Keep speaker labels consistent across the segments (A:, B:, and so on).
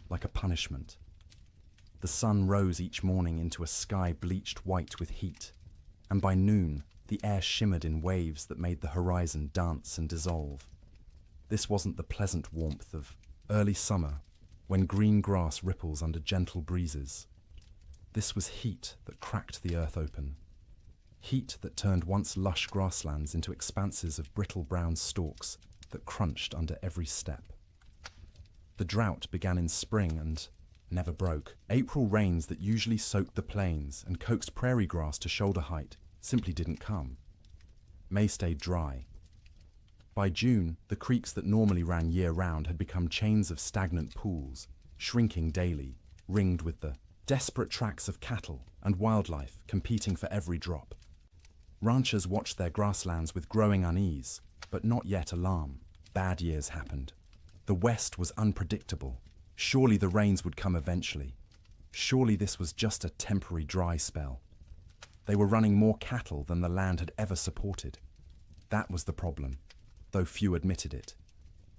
A: like a punishment. The sun rose each morning into a sky bleached white with heat, and by noon the air shimmered in waves that made the horizon dance and dissolve. This wasn't the pleasant warmth of early summer, when green grass ripples under gentle breezes. This was heat that cracked the earth open. Heat that turned once lush grasslands into expanses of brittle brown stalks that crunched under every step. The drought began in spring and never broke. April rains that usually soaked the plains and coaxed prairie grass to shoulder height simply didn't come. May stayed dry. By June, the creeks that normally ran year-round had become chains of stagnant pools, shrinking daily, ringed with the desperate tracks of cattle and wildlife competing for every drop. Ranchers watched their grasslands with growing unease, but not yet alarm. Bad years happened. The West was unpredictable. Surely the rains would come eventually. Surely this was just a temporary dry spell. They were running more cattle than the land had ever supported. That was the problem, though few admitted it.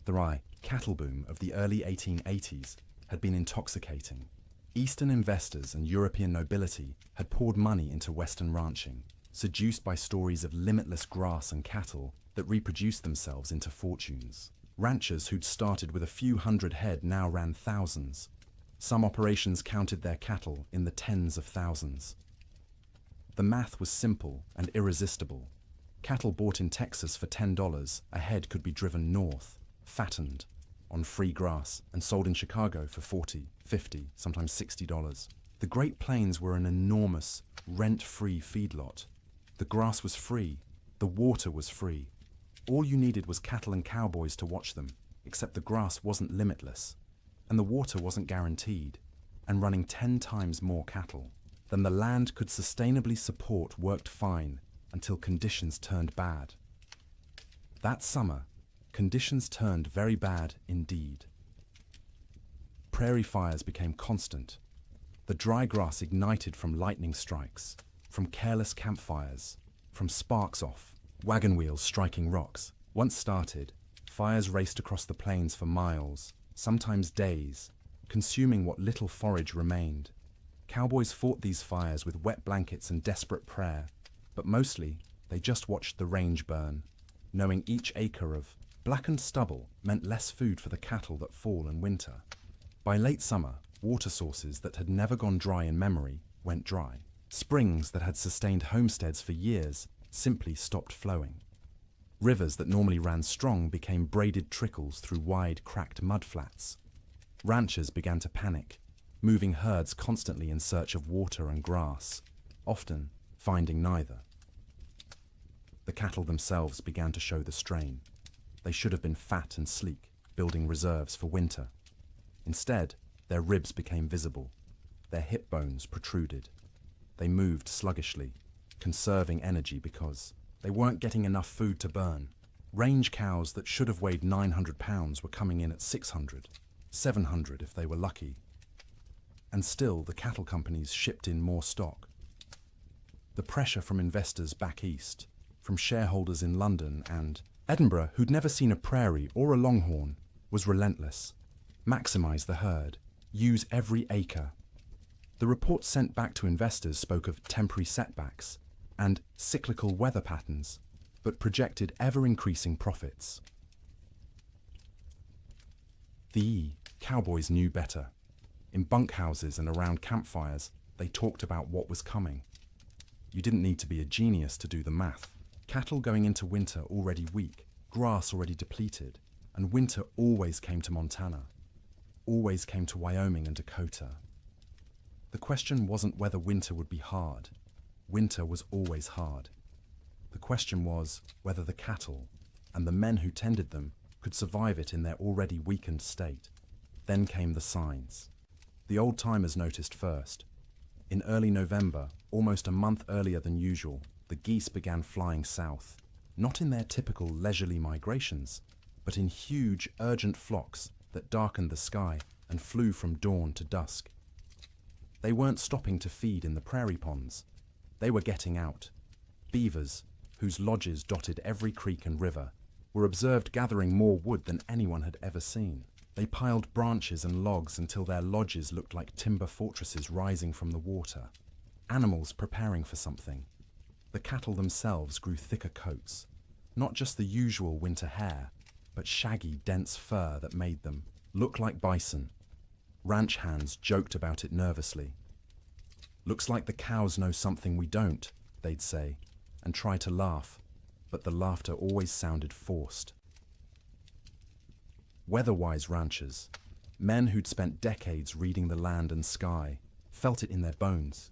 A: The rye cattle boom of the early 1880s had been intoxicating. Eastern investors and European nobility had poured money into Western ranching, seduced by stories of limitless grass and cattle that reproduced themselves into fortunes. Ranchers who'd started with a few hundred head now ran thousands. Some operations counted their cattle in the tens of thousands. The math was simple and irresistible. Cattle bought in Texas for $10 a head could be driven north, fattened, on free grass, and sold in Chicago for $40, $50, sometimes $60. The Great Plains were an enormous, rent-free feedlot. The grass was free, the water was free. All you needed was cattle and cowboys to watch them, except the grass wasn't limitless, and the water wasn't guaranteed, and running 10 times more cattle than the land could sustainably support worked fine until conditions turned bad. That summer, conditions turned very bad indeed. Prairie fires became constant. The dry grass ignited from lightning strikes, from careless campfires, from sparks off, wagon wheels striking rocks. Once started, fires raced across the plains for miles, sometimes days, consuming what little forage remained. Cowboys fought these fires with wet blankets and desperate prayer, but mostly they just watched the range burn, knowing each acre of blackened stubble meant less food for the cattle that fall in winter. By late summer, water sources that had never gone dry in memory went dry. Springs that had sustained homesteads for years simply stopped flowing. Rivers that normally ran strong became braided trickles through wide, cracked mudflats. Ranchers began to panic, moving herds constantly in search of water and grass, often finding neither. The cattle themselves began to show the strain. They should have been fat and sleek, building reserves for winter. Instead, their ribs became visible. Their hip bones protruded. They moved sluggishly, conserving energy because they weren't getting enough food to burn. Range cows that should have weighed 900 pounds were coming in at 600, 700 if they were lucky. And still, the cattle companies shipped in more stock. The pressure from investors back east, from shareholders in London and Edinburgh who'd never seen a prairie or a longhorn, was relentless. Maximize the herd. Use every acre. The reports sent back to investors spoke of temporary setbacks and cyclical weather patterns, but projected ever-increasing profits. The cowboys knew better. In bunkhouses and around campfires, they talked about what was coming. You didn't need to be a genius to do the math. Cattle going into winter already weak, grass already depleted, and winter always came to Montana, always came to Wyoming and Dakota. The question wasn't whether winter would be hard. Winter was always hard. The question was whether the cattle and the men who tended them could survive it in their already weakened state. Then came the signs. The old-timers noticed first. In early November, almost a month earlier than usual, the geese began flying south, not in their typical leisurely migrations, but in huge, urgent flocks that darkened the sky and flew from dawn to dusk. They weren't stopping to feed in the prairie ponds. They were getting out. Beavers, whose lodges dotted every creek and river, were observed gathering more wood than anyone had ever seen. They piled branches and logs until their lodges looked like timber fortresses rising from the water. Animals preparing for something. The cattle themselves grew thicker coats. Not just the usual winter hair, but shaggy, dense fur that made them look like bison. Ranch hands joked about it nervously. "Looks like the cows know something we don't," they'd say, and try to laugh, but the laughter always sounded forced. Weather-wise ranchers, men who'd spent decades reading the land and sky, felt it in their bones.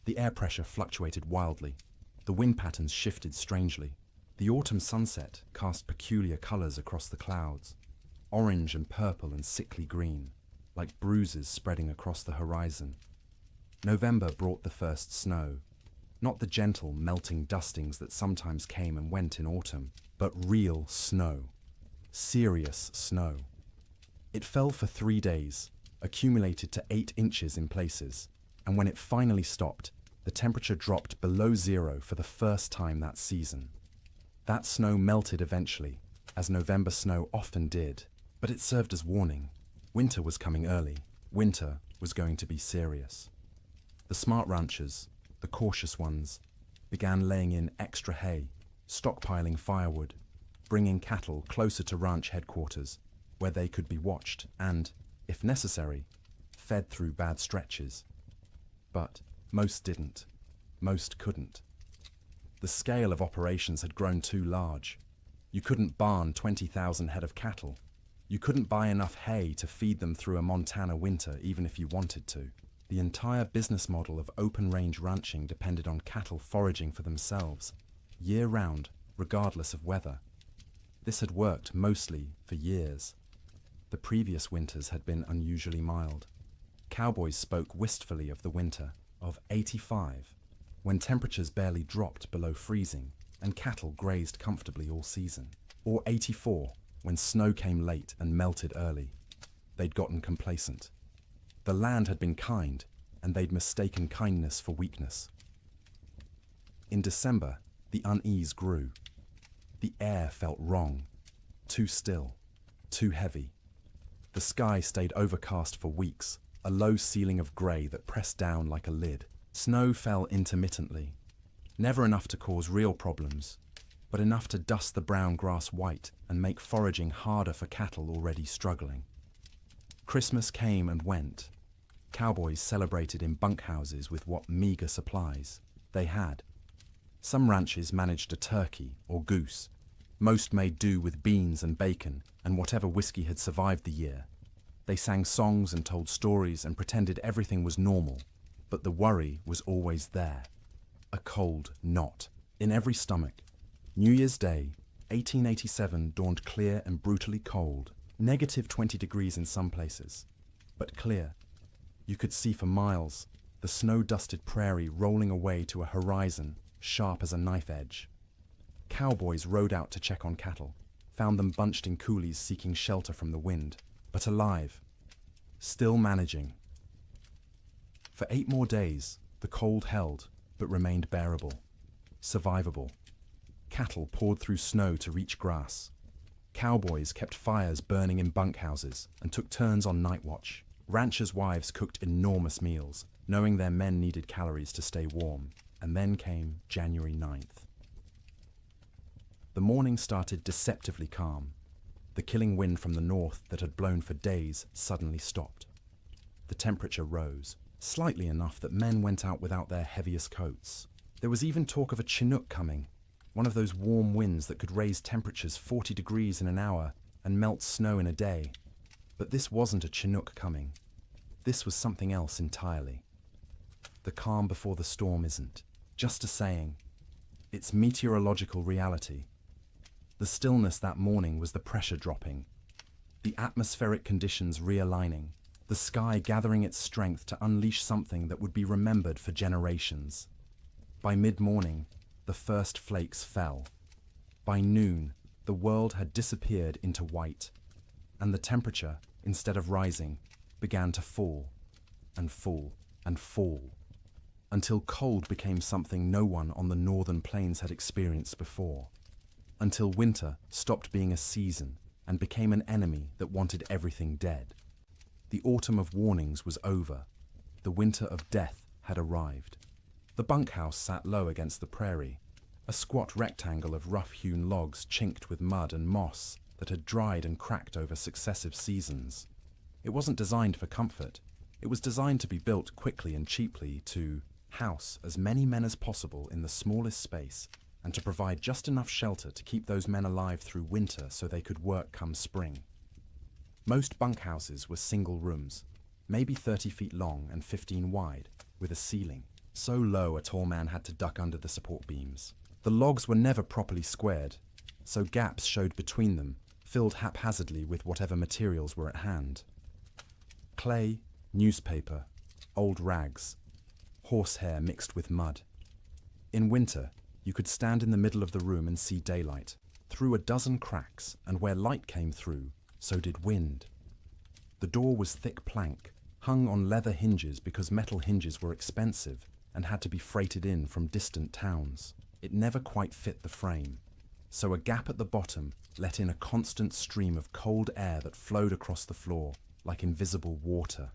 A: The air pressure fluctuated wildly. The wind patterns shifted strangely. The autumn sunset cast peculiar colors across the clouds, orange and purple and sickly green, like bruises spreading across the horizon. November brought the first snow, not the gentle, melting dustings that sometimes came and went in autumn, but real snow. Serious snow. It fell for 3 days, accumulated to 8 inches in places, and when it finally stopped, the temperature dropped below zero for the first time that season. That snow melted eventually, as November snow often did, but it served as warning. Winter was coming early. Winter was going to be serious. The smart ranchers, the cautious ones, began laying in extra hay, stockpiling firewood, bringing cattle closer to ranch headquarters, where they could be watched and, if necessary, fed through bad stretches. But most didn't. Most couldn't. The scale of operations had grown too large. You couldn't barn 20,000 head of cattle. You couldn't buy enough hay to feed them through a Montana winter even if you wanted to. The entire business model of open-range ranching depended on cattle foraging for themselves, year-round, regardless of weather. This had worked mostly for years. The previous winters had been unusually mild. Cowboys spoke wistfully of the winter of '85, when temperatures barely dropped below freezing and cattle grazed comfortably all season. Or '84, when snow came late and melted early. They'd gotten complacent. The land had been kind, and they'd mistaken kindness for weakness. In December, the unease grew. The air felt wrong, too still, too heavy. The sky stayed overcast for weeks, a low ceiling of grey that pressed down like a lid. Snow fell intermittently, never enough to cause real problems, but enough to dust the brown grass white and make foraging harder for cattle already struggling. Christmas came and went. Cowboys celebrated in bunkhouses with what meager supplies they had. Some ranches managed a turkey or goose. Most made do with beans and bacon and whatever whiskey had survived the year. They sang songs and told stories and pretended everything was normal, but the worry was always there. A cold knot in every stomach. New Year's Day, 1887 dawned clear and brutally cold, -20 degrees in some places, but clear. You could see for miles, the snow-dusted prairie rolling away to a horizon sharp as a knife edge. Cowboys rode out to check on cattle, found them bunched in coulees seeking shelter from the wind, but alive, still managing. For 8 more days, the cold held, but remained bearable, survivable. Cattle poured through snow to reach grass. Cowboys kept fires burning in bunkhouses and took turns on night watch. Ranchers' wives cooked enormous meals, knowing their men needed calories to stay warm. And then came January 9th. The morning started deceptively calm. The killing wind from the north that had blown for days suddenly stopped. The temperature rose, slightly enough that men went out without their heaviest coats. There was even talk of a Chinook coming, one of those warm winds that could raise temperatures 40 degrees in an hour and melt snow in a day. But this wasn't a Chinook coming. This was something else entirely. The calm before the storm isn't just a saying. It's meteorological reality. The stillness that morning was the pressure dropping, the atmospheric conditions realigning, the sky gathering its strength to unleash something that would be remembered for generations. By mid-morning, the first flakes fell. By noon, the world had disappeared into white, and the temperature, instead of rising, began to fall, and fall, and fall, until cold became something no one on the northern plains had experienced before, until winter stopped being a season and became an enemy that wanted everything dead. The autumn of warnings was over. The winter of death had arrived. The bunkhouse sat low against the prairie, a squat rectangle of rough-hewn logs chinked with mud and moss that had dried and cracked over successive seasons. It wasn't designed for comfort. It was designed to be built quickly and cheaply to house as many men as possible in the smallest space and to provide just enough shelter to keep those men alive through winter so they could work come spring. Most bunkhouses were single rooms, maybe 30 feet long and 15 wide, with a ceiling so low a tall man had to duck under the support beams. The logs were never properly squared, so gaps showed between them, filled haphazardly with whatever materials were at hand. Clay, newspaper, old rags, horsehair mixed with mud. In winter, you could stand in the middle of the room and see daylight, through a dozen cracks, and where light came through, so did wind. The door was thick plank, hung on leather hinges because metal hinges were expensive and had to be freighted in from distant towns. It never quite fit the frame, so a gap at the bottom let in a constant stream of cold air that flowed across the floor like invisible water.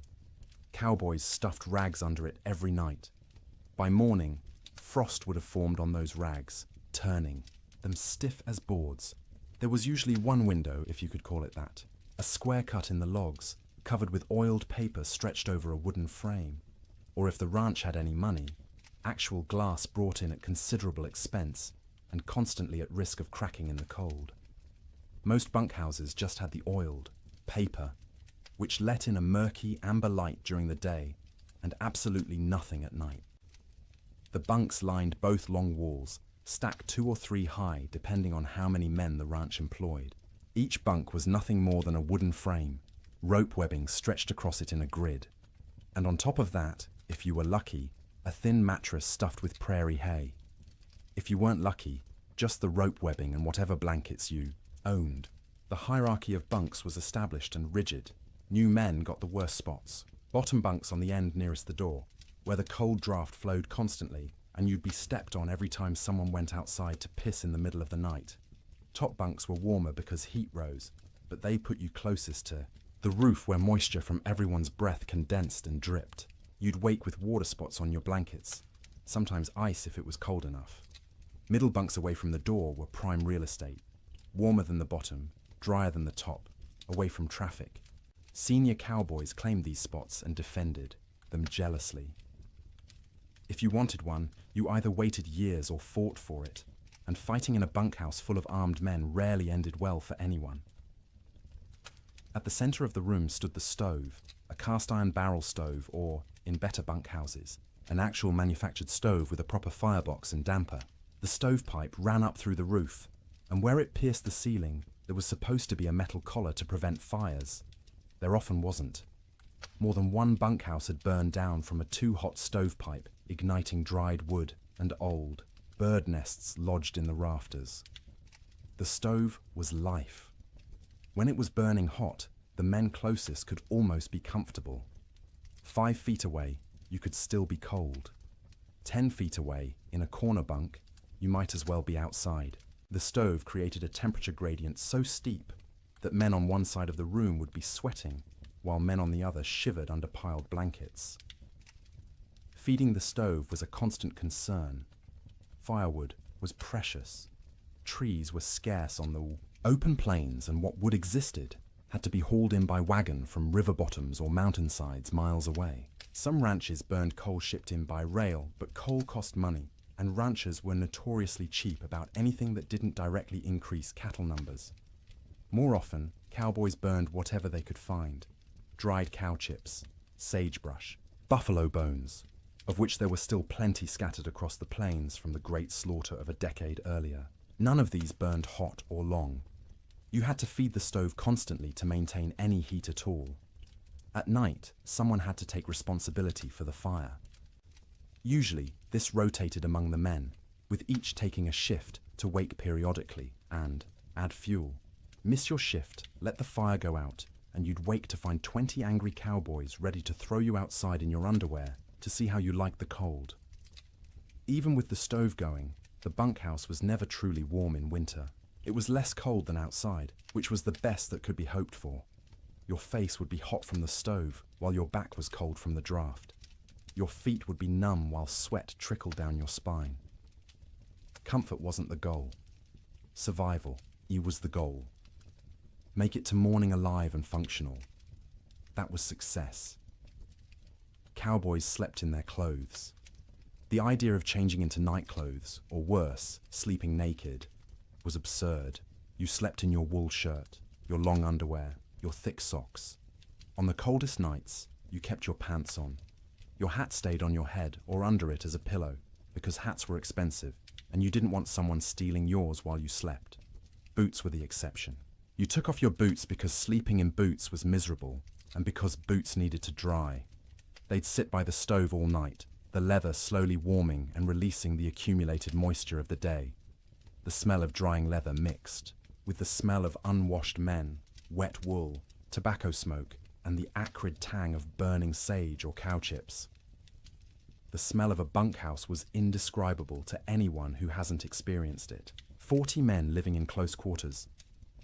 A: Cowboys stuffed rags under it every night. By morning, frost would have formed on those rags, turning them stiff as boards. There was usually one window, if you could call it that, a square cut in the logs, covered with oiled paper stretched over a wooden frame. Or if the ranch had any money, actual glass brought in at considerable expense and constantly at risk of cracking in the cold. Most bunkhouses just had the oiled paper, which let in a murky amber light during the day and absolutely nothing at night. The bunks lined both long walls, stacked 2 or 3 high depending on how many men the ranch employed. Each bunk was nothing more than a wooden frame, rope webbing stretched across it in a grid. And on top of that, if you were lucky, a thin mattress stuffed with prairie hay. If you weren't lucky, just the rope webbing and whatever blankets you owned. The hierarchy of bunks was established and rigid. New men got the worst spots. Bottom bunks on the end nearest the door, where the cold draft flowed constantly and you'd be stepped on every time someone went outside to piss in the middle of the night. Top bunks were warmer because heat rose, but they put you closest to the roof where moisture from everyone's breath condensed and dripped. You'd wake with water spots on your blankets, sometimes ice if it was cold enough. Middle bunks away from the door were prime real estate, warmer than the bottom, drier than the top, away from traffic. Senior cowboys claimed these spots and defended them jealously. If you wanted one, you either waited years or fought for it, and fighting in a bunkhouse full of armed men rarely ended well for anyone. At the center of the room stood the stove, a cast-iron barrel stove or, in better bunkhouses, an actual manufactured stove with a proper firebox and damper. The stovepipe ran up through the roof, and where it pierced the ceiling, there was supposed to be a metal collar to prevent fires. There often wasn't. More than one bunkhouse had burned down from a too-hot stovepipe, igniting dried wood and old bird nests lodged in the rafters. The stove was life. When it was burning hot, the men closest could almost be comfortable. 5 feet away, you could still be cold. 10 feet away, in a corner bunk, you might as well be outside. The stove created a temperature gradient so steep that men on one side of the room would be sweating, while men on the other shivered under piled blankets. Feeding the stove was a constant concern. Firewood was precious. Trees were scarce on the open plains, and what wood existed had to be hauled in by wagon from river bottoms or mountainsides miles away. Some ranches burned coal shipped in by rail, but coal cost money, and ranchers were notoriously cheap about anything that didn't directly increase cattle numbers. More often, cowboys burned whatever they could find: dried cow chips, sagebrush, buffalo bones, of which there were still plenty scattered across the plains from the great slaughter of a decade earlier. None of these burned hot or long. You had to feed the stove constantly to maintain any heat at all. At night, someone had to take responsibility for the fire. Usually, this rotated among the men, with each taking a shift to wake periodically and add fuel. Miss your shift, let the fire go out, and you'd wake to find 20 angry cowboys ready to throw you outside in your underwear to see how you liked the cold. Even with the stove going, the bunkhouse was never truly warm in winter. It was less cold than outside, which was the best that could be hoped for. Your face would be hot from the stove, while your back was cold from the draft. Your feet would be numb while sweat trickled down your spine. Comfort wasn't the goal. Survival, was the goal. Make it to morning alive and functional. That was success. Cowboys slept in their clothes. The idea of changing into night clothes, or worse, sleeping naked, was absurd. You slept in your wool shirt, your long underwear, your thick socks. On the coldest nights, you kept your pants on. Your hat stayed on your head or under it as a pillow, because hats were expensive, and you didn't want someone stealing yours while you slept. Boots were the exception. You took off your boots because sleeping in boots was miserable, and because boots needed to dry. They'd sit by the stove all night, the leather slowly warming and releasing the accumulated moisture of the day. The smell of drying leather mixed with the smell of unwashed men, wet wool, tobacco smoke, and the acrid tang of burning sage or cow chips. The smell of a bunkhouse was indescribable to anyone who hasn't experienced it. 40 men living in close quarters,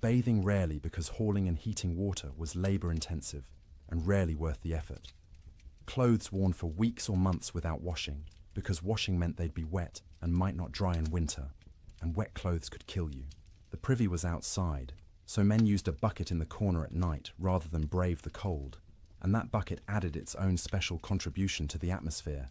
A: bathing rarely because hauling and heating water was labor-intensive and rarely worth the effort. Clothes worn for weeks or months without washing, because washing meant they'd be wet and might not dry in winter, and wet clothes could kill you. The privy was outside, so men used a bucket in the corner at night rather than brave the cold, and that bucket added its own special contribution to the atmosphere.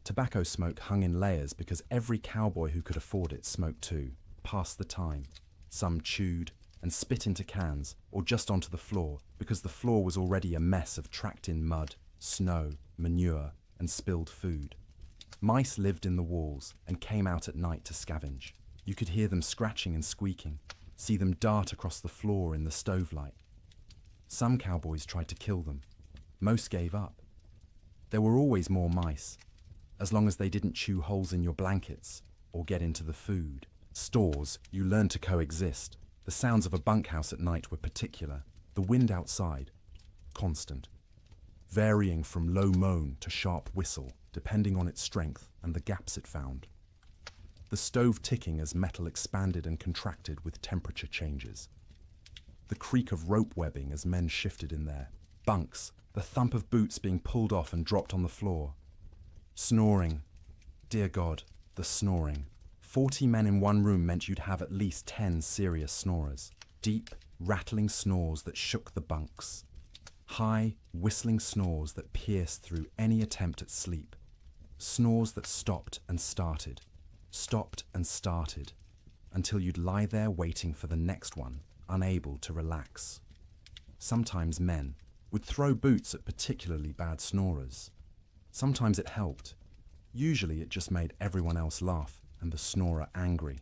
A: Tobacco smoke hung in layers because every cowboy who could afford it smoked too, passed the time. Some chewed and spit into cans or just onto the floor because the floor was already a mess of tracked-in mud, snow, manure, and spilled food. Mice lived in the walls and came out at night to scavenge. You could hear them scratching and squeaking, see them dart across the floor in the stove light. Some cowboys tried to kill them. Most gave up. There were always more mice, as long as they didn't chew holes in your blankets or get into the food. Stores, you learned to coexist. The sounds of a bunkhouse at night were particular. The wind outside, constant, varying from low moan to sharp whistle, depending on its strength and the gaps it found. The stove ticking as metal expanded and contracted with temperature changes. The creak of rope webbing as men shifted in their bunks, the thump of boots being pulled off and dropped on the floor. Snoring. Dear God, the snoring. 40 men in one room meant you'd have at least 10 serious snorers. Deep, rattling snores that shook the bunks. High, whistling snores that pierced through any attempt at sleep. Snores that stopped and started, until you'd lie there waiting for the next one, unable to relax. Sometimes men would throw boots at particularly bad snorers. Sometimes it helped. Usually it just made everyone else laugh and the snorer angry.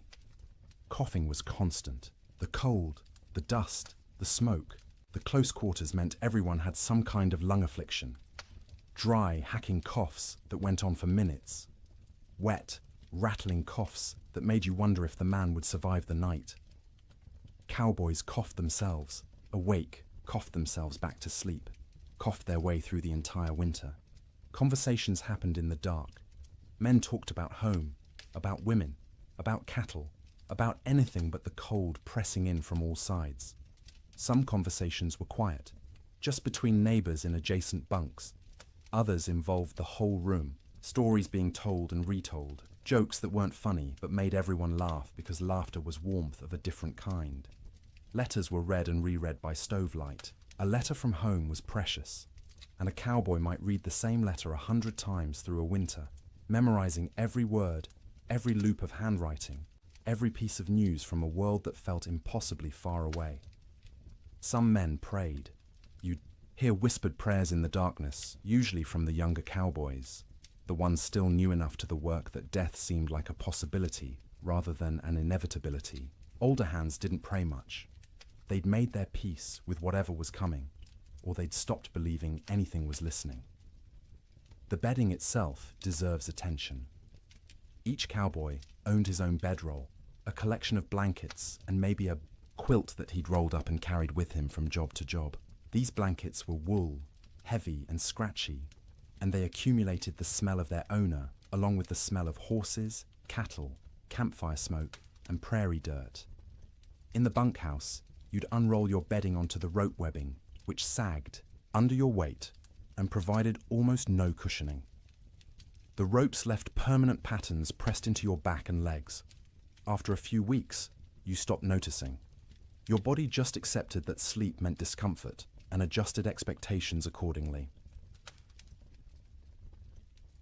A: Coughing was constant. The cold, the dust, the smoke, the close quarters meant everyone had some kind of lung affliction. Dry, hacking coughs that went on for minutes. Wet, rattling coughs that made you wonder if the man would survive the night. Cowboys coughed themselves, awake, coughed themselves back to sleep, coughed their way through the entire winter. Conversations happened in the dark. Men talked about home, about women, about cattle, about anything but the cold pressing in from all sides. Some conversations were quiet, just between neighbors in adjacent bunks. Others involved the whole room, stories being told and retold, jokes that weren't funny but made everyone laugh because laughter was warmth of a different kind. Letters were read and reread by stovelight. A letter from home was precious, and a cowboy might read the same letter 100 times through a winter, memorizing every word, every loop of handwriting, every piece of news from a world that felt impossibly far away. Some men prayed. You'd hear whispered prayers in the darkness, usually from the younger cowboys, the ones still new enough to the work that death seemed like a possibility rather than an inevitability. Older hands didn't pray much. They'd made their peace with whatever was coming, or they'd stopped believing anything was listening. The bedding itself deserves attention. Each cowboy owned his own bedroll, a collection of blankets, and maybe a quilt that he'd rolled up and carried with him from job to job. These blankets were wool, heavy and scratchy, and they accumulated the smell of their owner, along with the smell of horses, cattle, campfire smoke, and prairie dirt. In the bunkhouse, you'd unroll your bedding onto the rope webbing, which sagged under your weight and provided almost no cushioning. The ropes left permanent patterns pressed into your back and legs. After a few weeks, you stopped noticing. Your body just accepted that sleep meant discomfort and adjusted expectations accordingly.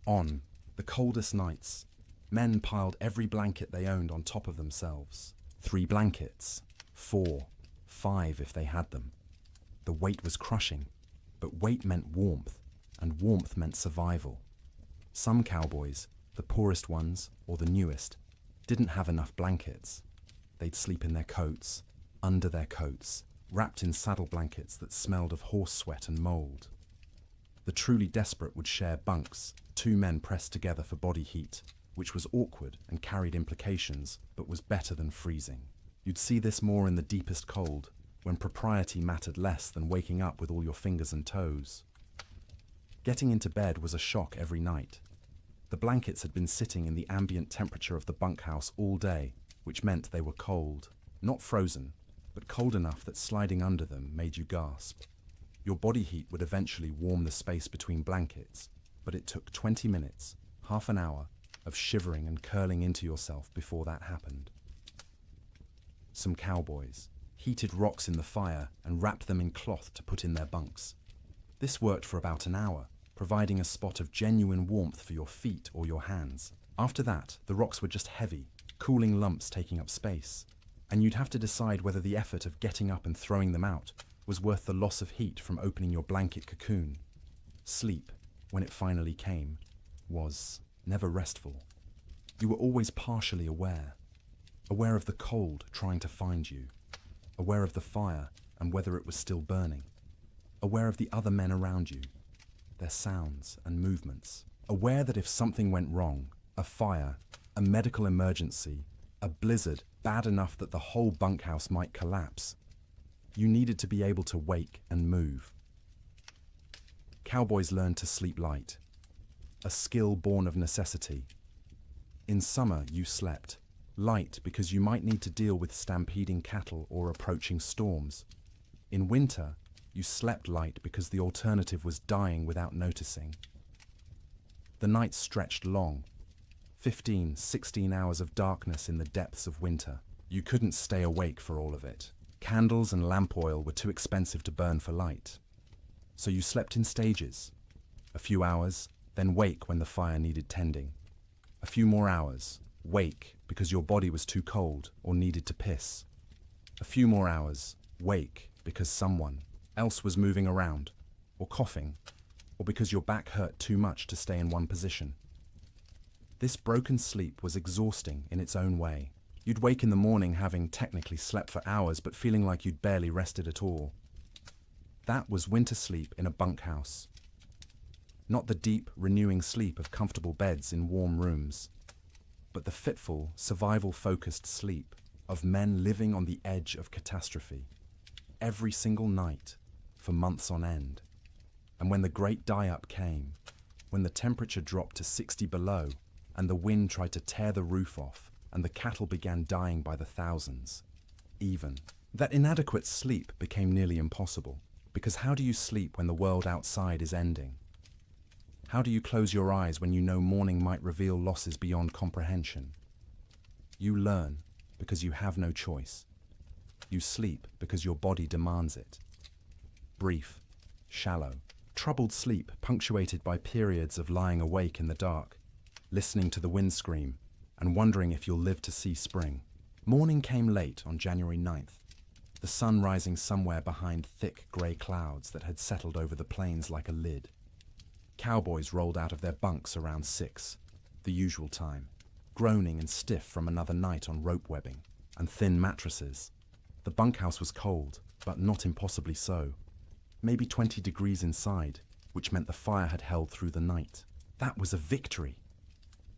A: On the coldest nights, men piled every blanket they owned on top of themselves. 3 blankets, 4, 5 if they had them. The weight was crushing, but weight meant warmth, and warmth meant survival. Some cowboys, the poorest ones or the newest, didn't have enough blankets. They'd sleep in their coats, under their coats, wrapped in saddle blankets that smelled of horse sweat and mold. The truly desperate would share bunks, 2 men pressed together for body heat, which was awkward and carried implications, but was better than freezing. You'd see this more in the deepest cold, when propriety mattered less than waking up with all your fingers and toes. Getting into bed was a shock every night. The blankets had been sitting in the ambient temperature of the bunkhouse all day, which meant they were cold. Not frozen, but cold enough that sliding under them made you gasp. Your body heat would eventually warm the space between blankets, but it took 20 minutes, half an hour, of shivering and curling into yourself before that happened. Some cowboys heated rocks in the fire and wrapped them in cloth to put in their bunks. This worked for about an hour, providing a spot of genuine warmth for your feet or your hands. After that, the rocks were just heavy, cooling lumps taking up space, and you'd have to decide whether the effort of getting up and throwing them out was worth the loss of heat from opening your blanket cocoon. Sleep, when it finally came, was never restful. You were always partially aware of the cold trying to find you, aware of the fire and whether it was still burning, aware of the other men around you, their sounds and movements, aware that if something went wrong, a fire, a medical emergency, a blizzard bad enough that the whole bunkhouse might collapse, you needed to be able to wake and move. Cowboys learned to sleep light, a skill born of necessity. In summer, you slept light because you might need to deal with stampeding cattle or approaching storms. In winter, you slept light because the alternative was dying without noticing. The nights stretched long, 15, 16 hours of darkness in the depths of winter. You couldn't stay awake for all of it. Candles and lamp oil were too expensive to burn for light. So you slept in stages. A few hours, then wake when the fire needed tending. A few more hours, wake because your body was too cold or needed to piss. A few more hours, wake because someone else was moving around, or coughing, or because your back hurt too much to stay in one position. This broken sleep was exhausting in its own way. You'd wake in the morning having technically slept for hours but feeling like you'd barely rested at all. That was winter sleep in a bunkhouse. Not the deep, renewing sleep of comfortable beds in warm rooms, but the fitful, survival-focused sleep of men living on the edge of catastrophe. Every single night, for months on end. And when the great die-up came, when the temperature dropped to 60 below, and the wind tried to tear the roof off, and the cattle began dying by the thousands, that inadequate sleep became nearly impossible. Because how do you sleep when the world outside is ending? How do you close your eyes when you know morning might reveal losses beyond comprehension? You learn because you have no choice. You sleep because your body demands it. Brief, shallow, troubled sleep punctuated by periods of lying awake in the dark, listening to the wind scream, and wondering if you'll live to see spring. Morning came late on January 9th, the sun rising somewhere behind thick grey clouds that had settled over the plains like a lid. Cowboys rolled out of their bunks around 6, the usual time, groaning and stiff from another night on rope webbing and thin mattresses. The bunkhouse was cold, but not impossibly so. Maybe 20 degrees inside, which meant the fire had held through the night. That was a victory.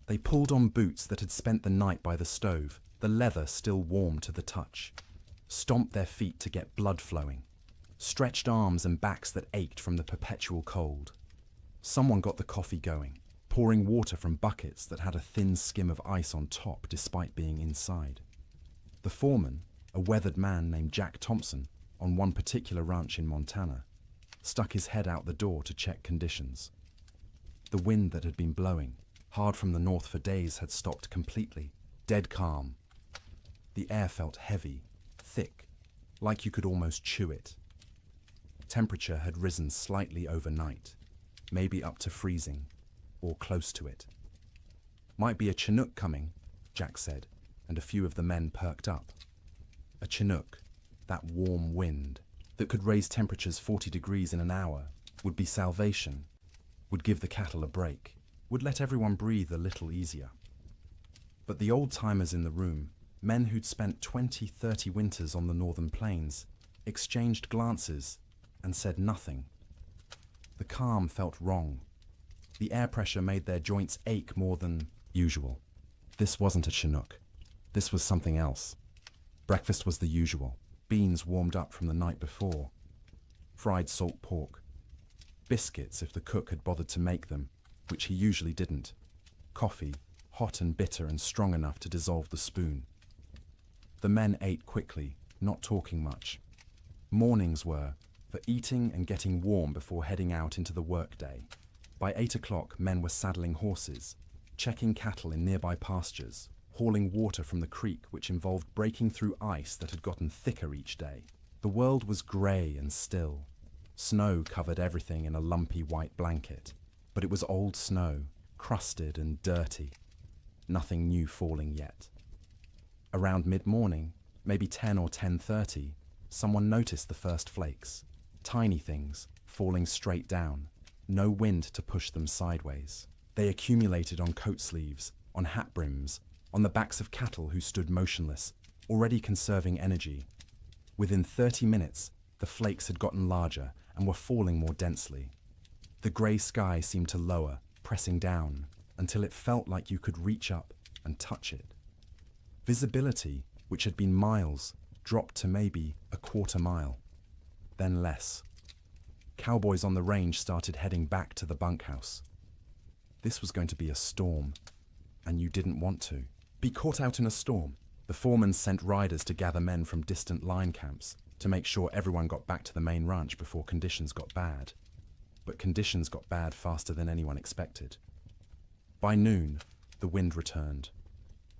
A: They pulled on boots that had spent the night by the stove, the leather still warm to the touch, stomped their feet to get blood flowing, stretched arms and backs that ached from the perpetual cold. Someone got the coffee going, pouring water from buckets that had a thin skim of ice on top despite being inside. The foreman, A weathered man named Jack Thompson, on one particular ranch in Montana, stuck his head out the door to check conditions. The wind that had been blowing hard from the north for days had stopped completely, dead calm. The air felt heavy, thick, like you could almost chew it. Temperature had risen slightly overnight, maybe up to freezing, or close to it. "Might be a Chinook coming," Jack said, and a few of the men perked up. A Chinook, that warm wind that could raise temperatures 40 degrees in an hour, would be salvation, would give the cattle a break, would let everyone breathe a little easier. But the old-timers in the room, men who'd spent 20, 30 winters on the northern plains, exchanged glances and said nothing. The calm felt wrong. The air pressure made their joints ache more than usual. This wasn't a Chinook. This was something else. Breakfast was the usual. Beans warmed up from the night before. Fried salt pork. Biscuits if the cook had bothered to make them, which he usually didn't. Coffee, hot and bitter and strong enough to dissolve the spoon. The men ate quickly, not talking much. Mornings were for eating and getting warm before heading out into the workday. By 8 o'clock, men were saddling horses, checking cattle in nearby pastures, hauling water from the creek, which involved breaking through ice that had gotten thicker each day. The world was grey and still. Snow covered everything in a lumpy white blanket, but it was old snow, crusted and dirty. Nothing new falling yet. Around mid-morning, maybe 10 or 10:30, someone noticed the first flakes. Tiny things, falling straight down. No wind to push them sideways. They accumulated on coat sleeves, on hat brims, on the backs of cattle who stood motionless, already conserving energy. Within 30 minutes, the flakes had gotten larger and were falling more densely. The grey sky seemed to lower, pressing down, until it felt like you could reach up and touch it. Visibility, which had been miles, dropped to maybe a quarter mile, then less. Cowboys on the range started heading back to the bunkhouse. This was going to be a storm, and you didn't want to be caught out in a storm. The foreman sent riders to gather men from distant line camps to make sure everyone got back to the main ranch before conditions got bad. But conditions got bad faster than anyone expected. By noon, the wind returned.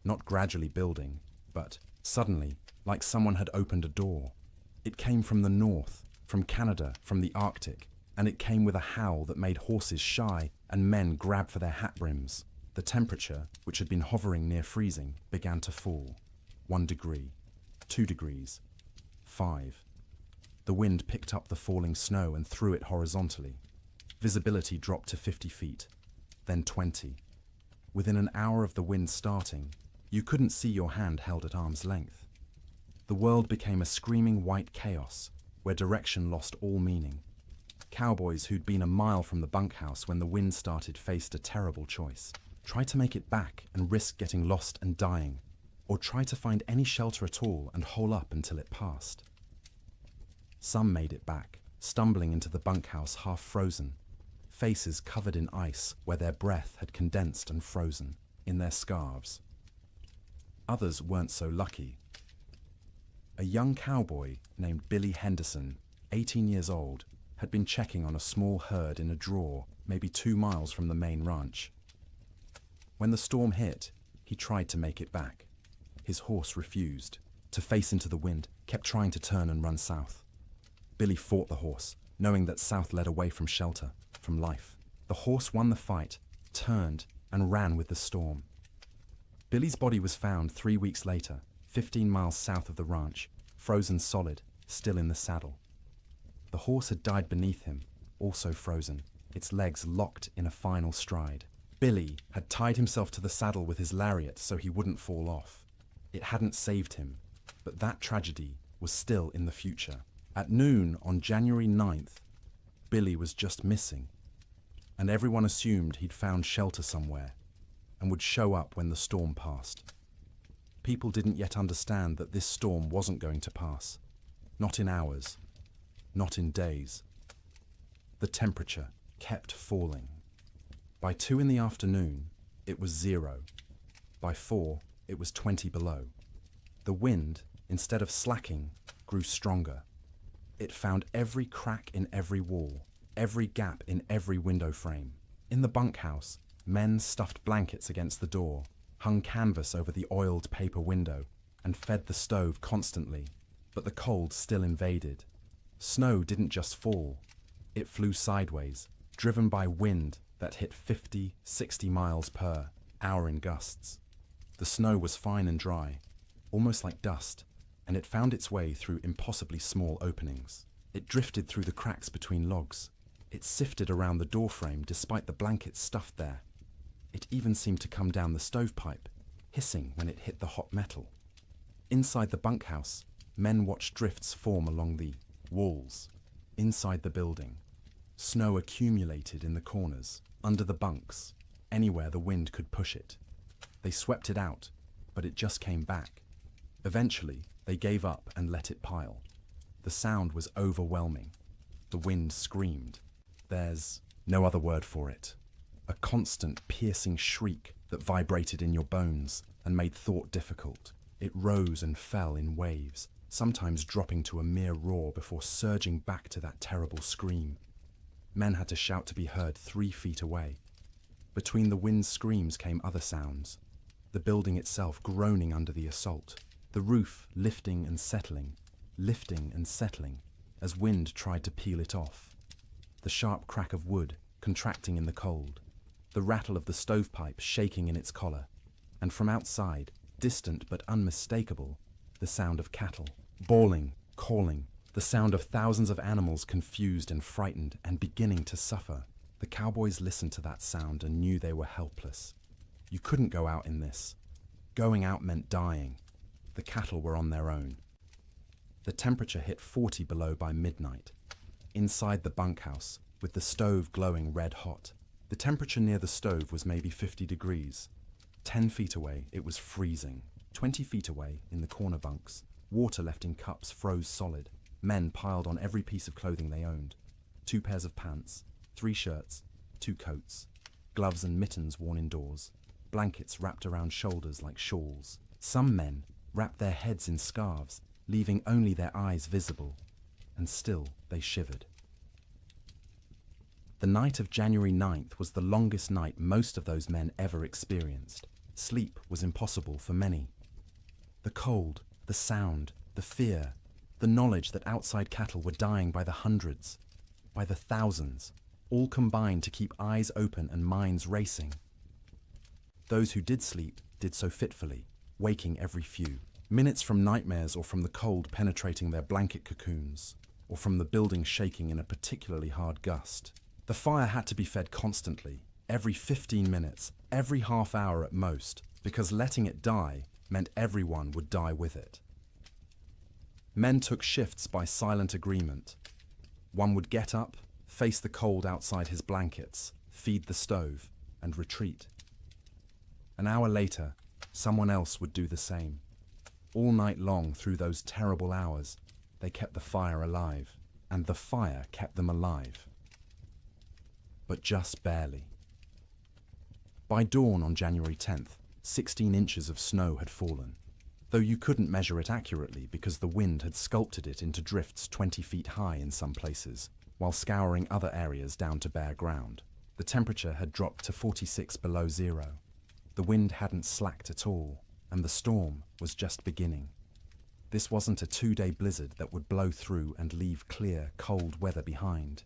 A: Not gradually building, but suddenly, like someone had opened a door. It came from the north, from Canada, from the Arctic, and it came with a howl that made horses shy and men grab for their hat brims. The temperature, which had been hovering near freezing, began to fall. 1 degree, 2 degrees, 5. The wind picked up the falling snow and threw it horizontally. Visibility dropped to 50 feet, then 20. Within an hour of the wind starting, you couldn't see your hand held at arm's length. The world became a screaming white chaos, where direction lost all meaning. Cowboys who'd been a mile from the bunkhouse when the wind started faced a terrible choice. Try to make it back and risk getting lost and dying, or try to find any shelter at all and hole up until it passed. Some made it back, stumbling into the bunkhouse half frozen, faces covered in ice where their breath had condensed and frozen, in their scarves. Others weren't so lucky. A young cowboy named Billy Henderson, 18 years old, had been checking on a small herd in a draw, maybe 2 miles from the main ranch. When the storm hit, he tried to make it back. His horse refused, to face into the wind, kept trying to turn and run south. Billy fought the horse, knowing that south led away from shelter, from life. The horse won the fight, turned, and ran with the storm. Billy's body was found 3 weeks later, 15 miles south of the ranch, frozen solid, still in the saddle. The horse had died beneath him, also frozen, its legs locked in a final stride. Billy had tied himself to the saddle with his lariat so he wouldn't fall off. It hadn't saved him, but that tragedy was still in the future. At noon on January 9th, Billy was just missing, and everyone assumed he'd found shelter somewhere and would show up when the storm passed. People didn't yet understand that this storm wasn't going to pass. Not in hours, not in days. The temperature kept falling. By 2 in the afternoon, it was 0. By 4, it was 20 below. The wind, instead of slacking, grew stronger. It found every crack in every wall, every gap in every window frame. In the bunkhouse, men stuffed blankets against the door, hung canvas over the oiled paper window, and fed the stove constantly. But the cold still invaded. Snow didn't just fall. It flew sideways, driven by wind that hit 50, 60 miles per hour in gusts. The snow was fine and dry, almost like dust, and it found its way through impossibly small openings. It drifted through the cracks between logs. It sifted around the doorframe despite the blankets stuffed there. It even seemed to come down the stovepipe, hissing when it hit the hot metal. Inside the bunkhouse, men watched drifts form along the walls. Inside the building, snow accumulated in the corners, under the bunks, anywhere the wind could push it. They swept it out, but it just came back. Eventually, they gave up and let it pile. The sound was overwhelming. The wind screamed. There's no other word for it. A constant, piercing shriek that vibrated in your bones and made thought difficult. It rose and fell in waves, sometimes dropping to a mere roar before surging back to that terrible scream. Men had to shout to be heard 3 feet away. Between the wind's screams came other sounds. The building itself groaning under the assault. The roof lifting and settling as wind tried to peel it off. The sharp crack of wood contracting in the cold. The rattle of the stovepipe shaking in its collar. And from outside, distant but unmistakable, the sound of cattle, bawling, calling, the sound of thousands of animals confused and frightened and beginning to suffer. The cowboys listened to that sound and knew they were helpless. You couldn't go out in this. Going out meant dying. The cattle were on their own. The temperature hit 40 below by midnight. Inside the bunkhouse, with the stove glowing red hot. The temperature near the stove was maybe 50 degrees. 10 feet away, it was freezing. 20 feet away, in the corner bunks, water left in cups froze solid. Men piled on every piece of clothing they owned. 2 pairs of pants, 3 shirts, 2 coats, gloves and mittens worn indoors, blankets wrapped around shoulders like shawls. Some men wrapped their heads in scarves, leaving only their eyes visible, and still they shivered. The night of January 9th was the longest night most of those men ever experienced. Sleep was impossible for many. The cold, the sound, the fear, the knowledge that outside cattle were dying by the hundreds, by the thousands, all combined to keep eyes open and minds racing. Those who did sleep did so fitfully, waking every few minutes from nightmares or from the cold penetrating their blanket cocoons, or from the building shaking in a particularly hard gust. The fire had to be fed constantly, every 15 minutes, every half hour at most, because letting it die meant everyone would die with it. Men took shifts by silent agreement. One would get up, face the cold outside his blankets, feed the stove, and retreat. An hour later, someone else would do the same. All night long through those terrible hours, they kept the fire alive, and the fire kept them alive. But just barely. By dawn on January 10th, 16 inches of snow had fallen, though you couldn't measure it accurately because the wind had sculpted it into drifts 20 feet high in some places, while scouring other areas down to bare ground. The temperature had dropped to 46 below zero. The wind hadn't slacked at all, and the storm was just beginning. This wasn't a 2-day blizzard that would blow through and leave clear, cold weather behind.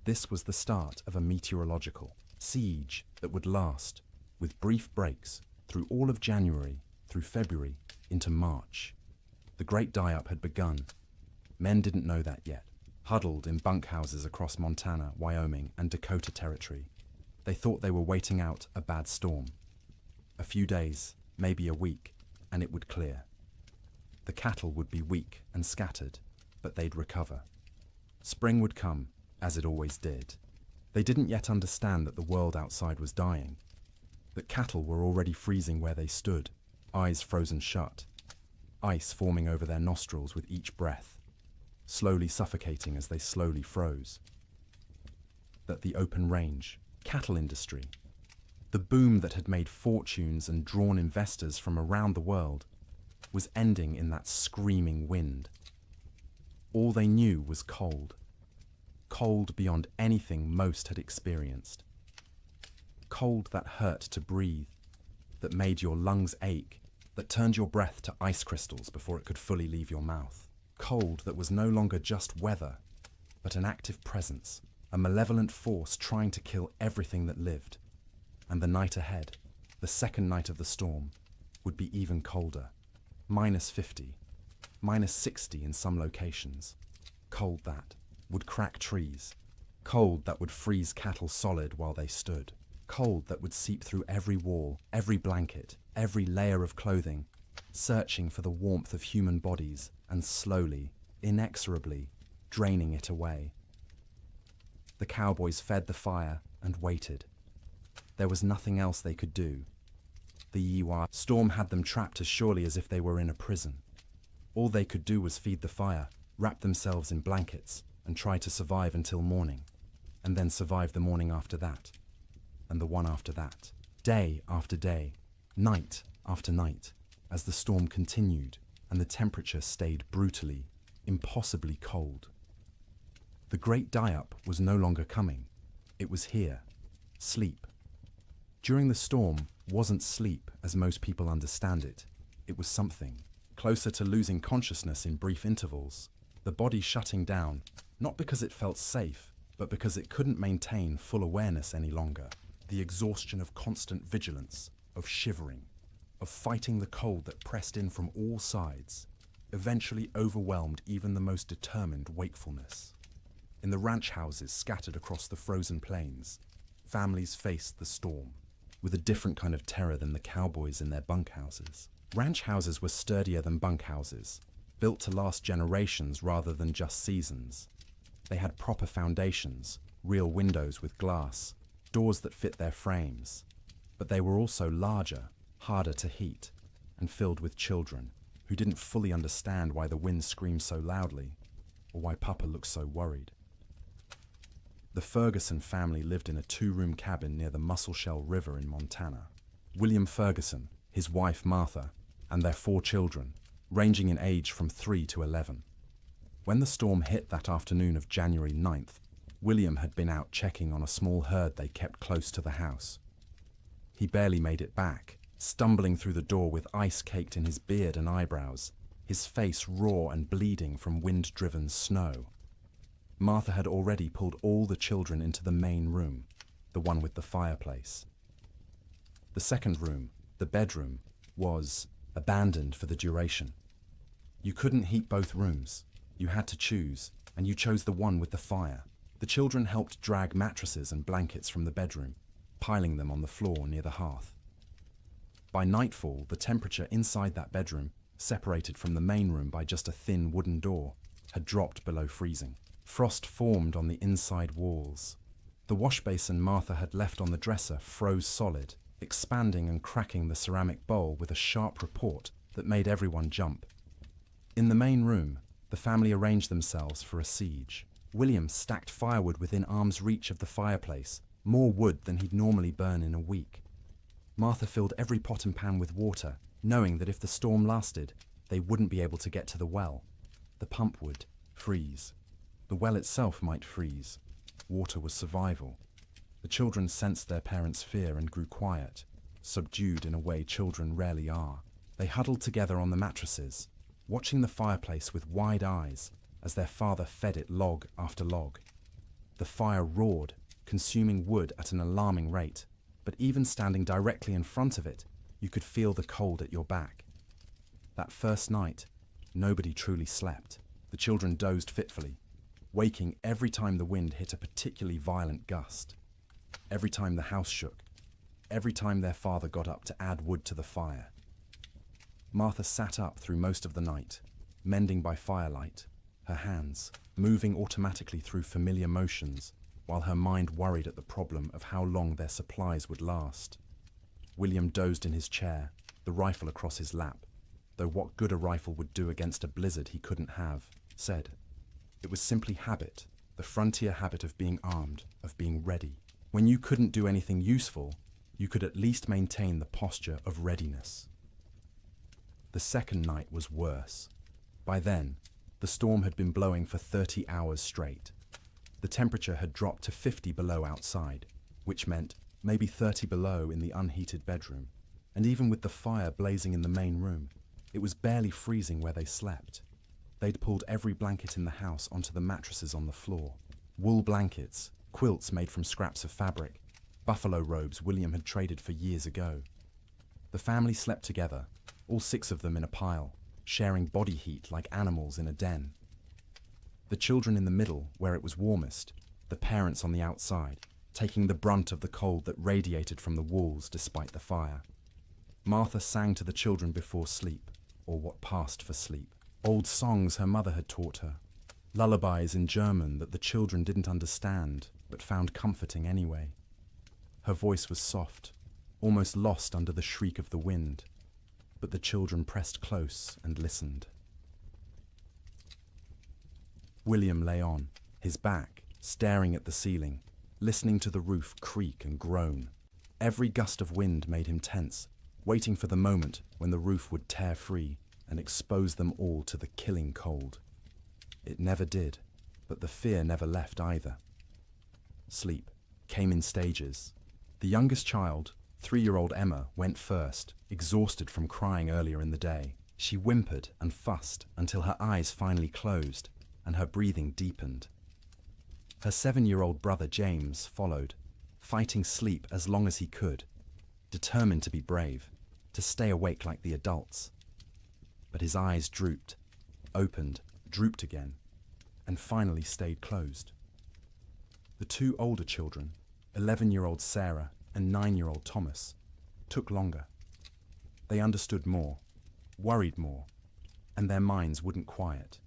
A: This was the start of a meteorological siege that would last, with brief breaks, through all of January, through February, into March. The great die-up had begun. Men didn't know that yet, huddled in bunkhouses across Montana, Wyoming, and Dakota Territory. They thought they were waiting out a bad storm. A few days, maybe a week, and it would clear. The cattle would be weak and scattered, but they'd recover. Spring would come, as it always did. They didn't yet understand that the world outside was dying, that cattle were already freezing where they stood, eyes frozen shut, ice forming over their nostrils with each breath, slowly suffocating as they slowly froze. That the open range, cattle industry, the boom that had made fortunes and drawn investors from around the world, was ending in that screaming wind. All they knew was cold. Cold beyond anything most had experienced. Cold that hurt to breathe, that made your lungs ache, that turned your breath to ice crystals before it could fully leave your mouth. Cold that was no longer just weather, but an active presence, a malevolent force trying to kill everything that lived. And the night ahead, the second night of the storm, would be even colder. -50, -60 in some locations. Cold that would crack trees. Cold that would freeze cattle solid while they stood. Cold that would seep through every wall, every blanket, every layer of clothing, searching for the warmth of human bodies and slowly, inexorably, draining it away. The cowboys fed the fire and waited. There was nothing else they could do. The Yiwa storm had them trapped as surely as if they were in a prison. All they could do was feed the fire, wrap themselves in blankets, and try to survive until morning, and then survive the morning after that, and the one after that, day after day, night after night, as the storm continued and the temperature stayed brutally, impossibly cold. The great die-up was no longer coming. It was here. Sleep. During the storm wasn't sleep as most people understand it. It was something closer to losing consciousness in brief intervals, the body shutting down, not because it felt safe, but because it couldn't maintain full awareness any longer. The exhaustion of constant vigilance, of shivering, of fighting the cold that pressed in from all sides, eventually overwhelmed even the most determined wakefulness. In the ranch houses scattered across the frozen plains, families faced the storm, with a different kind of terror than the cowboys in their bunkhouses. Ranch houses were sturdier than bunkhouses, built to last generations rather than just seasons. They had proper foundations, real windows with glass, doors that fit their frames. But they were also larger, harder to heat, and filled with children who didn't fully understand why the wind screamed so loudly, or why Papa looked so worried. The Ferguson family lived in a 2-room cabin near the Musselshell River in Montana. William Ferguson, his wife Martha, and their 4 children, ranging in age from 3 to 11. When the storm hit that afternoon of January 9th, William had been out checking on a small herd they kept close to the house. He barely made it back, stumbling through the door with ice caked in his beard and eyebrows, his face raw and bleeding from wind-driven snow. Martha had already pulled all the children into the main room, the one with the fireplace. The second room, the bedroom, was abandoned for the duration. You couldn't heat both rooms. You had to choose, and you chose the one with the fire. The children helped drag mattresses and blankets from the bedroom, piling them on the floor near the hearth. By nightfall, the temperature inside that bedroom, separated from the main room by just a thin wooden door, had dropped below freezing. Frost formed on the inside walls. The washbasin Martha had left on the dresser froze solid, expanding and cracking the ceramic bowl with a sharp report that made everyone jump. In the main room, the family arranged themselves for a siege. William stacked firewood within arm's reach of the fireplace, more wood than he'd normally burn in a week. Martha filled every pot and pan with water, knowing that if the storm lasted, they wouldn't be able to get to the well. The pump would freeze. The well itself might freeze. Water was survival. The children sensed their parents' fear and grew quiet, subdued in a way children rarely are. They huddled together on the mattresses, watching the fireplace with wide eyes as their father fed it log after log. The fire roared, consuming wood at an alarming rate, but even standing directly in front of it, you could feel the cold at your back. That first night, nobody truly slept. The children dozed fitfully, waking every time the wind hit a particularly violent gust, every time the house shook, every time their father got up to add wood to the fire. Martha sat up through most of the night, mending by firelight, her hands moving automatically through familiar motions, while her mind worried at the problem of how long their supplies would last. William dozed in his chair, the rifle across his lap, though what good a rifle would do against a blizzard he couldn't have, said. It was simply habit, the frontier habit of being armed, of being ready. When you couldn't do anything useful, you could at least maintain the posture of readiness. The second night was worse. By then, the storm had been blowing for 30 hours straight. The temperature had dropped to 50 below outside, which meant maybe 30 below in the unheated bedroom. And even with the fire blazing in the main room, it was barely freezing where they slept. They'd pulled every blanket in the house onto the mattresses on the floor. Wool blankets, quilts made from scraps of fabric, buffalo robes William had traded for years ago. The family slept together, all 6 of them in a pile, sharing body heat like animals in a den. The children in the middle, where it was warmest, the parents on the outside, taking the brunt of the cold that radiated from the walls despite the fire. Martha sang to the children before sleep, or what passed for sleep. Old songs her mother had taught her, lullabies in German that the children didn't understand, but found comforting anyway. Her voice was soft, almost lost under the shriek of the wind, but the children pressed close and listened. William lay on, his back, staring at the ceiling, listening to the roof creak and groan. Every gust of wind made him tense, waiting for the moment when the roof would tear free and expose them all to the killing cold. It never did, but the fear never left either. Sleep came in stages. The youngest child, 3-year-old Emma, went first, exhausted from crying earlier in the day. She whimpered and fussed until her eyes finally closed and her breathing deepened. Her 7-year-old brother James followed, fighting sleep as long as he could, determined to be brave, to stay awake like the adults. But his eyes drooped, opened, drooped again, and finally stayed closed. The 2 older children, 11-year-old Sarah and 9-year-old Thomas, took longer. They understood more, worried more, and their minds wouldn't quiet.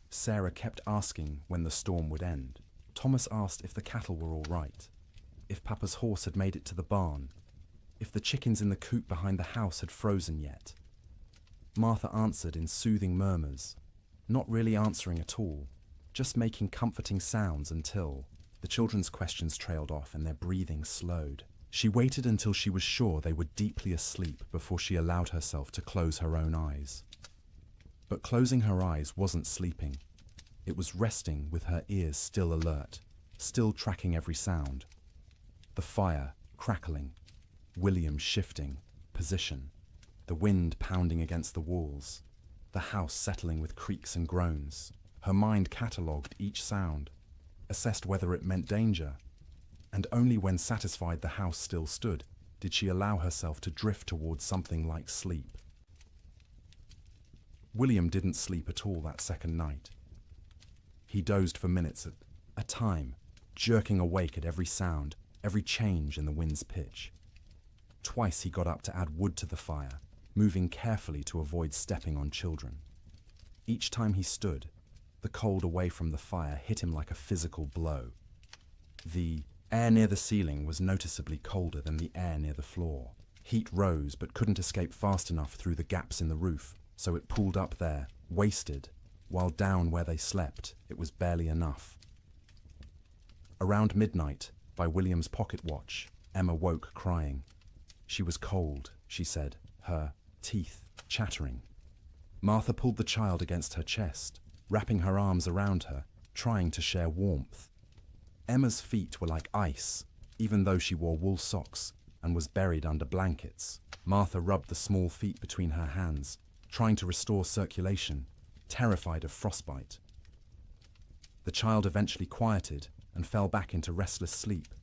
A: Sarah kept asking when the storm would end. Thomas asked if the cattle were all right, if Papa's horse had made it to the barn, if the chickens in the coop behind the house had frozen yet. Martha answered in soothing murmurs, not really answering at all, just making comforting sounds until the children's questions trailed off and their breathing slowed. She waited until she was sure they were deeply asleep before she allowed herself to close her own eyes. But closing her eyes wasn't sleeping. It was resting with her ears still alert, still tracking every sound. The fire crackling, William shifting position, the wind pounding against the walls, the house settling with creaks and groans. Her mind catalogued each sound, assessed whether it meant danger, and only when satisfied the house still stood did she allow herself to drift towards something like sleep. William didn't sleep at all that second night. He dozed for minutes at a time, jerking awake at every sound, every change in the wind's pitch. Twice he got up to add wood to the fire, moving carefully to avoid stepping on children. Each time he stood, the cold away from the fire hit him like a physical blow. The air near the ceiling was noticeably colder than the air near the floor. Heat rose but couldn't escape fast enough through the gaps in the roof, so it pooled up there, wasted, while down where they slept, it was barely enough. Around midnight, by William's pocket watch, Emma woke crying. She was cold, she said, her teeth chattering. Martha pulled the child against her chest, wrapping her arms around her, trying to share warmth. Emma's feet were like ice, even though she wore wool socks and was buried under blankets. Martha rubbed the small feet between her hands, trying to restore circulation, terrified of frostbite. The child eventually quieted and fell back into restless sleep.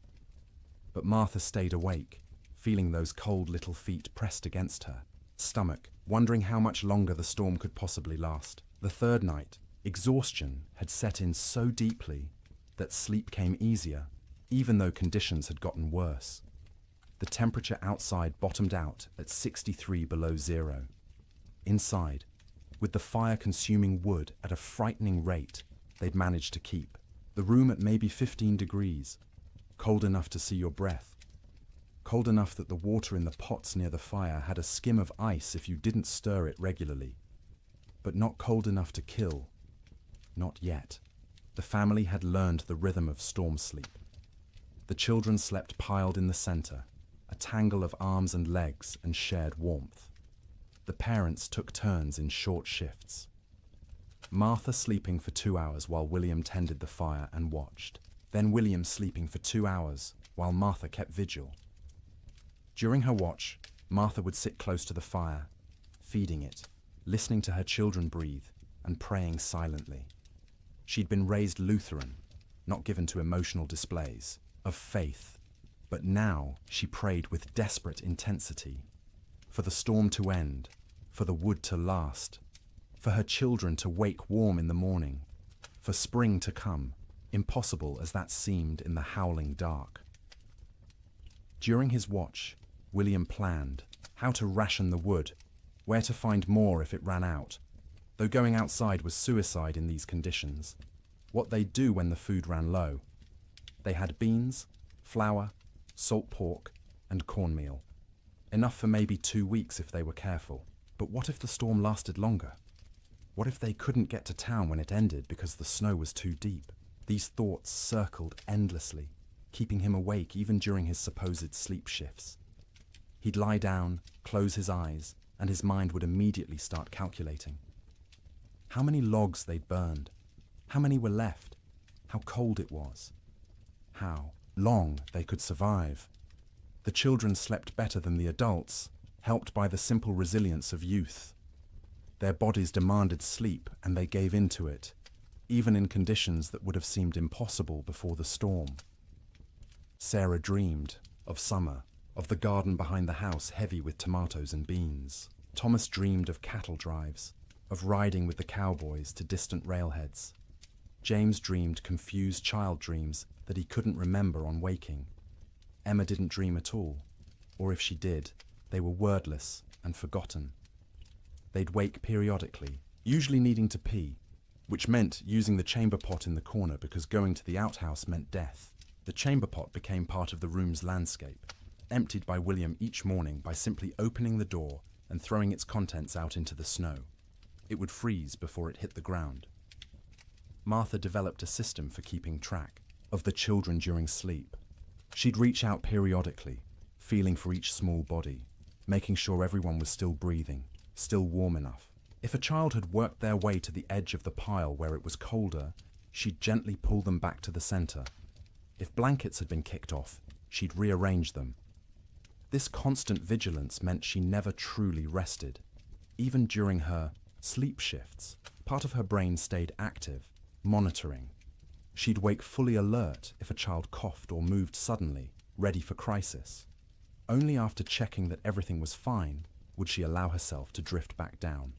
A: But Martha stayed awake, feeling those cold little feet pressed against her stomach, wondering how much longer the storm could possibly last. The third night, exhaustion had set in so deeply that sleep came easier, even though conditions had gotten worse. The temperature outside bottomed out at 63 below zero. Inside, with the fire consuming wood at a frightening rate, they'd managed to keep the room at maybe 15 degrees, cold enough to see your breath, cold enough that the water in the pots near the fire had a skim of ice if you didn't stir it regularly, but not cold enough to kill. Not yet. The family had learned the rhythm of storm sleep. The children slept piled in the center, a tangle of arms and legs and shared warmth. The parents took turns in short shifts. Martha sleeping for 2 hours while William tended the fire and watched. Then William sleeping for 2 hours while Martha kept vigil. During her watch, Martha would sit close to the fire, feeding it, listening to her children breathe, and praying silently. She'd been raised Lutheran, not given to emotional displays, of faith, but now she prayed with desperate intensity, for the storm to end, for the wood to last, for her children to wake warm in the morning, for spring to come, impossible as that seemed in the howling dark. During his watch, William planned how to ration the wood, where to find more if it ran out, though going outside was suicide in these conditions. What they'd do when the food ran low. They had beans, flour, salt pork, and cornmeal. Enough for maybe 2 weeks if they were careful. But what if the storm lasted longer? What if they couldn't get to town when it ended because the snow was too deep? These thoughts circled endlessly, keeping him awake even during his supposed sleep shifts. He'd lie down, close his eyes, and his mind would immediately start calculating. How many logs they'd burned, how many were left, how cold it was, how long they could survive. The children slept better than the adults, helped by the simple resilience of youth. Their bodies demanded sleep and they gave in to it, even in conditions that would have seemed impossible before the storm. Sarah dreamed of summer, of the garden behind the house heavy with tomatoes and beans. Thomas dreamed of cattle drives, of riding with the cowboys to distant railheads. James dreamed confused child dreams that he couldn't remember on waking. Emma didn't dream at all, or if she did, they were wordless and forgotten. They'd wake periodically, usually needing to pee, which meant using the chamber pot in the corner because going to the outhouse meant death. The chamber pot became part of the room's landscape, emptied by William each morning by simply opening the door and throwing its contents out into the snow. It would freeze before it hit the ground. Martha developed a system for keeping track of the children during sleep. She'd reach out periodically, feeling for each small body, making sure everyone was still breathing, still warm enough. If a child had worked their way to the edge of the pile where it was colder, she'd gently pull them back to the center. If blankets had been kicked off, she'd rearrange them. This constant vigilance meant she never truly rested. Even during her sleep shifts, part of her brain stayed active, monitoring. She'd wake fully alert if a child coughed or moved suddenly, ready for crisis. Only after checking that everything was fine would she allow herself to drift back down.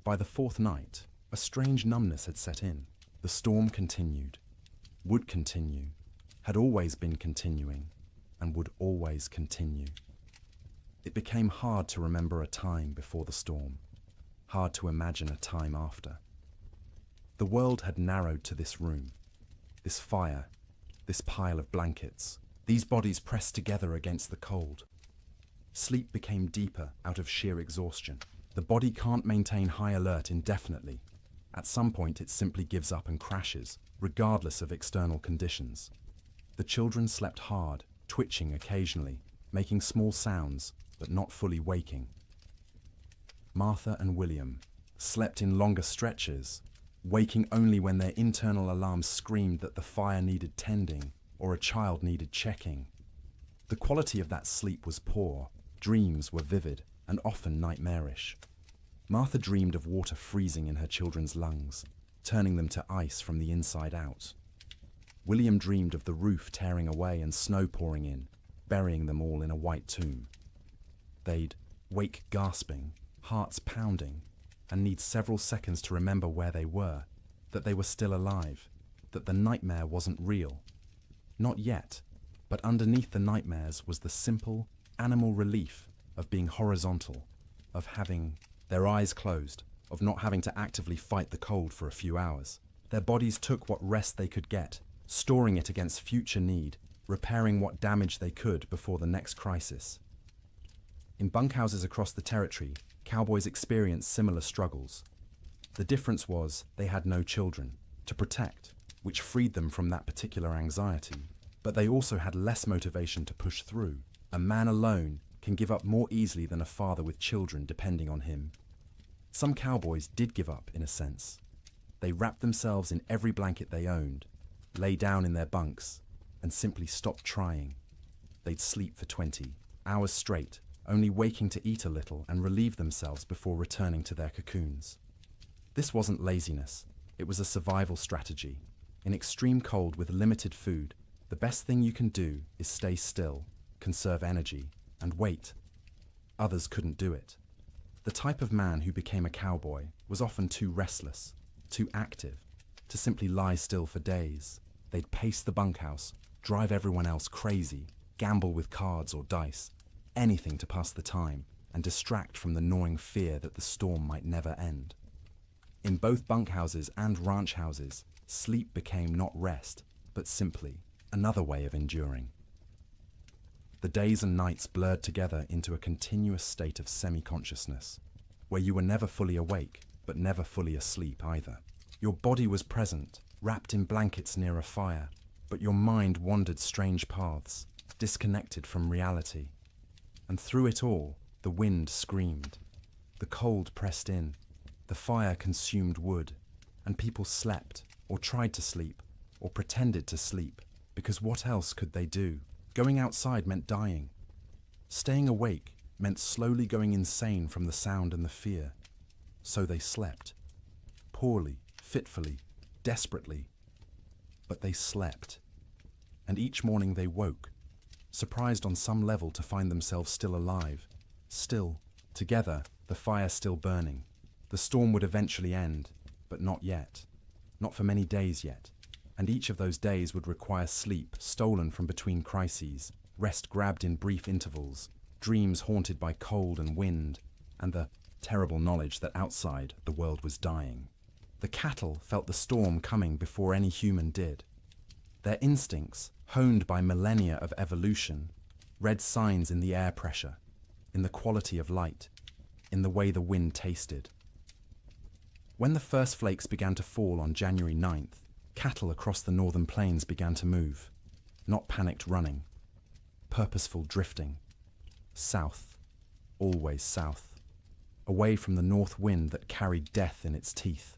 A: By the fourth night, a strange numbness had set in. The storm continued, would continue, had always been continuing, and would always continue. It became hard to remember a time before the storm, hard to imagine a time after. The world had narrowed to this room, this fire, this pile of blankets, these bodies pressed together against the cold. Sleep became deeper out of sheer exhaustion. The body can't maintain high alert indefinitely. At some point it simply gives up and crashes, regardless of external conditions. The children slept hard, twitching occasionally, making small sounds, but not fully waking. Martha and William slept in longer stretches, waking only when their internal alarms screamed that the fire needed tending or a child needed checking. The quality of that sleep was poor, dreams were vivid and often nightmarish. Martha dreamed of water freezing in her children's lungs, turning them to ice from the inside out. William dreamed of the roof tearing away and snow pouring in, burying them all in a white tomb. They'd wake gasping, hearts pounding, and need several seconds to remember where they were, that they were still alive, that the nightmare wasn't real. Not yet, but underneath the nightmares was the simple, animal relief of being horizontal, of having their eyes closed, of not having to actively fight the cold for a few hours. Their bodies took what rest they could get, storing it against future need, repairing what damage they could before the next crisis. In bunkhouses across the territory, cowboys experienced similar struggles. The difference was they had no children to protect, which freed them from that particular anxiety, but they also had less motivation to push through. A man alone can give up more easily than a father with children depending on him. Some cowboys did give up, in a sense. They wrapped themselves in every blanket they owned, lay down in their bunks, and simply stopped trying. They'd sleep for 20 hours straight, only waking to eat a little and relieve themselves before returning to their cocoons. This wasn't laziness, it was a survival strategy. In extreme cold with limited food, the best thing you can do is stay still, conserve energy, and wait. Others couldn't do it. The type of man who became a cowboy was often too restless, too active, to simply lie still for days. They'd pace the bunkhouse, drive everyone else crazy, gamble with cards or dice, anything to pass the time and distract from the gnawing fear that the storm might never end. In both bunkhouses and ranch houses, sleep became not rest, but simply another way of enduring. The days and nights blurred together into a continuous state of semi-consciousness, where you were never fully awake, but never fully asleep either. Your body was present, wrapped in blankets near a fire, but your mind wandered strange paths, disconnected from reality. And through it all, the wind screamed. The cold pressed in, the fire consumed wood, and people slept, or tried to sleep, or pretended to sleep, because what else could they do? Going outside meant dying. Staying awake meant slowly going insane from the sound and the fear. So they slept. Poorly, fitfully, desperately. But they slept. And each morning they woke, surprised on some level to find themselves still alive, still, together, the fire still burning. The storm would eventually end, but not yet. Not for many days yet. And each of those days would require sleep stolen from between crises, rest grabbed in brief intervals, dreams haunted by cold and wind, and the terrible knowledge that outside the world was dying. The cattle felt the storm coming before any human did. Their instincts, honed by millennia of evolution, read signs in the air pressure, in the quality of light, in the way the wind tasted. When the first flakes began to fall on January 9th, cattle across the northern plains began to move, not panicked running, purposeful drifting, south, always south, away from the north wind that carried death in its teeth.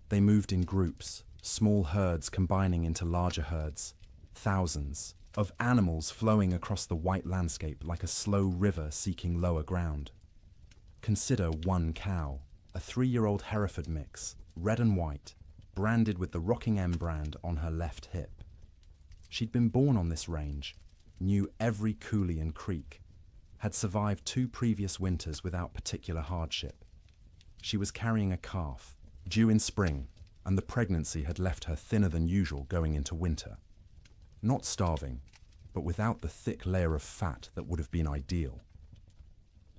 A: They moved in groups, small herds combining into larger herds, thousands of animals flowing across the white landscape like a slow river seeking lower ground. Consider one cow, a 3-year-old Hereford mix, red and white, branded with the Rocking M brand on her left hip. She'd been born on this range, knew every coulee and creek, had survived 2 previous winters without particular hardship. She was carrying a calf, due in spring, and the pregnancy had left her thinner than usual going into winter. Not starving, but without the thick layer of fat that would have been ideal.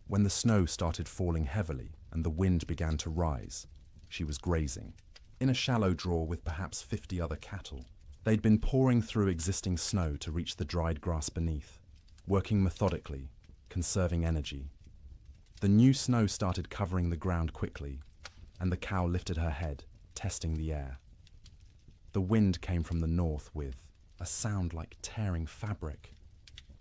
A: When the snow started falling heavily and the wind began to rise, she was grazing, in a shallow draw with perhaps 50 other cattle. They'd been pouring through existing snow to reach the dried grass beneath, working methodically, conserving energy. The new snow started covering the ground quickly, and the cow lifted her head, testing the air. The wind came from the north with a sound like tearing fabric.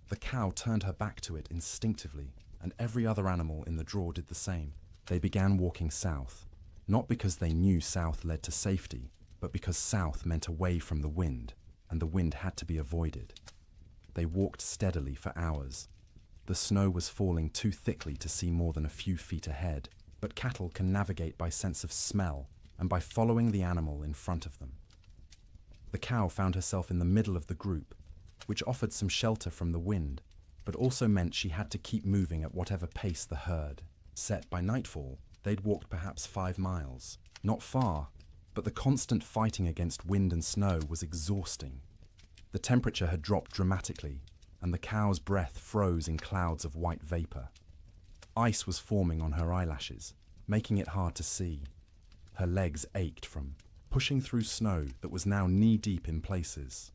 A: The cow turned her back to it instinctively, and every other animal in the draw did the same. They began walking south, not because they knew south led to safety, but because south meant away from the wind, and the wind had to be avoided. They walked steadily for hours. The snow was falling too thickly to see more than a few feet ahead, but cattle can navigate by sense of smell and by following the animal in front of them. The cow found herself in the middle of the group, which offered some shelter from the wind, but also meant she had to keep moving at whatever pace the herd set. By nightfall, they'd walked perhaps 5 miles. Not far, but the constant fighting against wind and snow was exhausting. The temperature had dropped dramatically, and the cow's breath froze in clouds of white vapor. Ice was forming on her eyelashes, making it hard to see. Her legs ached from pushing through snow that was now knee-deep in places.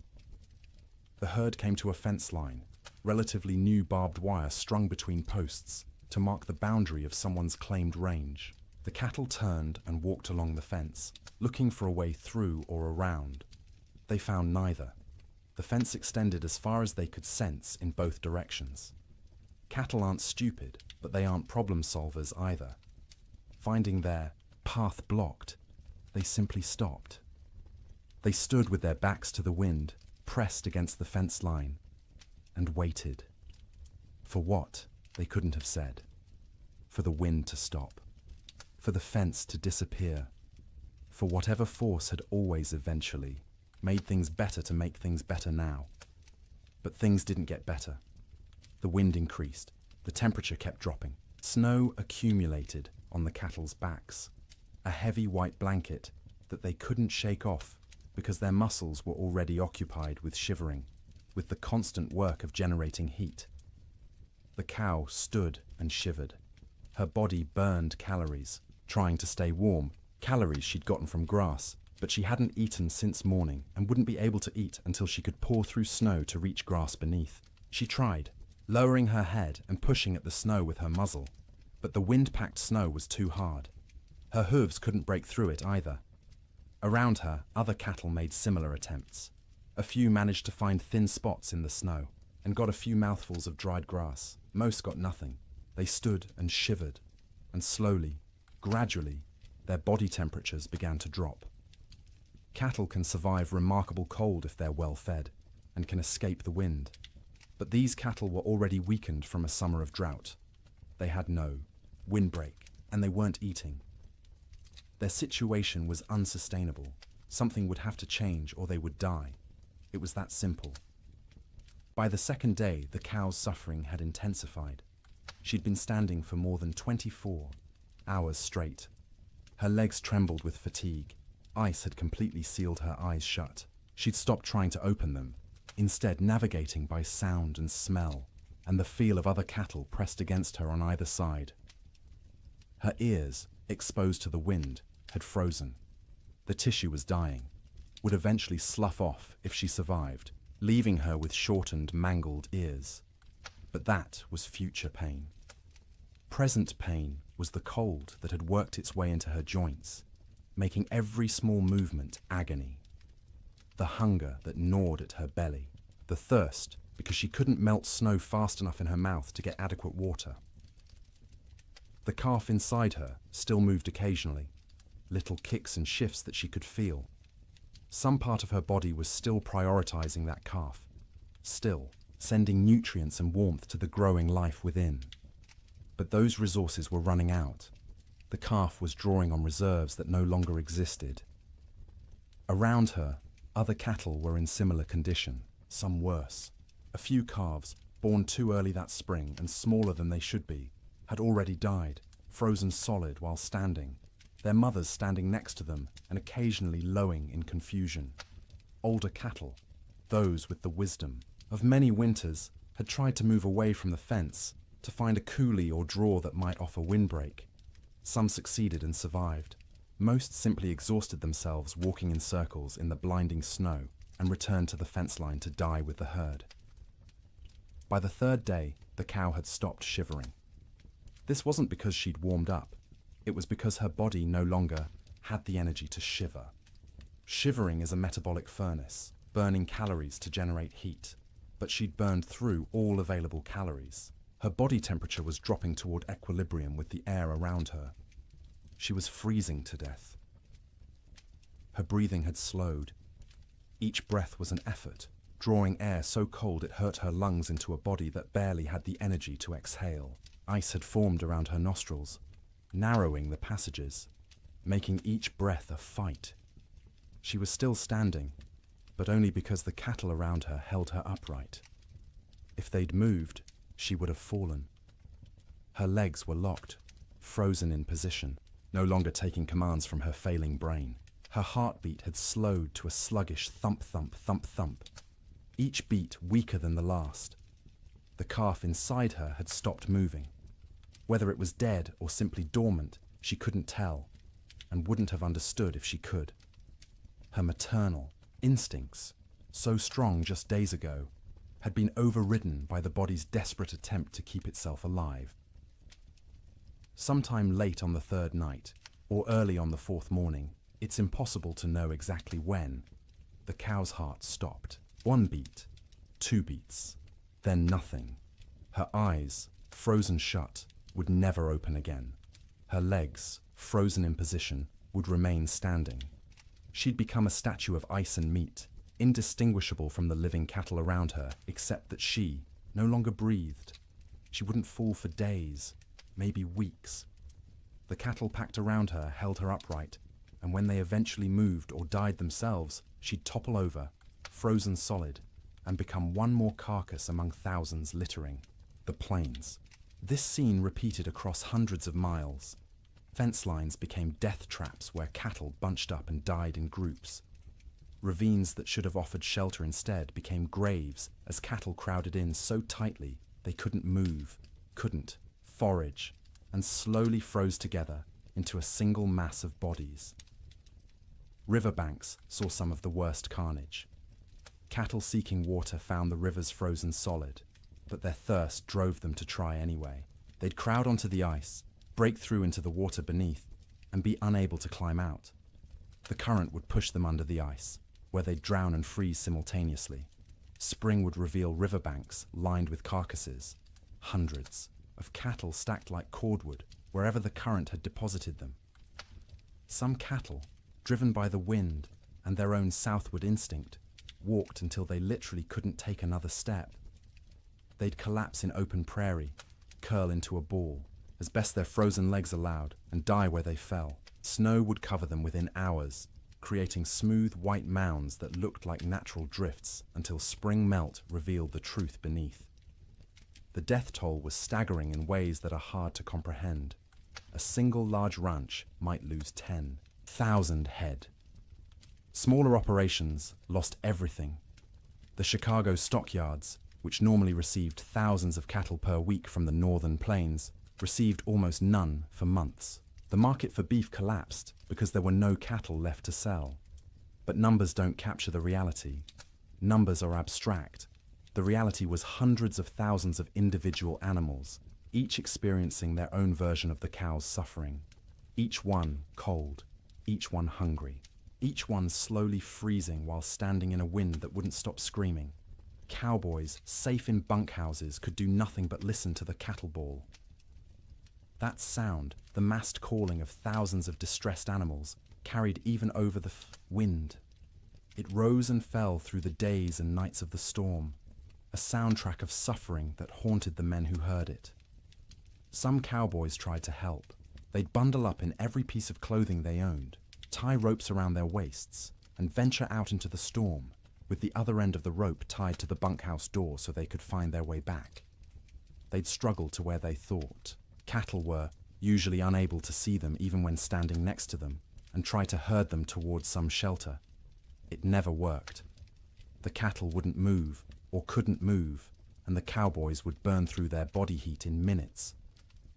A: The herd came to a fence line, relatively new barbed wire strung between posts to mark the boundary of someone's claimed range. The cattle turned and walked along the fence, looking for a way through or around. They found neither. The fence extended as far as they could sense in both directions. Cattle aren't stupid, but they aren't problem solvers either. Finding their path blocked, they simply stopped. They stood with their backs to the wind, pressed against the fence line, and waited. For what, they couldn't have said. For the wind to stop. For the fence to disappear. For whatever force had always eventually made things better to make things better now. But things didn't get better. The wind increased. The temperature kept dropping. Snow accumulated on the cattle's backs. A heavy white blanket that they couldn't shake off because their muscles were already occupied with shivering, with the constant work of generating heat. The cow stood and shivered. Her body burned calories, trying to stay warm, calories she'd gotten from grass, but she hadn't eaten since morning and wouldn't be able to eat until she could paw through snow to reach grass beneath. She tried, lowering her head and pushing at the snow with her muzzle, but the wind-packed snow was too hard. Her hooves couldn't break through it either. Around her, other cattle made similar attempts. A few managed to find thin spots in the snow and got a few mouthfuls of dried grass. Most got nothing. They stood and shivered, and slowly, gradually, their body temperatures began to drop. Cattle can survive remarkable cold if they're well fed and can escape the wind. But these cattle were already weakened from a summer of drought. They had no windbreak, and they weren't eating. Their situation was unsustainable. Something would have to change or they would die. It was that simple. By the second day, the cow's suffering had intensified. She'd been standing for more than 24 hours straight. Her legs trembled with fatigue. Ice had completely sealed her eyes shut. She'd stopped trying to open them, instead navigating by sound and smell, and the feel of other cattle pressed against her on either side. Her ears, exposed to the wind, had frozen. The tissue was dying, would eventually slough off if she survived, leaving her with shortened, mangled ears. But that was future pain. Present pain was the cold that had worked its way into her joints, making every small movement agony. The hunger that gnawed at her belly, the thirst because she couldn't melt snow fast enough in her mouth to get adequate water. The calf inside her still moved occasionally, little kicks and shifts that she could feel. Some part of her body was still prioritizing that calf, still sending nutrients and warmth to the growing life within. But those resources were running out. The calf was drawing on reserves that no longer existed. Around her, other cattle were in similar condition, some worse. A few calves, born too early that spring and smaller than they should be, had already died, frozen solid while standing, their mothers standing next to them and occasionally lowing in confusion. Older cattle, those with the wisdom of many winters, had tried to move away from the fence to find a coulee or draw that might offer windbreak. Some succeeded and survived. Most simply exhausted themselves walking in circles in the blinding snow and returned to the fence line to die with the herd. By the third day, the cow had stopped shivering. This wasn't because she'd warmed up. It was because her body no longer had the energy to shiver. Shivering is a metabolic furnace, burning calories to generate heat, but she'd burned through all available calories. Her body temperature was dropping toward equilibrium with the air around her. She was freezing to death. Her breathing had slowed. Each breath was an effort, drawing air so cold it hurt her lungs into a body that barely had the energy to exhale. Ice had formed around her nostrils, narrowing the passages, making each breath a fight. She was still standing, but only because the cattle around her held her upright. If they'd moved, she would have fallen. Her legs were locked, frozen in position, no longer taking commands from her failing brain. Her heartbeat had slowed to a sluggish thump-thump, thump-thump, each beat weaker than the last. The calf inside her had stopped moving. Whether it was dead or simply dormant, she couldn't tell, and wouldn't have understood if she could. Her maternal instincts, so strong just days ago, had been overridden by the body's desperate attempt to keep itself alive. Sometime late on the third night, or early on the fourth morning, it's impossible to know exactly when, the cow's heart stopped. 1 beat, 2 beats, then nothing. Her eyes, frozen shut, would never open again. Her legs, frozen in position, would remain standing. She'd become a statue of ice and meat, indistinguishable from the living cattle around her, except that she no longer breathed. She wouldn't fall for days, maybe weeks. The cattle packed around her held her upright, and when they eventually moved or died themselves, she'd topple over, frozen solid, and become one more carcass among thousands littering the plains. This scene repeated across hundreds of miles. Fence lines became death traps where cattle bunched up and died in groups. Ravines that should have offered shelter instead became graves as cattle crowded in so tightly they couldn't move, couldn't forage, and slowly froze together into a single mass of bodies. Riverbanks saw some of the worst carnage. Cattle seeking water found the rivers frozen solid, but their thirst drove them to try anyway. They'd crowd onto the ice, break through into the water beneath, and be unable to climb out. The current would push them under the ice, where they'd drown and freeze simultaneously. Spring would reveal riverbanks lined with carcasses, hundreds of cattle stacked like cordwood wherever the current had deposited them. Some cattle, driven by the wind and their own southward instinct, walked until they literally couldn't take another step. They'd collapse in open prairie, curl into a ball, as best their frozen legs allowed, and die where they fell. Snow would cover them within hours, creating smooth white mounds that looked like natural drifts until spring melt revealed the truth beneath. The death toll was staggering in ways that are hard to comprehend. A single large ranch might lose 10,000 head. Smaller operations lost everything. The Chicago stockyards, which normally received thousands of cattle per week from the northern plains, received almost none for months. The market for beef collapsed because there were no cattle left to sell. But numbers don't capture the reality. Numbers are abstract. The reality was hundreds of thousands of individual animals, each experiencing their own version of the cow's suffering. Each one cold, each one hungry, each one slowly freezing while standing in a wind that wouldn't stop screaming. Cowboys, safe in bunkhouses, could do nothing but listen to the cattle bawl. That sound, the massed calling of thousands of distressed animals, carried even over the wind. It rose and fell through the days and nights of the storm, a soundtrack of suffering that haunted the men who heard it. Some cowboys tried to help. They'd bundle up in every piece of clothing they owned, tie ropes around their waists, and venture out into the storm, with the other end of the rope tied to the bunkhouse door so they could find their way back. They'd struggle to where they thought. Cattle were usually unable to see them even when standing next to them, and try to herd them towards some shelter. It never worked. The cattle wouldn't move, or couldn't move, and the cowboys would burn through their body heat in minutes.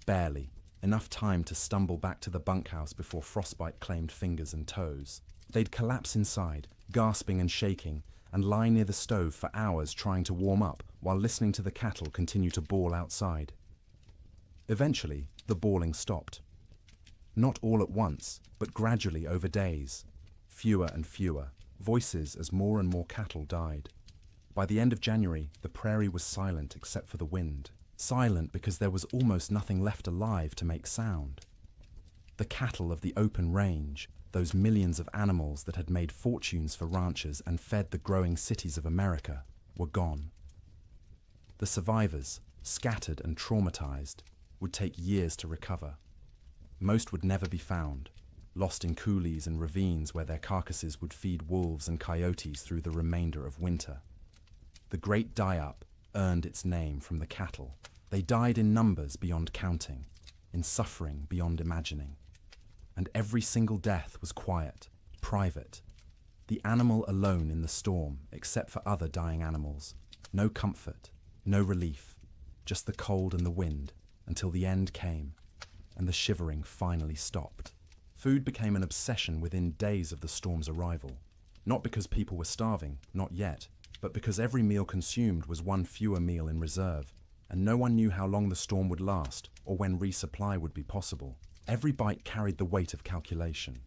A: Barely, enough time to stumble back to the bunkhouse before frostbite claimed fingers and toes. They'd collapse inside, gasping and shaking, and lie near the stove for hours trying to warm up while listening to the cattle continue to bawl outside. Eventually, the bawling stopped. Not all at once, but gradually over days. Fewer and fewer, voices as more and more cattle died. By the end of January, the prairie was silent except for the wind. Silent because there was almost nothing left alive to make sound. The cattle of the open range, those millions of animals that had made fortunes for ranchers and fed the growing cities of America, were gone. The survivors, scattered and traumatized, would take years to recover. Most would never be found, lost in coulees and ravines where their carcasses would feed wolves and coyotes through the remainder of winter. The Great Die-Up earned its name from the cattle. They died in numbers beyond counting, in suffering beyond imagining. And every single death was quiet, private. The animal alone in the storm, except for other dying animals. No comfort, no relief, just the cold and the wind, until the end came, and the shivering finally stopped. Food became an obsession within days of the storm's arrival. Not because people were starving, not yet, but because every meal consumed was one fewer meal in reserve, and no one knew how long the storm would last or when resupply would be possible. Every bite carried the weight of calculation.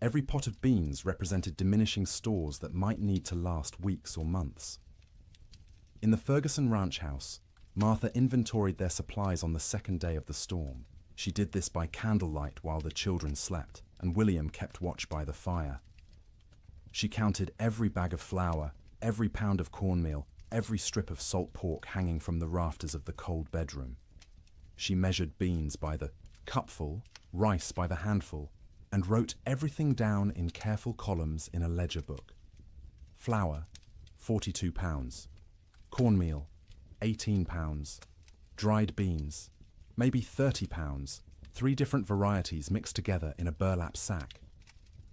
A: Every pot of beans represented diminishing stores that might need to last weeks or months. In the Ferguson ranch house, Martha inventoried their supplies on the second day of the storm. She did this by candlelight while the children slept, and William kept watch by the fire. She counted every bag of flour, every pound of cornmeal, every strip of salt pork hanging from the rafters of the cold bedroom. She measured beans by the cupful, rice by the handful, and wrote everything down in careful columns in a ledger book. Flour, 42 pounds. Cornmeal, 18 pounds. Dried beans, maybe 30 pounds, 3 different varieties mixed together in a burlap sack.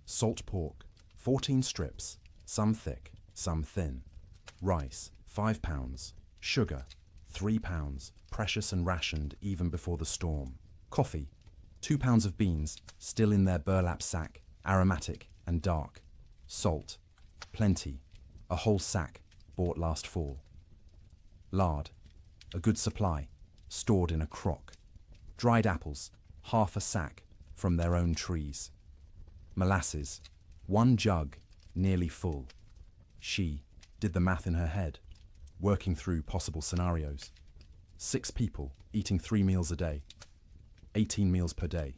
A: Salt pork, 14 strips, some thick, some thin. Rice, 5 pounds. Sugar, 3 pounds, precious and rationed even before the storm. Coffee, 2 pounds of beans, still in their burlap sack, aromatic and dark. Salt, plenty, a whole sack, bought last fall. Lard, a good supply, stored in a crock. Dried apples, half a sack, from their own trees. Molasses, 1 jug, nearly full. She did the math in her head, working through possible scenarios. 6 people, eating 3 meals a day. 18 meals per day.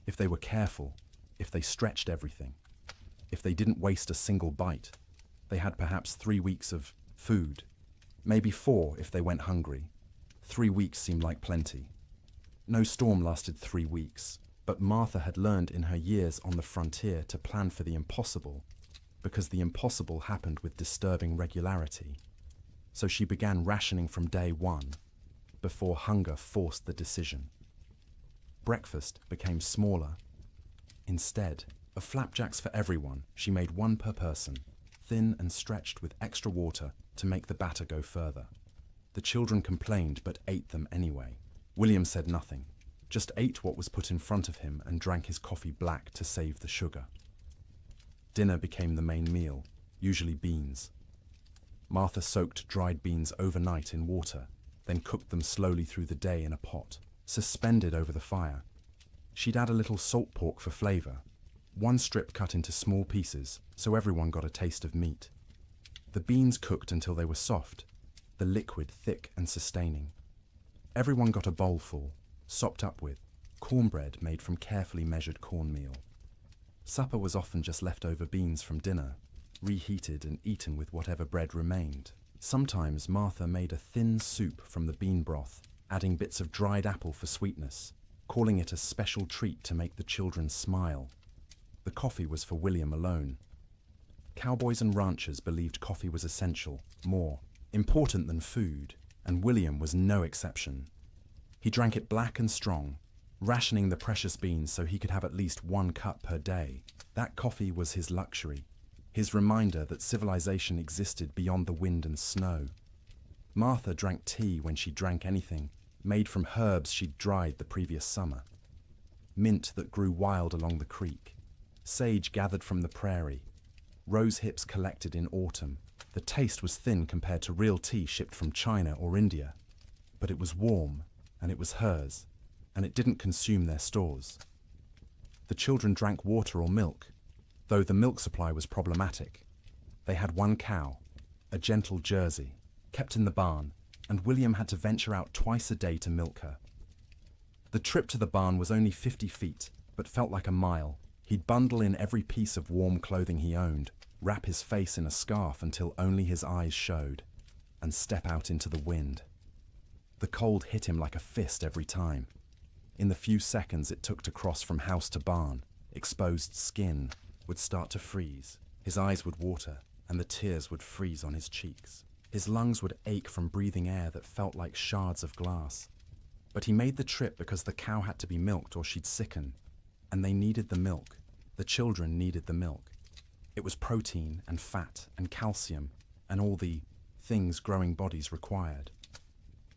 A: If they were careful, if they stretched everything, if they didn't waste a single bite, they had perhaps 3 weeks of food. Maybe 4 if they went hungry. 3 weeks seemed like plenty. No storm lasted 3 weeks, but Martha had learned in her years on the frontier to plan for the impossible, because the impossible happened with disturbing regularity. So she began rationing from day 1, before hunger forced the decision. Breakfast became smaller. Instead of flapjacks for everyone, she made 1 per person, thin and stretched with extra water to make the batter go further. The children complained but ate them anyway. William said nothing, just ate what was put in front of him and drank his coffee black to save the sugar. Dinner became the main meal, usually beans. Martha soaked dried beans overnight in water, then cooked them slowly through the day in a pot, suspended over the fire. She'd add a little salt pork for flavor, 1 strip cut into small pieces so everyone got a taste of meat. The beans cooked until they were soft, the liquid thick and sustaining. Everyone got a bowlful, sopped up with cornbread made from carefully measured cornmeal. Supper was often just leftover beans from dinner, reheated and eaten with whatever bread remained. Sometimes Martha made a thin soup from the bean broth, adding bits of dried apple for sweetness, calling it a special treat to make the children smile. The coffee was for William alone. Cowboys and ranchers believed coffee was essential, more important than food, and William was no exception. He drank it black and strong, rationing the precious beans so he could have at least 1 cup per day. That coffee was his luxury, his reminder that civilization existed beyond the wind and snow. Martha drank tea when she drank anything, made from herbs she'd dried the previous summer. Mint that grew wild along the creek, sage gathered from the prairie, rose hips collected in autumn. The taste was thin compared to real tea shipped from China or India, but it was warm, and it was hers, and it didn't consume their stores. The children drank water or milk, though the milk supply was problematic. They had 1 cow, a gentle Jersey, kept in the barn, and William had to venture out twice a day to milk her. The trip to the barn was only 50 feet, but felt like a mile. He'd bundle in every piece of warm clothing he owned, wrap his face in a scarf until only his eyes showed, and step out into the wind. The cold hit him like a fist every time. In the few seconds it took to cross from house to barn, exposed skin would start to freeze, his eyes would water, and the tears would freeze on his cheeks. His lungs would ache from breathing air that felt like shards of glass. But he made the trip because the cow had to be milked or she'd sicken, and they needed the milk. The children needed the milk. It was protein and fat and calcium and all the things growing bodies required.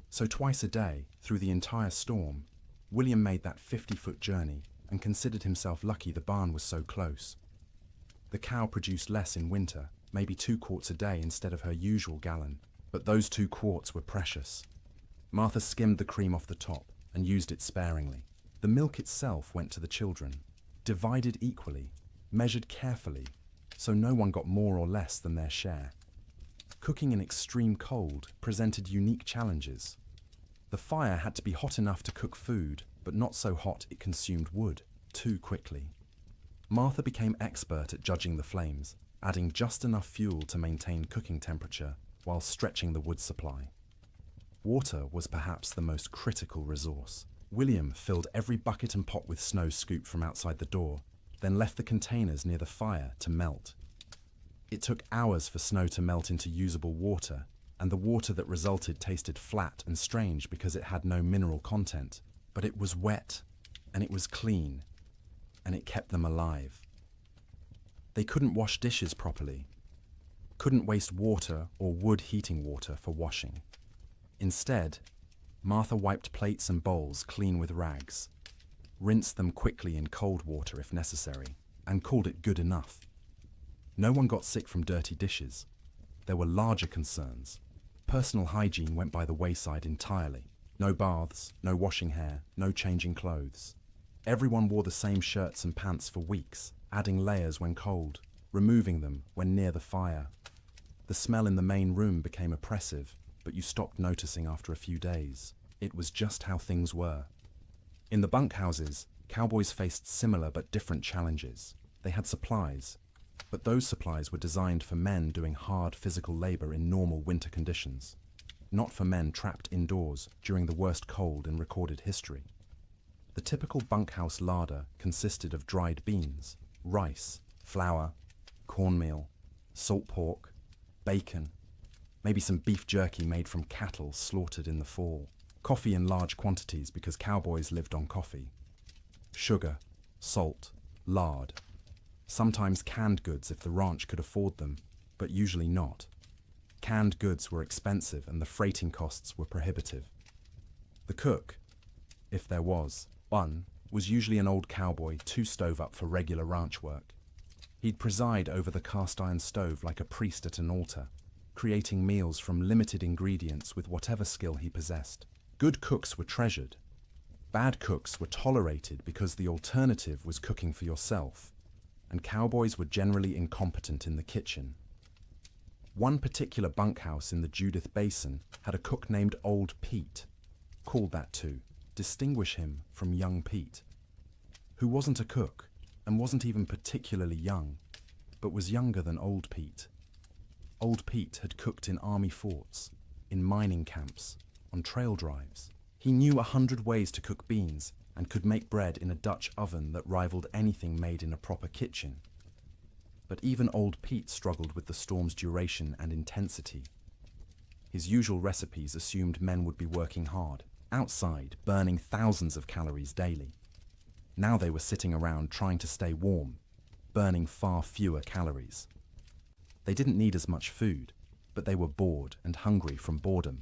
A: So twice a day, through the entire storm, William made that 50-foot journey and considered himself lucky the barn was so close. The cow produced less in winter, maybe 2 quarts a day instead of her usual gallon, but those 2 quarts were precious. Martha skimmed the cream off the top and used it sparingly. The milk itself went to the children, divided equally, measured carefully, so no one got more or less than their share. Cooking in extreme cold presented unique challenges. The fire had to be hot enough to cook food, but not so hot it consumed wood too quickly. Martha became expert at judging the flames, adding just enough fuel to maintain cooking temperature while stretching the wood supply. Water was perhaps the most critical resource. William filled every bucket and pot with snow scooped from outside the door, then left the containers near the fire to melt. It took hours for snow to melt into usable water, and the water that resulted tasted flat and strange because it had no mineral content. But it was wet, and it was clean, and it kept them alive. They couldn't wash dishes properly, couldn't waste water or wood heating water for washing. Instead, Martha wiped plates and bowls clean with rags, rinsed them quickly in cold water if necessary, and called it good enough. No one got sick from dirty dishes. There were larger concerns. Personal hygiene went by the wayside entirely. No baths, no washing hair, no changing clothes. Everyone wore the same shirts and pants for weeks, adding layers when cold, removing them when near the fire. The smell in the main room became oppressive, but you stopped noticing after a few days. It was just how things were. In the bunkhouses, cowboys faced similar but different challenges. They had supplies, but those supplies were designed for men doing hard physical labor in normal winter conditions, not for men trapped indoors during the worst cold in recorded history. The typical bunkhouse larder consisted of dried beans, rice, flour, cornmeal, salt pork, bacon, maybe some beef jerky made from cattle slaughtered in the fall, coffee in large quantities because cowboys lived on coffee, sugar, salt, lard, sometimes canned goods if the ranch could afford them, but usually not. Canned goods were expensive and the freighting costs were prohibitive. The cook, if there was one, was usually an old cowboy too stove up for regular ranch work. He'd preside over the cast iron stove like a priest at an altar, creating meals from limited ingredients with whatever skill he possessed. Good cooks were treasured. Bad cooks were tolerated because the alternative was cooking for yourself, and cowboys were generally incompetent in the kitchen. One particular bunkhouse in the Judith Basin had a cook named Old Pete, called that to distinguish him from young Pete, who wasn't a cook and wasn't even particularly young, but was younger than Old Pete. Old Pete had cooked in army forts, in mining camps, on trail drives. He knew 100 ways to cook beans and could make bread in a Dutch oven that rivaled anything made in a proper kitchen. But even Old Pete struggled with the storm's duration and intensity. His usual recipes assumed men would be working hard, outside, burning thousands of calories daily. Now they were sitting around trying to stay warm, burning far fewer calories. They didn't need as much food, but they were bored and hungry from boredom,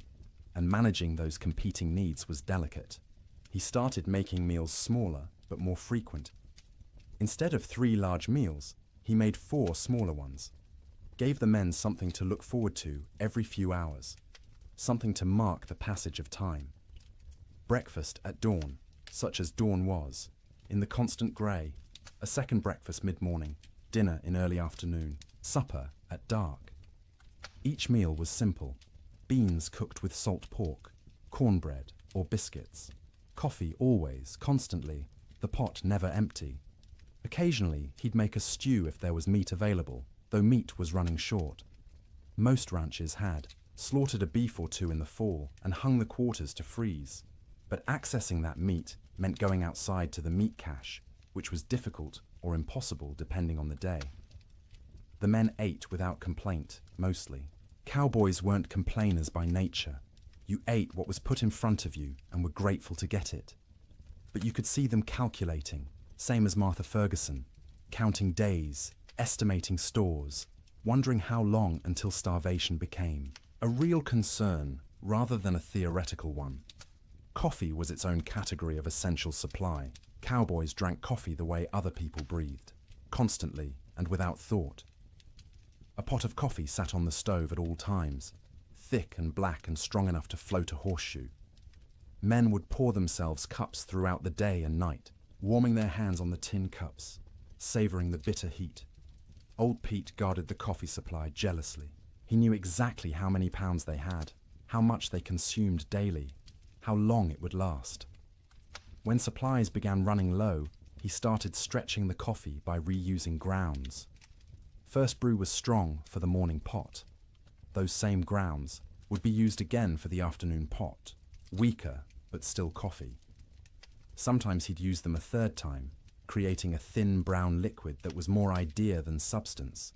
A: and managing those competing needs was delicate. He started making meals smaller but more frequent. Instead of 3 large meals, he made 4 smaller ones, gave the men something to look forward to every few hours, something to mark the passage of time. Breakfast at dawn, such as dawn was, in the constant grey, a second breakfast mid-morning, dinner in early afternoon, supper at dark. Each meal was simple: beans cooked with salt pork, cornbread or biscuits, coffee always, constantly, the pot never empty. Occasionally, he'd make a stew if there was meat available, though meat was running short. Most ranches had slaughtered a beef or 2 in the fall and hung the quarters to freeze. But accessing that meat meant going outside to the meat cache, which was difficult or impossible depending on the day. The men ate without complaint, mostly. Cowboys weren't complainers by nature. You ate what was put in front of you and were grateful to get it. But you could see them calculating, same as Martha Ferguson, counting days, estimating stores, wondering how long until starvation became a real concern rather than a theoretical one. Coffee was its own category of essential supply. Cowboys drank coffee the way other people breathed, constantly and without thought. A pot of coffee sat on the stove at all times, thick and black and strong enough to float a horseshoe. Men would pour themselves cups throughout the day and night, warming their hands on the tin cups, savouring the bitter heat. Old Pete guarded the coffee supply jealously. He knew exactly how many pounds they had, how much they consumed daily, how long it would last. When supplies began running low, he started stretching the coffee by reusing grounds. First brew was strong for the morning pot. Those same grounds would be used again for the afternoon pot, weaker but still coffee. Sometimes he'd use them a third time, creating a thin brown liquid that was more idea than substance,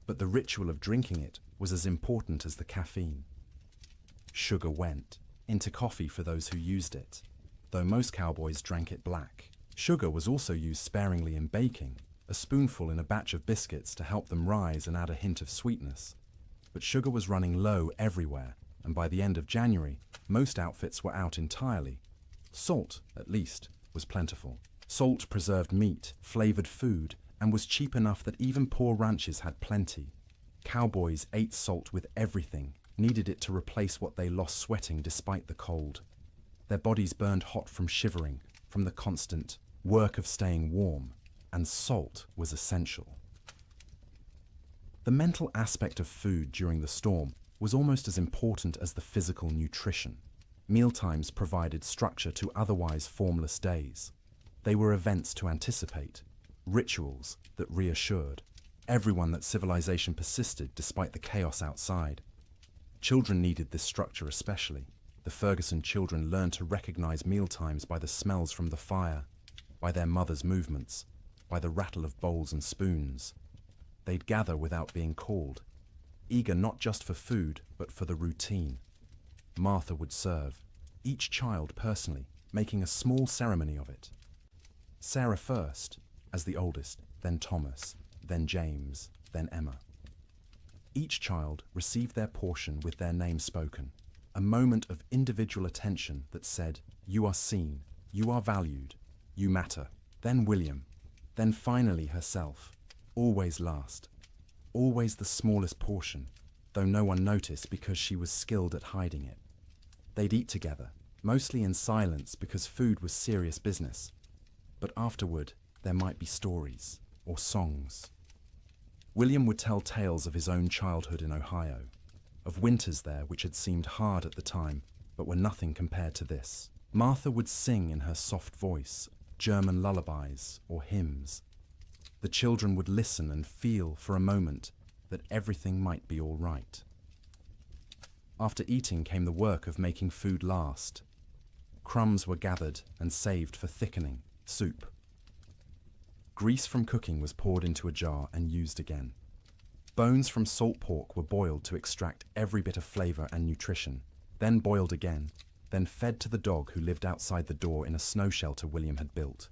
A: but the ritual of drinking it was as important as the caffeine. Sugar went into coffee for those who used it, though most cowboys drank it black. Sugar was also used sparingly in baking, a spoonful in a batch of biscuits to help them rise and add a hint of sweetness. But sugar was running low everywhere, and by the end of January, most outfits were out entirely. Salt, at least, was plentiful. Salt preserved meat, flavored food, and was cheap enough that even poor ranches had plenty. Cowboys ate salt with everything, needed it to replace what they lost sweating despite the cold. Their bodies burned hot from shivering, from the constant work of staying warm, and salt was essential. The mental aspect of food during the storm was almost as important as the physical nutrition. Mealtimes provided structure to otherwise formless days. They were events to anticipate, rituals that reassured everyone that civilization persisted despite the chaos outside. Children needed this structure especially. The Ferguson children learned to recognize mealtimes by the smells from the fire, by their mother's movements, by the rattle of bowls and spoons. They'd gather without being called, eager not just for food, but for the routine. Martha would serve, each child personally, making a small ceremony of it. Sarah first, as the oldest, then Thomas, then James, then Emma. Each child received their portion with their name spoken, a moment of individual attention that said, "You are seen, you are valued, you matter." Then William, then finally herself, always last, always the smallest portion, though no one noticed because she was skilled at hiding it. They'd eat together, mostly in silence because food was serious business. But afterward, there might be stories or songs. William would tell tales of his own childhood in Ohio, of winters there which had seemed hard at the time, but were nothing compared to this. Martha would sing in her soft voice, German lullabies or hymns. The children would listen and feel for a moment that everything might be all right. After eating came the work of making food last. Crumbs were gathered and saved for thickening, soup. Grease from cooking was poured into a jar and used again. Bones from salt pork were boiled to extract every bit of flavor and nutrition, then boiled again, then fed to the dog who lived outside the door in a snow shelter William had built.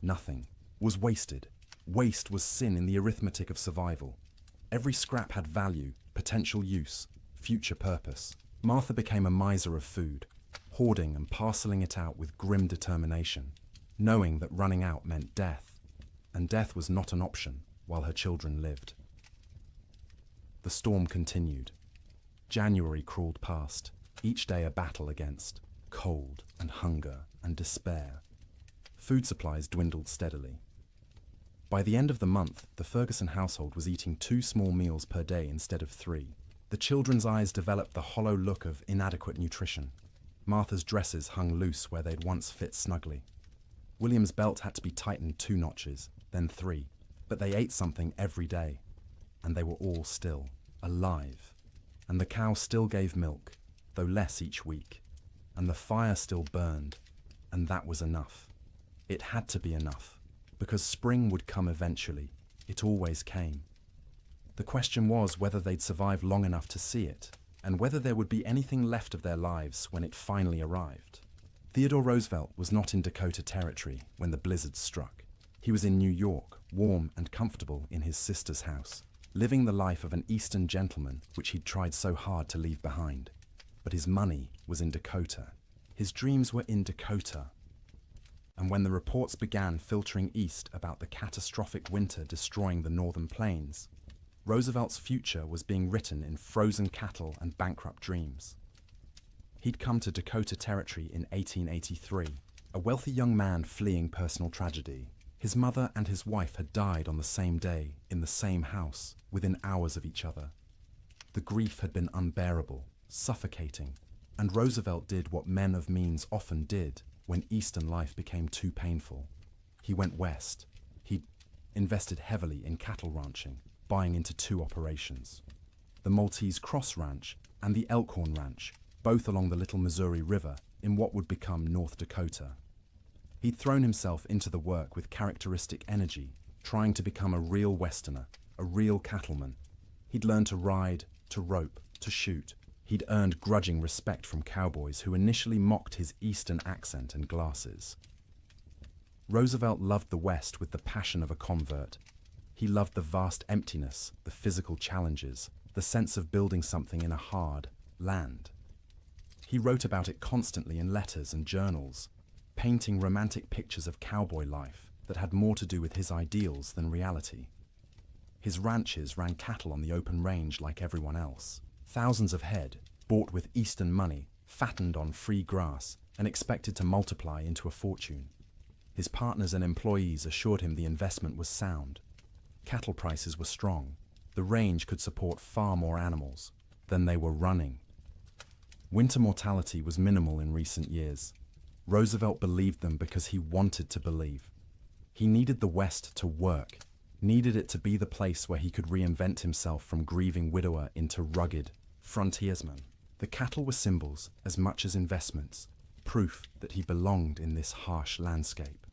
A: Nothing was wasted. Waste was sin in the arithmetic of survival. Every scrap had value, potential use, future purpose. Martha became a miser of food, hoarding and parceling it out with grim determination, knowing that running out meant death, and death was not an option while her children lived. The storm continued. January crawled past, each day a battle against cold and hunger and despair. Food supplies dwindled steadily. By the end of the month, the Ferguson household was eating 2 small meals per day instead of 3. The children's eyes developed the hollow look of inadequate nutrition. Martha's dresses hung loose where they'd once fit snugly. William's belt had to be tightened 2 notches, then 3, but they ate something every day, and they were all still alive. And the cow still gave milk, though less each week, and the fire still burned, and that was enough. It had to be enough, because spring would come eventually. It always came. The question was whether they'd survive long enough to see it, and whether there would be anything left of their lives when it finally arrived. Theodore Roosevelt was not in Dakota Territory when the blizzard struck. He was in New York, warm and comfortable in his sister's house, living the life of an Eastern gentleman which he'd tried so hard to leave behind. But his money was in Dakota. His dreams were in Dakota. And when the reports began filtering east about the catastrophic winter destroying the northern plains, Roosevelt's future was being written in frozen cattle and bankrupt dreams. He'd come to Dakota Territory in 1883, a wealthy young man fleeing personal tragedy. His mother and his wife had died on the same day, in the same house, within hours of each other. The grief had been unbearable, suffocating, And Roosevelt did what men of means often did when Eastern life became too painful. He went west. He invested heavily in cattle ranching, buying into two operations: the Maltese Cross Ranch and the Elkhorn Ranch, both along the Little Missouri River in what would become North Dakota. He'd thrown himself into the work with characteristic energy, trying to become a real Westerner, a real cattleman. He'd learned to ride, to rope, to shoot. He'd earned grudging respect from cowboys who initially mocked his Eastern accent and glasses. Roosevelt loved the West with the passion of a convert. He loved the vast emptiness, the physical challenges, the sense of building something in a hard land. He wrote about it constantly in letters and journals, painting romantic pictures of cowboy life that had more to do with his ideals than reality. His ranches ran cattle on the open range like everyone else. Thousands of head, bought with Eastern money, fattened on free grass, and expected to multiply into a fortune. His partners and employees assured him the investment was sound. Cattle prices were strong. The range could support far more animals than they were running. Winter mortality was minimal in recent years. Roosevelt believed them because he wanted to believe. He needed the West to work, needed it to be the place where he could reinvent himself from grieving widower into rugged frontiersman. The cattle were symbols as much as investments, proof that he belonged in this harsh landscape.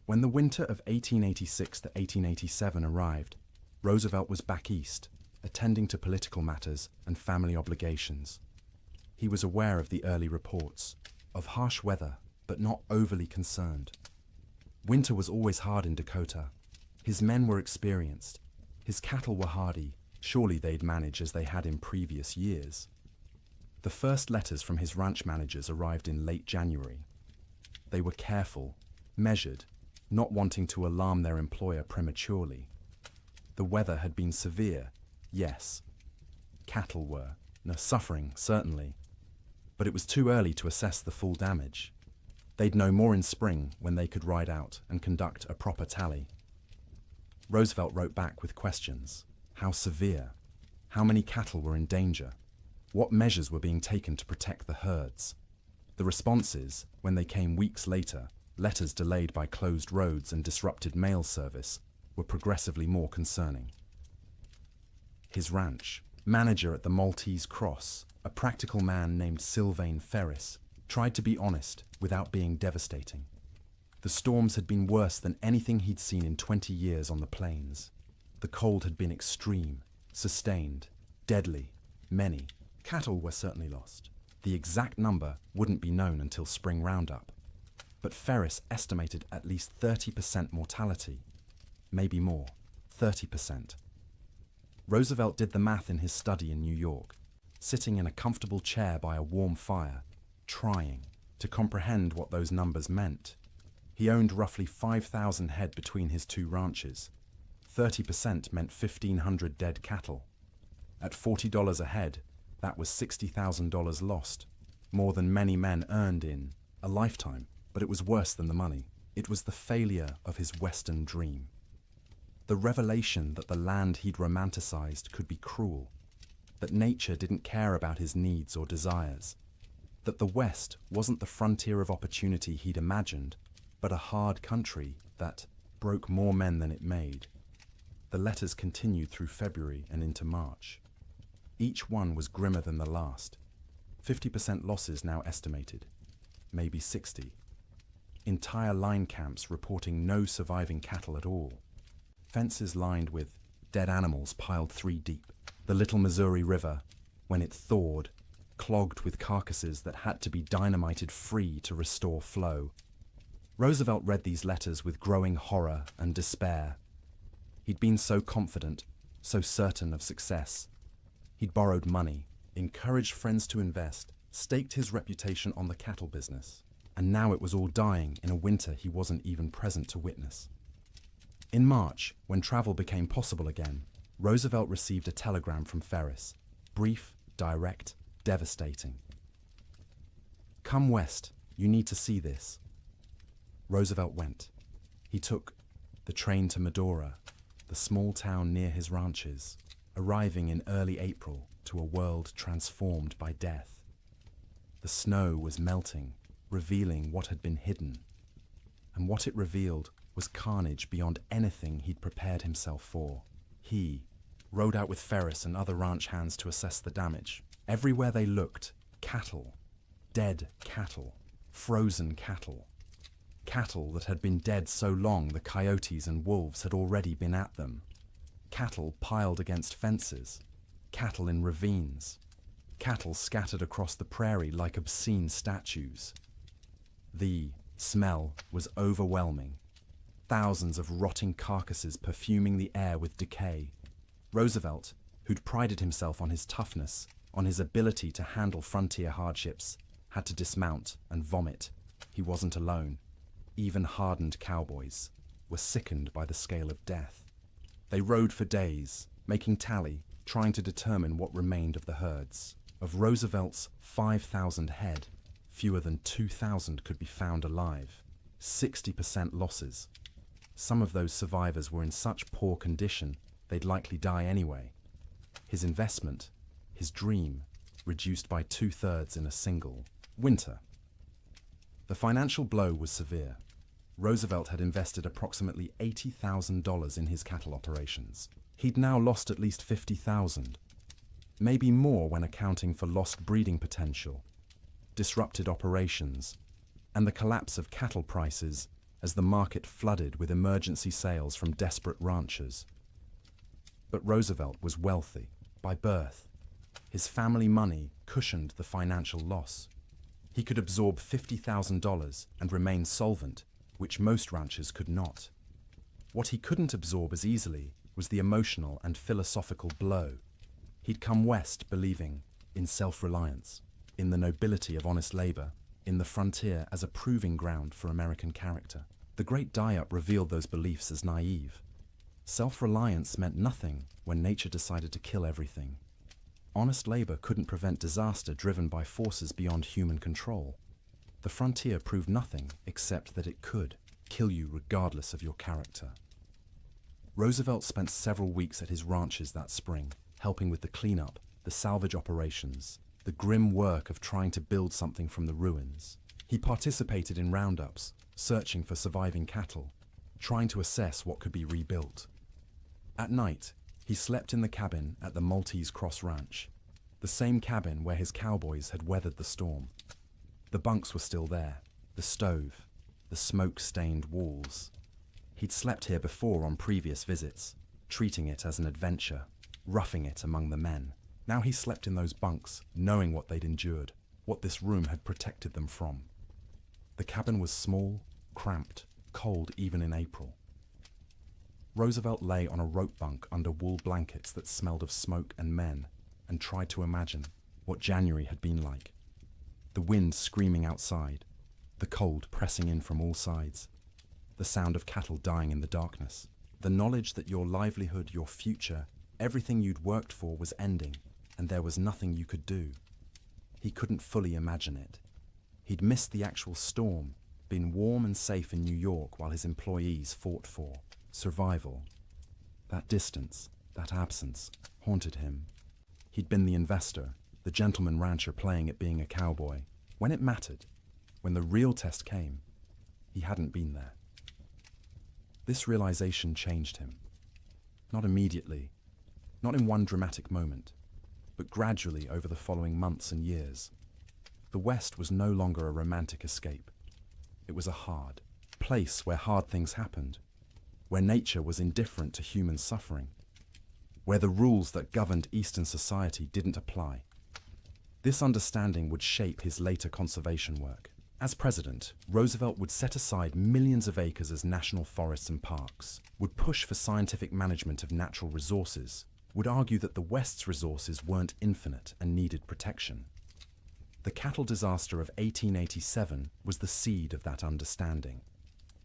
A: When the winter of 1886 to 1887 arrived, Roosevelt was back east, attending to political matters and family obligations. He was aware of the early reports, of harsh weather, but not overly concerned. Winter was always hard in Dakota. His men were experienced. His cattle were hardy. Surely they'd manage as they had in previous years. The first letters from his ranch managers arrived in late January. They were careful, measured, not wanting to alarm their employer prematurely. The weather had been severe, yes. Cattle were, suffering, certainly. But it was too early to assess the full damage. They'd know more in spring when they could ride out and conduct a proper tally. Roosevelt wrote back with questions. How severe? How many cattle were in danger? What measures were being taken to protect the herds? The responses, when they came weeks later, letters delayed by closed roads and disrupted mail service, were progressively more concerning. His ranch, manager at the Maltese Cross, a practical man named Sylvain Ferris, tried to be honest without being devastating. The storms had been worse than anything he'd seen in 20 years on the plains. The cold had been extreme, sustained, deadly. Many cattle were certainly lost. The exact number wouldn't be known until spring roundup. But Ferris estimated at least 30% mortality. Maybe more, 30%. Roosevelt did the math in his study in New York, sitting in a comfortable chair by a warm fire, trying to comprehend what those numbers meant. He owned roughly 5,000 head between his two ranches. 30% meant 1,500 dead cattle. At $40 a head, that was $60,000 lost, more than many men earned in a lifetime. But it was worse than the money. It was the failure of his Western dream. The revelation that the land he'd romanticized could be cruel, that nature didn't care about his needs or desires, that the West wasn't the frontier of opportunity he'd imagined, but a hard country that broke more men than it made. The letters continued through February and into March. Each one was grimmer than the last. 50% losses now estimated, maybe 60. Entire line camps reporting no surviving cattle at all. Fences lined with dead animals piled 3 deep. The Little Missouri River, when it thawed, clogged with carcasses that had to be dynamited free to restore flow. Roosevelt read these letters with growing horror and despair. He'd been so confident, so certain of success. He'd borrowed money, encouraged friends to invest, staked his reputation on the cattle business. And now it was all dying in a winter he wasn't even present to witness. In March, when travel became possible again, Roosevelt received a telegram from Ferris. Brief, direct, devastating. Come west, you need to see this. Roosevelt went. He took the train to Medora, the small town near his ranches, arriving in early April to a world transformed by death. The snow was melting, revealing what had been hidden. And what it revealed was carnage beyond anything he'd prepared himself for. He rode out with Ferris and other ranch hands to assess the damage. Everywhere they looked, cattle. Dead cattle. Frozen cattle. Cattle that had been dead so long the coyotes and wolves had already been at them. Cattle piled against fences. Cattle in ravines. Cattle scattered across the prairie like obscene statues. The smell was overwhelming. Thousands of rotting carcasses perfuming the air with decay. Roosevelt, who'd prided himself on his toughness, on his ability to handle frontier hardships, had to dismount and vomit. He wasn't alone. Even hardened cowboys were sickened by the scale of death. They rode for days, making tally, trying to determine what remained of the herds. Of Roosevelt's 5,000 head, fewer than 2,000 could be found alive. 60% losses. Some of those survivors were in such poor condition they'd likely die anyway. His investment, his dream, reduced by 2/3 in a single winter. The financial blow was severe. Roosevelt had invested approximately $80,000 in his cattle operations. He'd now lost at least $50,000, maybe more when accounting for lost breeding potential, disrupted operations, and the collapse of cattle prices as the market flooded with emergency sales from desperate ranchers. But Roosevelt was wealthy by birth. His family money cushioned the financial loss. He could absorb $50,000 and remain solvent, which most ranchers could not. What he couldn't absorb as easily was the emotional and philosophical blow. He'd come west believing in self-reliance, in the nobility of honest labor, in the frontier as a proving ground for American character. The Great Die-Up revealed those beliefs as naive. Self-reliance meant nothing when nature decided to kill everything. Honest labor couldn't prevent disaster driven by forces beyond human control. The frontier proved nothing except that it could kill you regardless of your character. Roosevelt spent several weeks at his ranches that spring, helping with the cleanup, the salvage operations, the grim work of trying to build something from the ruins. He participated in roundups, searching for surviving cattle, trying to assess what could be rebuilt. At night, he slept in the cabin at the Maltese Cross Ranch, the same cabin where his cowboys had weathered the storm. The bunks were still there, the stove, the smoke-stained walls. He'd slept here before on previous visits, treating it as an adventure, roughing it among the men. Now he slept in those bunks, knowing what they'd endured, what this room had protected them from. The cabin was small, cramped, cold even in April. Roosevelt lay on a rope bunk under wool blankets that smelled of smoke and men, and tried to imagine what January had been like. The wind screaming outside, the cold pressing in from all sides, the sound of cattle dying in the darkness, the knowledge that your livelihood, your future, everything you'd worked for was ending, and there was nothing you could do. He couldn't fully imagine it. He'd missed the actual storm, been warm and safe in New York while his employees fought for survival. That distance, that absence, haunted him. He'd been the investor, the gentleman rancher playing at being a cowboy. When it mattered, when the real test came, he hadn't been there. This realization changed him. Not immediately, not in one dramatic moment, but gradually over the following months and years. The West was no longer a romantic escape. It was a hard place where hard things happened, where nature was indifferent to human suffering, where the rules that governed Eastern society didn't apply. This understanding would shape his later conservation work. As president, Roosevelt would set aside millions of acres as national forests and parks, would push for scientific management of natural resources, would argue that the West's resources weren't infinite and needed protection. The cattle disaster of 1887 was the seed of that understanding.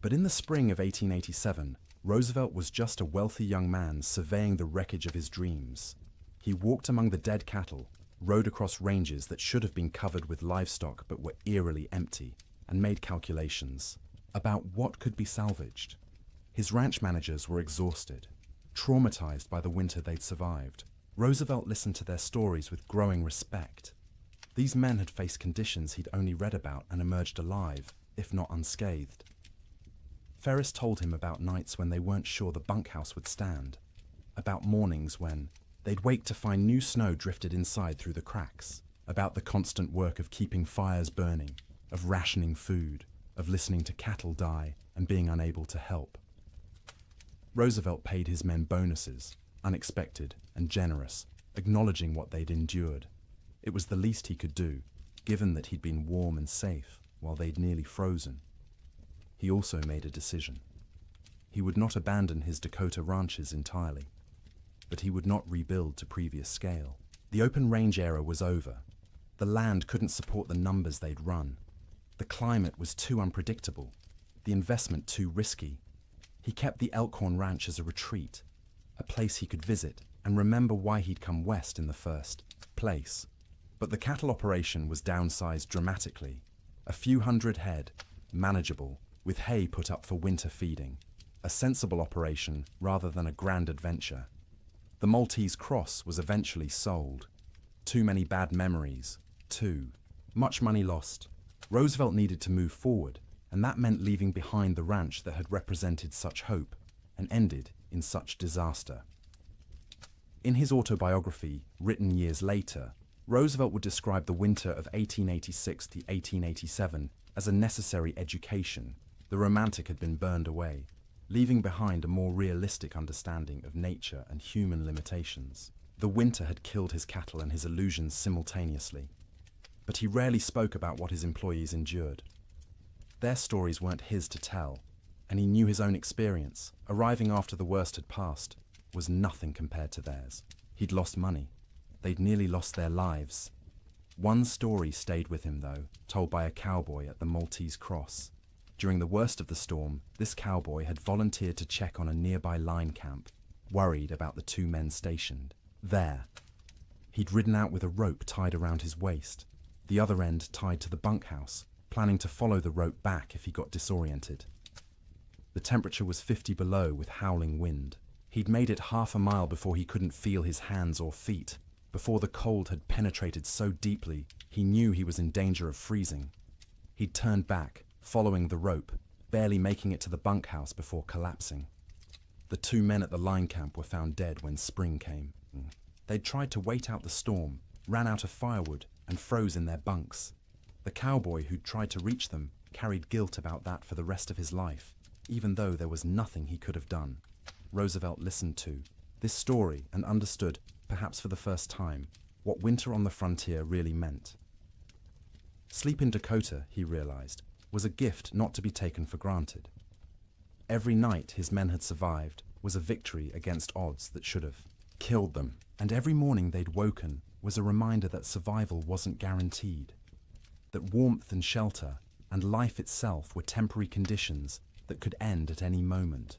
A: But in the spring of 1887, Roosevelt was just a wealthy young man surveying the wreckage of his dreams. He walked among the dead cattle, rode across ranges that should have been covered with livestock but were eerily empty, and made calculations about what could be salvaged. His ranch managers were exhausted, traumatized by the winter they'd survived. Roosevelt listened to their stories with growing respect. These men had faced conditions he'd only read about and emerged alive, if not unscathed. Ferris told him about nights when they weren't sure the bunkhouse would stand, about mornings when they'd wake to find new snow drifted inside through the cracks, about the constant work of keeping fires burning, of rationing food, of listening to cattle die and being unable to help. Roosevelt paid his men bonuses, unexpected and generous, acknowledging what they'd endured. It was the least he could do, given that he'd been warm and safe while they'd nearly frozen. He also made a decision. He would not abandon his Dakota ranches entirely, but he would not rebuild to previous scale. The open range era was over. The land couldn't support the numbers they'd run. The climate was too unpredictable, the investment too risky. He kept the Elkhorn Ranch as a retreat, a place he could visit and remember why he'd come west in the first place. But the cattle operation was downsized dramatically. A few hundred head, manageable, with hay put up for winter feeding. A sensible operation rather than a grand adventure. The Maltese Cross was eventually sold. Too many bad memories. Too much money lost. Roosevelt needed to move forward, and that meant leaving behind the ranch that had represented such hope and ended in such disaster. In his autobiography, written years later, Roosevelt would describe the winter of 1886 to 1887 as a necessary education. The romantic had been burned away, leaving behind a more realistic understanding of nature and human limitations. The winter had killed his cattle and his illusions simultaneously, but he rarely spoke about what his employees endured. Their stories weren't his to tell, and he knew his own experience, arriving after the worst had passed, was nothing compared to theirs. He'd lost money. They'd nearly lost their lives. One story stayed with him, though, told by a cowboy at the Maltese Cross. During the worst of the storm, this cowboy had volunteered to check on a nearby line camp, worried about the two men stationed there. He'd ridden out with a rope tied around his waist, the other end tied to the bunkhouse, planning to follow the rope back if he got disoriented. The temperature was 50 below with howling wind. He'd made it half a mile before he couldn't feel his hands or feet, before the cold had penetrated so deeply he knew he was in danger of freezing. He'd turned back, following the rope, barely making it to the bunkhouse before collapsing. The two men at the line camp were found dead when spring came. They'd tried to wait out the storm, ran out of firewood, and froze in their bunks. The cowboy who'd tried to reach them carried guilt about that for the rest of his life, even though there was nothing he could have done. Roosevelt listened to this story and understood, perhaps for the first time, what winter on the frontier really meant. Sleep in Dakota, he realized, was a gift not to be taken for granted. Every night his men had survived was a victory against odds that should have killed them, and every morning they'd woken was a reminder that survival wasn't guaranteed, that warmth and shelter and life itself were temporary conditions that could end at any moment.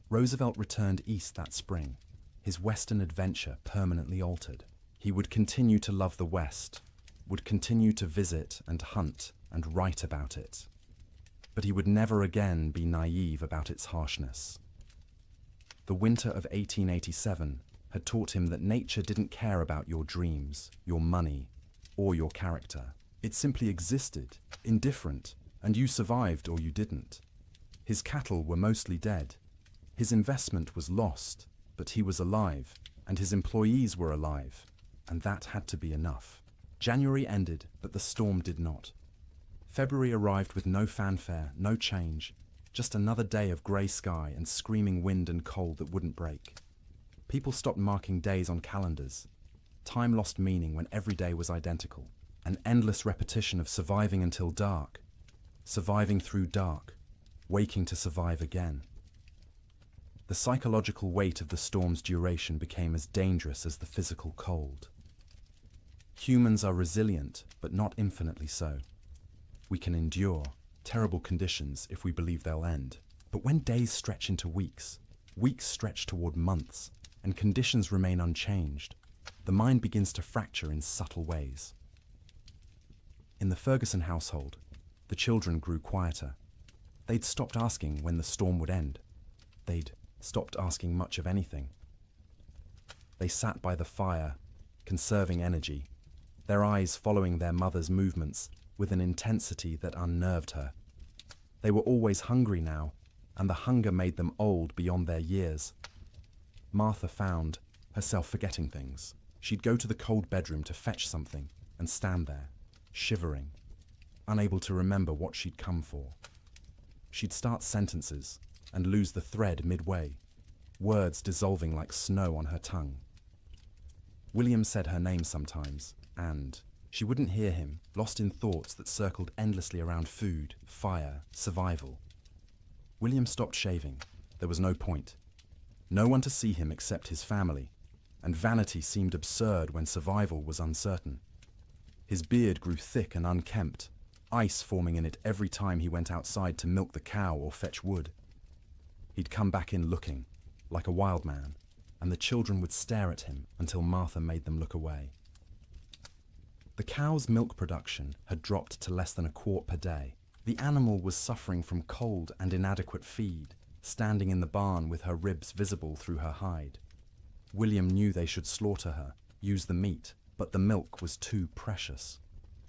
A: Roosevelt returned east that spring, his Western adventure permanently altered. He would continue to love the West, would continue to visit and hunt and write about it, but he would never again be naive about its harshness. The winter of 1887 had taught him that nature didn't care about your dreams, your money, or your character. It simply existed, indifferent, and you survived or you didn't. His cattle were mostly dead. His investment was lost, but he was alive, and his employees were alive, and that had to be enough. January ended, but the storm did not. February arrived with no fanfare, no change, just another day of grey sky and screaming wind and cold that wouldn't break. People stopped marking days on calendars. Time lost meaning when every day was identical. An endless repetition of surviving until dark, surviving through dark, waking to survive again. The psychological weight of the storm's duration became as dangerous as the physical cold. Humans are resilient, but not infinitely so. We can endure terrible conditions if we believe they'll end. But when days stretch into weeks, weeks stretch toward months, and conditions remain unchanged, the mind begins to fracture in subtle ways. In the Ferguson household, the children grew quieter. They'd stopped asking when the storm would end. They'd stopped asking much of anything. They sat by the fire, conserving energy, their eyes following their mother's movements with an intensity that unnerved her. They were always hungry now, and the hunger made them old beyond their years. Martha found herself forgetting things. She'd go to the cold bedroom to fetch something and stand there, shivering, unable to remember what she'd come for. She'd start sentences and lose the thread midway, words dissolving like snow on her tongue. William said her name sometimes, and she wouldn't hear him, lost in thoughts that circled endlessly around food, fire, survival. William stopped shaving. There was no point. No one to see him except his family, and vanity seemed absurd when survival was uncertain. His beard grew thick and unkempt, ice forming in it every time he went outside to milk the cow or fetch wood. He'd come back in looking, like a wild man, and the children would stare at him until Martha made them look away. The cow's milk production had dropped to less than a quart per day. The animal was suffering from cold and inadequate feed, standing in the barn with her ribs visible through her hide. William knew they should slaughter her, use the meat, but the milk was too precious.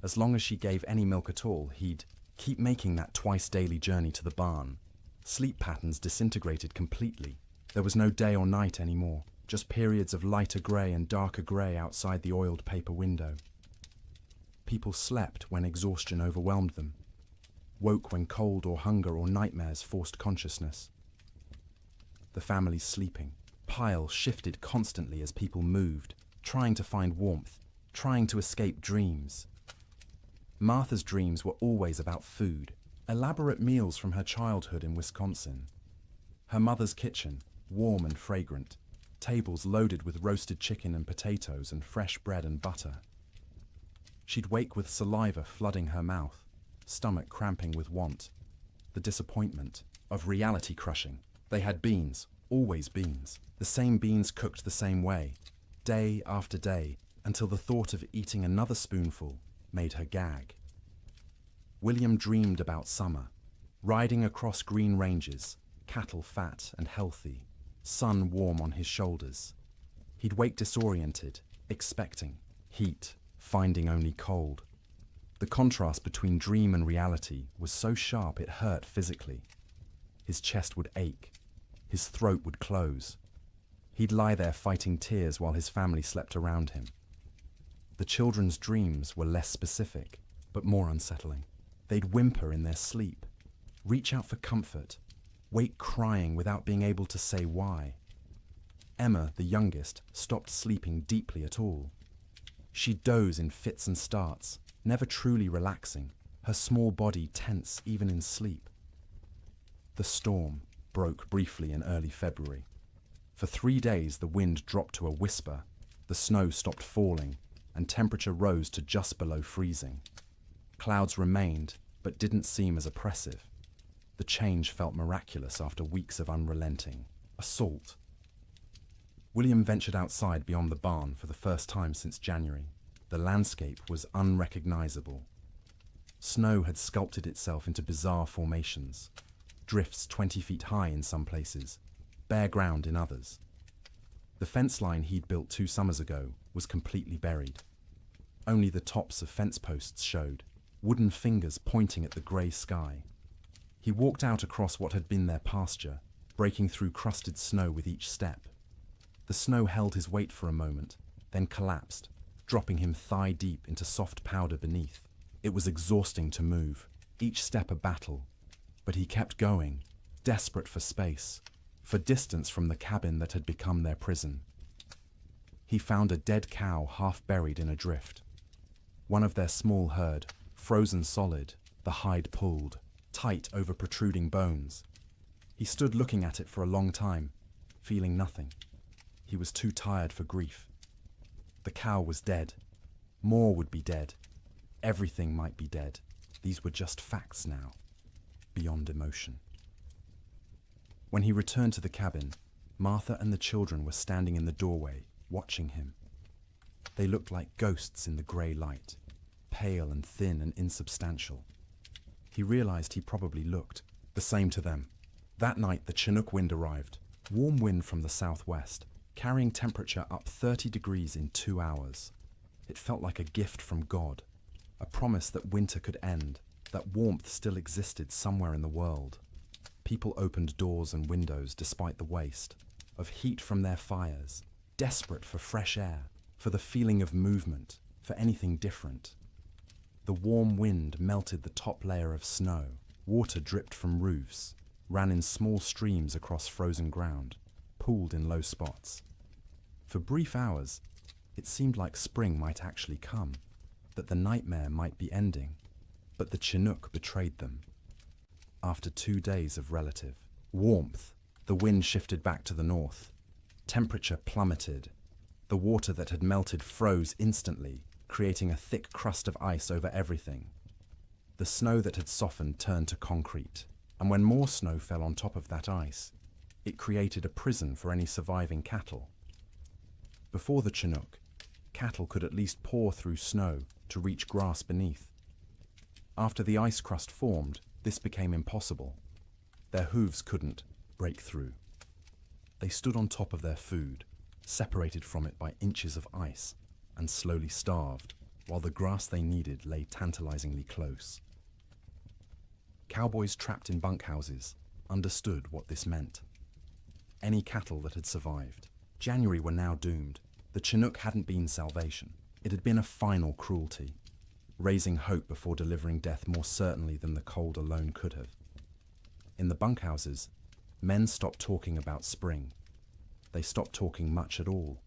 A: As long as she gave any milk at all, he'd keep making that twice-daily journey to the barn. Sleep patterns disintegrated completely. There was no day or night anymore, just periods of lighter grey and darker grey outside the oiled paper window. People slept when exhaustion overwhelmed them, woke when cold or hunger or nightmares forced consciousness. The family's sleeping pile shifted constantly as people moved, trying to find warmth, trying to escape dreams. Martha's dreams were always about food, elaborate meals from her childhood in Wisconsin. Her mother's kitchen, warm and fragrant, tables loaded with roasted chicken and potatoes and fresh bread and butter. She'd wake with saliva flooding her mouth, stomach cramping with want. The disappointment of reality crushing. They had beans, always beans. The same beans cooked the same way, day after day, until the thought of eating another spoonful made her gag. William dreamed about summer, riding across green ranges, cattle fat and healthy, sun warm on his shoulders. He'd wake disoriented, expecting heat, finding only cold. The contrast between dream and reality was so sharp it hurt physically. His chest would ache. His throat would close. He'd lie there fighting tears while his family slept around him. The children's dreams were less specific, but more unsettling. They'd whimper in their sleep, reach out for comfort, wake crying without being able to say why. Emma, the youngest, stopped sleeping deeply at all. She'd doze in fits and starts, never truly relaxing, her small body tense even in sleep. The storm broke briefly in early February. For 3 days the wind dropped to a whisper, the snow stopped falling, and temperature rose to just below freezing. Clouds remained, but didn't seem as oppressive. The change felt miraculous after weeks of unrelenting assault. William ventured outside beyond the barn for the first time since January. The landscape was unrecognizable. Snow had sculpted itself into bizarre formations, drifts 20 feet high in some places, bare ground in others. The fence line he'd built 2 summers ago was completely buried. Only the tops of fence posts showed, wooden fingers pointing at the grey sky. He walked out across what had been their pasture, breaking through crusted snow with each step. The snow held his weight for a moment, then collapsed, dropping him thigh-deep into soft powder beneath. It was exhausting to move, each step a battle, but he kept going, desperate for space, for distance from the cabin that had become their prison. He found a dead cow half buried in a drift. One of their small herd, frozen solid, the hide pulled, tight over protruding bones. He stood looking at it for a long time, feeling nothing. He was too tired for grief. The cow was dead. More would be dead. Everything might be dead. These were just facts now, beyond emotion. When he returned to the cabin, Martha and the children were standing in the doorway, watching him. They looked like ghosts in the grey light, pale and thin and insubstantial. He realized he probably looked the same to them. That night the Chinook wind arrived, warm wind from the southwest, carrying temperature up 30 degrees in 2 hours. It felt like a gift from God, a promise that winter could end, that warmth still existed somewhere in the world. People opened doors and windows despite the waste, of heat from their fires, desperate for fresh air, for the feeling of movement, for anything different. The warm wind melted the top layer of snow, water dripped from roofs, ran in small streams across frozen ground, pooled in low spots. For brief hours, it seemed like spring might actually come, that the nightmare might be ending, but the Chinook betrayed them. After 2 days of relative warmth, the wind shifted back to the north. Temperature plummeted. The water that had melted froze instantly, creating a thick crust of ice over everything. The snow that had softened turned to concrete, and when more snow fell on top of that ice, it created a prison for any surviving cattle. Before the Chinook, cattle could at least paw through snow to reach grass beneath. After the ice crust formed, this became impossible. Their hooves couldn't break through. They stood on top of their food, separated from it by inches of ice, and slowly starved, while the grass they needed lay tantalizingly close. Cowboys trapped in bunkhouses understood what this meant. Any cattle that had survived. January were now doomed. The Chinook hadn't been salvation. It had been a final cruelty, raising hope before delivering death more certainly than the cold alone could have. In the bunkhouses, men stopped talking about spring. They stopped talking much at all.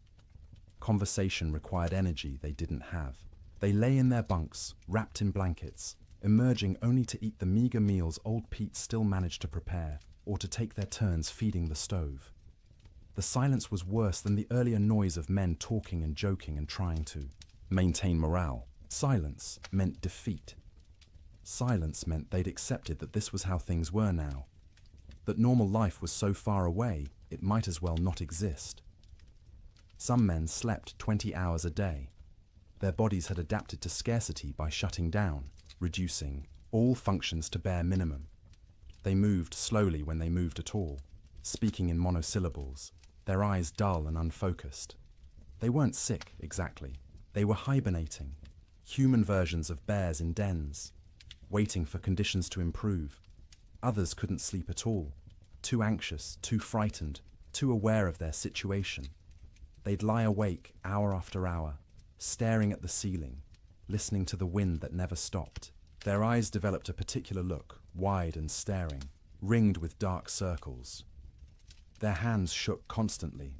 A: Conversation required energy they didn't have. They lay in their bunks, wrapped in blankets, emerging only to eat the meager meals old Pete still managed to prepare, or to take their turns feeding the stove. The silence was worse than the earlier noise of men talking and joking and trying to maintain morale. Silence meant defeat. Silence meant they'd accepted that this was how things were now, that normal life was so far away it might as well not exist. Some men slept 20 hours a day. Their bodies had adapted to scarcity by shutting down, reducing all functions to bare minimum. They moved slowly when they moved at all, speaking in monosyllables, their eyes dull and unfocused. They weren't sick, exactly. They were hibernating, human versions of bears in dens, waiting for conditions to improve. Others couldn't sleep at all, too anxious, too frightened, too aware of their situation. They'd lie awake hour after hour, staring at the ceiling, listening to the wind that never stopped. Their eyes developed a particular look, wide and staring, ringed with dark circles. Their hands shook constantly.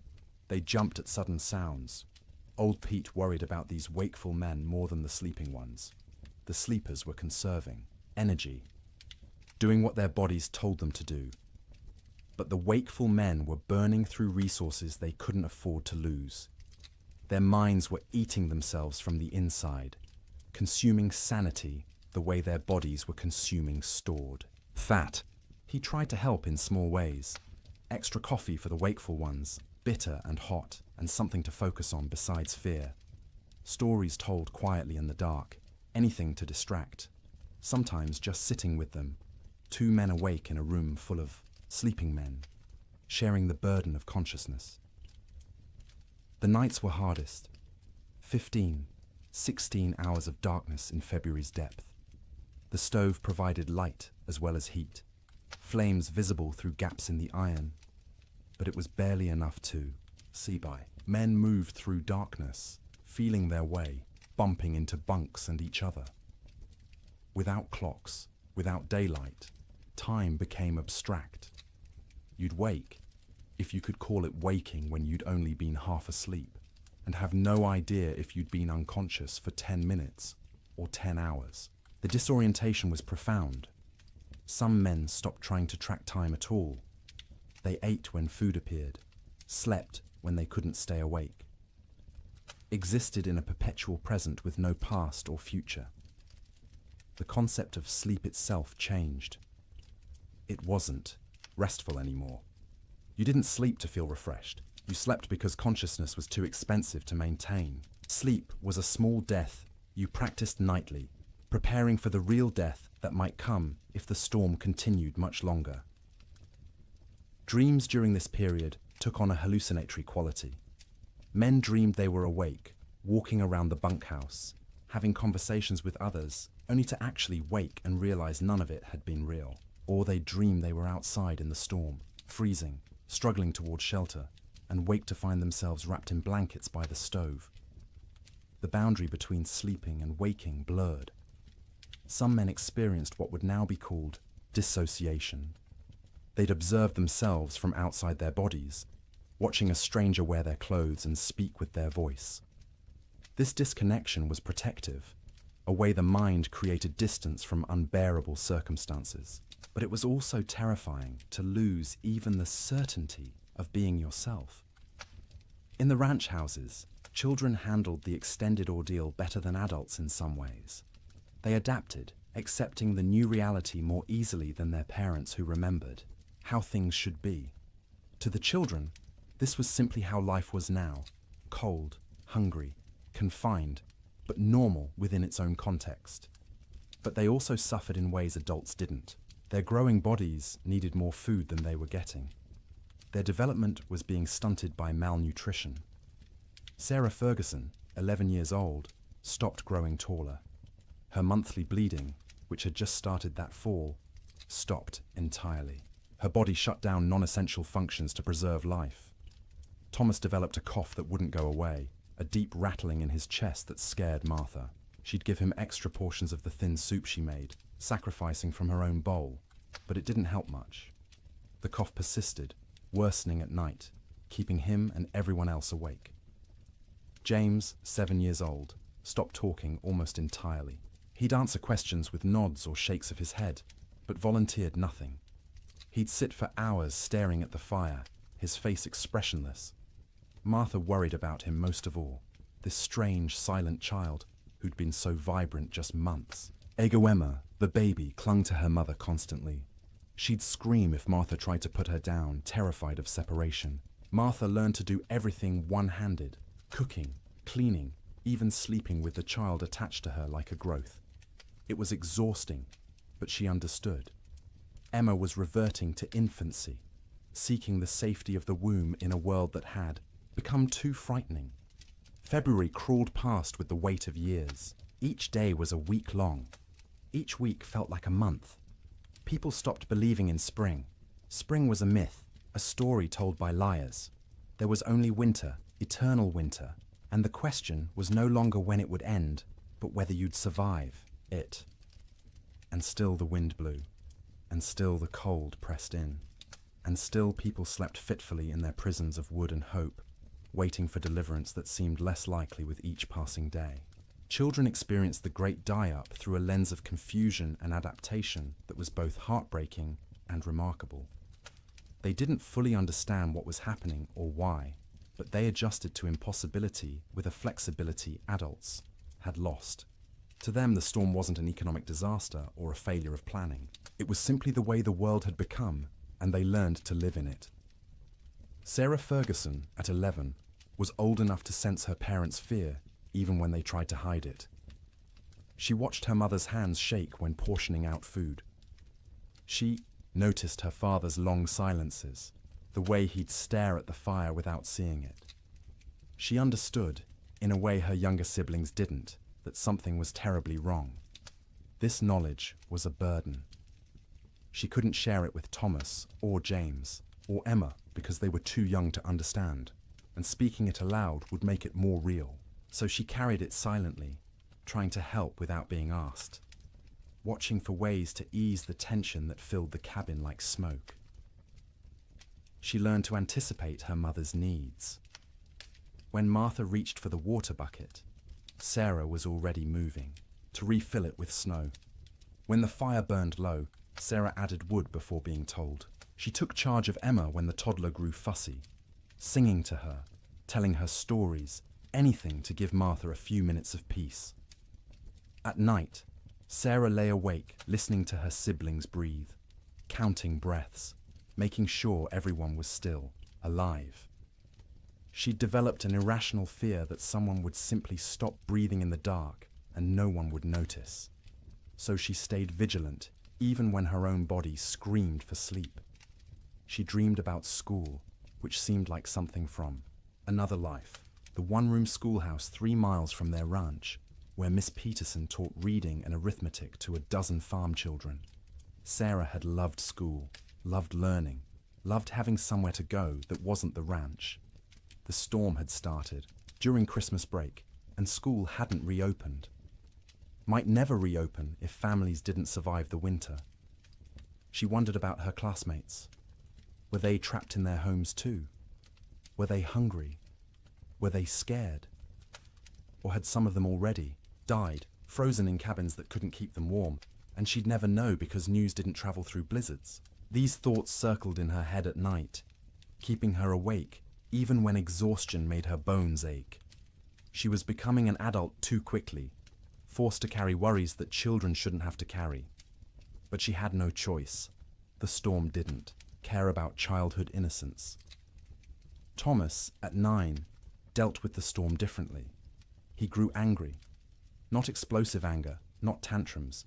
A: They jumped at sudden sounds. Old Pete worried about these wakeful men more than the sleeping ones. The sleepers were conserving energy, doing what their bodies told them to do. But the wakeful men were burning through resources they couldn't afford to lose. Their minds were eating themselves from the inside, consuming sanity the way their bodies were consuming stored fat. He tried to help in small ways. Extra coffee for the wakeful ones, bitter and hot, and something to focus on besides fear. Stories told quietly in the dark, anything to distract. Sometimes just sitting with them, two men awake in a room full of sleeping men, sharing the burden of consciousness. The nights were hardest. 15, 16 hours of darkness in February's depth. The stove provided light as well as heat, flames visible through gaps in the iron, but it was barely enough to see by. Men moved through darkness, feeling their way, bumping into bunks and each other. Without clocks, without daylight, time became abstract. You'd wake, if you could call it waking when you'd only been half asleep, and have no idea if you'd been unconscious for 10 minutes or 10 hours. The disorientation was profound. Some men stopped trying to track time at all. They ate when food appeared, slept when they couldn't stay awake, existed in a perpetual present with no past or future. The concept of sleep itself changed. It wasn't restful anymore. You didn't sleep to feel refreshed. You slept because consciousness was too expensive to maintain. Sleep was a small death you practiced nightly, preparing for the real death that might come if the storm continued much longer. Dreams during this period took on a hallucinatory quality. Men dreamed they were awake, walking around the bunkhouse, having conversations with others, only to actually wake and realize none of it had been real. Or they'd dream they were outside in the storm, freezing, struggling towards shelter, and wake to find themselves wrapped in blankets by the stove. The boundary between sleeping and waking blurred. Some men experienced what would now be called dissociation. They'd observe themselves from outside their bodies, watching a stranger wear their clothes and speak with their voice. This disconnection was protective, a way the mind created distance from unbearable circumstances. But it was also terrifying to lose even the certainty of being yourself. In the ranch houses, children handled the extended ordeal better than adults in some ways. They adapted, accepting the new reality more easily than their parents who remembered how things should be. To the children, this was simply how life was now, cold, hungry, confined, but normal within its own context. But they also suffered in ways adults didn't. Their growing bodies needed more food than they were getting. Their development was being stunted by malnutrition. Sarah Ferguson, 11 years old, stopped growing taller. Her monthly bleeding, which had just started that fall, stopped entirely. Her body shut down non-essential functions to preserve life. Thomas developed a cough that wouldn't go away, a deep rattling in his chest that scared Martha. She'd give him extra portions of the thin soup she made, sacrificing from her own bowl, but it didn't help much. The cough persisted, worsening at night, keeping him and everyone else awake. James, 7 years old, stopped talking almost entirely. He'd answer questions with nods or shakes of his head, but volunteered nothing. He'd sit for hours staring at the fire, his face expressionless. Martha worried about him most of all, this strange, silent child who'd been so vibrant just months. Emma, the baby, clung to her mother constantly. She'd scream if Martha tried to put her down, terrified of separation. Martha learned to do everything one-handed, cooking, cleaning, even sleeping with the child attached to her like a growth. It was exhausting, but she understood. Emma was reverting to infancy, seeking the safety of the womb in a world that had become too frightening. February crawled past with the weight of years. Each day was a week long. Each week felt like a month. People stopped believing in spring. Spring was a myth, a story told by liars. There was only winter, eternal winter, and the question was no longer when it would end, but whether you'd survive it. And still the wind blew, and still the cold pressed in, and still people slept fitfully in their prisons of wood and hope, waiting for deliverance that seemed less likely with each passing day. Children experienced the great die-up through a lens of confusion and adaptation that was both heartbreaking and remarkable. They didn't fully understand what was happening or why, but they adjusted to impossibility with a flexibility adults had lost. To them, the storm wasn't an economic disaster or a failure of planning. It was simply the way the world had become, and they learned to live in it. Sarah Ferguson, at 11, was old enough to sense her parents' fear, even when they tried to hide it. She watched her mother's hands shake when portioning out food. She noticed her father's long silences, the way he'd stare at the fire without seeing it. She understood, in a way her younger siblings didn't, that something was terribly wrong. This knowledge was a burden. She couldn't share it with Thomas or James or Emma because they were too young to understand, and speaking it aloud would make it more real. So she carried it silently, trying to help without being asked, watching for ways to ease the tension that filled the cabin like smoke. She learned to anticipate her mother's needs. When Martha reached for the water bucket, Sarah was already moving, to refill it with snow. When the fire burned low, Sarah added wood before being told. She took charge of Emma when the toddler grew fussy, singing to her, telling her stories, anything to give Martha a few minutes of peace. At night, Sarah lay awake, listening to her siblings breathe, counting breaths, making sure everyone was still, alive. She'd developed an irrational fear that someone would simply stop breathing in the dark and no one would notice. So she stayed vigilant, even when her own body screamed for sleep. She dreamed about school, which seemed like something from another life, the one-room schoolhouse 3 miles from their ranch, where Miss Peterson taught reading and arithmetic to a dozen farm children. Sarah had loved school, loved learning, loved having somewhere to go that wasn't the ranch. The storm had started during Christmas break, and school hadn't reopened. Might never reopen if families didn't survive the winter. She wondered about her classmates. Were they trapped in their homes too? Were they hungry? Were they scared? Or had some of them already died, frozen in cabins that couldn't keep them warm, and she'd never know because news didn't travel through blizzards? These thoughts circled in her head at night, keeping her awake even when exhaustion made her bones ache. She was becoming an adult too quickly, forced to carry worries that children shouldn't have to carry. But she had no choice. The storm didn't care about childhood innocence. Thomas, at 9, dealt with the storm differently. He grew angry. Not explosive anger, not tantrums,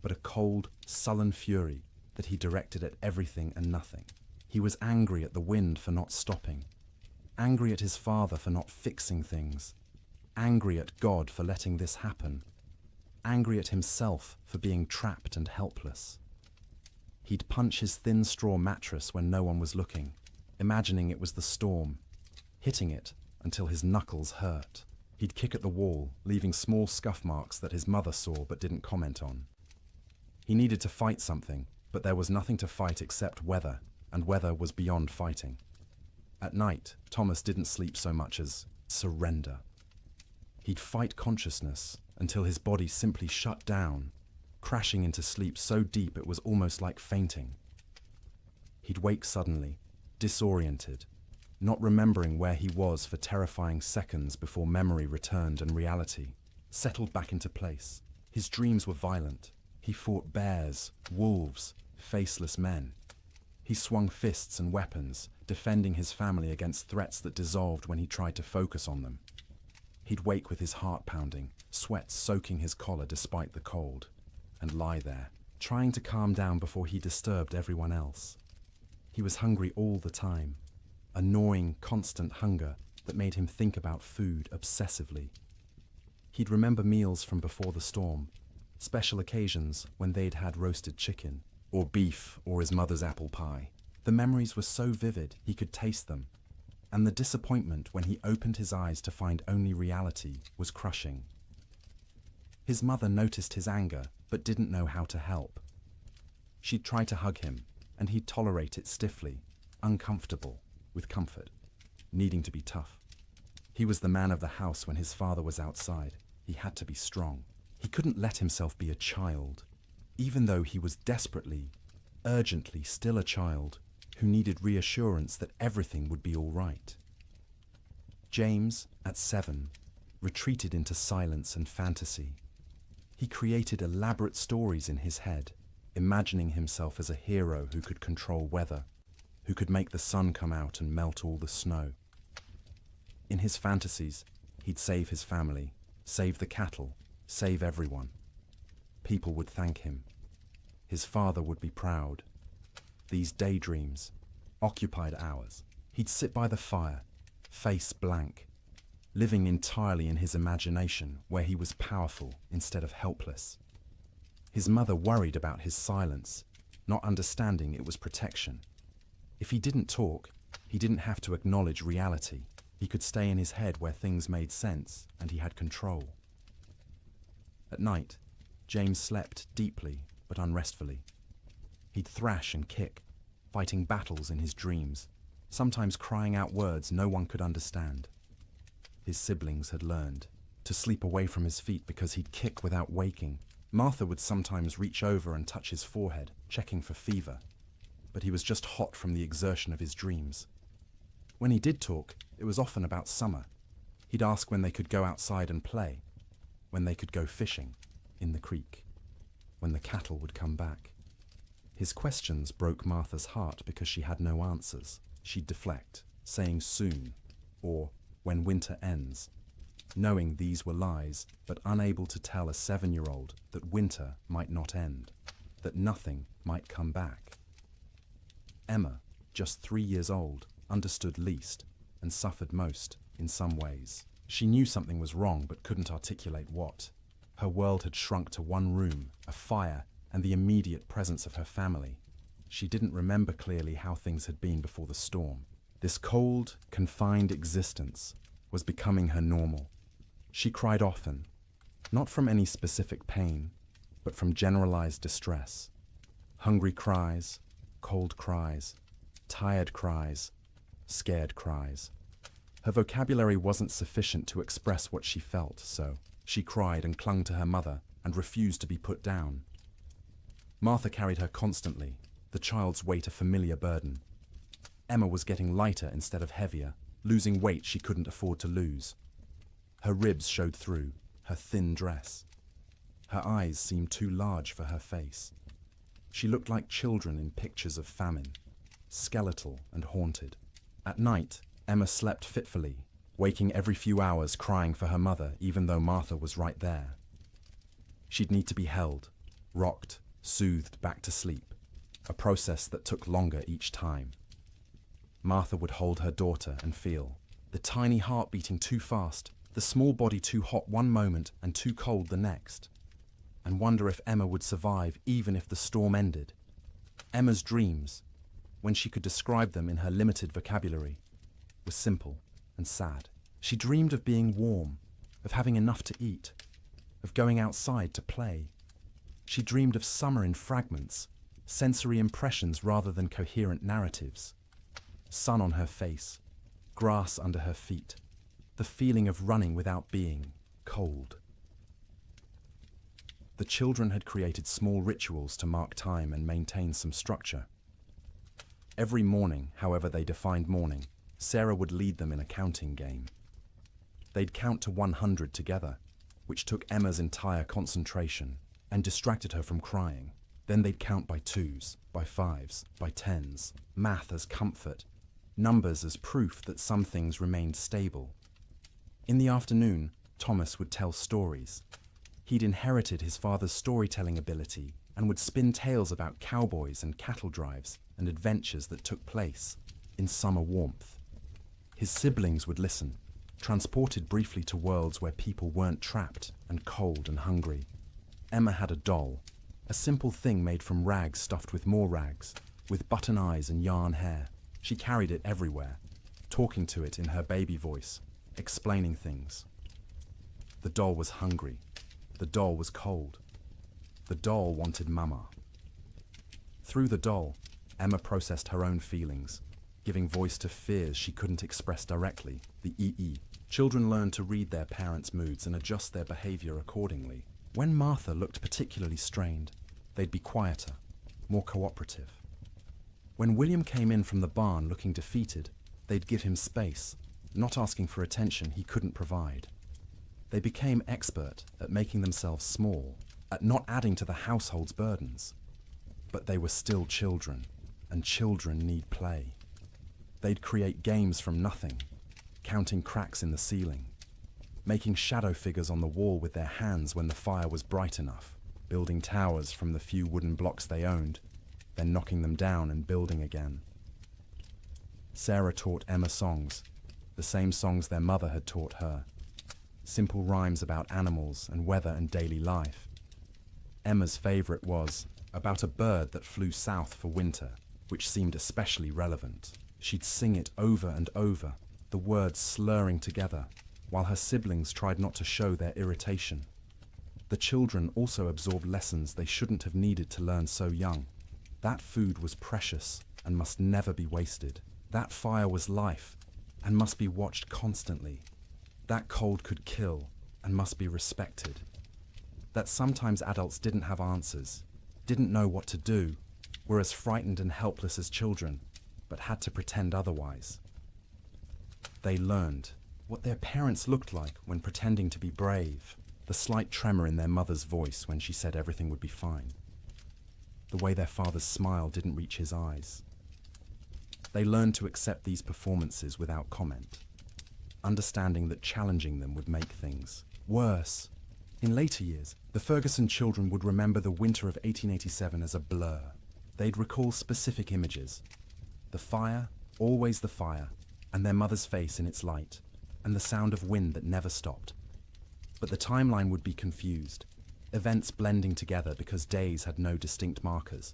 A: but a cold, sullen fury that he directed at everything and nothing. He was angry at the wind for not stopping, angry at his father for not fixing things, angry at God for letting this happen, angry at himself for being trapped and helpless. He'd punch his thin straw mattress when no one was looking, imagining it was the storm, hitting it until his knuckles hurt. He'd kick at the wall, leaving small scuff marks that his mother saw but didn't comment on. He needed to fight something, but there was nothing to fight except weather, and weather was beyond fighting. At night, Thomas didn't sleep so much as surrender. He'd fight consciousness until his body simply shut down, crashing into sleep so deep it was almost like fainting. He'd wake suddenly, disoriented, not remembering where he was for terrifying seconds before memory returned and reality settled back into place. His dreams were violent. He fought bears, wolves, faceless men. He swung fists and weapons, defending his family against threats that dissolved when he tried to focus on them. He'd wake with his heart pounding, sweat soaking his collar despite the cold, and lie there, trying to calm down before he disturbed everyone else. He was hungry all the time, a gnawing, constant hunger that made him think about food obsessively. He'd remember meals from before the storm, special occasions when they'd had roasted chicken, or beef, or his mother's apple pie. The memories were so vivid he could taste them, and the disappointment when he opened his eyes to find only reality was crushing. His mother noticed his anger, but didn't know how to help. She'd try to hug him, and he'd tolerate it stiffly, uncomfortable, with comfort, needing to be tough. He was the man of the house when his father was outside. He had to be strong. He couldn't let himself be a child, even though he was desperately, urgently still a child who needed reassurance that everything would be all right. James, at 7, retreated into silence and fantasy. He created elaborate stories in his head, imagining himself as a hero who could control weather, who could make the sun come out and melt all the snow. In his fantasies, he'd save his family, save the cattle, save everyone. People would thank him. His father would be proud. These daydreams occupied hours. He'd sit by the fire, face blank, living entirely in his imagination where he was powerful instead of helpless. His mother worried about his silence, not understanding it was protection. If he didn't talk, he didn't have to acknowledge reality. He could stay in his head where things made sense and he had control. At night, James slept deeply but unrestfully. He'd thrash and kick, fighting battles in his dreams, sometimes crying out words no one could understand. His siblings had learned to sleep away from his feet because he'd kick without waking. Martha would sometimes reach over and touch his forehead, checking for fever, but he was just hot from the exertion of his dreams. When he did talk, it was often about summer. He'd ask when they could go outside and play, when they could go fishing in the creek, when the cattle would come back. His questions broke Martha's heart because she had no answers. She'd deflect, saying soon, or when winter ends, knowing these were lies, but unable to tell a 7-year-old that winter might not end, that nothing might come back. Emma, just 3 years old, understood least and suffered most in some ways. She knew something was wrong but couldn't articulate what. Her world had shrunk to one room, a fire, and the immediate presence of her family. She didn't remember clearly how things had been before the storm. This cold, confined existence was becoming her normal. She cried often, not from any specific pain, but from generalized distress. Hungry cries, cold cries, tired cries, scared cries. Her vocabulary wasn't sufficient to express what she felt, so she cried and clung to her mother and refused to be put down. Martha carried her constantly, the child's weight a familiar burden. Emma was getting lighter instead of heavier, losing weight she couldn't afford to lose. Her ribs showed through her thin dress. Her eyes seemed too large for her face. She looked like children in pictures of famine, skeletal and haunted. At night, Emma slept fitfully, waking every few hours crying for her mother even though Martha was right there. She'd need to be held, rocked, soothed back to sleep, a process that took longer each time. Martha would hold her daughter and feel the tiny heart beating too fast, the small body too hot one moment and too cold the next, and wonder if Emma would survive even if the storm ended. Emma's dreams, when she could describe them in her limited vocabulary, were simple and sad. She dreamed of being warm, of having enough to eat, of going outside to play. She dreamed of summer in fragments, sensory impressions rather than coherent narratives. Sun on her face, grass under her feet, the feeling of running without being cold. The children had created small rituals to mark time and maintain some structure. Every morning, however they defined morning, Sarah would lead them in a counting game. They'd count to 100 together, which took Emma's entire concentration and distracted her from crying. Then they'd count by twos, by fives, by tens, math as comfort, numbers as proof that some things remained stable. In the afternoon, Thomas would tell stories. He'd inherited his father's storytelling ability and would spin tales about cowboys and cattle drives and adventures that took place in summer warmth. His siblings would listen, transported briefly to worlds where people weren't trapped and cold and hungry. Emma had a doll, a simple thing made from rags stuffed with more rags, with button eyes and yarn hair. She carried it everywhere, talking to it in her baby voice, explaining things. The doll was hungry. The doll was cold. The doll wanted Mama. Through the doll, Emma processed her own feelings, giving voice to fears she couldn't express directly, the EE. Children learn to read their parents' moods and adjust their behavior accordingly. When Martha looked particularly strained, they'd be quieter, more cooperative. When William came in from the barn looking defeated, they'd give him space, not asking for attention he couldn't provide. They became expert at making themselves small, at not adding to the household's burdens. But they were still children, and children need play. They'd create games from nothing, counting cracks in the ceiling, making shadow figures on the wall with their hands when the fire was bright enough, building towers from the few wooden blocks they owned, then knocking them down and building again. Sarah taught Emma songs, the same songs their mother had taught her. Simple rhymes about animals and weather and daily life. Emma's favorite was about a bird that flew south for winter, which seemed especially relevant. She'd sing it over and over, the words slurring together, while her siblings tried not to show their irritation. The children also absorbed lessons they shouldn't have needed to learn so young. That food was precious and must never be wasted. That fire was life and must be watched constantly. That cold could kill and must be respected. That sometimes adults didn't have answers, didn't know what to do, were as frightened and helpless as children, but had to pretend otherwise. They learned what their parents looked like when pretending to be brave, the slight tremor in their mother's voice when she said everything would be fine, the way their father's smile didn't reach his eyes. They learned to accept these performances without comment, understanding that challenging them would make things worse. In later years, the Ferguson children would remember the winter of 1887 as a blur. They'd recall specific images. The fire, always the fire, and their mother's face in its light. and the sound of wind that never stopped. But the timeline would be confused, events blending together because days had no distinct markers.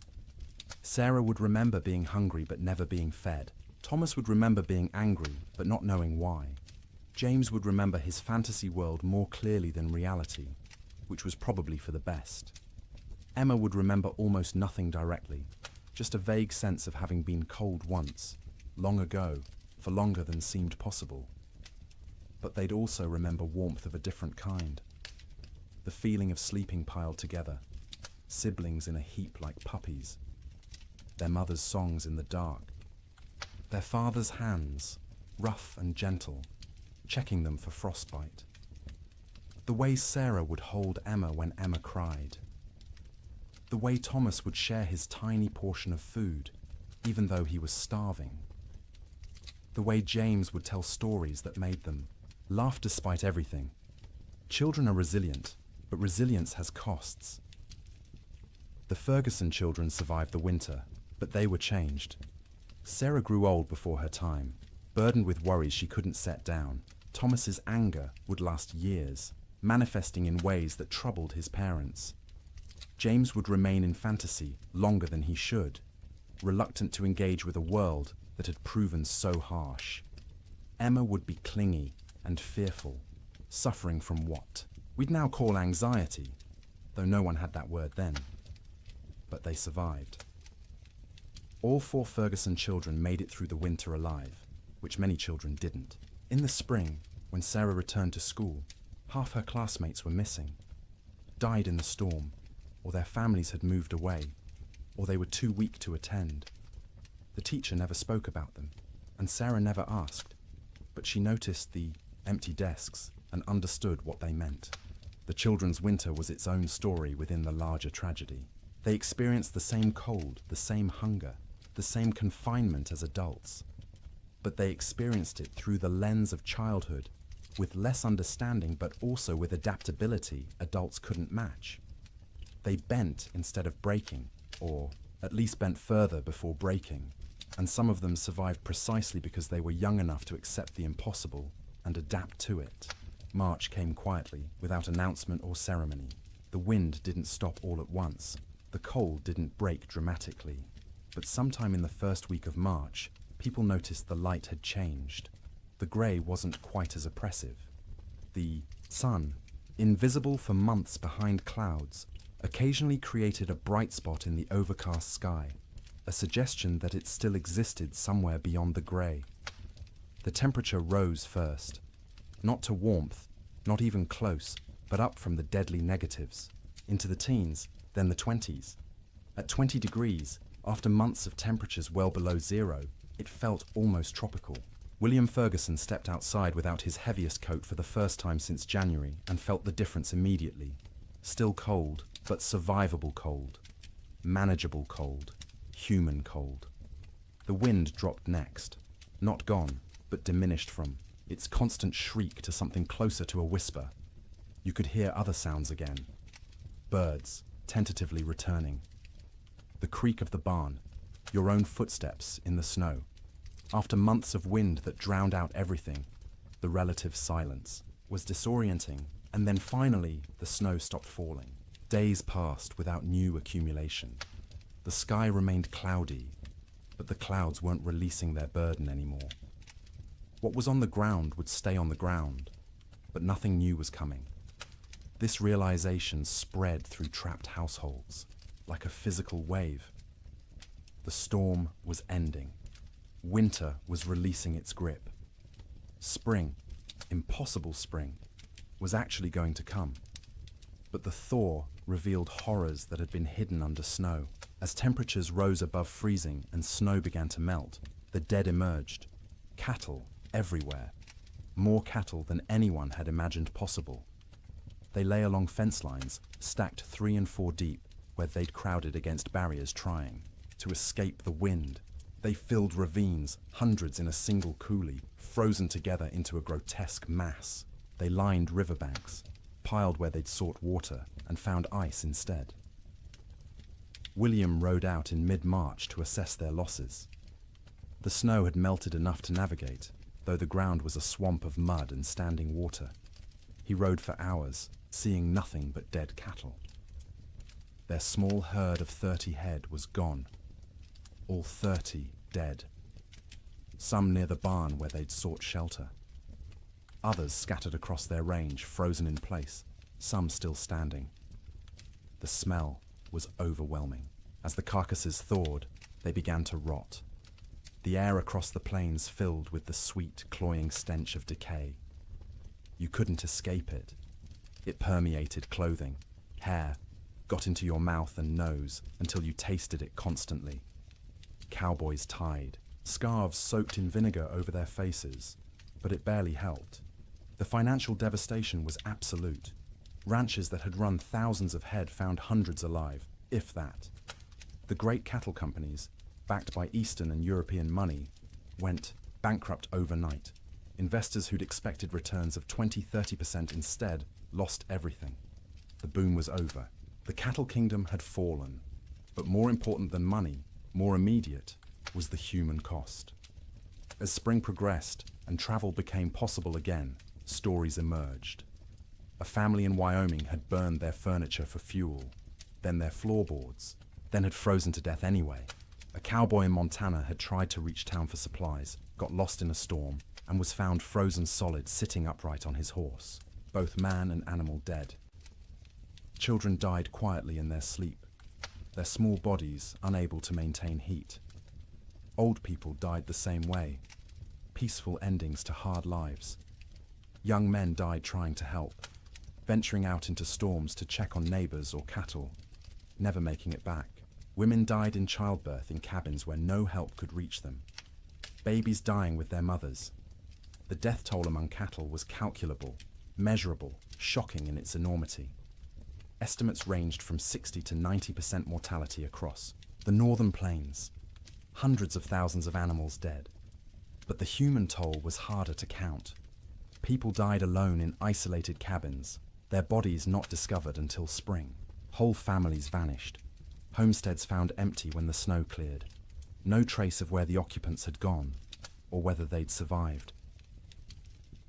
A: Sarah would remember being hungry but never being fed. Thomas would remember being angry but not knowing why. James would remember his fantasy world more clearly than reality, which was probably for the best. Emma would remember almost nothing directly, just a vague sense of having been cold once, long ago, for longer than seemed possible. But they'd also remember warmth of a different kind. The feeling of sleeping piled together, siblings in a heap like puppies, their mother's songs in the dark, their father's hands, rough and gentle, checking them for frostbite. The way Sarah would hold Emma when Emma cried. The way Thomas would share his tiny portion of food, even though he was starving. The way James would tell stories that made them laugh despite everything. Children are resilient, but resilience has costs. The Ferguson children survived the winter, but they were changed. Sarah grew old before her time, burdened with worries she couldn't set down. Thomas's anger would last years, manifesting in ways that troubled his parents. James would remain in fantasy longer than he should, reluctant to engage with a world that had proven so harsh. Emma would be clingy and fearful, suffering from what we'd now call anxiety, though no one had that word then. But they survived. All 4 Ferguson children made it through the winter alive, which many children didn't. In the spring, when Sarah returned to school, half her classmates were missing, died in the storm, or their families had moved away, or they were too weak to attend. The teacher never spoke about them, and Sarah never asked, but she noticed the empty desks and understood what they meant. The children's winter was its own story within the larger tragedy. They experienced the same cold, the same hunger, the same confinement as adults, but they experienced it through the lens of childhood, with less understanding but also with adaptability adults couldn't match. They bent instead of breaking, or at least bent further before breaking, and some of them survived precisely because they were young enough to accept the impossible and adapt to it. March came quietly, without announcement or ceremony. The wind didn't stop all at once. The cold didn't break dramatically. But sometime in the first week of March, people noticed the light had changed. The grey wasn't quite as oppressive. The sun, invisible for months behind clouds, occasionally created a bright spot in the overcast sky, a suggestion that it still existed somewhere beyond the grey. The temperature rose first, not to warmth, not even close, but up from the deadly negatives, into the teens, then the 20s. At 20 degrees, after months of temperatures well below zero, it felt almost tropical. William Ferguson stepped outside without his heaviest coat for the first time since January and felt the difference immediately. Still cold, but survivable cold. Manageable cold. Human cold. The wind dropped next. Not gone, but diminished from its constant shriek to something closer to a whisper. You could hear other sounds again. Birds, tentatively returning. The creak of the barn, your own footsteps in the snow. After months of wind that drowned out everything, the relative silence was disorienting, and then finally the snow stopped falling. Days passed without new accumulation. The sky remained cloudy, but the clouds weren't releasing their burden anymore. What was on the ground would stay on the ground, but nothing new was coming. This realization spread through trapped households, like a physical wave. The storm was ending. Winter was releasing its grip. Spring, impossible spring, was actually going to come. But the thaw revealed horrors that had been hidden under snow. As temperatures rose above freezing and snow began to melt, the dead emerged. Cattle everywhere. More cattle than anyone had imagined possible. They lay along fence lines, stacked 3 and 4 deep, where they'd crowded against barriers trying to escape the wind. They filled ravines, hundreds in a single coulee, frozen together into a grotesque mass. They lined riverbanks, piled where they'd sought water, and found ice instead. William rode out in mid-March to assess their losses. The snow had melted enough to navigate, though the ground was a swamp of mud and standing water. He rode for hours, seeing nothing but dead cattle. Their small herd of 30 head was gone. All 30 dead. Some near the barn where they'd sought shelter. Others scattered across their range, frozen in place, some still standing. The smell was overwhelming. As the carcasses thawed, they began to rot. The air across the plains filled with the sweet, cloying stench of decay. You couldn't escape it. It permeated clothing, hair, got into your mouth and nose until you tasted it constantly. Cowboys tied, scarves soaked in vinegar over their faces, but it barely helped. The financial devastation was absolute. Ranches that had run thousands of head found hundreds alive, if that. The great cattle companies, backed by Eastern and European money, went bankrupt overnight. Investors who'd expected returns of 20–30% instead lost everything. The boom was over. The cattle kingdom had fallen. But more important than money, more immediate, was the human cost. As spring progressed and travel became possible again, stories emerged. A family in Wyoming had burned their furniture for fuel, then their floorboards, then had frozen to death anyway. A cowboy in Montana had tried to reach town for supplies, got lost in a storm, and was found frozen solid sitting upright on his horse, both man and animal dead. Children died quietly in their sleep, their small bodies unable to maintain heat. Old people died the same way, peaceful endings to hard lives. Young men died trying to help, venturing out into storms to check on neighbors or cattle, never making it back. Women died in childbirth in cabins where no help could reach them. Babies dying with their mothers. The death toll among cattle was calculable, measurable, shocking in its enormity. Estimates ranged from 60 to 90% mortality across the northern plains. Hundreds of thousands of animals dead. But the human toll was harder to count. People died alone in isolated cabins, their bodies not discovered until spring. Whole families vanished. Homesteads found empty when the snow cleared. No trace of where the occupants had gone, or whether they'd survived.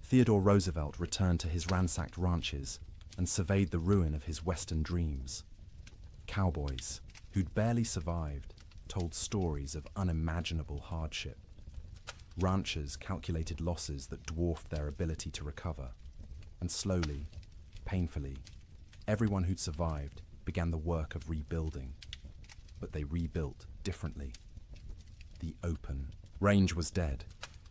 A: Theodore Roosevelt returned to his ransacked ranches and surveyed the ruin of his Western dreams. Cowboys, who'd barely survived, told stories of unimaginable hardship. Ranchers calculated losses that dwarfed their ability to recover. And slowly, painfully, everyone who'd survived began the work of rebuilding. But they rebuilt differently. The open range was dead,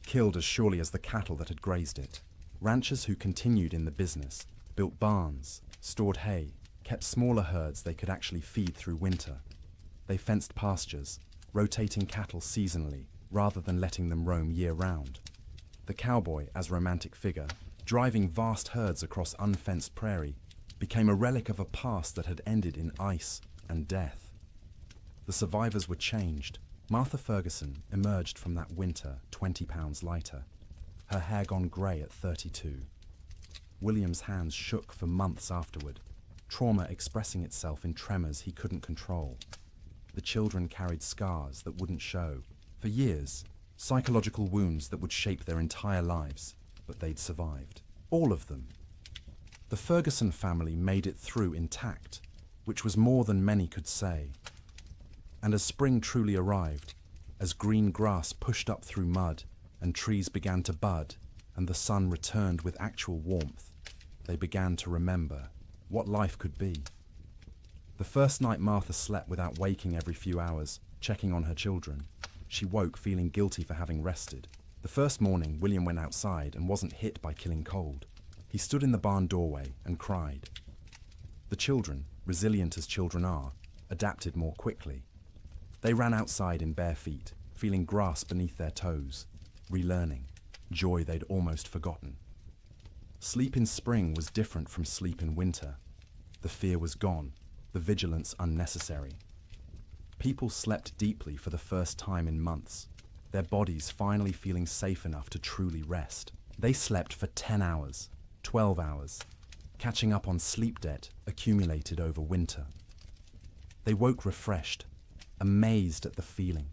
A: killed as surely as the cattle that had grazed it. Ranchers who continued in the business built barns, stored hay, kept smaller herds they could actually feed through winter. They fenced pastures, rotating cattle seasonally rather than letting them roam year-round. The cowboy, as romantic figure, driving vast herds across unfenced prairie, became a relic of a past that had ended in ice and death. The survivors were changed. Martha Ferguson emerged from that winter 20 pounds lighter, her hair gone grey at 32. William's hands shook for months afterward, trauma expressing itself in tremors he couldn't control. The children carried scars that wouldn't show. For years, psychological wounds that would shape their entire lives, but they'd survived. All of them. The Ferguson family made it through intact, which was more than many could say. And as spring truly arrived, as green grass pushed up through mud and trees began to bud and the sun returned with actual warmth, they began to remember what life could be. The first night Martha slept without waking every few hours, checking on her children. She woke feeling guilty for having rested. The first morning, William went outside and wasn't hit by killing cold. He stood in the barn doorway and cried. The children, resilient as children are, adapted more quickly. They ran outside in bare feet, feeling grass beneath their toes, relearning, joy they'd almost forgotten. Sleep in spring was different from sleep in winter. The fear was gone, the vigilance unnecessary. People slept deeply for the first time in months, their bodies finally feeling safe enough to truly rest. They slept for 10 hours, 12 hours, catching up on sleep debt accumulated over winter. They woke refreshed, amazed at the feeling,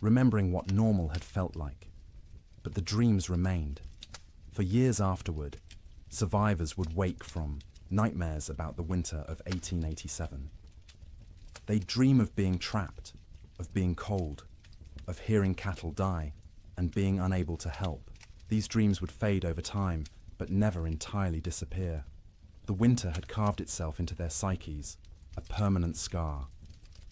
A: remembering what normal had felt like. But the dreams remained. For years afterward, survivors would wake from nightmares about the winter of 1887. They'd dream of being trapped, of being cold, of hearing cattle die, and being unable to help. These dreams would fade over time, but never entirely disappear. The winter had carved itself into their psyches, a permanent scar.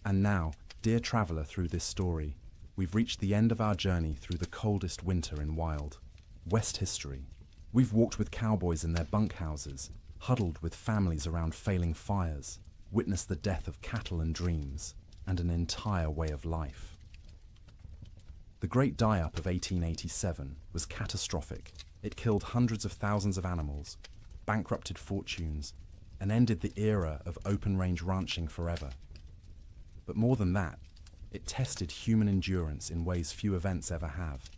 A: And now, dear traveller through this story, we've reached the end of our journey through the coldest winter in wild West history. We've walked with cowboys in their bunkhouses, huddled with families around failing fires, witnessed the death of cattle and dreams, and an entire way of life. The Great Die-Up of 1887 was catastrophic. It killed hundreds of thousands of animals, bankrupted fortunes, and ended the era of open-range ranching forever. But more than that, it tested human endurance in ways few events ever have.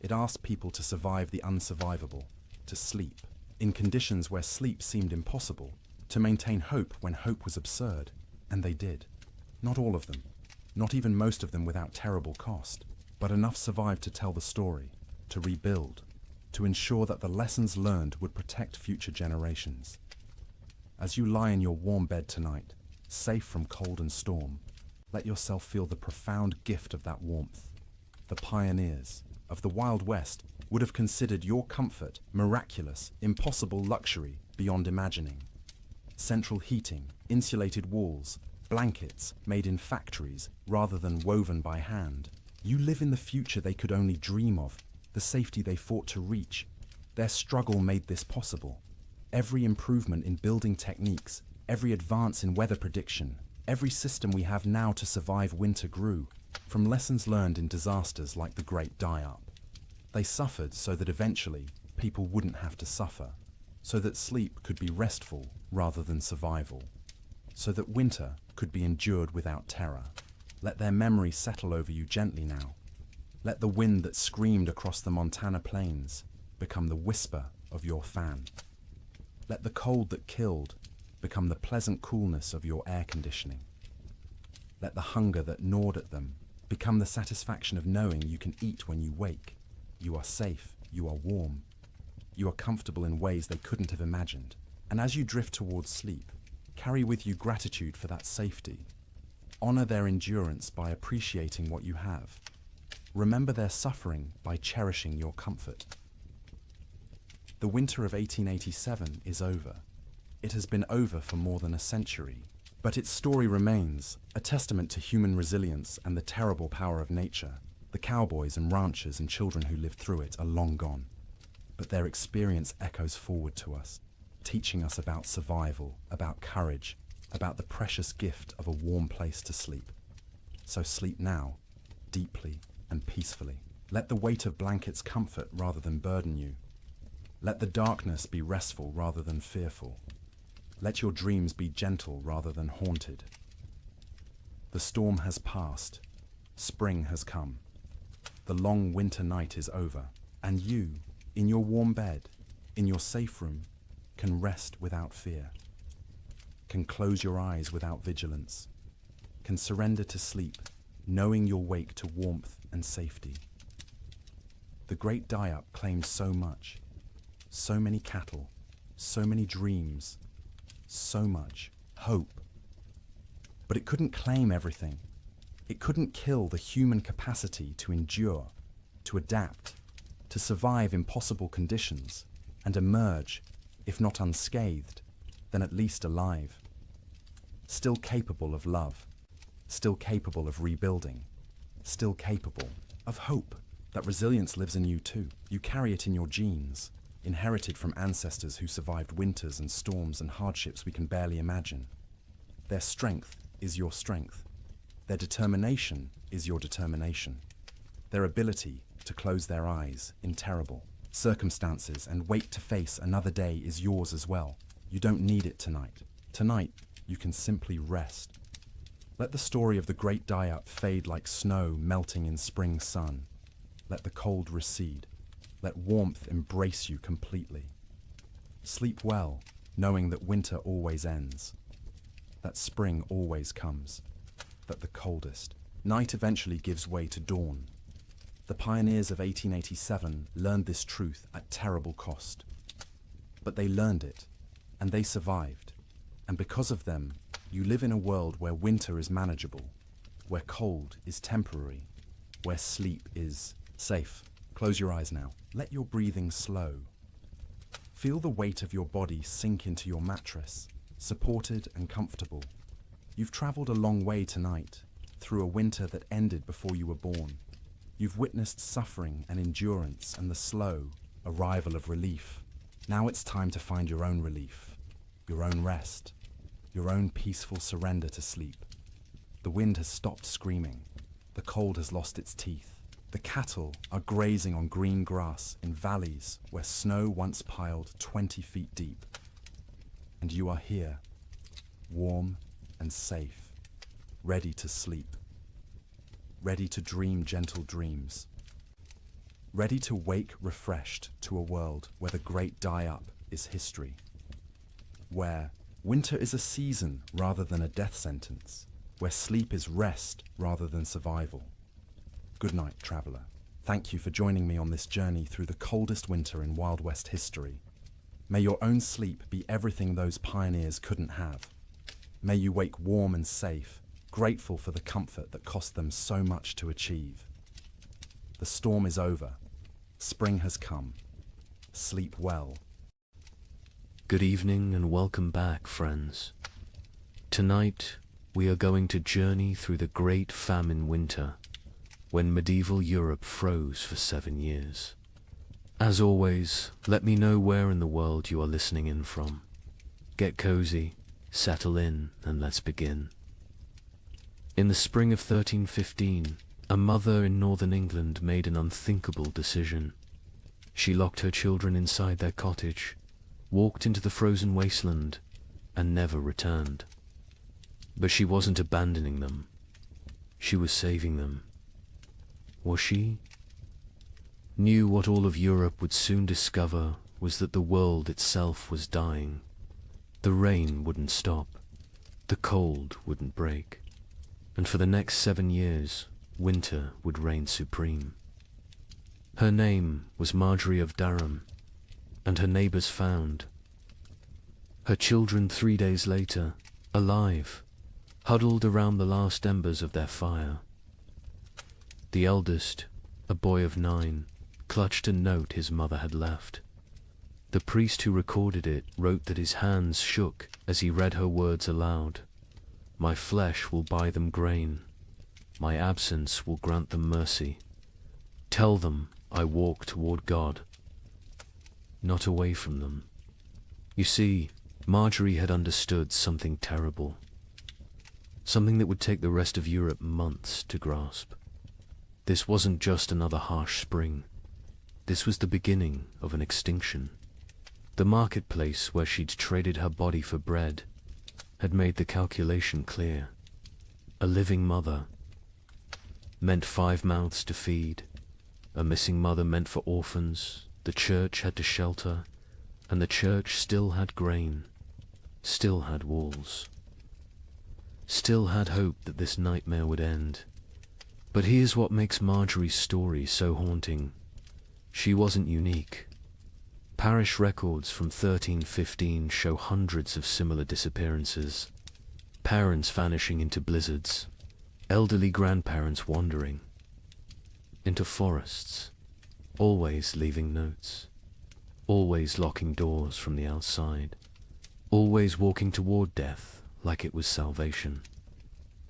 A: It asked people to survive the unsurvivable, to sleep, in conditions where sleep seemed impossible, to maintain hope when hope was absurd, and they did. Not all of them, not even most of them without terrible cost, but enough survived to tell the story, to rebuild, to ensure that the lessons learned would protect future generations. As you lie in your warm bed tonight, safe from cold and storm, let yourself feel the profound gift of that warmth. The pioneers of the Wild West would have considered your comfort miraculous, impossible luxury beyond imagining. Central heating, insulated walls, blankets made in factories rather than woven by hand. You live in the future they could only dream of, the safety they fought to reach. Their struggle made this possible. Every improvement in building techniques, every advance in weather prediction, every system we have now to survive winter grew from lessons learned in disasters like the Great Die-Up. They suffered so that eventually people wouldn't have to suffer, so that sleep could be restful rather than survival, so that winter could be endured without terror. Let their memory settle over you gently now. Let the wind that screamed across the Montana plains become the whisper of your fan. Let the cold that killed become the pleasant coolness of your air conditioning. Let the hunger that gnawed at them become the satisfaction of knowing you can eat when you wake. You are safe, you are warm, you are comfortable in ways they couldn't have imagined. And as you drift towards sleep, carry with you gratitude for that safety. Honor their endurance by appreciating what you have. Remember their suffering by cherishing your comfort. The winter of 1887 is over. It has been over for more than a century, but its story remains, a testament to human resilience and the terrible power of nature. The cowboys and ranchers and children who lived through it are long gone, but their experience echoes forward to us, teaching us about survival, about courage, about the precious gift of a warm place to sleep. So sleep now, deeply and peacefully. Let the weight of blankets comfort rather than burden you. Let the darkness be restful rather than fearful. Let your dreams be gentle rather than haunted. The storm has passed. Spring has come. The long winter night is over, and you, in your warm bed, in your safe room, can rest without fear, can close your eyes without vigilance, can surrender to sleep, knowing you'll wake to warmth and safety. The Great Die-Up claimed so much, so many cattle, so many dreams, so much hope. But it couldn't claim everything. It couldn't kill the human capacity to endure, to adapt, to survive impossible conditions, and emerge, if not unscathed, then at least alive. Still capable of love, still capable of rebuilding, still capable of hope. That resilience lives in you too. You carry it in your genes, inherited from ancestors who survived winters and storms and hardships we can barely imagine. Their strength is your strength. Their determination is your determination. Their ability to close their eyes in terrible circumstances and wait to face another day is yours as well. You don't need it tonight. Tonight, you can simply rest. Let the story of the Great Die-Up fade like snow melting in spring sun. Let the cold recede. Let warmth embrace you completely. Sleep well, knowing that winter always ends, that spring always comes, that the coldest night eventually gives way to dawn. The pioneers of 1887 learned this truth at terrible cost. But they learned it, and they survived. And because of them, you live in a world where winter is manageable, where cold is temporary, where sleep is safe. Close your eyes now. Let your breathing slow. Feel the weight of your body sink into your mattress, supported and comfortable. You've traveled a long way tonight, through a winter that ended before you were born. You've witnessed suffering and endurance and the slow arrival of relief. Now it's time to find your own relief, your own rest, your own peaceful surrender to sleep. The wind has stopped screaming. The cold has lost its teeth. The cattle are grazing on green grass in valleys where snow once piled 20 feet deep. And you are here, warm and safe, ready to sleep, ready to dream gentle dreams, ready to wake refreshed to a world where the great die-up is history, where winter is a season rather than a death sentence, where sleep is rest rather than survival. Good night, traveller. Thank you for joining me on this journey through the coldest winter in Wild West history. May your own sleep be everything those pioneers couldn't have. May you wake warm and safe, grateful for the comfort that cost them so much to achieve. The storm is over. Spring has come. Sleep well.
B: Good evening and welcome back, friends. Tonight, we are going to journey through the Great Famine winter, when medieval Europe froze for 7 years. As always, let me know where in the world you are listening in from. Get cozy, settle in, and let's begin. In the spring of 1315, a mother in northern England made an unthinkable decision. She locked her children inside their cottage, walked into the frozen wasteland, and never returned. But she wasn't abandoning them. She was saving them. Was she? Knew what all of Europe would soon discover was that the world itself was dying. The rain wouldn't stop. The cold wouldn't break. And for the next 7 years, winter would reign supreme. Her name was Marjorie of Durham, and her neighbors found her children 3 days later, alive, huddled around the last embers of their fire. The eldest, a boy of 9, clutched a note his mother had left. The priest who recorded it wrote that his hands shook as he read her words aloud. My flesh will buy them grain. My absence will grant them mercy. Tell them I walk toward God, not away from them. You see, Marjorie had understood something terrible. Something that would take the rest of Europe months to grasp. This wasn't just another harsh spring. This was the beginning of an extinction. The marketplace where she'd traded her body for bread had made the calculation clear. A living mother meant 5 mouths to feed. A missing mother meant for orphans. The church had to shelter, and the church still had grain, still had walls, still had hope that this nightmare would end. But here's what makes Marjorie's story so haunting. She wasn't unique. Parish records from 1315 show hundreds of similar disappearances. Parents vanishing into blizzards, elderly grandparents wandering into forests, always leaving notes, always locking doors from the outside, always walking toward death like it was salvation.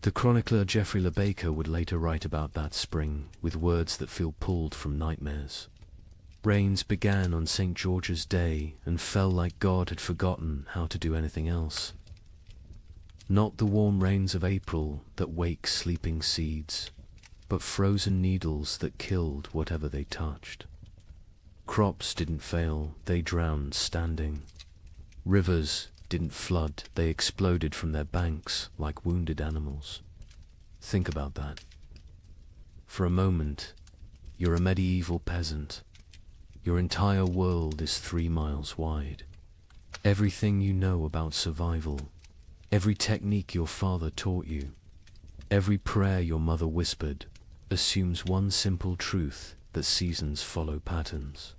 B: The chronicler Geoffrey Le Baker would later write about that spring with words that feel pulled from nightmares. Rains began on St. George's Day and fell like God had forgotten how to do anything else. Not the warm rains of April that wake sleeping seeds, but frozen needles that killed whatever they touched. Crops didn't fail, they drowned standing. Rivers didn't flood, they exploded from their banks like wounded animals. Think about that. For a moment, you're a medieval peasant. Your entire world is 3 miles wide. Everything you know about survival, every technique your father taught you, every prayer your mother whispered, assumes one simple truth that seasons follow patterns.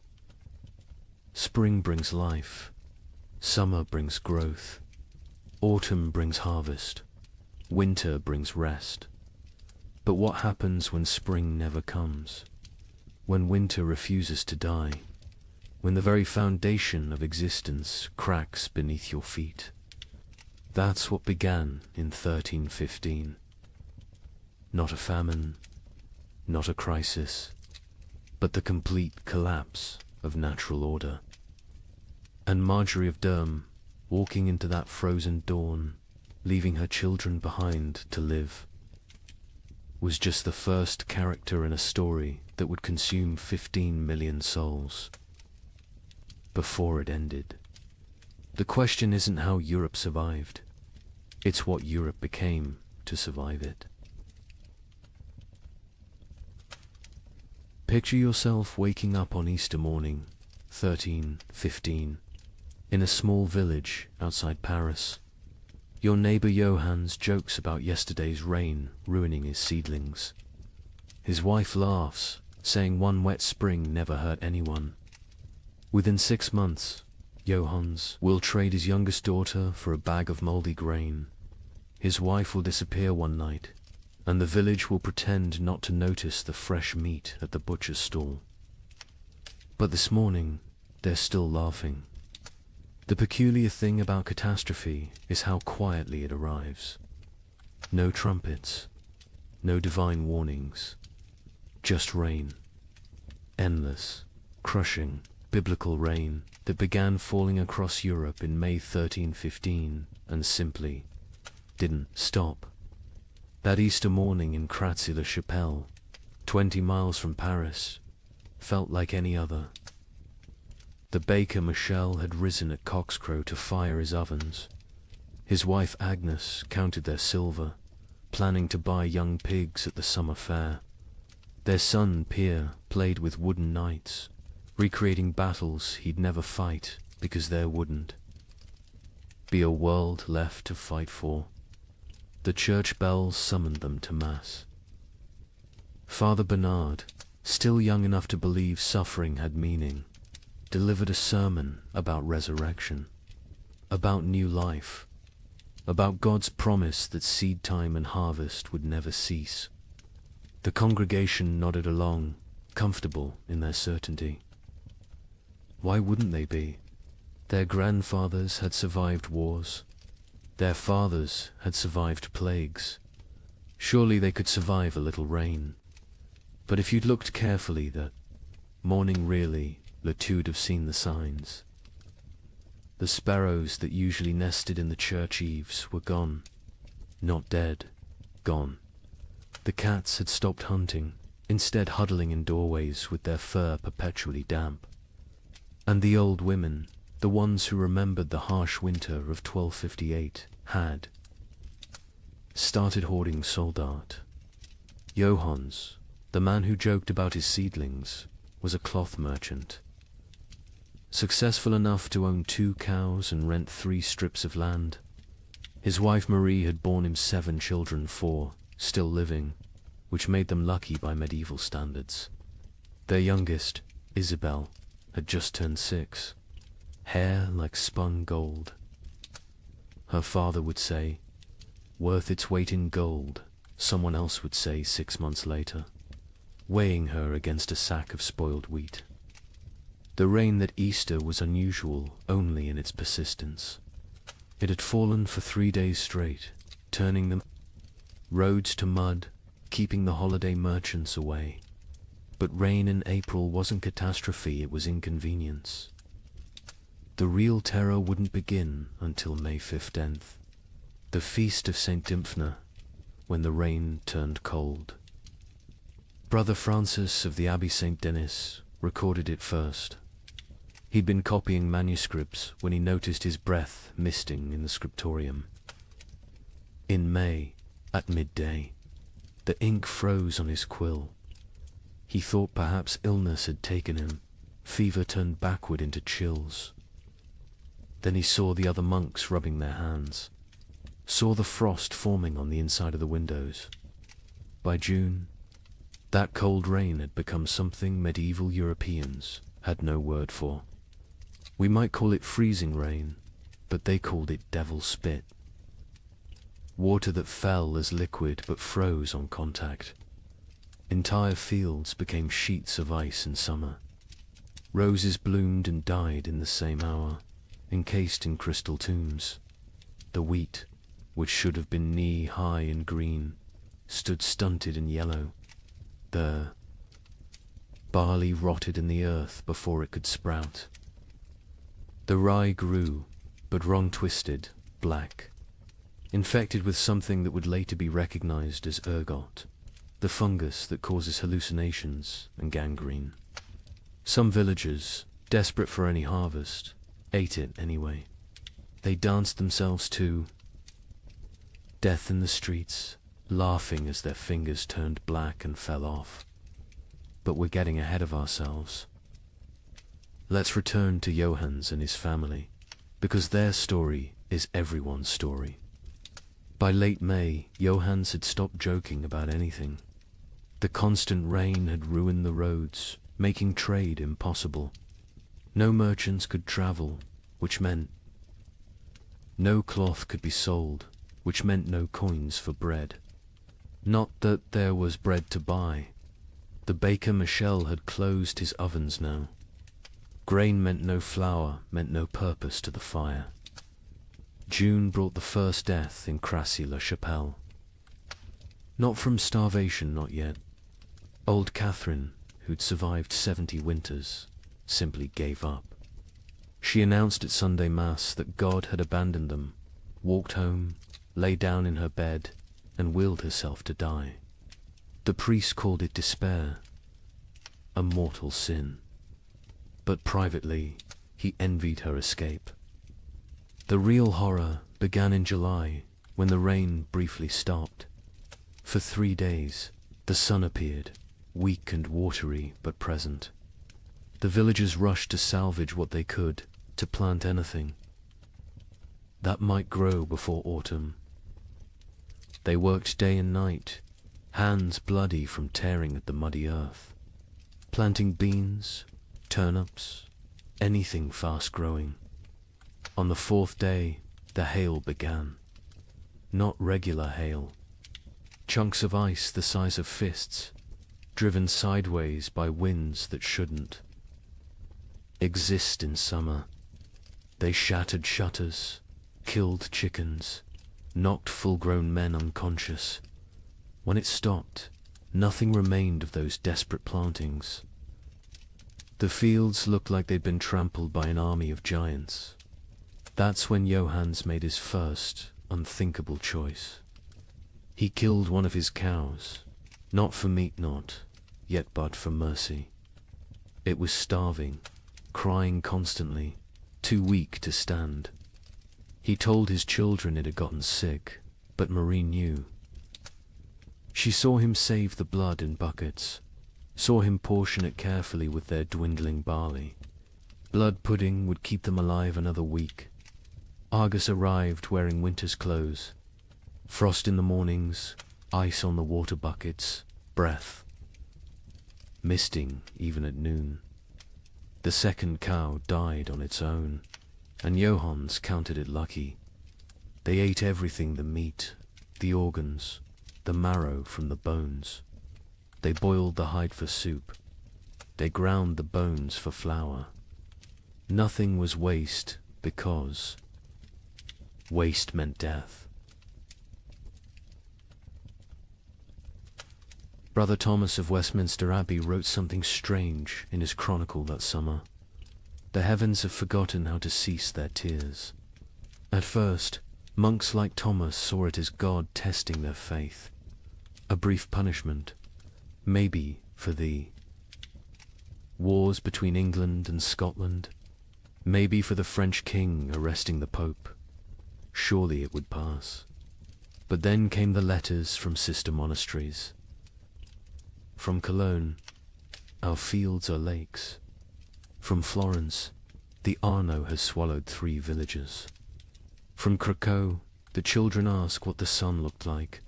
B: Spring brings life, summer brings growth, autumn brings harvest, winter brings rest. But what happens when spring never comes? When winter refuses to die? When the very foundation of existence cracks beneath your feet? That's what began in 1315. Not a famine, not a crisis, but the complete collapse of natural order. And Marjorie of Durham, walking into that frozen dawn, leaving her children behind to live, was just the first character in a story that would consume 15 million souls. Before it ended. The question isn't how Europe survived, it's what Europe became to survive it. Picture yourself waking up on Easter morning, 1315, in a small village outside Paris. Your neighbor Johannes jokes about yesterday's rain ruining his seedlings. His wife laughs, saying one wet spring never hurt anyone. Within 6 months, Johannes will trade his youngest daughter for a bag of moldy grain. His wife will disappear one night, and the village will pretend not to notice the fresh meat at the butcher's stall. But this morning, they're still laughing. The peculiar thing about catastrophe is how quietly it arrives. No trumpets, no divine warnings, just rain. Endless, crushing, biblical rain that began falling across Europe in May 1315 and simply didn't stop. That Easter morning in Kratzy-le-Chapelle, 20 miles from Paris, felt like any other. The baker Michel had risen at cockscrow to fire his ovens. His wife Agnes counted their silver, planning to buy young pigs at the summer fair. Their son Pierre played with wooden knights, recreating battles he'd never fight because there wouldn't be a world left to fight for. The church bells summoned them to Mass. Father Bernard, still young enough to believe suffering had meaning, delivered a sermon about resurrection, about new life, about God's promise that seed time and harvest would never cease. The congregation nodded along, comfortable in their certainty. Why wouldn't they be? Their grandfathers had survived wars. Their fathers had survived plagues. Surely they could survive a little rain. But if you'd looked carefully that morning really, Latude have seen the signs. The sparrows that usually nested in the church eaves were gone. Not dead, gone. The cats had stopped hunting, instead huddling in doorways with their fur perpetually damp. And the old women, the ones who remembered the harsh winter of 1258, had started hoarding soldat. Johannes, the man who joked about his seedlings, was a cloth merchant. Successful enough to own 2 cows and rent 3 strips of land. His wife Marie had borne him 7 children, 4 still living, which made them lucky by medieval standards. Their youngest, Isabel, had just turned 6, hair like spun gold. Her father would say, worth its weight in gold, someone else would say 6 months later, weighing her against a sack of spoiled wheat. The rain that Easter was unusual only in its persistence. It had fallen for 3 days straight, turning the roads to mud, keeping the holiday merchants away. But rain in April wasn't catastrophe, it was inconvenience. The real terror wouldn't begin until May 15th, the feast of St. Dymphna, when the rain turned cold. Brother Francis of the Abbey St. Denis recorded it first. He'd been copying manuscripts when he noticed his breath misting in the scriptorium. In May, at midday, the ink froze on his quill. He thought perhaps illness had taken him. Fever turned backward into chills. Then he saw the other monks rubbing their hands, saw the frost forming on the inside of the windows. By June, That cold rain had become something medieval Europeans had no word for. We might call it freezing rain, but they called it devil spit. Water that fell as liquid but froze on contact. Entire fields became sheets of ice in summer. Roses bloomed and died in the same hour, encased in crystal tombs. The wheat, which should have been knee-high and green, stood stunted and yellow. The barley rotted in the earth before it could sprout. The rye grew, but wrong-twisted, black, infected with something that would later be recognized as ergot, the fungus that causes hallucinations and gangrene. Some villagers, desperate for any harvest, ate it anyway. They danced themselves to death in the streets, laughing as their fingers turned black and fell off. But we're getting ahead of ourselves. Let's return to Johannes and his family, because their story is everyone's story. By late May, Johannes had stopped joking about anything. The constant rain had ruined the roads, making trade impossible. No merchants could travel, which meant no cloth could be sold, which meant no coins for bread. Not that there was bread to buy. The baker Michel had closed his ovens now. Grain meant no flour, meant no purpose to the fire. June brought the first death in Crassy-la-Chapelle. Not from starvation, not yet. Old Catherine, who'd survived 70 winters, simply gave up. She announced at Sunday Mass that God had abandoned them, walked home, lay down in her bed, and willed herself to die. The priest called it despair, a mortal sin. But privately, he envied her escape. The real horror began in July, when the rain briefly stopped. For 3 days, the sun appeared, weak and watery but present. The villagers rushed to salvage what they could, to plant anything that might grow before autumn. They worked day and night, hands bloody from tearing at the muddy earth, planting beans, turnips, anything fast-growing. On the 4th day, the hail began. Not regular hail. Chunks of ice the size of fists, driven sideways by winds that shouldn't exist in summer. They shattered shutters, killed chickens, knocked full-grown men unconscious. When it stopped, nothing remained of those desperate plantings. The fields looked like they'd been trampled by an army of giants. That's when Johannes made his first, unthinkable choice. He killed one of his cows, not for meat not, yet but for mercy. It was starving, crying constantly, too weak to stand. He told his children it had gotten sick, but Marie knew. She saw him save the blood in buckets, saw him portion it carefully with their dwindling barley. Blood pudding would keep them alive another week. Argus arrived wearing winter's clothes. Frost in the mornings, ice on the water buckets, breath. Misting even at noon. The second cow died on its own, and Johannes counted it lucky. They ate everything, the meat, the organs, the marrow from the bones. They boiled the hide for soup. They ground the bones for flour. Nothing was waste because waste meant death. Brother Thomas of Westminster Abbey wrote something strange in his chronicle that summer. The heavens have forgotten how to cease their tears. At first, monks like Thomas saw it as God testing their faith. A brief punishment, maybe for the wars between England and Scotland, maybe for the French king arresting the Pope. Surely it would pass. But then came the letters from sister monasteries. From Cologne, our fields are lakes. From Florence, the Arno has swallowed 3 villages. From Krakow, the children ask what the sun looked like.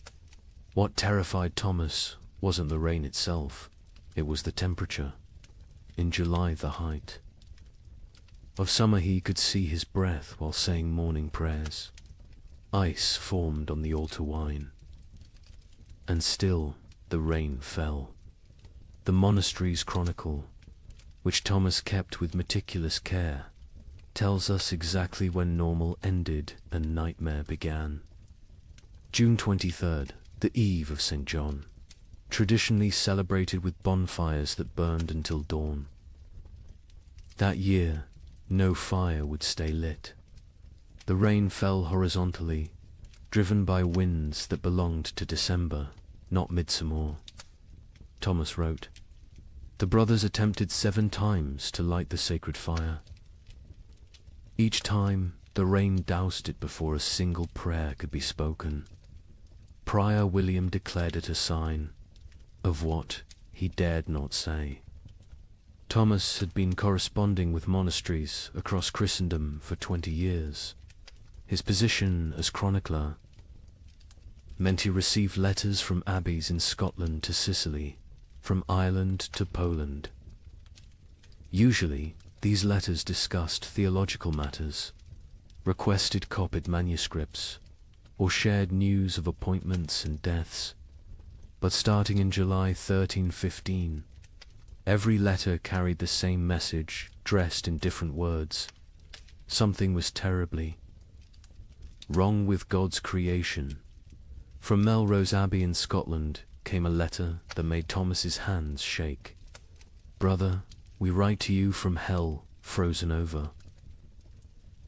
B: What terrified Thomas wasn't the rain itself, it was the temperature. In July, the height of summer, he could see his breath while saying morning prayers. Ice formed on the altar wine. And still the rain fell. The monastery's chronicle, which Thomas kept with meticulous care, tells us exactly when normal ended and nightmare began. June 23rd, the eve of St. John, traditionally celebrated with bonfires that burned until dawn. That year, no fire would stay lit. The rain fell horizontally, driven by winds that belonged to December, not midsummer. Thomas wrote, "The brothers attempted 7 times to light the sacred fire. Each time, the rain doused it before a single prayer could be spoken. Prior William declared it a sign of what he dared not say." Thomas had been corresponding with monasteries across Christendom for 20 years. His position as chronicler meant he received letters from abbeys in Scotland to Sicily, from Ireland to Poland. Usually, these letters discussed theological matters, requested copied manuscripts, or shared news of appointments and deaths. But starting in July 1315, every letter carried the same message, dressed in different words. Something was terribly wrong with God's creation. From Melrose Abbey in Scotland came a letter that made Thomas's hands shake. "Brother, we write to you from hell, frozen over.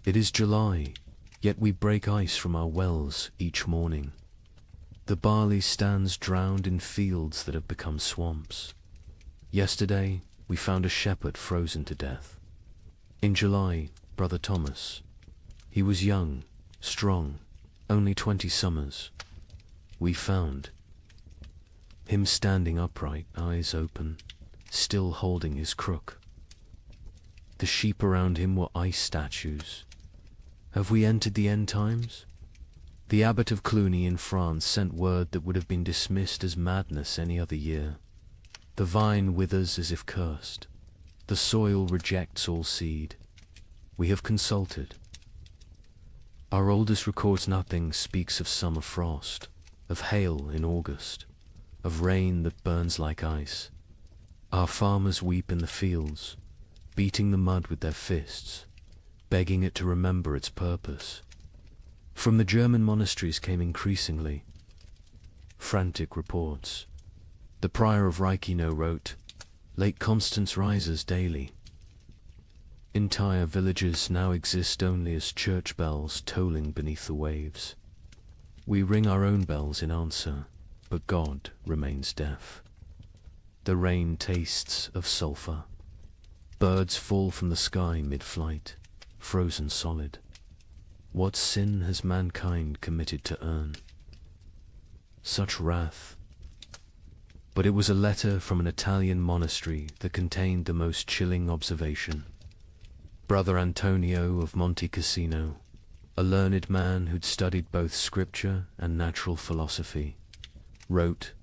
B: It is July, yet we break ice from our wells each morning. The barley stands drowned in fields that have become swamps. Yesterday, we found a shepherd frozen to death. In July, Brother Thomas. He was young, strong, only 20 summers. We found him standing upright, eyes open, still holding his crook. The sheep around him were ice statues. Have we entered the end times? The abbot of Cluny in France sent word that would have been dismissed as madness any other year. The vine withers as if cursed. The soil rejects all seed. We have consulted. Our oldest records nothing, speaks of summer frost, of hail in August, of rain that burns like ice. Our farmers weep in the fields, beating the mud with their fists, begging it to remember its purpose. From the German monasteries came increasingly frantic reports. The prior of Reichenau wrote, "Lake Constance rises daily. Entire villages now exist only as church bells tolling beneath the waves. We ring our own bells in answer, but God remains deaf. The rain tastes of sulphur. Birds fall from the sky mid-flight, frozen solid. What sin has mankind committed to earn such wrath?" But it was a letter from an Italian monastery that contained the most chilling observation. Brother Antonio of Monte Cassino, a learned man who'd studied both scripture and natural philosophy, wrote,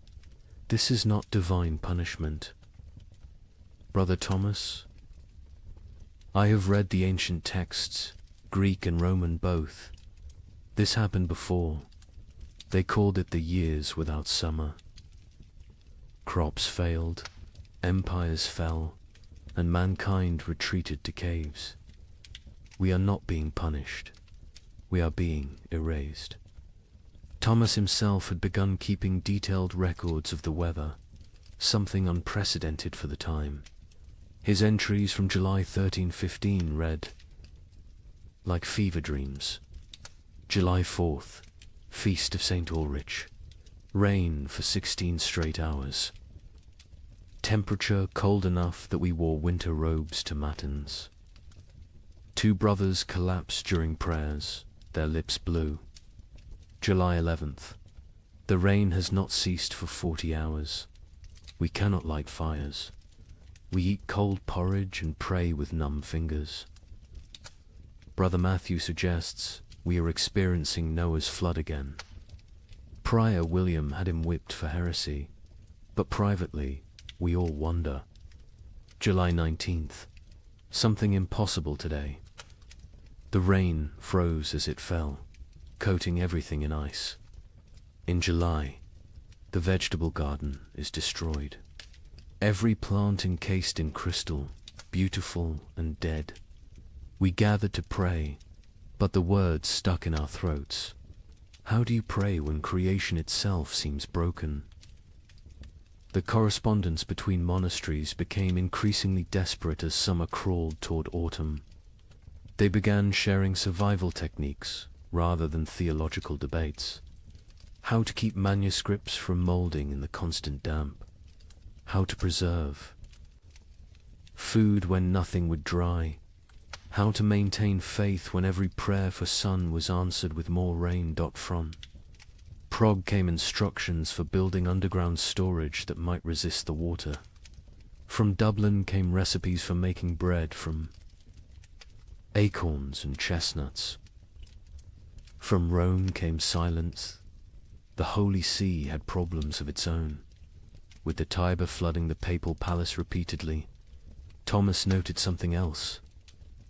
B: "This is not divine punishment. Brother Thomas, I have read the ancient texts, Greek and Roman both. This happened before. They called it the years without summer. Crops failed, empires fell, and mankind retreated to caves. We are not being punished. We are being erased." Thomas himself had begun keeping detailed records of the weather, something unprecedented for the time. His entries from July 1315 read, "Like fever dreams. July 4th, Feast of St. Ulrich. Rain for 16 straight hours. Temperature cold enough that we wore winter robes to matins. 2 brothers collapsed during prayers, their lips blue. July 11th. The rain has not ceased for 40 hours. We cannot light fires. We eat cold porridge and pray with numb fingers. Brother Matthew suggests we are experiencing Noah's flood again. Prior William had him whipped for heresy. But privately, we all wonder. July 19th. Something impossible today. The rain froze as it fell, coating everything in ice. In July, the vegetable garden is destroyed. Every plant encased in crystal, beautiful and dead. We gathered to pray, but the words stuck in our throats. How do you pray when creation itself seems broken? The correspondence between monasteries became increasingly desperate as summer crawled toward autumn. They began sharing survival techniques rather than theological debates. How to keep manuscripts from molding in the constant damp. How to preserve food when nothing would dry. How to maintain faith when every prayer for sun was answered with more rain. From Prague came instructions for building underground storage that might resist the water. From Dublin came recipes for making bread from acorns and chestnuts. From Rome came silence. The Holy See had problems of its own. With the Tiber flooding the papal palace repeatedly, Thomas noted something else,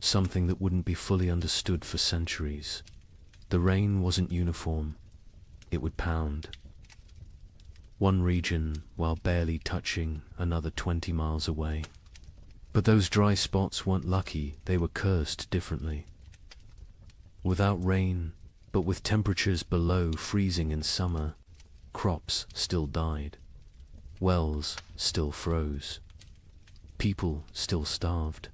B: something that wouldn't be fully understood for centuries. The rain wasn't uniform. It would pound. One region while barely touching another 20 miles away. But those dry spots weren't lucky, they were cursed differently. Without rain, but with temperatures below freezing in summer, crops still died. Wells still froze. People still starved.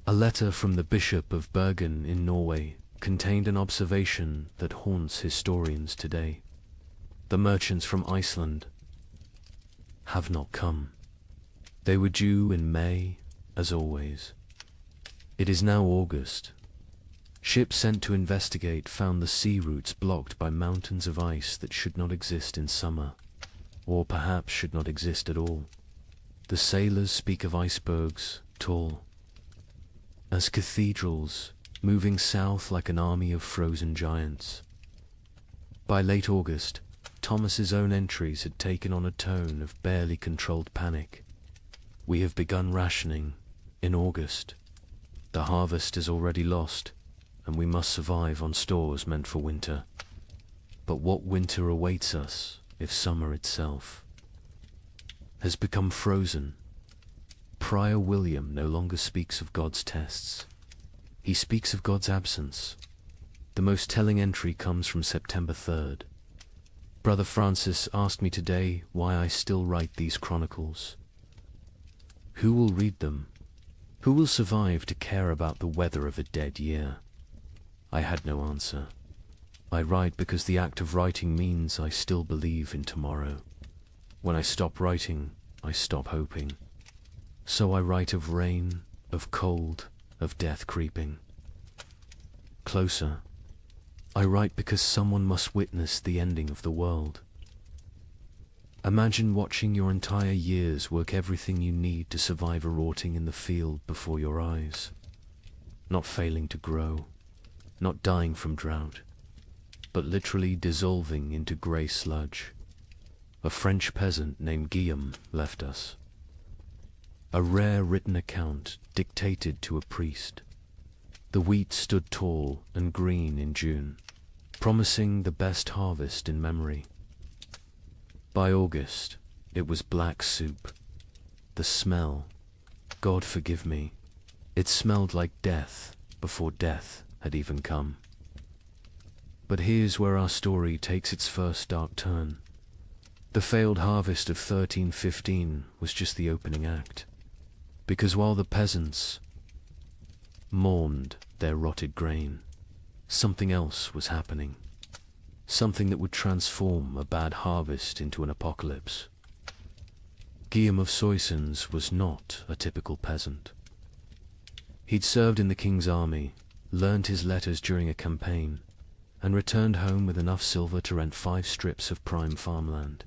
B: A letter from the Bishop of Bergen in Norway contained an observation that haunts historians today. The merchants from Iceland have not come. They were due in May, as always. It is now August. Ships sent to investigate found the sea routes blocked by mountains of ice that should not exist in summer, or perhaps should not exist at all. The sailors speak of icebergs, tall as cathedrals, moving south like an army of frozen giants. By late August, Thomas's own entries had taken on a tone of barely controlled panic. We have begun rationing in August. The harvest is already lost, and we must survive on stores meant for winter. But what winter awaits us if summer itself has become frozen? Prior William no longer speaks of God's tests. He speaks of God's absence. The most telling entry comes from September 3rd. Brother Francis asked me today why I still write these chronicles. Who will read them? Who will survive to care about the weather of a dead year? I had no answer. I write because the act of writing means I still believe in tomorrow. When I stop writing, I stop hoping. So I write of rain, of cold, of death creeping closer. I write because someone must witness the ending of the world. Imagine watching your entire years work everything you need to survive a rotting in the field before your eyes. Not failing to grow, not dying from drought, but literally dissolving into grey sludge. A French peasant named Guillaume left us. A rare written account dictated to a priest. The wheat stood tall and green in June, promising the best harvest in memory. By August, it was black soup. The smell, God forgive me, it smelled like death before death had even come. But here's where our story takes its first dark turn. The failed harvest of 1315 was just the opening act. Because while the peasants mourned their rotted grain, something else was happening. Something that would transform a bad harvest into an apocalypse. Guillaume of Soissons was not a typical peasant. He'd served in the king's army, learned his letters during a campaign, and returned home with enough silver to rent 5 strips of prime farmland.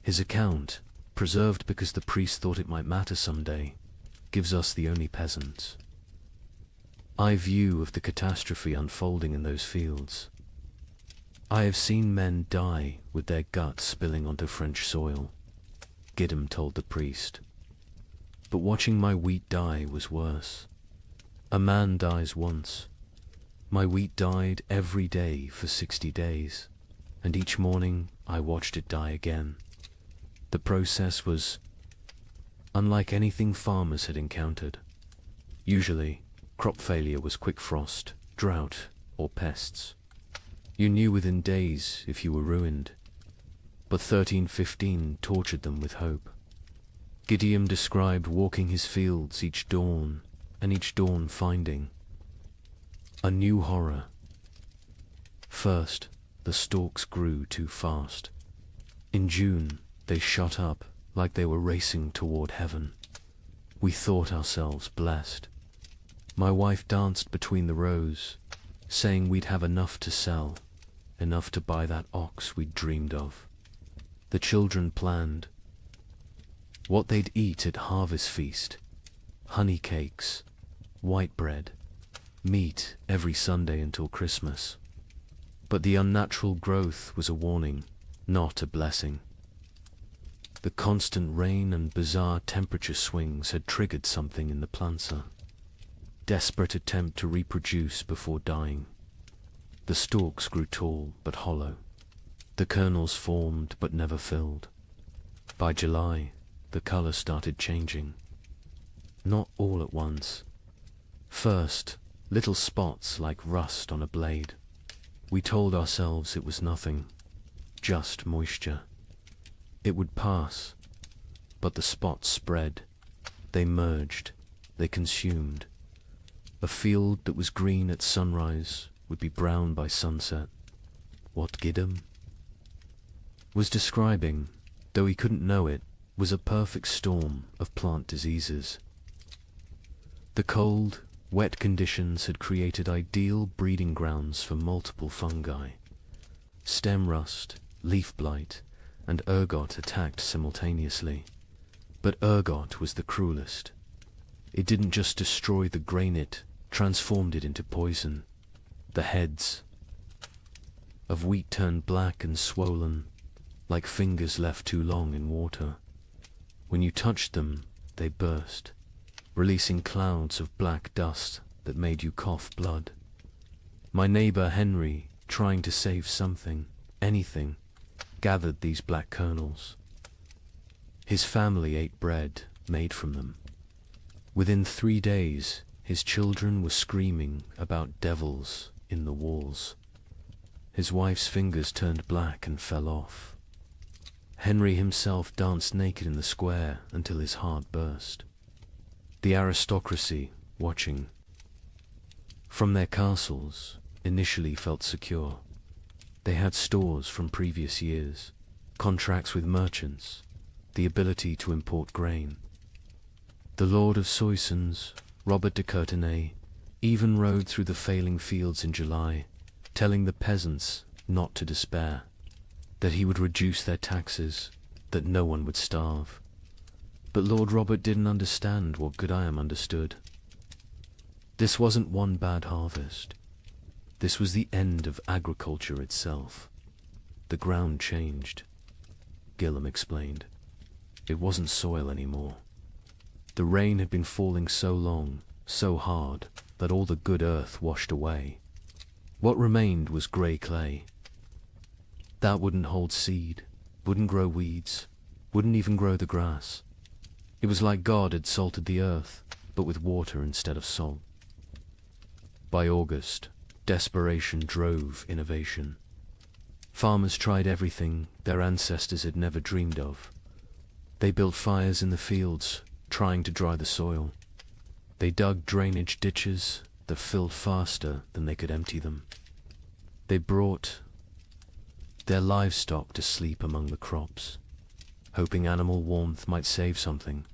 B: His account, preserved because the priest thought it might matter someday, gives us the only peasants. I view of the catastrophe unfolding in those fields. I have seen men die with their guts spilling onto French soil. Gideon told the priest. But watching my wheat die was worse. A man dies once. My wheat died every day for 60 days, and each morning I watched it die again. The process was unlike anything farmers had encountered. Usually, crop failure was quick frost, drought, or pests. You knew within days if you were ruined. But 1315 tortured them with hope. Gideon described walking his fields each dawn, and each dawn finding a new horror. First, the stalks grew too fast. In June, they shot up like they were racing toward heaven. We thought ourselves blessed. My wife danced between the rows, saying we'd have enough to sell, enough to buy that ox we'd dreamed of. The children planned what they'd eat at harvest feast: honey cakes, white bread, meat every Sunday until Christmas. But the unnatural growth was a warning, not a blessing. The constant rain and bizarre temperature swings had triggered something in the planter. Desperate attempt to reproduce before dying. The stalks grew tall but hollow. The kernels formed but never filled. By July, the color started changing. Not all at once. First, little spots like rust on a blade. We told ourselves it was nothing, just moisture. It would pass, but the spots spread. They merged, they consumed. A field that was green at sunrise would be brown by sunset. What Gideon was describing, though he couldn't know it, was a perfect storm of plant diseases. The cold, wet conditions had created ideal breeding grounds for multiple fungi. Stem rust, leaf blight, and ergot attacked simultaneously. But ergot was the cruelest. It didn't just destroy the grain, it transformed it into poison. The heads of wheat turned black and swollen, like fingers left too long in water. When you touched them, they burst, releasing clouds of black dust that made you cough blood. My neighbor Henry, trying to save something, anything, gathered these black kernels. His family ate bread made from them. Within 3 days, his children were screaming about devils in the walls. His wife's fingers turned black and fell off. Henry himself danced naked in the square until his heart burst. The aristocracy, watching from their castles, initially felt secure. They had stores from previous years, contracts with merchants, the ability to import grain. The Lord of Soissons, Robert de Courtenay, even rode through the failing fields in July, telling the peasants not to despair, that he would reduce their taxes, that no one would starve. But Lord Robert didn't understand what Gideon understood. This wasn't one bad harvest. This was the end of agriculture itself. The ground changed. Gideon explained. It wasn't soil anymore. The rain had been falling so long, so hard, that all the good earth washed away. What remained was grey clay. That wouldn't hold seed, wouldn't grow weeds, wouldn't even grow the grass. It was like God had salted the earth, but with water instead of salt. By August, desperation drove innovation. Farmers tried everything their ancestors had never dreamed of. They built fires in the fields, trying to dry the soil. They dug drainage ditches that filled faster than they could empty them. They brought their livestock to sleep among the crops, hoping animal warmth might save something.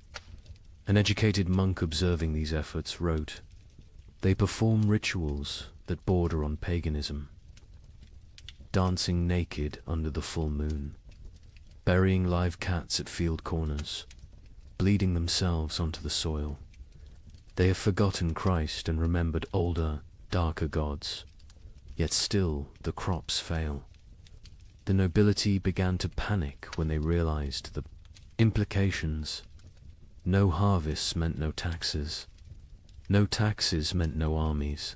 B: An educated monk observing these efforts wrote, "They perform rituals that border on paganism, dancing naked under the full moon, burying live cats at field corners, bleeding themselves onto the soil. They have forgotten Christ and remembered older, darker gods, yet still the crops fail. The nobility began to panic when they realized the Implications. No harvests meant no taxes. No taxes meant no armies.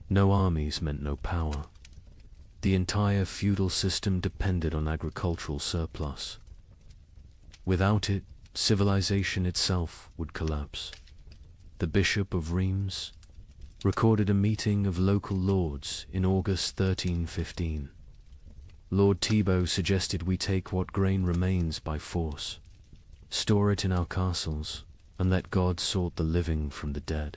B: No armies meant no power. The entire feudal system depended on agricultural surplus. Without it, civilization itself would collapse. The Bishop of Reims recorded a meeting of local lords in August 1315. Lord Thibaut suggested we take what grain remains by force, store it in our castles, and let God sort the living from the dead.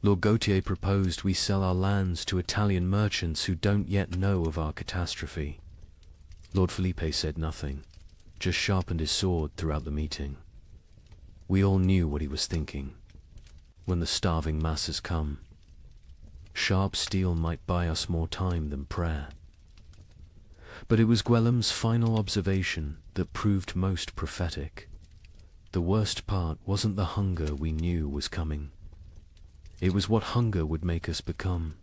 B: Lord Gautier proposed we sell our lands to Italian merchants who don't yet know of our catastrophe. Lord Felipe said nothing, just sharpened his sword throughout the meeting. We all knew what he was thinking. When the starving masses come, sharp steel might buy us more time than prayer. But it was Gwellam's final observation that proved most prophetic. The worst part wasn't the hunger we knew was coming. It was what hunger would make us become.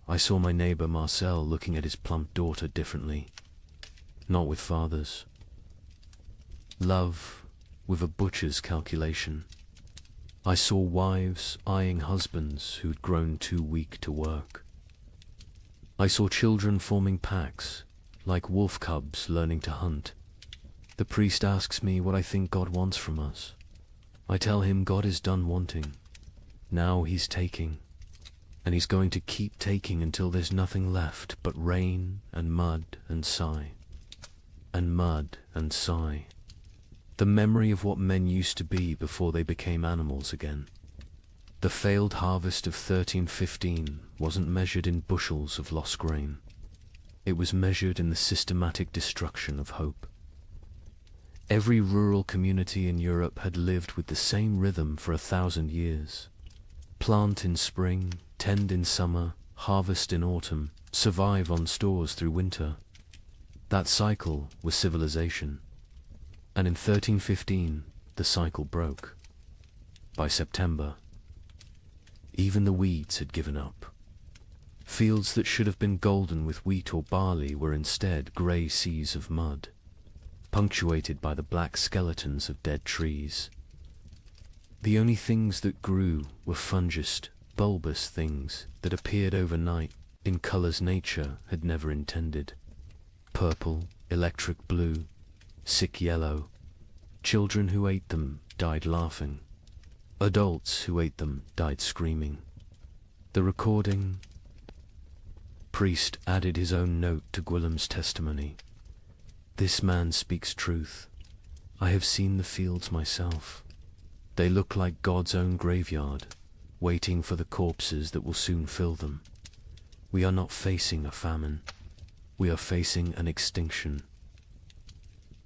B: I saw my neighbor Marcel looking at his plump daughter differently. Not with fathers. Love with a butcher's calculation. I saw wives eyeing husbands who'd grown too weak to work. I saw children forming packs, like wolf cubs learning to hunt. The priest asks me what I think God wants from us. I tell him God is done wanting. Now he's taking, and he's going to keep taking until there's nothing left but rain and mud and sigh. And mud and sigh. The memory of what men used to be before they became animals again. The failed harvest of 1315 wasn't measured in bushels of lost grain. It was measured in the systematic destruction of hope. Every rural community in Europe had lived with the same rhythm for 1,000 years. Plant in spring, tend in summer, harvest in autumn, survive on stores through winter. That cycle was civilization. And in 1315, the cycle broke. By September, even the weeds had given up. Fields that should have been golden with wheat or barley were instead grey seas of mud, punctuated by the black skeletons of dead trees. The only things that grew were fungous, bulbous things that appeared overnight in colors nature had never intended. Purple, electric blue, sick yellow. Children who ate them died laughing. Adults who ate them died screaming. The recording. Priest added his own note to Gwillim's testimony. This man speaks truth. I have seen the fields myself. They look like God's own graveyard, waiting for the corpses that will soon fill them. We are not facing a famine. We are facing an extinction.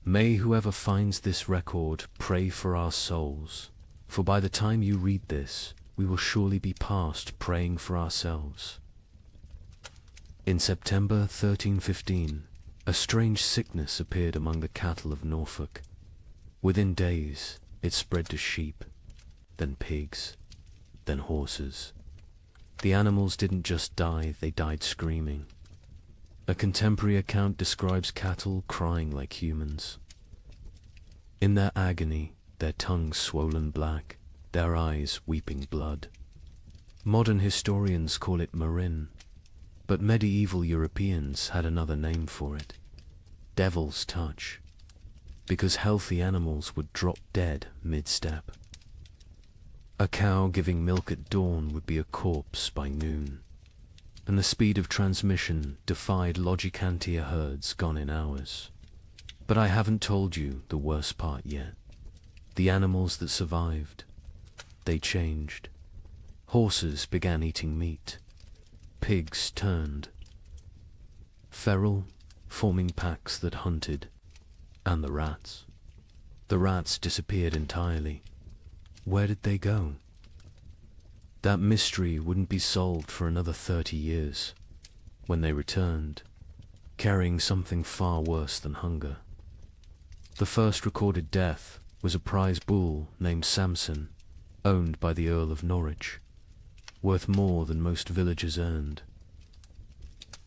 B: May whoever finds this record pray for our souls, for by the time you read this, we will surely be past praying for ourselves. In September 1315, a strange sickness appeared among the cattle of Norfolk. Within days, it spread to sheep, then pigs, then horses. The animals didn't just die, they died screaming. A contemporary account describes cattle crying like humans. In their agony, their tongues swollen black, their eyes weeping blood. Modern historians call it marin, but medieval Europeans had another name for it. Devil's touch. Because healthy animals would drop dead mid-step. A cow giving milk at dawn would be a corpse by noon, and the speed of transmission defied Logicantia herds gone in hours. But I haven't told you the worst part yet. The animals that survived, they changed. Horses began eating meat. Pigs turned. Feral, forming packs that hunted. And the rats. The rats disappeared entirely. Where did they go? That mystery wouldn't be solved for another 30 years, when they returned, carrying something far worse than hunger. The first recorded death was a prize bull named Samson, owned by the Earl of Norwich, worth more than most villagers earned.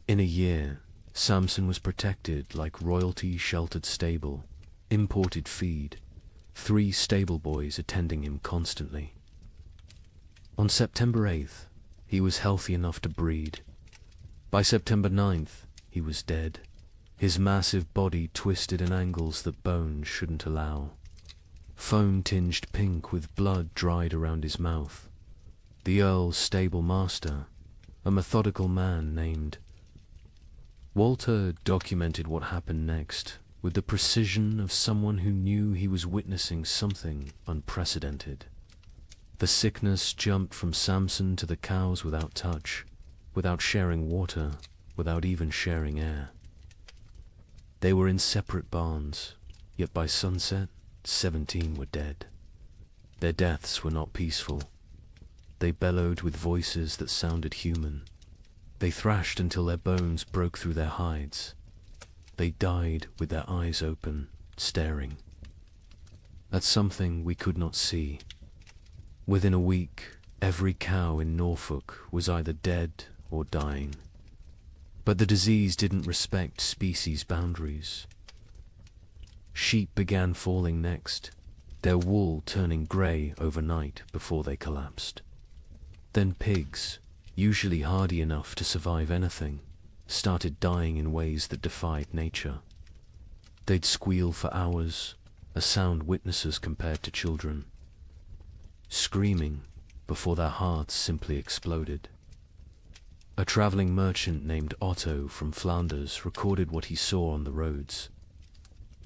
B: In a year, Samson was protected like royalty-sheltered stable, imported feed, 3 stable boys attending him constantly. On September 8th, he was healthy enough to breed. By September 9th, he was dead, his massive body twisted in angles that bones shouldn't allow. Foam tinged pink with blood dried around his mouth. The Earl's stable master, a methodical man named Walter, documented what happened next with the precision of someone who knew he was witnessing something unprecedented. The sickness jumped from Samson to the cows without touch, without sharing water, without even sharing air. They were in separate barns, yet by sunset, 17 were dead. Their deaths were not peaceful. They bellowed with voices that sounded human. They thrashed until their bones broke through their hides. They died with their eyes open, staring at something we could not see. Within a week, every cow in Norfolk was either dead or dying. But the disease didn't respect species boundaries. Sheep began falling next, their wool turning grey overnight before they collapsed. Then pigs, usually hardy enough to survive anything, started dying in ways that defied nature. They'd squeal for hours, a sound witnesses compared to children, screaming before their hearts simply exploded. A traveling merchant named Otto from Flanders recorded what he saw on the roads.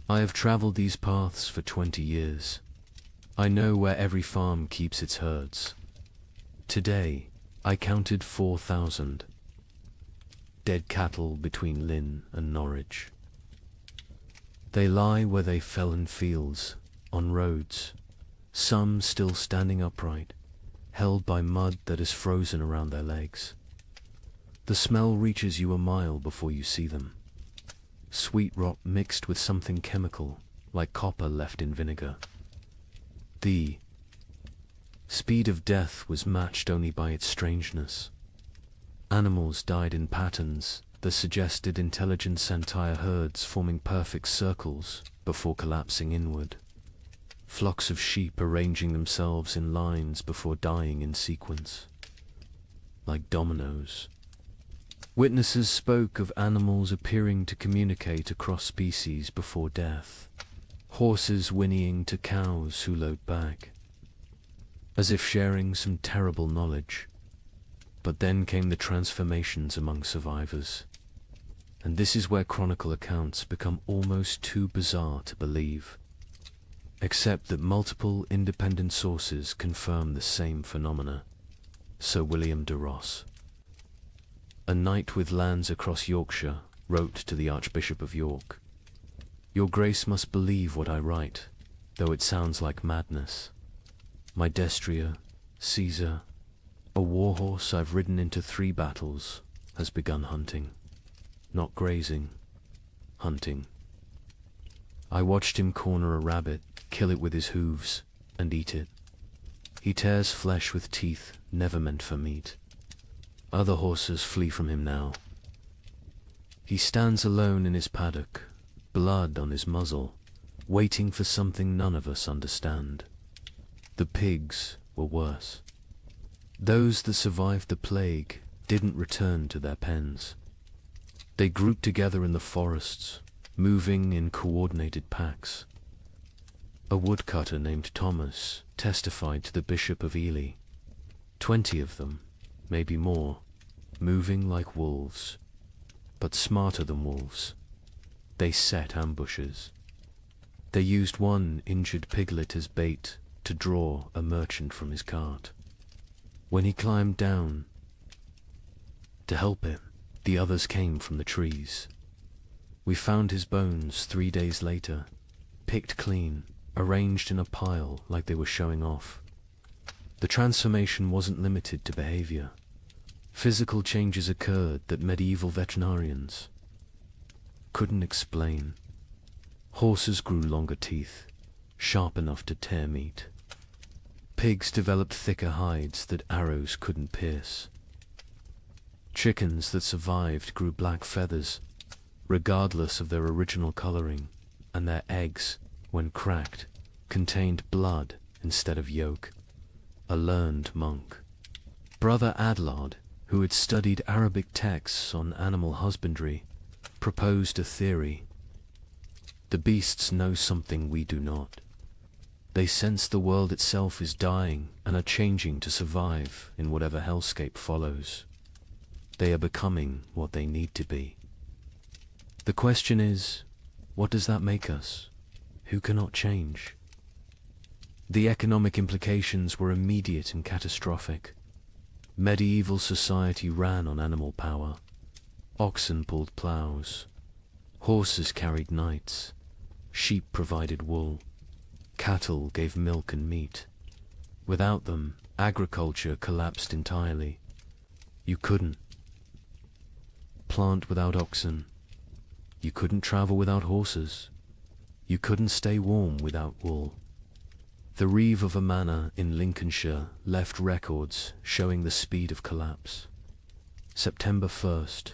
B: "I have traveled these paths for 20 years. I know where every farm keeps its herds. Today, I counted 4,000 dead cattle between Lynn and Norwich. They lie where they fell in fields, on roads, some still standing upright, held by mud that is frozen around their legs. The smell reaches you a mile before you see them. Sweet rot mixed with something chemical, like copper left in vinegar. The speed of death was matched only by its strangeness. Animals died in patterns that suggested intelligent entire herds forming perfect circles before collapsing inward. Flocks of sheep arranging themselves in lines before dying in sequence, like dominoes. Witnesses spoke of animals appearing to communicate across species before death, horses whinnying to cows who lowed back, as if sharing some terrible knowledge. But then came the transformations among survivors, and this is where chronicle accounts become almost too bizarre to believe, except that multiple independent sources confirm the same phenomena. Sir William de Ross, a knight with lands across Yorkshire, wrote to the Archbishop of York, "Your Grace must believe what I write, though it sounds like madness. My destrier, Caesar, a warhorse I've ridden into 3 battles, has begun hunting. Not grazing, hunting. I watched him corner a rabbit, kill it with his hooves, and eat it. He tears flesh with teeth never meant for meat. Other horses flee from him now. He stands alone in his paddock, blood on his muzzle, waiting for something none of us understand. The pigs were worse. Those that survived the plague didn't return to their pens. They grouped together in the forests, moving in coordinated packs. A woodcutter named Thomas testified to the Bishop of Ely. 20 of them, maybe more, moving like wolves, but smarter than wolves. They set ambushes. They used one injured piglet as bait to draw a merchant from his cart. When he climbed down to help him, the others came from the trees. We found his bones 3 days later, picked clean, arranged in a pile like they were showing off. The transformation wasn't limited to behavior. Physical changes occurred that medieval veterinarians couldn't explain. Horses grew longer teeth, sharp enough to tear meat. Pigs developed thicker hides that arrows couldn't pierce. Chickens that survived grew black feathers, regardless of their original coloring, and their eggs when cracked, contained blood instead of yolk. A learned monk, Brother Adlard, who had studied Arabic texts on animal husbandry, proposed a theory. The beasts know something we do not. They sense the world itself is dying and are changing to survive in whatever hellscape follows. They are becoming what they need to be. The question is, what does that make us? Who cannot change? The economic implications were immediate and catastrophic. Medieval society ran on animal power. Oxen pulled plows. Horses carried knights. Sheep provided wool. Cattle gave milk and meat. Without them, agriculture collapsed entirely. You couldn't plant without oxen. You couldn't travel without horses. You couldn't stay warm without wool. The reeve of a manor in Lincolnshire left records showing the speed of collapse. September 1st,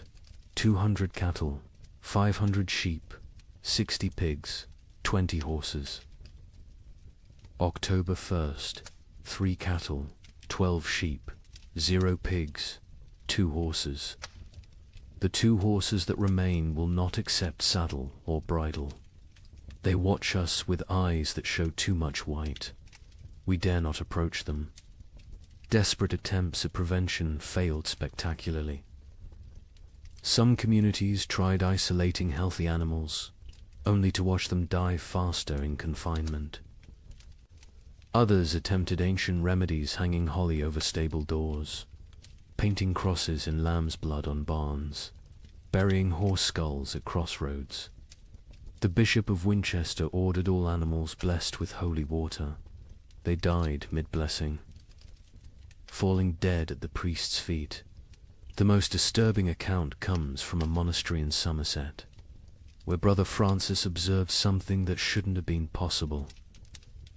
B: 200 cattle, 500 sheep, 60 pigs, 20 horses. October 1st, 3 cattle, 12 sheep, 0 pigs, 2 horses. The 2 horses that remain will not accept saddle or bridle. They watch us with eyes that show too much white. We dare not approach them. Desperate attempts at prevention failed spectacularly. Some communities tried isolating healthy animals, only to watch them die faster in confinement. Others attempted ancient remedies, hanging holly over stable doors, painting crosses in lamb's blood on barns, burying horse skulls at crossroads. The Bishop of Winchester ordered all animals blessed with holy water. They died mid-blessing, falling dead at the priest's feet. The most disturbing account comes from a monastery in Somerset, where Brother Francis observed something that shouldn't have been possible.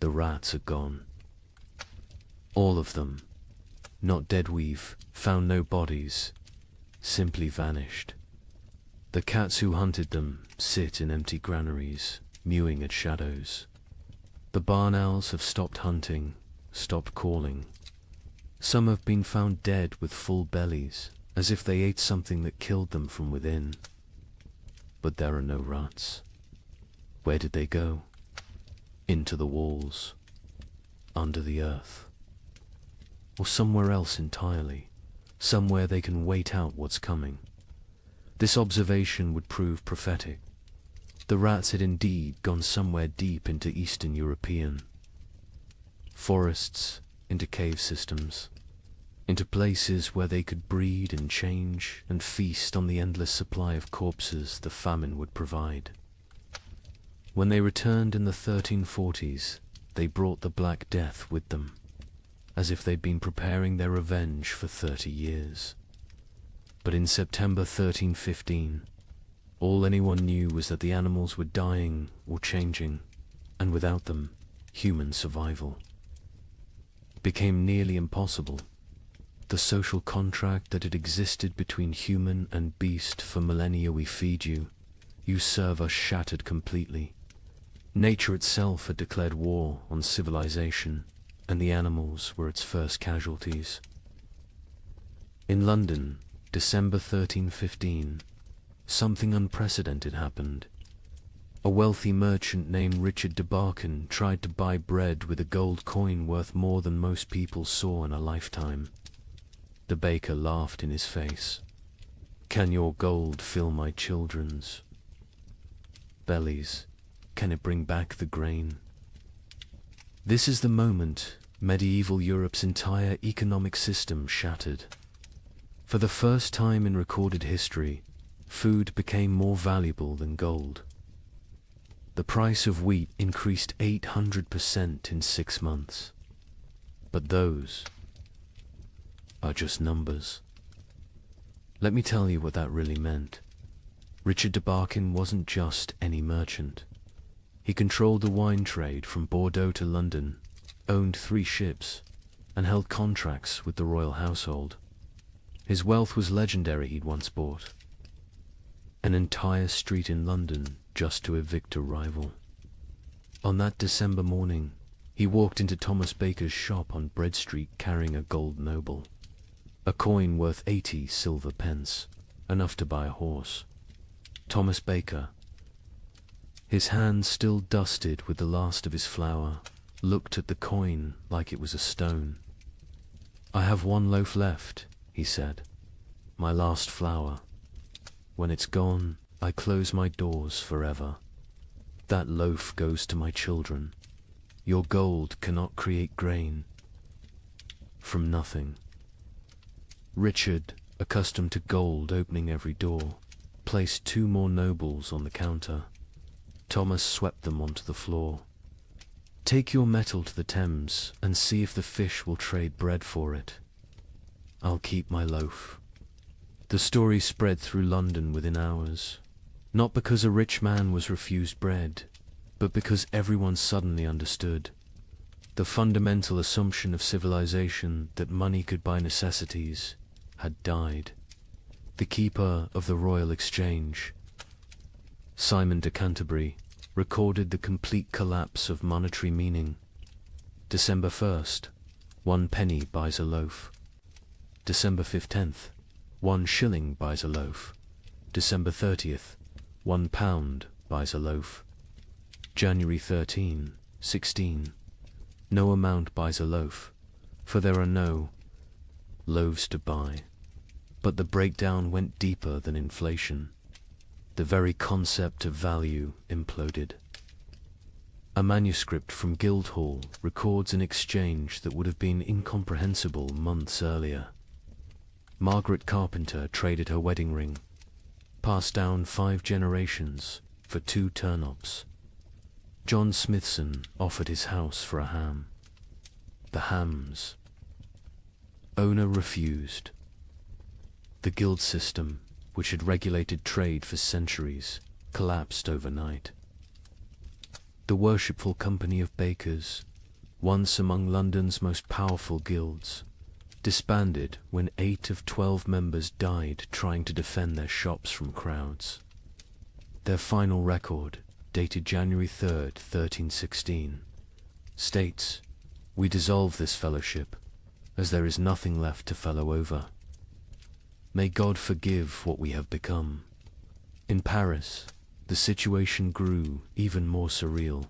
B: The rats are gone. All of them. Not dead weave, found no bodies, simply vanished. The cats who hunted them sit in empty granaries, mewing at shadows. The barn owls have stopped hunting, stopped calling. Some have been found dead with full bellies, as if they ate something that killed them from within. But there are no rats. Where did they go? Into the walls, under the earth, or somewhere else entirely, somewhere they can wait out what's coming. This observation would prove prophetic. The rats had indeed gone somewhere deep into Eastern Eurpean forests, into cave systems, into places where they could breed and change and feast on the endless supply of corpses the famine would provide. When they returned in the 1340s, they brought the Black Death with them, as if they'd been preparing their revenge for 30 years. But in September 1315, all anyone knew was that the animals were dying or changing, and without them, human survival became nearly impossible. The social contract that had existed between human and beast for millennia, we feed you, you serve us, shattered completely. Nature itself had declared war on civilization, and the animals were its first casualties. In London, December 1315, something unprecedented happened. A wealthy merchant named Richard de Barkin tried to buy bread with a gold coin worth more than most people saw in a lifetime. The baker laughed in his face. "Can your gold fill my children's bellies? Can it bring back the grain?" This is the moment medieval Europe's entire economic system shattered. For the first time in recorded history, food became more valuable than gold. The price of wheat increased 800% in 6 months. But those are just numbers. Let me tell you what that really meant. Richard de Barkin wasn't just any merchant. He controlled the wine trade from Bordeaux to London, owned 3 ships, and held contracts with the royal household. His wealth was legendary. He'd once bought an entire street in London just to evict a rival. On that December morning, he walked into Thomas Baker's shop on Bread Street carrying a gold noble, a coin worth 80 silver pence, enough to buy a horse. Thomas Baker, his hands still dusted with the last of his flour, looked at the coin like it was a stone. "I have one loaf left," he said, "my last flour. When it's gone, I close my doors forever. That loaf goes to my children. Your gold cannot create grain from nothing." Richard, accustomed to gold opening every door, placed 2 more nobles on the counter. Thomas swept them onto the floor. "Take your metal to the Thames and see if the fish will trade bread for it. I'll keep my loaf." The story spread through London within hours, not because a rich man was refused bread, but because everyone suddenly understood. The fundamental assumption of civilization that money could buy necessities had died. The keeper of the Royal Exchange, Simon de Canterbury, recorded the complete collapse of monetary meaning. December 1st, 1 penny buys a loaf. December 15th, 1 shilling buys a loaf. December 30th, 1 pound buys a loaf. January 13, 16, no amount buys a loaf, for there are no loaves to buy. But the breakdown went deeper than inflation. The very concept of value imploded. A manuscript from Guildhall records an exchange that would have been incomprehensible months earlier. Margaret Carpenter traded her wedding ring, passed down 5 generations, for 2 turnips. John Smithson offered his house for a ham. The hams. Owner refused. The guild system, which had regulated trade for centuries, collapsed overnight. The worshipful company of bakers, once among London's most powerful guilds, disbanded when 8 of 12 members died trying to defend their shops from crowds. Their final record, dated January 3rd, 1316, states, "We dissolve this fellowship, as there is nothing left to fellow over. May God forgive what we have become." In Paris, the situation grew even more surreal.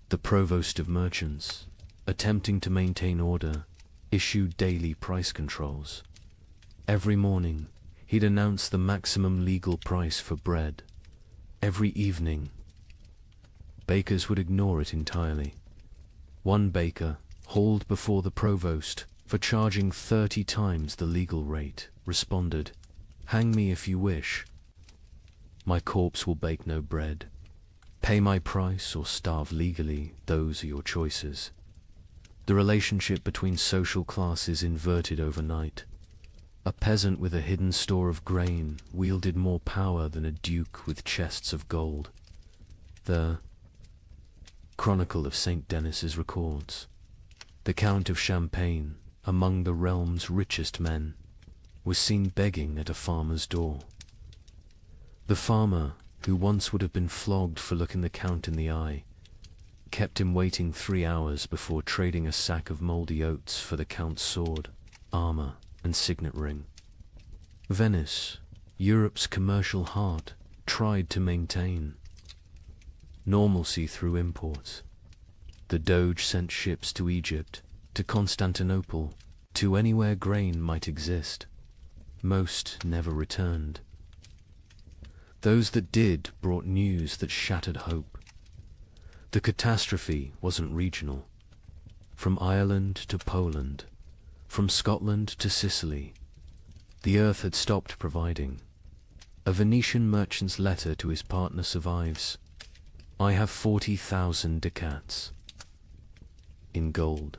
B: The provost of merchants, attempting to maintain order, issued daily price controls. Every morning, he'd announce the maximum legal price for bread. Every evening, bakers would ignore it entirely. One baker, hauled before the provost for charging 30 times the legal rate, responded, "Hang me if you wish. My corpse will bake no bread. Pay my price or starve legally, those are your choices." The relationship between social classes inverted overnight. A peasant with a hidden store of grain wielded more power than a duke with chests of gold. The Chronicle of St. Denis's records, the Count of Champagne, among the realm's richest men, was seen begging at a farmer's door. The farmer, who once would have been flogged for looking the Count in the eye, kept him waiting 3 hours before trading a sack of mouldy oats for the Count's sword, armor, and signet ring. Venice, Europe's commercial heart, tried to maintain normalcy through imports. The Doge sent ships to Egypt, to Constantinople, to anywhere grain might exist. Most never returned. Those that did brought news that shattered hope. The catastrophe wasn't regional. From Ireland to Poland, from Scotland to Sicily, the earth had stopped providing. A Venetian merchant's letter to his partner survives. "I have 40,000 ducats in gold.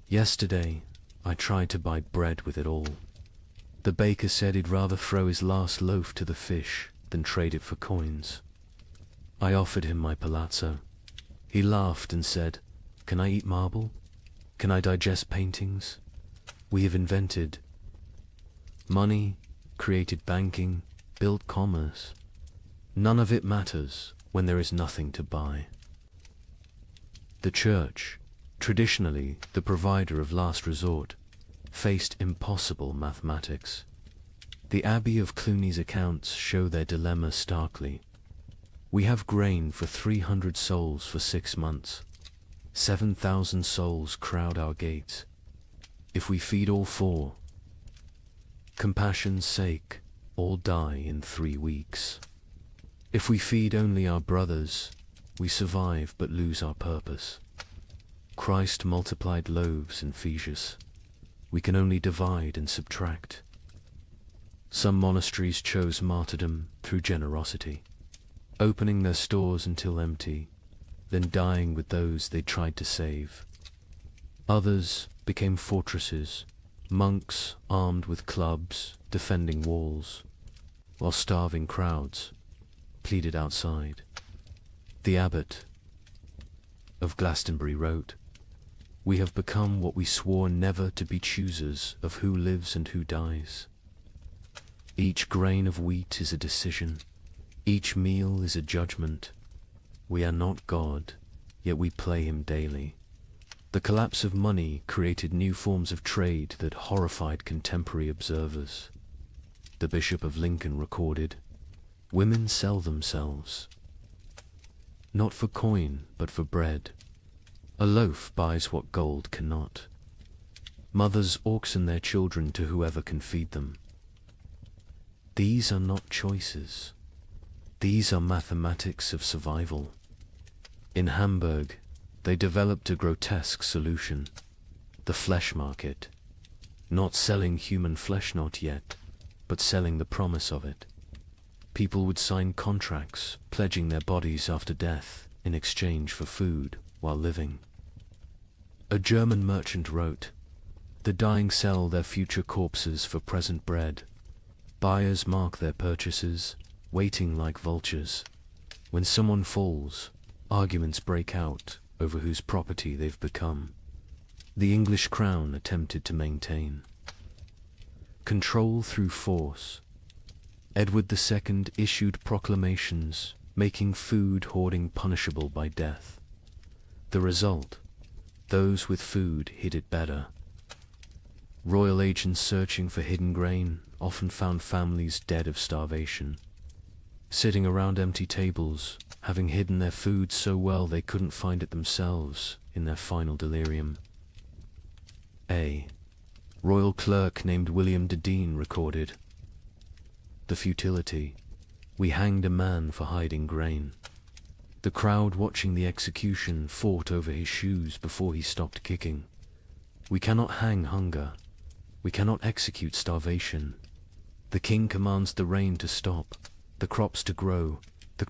B: Yesterday, I tried to buy bread with it all. The baker said he'd rather throw his last loaf to the fish than trade it for coins. I offered him my palazzo. He laughed and said, 'Can I eat marble? Can I digest paintings? We have invented money, created banking, built commerce. None of it matters when there is nothing to buy.'" The church, traditionally the provider of last resort, faced impossible mathematics. The Abbey of Cluny's accounts show their dilemma starkly. We have grain for 300 souls for 6 months. 7,000 souls crowd our gates. If we feed all 4, compassion's sake, all die in 3 weeks. If we feed only our brothers, we survive but lose our purpose. Christ multiplied loaves and fishes. We can only divide and subtract. Some monasteries chose martyrdom through generosity, opening their stores until empty, then dying with those they tried to save. Others became fortresses, monks armed with clubs, defending walls, while starving crowds pleaded outside. The abbot of Glastonbury wrote, "We have become what we swore never to be, choosers of who lives and who dies. Each grain of wheat is a decision, each meal is a judgment. We are not God, yet we play him daily." The collapse of money created new forms of trade that horrified contemporary observers. The Bishop of Lincoln recorded, "Women sell themselves, not for coin, but for bread. A loaf buys what gold cannot. Mothers auction their children to whoever can feed them. These are not choices. These are mathematics of survival." In Hamburg, they developed a grotesque solution: the flesh market. Not selling human flesh, not yet, but selling the promise of it. People would sign contracts, pledging their bodies after death in exchange for food while living. A German merchant wrote, "The dying sell their future corpses for present bread. Buyers mark their purchases, waiting like vultures. When someone falls, arguments break out over whose property they've become." The English crown attempted to maintain control through force. Edward II issued proclamations making food hoarding punishable by death. The result: those with food hid it better. Royal agents searching for hidden grain often found families dead of starvation, sitting around empty tables, having hidden their food so well they couldn't find it themselves in their final delirium. A royal clerk named William de Dean recorded, "The futility. We hanged a man for hiding grain. The crowd watching the execution fought over his shoes before he stopped kicking. We cannot hang hunger. We cannot execute starvation. The king commands the rain to stop, the crops to grow, the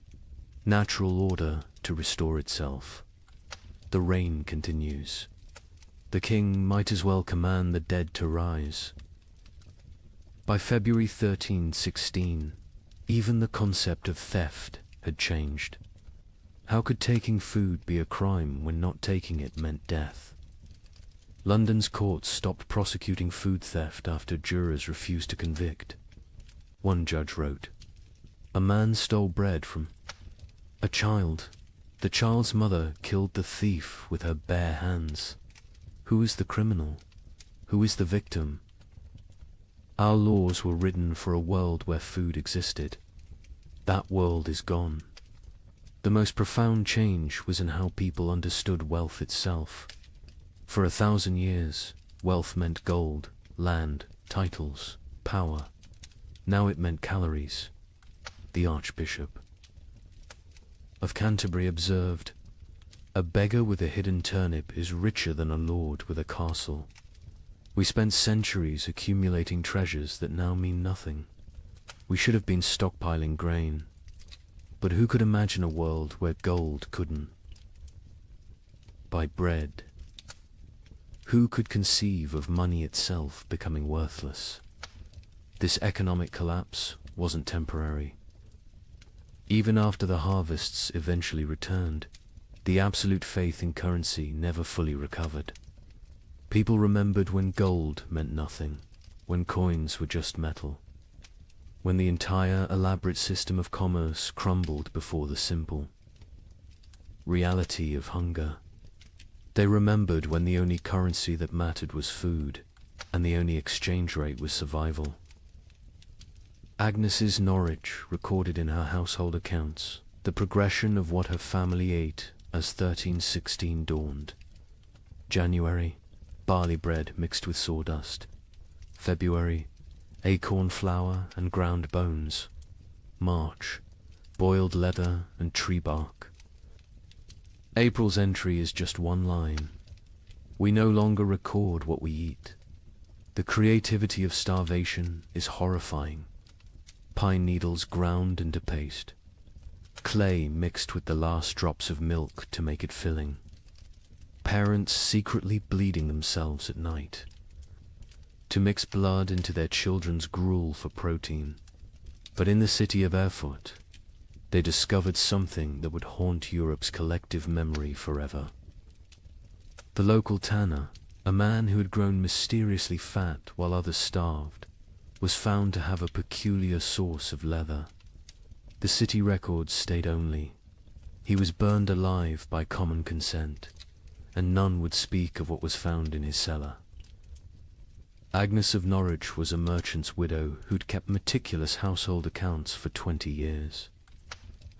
B: natural order to restore itself. The rain continues. The king might as well command the dead to rise." By February 1316, even the concept of theft had changed. How could taking food be a crime when not taking it meant death? London's courts stopped prosecuting food theft after jurors refused to convict. One judge wrote, "A man stole bread from a child. The child's mother killed the thief with her bare hands. Who is the criminal? Who is the victim? Our laws were written for a world where food existed. That world is gone." The most profound change was in how people understood wealth itself. For 1,000 years, wealth meant gold, land, titles, power. Now it meant calories. The Archbishop of Canterbury observed, "A beggar with a hidden turnip is richer than a lord with a castle." We spent centuries accumulating treasures that now mean nothing. We should have been stockpiling grain. But who could imagine a world where gold couldn't buy bread? Who could conceive of money itself becoming worthless? This economic collapse wasn't temporary. Even after the harvests eventually returned, the absolute faith in currency never fully recovered. People remembered when gold meant nothing, when coins were just metal, when the entire elaborate system of commerce crumbled before the simple reality of hunger. They remembered when the only currency that mattered was food, and the only exchange rate was survival. Agnes's Norwich recorded in her household accounts the progression of what her family ate as 1316 dawned. January, barley bread mixed with sawdust. February, acorn flour and ground bones. March, boiled leather and tree bark. April's entry is just one line. We no longer record what we eat. The creativity of starvation is horrifying. Pine needles ground into paste. Clay mixed with the last drops of milk to make it filling. Parents secretly bleeding themselves at night. To mix blood into their children's gruel for protein. But in the city of Erfurt, they discovered something that would haunt Europe's collective memory forever. The local tanner, a man who had grown mysteriously fat while others starved, was found to have a peculiar source of leather. The city records state only, he was burned alive by common consent, and none would speak of what was found in his cellar. Agnes of Norwich was a merchant's widow who'd kept meticulous household accounts for 20 years.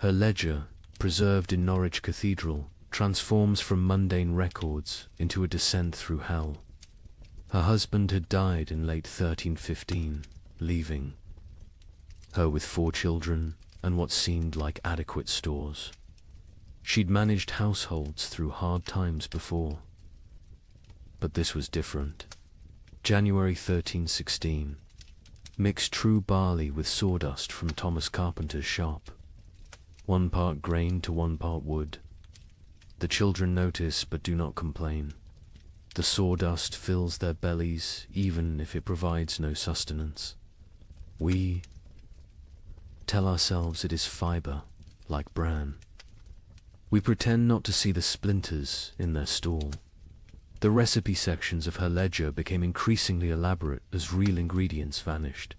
B: Her ledger, preserved in Norwich Cathedral, transforms from mundane records into a descent through hell. Her husband had died in late 1315, leaving her with 4 children and what seemed like adequate stores. She'd managed households through hard times before. But this was different. January 1316. Mix true barley with sawdust from Thomas Carpenter's shop. 1 part grain to 1 part wood. The children notice but do not complain. The sawdust fills their bellies even if it provides no sustenance. We tell ourselves it is fiber, like bran. We pretend not to see the splinters in their stall. The recipe sections of her ledger became increasingly elaborate as real ingredients vanished.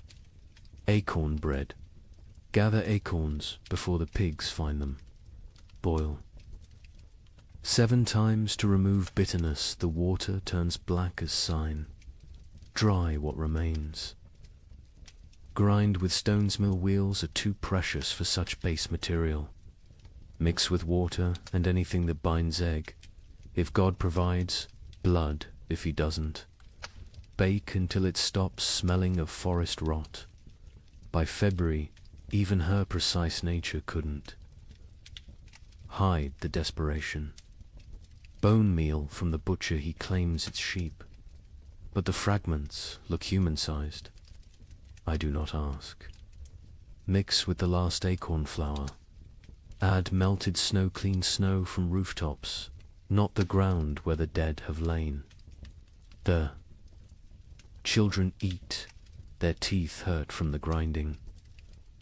B: Acorn bread. Gather acorns before the pigs find them. Boil. 7 times to remove bitterness, the water turns black as sign. Dry what remains. Grind with stone's mill wheels are too precious for such base material. Mix with water and anything that binds egg. If God provides, blood if he doesn't. Bake until it stops smelling of forest rot. By February, even her precise nature couldn't hide the desperation. Bone meal from the butcher, he claims it's sheep, but the fragments look human-sized. I do not ask. Mix with the last acorn flour. Add melted snow-clean snow from rooftops, not the ground where the dead have lain. The children eat, their teeth hurt from the grinding.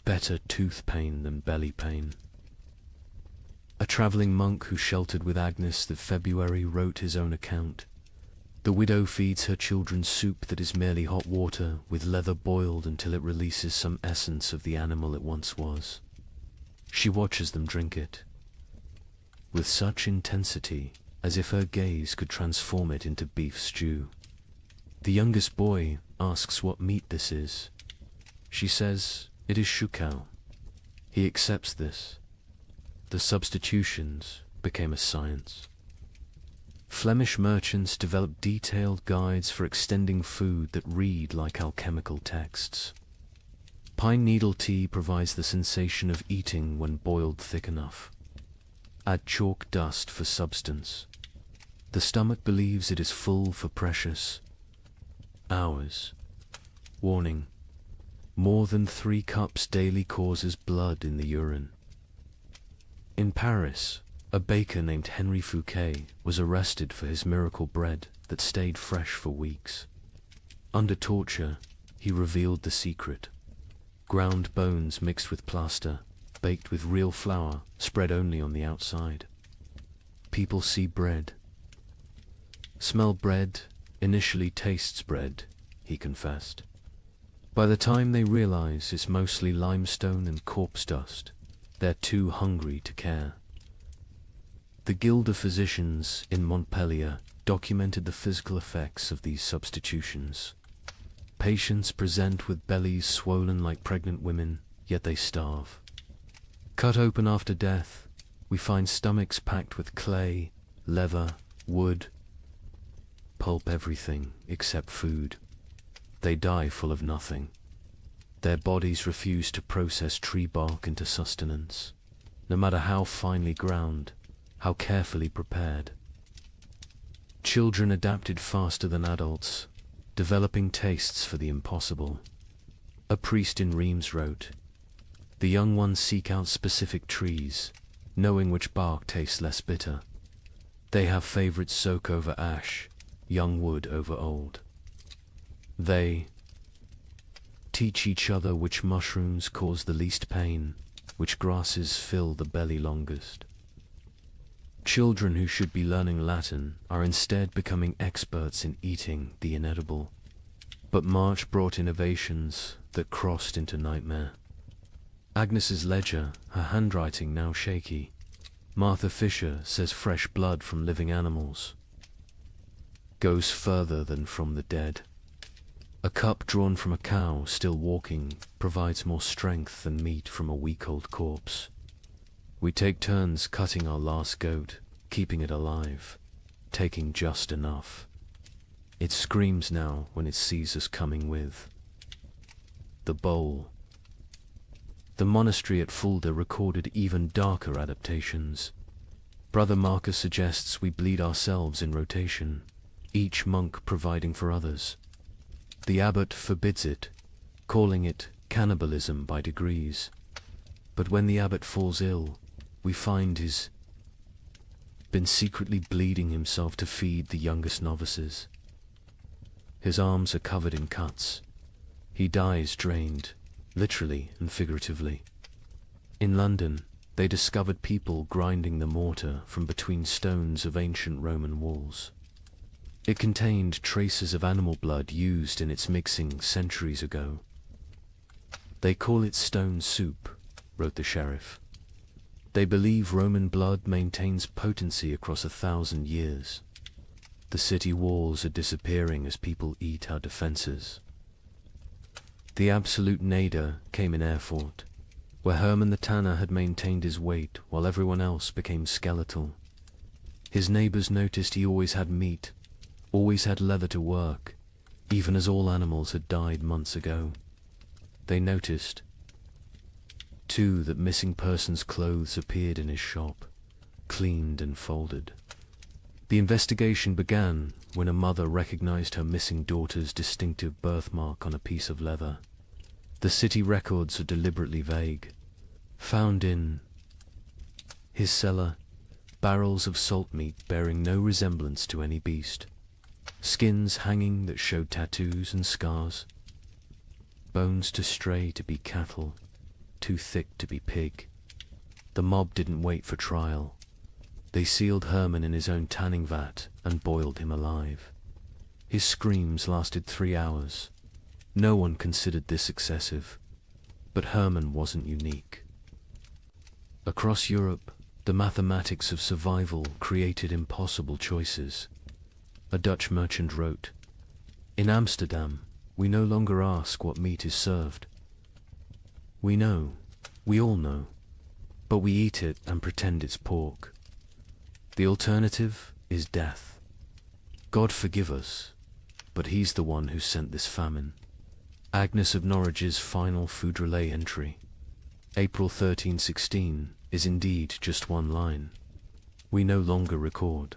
B: Better tooth pain than belly pain. A travelling monk who sheltered with Agnes that February wrote his own account. The widow feeds her children soup that is merely hot water with leather boiled until it releases some essence of the animal it once was. She watches them drink it, with such intensity as if her gaze could transform it into beef stew. The youngest boy asks what meat this is. She says it is shukau. He accepts this. The substitutions became a science. Flemish merchants developed detailed guides for extending food that read like alchemical texts. Pine needle tea provides the sensation of eating when boiled thick enough. Add chalk dust for substance. The stomach believes it is full for precious hours. Warning: more than 3 cups daily causes blood in the urine. In Paris, a baker named Henri Fouquet was arrested for his miracle bread that stayed fresh for weeks. Under torture, he revealed the secret. Ground bones mixed with plaster, baked with real flour, spread only on the outside. People see bread. Smell bread, initially tastes bread, he confessed. By the time they realize it's mostly limestone and corpse dust, they're too hungry to care. The Guild of Physicians in Montpellier documented the physical effects of these substitutions. Patients present with bellies swollen like pregnant women, yet they starve. Cut open after death, we find stomachs packed with clay, leather, wood, pulp, everything except food. They die full of nothing. Their bodies refuse to process tree bark into sustenance, no matter how finely ground, how carefully prepared. Children adapted faster than adults, developing tastes for the impossible. A priest in Reims wrote, "The young ones seek out specific trees, knowing which bark tastes less bitter. They have favorites: soak over ash, young wood over old. They teach each other which mushrooms cause the least pain, which grasses fill the belly longest." Children who should be learning Latin are instead becoming experts in eating the inedible. But March brought innovations that crossed into nightmare. Agnes's ledger, her handwriting now shaky. Martha Fisher says fresh blood from living animals goes further than from the dead. A cup drawn from a cow still walking provides more strength than meat from a week-old corpse. We take turns cutting our last goat, keeping it alive, taking just enough. It screams now when it sees us coming with the bowl. The monastery at Fulda recorded even darker adaptations. Brother Marcus suggests we bleed ourselves in rotation, each monk providing for others. The abbot forbids it, calling it cannibalism by degrees. But when the abbot falls ill, we find he's been secretly bleeding himself to feed the youngest novices. His arms are covered in cuts. He dies drained, literally and figuratively. In London, they discovered people grinding the mortar from between stones of ancient Roman walls. It contained traces of animal blood used in its mixing centuries ago. "They call it stone soup," wrote the sheriff. "They believe Roman blood maintains potency across 1,000 years. The city walls are disappearing as people eat our defenses." The absolute nadir came in Erfurt, where Hermann the tanner had maintained his weight while everyone else became skeletal. His neighbors noticed he always had meat, always had leather to work, even as all animals had died months ago. They noticed, too, that missing persons' clothes appeared in his shop, cleaned and folded. The investigation began when a mother recognized her missing daughter's distinctive birthmark on a piece of leather. The city records are deliberately vague. Found in his cellar, barrels of salt meat bearing no resemblance to any beast, skins hanging that showed tattoos and scars, bones too stray to be cattle, too thick to be pig. The mob didn't wait for trial. They sealed Hermann in his own tanning vat and boiled him alive. His screams lasted 3 hours. No one considered this excessive, but Hermann wasn't unique. Across Europe, the mathematics of survival created impossible choices. A Dutch merchant wrote, "In Amsterdam, we no longer ask what meat is served. We know, we all know, but we eat it and pretend it's pork. The alternative is death. God forgive us, but he's the one who sent this famine." Agnes of Norwich's final food relay entry, April 1316, is indeed just one line. We no longer record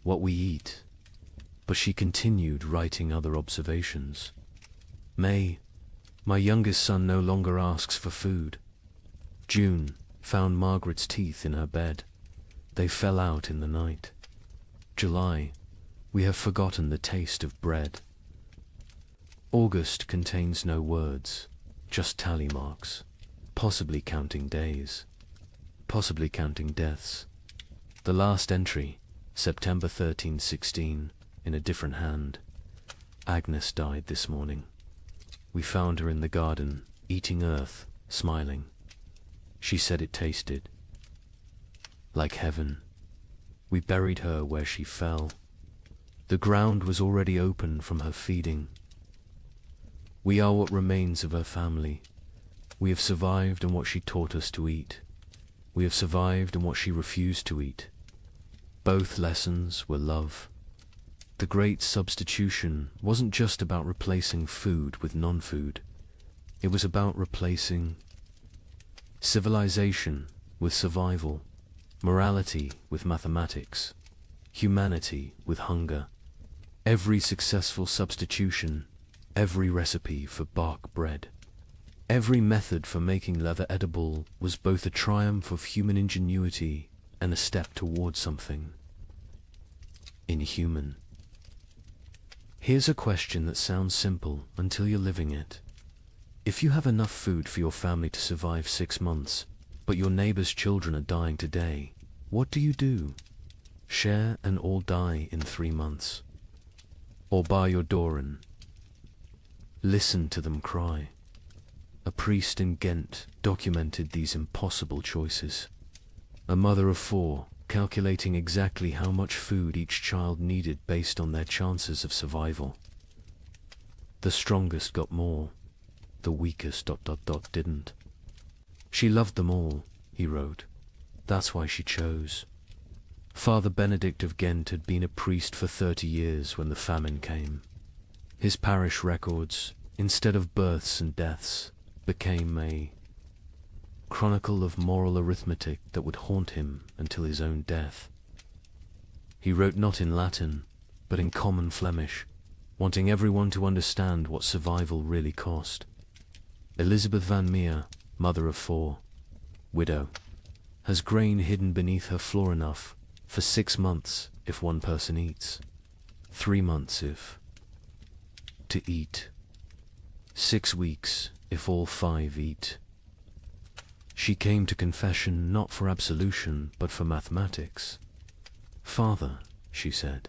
B: what we eat, but she continued writing other observations. May, my youngest son no longer asks for food. June, found Margaret's teeth in her bed. They fell out in the night. July, we have forgotten the taste of bread. August contains no words, just tally marks, possibly counting days, possibly counting deaths. The last entry, September 1316, in a different hand. Agnes died this morning. We found her in the garden, eating earth, smiling. She said it tasted like heaven. We buried her where she fell. The ground was already open from her feeding. We are what remains of her family. We have survived on what she taught us to eat. We have survived on what she refused to eat. Both lessons were love. The great substitution wasn't just about replacing food with non-food. It was about replacing civilization with survival, morality with mathematics, humanity with hunger. Every successful substitution, every recipe for bark bread, every method for making leather edible was both a triumph of human ingenuity and a step towards something inhuman. Here's a question that sounds simple until you're living it. If you have enough food for your family to survive 6 months, but your neighbor's children are dying today, what do? Share and all die in 3 months? Or bar your door and listen to them cry? A priest in Ghent documented these impossible choices. A mother of 4, calculating exactly how much food each child needed based on their chances of survival. The strongest got more, the weakest ... didn't. She loved them all, he wrote. That's why she chose. Father Benedict of Ghent had been a priest for 30 years when the famine came. His parish records, instead of births and deaths, became a chronicle of moral arithmetic that would haunt him until his own death. He wrote not in Latin, but in common Flemish, wanting everyone to understand what survival really cost. Elizabeth van Meer, mother of 4, widow, has grain hidden beneath her floor enough for 6 months if one person eats, 3 months if to eat, 6 weeks if all 5 eat. She came to confession not for absolution, but for mathematics. Father, she said,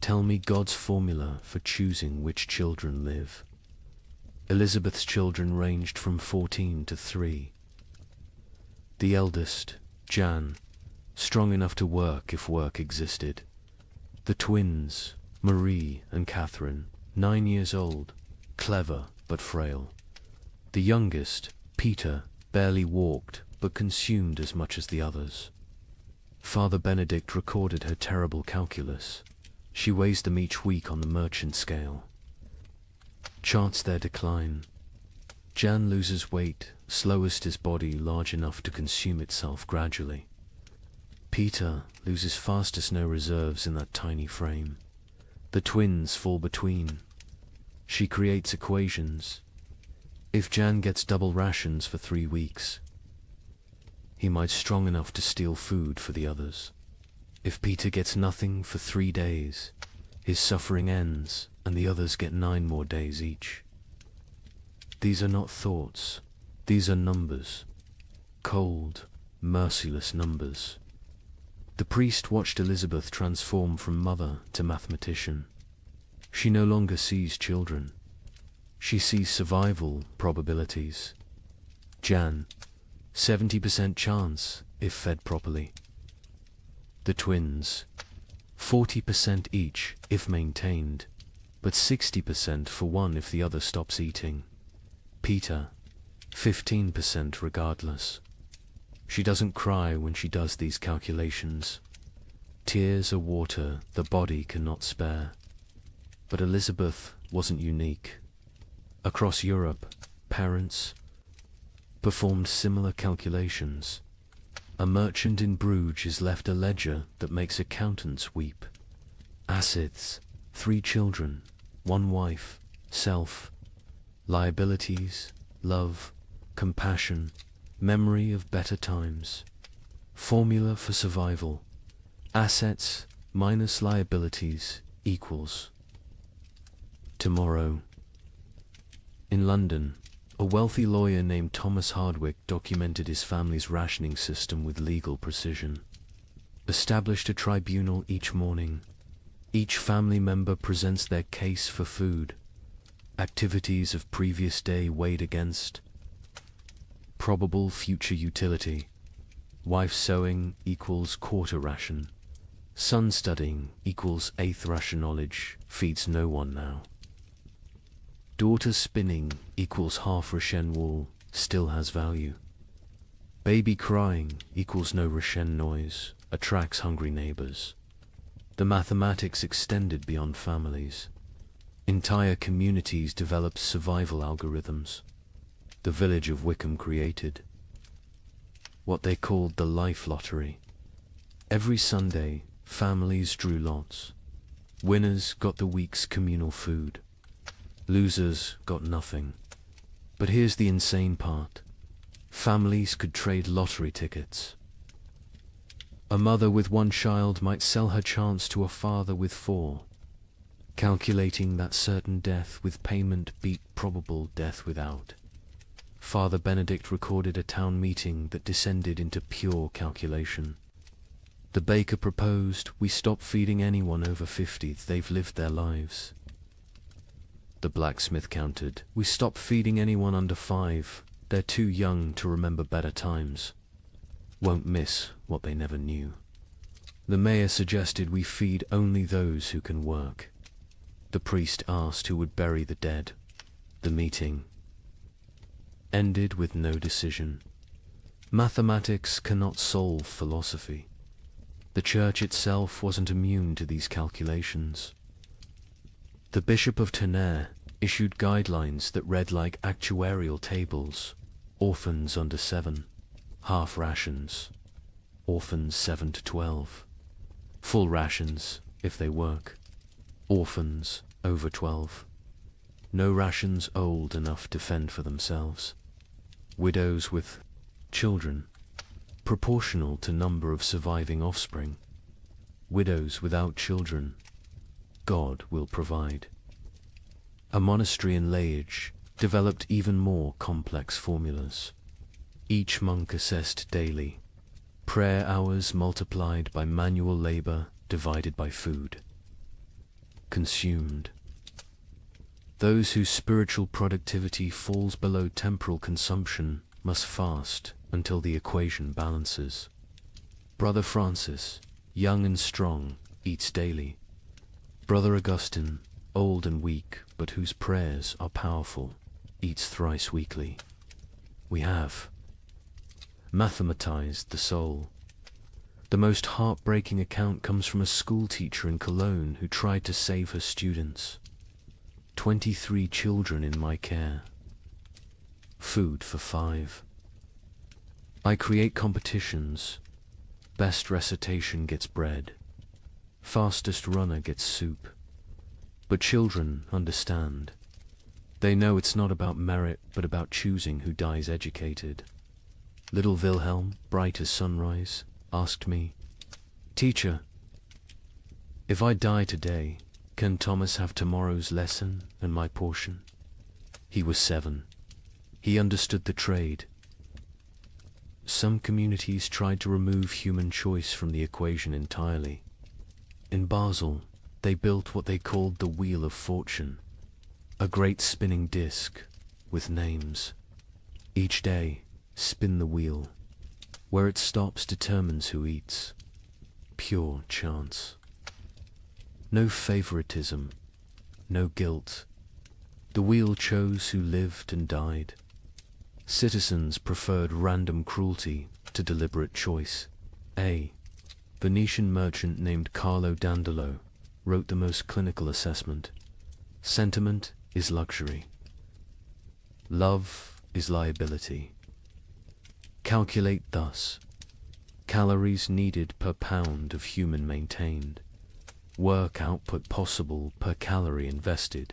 B: tell me God's formula for choosing which children live. Elizabeth's children ranged from 14 to 3. The eldest, Jan, strong enough to work if work existed. The twins, Marie and Catherine, 9 years old, clever but frail. The youngest, Peter, barely walked but consumed as much as the others. Father Benedict recorded her terrible calculus. She weighs them each week on the merchant scale. Charts their decline. Jan loses weight, slowest his body large enough to consume itself gradually. Peter loses fastest, no reserves in that tiny frame. The twins fall between. She creates equations. If Jan gets double rations for 3 weeks, he might strong enough to steal food for the others. If Peter gets nothing for 3 days, his suffering ends and the others get 9 more days each. These are not thoughts, these are numbers. Cold, merciless numbers. The priest watched Elizabeth transform from mother to mathematician. She no longer sees children. She sees survival probabilities. Jan, 70% chance if fed properly. The twins, 40% each if maintained, but 60% for one if the other stops eating. Peter, 15% regardless. She doesn't cry when she does these calculations. Tears are water the body cannot spare. But Elizabeth wasn't unique. Across Europe, parents performed similar calculations. A merchant in Bruges is left a ledger that makes accountants weep. Assets, 3 children, 1 wife, self, liabilities, love, compassion, memory of better times. Formula for survival. Assets minus liabilities equals tomorrow. In London, a wealthy lawyer named Thomas Hardwick documented his family's rationing system with legal precision. Established a tribunal each morning. Each family member presents their case for food. Activities of previous day weighed against probable future utility. Wife sewing equals quarter ration. Son studying equals eighth ration. Knowledge feeds no one now. Daughter spinning equals half ration. Wool still has value. Baby crying equals no ration. Noise attracts hungry neighbors. The mathematics extended beyond families. Entire communities developed survival algorithms. The village of Wickham created what they called the life lottery. Every Sunday, families drew lots. Winners got the week's communal food. Losers got nothing. But here's the insane part. Families could trade lottery tickets. A mother with one child might sell her chance to a father with 4, calculating that certain death with payment beat probable death without. Father Benedict recorded a town meeting that descended into pure calculation. The baker proposed we stop feeding anyone over 50, they've lived their lives. The blacksmith countered, we stop feeding anyone under 5, they're too young to remember better times. Won't miss what they never knew. The mayor suggested we feed only those who can work. The priest asked who would bury the dead. The meeting ended with no decision. Mathematics cannot solve philosophy. The church itself wasn't immune to these calculations. The Bishop of Tonnerre issued guidelines that read like actuarial tables. Orphans under 7, half rations, orphans 7 to 12, full rations if they work, orphans over 12, no rations old enough to fend for themselves, widows with children, proportional to number of surviving offspring, widows without children, God will provide. A monastery in Liège developed even more complex formulas. Each monk assessed daily, prayer hours multiplied by manual labor divided by food consumed. Those whose spiritual productivity falls below temporal consumption must fast until the equation balances. Brother Francis, young and strong, eats daily. Brother Augustine, old and weak, but whose prayers are powerful, eats thrice weekly. We have mathematized the soul. The most heartbreaking account comes from a school teacher in Cologne who tried to save her students. 23 children in my care. Food for 5. I create competitions. Best recitation gets bread. Fastest runner gets soup. But children understand. They know it's not about merit, but about choosing who dies educated. Little Wilhelm, bright as sunrise, asked me, "Teacher, if I die today, can Thomas have tomorrow's lesson and my portion?" He was 7. He understood the trade. Some communities tried to remove human choice from the equation entirely. In Basel, they built what they called the Wheel of Fortune, a great spinning disc with names. Each day, spin the wheel. Where it stops determines who eats. Pure chance. No favoritism, no guilt. The wheel chose who lived and died. Citizens preferred random cruelty to deliberate choice. A Venetian merchant named Carlo Dandolo wrote the most clinical assessment. Sentiment is luxury. Love is liability. Calculate thus. Calories needed per pound of human maintained. Work output possible per calorie invested.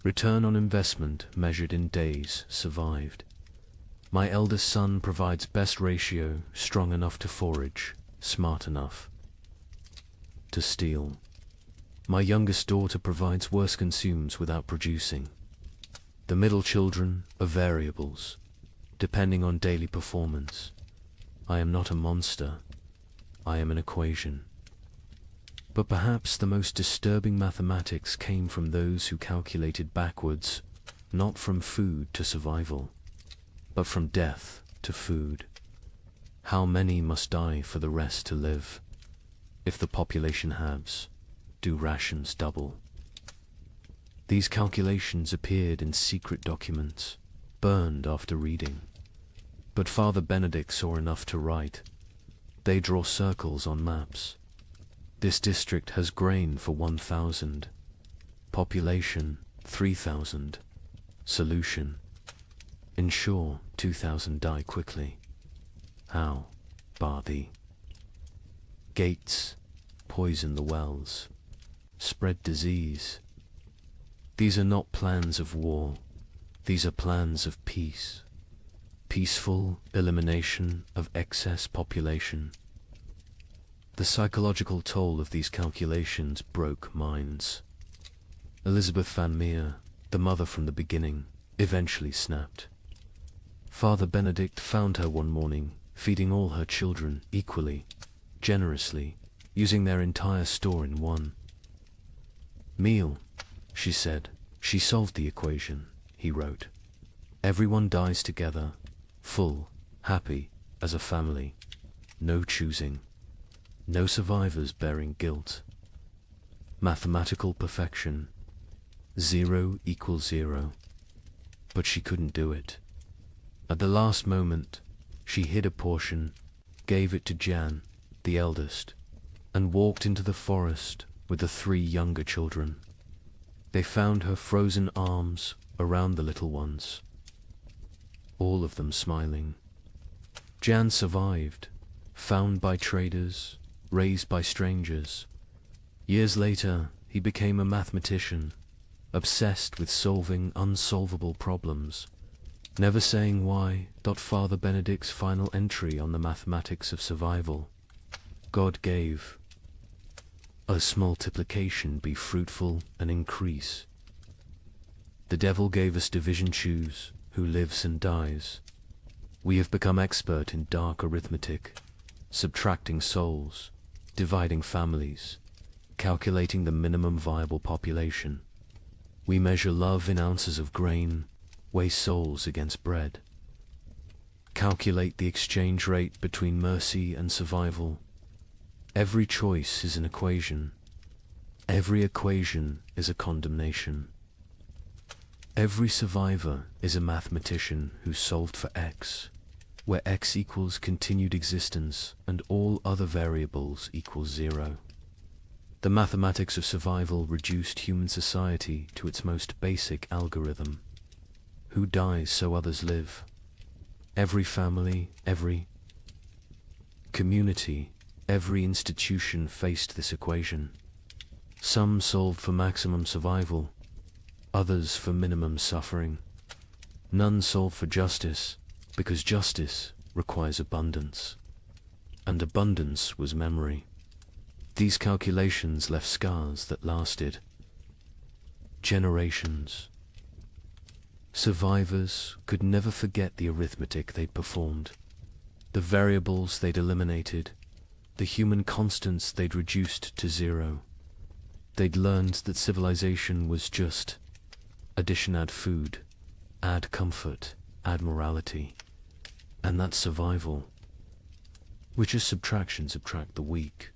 B: Return on investment measured in days survived. My eldest son provides best ratio, strong enough to forage, smart enough to steal. My youngest daughter provides worse, consumes without producing. The middle children are variables, depending on daily performance. I am not a monster. I am an equation. But perhaps the most disturbing mathematics came from those who calculated backwards, not from food to survival, but from death to food. How many must die for the rest to live? If the population halves, do rations double? These calculations appeared in secret documents, burned after reading. But Father Benedict saw enough to write. They draw circles on maps. This district has grain for 1,000. Population 3,000. Solution: ensure 2,000 die quickly. How? Bar thee. Gates, poison the wells, spread disease. These are not plans of war, these are plans of peace. Peaceful elimination of excess population. The psychological toll of these calculations broke minds. Elizabeth Van Meer, the mother from the beginning, eventually snapped. Father Benedict found her one morning, feeding all her children equally, generously, using their entire store in one meal. She said, she solved the equation, he wrote. Everyone dies together, full, happy, as a family. No choosing. No survivors bearing guilt. Mathematical perfection. 0 equals 0. But she couldn't do it. At the last moment, she hid a portion, gave it to Jan, the eldest, and walked into the forest with the 3 younger children. They found her frozen arms around the little ones, all of them smiling. Jan survived, found by traders, raised by strangers. Years later, he became a mathematician, obsessed with solving unsolvable problems, never saying why. Father Benedict's final entry on the mathematics of survival: God gave us multiplication be fruitful and increase. The devil gave us division, choose who lives and dies. We have become expert in dark arithmetic, subtracting souls, dividing families, calculating the minimum viable population. We measure love in ounces of grain, weigh souls against bread. Calculate the exchange rate between mercy and survival. Every choice is an equation. Every equation is a condemnation. Every survivor is a mathematician who solved for x, where x equals continued existence and all other variables equals 0. The mathematics of survival reduced human society to its most basic algorithm. Who dies so others live? Every family, every community, every institution faced this equation. Some solved for maximum survival, others for minimum suffering. None solved for justice, because justice requires abundance, and abundance was memory. These calculations left scars that lasted generations. Survivors could never forget the arithmetic they'd performed, the variables they'd eliminated, the human constants they'd reduced to 0. They'd learned that civilization was just addition, add food, add comfort, add morality, and that's survival, which is subtraction. Subtract the weak,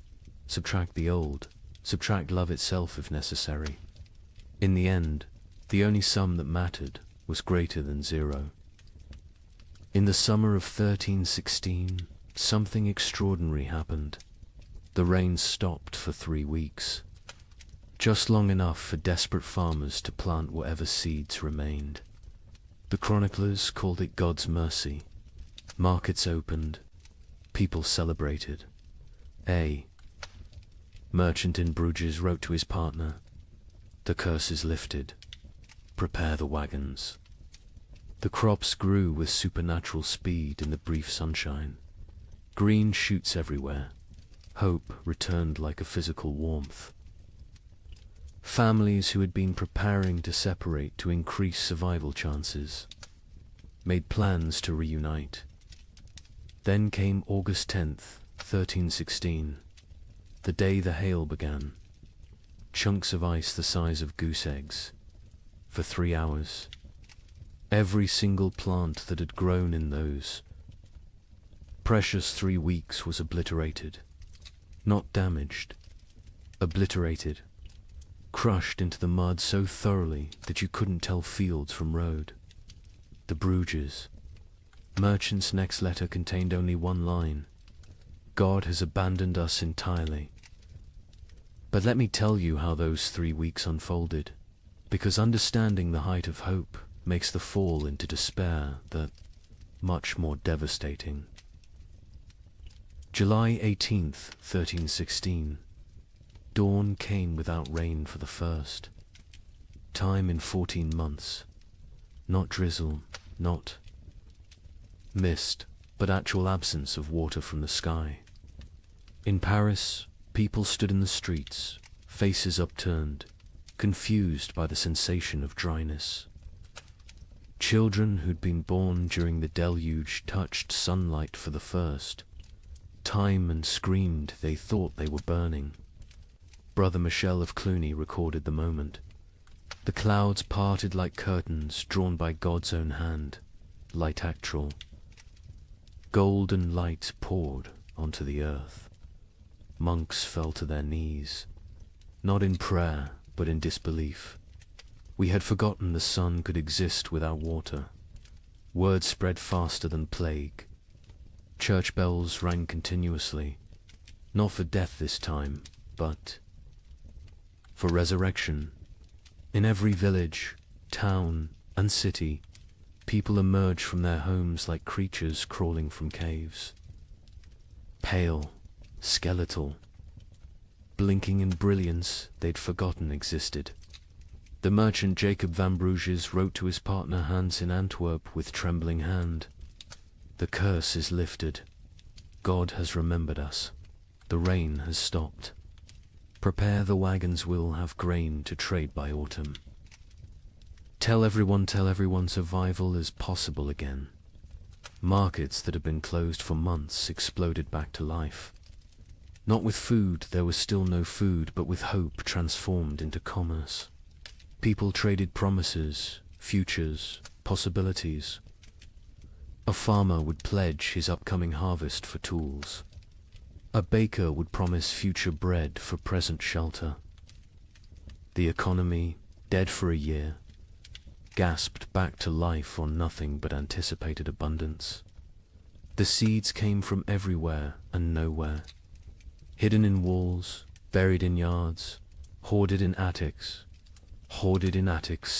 B: subtract the old, subtract love itself if necessary. In the end, the only sum that mattered was greater than 0. In the summer of 1316, something extraordinary happened. The rain stopped for 3 weeks, just long enough for desperate farmers to plant whatever seeds remained. The chroniclers called it God's mercy. Markets opened, people celebrated. A merchant in Bruges wrote to his partner, "The curse is lifted. Prepare the wagons." The crops grew with supernatural speed in the brief sunshine. Green shoots everywhere. Hope returned like a physical warmth. Families who had been preparing to separate to increase survival chances made plans to reunite. Then came August 10th, 1316, the day the hail began. Chunks of ice the size of goose eggs. For 3 hours, every single plant that had grown in those precious 3 weeks was obliterated. Not damaged. Obliterated. Crushed into the mud so thoroughly that you couldn't tell fields from road. The Bruges. Merchant's next letter contained only one line. God has abandoned us entirely. But let me tell you how those 3 weeks unfolded, because understanding the height of hope makes the fall into despair that much more devastating. July 18th, 1316. Dawn came without rain for the first time in 14 months. Not drizzle, not mist, but actual absence of water from the sky. In Paris, people stood in the streets, faces upturned, confused by the sensation of dryness. Children who'd been born during the deluge touched sunlight for the first time and screamed they thought they were burning. Brother Michel of Cluny recorded the moment. The clouds parted like curtains drawn by God's own hand, light actual. Golden light poured onto the earth. Monks fell to their knees, not in prayer, but in disbelief. We had forgotten the sun could exist without water. Word spread faster than plague. Church bells rang continuously, not for death this time, but for resurrection. In every village, town, and city, people emerged from their homes like creatures crawling from caves. Pale, skeletal, blinking in brilliance they'd forgotten existed. The merchant Jacob van Bruges wrote to his partner Hans in Antwerp with trembling hand. The curse is lifted. God has remembered us. The rain has stopped. Prepare, the wagons will have grain to trade by autumn. Tell everyone survival is possible again. Markets that had been closed for months exploded back to life. Not with food, there was still no food, but with hope transformed into commerce. People traded promises, futures, possibilities. A farmer would pledge his upcoming harvest for tools. A baker would promise future bread for present shelter. The economy, dead for a year, gasped back to life on nothing but anticipated abundance. The seeds came from everywhere and nowhere, hidden in walls, buried in yards, hoarded in attics.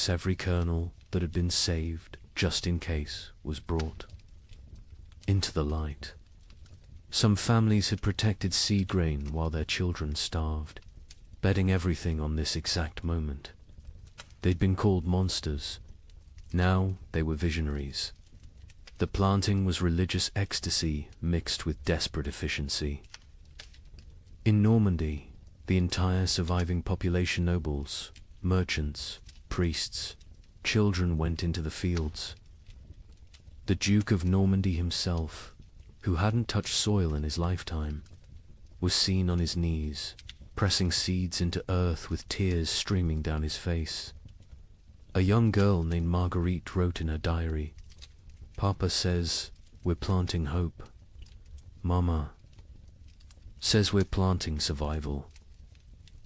B: Every kernel that had been saved, just in case, was brought into the light. Some families had protected seed grain while their children starved, betting everything on this exact moment. They'd been called monsters. Now they were visionaries. The planting was religious ecstasy mixed with desperate efficiency. In Normandy, the entire surviving population, nobles, merchants, priests, children, went into the fields. The Duke of Normandy himself, who hadn't touched soil in his lifetime, was seen on his knees, pressing seeds into earth with tears streaming down his face. A young girl named Marguerite wrote in her diary, "Papa says we're planting hope. Mama says we're planting survival.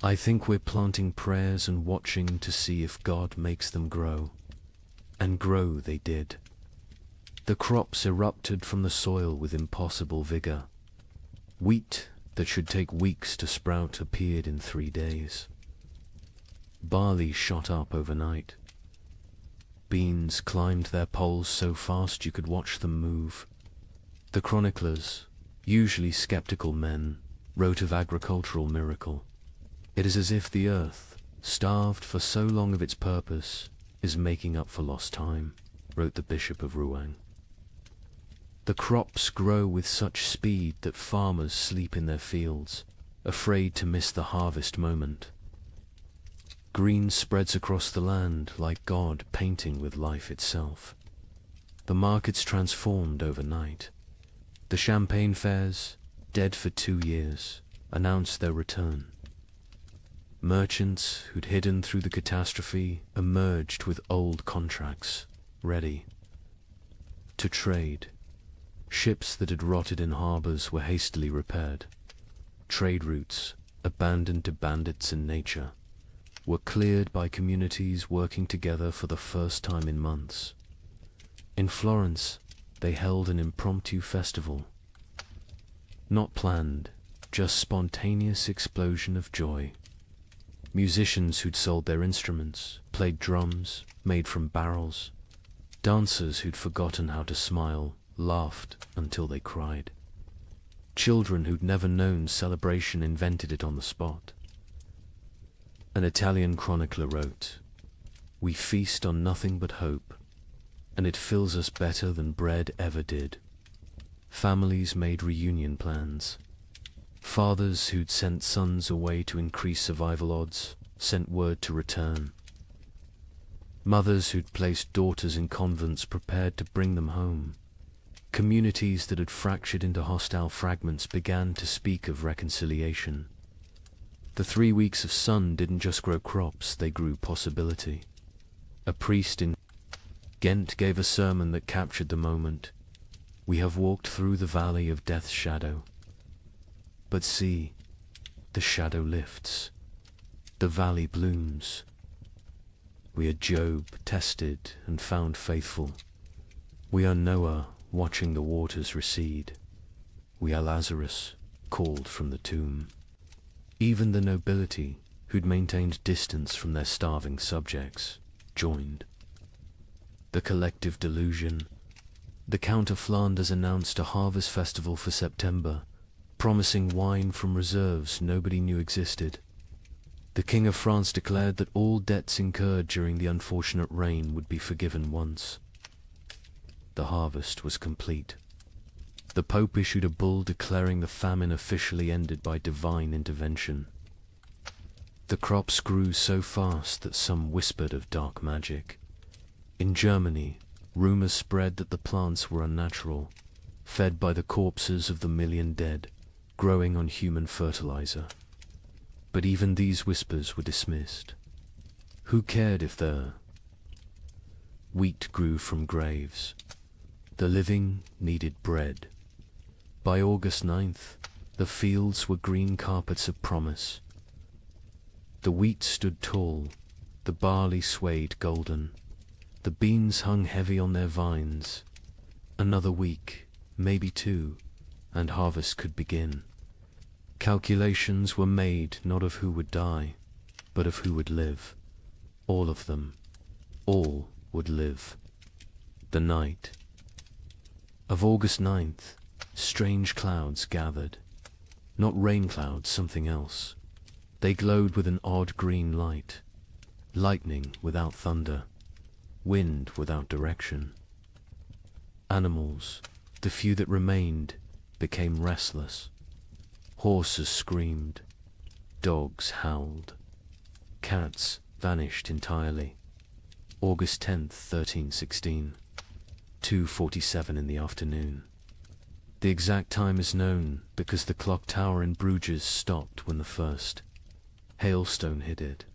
B: I think we're planting prayers and watching to see if God makes them grow." And grow they did. The crops erupted from the soil with impossible vigor. Wheat that should take weeks to sprout appeared in 3 days. Barley shot up overnight. Beans climbed their poles so fast you could watch them move. The chroniclers, usually skeptical men, wrote of agricultural miracle. It is as if the earth, starved for so long of its purpose, is making up for lost time, wrote the Bishop of Rouen. The crops grow with such speed that farmers sleep in their fields, afraid to miss the harvest moment. Green spreads across the land like God painting with life itself. The markets transformed overnight. The champagne fairs, dead for 2 years, announced their return. Merchants who'd hidden through the catastrophe emerged with old contracts, ready to trade. Ships that had rotted in harbors were hastily repaired. Trade routes, abandoned to bandits and nature, were cleared by communities working together for the first time in months. In Florence, they held an impromptu festival. Not planned, just spontaneous explosion of joy. Musicians who'd sold their instruments, played drums, made from barrels. Dancers who'd forgotten how to smile, laughed until they cried. Children who'd never known celebration invented it on the spot. An Italian chronicler wrote, "We feast on nothing but hope, and it fills us better than bread ever did." Families made reunion plans. Fathers who'd sent sons away to increase survival odds sent word to return. Mothers who'd placed daughters in convents prepared to bring them home. Communities that had fractured into hostile fragments began to speak of reconciliation. The 3 weeks of sun didn't just grow crops, they grew possibility. A priest in Ghent gave a sermon that captured the moment. "We have walked through the valley of death's shadow. But see, the shadow lifts. The valley blooms. We are Job, tested and found faithful. We are Noah, watching the waters recede. We are Lazarus, called from the tomb." Even the nobility, who'd maintained distance from their starving subjects, joined. The collective delusion. The Count of Flanders announced a harvest festival for September, promising wine from reserves nobody knew existed. The King of France declared that all debts incurred during the unfortunate rain would be forgiven once. The harvest was complete. The Pope issued a bull declaring the famine officially ended by divine intervention. The crops grew so fast that some whispered of dark magic. In Germany, rumors spread that the plants were unnatural, fed by the corpses of the million dead, growing on human fertilizer. But even these whispers were dismissed. Who cared if the wheat grew from graves? The living needed bread. By August 9th, the fields were green carpets of promise. The wheat stood tall, the barley swayed golden, the beans hung heavy on their vines. Another week, maybe 2, and harvest could begin. Calculations were made not of who would die, but of who would live. All of them. All would live. The night of August 9th, strange clouds gathered. Not rain clouds, something else. They glowed with an odd green light. Lightning without thunder. Wind without direction. Animals, the few that remained, became restless. Horses screamed. Dogs howled. Cats vanished entirely. August 10th, 1316. 2:47 in the afternoon. The exact time is known because the clock tower in Bruges stopped when the first hailstone hit it.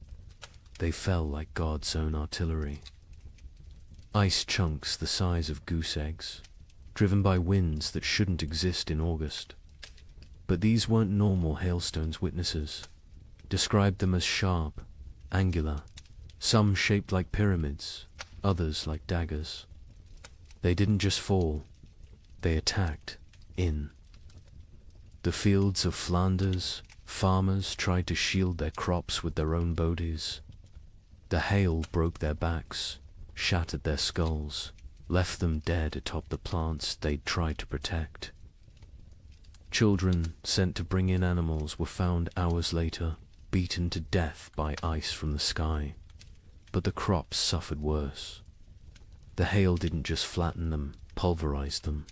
B: They fell like God's own artillery. Ice chunks the size of goose eggs, driven by winds that shouldn't exist in August. But these weren't normal hailstones. Witnesses described them as sharp, angular, some shaped like pyramids, others like daggers. They didn't just fall, they attacked in. The fields of Flanders, farmers tried to shield their crops with their own bodies. The hail broke their backs, shattered their skulls, left them dead atop the plants they'd tried to protect. Children sent to bring in animals were found hours later, beaten to death by ice from the sky. But the crops suffered worse. The hail didn't just flatten them, pulverized them,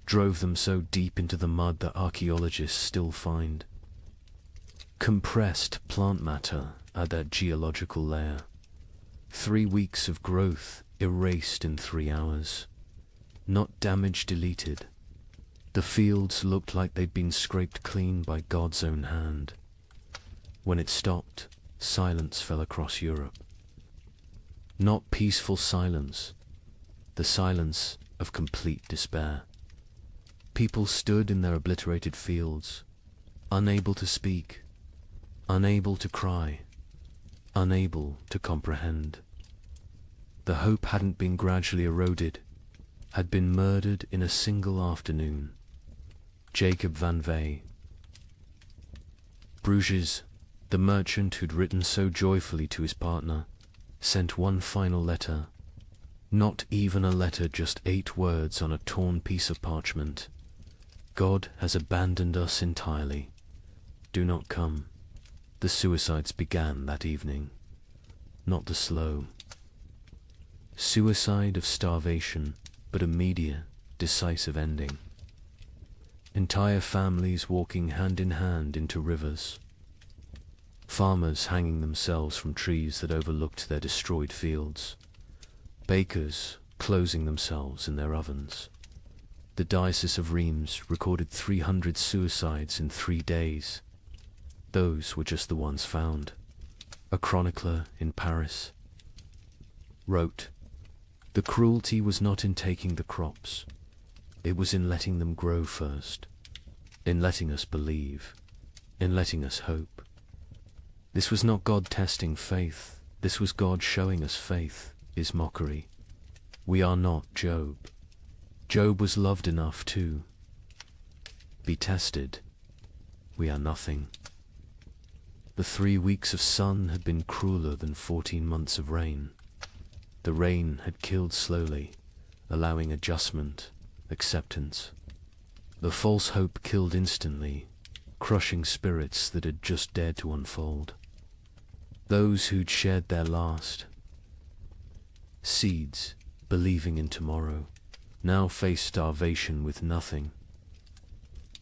B: drove them so deep into the mud that archaeologists still find compressed plant matter at that geological layer. 3 weeks of growth erased in 3 hours. Not damage deleted. The fields looked like they'd been scraped clean by God's own hand. When it stopped, silence fell across Europe. Not peaceful silence, the silence of complete despair. People stood in their obliterated fields, unable to speak, unable to cry, unable to comprehend. The hope hadn't been gradually eroded, had been murdered in a single afternoon. Jacob van Vey. Bruges, the merchant who'd written so joyfully to his partner, sent one final letter. Not even a letter, just 8 words on a torn piece of parchment. God has abandoned us entirely. Do not come. The suicides began that evening. Not the slow suicide of starvation, but immediate, decisive ending. Entire families walking hand in hand into rivers. Farmers hanging themselves from trees that overlooked their destroyed fields. Bakers closing themselves in their ovens. The Diocese of Reims recorded 300 suicides in 3 days. Those were just the ones found. A chronicler in Paris wrote, "The cruelty was not in taking the crops. It was in letting them grow first, in letting us believe, in letting us hope. This was not God testing faith. This was God showing us faith is mockery. We are not Job. Job was loved enough to be tested. We are nothing." The 3 weeks of sun had been crueler than 14 months of rain. The rain had killed slowly, allowing adjustment, acceptance. The false hope killed instantly, crushing spirits that had just dared to unfold. Those who'd shared their last seeds, believing in tomorrow, now faced starvation with nothing.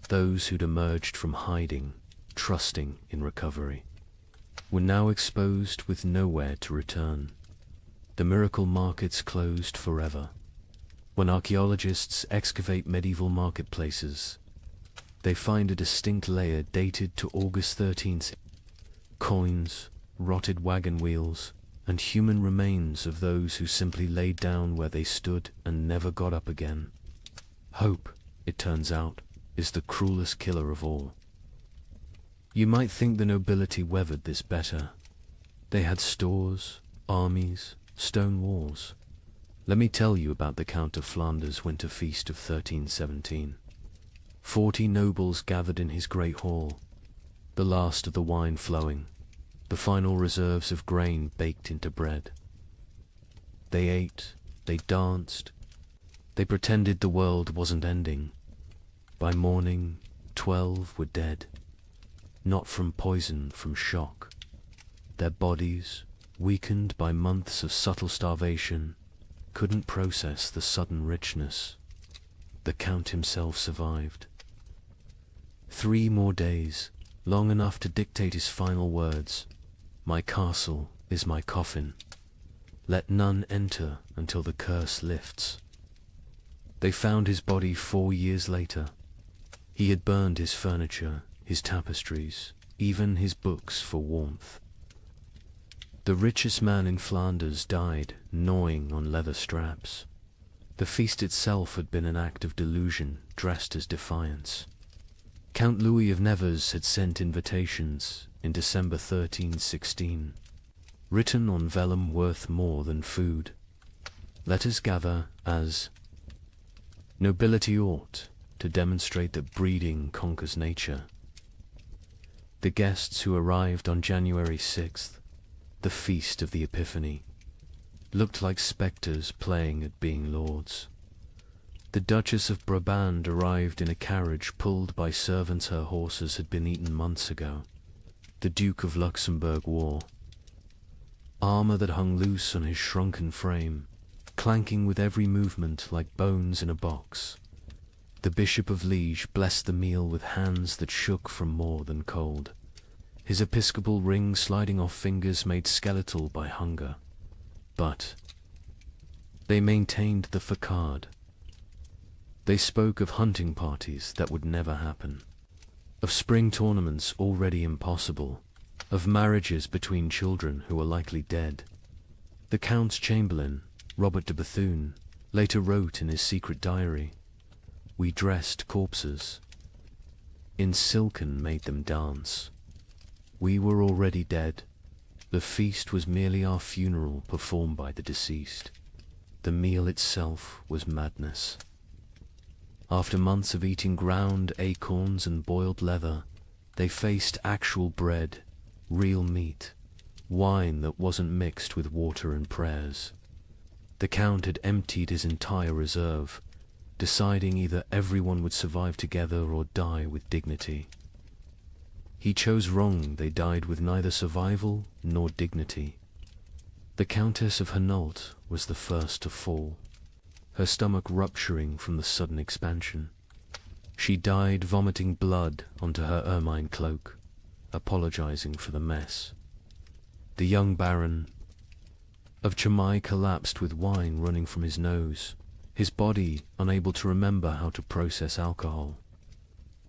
B: Those who'd emerged from hiding, trusting in recovery, were now exposed with nowhere to return. The miracle markets closed forever. When archaeologists excavate medieval marketplaces, they find a distinct layer dated to August 13th. Coins, rotted wagon wheels, and human remains of those who simply laid down where they stood and never got up again. Hope, it turns out, is the cruelest killer of all. You might think the nobility weathered this better. They had stores, armies, stone walls. Let me tell you about the Count of Flanders' winter feast of 1317. 40 nobles gathered in his great hall, the last of the wine flowing, the final reserves of grain baked into bread. They ate, they danced, they pretended the world wasn't ending. By morning, 12 were dead, not from poison, from shock. Their bodies, weakened by months of subtle starvation, couldn't process the sudden richness. The Count himself survived. 3 more days, long enough to dictate his final words. "My castle is my coffin. Let none enter until the curse lifts." They found his body 4 years later. He had burned his furniture, his tapestries, even his books for warmth. The richest man in Flanders died gnawing on leather straps. The feast itself had been an act of delusion dressed as defiance. Count Louis of Nevers had sent invitations in December 1316, written on vellum worth more than food. "Let us gather as nobility ought, to demonstrate that breeding conquers nature." The guests who arrived on January 6th, the feast of the Epiphany, looked like spectres playing at being lords. The Duchess of Brabant arrived in a carriage pulled by servants her horses had been eaten months ago. The Duke of Luxembourg wore armor that hung loose on his shrunken frame, clanking with every movement like bones in a box. The Bishop of Liege blessed the meal with hands that shook from more than cold, his episcopal ring sliding off fingers made skeletal by hunger. But they maintained the facade. They spoke of hunting parties that would never happen, of spring tournaments already impossible, of marriages between children who were likely dead. The Count's chamberlain, Robert de Bethune, later wrote in his secret diary, we dressed corpses. In silken made them dance. We were already dead. The feast was merely our funeral performed by the deceased. The meal itself was madness. After months of eating ground acorns and boiled leather, they faced actual bread, real meat, wine that wasn't mixed with water and prayers. The Count had emptied his entire reserve, deciding either everyone would survive together or die with dignity. He chose wrong. They died with neither survival nor dignity. The Countess of Hainault was the first to fall, her stomach rupturing from the sudden expansion. She died vomiting blood onto her ermine cloak, apologizing for the mess. The young Baron of Chimay collapsed with wine running from his nose, his body unable to remember how to process alcohol.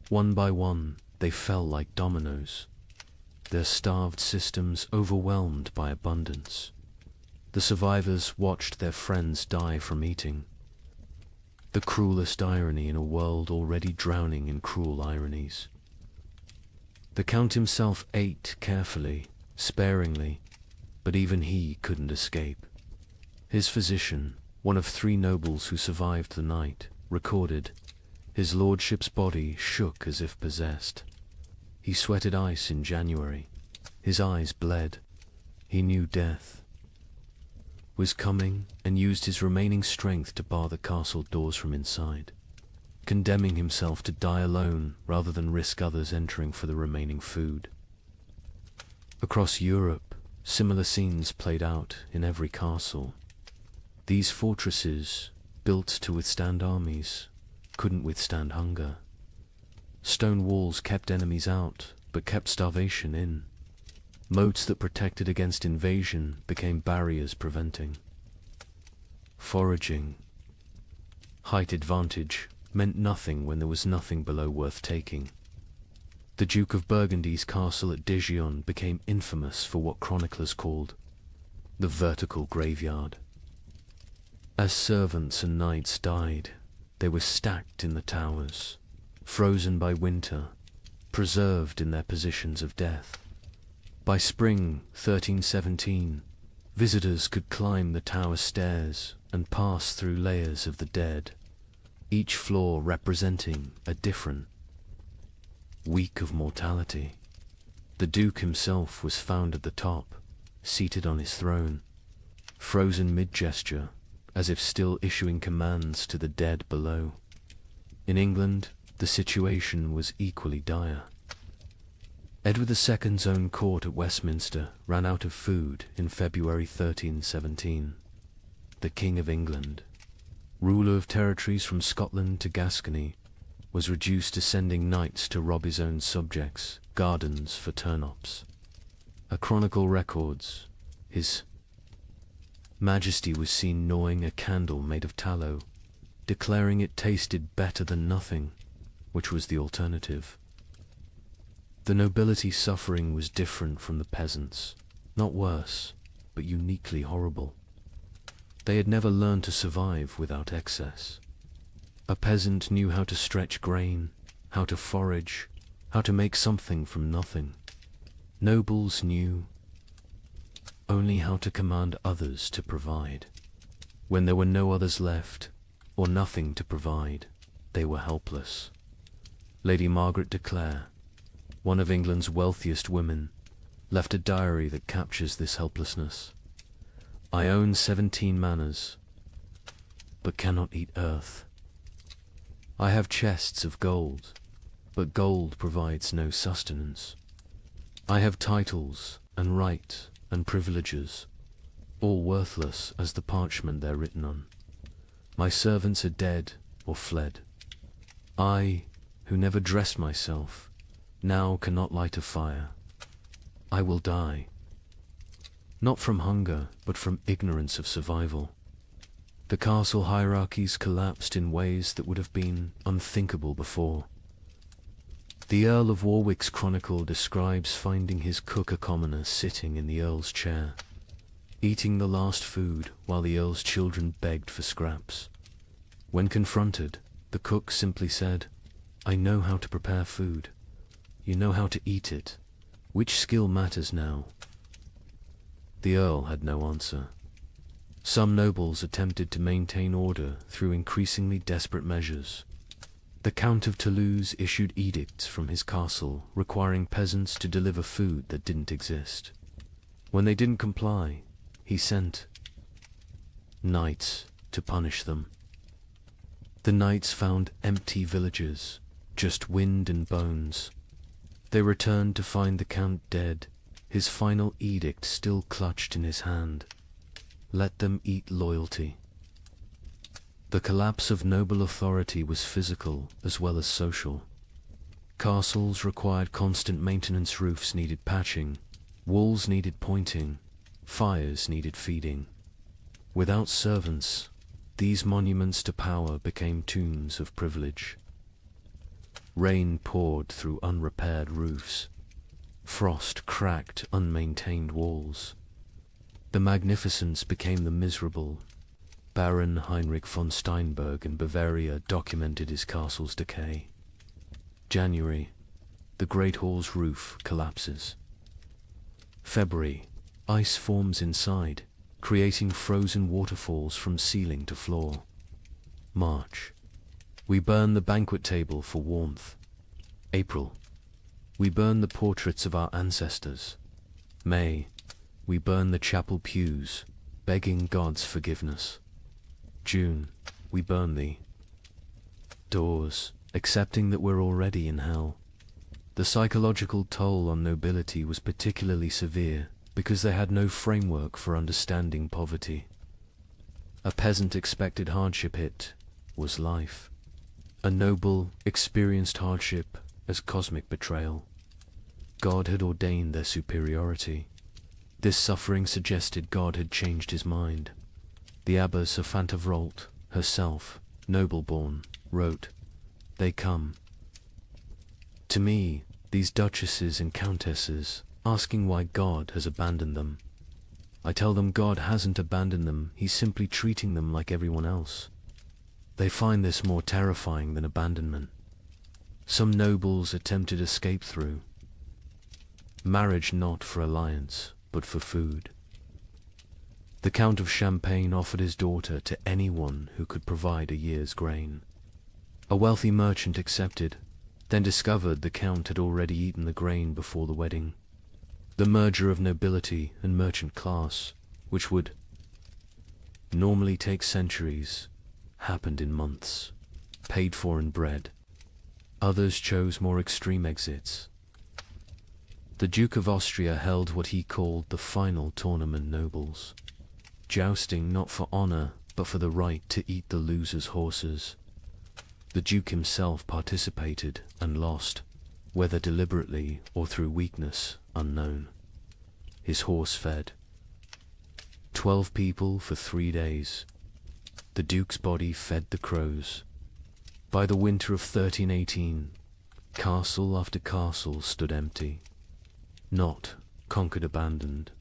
B: One by one, they fell like dominoes, their starved systems overwhelmed by abundance. The survivors watched their friends die from eating. The cruelest irony in a world already drowning in cruel ironies. The Count himself ate carefully, sparingly, but even he couldn't escape. His physician, one of 3 nobles who survived the night, recorded, his lordship's body shook as if possessed. He sweated ice in January. His eyes bled. He knew death was coming and used his remaining strength to bar the castle doors from inside, condemning himself to die alone rather than risk others entering for the remaining food. Across Europe, similar scenes played out in every castle. These fortresses, built to withstand armies, couldn't withstand hunger. Stone walls kept enemies out, but kept starvation in. Moats that protected against invasion became barriers preventing. Foraging. Height advantage meant nothing when there was nothing below worth taking. The Duke of Burgundy's castle at Dijon became infamous for what chroniclers called the vertical graveyard. As servants and knights died, they were stacked in the towers, frozen by winter, preserved in their positions of death. By spring 1317, visitors could climb the tower stairs and pass through layers of the dead, each floor representing a different week of mortality. The Duke himself was found at the top, seated on his throne, frozen mid-gesture, as if still issuing commands to the dead below. In England, the situation was equally dire. Edward II's own court at Westminster ran out of food in February 1317. The King of England, ruler of territories from Scotland to Gascony, was reduced to sending knights to rob his own subjects' gardens for turnips. A chronicle records, His Majesty was seen gnawing a candle made of tallow, declaring it tasted better than nothing, which was the alternative. The nobility's suffering was different from the peasants, not worse, but uniquely horrible. They had never learned to survive without excess. A peasant knew how to stretch grain, how to forage, how to make something from nothing. Nobles knew only how to command others to provide. When there were no others left, or nothing to provide, they were helpless. Lady Margaret de Clare, one of England's wealthiest women, left a diary that captures this helplessness. I own 17 manors, but cannot eat earth. I have chests of gold, but gold provides no sustenance. I have titles and right and privileges, all worthless as the parchment they're written on. My servants are dead or fled. I, who never dressed myself, now cannot light a fire. I will die. Not from hunger, but from ignorance of survival. The castle hierarchies collapsed in ways that would have been unthinkable before. The Earl of Warwick's chronicle describes finding his cook a commoner sitting in the Earl's chair, eating the last food while the Earl's children begged for scraps. When confronted, The cook simply said, "I know how to prepare food. You know how to eat it. Which skill matters now?" The Earl had no answer. Some nobles attempted to maintain order through increasingly desperate measures. The Count of Toulouse issued edicts from his castle requiring peasants to deliver food that didn't exist. When they didn't comply, he sent knights to punish them. The knights found empty villages, just wind and bones. They returned to find the Count dead, his final edict still clutched in his hand. Let them eat loyalty. The collapse of noble authority was physical as well as social. Castles required constant maintenance, roofs needed patching, walls needed pointing, fires needed feeding. Without servants, these monuments to power became tombs of privilege. Rain poured through unrepaired roofs. Frost cracked unmaintained walls. The magnificence became the miserable. Baron Heinrich von Steinberg in Bavaria documented his castle's decay. January, the Great Hall's roof collapses. February, ice forms inside, creating frozen waterfalls from ceiling to floor. March, we burn the banquet table for warmth. April, we burn the portraits of our ancestors. May, we burn the chapel pews, begging God's forgiveness. June, we burn the doors, accepting that we're already in hell. The psychological toll on nobility was particularly severe because they had no framework for understanding poverty. A peasant expected hardship, it was life. A noble experienced hardship as cosmic betrayal. God had ordained their superiority. This suffering suggested God had changed his mind. The abbess of Fantevrolt, herself, noble-born, wrote, "They come to me, these duchesses and countesses, asking why God has abandoned them. I tell them God hasn't abandoned them, he's simply treating them like everyone else. They find this more terrifying than abandonment. Some nobles attempted escape through marriage, not for alliance, but for food. The Count of Champagne offered his daughter to anyone who could provide a year's grain. A wealthy merchant accepted, then discovered the Count had already eaten the grain before the wedding. The merger of nobility and merchant class, which would normally take centuries, happened in months, paid for in bread. Others chose more extreme exits. The Duke of Austria held what he called the final tournament nobles, jousting not for honor, but for the right to eat the loser's horses. The Duke himself participated and lost, whether deliberately or through weakness, unknown. His horse fed 12 people for 3 days. The Duke's body fed the crows. By the winter of 1318, castle after castle stood empty, not conquered, abandoned.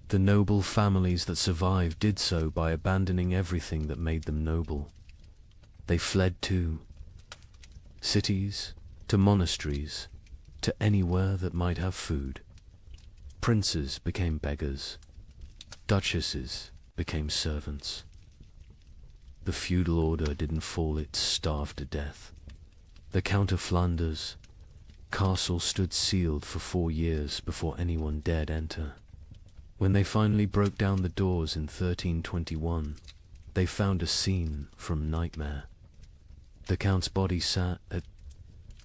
B: The noble families that survived did so by abandoning everything that made them noble. They fled to cities, to monasteries, to anywhere that might have food. Princes became beggars. Duchesses became servants. The feudal order didn't fall, it starved to death. The Count of Flanders' castle stood sealed for 4 years before anyone dared enter. When they finally broke down the doors in 1321, they found a scene from nightmare. The Count's body sat at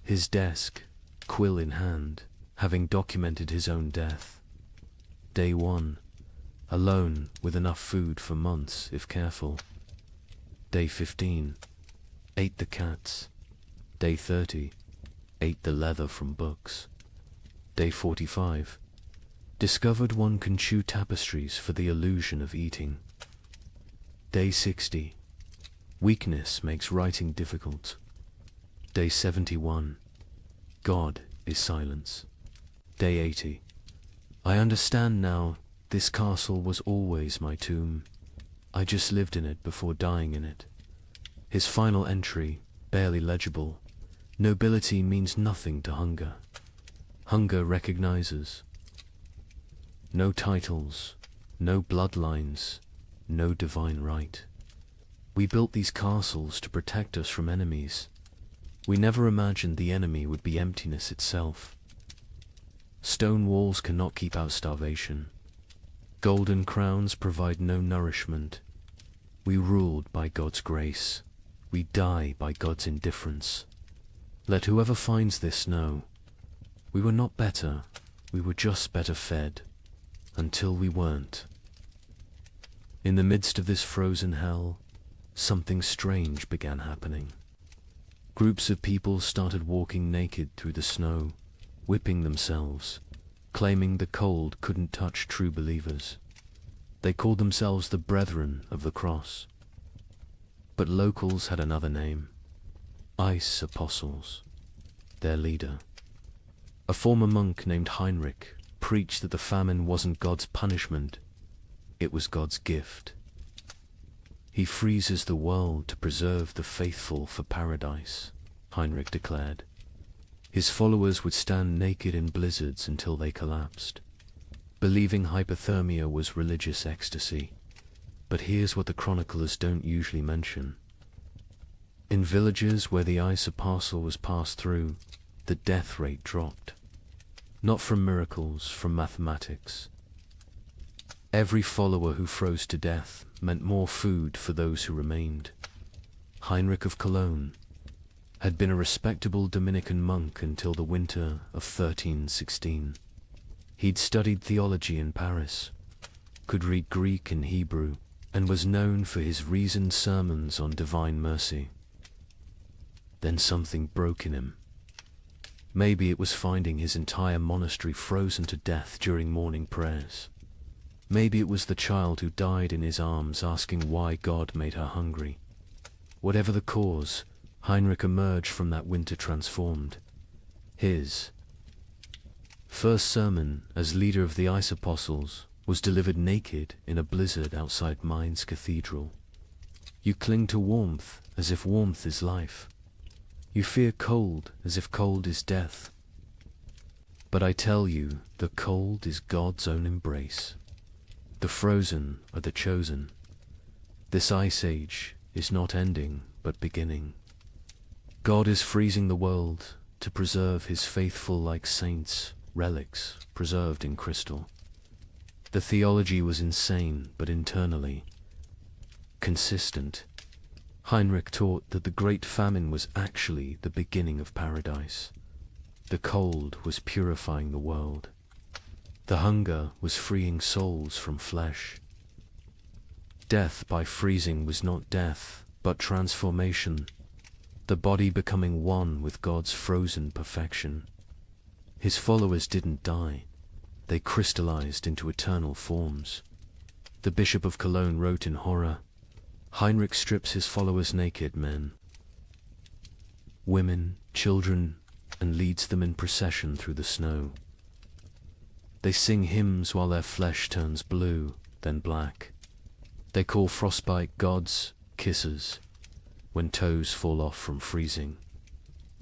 B: his desk, quill in hand, having documented his own death. Day 1, alone with enough food for months if careful. Day 15, ate the cats. Day 30, ate the leather from books. Day 45, discovered one can chew tapestries for the illusion of eating. Day 60, weakness makes writing difficult. Day 71, God is silence. Day 80, I understand now, this castle was always my tomb. I just lived in it before dying in it. His final entry, barely legible: nobility means nothing to hunger. Hunger recognizes no titles, no bloodlines, no divine right. We built these castles to protect us from enemies. We never imagined the enemy would be emptiness itself. Stone walls cannot keep out starvation. Golden crowns provide no nourishment. We ruled by God's grace. We die by God's indifference. Let whoever finds this know, we were not better, we were just better fed, until we weren't. In the midst of this frozen hell, something strange began happening. Groups of people started walking naked through the snow, whipping themselves, claiming the cold couldn't touch true believers. They called themselves the Brethren of the Cross. But locals had another name: Ice Apostles. Their leader, a former monk named Heinrich, preached that the famine wasn't God's punishment, it was God's gift. He freezes the world to preserve the faithful for paradise, Heinrich declared. His followers would stand naked in blizzards until they collapsed, believing hypothermia was religious ecstasy. But here's what the chroniclers don't usually mention. In villages where the ice apostle was passed through, the death rate dropped. Not from miracles, from mathematics. Every follower who froze to death meant more food for those who remained. Heinrich of Cologne had been a respectable Dominican monk until the winter of 1316. He'd studied theology in Paris, could read Greek and Hebrew, and was known for his reasoned sermons on divine mercy. Then something broke in him. Maybe it was finding his entire monastery frozen to death during morning prayers. Maybe it was the child who died in his arms asking why God made her hungry. Whatever the cause, Heinrich emerged from that winter transformed. His first sermon as leader of the Ice Apostles was delivered naked in a blizzard outside Mainz Cathedral. You cling to warmth as if warmth is life. You fear cold as if cold is death. But I tell you, the cold is God's own embrace. The frozen are the chosen. This ice age is not ending, but beginning. God is freezing the world to preserve his faithful like saints, relics preserved in crystal. The theology was insane, but internally consistent. Heinrich taught that the Great Famine was actually the beginning of paradise. The cold was purifying the world. The hunger was freeing souls from flesh. Death by freezing was not death, but transformation, the body becoming one with God's frozen perfection. His followers didn't die. They crystallized into eternal forms. The Bishop of Cologne wrote in horror, Heinrich strips his followers naked, men, women, children, and leads them in procession through the snow. They sing hymns while their flesh turns blue, then black. They call frostbite gods kisses when toes fall off from freezing.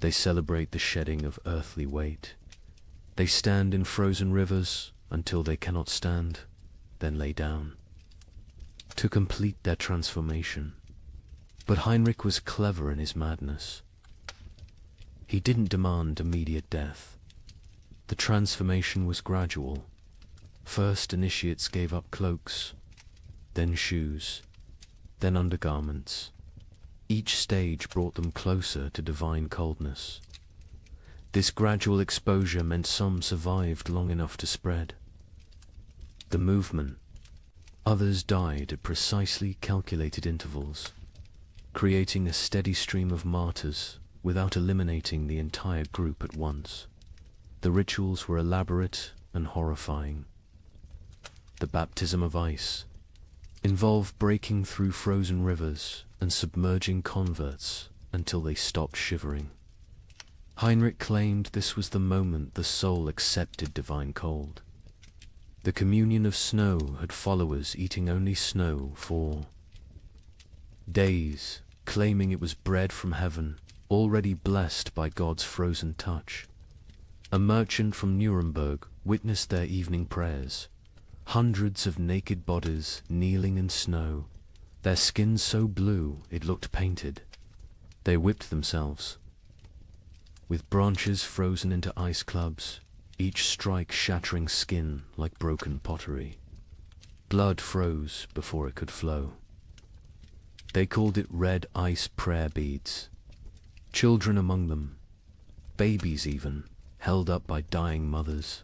B: They celebrate the shedding of earthly weight. They stand in frozen rivers until they cannot stand, then lay down to complete their transformation. But Heinrich was clever in his madness. He didn't demand immediate death. The transformation was gradual. First, initiates gave up cloaks, then shoes, then undergarments. Each stage brought them closer to divine coldness. This gradual exposure meant some survived long enough to spread the movement. Others died at precisely calculated intervals, creating a steady stream of martyrs without eliminating the entire group at once. The rituals were elaborate and horrifying. The baptism of ice involved breaking through frozen rivers and submerging converts until they stopped shivering. Heinrich claimed this was the moment the soul accepted divine cold. The communion of snow had followers eating only snow for days, claiming it was bread from heaven, already blessed by God's frozen touch. A merchant from Nuremberg witnessed their evening prayers. Hundreds of naked bodies kneeling in snow, their skins so blue it looked painted. They whipped themselves. With branches frozen into ice clubs, each strike shattering skin like broken pottery. Blood froze before it could flow. They called it red ice prayer beads. Children among them, babies even, held up by dying mothers,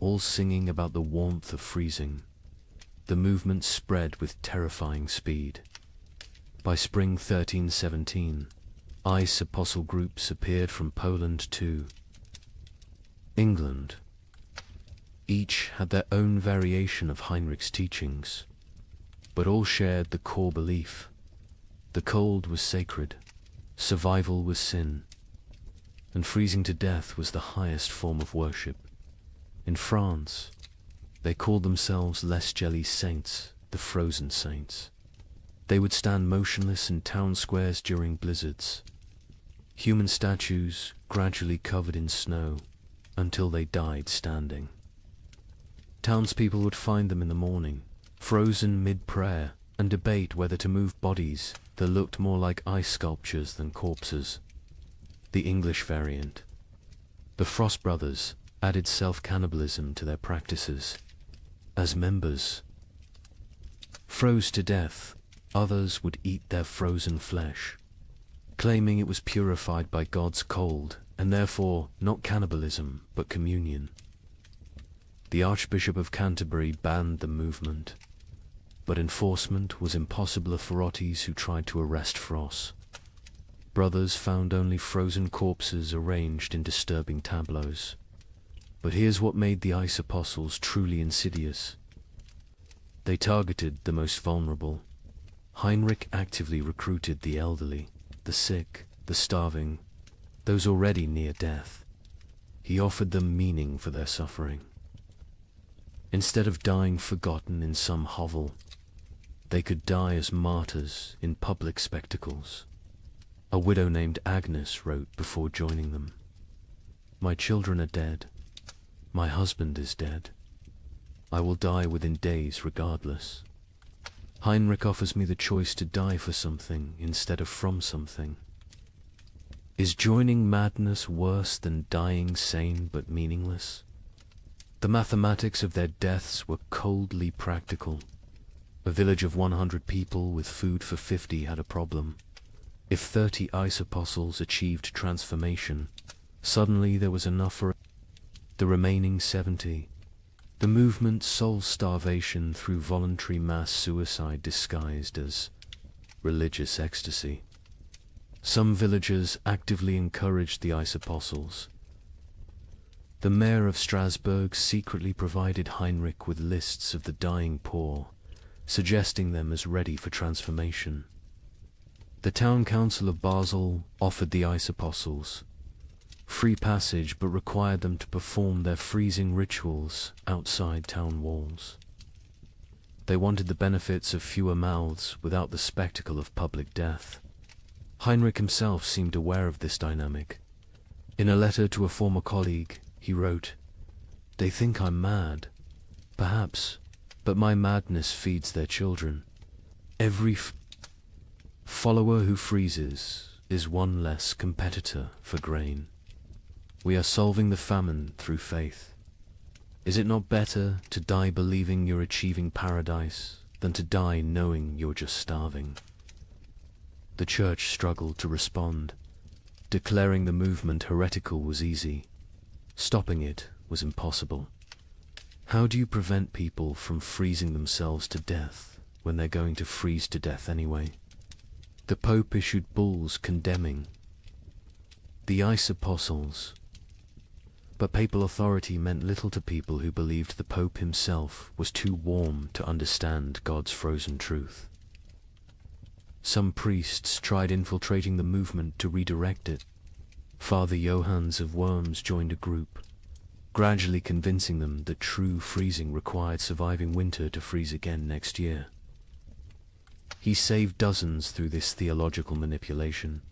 B: all singing about the warmth of freezing. The movement spread with terrifying speed. By spring 1317, ice apostle groups appeared from Poland to England. Each had their own variation of Heinrich's teachings, but all shared the core belief. The cold was sacred, survival was sin, and freezing to death was the highest form of worship. In France, they called themselves Les Jelly Saints, the frozen saints. They would stand motionless in town squares during blizzards, human statues gradually covered in snow until they died standing. Townspeople would find them in the morning, frozen mid-prayer, and debate whether to move bodies that looked more like ice sculptures than corpses. The English variant. The Frost Brothers added self-cannibalism to their practices. As members froze to death, others would eat their frozen flesh, claiming it was purified by God's cold, and therefore not cannibalism, but communion. The Archbishop of Canterbury banned the movement, but enforcement was impossible for authorities who tried to arrest Frost. Brothers found only frozen corpses arranged in disturbing tableaus. But here's what made the ice apostles truly insidious. They targeted the most vulnerable. Heinrich actively recruited the elderly, the sick, the starving, those already near death. He offered them meaning for their suffering. Instead of dying forgotten in some hovel, they could die as martyrs in public spectacles. A widow named Agnes wrote before joining them, "My children are dead. My husband is dead. I will die within days regardless. Heinrich offers me the choice to die for something instead of from something. Is joining madness worse than dying sane but meaningless?" The mathematics of their deaths were coldly practical. A village of 100 people with food for 50 had a problem. If 30 ice apostles achieved transformation, suddenly there was enough for the remaining 70. The movement solved starvation through voluntary mass suicide disguised as religious ecstasy. Some villagers actively encouraged the ice apostles. The mayor of Strasbourg secretly provided Heinrich with lists of the dying poor, suggesting them as ready for transformation. The town council of Basel offered the ice apostles free passage but required them to perform their freezing rituals outside town walls. They wanted the benefits of fewer mouths without the spectacle of public death. Heinrich himself seemed aware of this dynamic. In a letter to a former colleague, he wrote, "They think I'm mad. Perhaps, but my madness feeds their children. Every follower who freezes is one less competitor for grain. We are solving the famine through faith. Is it not better to die believing you're achieving paradise than to die knowing you're just starving?" The church struggled to respond. Declaring the movement heretical was easy. Stopping it was impossible. How do you prevent people from freezing themselves to death when they're going to freeze to death anyway? The Pope issued bulls condemning the ice apostles. But papal authority meant little to people who believed the Pope himself was too warm to understand God's frozen truth. Some priests tried infiltrating the movement to redirect it. Father Johannes of Worms joined a group, gradually convincing them that true freezing required surviving winter to freeze again next year. He saved dozens through this theological manipulation.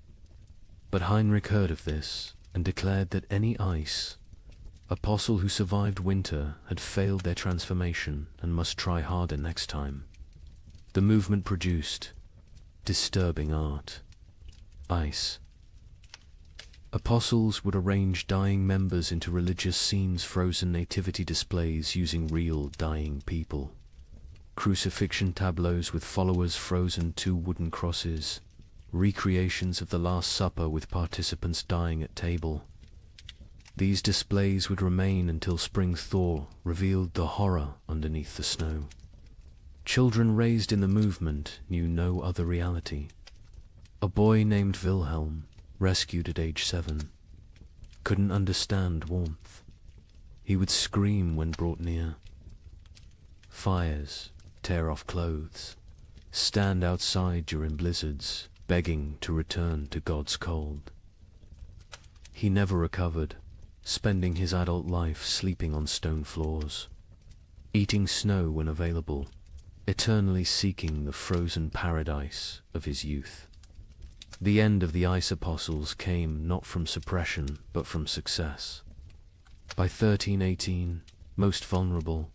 B: But Heinrich heard of this and declared that any apostle who survived winter had failed their transformation and must try harder next time. The movement produced disturbing art. Ice. Apostles would arrange dying members into religious scenes, frozen nativity displays using real dying people, crucifixion tableaus with followers frozen to wooden crosses, recreations of the Last Supper with participants dying at table. These displays would remain until spring thaw revealed the horror underneath the snow. Children raised in the movement knew no other reality. A boy named Wilhelm, rescued at age 7, couldn't understand warmth. He would scream when brought near. Fires, tear off clothes, stand outside during blizzards, begging to return to God's cold. He never recovered, spending his adult life sleeping on stone floors, eating snow when available, eternally seeking the frozen paradise of his youth. The end of the ice apostles came not from suppression, but from success. By 1318, most vulnerable,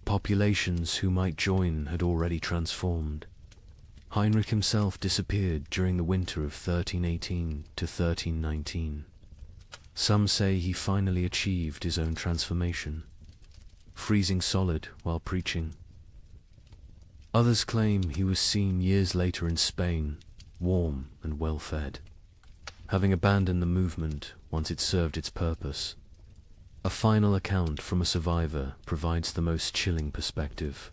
B: populations who might join had already transformed. Heinrich himself disappeared during the winter of 1318 to 1319. Some say he finally achieved his own transformation, freezing solid while preaching. Others claim he was seen years later in Spain, warm and well-fed, having abandoned the movement once it served its purpose. A final account from a survivor provides the most chilling perspective.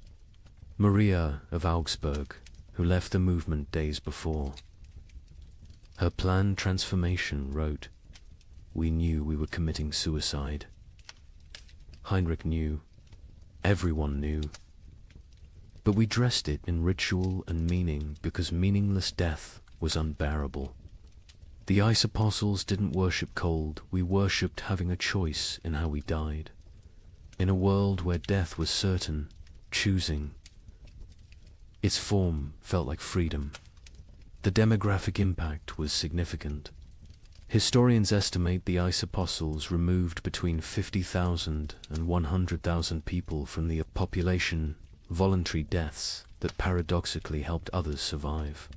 B: Maria of Augsburg, who left the movement days before. Her planned transformation wrote, "We knew we were committing suicide." Heinrich knew. Everyone knew. But we dressed it in ritual and meaning because meaningless death was unbearable. The ice apostles didn't worship cold, we worshipped having a choice in how we died. In a world where death was certain, choosing. Its form felt like freedom. The demographic impact was significant. Historians estimate the ice apostles removed between 50,000 and 100,000 people from the population, voluntary deaths that paradoxically helped others survive.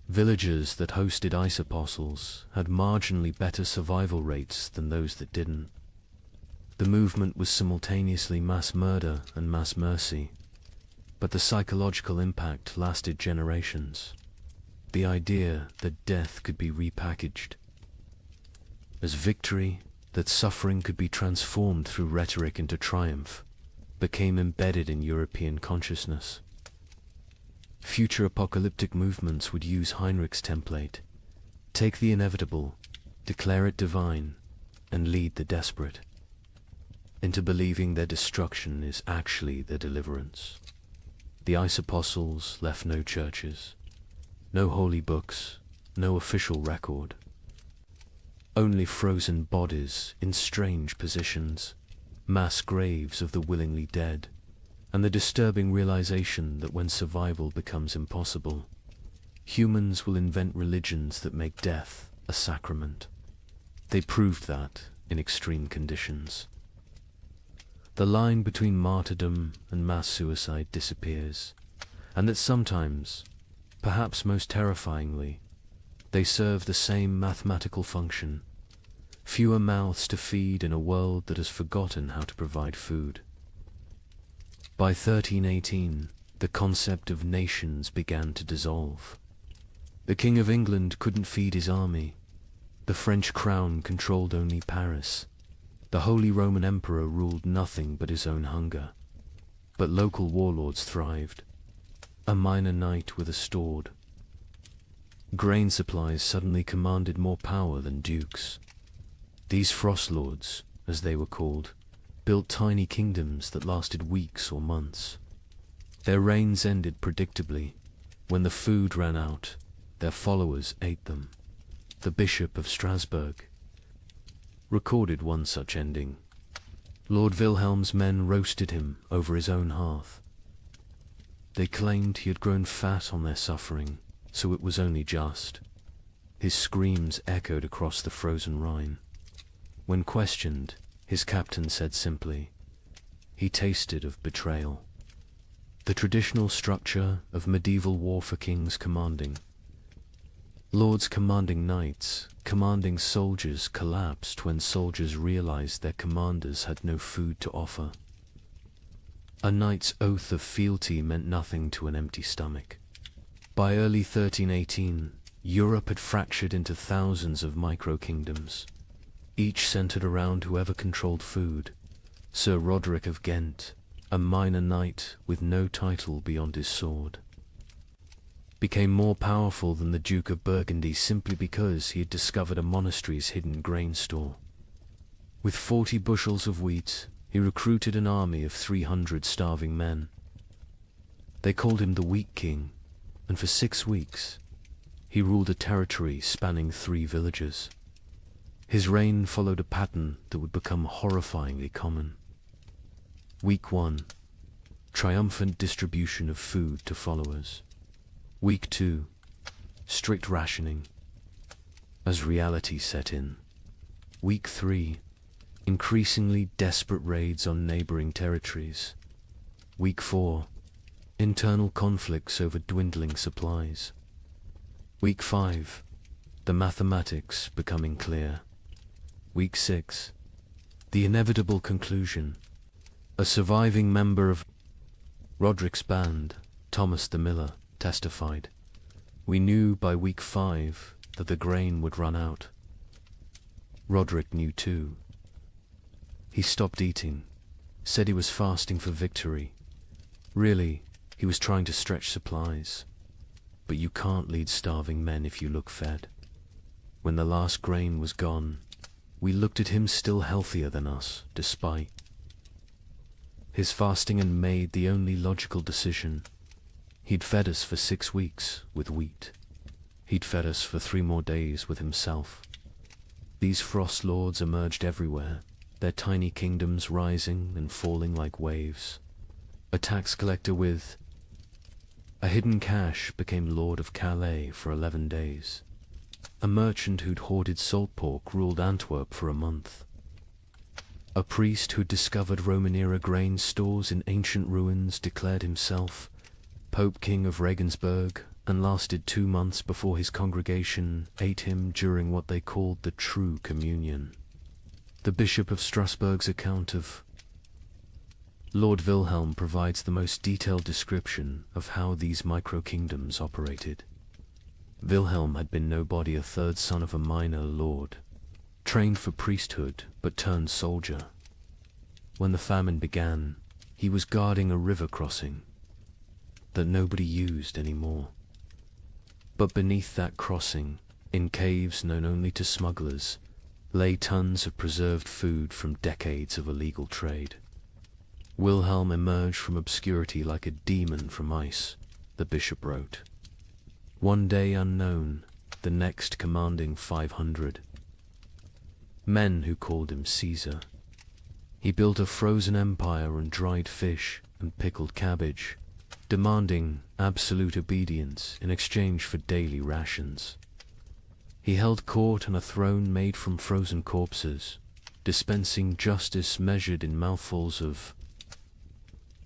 B: Villages that hosted ice apostles had marginally better survival rates than those that didn't. The movement was simultaneously mass murder and mass mercy, but the psychological impact lasted generations. The idea that death could be repackaged as victory, that suffering could be transformed through rhetoric into triumph, became embedded in European consciousness. Future apocalyptic movements would use Heinrich's template: take the inevitable, declare it divine, and lead the desperate into believing their destruction is actually their deliverance. The ice apostles left no churches, no holy books, no official record. Only frozen bodies in strange positions, mass graves of the willingly dead, and the disturbing realization that when survival becomes impossible, humans will invent religions that make death a sacrament. They proved that in extreme conditions. The line between martyrdom and mass suicide disappears, and that sometimes, perhaps most terrifyingly, they serve the same mathematical function: fewer mouths to feed in a world that has forgotten how to provide food. By 1318, the concept of nations began to dissolve. The King of England couldn't feed his army. The French crown controlled only Paris. The Holy Roman Emperor ruled nothing but his own hunger. But local warlords thrived. A minor knight with a sword. Grain supplies suddenly commanded more power than dukes. These frost lords, as they were called, built tiny kingdoms that lasted weeks or months. Their reigns ended predictably. When the food ran out, their followers ate them. The Bishop of Strasbourg recorded one such ending. Lord Wilhelm's men roasted him over his own hearth. They claimed he had grown fat on their suffering, so it was only just. His screams echoed across the frozen Rhine. When questioned, his captain said simply, he tasted of betrayal. The traditional structure of medieval war for kings commanding. Lords commanding knights, commanding soldiers collapsed when soldiers realized their commanders had no food to offer. A knight's oath of fealty meant nothing to an empty stomach. By early 1318, Europe had fractured into thousands of micro-kingdoms, each centered around whoever controlled food. Sir Roderick of Ghent, a minor knight with no title beyond his sword, became more powerful than the Duke of Burgundy simply because he had discovered a monastery's hidden grain store. With 40 bushels of wheat, he recruited an army of 300 starving men. They called him the Wheat King, and for 6 weeks, he ruled a territory spanning 3 villages. His reign followed a pattern that would become horrifyingly common. Week 1. Triumphant distribution of food to followers. Week 2. Strict rationing. As reality set in. Week 3. Increasingly desperate raids on neighboring territories. Week 4. Internal conflicts over dwindling supplies. Week 5. The mathematics becoming clear. Week 6. The inevitable conclusion. A surviving member of Roderick's band, Thomas the Miller, testified, "We knew by week 5 that the grain would run out." Roderick knew too. He stopped eating, said he was fasting for victory. Really, he was trying to stretch supplies. But you can't lead starving men if you look fed. When the last grain was gone, we looked at him still healthier than us, despite his fasting, and made the only logical decision. He'd fed us for 6 weeks with wheat. He'd fed us for 3 more days with himself. These frost lords emerged everywhere, their tiny kingdoms rising and falling like waves. A tax collector with a hidden cache became Lord of Calais for 11 days. A merchant who'd hoarded salt pork ruled Antwerp for a month. A priest who'd discovered Roman-era grain stores in ancient ruins declared himself Pope King of Regensburg and lasted 2 months before his congregation ate him during what they called the True Communion. The Bishop of Strasbourg's account of Lord Wilhelm provides the most detailed description of how these micro-kingdoms operated. Wilhelm had been nobody, a third son of a minor lord, trained for priesthood but turned soldier. When the famine began, he was guarding a river crossing that nobody used anymore. But beneath that crossing, in caves known only to smugglers, lay tons of preserved food from decades of illegal trade. Wilhelm emerged from obscurity like a demon from ice, the bishop wrote. One day unknown, the next commanding 500. Men who called him Caesar. He built a frozen empire on dried fish and pickled cabbage, demanding absolute obedience in exchange for daily rations. He held court on a throne made from frozen corpses, dispensing justice measured in mouthfuls of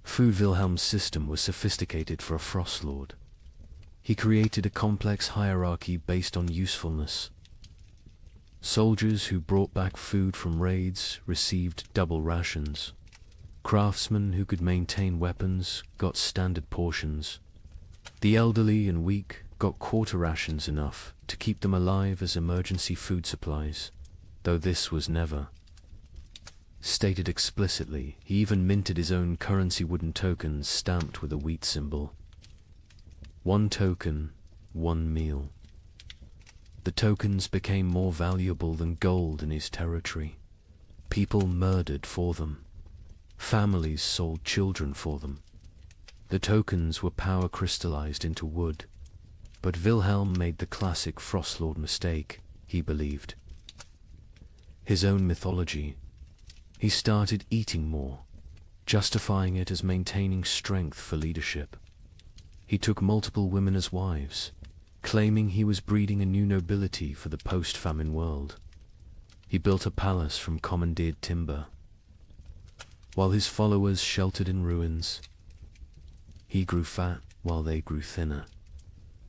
B: food. Wilhelm's system was sophisticated for a frost lord. He created a complex hierarchy based on usefulness. Soldiers who brought back food from raids received double rations. Craftsmen who could maintain weapons got standard portions. The elderly and weak got quarter rations, enough to keep them alive as emergency food supplies, though this was never stated explicitly. He even minted his own currency, wooden tokens stamped with a wheat symbol. 1 token, 1 meal. The tokens became more valuable than gold in his territory. People murdered for them. Families sold children for them. The tokens were power crystallized into wood. But Wilhelm made the classic Frostlord mistake, he believed. His own mythology. He started eating more, justifying it as maintaining strength for leadership. He took multiple women as wives, claiming he was breeding a new nobility for the post-famine world. He built a palace from commandeered timber, while his followers sheltered in ruins. He grew fat while they grew thinner.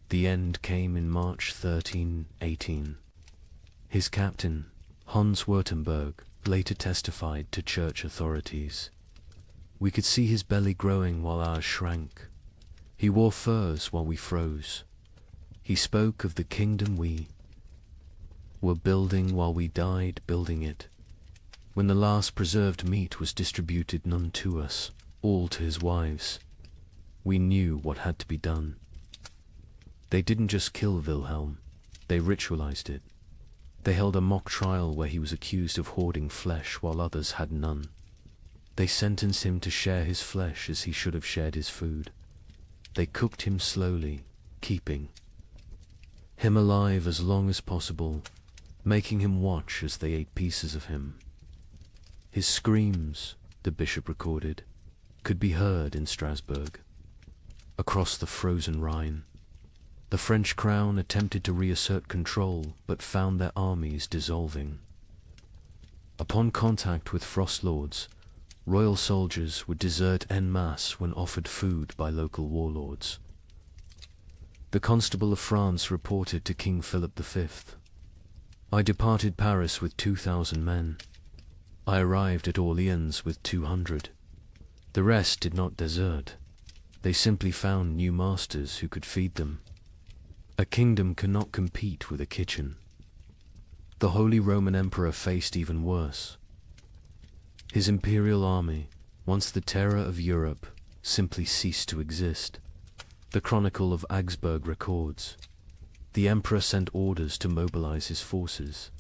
B: The end came in March 1318. His captain, Hans Württemberg, later testified to church authorities. We could see his belly growing while ours shrank. He wore furs while we froze. He spoke of the kingdom we were building while we died building it. When the last preserved meat was distributed, none to us, all to his wives, we knew what had to be done. They didn't just kill Wilhelm, they ritualized it. They held a mock trial where he was accused of hoarding flesh while others had none. They sentenced him to share his flesh as he should have shared his food. They cooked him slowly, keeping him alive as long as possible, making him watch as they ate pieces of him. His screams, the bishop recorded, could be heard in Strasbourg. Across the frozen Rhine, the French crown attempted to reassert control, but found their armies dissolving. Upon contact with frost lords, royal soldiers would desert en masse when offered food by local warlords. The Constable of France reported to King Philip V, "I departed Paris with 2,000 men. I arrived at Orleans with 200. The rest did not desert. They simply found new masters who could feed them. A kingdom cannot compete with a kitchen." The Holy Roman Emperor faced even worse. His imperial army, once the terror of Europe, simply ceased to exist. The Chronicle of Augsburg records, "The emperor sent orders to mobilize his forces.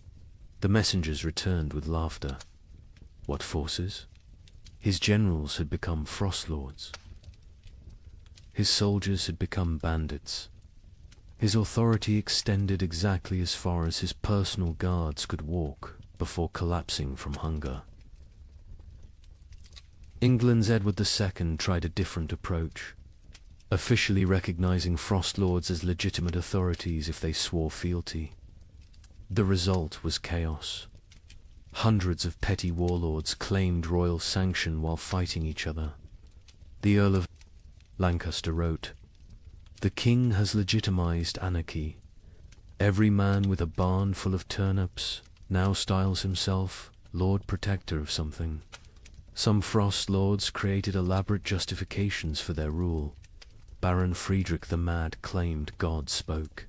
B: The messengers returned with laughter." What forces? His generals had become frost lords. His soldiers had become bandits. His authority extended exactly as far as his personal guards could walk before collapsing from hunger. England's Edward II tried a different approach, officially recognizing frost lords as legitimate authorities if they swore fealty. The result was chaos. Hundreds of petty warlords claimed royal sanction while fighting each other. The Earl of Lancaster wrote, "The king has legitimized anarchy. Every man with a barn full of turnips now styles himself Lord Protector of something. Some frost lords created elaborate justifications for their rule. Baron Friedrich the Mad claimed God spoke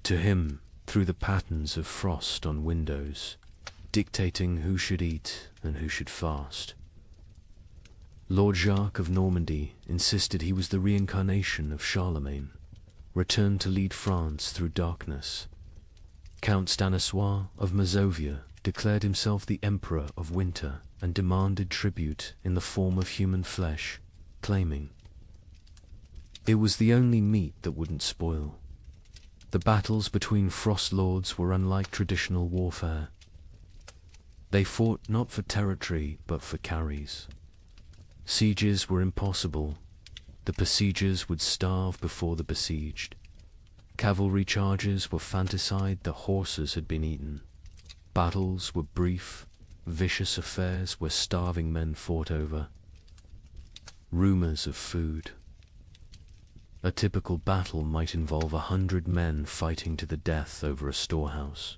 B: to him through the patterns of frost on windows, dictating who should eat and who should fast. Lord Jacques of Normandy insisted he was the reincarnation of Charlemagne, returned to lead France through darkness. Count Stanislaus of Mazovia declared himself the Emperor of Winter and demanded tribute in the form of human flesh, claiming it was the only meat that wouldn't spoil. The battles between frost lords were unlike traditional warfare. They fought not for territory but for carries. Sieges were impossible. The besiegers would starve before the besieged. Cavalry charges were fantaside the horses had been eaten. Battles were brief, vicious affairs where starving men fought over rumors of food. A typical battle might involve 100 men fighting to the death over a storehouse.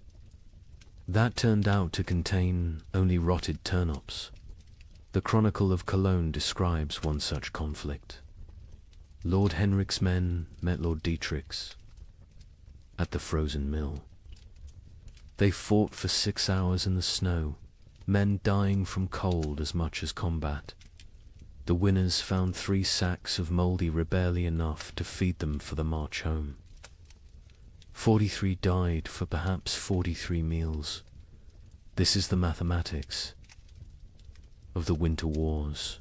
B: That turned out to contain only rotted turnips. The Chronicle of Cologne describes one such conflict. Lord Henrik's men met Lord Dietrich's at the frozen mill. They fought for 6 hours in the snow, men dying from cold as much as combat. The winners found 3 sacks of mouldy barely enough to feed them for the march home. 43 died for perhaps 43 meals. This is the mathematics of the winter wars.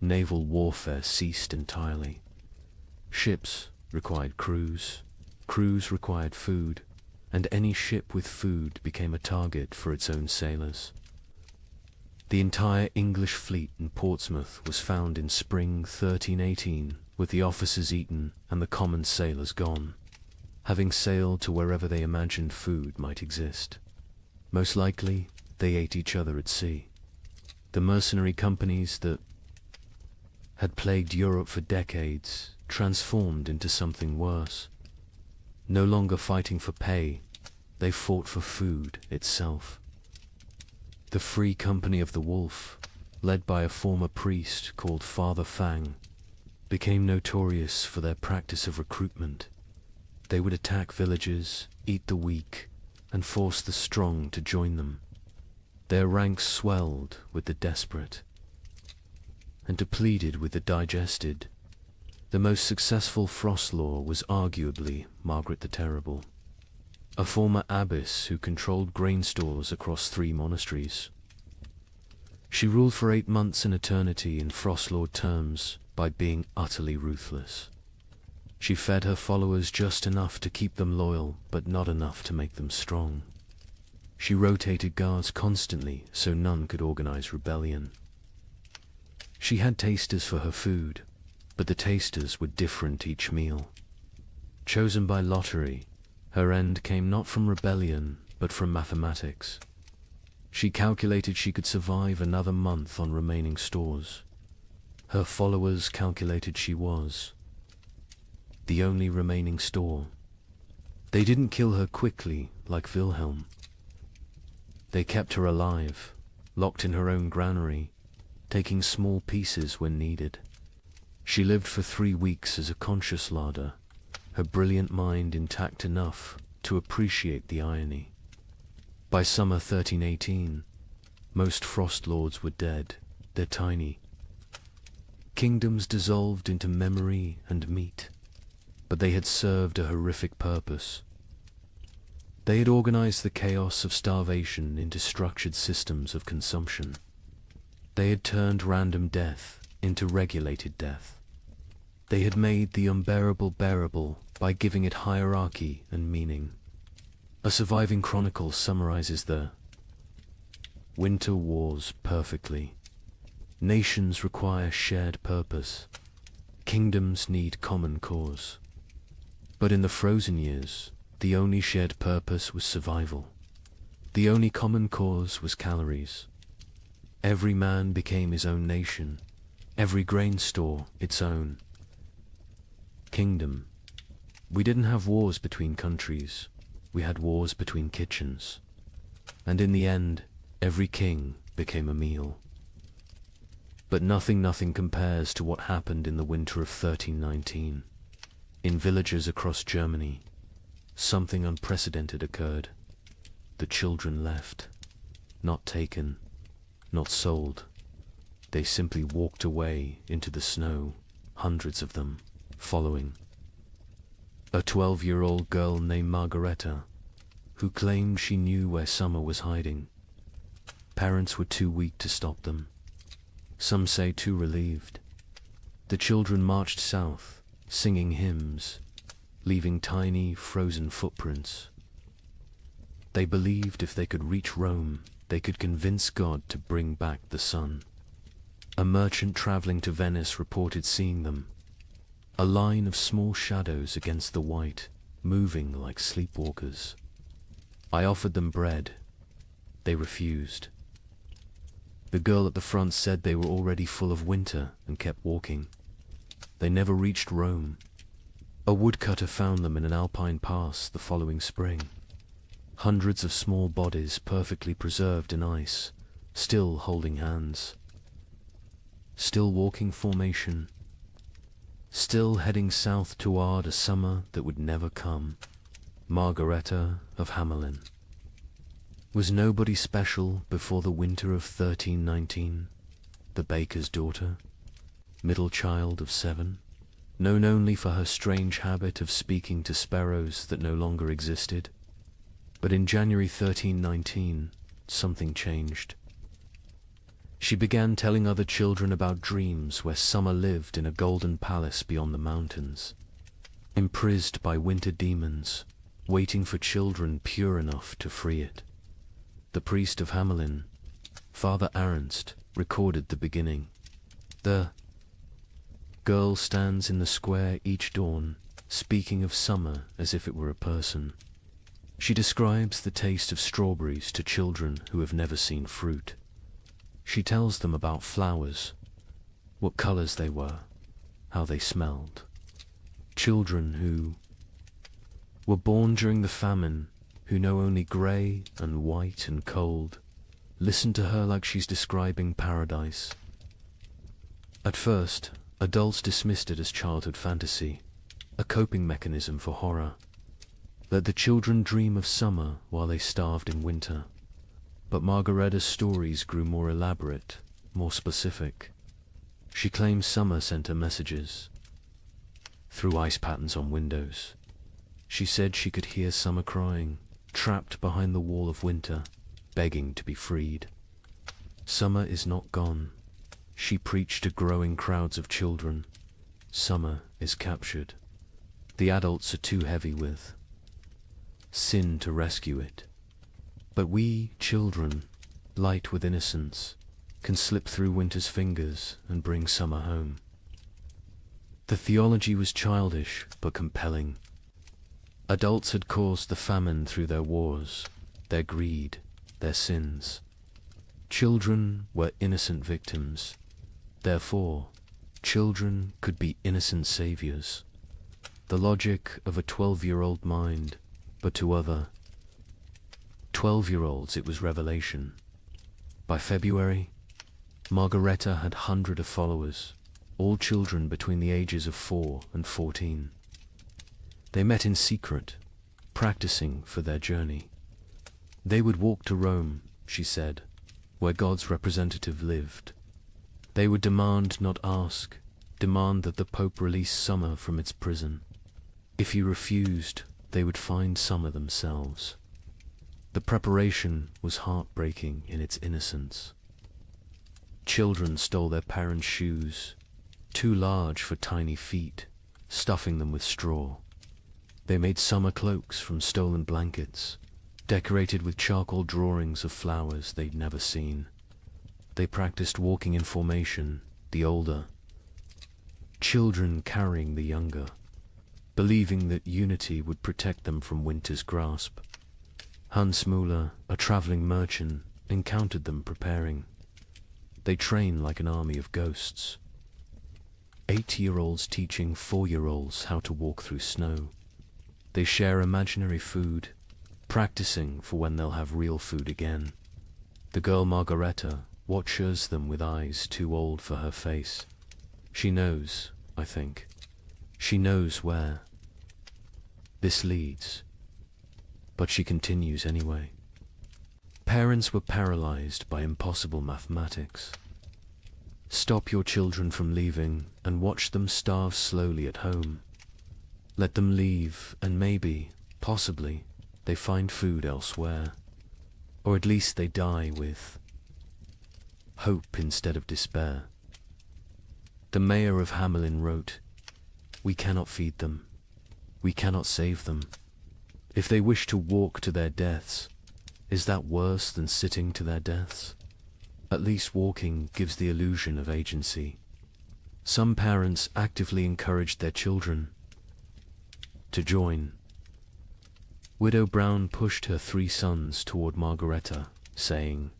B: Naval warfare ceased entirely. Ships required crews, crews required food, and any ship with food became a target for its own sailors. The entire English fleet in Portsmouth was found in spring 1318 with the officers eaten and the common sailors gone, having sailed to wherever they imagined food might exist. Most likely, they ate each other at sea. The mercenary companies that had plagued Europe for decades transformed into something worse. No longer fighting for pay, they fought for food itself. The Free Company of the Wolf, led by a former priest called Father Fang, became notorious for their practice of recruitment. They would attack villages, eat the weak, and force the strong to join them. Their ranks swelled with the desperate and depleted with the digested. The most successful frost lord was arguably Margaret the Terrible, a former abbess who controlled grain stores across 3 monasteries. She ruled for 8 months in eternity in frost lord terms by being utterly ruthless. She fed her followers just enough to keep them loyal, but not enough to make them strong. She rotated guards constantly so none could organize rebellion. She had tasters for her food, but the tasters were different each meal. Chosen by lottery, her end came not from rebellion, but from mathematics. She calculated she could survive another month on remaining stores. Her followers calculated she was the only remaining store. They didn't kill her quickly like Wilhelm. They kept her alive, locked in her own granary, taking small pieces when needed. She lived for 3 weeks as a conscious larder, her brilliant mind intact enough to appreciate the irony. By summer 1318, most frost lords were dead. They're tiny. Kingdoms dissolved into memory and meat, but they had served a horrific purpose. They had organized the chaos of starvation into structured systems of consumption. They had turned random death into regulated death. They had made the unbearable bearable by giving it hierarchy and meaning. A surviving chronicle summarizes the winter wars perfectly. Nations require shared purpose. Kingdoms need common cause. But in the frozen years, the only shared purpose was survival. The only common cause was calories. Every man became his own nation, every grain store its own kingdom. We didn't have wars between countries, we had wars between kitchens. And in the end, every king became a meal. But nothing compares to what happened in the winter of 1319. In villages across Germany, something unprecedented occurred. The children left, not taken, not sold. They simply walked away into the snow, hundreds of them, following. A 12-year-old girl named Margareta, who claimed she knew where summer was hiding. Parents were too weak to stop them. Some say too relieved. The children marched south, singing hymns, leaving tiny, frozen footprints. They believed if they could reach Rome, they could convince God to bring back the sun. A merchant traveling to Venice reported seeing them, a line of small shadows against the white, moving like sleepwalkers. I offered them bread. They refused. The girl at the front said they were already full of winter and kept walking. They never reached Rome. A woodcutter found them in an alpine pass the following spring. Hundreds of small bodies perfectly preserved in ice, still holding hands. Still walking formation. Still heading south toward a summer that would never come. Margareta of Hamelin. Was nobody special before the winter of 1319? The baker's daughter? Middle child of 7, known only for her strange habit of speaking to sparrows that no longer existed. But in January 1319, something changed. She began telling other children about dreams where summer lived in a golden palace beyond the mountains, imprisoned by winter demons, waiting for children pure enough to free it. The priest of Hamelin, Father Ernst, recorded the beginning. The girl stands in the square each dawn, speaking of summer as if it were a person. She describes the taste of strawberries to children who have never seen fruit. She tells them about flowers, what colors they were, how they smelled. Children who were born during the famine, who know only grey and white and cold, listen to her like she's describing paradise. At first, adults dismissed it as childhood fantasy, a coping mechanism for horror. Let the children dream of summer while they starved in winter. But Margaretta's stories grew more elaborate, more specific. She claims summer sent her messages through ice patterns on windows. She said she could hear summer crying, trapped behind the wall of winter, begging to be freed. Summer is not gone. She preached to growing crowds of children. Summer is captured. The adults are too heavy with sin to rescue it. But we, children, light with innocence, can slip through winter's fingers and bring summer home. The theology was childish but compelling. Adults had caused the famine through their wars, their greed, their sins. Children were innocent victims. Therefore, children could be innocent saviors. The logic of a 12-year-old mind, but to other 12-year-olds it was revelation. By February, Margaretta had hundreds of followers, all children between the ages of 4 and 14. They met in secret, practicing for their journey. They would walk to Rome, she said, where God's representative lived. They would demand, not ask, demand that the Pope release summer from its prison. If he refused, they would find summer themselves. The preparation was heartbreaking in its innocence. Children stole their parents' shoes, too large for tiny feet, stuffing them with straw. They made summer cloaks from stolen blankets, decorated with charcoal drawings of flowers they'd never seen. They practiced walking in formation, the older children carrying the younger, believing that unity would protect them from winter's grasp. Hans Müller, a traveling merchant, encountered them preparing. They train like an army of ghosts. 8-year-olds teaching 4-year-olds how to walk through snow. They share imaginary food, practicing for when they'll have real food again. The girl Margaretta watches them with eyes too old for her face. She knows, I think. She knows where this leads. But she continues anyway. Parents were paralyzed by impossible mathematics. Stop your children from leaving and watch them starve slowly at home. Let them leave and maybe, possibly, they find food elsewhere. Or at least they die with hope instead of despair. The mayor of Hamelin wrote, "We cannot feed them. We cannot save them. If they wish to walk to their deaths, is that worse than sitting to their deaths? At least walking gives the illusion of agency." Some parents actively encouraged their children to join. Widow Brown pushed her 3 sons toward Margaretta, saying,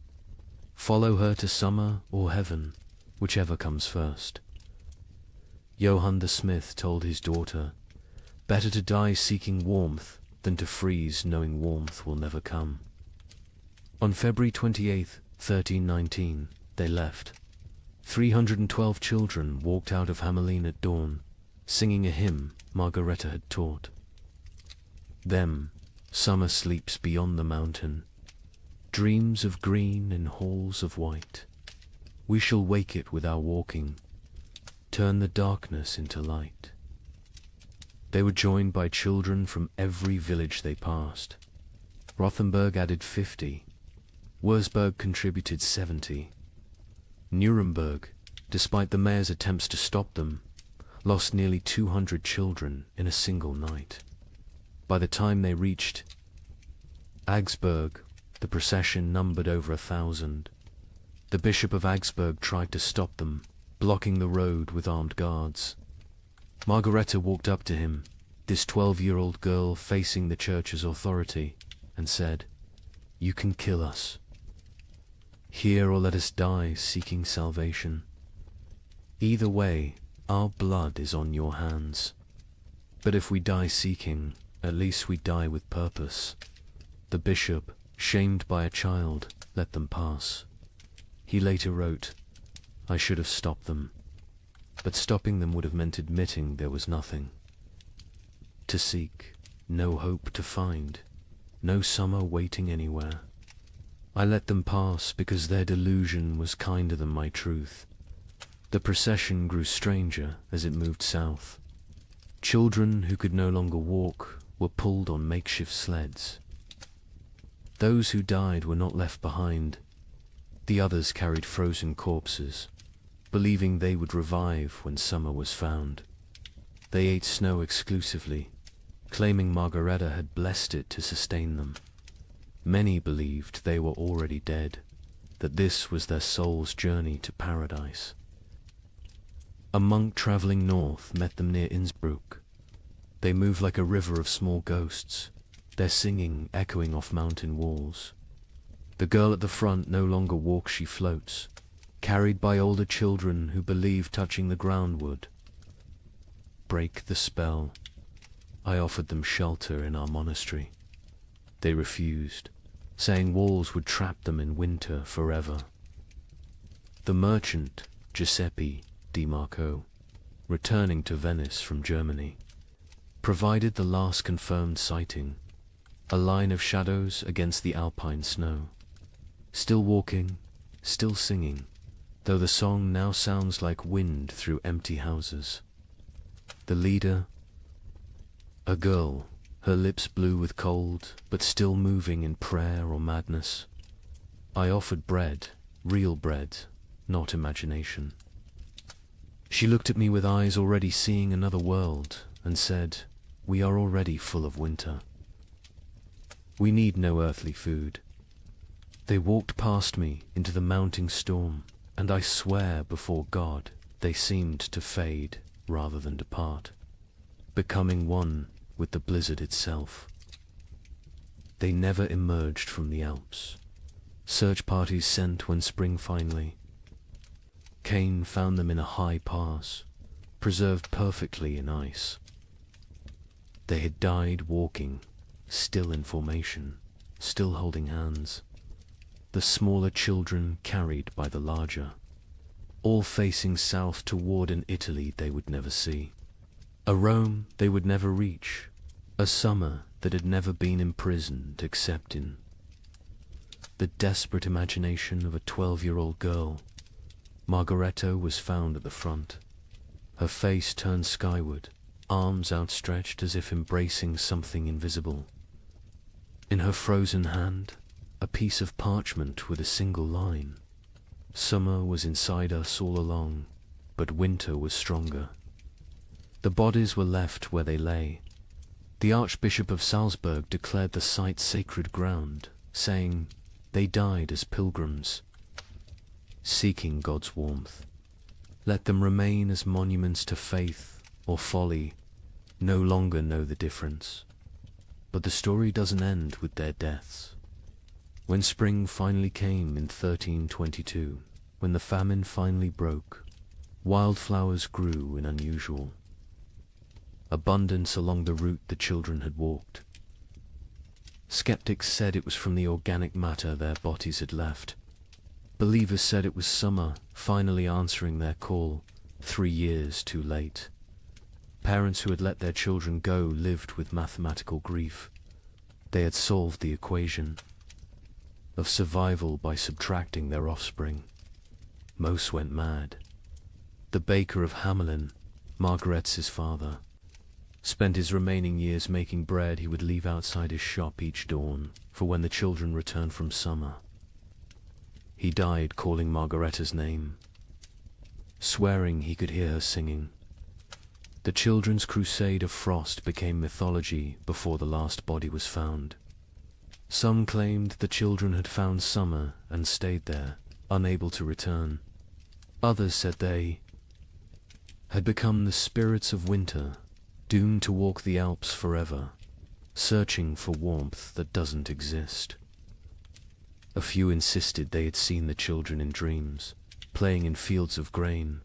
B: "Follow her to summer or heaven, whichever comes first." Johann the smith told his daughter, "Better to die seeking warmth than to freeze knowing warmth will never come." On February 28, 1319, they left. 312 children walked out of Hamelin at dawn, singing a hymn Margaretta had taught. Them, summer sleeps beyond the mountain, dreams of green in halls of white. We shall wake it with our walking, turn the darkness into light. They were joined by children from every village they passed. Rothenburg added 50. Wurzburg contributed 70. Nuremberg, despite the mayor's attempts to stop them, lost nearly 200 children in a single night. By the time they reached Augsburg, the procession numbered over 1,000. The Bishop of Augsburg tried to stop them, blocking the road with armed guards. Margareta walked up to him, this 12-year-old girl facing the church's authority, and said, "You can kill us. Here or let us die seeking salvation. Either way, our blood is on your hands. But if we die seeking, at least we die with purpose." The bishop, shamed by a child, let them pass. He later wrote, "I should have stopped them, but stopping them would have meant admitting there was nothing to seek, no hope to find, no summer waiting anywhere. I let them pass because their delusion was kinder than my truth." The procession grew stranger as it moved south. Children who could no longer walk were pulled on makeshift sleds. Those who died were not left behind. The others carried frozen corpses, believing they would revive when summer was found. They ate snow exclusively, claiming Margareta had blessed it to sustain them. Many believed they were already dead, that this was their soul's journey to paradise. A monk traveling north met them near Innsbruck. They moved like a river of small ghosts, their singing echoing off mountain walls. The girl at the front no longer walks, she floats, carried by older children who believe touching the ground would break the spell. I offered them shelter in our monastery. They refused, saying walls would trap them in winter forever. The merchant, Giuseppe Di Marco, returning to Venice from Germany, provided the last confirmed sighting, a line of shadows against the alpine snow. Still walking, still singing, though the song now sounds like wind through empty houses. The leader, a girl, her lips blue with cold, but still moving in prayer or madness. I offered bread, real bread, not imagination. She looked at me with eyes already seeing another world, and said, "We are already full of winter. We need no earthly food." They walked past me into the mounting storm, and I swear before God they seemed to fade rather than depart, becoming one with the blizzard itself. They never emerged from the Alps. Search parties sent when spring finally came found them in a high pass, preserved perfectly in ice. They had died walking, still in formation, still holding hands. The smaller children carried by the larger, all facing south toward an Italy they would never see, a Rome they would never reach, a summer that had never been imprisoned except in the desperate imagination of a 12-year-old girl. Margareta was found at the front, her face turned skyward, arms outstretched as if embracing something invisible. In her frozen hand, a piece of parchment with a single line. Summer was inside us all along, but winter was stronger. The bodies were left where they lay. The Archbishop of Salzburg declared the site sacred ground, saying, "They died as pilgrims, seeking God's warmth. Let them remain as monuments to faith or folly, no longer know the difference." But the story doesn't end with their deaths. When spring finally came in 1322, when the famine finally broke, wildflowers grew in unusual abundance along the route the children had walked. Skeptics said it was from the organic matter their bodies had left. Believers said it was summer finally answering their call, 3 years too late. Parents who had let their children go lived with mathematical grief. They had solved the equation of survival by subtracting their offspring. Most went mad. The baker of Hamelin, Margaret's father, spent his remaining years making bread he would leave outside his shop each dawn for when the children returned from summer. He died calling Margareta's name, swearing he could hear her singing. The children's crusade of frost became mythology before the last body was found. Some claimed the children had found summer and stayed there, unable to return. Others said they had become the spirits of winter, doomed to walk the Alps forever, searching for warmth that doesn't exist. A few insisted they had seen the children in dreams, playing in fields of grain,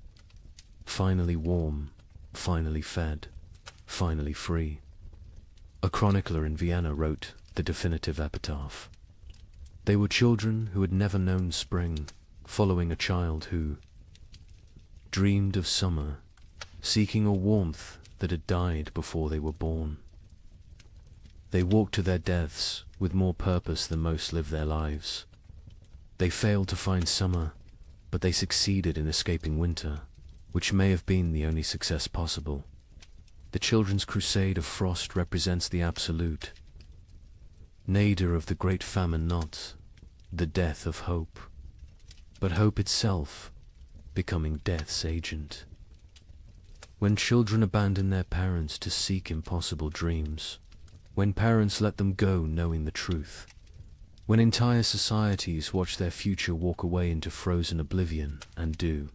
B: finally warm, finally fed, finally free. A chronicler in Vienna wrote the definitive epitaph. They were children who had never known spring, following a child who dreamed of summer, seeking a warmth that had died before they were born. They walked to their deaths with more purpose than most live their lives. They failed to find summer, but they succeeded in escaping winter, which may have been the only success possible. The children's crusade of frost represents the absolute, nadir of the great famine, not the death of hope, but hope itself becoming death's agent. When children abandon their parents to seek impossible dreams, when parents let them go knowing the truth, when entire societies watch their future walk away into frozen oblivion and do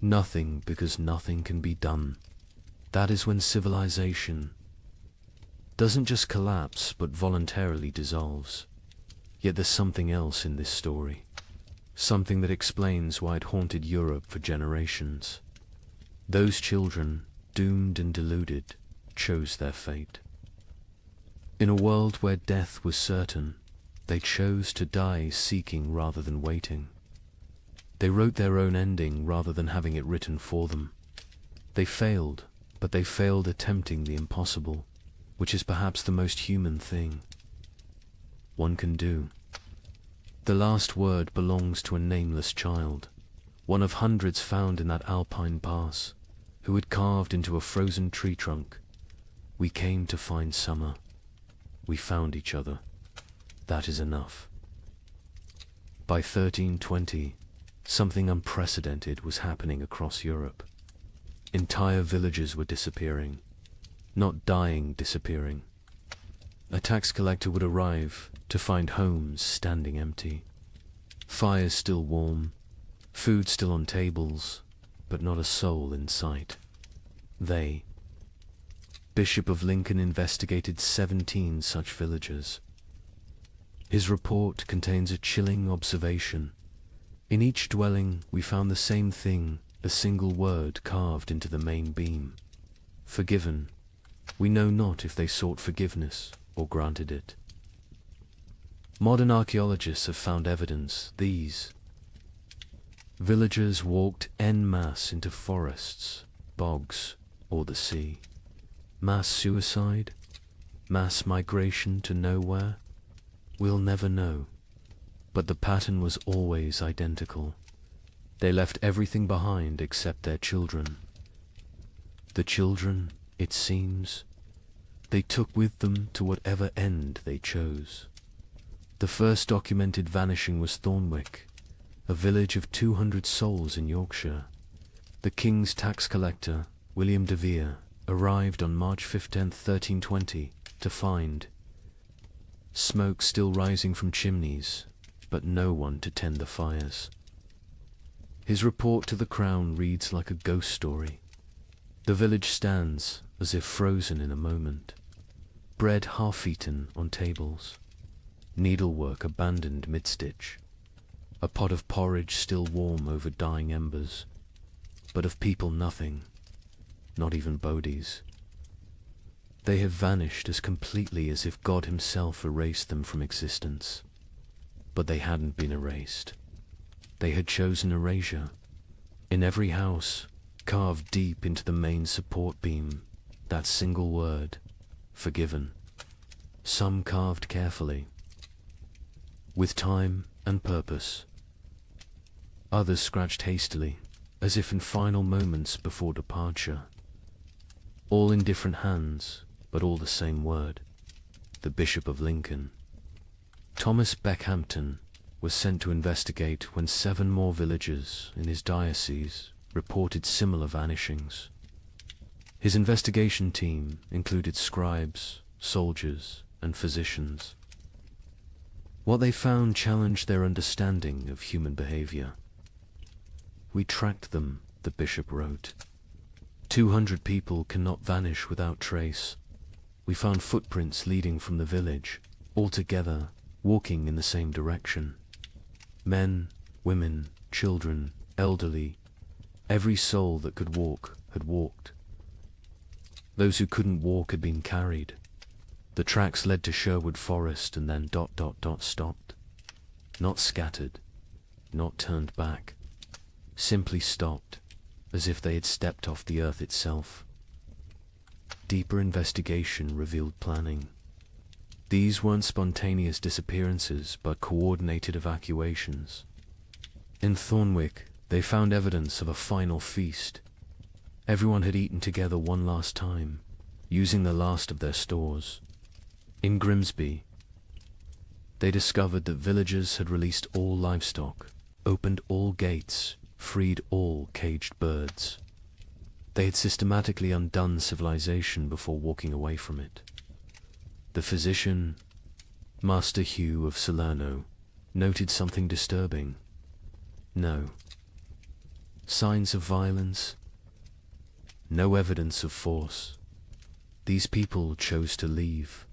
B: nothing because nothing can be done, that is when civilization doesn't just collapse but voluntarily dissolves. Yet there's something else in this story, something that explains why it haunted Europe for generations. Those children, doomed and deluded, chose their fate. In a world where death was certain, they chose to die seeking rather than waiting. They wrote their own ending rather than having it written for them. They failed, but they failed attempting the impossible, which is perhaps the most human thing one can do. The last word belongs to a nameless child, one of hundreds found in that alpine pass, who had carved into a frozen tree trunk. We came to find summer. We found each other. That is enough. By 1320, something unprecedented was happening across Europe. Entire villages were disappearing, not dying, disappearing. A tax collector would arrive to find homes standing empty, fires still warm, food still on tables, but not a soul in sight. Bishop of Lincoln investigated 17 such villages. His report contains a chilling observation. In each dwelling we found the same thing, a single word carved into the main beam. Forgiven. We know not if they sought forgiveness or granted it. Modern archaeologists have found evidence these villagers walked en masse into forests, bogs, or the sea. Mass suicide? Mass migration to nowhere? We'll never know. But the pattern was always identical. They left everything behind except their children. The children, it seems, they took with them to whatever end they chose. The first documented vanishing was Thornwick, a village of 200 souls in Yorkshire. The king's tax collector, William de Vere, arrived on March 15, 1320, to find smoke still rising from chimneys, but no one to tend the fires. His report to the crown reads like a ghost story. The village stands as if frozen in a moment, bread half-eaten on tables, needlework abandoned mid-stitch, a pot of porridge still warm over dying embers, but of people nothing, not even bodies. They have vanished as completely as if God himself erased them from existence. But they hadn't been erased. They had chosen erasure. In every house, carved deep into the main support beam, that single word, forgiven. Some carved carefully, with time and purpose. Others scratched hastily, as if in final moments before departure. All in different hands, but all the same word, the Bishop of Lincoln. Thomas Beckhampton was sent to investigate when 7 more villages in his diocese reported similar vanishings. His investigation team included scribes, soldiers, and physicians. What they found challenged their understanding of human behavior. We tracked them, the bishop wrote. 200 people cannot vanish without trace. We found footprints leading from the village, all together, walking in the same direction. Men, women, children, elderly, every soul that could walk had walked. Those who couldn't walk had been carried. The tracks led to Sherwood Forest and then ... stopped. Not scattered, not turned back, simply stopped, as if they had stepped off the earth itself. Deeper investigation revealed planning. These weren't spontaneous disappearances, but coordinated evacuations. In Thornwick, they found evidence of a final feast. Everyone had eaten together one last time, using the last of their stores. In Grimsby, they discovered that villagers had released all livestock, opened all gates, freed all caged birds. They had systematically undone civilization before walking away from it. The physician, Master Hugh of Salerno, noted something disturbing. No signs of violence, no evidence of force. These people chose to leave.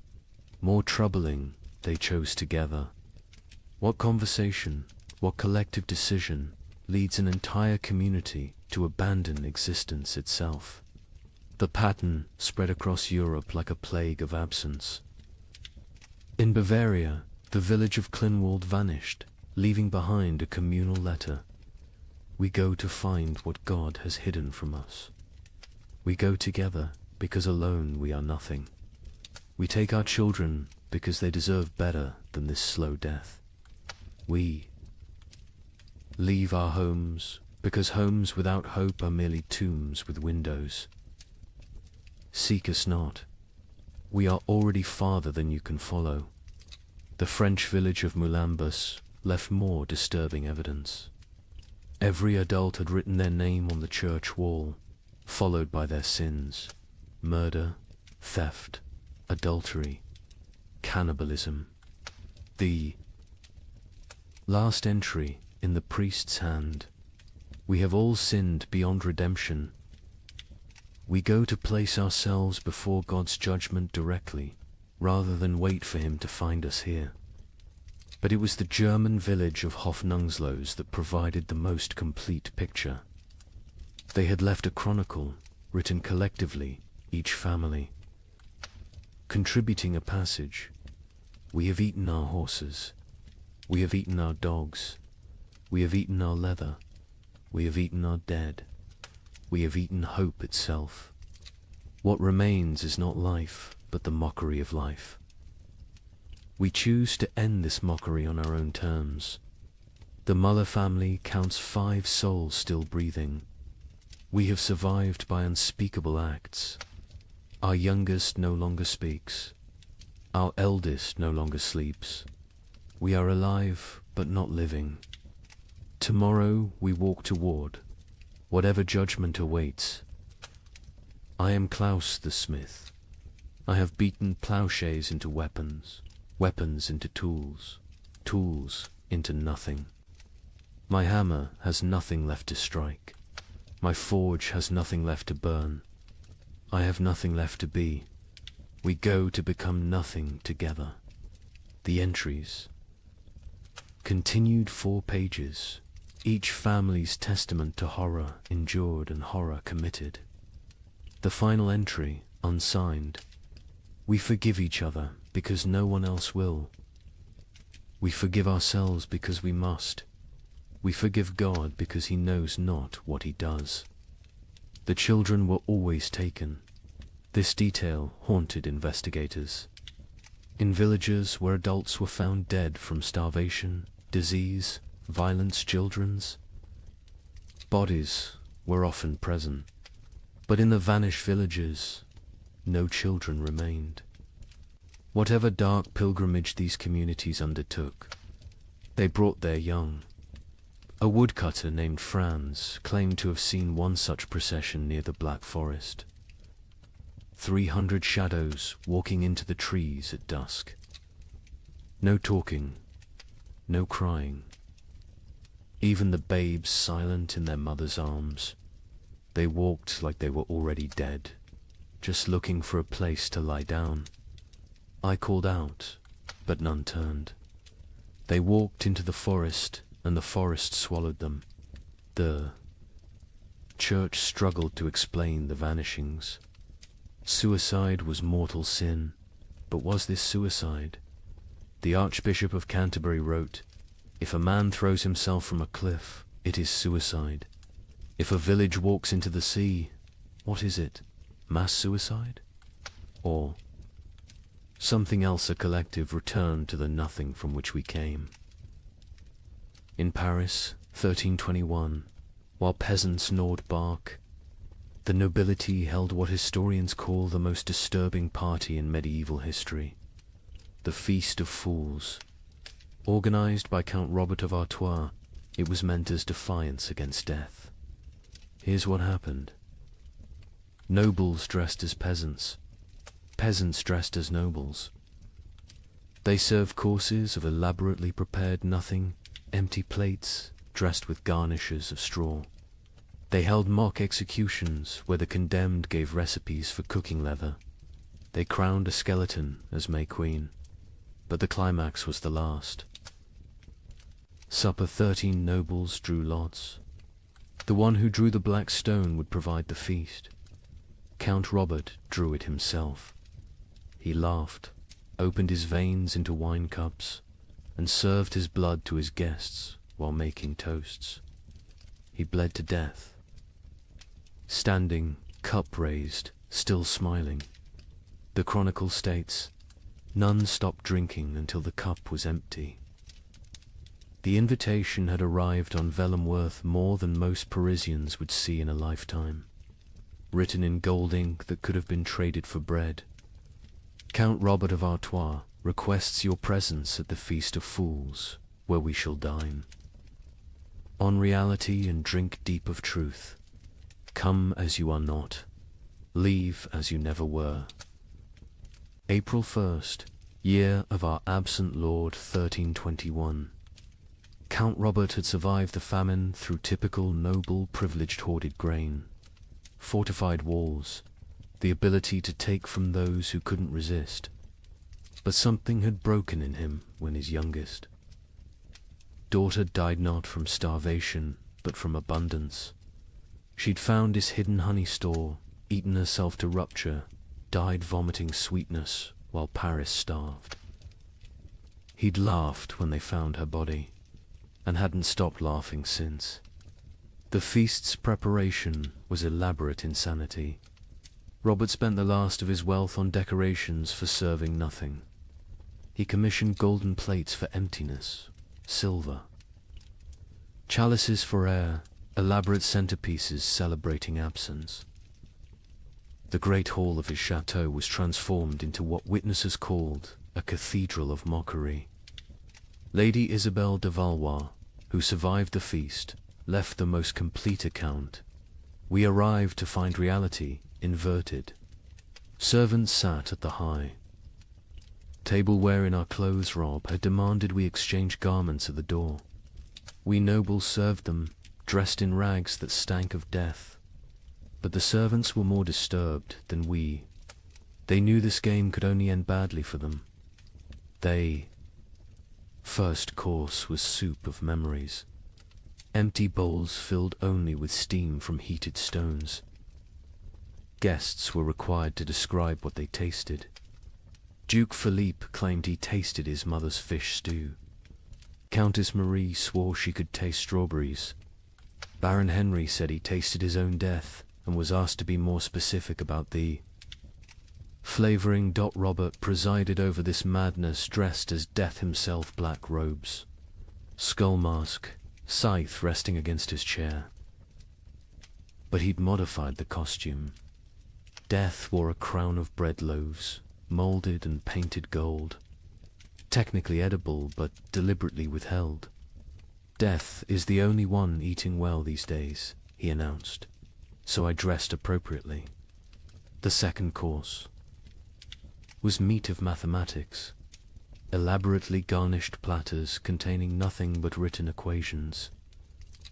B: More troubling, they chose together. What conversation, what collective decision leads an entire community to abandon existence itself? The pattern spread across Europe like a plague of absence. In Bavaria, the village of Klinwald vanished, leaving behind a communal letter. We go to find what God has hidden from us. We go together because alone we are nothing. We take our children because they deserve better than this slow death. We leave our homes because homes without hope are merely tombs with windows. Seek us not. We are already farther than you can follow. The French village of Moulambus left more disturbing evidence. Every adult had written their name on the church wall, followed by their sins: murder, theft, adultery, cannibalism. The last entry in the priest's hand: we have all sinned beyond redemption. We go to place ourselves before God's judgment directly, rather than wait for him to find us here. But it was the German village of Hofnungslos that provided the most complete picture. They had left a chronicle, written collectively, each family, contributing a passage. We have eaten our horses. We have eaten our dogs. We have eaten our leather. We have eaten our dead. We have eaten hope itself. What remains is not life, but the mockery of life. We choose to end this mockery on our own terms. The Muller family counts 5 souls still breathing. We have survived by unspeakable acts. Our youngest no longer speaks. Our eldest no longer sleeps. We are alive, but not living. Tomorrow we walk toward whatever judgment awaits. I am Klaus the smith. I have beaten plowshares into weapons, weapons into tools, tools into nothing. My hammer has nothing left to strike. My forge has nothing left to burn. I have nothing left to be. We go to become nothing together. The entries. Continued 4 pages. Each family's testament to horror endured and horror committed. The final entry, unsigned. We forgive each other because no one else will. We forgive ourselves because we must. We forgive God because he knows not what he does. The children were always taken. This detail haunted investigators. In villages where adults were found dead from starvation, disease, violence, children's bodies were often present. But in the vanished villages, no children remained. Whatever dark pilgrimage these communities undertook, they brought their young. A woodcutter named Franz claimed to have seen one such procession near the Black Forest. 300 shadows walking into the trees at dusk. No talking, no crying. Even the babes silent in their mother's arms. They walked like they were already dead, just looking for a place to lie down. I called out, but none turned. They walked into the forest, and the forest swallowed them. The church struggled to explain the vanishings. Suicide was mortal sin, but was this suicide? The Archbishop of Canterbury wrote, "If a man throws himself from a cliff, it is suicide. If a village walks into the sea, what is it? Mass suicide? Or something else, a collective return to the nothing from which we came?" In Paris, 1321, while peasants gnawed bark, the nobility held what historians call the most disturbing party in medieval history, the Feast of Fools. Organized by Count Robert of Artois, it was meant as defiance against death. Here's what happened. Nobles dressed as peasants, peasants dressed as nobles. They served courses of elaborately prepared nothing, empty plates dressed with garnishes of straw. They held mock executions where the condemned gave recipes for cooking leather. They crowned a skeleton as May Queen, but the climax was the last. Supper 13 nobles drew lots. The one who drew the black stone would provide the feast. Count Robert drew it himself. He laughed, opened his veins into wine cups, and served his blood to his guests while making toasts. He bled to death. Standing, cup raised, still smiling. The chronicle states, none stopped drinking until the cup was empty. The invitation had arrived on vellum worth more than most Parisians would see in a lifetime, written in gold ink that could have been traded for bread. Count Robert of Artois requests your presence at the Feast of Fools, where we shall dine. On reality and drink deep of truth. Come as you are not. Leave as you never were. April 1st, year of our absent Lord 1321. Count Robert had survived the famine through typical noble privileged hoarded grain, fortified walls, the ability to take from those who couldn't resist. But something had broken in him when his youngest daughter died not from starvation, but from abundance. She'd found his hidden honey store, eaten herself to rupture, died vomiting sweetness while Paris starved. He'd laughed when they found her body, and hadn't stopped laughing since. The feast's preparation was elaborate insanity. Robert spent the last of his wealth on decorations for serving nothing. He commissioned golden plates for emptiness, silver, chalices for air, elaborate centerpieces celebrating absence. The great hall of his chateau was transformed into what witnesses called a cathedral of mockery. Lady Isabelle de Valois, who survived the feast, left the most complete account. We arrived to find reality inverted. Servants sat at the high. Tableware in our clothes robe had demanded we exchange garments at the door. We nobles served them, dressed in rags that stank of death. But the servants were more disturbed than we. They knew this game could only end badly for them. First course was soup of memories. Empty bowls filled only with steam from heated stones. Guests were required to describe what they tasted. Duke Philippe claimed he tasted his mother's fish stew. Countess Marie swore she could taste strawberries. Baron Henry said he tasted his own death and was asked to be more specific about the flavoring. Robert presided over this madness dressed as death himself, black robes, skull mask, scythe resting against his chair. But he'd modified the costume. Death wore a crown of bread loaves, molded and painted gold, technically edible but deliberately withheld. Death is the only one eating well these days, he announced, so I dressed appropriately. The second course was meat of mathematics, elaborately garnished platters containing nothing but written equations.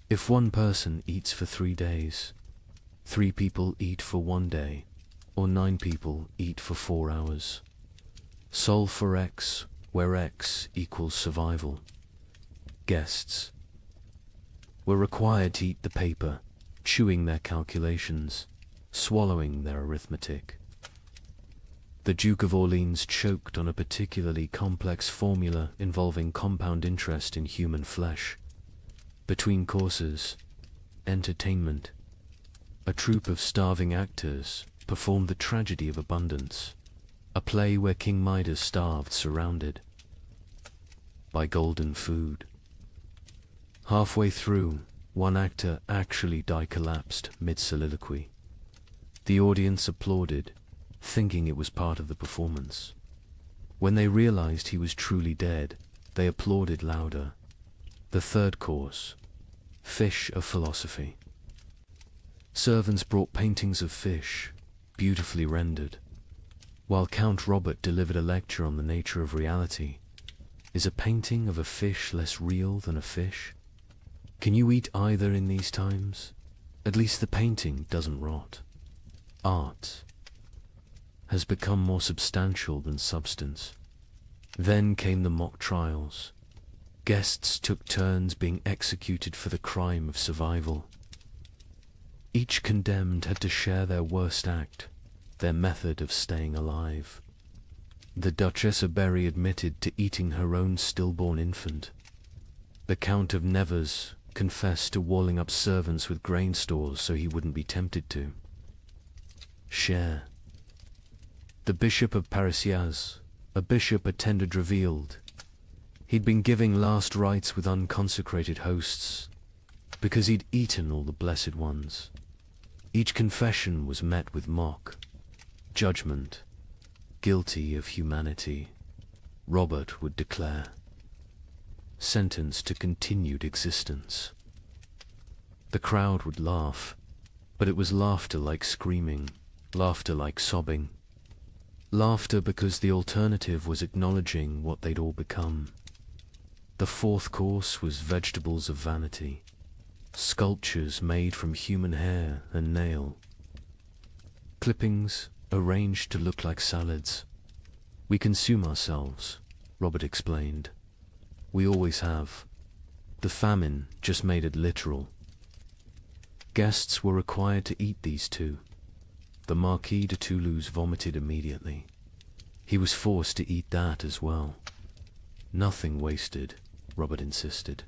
B: If one person eats for 3 days, 3 people eat for 1 day, or 9 people eat for 4 hours. Solve for X, where X equals survival. Guests were required to eat the paper, chewing their calculations, swallowing their arithmetic. The Duke of Orleans choked on a particularly complex formula involving compound interest in human flesh. Between courses, entertainment. A troupe of starving actors performed the tragedy of abundance, a play where King Midas starved surrounded by golden food. Halfway through, one actor actually collapsed mid-soliloquy. The audience applauded, thinking it was part of the performance. When they realized he was truly dead, they applauded louder. The third course, fish of philosophy. Servants brought paintings of fish, beautifully rendered. While Count Robert delivered a lecture on the nature of reality, is a painting of a fish less real than a fish? Can you eat either in these times? At least the painting doesn't rot. Art has become more substantial than substance. Then came the mock trials. Guests took turns being executed for the crime of survival. Each condemned had to share their worst act, their method of staying alive. The Duchess of Berry admitted to eating her own stillborn infant. The Count of Nevers confessed to walling up servants with grain stores so he wouldn't be tempted to share. The Bishop of Parisiaz, a bishop attended, revealed he'd been giving last rites with unconsecrated hosts because he'd eaten all the blessed ones. Each confession was met with mock judgment. Guilty of humanity, Robert would declare. Sentenced to continued existence. The crowd would laugh, but it was laughter like screaming, laughter like sobbing. Laughter because the alternative was acknowledging what they'd all become. The fourth course was vegetables of vanity, sculptures made from human hair and nail. Clippings arranged to look like salads. We consume ourselves, Robert explained. We always have. The famine just made it literal. Guests were required to eat these too. The Marquis de Toulouse vomited immediately. He was forced to eat that as well. Nothing wasted, Robert insisted.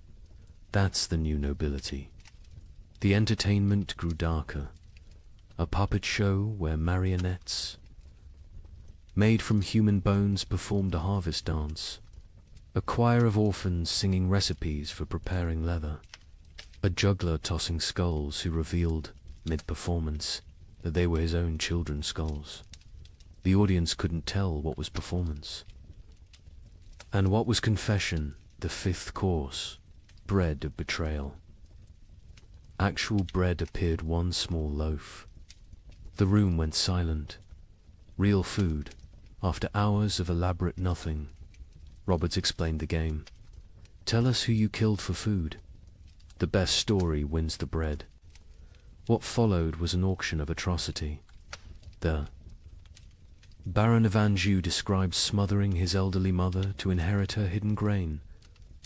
B: That's the new nobility. The entertainment grew darker. A puppet show where marionettes made from human bones performed a harvest dance. A choir of orphans singing recipes for preparing leather. A juggler tossing skulls who revealed, mid-performance, that they were his own children's skulls. The audience couldn't tell what was performance and what was confession. The fifth course, bread of betrayal. Actual bread appeared, one small loaf. The room went silent. Real food, after hours of elaborate nothing. Roberts explained the game. Tell us who you killed for food. The best story wins the bread. What followed was an auction of atrocity. The Baron of Anjou described smothering his elderly mother to inherit her hidden grain.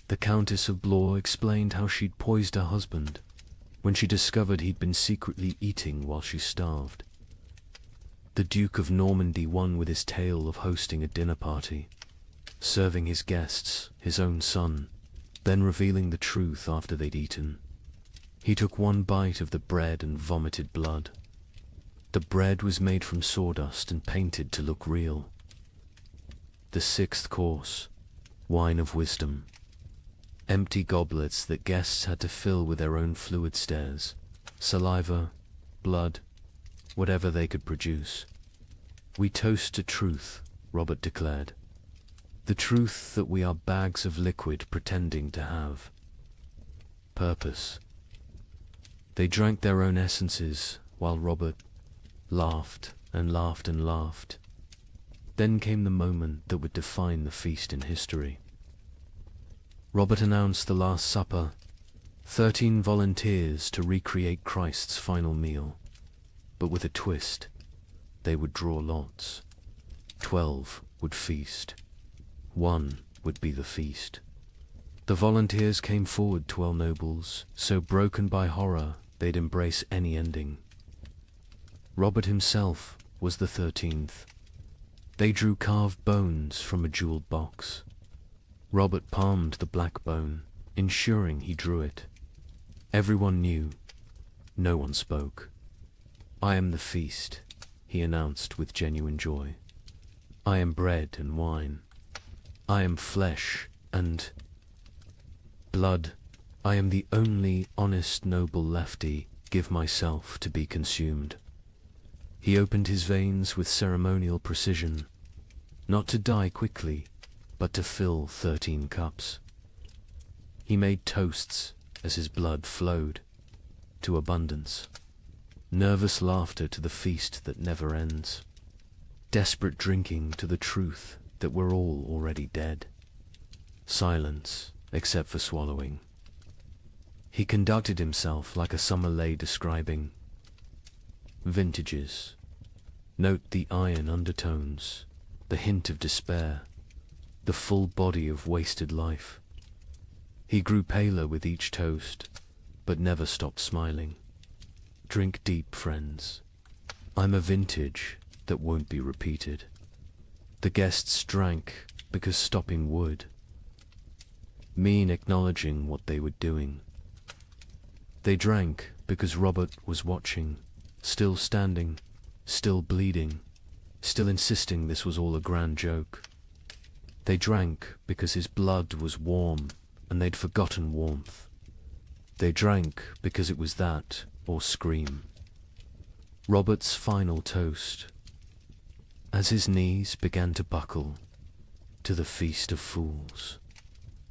B: The Countess of Blois explained how she'd poisoned her husband when she discovered he'd been secretly eating while she starved. The Duke of Normandy won with his tale of hosting a dinner party, serving his guests his own son, then revealing the truth after they'd eaten. He took one bite of the bread and vomited blood. The bread was made from sawdust and painted to look real. The sixth course, wine of wisdom. Empty goblets that guests had to fill with their own fluid stares, saliva, blood, whatever they could produce. We toast to truth, Robert declared. The truth that we are bags of liquid pretending to have purpose. They drank their own essences while Robert laughed and laughed and laughed. Then came the moment that would define the feast in history. Robert announced the Last Supper, 13 volunteers to recreate Christ's final meal. but with a twist. They would draw lots. 12 would feast. 1 would be the feast. The volunteers came forward, 12 nobles, so broken by horror they'd embrace any ending. Robert himself was the 13th. They drew carved bones from a jeweled box. Robert palmed the black bone, ensuring he drew it. Everyone knew. No one spoke. "I am the feast," he announced with genuine joy. "I am bread and wine. I am flesh and blood. I am the only honest noble lefty. Give myself to be consumed." He opened his veins with ceremonial precision, not to die quickly, but to fill 13 cups. He made toasts as his blood flowed, to abundance. Nervous laughter to the feast that never ends. Desperate drinking to the truth that we're all already dead. Silence, except for swallowing. He conducted himself like a sommelier describing vintages. Note the iron undertones, the hint of despair, the full body of wasted life. He grew paler with each toast, but never stopped smiling. Drink deep, friends. I'm a vintage that won't be repeated. The guests drank because stopping would mean acknowledging what they were doing. They drank because Robert was watching, still standing, still bleeding, still insisting this was all a grand joke. They drank because his blood was warm and they'd forgotten warmth. They drank because it was that or scream. Robert's final toast, as his knees began to buckle, to the feast of fools,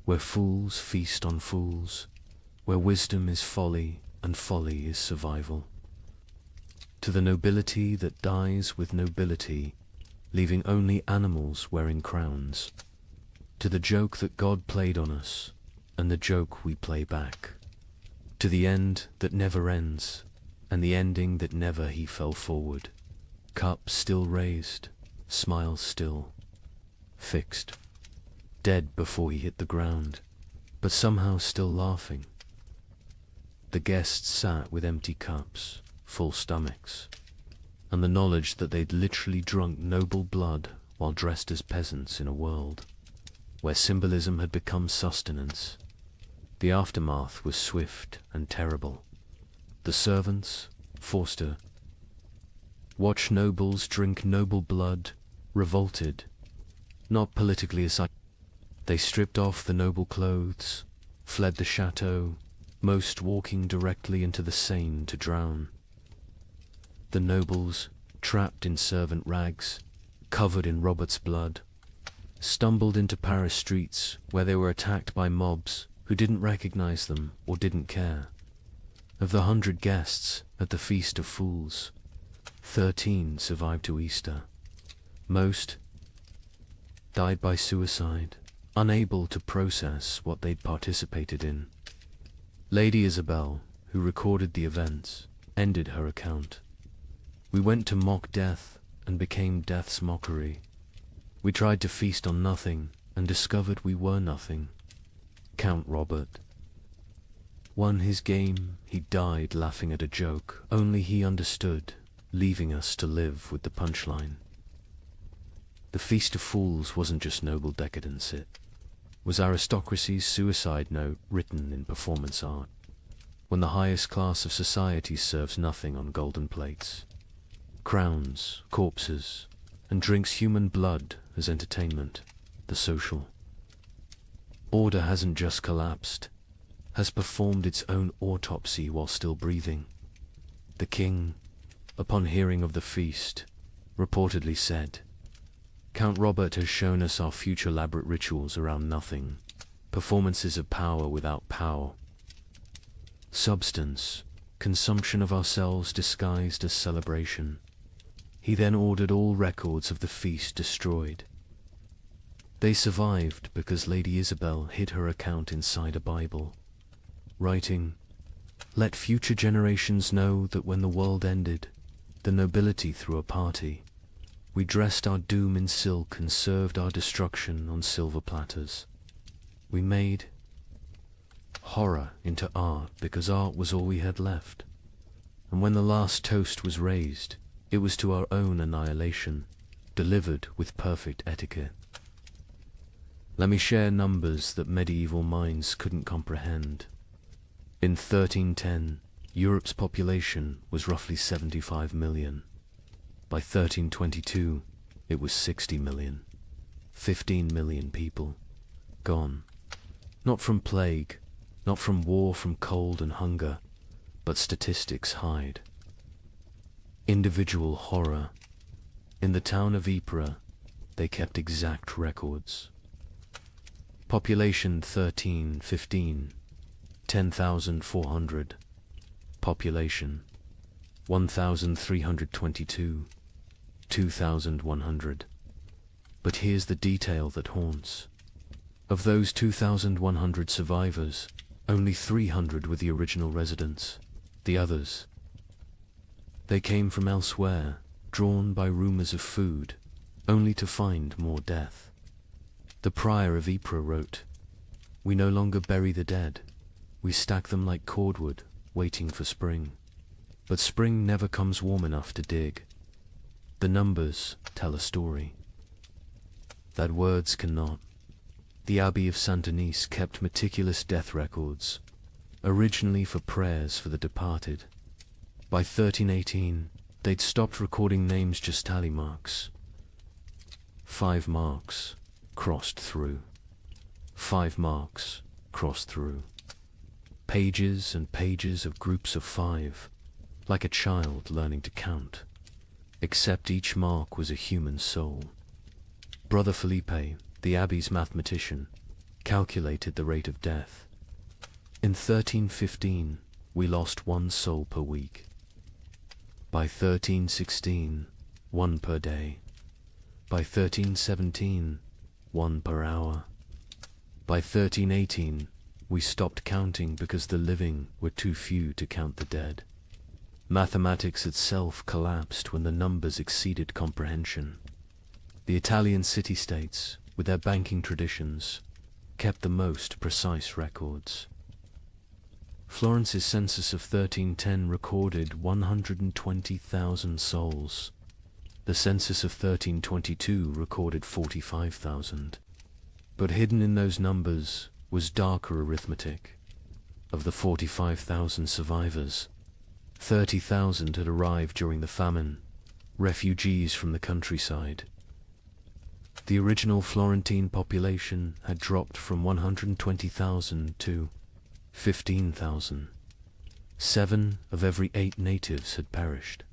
B: where fools feast on fools, where wisdom is folly and folly is survival. To the nobility that dies with nobility, leaving only animals wearing crowns. To the joke that God played on us, and the joke we play back. To the end that never ends, and the ending that never he fell forward. Cup still raised, smile still, fixed. Dead before he hit the ground, but somehow still laughing. The guests sat with empty cups, full stomachs, and the knowledge that they'd literally drunk noble blood while dressed as peasants in a world where symbolism had become sustenance. The aftermath was swift and terrible. The servants, Forster, watch nobles drink noble blood, revolted, not politically aside. They stripped off the noble clothes, fled the chateau, most walking directly into the Seine to drown. The nobles, trapped in servant rags, covered in Robert's blood, stumbled into Paris streets where they were attacked by mobs who didn't recognize them or didn't care. Of the 100 guests at the Feast of Fools, 13 survived to Easter. Most died by suicide, unable to process what they'd participated in. Lady Isabel, who recorded the events, ended her account. We went to mock death and became death's mockery. We tried to feast on nothing and discovered we were nothing. Count Robert won his game. He died laughing at a joke only he understood, leaving us to live with the punchline. The Feast of Fools wasn't just noble decadence, it was aristocracy's suicide note written in performance art, when the highest class of society serves nothing on golden plates, crowns, corpses, and drinks human blood as entertainment, the social. Order hasn't just collapsed, has performed its own autopsy while still breathing. The king, upon hearing of the feast, reportedly said, "Count Robert has shown us our future elaborate rituals around nothing, performances of power without power. Substance, consumption of ourselves disguised as celebration." He then ordered all records of the feast destroyed. They survived because Lady Isabel hid her account inside a Bible, writing, "Let future generations know that when the world ended, the nobility threw a party. We dressed our doom in silk and served our destruction on silver platters. We made horror into art because art was all we had left. And when the last toast was raised, it was to our own annihilation, delivered with perfect etiquette. Let me share numbers that medieval minds couldn't comprehend. In 1310, Europe's population was roughly 75 million. By 1322, it was 60 million. 15 million people gone. Not from plague, not from war, from cold and hunger, but statistics hide. Individual horror. In the town of Ypres, they kept exact records. Population 1315, 10,400. Population 1,322, 2,100. But here's the detail that haunts. Of those 2,100 survivors, only 300 were the original residents. The others, they came from elsewhere, drawn by rumors of food, only to find more death. The prior of Ypres wrote, "We no longer bury the dead. We stack them like cordwood, waiting for spring. But spring never comes warm enough to dig. The numbers tell a story that words cannot." The Abbey of Saint-Denis kept meticulous death records, originally for prayers for the departed. By 1318, they'd stopped recording names, just tally marks. 5 marks crossed through. 5 marks crossed through. Pages and pages of groups of 5, like a child learning to count, except each mark was a human soul. Brother Felipe, the abbey's mathematician, calculated the rate of death. In 1315, we lost 1 soul per week. By 1316, 1 per day. By 1317, 1 per hour. By 1318, we stopped counting because the living were too few to count the dead. Mathematics itself collapsed when the numbers exceeded comprehension. The Italian city-states, with their banking traditions, kept the most precise records. Florence's census of 1310 recorded 120,000 souls. The census of 1322 recorded 45,000. But hidden in those numbers was darker arithmetic. Of the 45,000 survivors, 30,000 had arrived during the famine, refugees from the countryside. The original Florentine population had dropped from 120,000 to 15,000. 7 of every 8 natives had perished.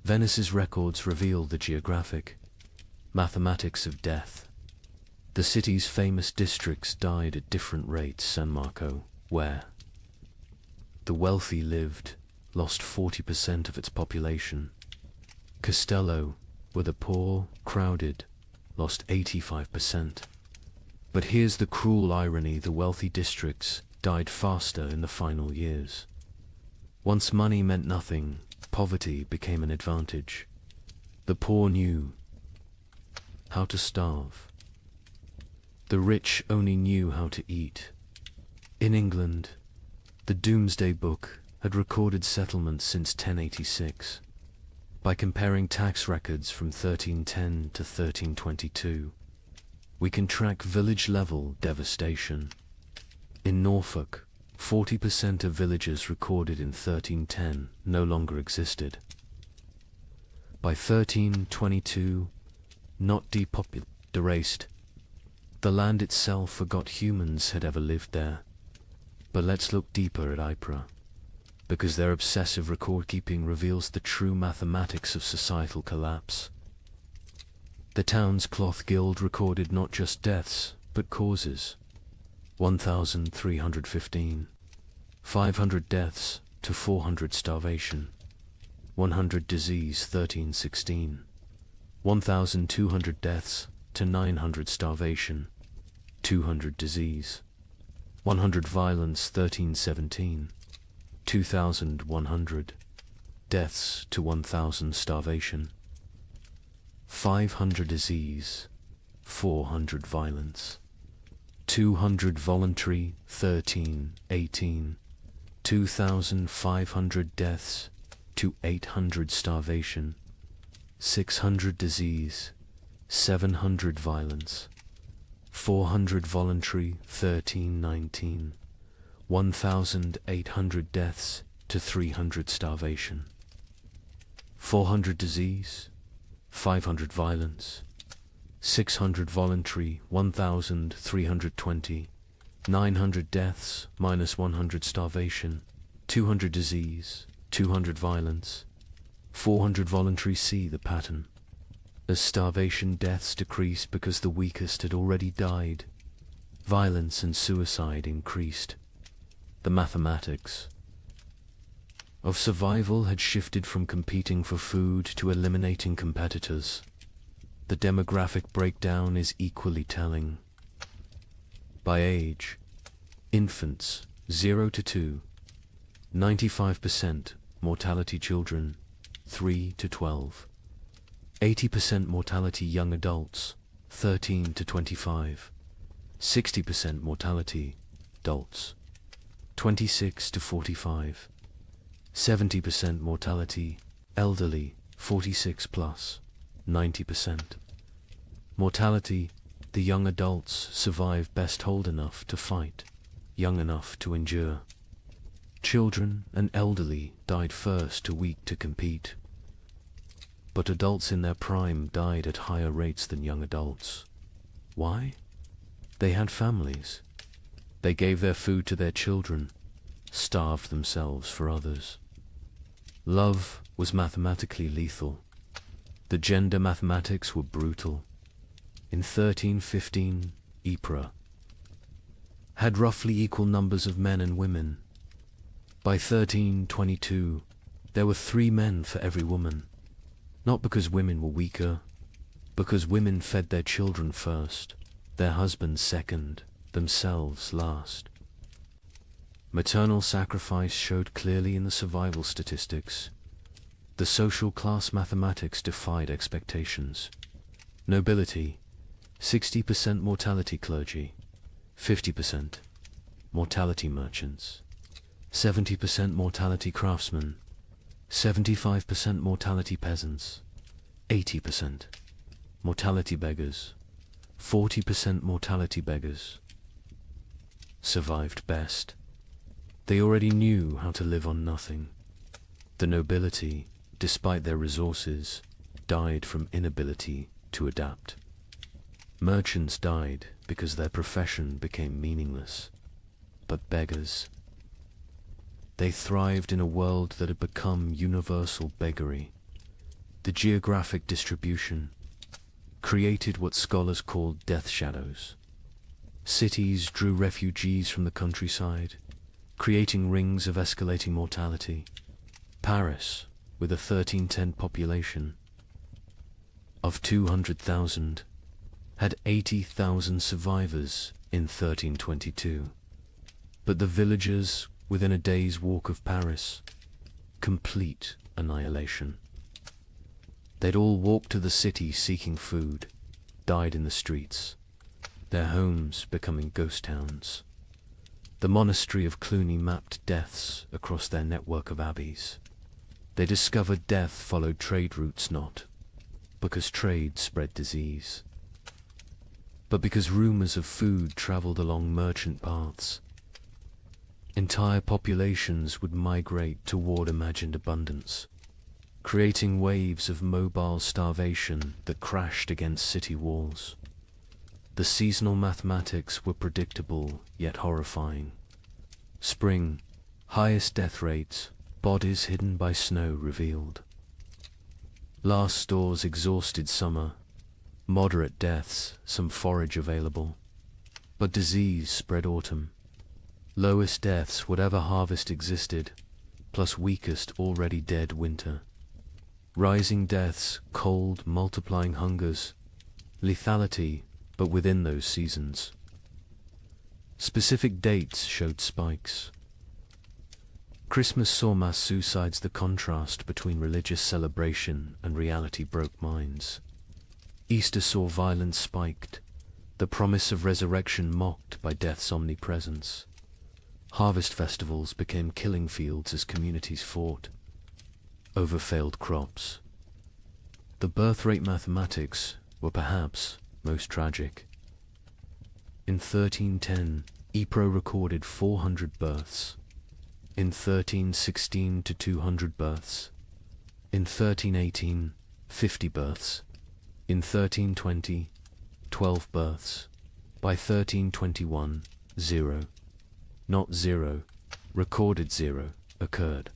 B: Venice's records reveal the geographic mathematics of death. The city's famous districts died at different rates. San Marco, where the wealthy lived, lost 40% of its population. Castello, where the poor crowded, lost 85%. But here's the cruel irony: the wealthy districts died faster in the final years. Once money meant nothing, poverty became an advantage. The poor knew how to starve. The rich only knew how to eat. In England, the Domesday Book had recorded settlements since 1086. By comparing tax records from 1310 to 1322, we can track village-level devastation. In Norfolk, 40% of villages recorded in 1310 no longer existed. By 1322, not depopulated, erased. The land itself forgot humans had ever lived there. But let's look deeper at Ypres, because their obsessive record-keeping reveals the true mathematics of societal collapse. The town's cloth guild recorded not just deaths, but causes. 1,315. 500 deaths to 400 starvation. 100 disease 1316. 1,200 deaths to 900 starvation. 200 disease. 100 violence 1317. 2,100. deaths to 1,000 starvation, 500 disease, 400 violence, 200 voluntary, 18, 2,500 deaths to 800 starvation, 600 disease, 700 violence, 400 voluntary, 19, 1,800 deaths to 300 starvation, 400 disease, 500 violence, 600 voluntary, 1,320, 900 deaths minus 100 starvation, 200 disease, 200 violence, 400 voluntary. See the pattern. As starvation deaths decreased because the weakest had already died, violence and suicide increased. The mathematics of survival had shifted from competing for food to eliminating competitors. The demographic breakdown is equally telling. By age, infants 0 to 2, 95% mortality children 3 to 12, 80% mortality young adults 13 to 25, 60% mortality adults 26 to 45, 70% mortality elderly 46 plus, 90% mortality. The young adults survive best old enough to fight, young enough to endure. Children and elderly died first, too weak to compete. But adults in their prime died at higher rates than young adults. Why? They had families. They gave their food to their children, starved themselves for others. Love was mathematically lethal. The gender mathematics were brutal. In 1315, Ypres had roughly equal numbers of men and women. By 1322, there were 3 men for every woman. Not because women were weaker, because women fed their children first, their husbands second, themselves last. Maternal sacrifice showed clearly in the survival statistics. The social class mathematics defied expectations. Nobility, 60% mortality clergy, 50% mortality merchants, 70% mortality craftsmen, 75% mortality peasants, 80% mortality beggars, 40% mortality beggars. Survived best. They already knew how to live on nothing. The nobility, despite their resources, died from inability to adapt. Merchants died because their profession became meaningless. But beggars, they thrived in a world that had become universal beggary. The geographic distribution created what scholars call death shadows. Cities drew refugees from the countryside, creating rings of escalating mortality. Paris, with a 1310 population of 200,000, had 80,000 survivors in 1322. But the villagers within a day's walk of Paris, complete annihilation. They'd all walked to the city seeking food, died in the streets, their homes becoming ghost towns. The monastery of Cluny mapped deaths across their network of abbeys. They discovered death followed trade routes not because trade spread disease, but because rumors of food traveled along merchant paths. Entire populations would migrate toward imagined abundance, creating waves of mobile starvation that crashed against city walls. The seasonal mathematics were predictable yet horrifying. Spring, highest death rates, bodies hidden by snow revealed. Last stores exhausted summer, moderate deaths, some forage available. But disease spread autumn. Lowest deaths, whatever harvest existed, plus weakest already dead winter. Rising deaths, cold, multiplying hungers, lethality, but within those seasons. Specific dates showed spikes. Christmas saw mass suicides. The contrast between religious celebration and reality broke minds. Easter saw violence spiked, the promise of resurrection mocked by death's omnipresence. Harvest festivals became killing fields as communities fought over failed crops. The birth rate mathematics were perhaps most tragic. In 1310, Ypres recorded 400 births. In 1316 to 200 births. In 1318, 50 births. In 1320, 12 births. By 1321, 0. Not 0, recorded 0, occurred.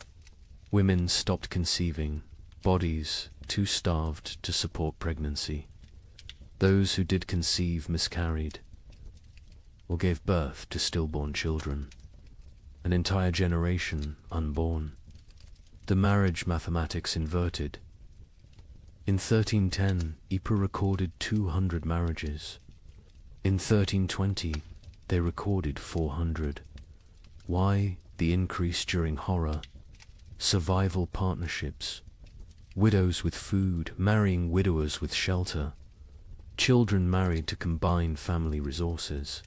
B: Women stopped conceiving, bodies too starved to support pregnancy. Those who did conceive miscarried, or gave birth to stillborn children. An entire generation unborn. The marriage mathematics inverted. In 1310, Ypres recorded 200 marriages. In 1320, they recorded 400. Why the increase during horror? Survival partnerships. Widows with food, marrying widowers with shelter. Children married to combine family resources.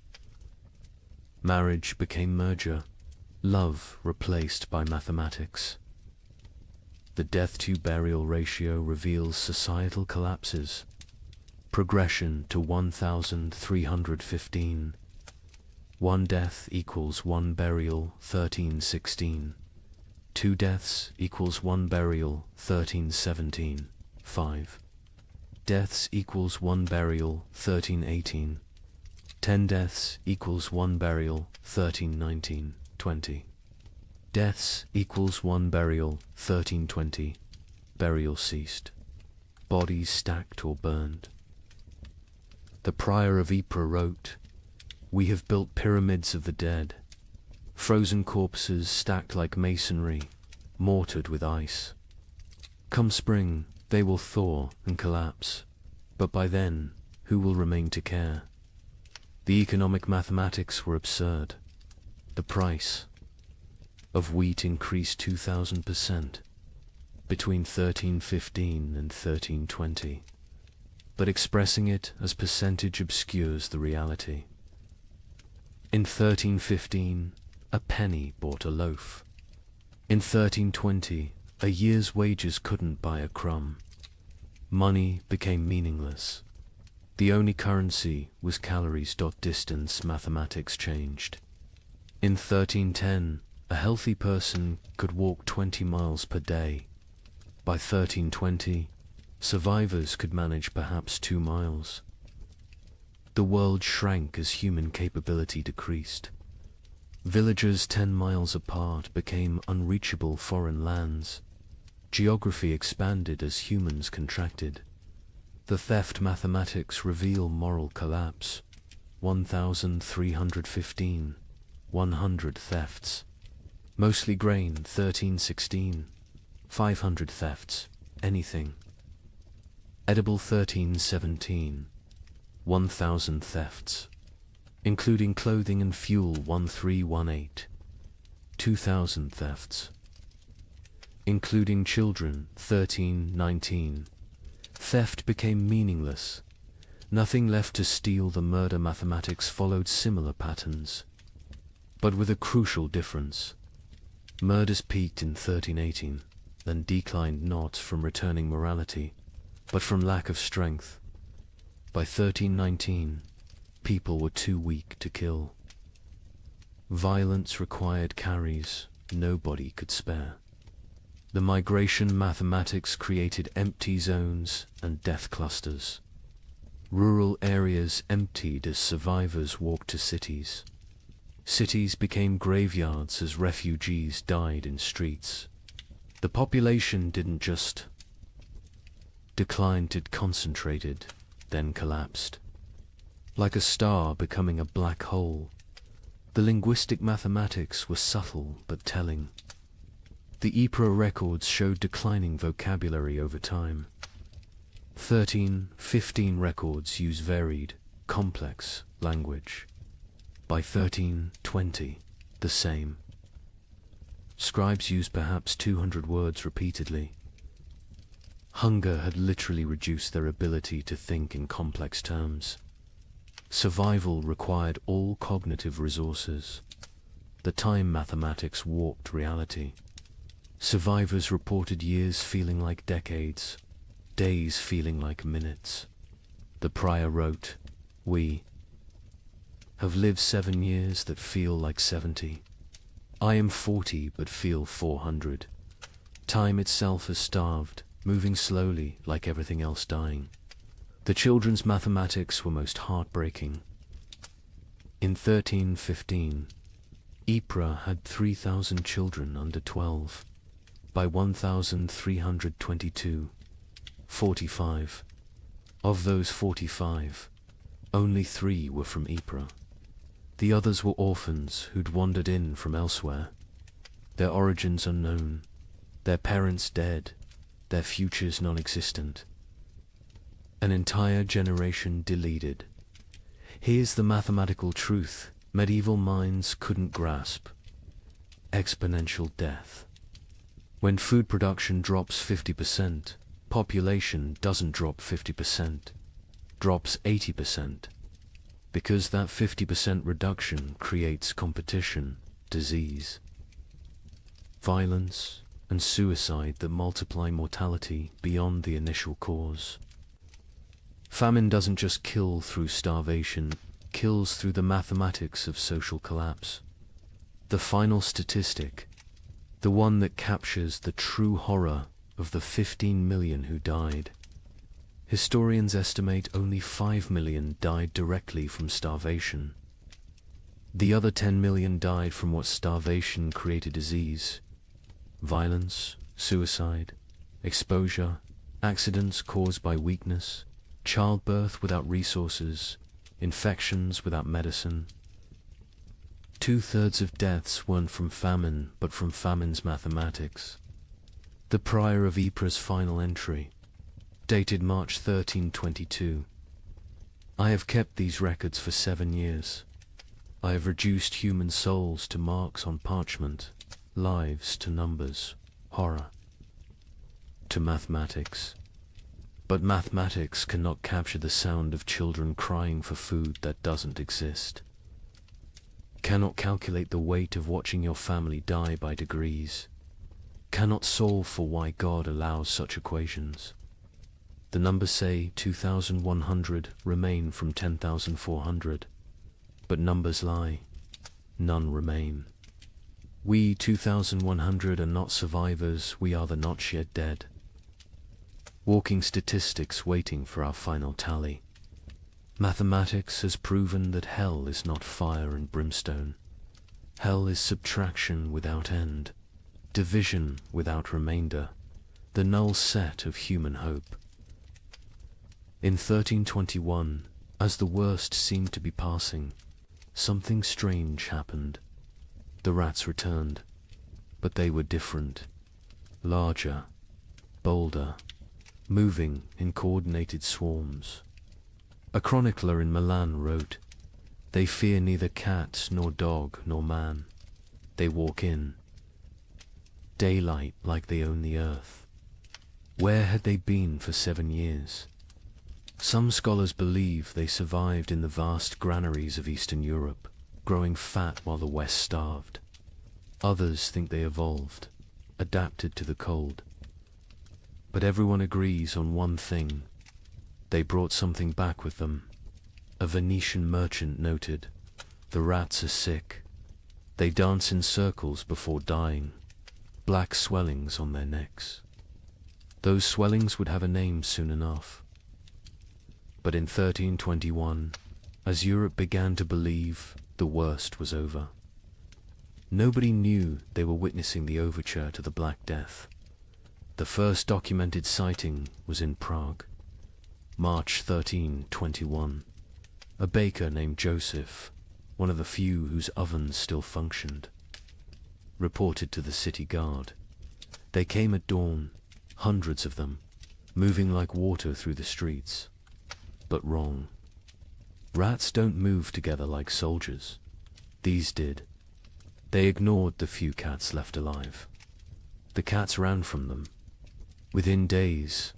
B: Marriage became merger. Love replaced by mathematics. The death-to-burial ratio reveals societal collapses. Progression to 1,315. 1 death equals 1 burial, 1316. 2 deaths equals 1 burial, 1317. 5 deaths equals 1 burial, 1318. 10 deaths equals 1 burial, 1319. 20 deaths equals 1 burial, 1320. Burial ceased. Bodies stacked or burned. The prior of Ypres wrote, "We have built pyramids of the dead, frozen corpses stacked like masonry, mortared with ice. Come spring, they will thaw and collapse, but by then, who will remain to care?" The economic mathematics were absurd. The price of wheat increased 2,000% between 1315 and 1320, but expressing it as percentage obscures the reality. In 1315, a penny bought a loaf. In 1320, a year's wages couldn't buy a crumb. Money became meaningless. The only currency was calories. Distance mathematics changed. In 1310, a healthy person could walk 20 miles per day. By 1320, survivors could manage perhaps 2 miles. The world shrank as human capability decreased. Villages 10 miles apart became unreachable foreign lands. Geography expanded as humans contracted. The theft mathematics reveal moral collapse. 1,315. 100 thefts. Mostly grain, 1316. 500 thefts. Anything. Edible, 1317. 1,000 thefts. Including clothing and fuel, 1318. 2,000 thefts. Including children, 1319. Theft became meaningless. Nothing left to steal. The murder mathematics followed similar patterns, but with a crucial difference. Murders peaked in 1318, then declined not from returning morality, but from lack of strength. By 1319, people were too weak to kill. Violence required carries nobody could spare. The migration mathematics created empty zones and death clusters. Rural areas emptied as survivors walked to cities. Cities became graveyards as refugees died in streets. The population didn't just decline, it concentrated, then collapsed. Like a star becoming a black hole, the linguistic mathematics were subtle but telling. The Ypres records showed declining vocabulary over time. 1315 records use varied, complex language. By 1320, the same. Scribes used perhaps 200 words repeatedly. Hunger had literally reduced their ability to think in complex terms. Survival required all cognitive resources. The time mathematics warped reality. Survivors reported years feeling like decades, days feeling like minutes. The prior wrote, "We have lived 7 years that feel like 70. I am 40 but feel 400. Time itself has starved, moving slowly like everything else dying." The children's mathematics were most heartbreaking. In 1315, Ypres had 3,000 children under 12. By 1322, 45. Of those 45, only 3 were from Ypres. The others were orphans who'd wandered in from elsewhere, their origins unknown, their parents dead, their futures non-existent. An entire generation deleted. Here's the mathematical truth medieval minds couldn't grasp. Exponential death. When food production drops 50%, population doesn't drop 50%, drops 80%. Because that 50% reduction creates competition, disease, violence, and suicide that multiply mortality beyond the initial cause. Famine doesn't just kill through starvation, kills through the mathematics of social collapse. The final statistic, the one that captures the true horror of the 15 million who died. Historians estimate only 5 million died directly from starvation. The other 10 million died from what starvation created: disease, violence, suicide, exposure, accidents caused by weakness, childbirth without resources, infections without medicine. 2/3 of deaths weren't from famine, but from famine's mathematics. The prior of Ypres' final entry, dated March 1322. I have kept these records for 7 years. I have reduced human souls to marks on parchment, lives to numbers, horror to mathematics. But mathematics cannot capture the sound of children crying for food that doesn't exist. Cannot calculate the weight of watching your family die by degrees. Cannot solve for why God allows such equations. The numbers say 2,100 remain from 10,400. But numbers lie. None remain. We 2,100 are not survivors, we are the not yet dead. Walking statistics waiting for our final tally. Mathematics has proven that hell is not fire and brimstone. Hell is subtraction without end, division without remainder, the null set of human hope. In 1321, as the worst seemed to be passing, something strange happened. The rats returned, but they were different, larger, bolder, moving in coordinated swarms. A chronicler in Milan wrote, "They fear neither cat nor dog nor man. They walk in daylight like they own the earth." Where had they been for 7 years? Some scholars believe they survived in the vast granaries of Eastern Europe, growing fat while the West starved. Others think they evolved, adapted to the cold. But everyone agrees on one thing: they brought something back with them. A Venetian merchant noted, "The rats are sick. They dance in circles before dying, black swellings on their necks." Those swellings would have a name soon enough. But in 1321, as Europe began to believe, the worst was over. Nobody knew they were witnessing the overture to the Black Death. The first documented sighting was in Prague, March 1321. A baker named Joseph, one of the few whose ovens still functioned, reported to the city guard. They came at dawn, hundreds of them, moving like water through the streets. But wrong. Rats don't move together like soldiers. These did. They ignored the few cats left alive. The cats ran from them. Within days,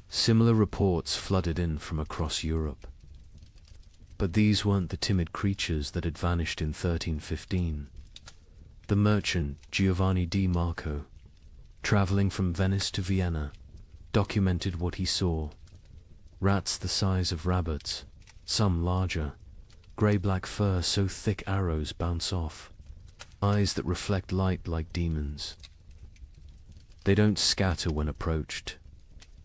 B: similar reports flooded in from across Europe. But these weren't the timid creatures that had vanished in 1315. The merchant Giovanni di Marco, traveling from Venice to Vienna, documented what he saw. Rats the size of rabbits, some larger, grey-black fur so thick arrows bounce off, eyes that reflect light like demons. They don't scatter when approached.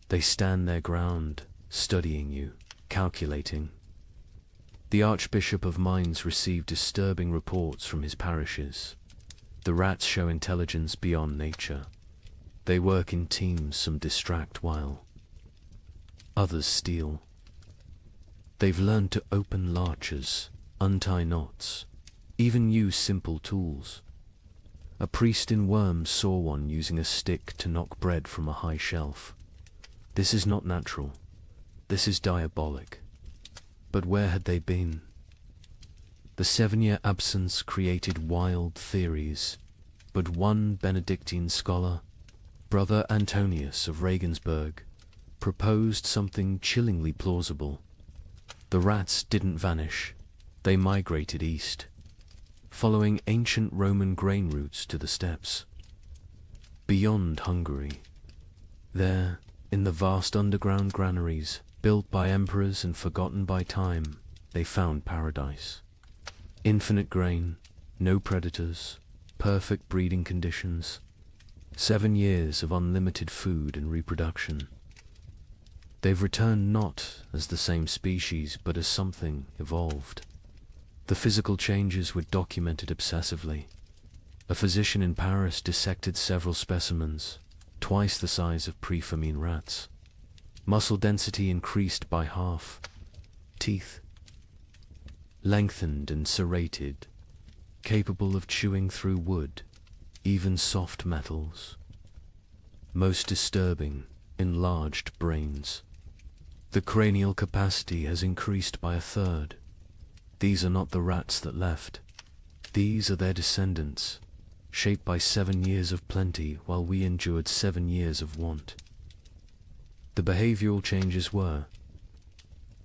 B: They stand their ground, studying you, calculating. The Archbishop of Mainz received disturbing reports from his parishes. The rats show intelligence beyond nature. They work in teams, some distract while others steal. They've learned to open larches, untie knots, even use simple tools. A priest in Worms saw one using a stick to knock bread from a high shelf. This is not natural. This is diabolic. But where had they been? The 7-year absence created wild theories, but one Benedictine scholar, Brother Antonius of Regensburg, proposed something chillingly plausible. The rats didn't vanish, they migrated east, following ancient Roman grain routes to the steppes. Beyond Hungary, there, in the vast underground granaries, built by emperors and forgotten by time, they found paradise. Infinite grain, no predators, perfect breeding conditions, 7 years of unlimited food and reproduction. They've returned not as the same species, but as something evolved. The physical changes were documented obsessively. A physician in Paris dissected several specimens, twice the size of pre-famine rats. Muscle density increased by half. Teeth lengthened and serrated, capable of chewing through wood, even soft metals. Most disturbing, enlarged brains. The cranial capacity has increased by 1/3. These are not the rats that left. These are their descendants, shaped by 7 years of plenty while we endured 7 years of want. The behavioral changes were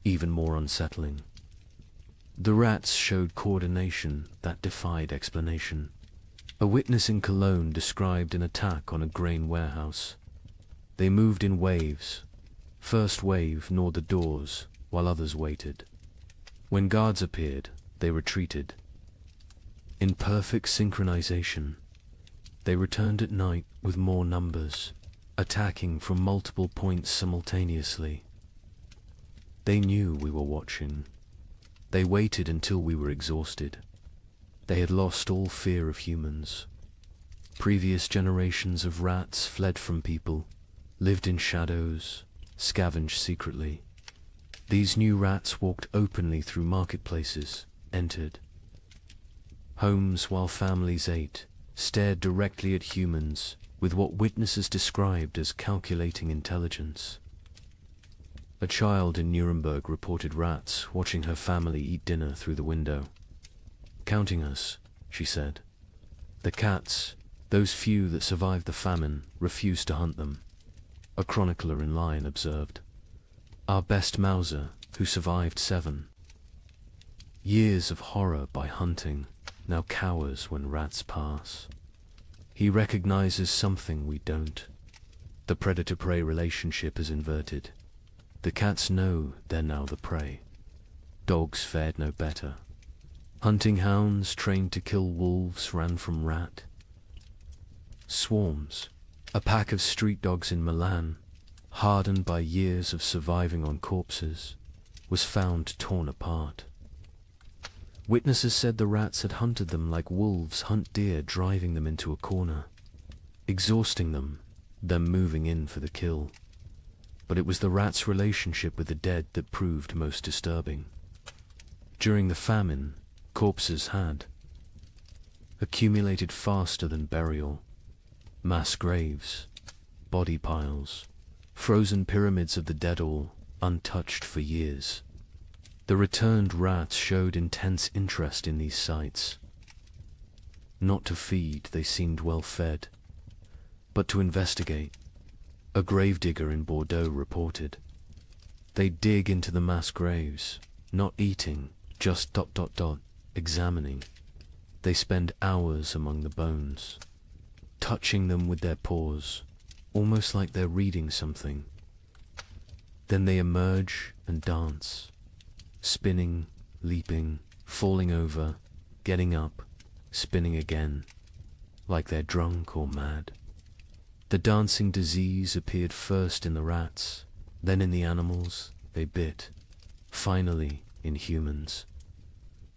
B: even more unsettling. The rats showed coordination that defied explanation. A witness in Cologne described an attack on a grain warehouse. They moved in waves. First wave gnawed the doors, while others waited. When guards appeared, they retreated. In perfect synchronization, they returned at night with more numbers, attacking from multiple points simultaneously. They knew we were watching. They waited until we were exhausted. They had lost all fear of humans. Previous generations of rats fled from people, lived in shadows, scavenged secretly. These new rats walked openly through marketplaces, entered homes while families ate, stared directly at humans with what witnesses described as calculating intelligence. A child in Nuremberg reported rats watching her family eat dinner through the window. "Counting us," she said. "The cats, those few that survived the famine, refused to hunt them." A chronicler in Lyon observed, "Our best Mauser, who survived 7 years of horror by hunting, now cowers when rats pass. He recognizes something we don't. The predator-prey relationship is inverted. The cats know they're now the prey. Dogs fared no better. Hunting hounds trained to kill wolves ran from rat. Swarms. A pack of street dogs in Milan, hardened by years of surviving on corpses, was found torn apart. Witnesses said the rats had hunted them like wolves hunt deer, driving them into a corner, exhausting them, then moving in for the kill. But it was the rats' relationship with the dead that proved most disturbing. During the famine, corpses had accumulated faster than burial. Mass graves, body piles, frozen pyramids of the dead, all untouched for years. The returned rats showed intense interest in these sites. Not to feed, they seemed well fed, but to investigate. A gravedigger in Bordeaux reported. They dig into the mass graves, not eating, just ... examining. They spend hours among the bones, touching them with their paws, almost like they're reading something. Then they emerge and dance, spinning, leaping, falling over, getting up, spinning again, like they're drunk or mad. The dancing disease appeared first in the rats, then in the animals they bit, finally in humans.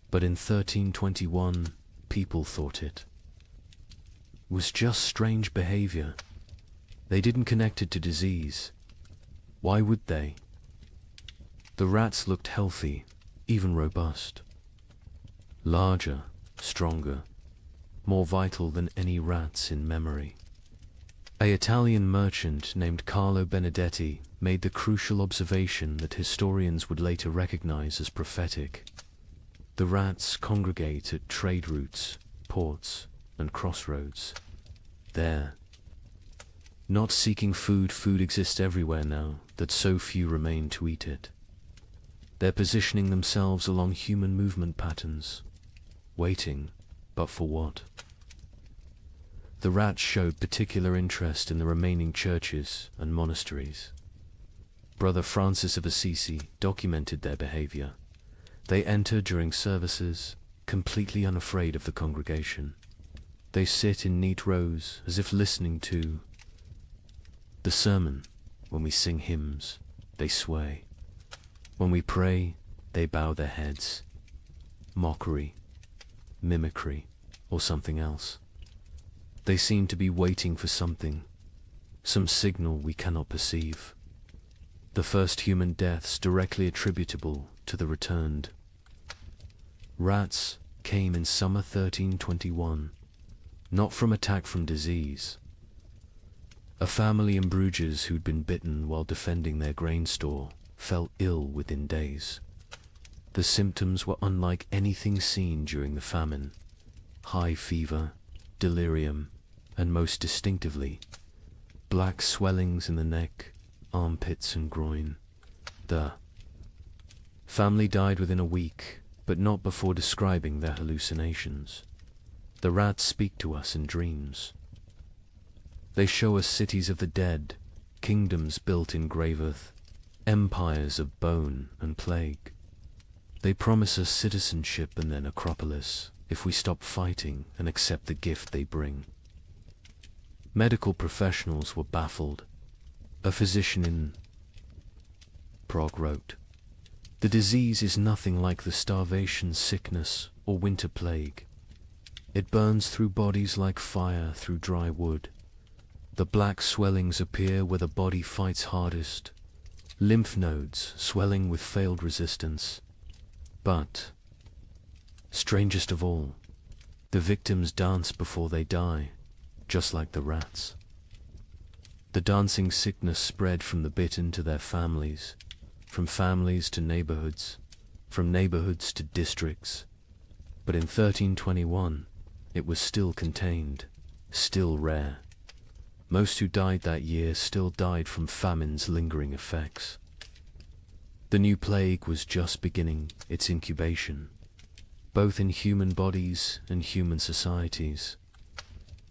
B: But in 1321, people thought it was just strange behavior. They didn't connect it to disease. Why would they? The rats looked healthy, even robust. Larger, stronger, more vital than any rats in memory. An Italian merchant named Carlo Benedetti made the crucial observation that historians would later recognize as prophetic. The rats congregate at trade routes, ports, and crossroads. There, not seeking food exists everywhere now that so few remain to eat it. They're positioning themselves along human movement patterns, waiting, but for what? The rats showed particular interest in the remaining churches and monasteries. Brother Francis of Assisi documented their behavior. They enter during services, completely unafraid of the congregation. They sit in neat rows as if listening to the sermon. When we sing hymns, they sway. When we pray, they bow their heads. Mockery, mimicry, or something else. They seem to be waiting for something, some signal we cannot perceive. The first human deaths directly attributable to the returned rats came in summer 1321, not from attack from disease. A family in Bruges who'd been bitten while defending their grain store fell ill within days. The symptoms were unlike anything seen during the famine. High fever, delirium, and most distinctively, black swellings in the neck, armpits and groin. The family died within a week, but not before describing their hallucinations. The rats speak to us in dreams. They show us cities of the dead, kingdoms built in grave earth, empires of bone and plague. They promise us citizenship and their necropolis if we stop fighting and accept the gift they bring. Medical professionals were baffled. A physician in Prague wrote, "The disease is nothing like the starvation sickness or winter plague. It burns through bodies like fire through dry wood. The black swellings appear where the body fights hardest, lymph nodes swelling with failed resistance. But, strangest of all, the victims dance before they die, just like the rats." The dancing sickness spread from the bitten to their families, from families to neighborhoods, from neighborhoods to districts. But in 1321, it was still contained, still rare. Most who died that year still died from famine's lingering effects. The new plague was just beginning its incubation, both in human bodies and human societies.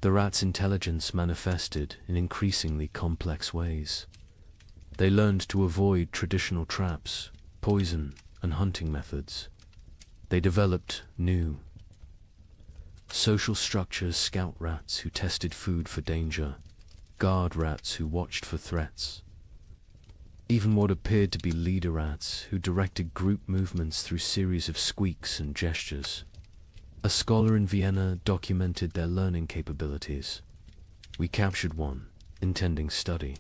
B: The rats' intelligence manifested in increasingly complex ways. They learned to avoid traditional traps, poison, and hunting methods. They developed new social structures: scout rats who tested food for danger, guard rats who watched for threats, even what appeared to be leader rats who directed group movements through series of squeaks and gestures. A scholar in Vienna documented their learning capabilities. We captured one, intending study.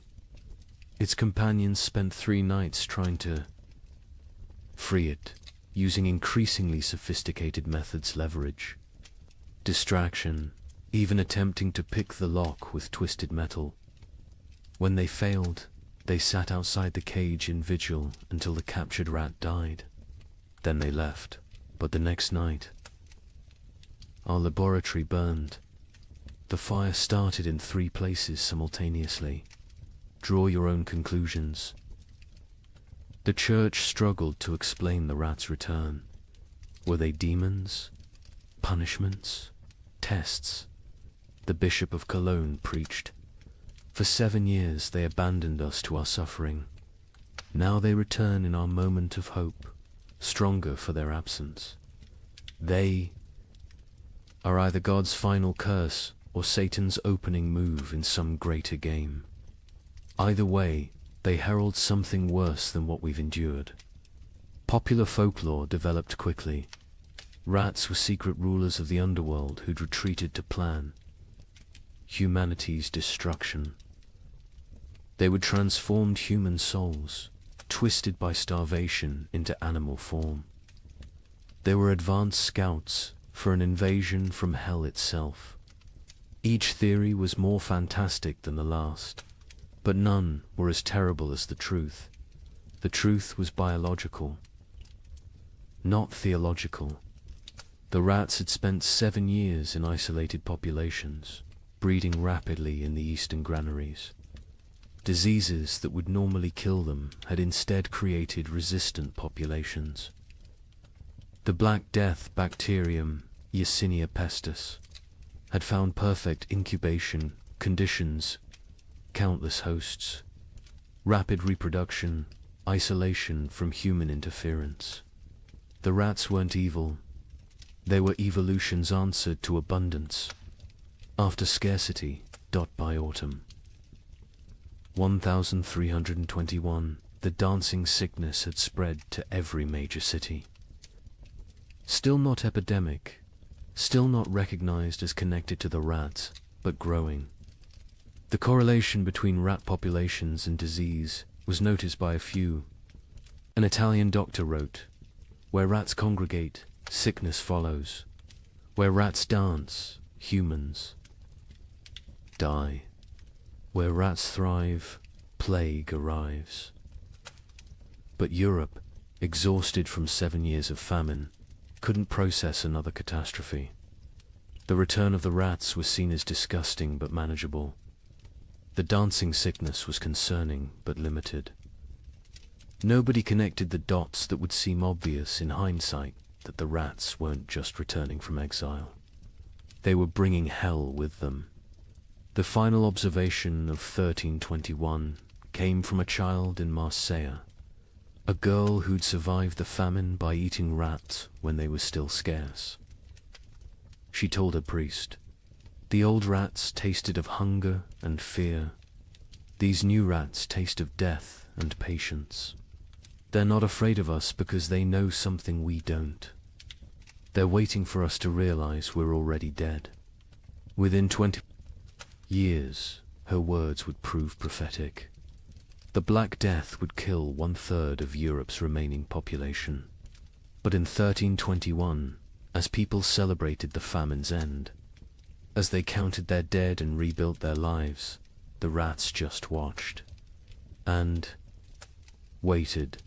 B: Its companions spent 3 nights trying to free it, using increasingly sophisticated methods: leverage, distraction, even attempting to pick the lock with twisted metal. When they failed, they sat outside the cage in vigil until the captured rat died. Then they left. But the next night, our laboratory burned. The fire started in 3 places simultaneously. Draw your own conclusions. The church struggled to explain the rats' return. Were they demons? Punishments? Tests? The Bishop of Cologne preached. For 7 years they abandoned us to our suffering. Now they return in our moment of hope, stronger for their absence. They are either God's final curse or Satan's opening move in some greater game. Either way, they herald something worse than what we've endured. Popular folklore developed quickly. Rats were secret rulers of the underworld who'd retreated to plan humanity's destruction. They would transform human souls, twisted by starvation, into animal form. They were advanced scouts for an invasion from hell itself. Each theory was more fantastic than the last, but none were as terrible as the truth. The truth was biological, not theological. The rats had spent 7 years in isolated populations, breeding rapidly in the eastern granaries. Diseases that would normally kill them had instead created resistant populations. The Black Death bacterium, Yersinia pestis, had found perfect incubation conditions, countless hosts, rapid reproduction, isolation from human interference. The rats weren't evil. They were evolution's answer to abundance. After scarcity, by autumn. 1321, the dancing sickness had spread to every major city. Still not epidemic, still not recognized as connected to the rats, but growing. The correlation between rat populations and disease was noticed by a few. An Italian doctor wrote, "Where rats congregate, sickness follows. Where rats dance, humans die. Where rats thrive, plague arrives." But Europe, exhausted from 7 years of famine, couldn't process another catastrophe. The return of the rats was seen as disgusting but manageable. The dancing sickness was concerning but limited. Nobody connected the dots that would seem obvious in hindsight, that the rats weren't just returning from exile. They were bringing hell with them. The final observation of 1321 came from a child in Marseille, a girl who'd survived the famine by eating rats when they were still scarce. She told her priest, "The old rats tasted of hunger and fear. These new rats taste of death and patience. They're not afraid of us because they know something we don't. They're waiting for us to realize we're already dead." Within 20 years, her words would prove prophetic. The Black Death would kill 1/3 of Europe's remaining population. But in 1321, as people celebrated the famine's end, as they counted their dead and rebuilt their lives, the rats just watched, and waited,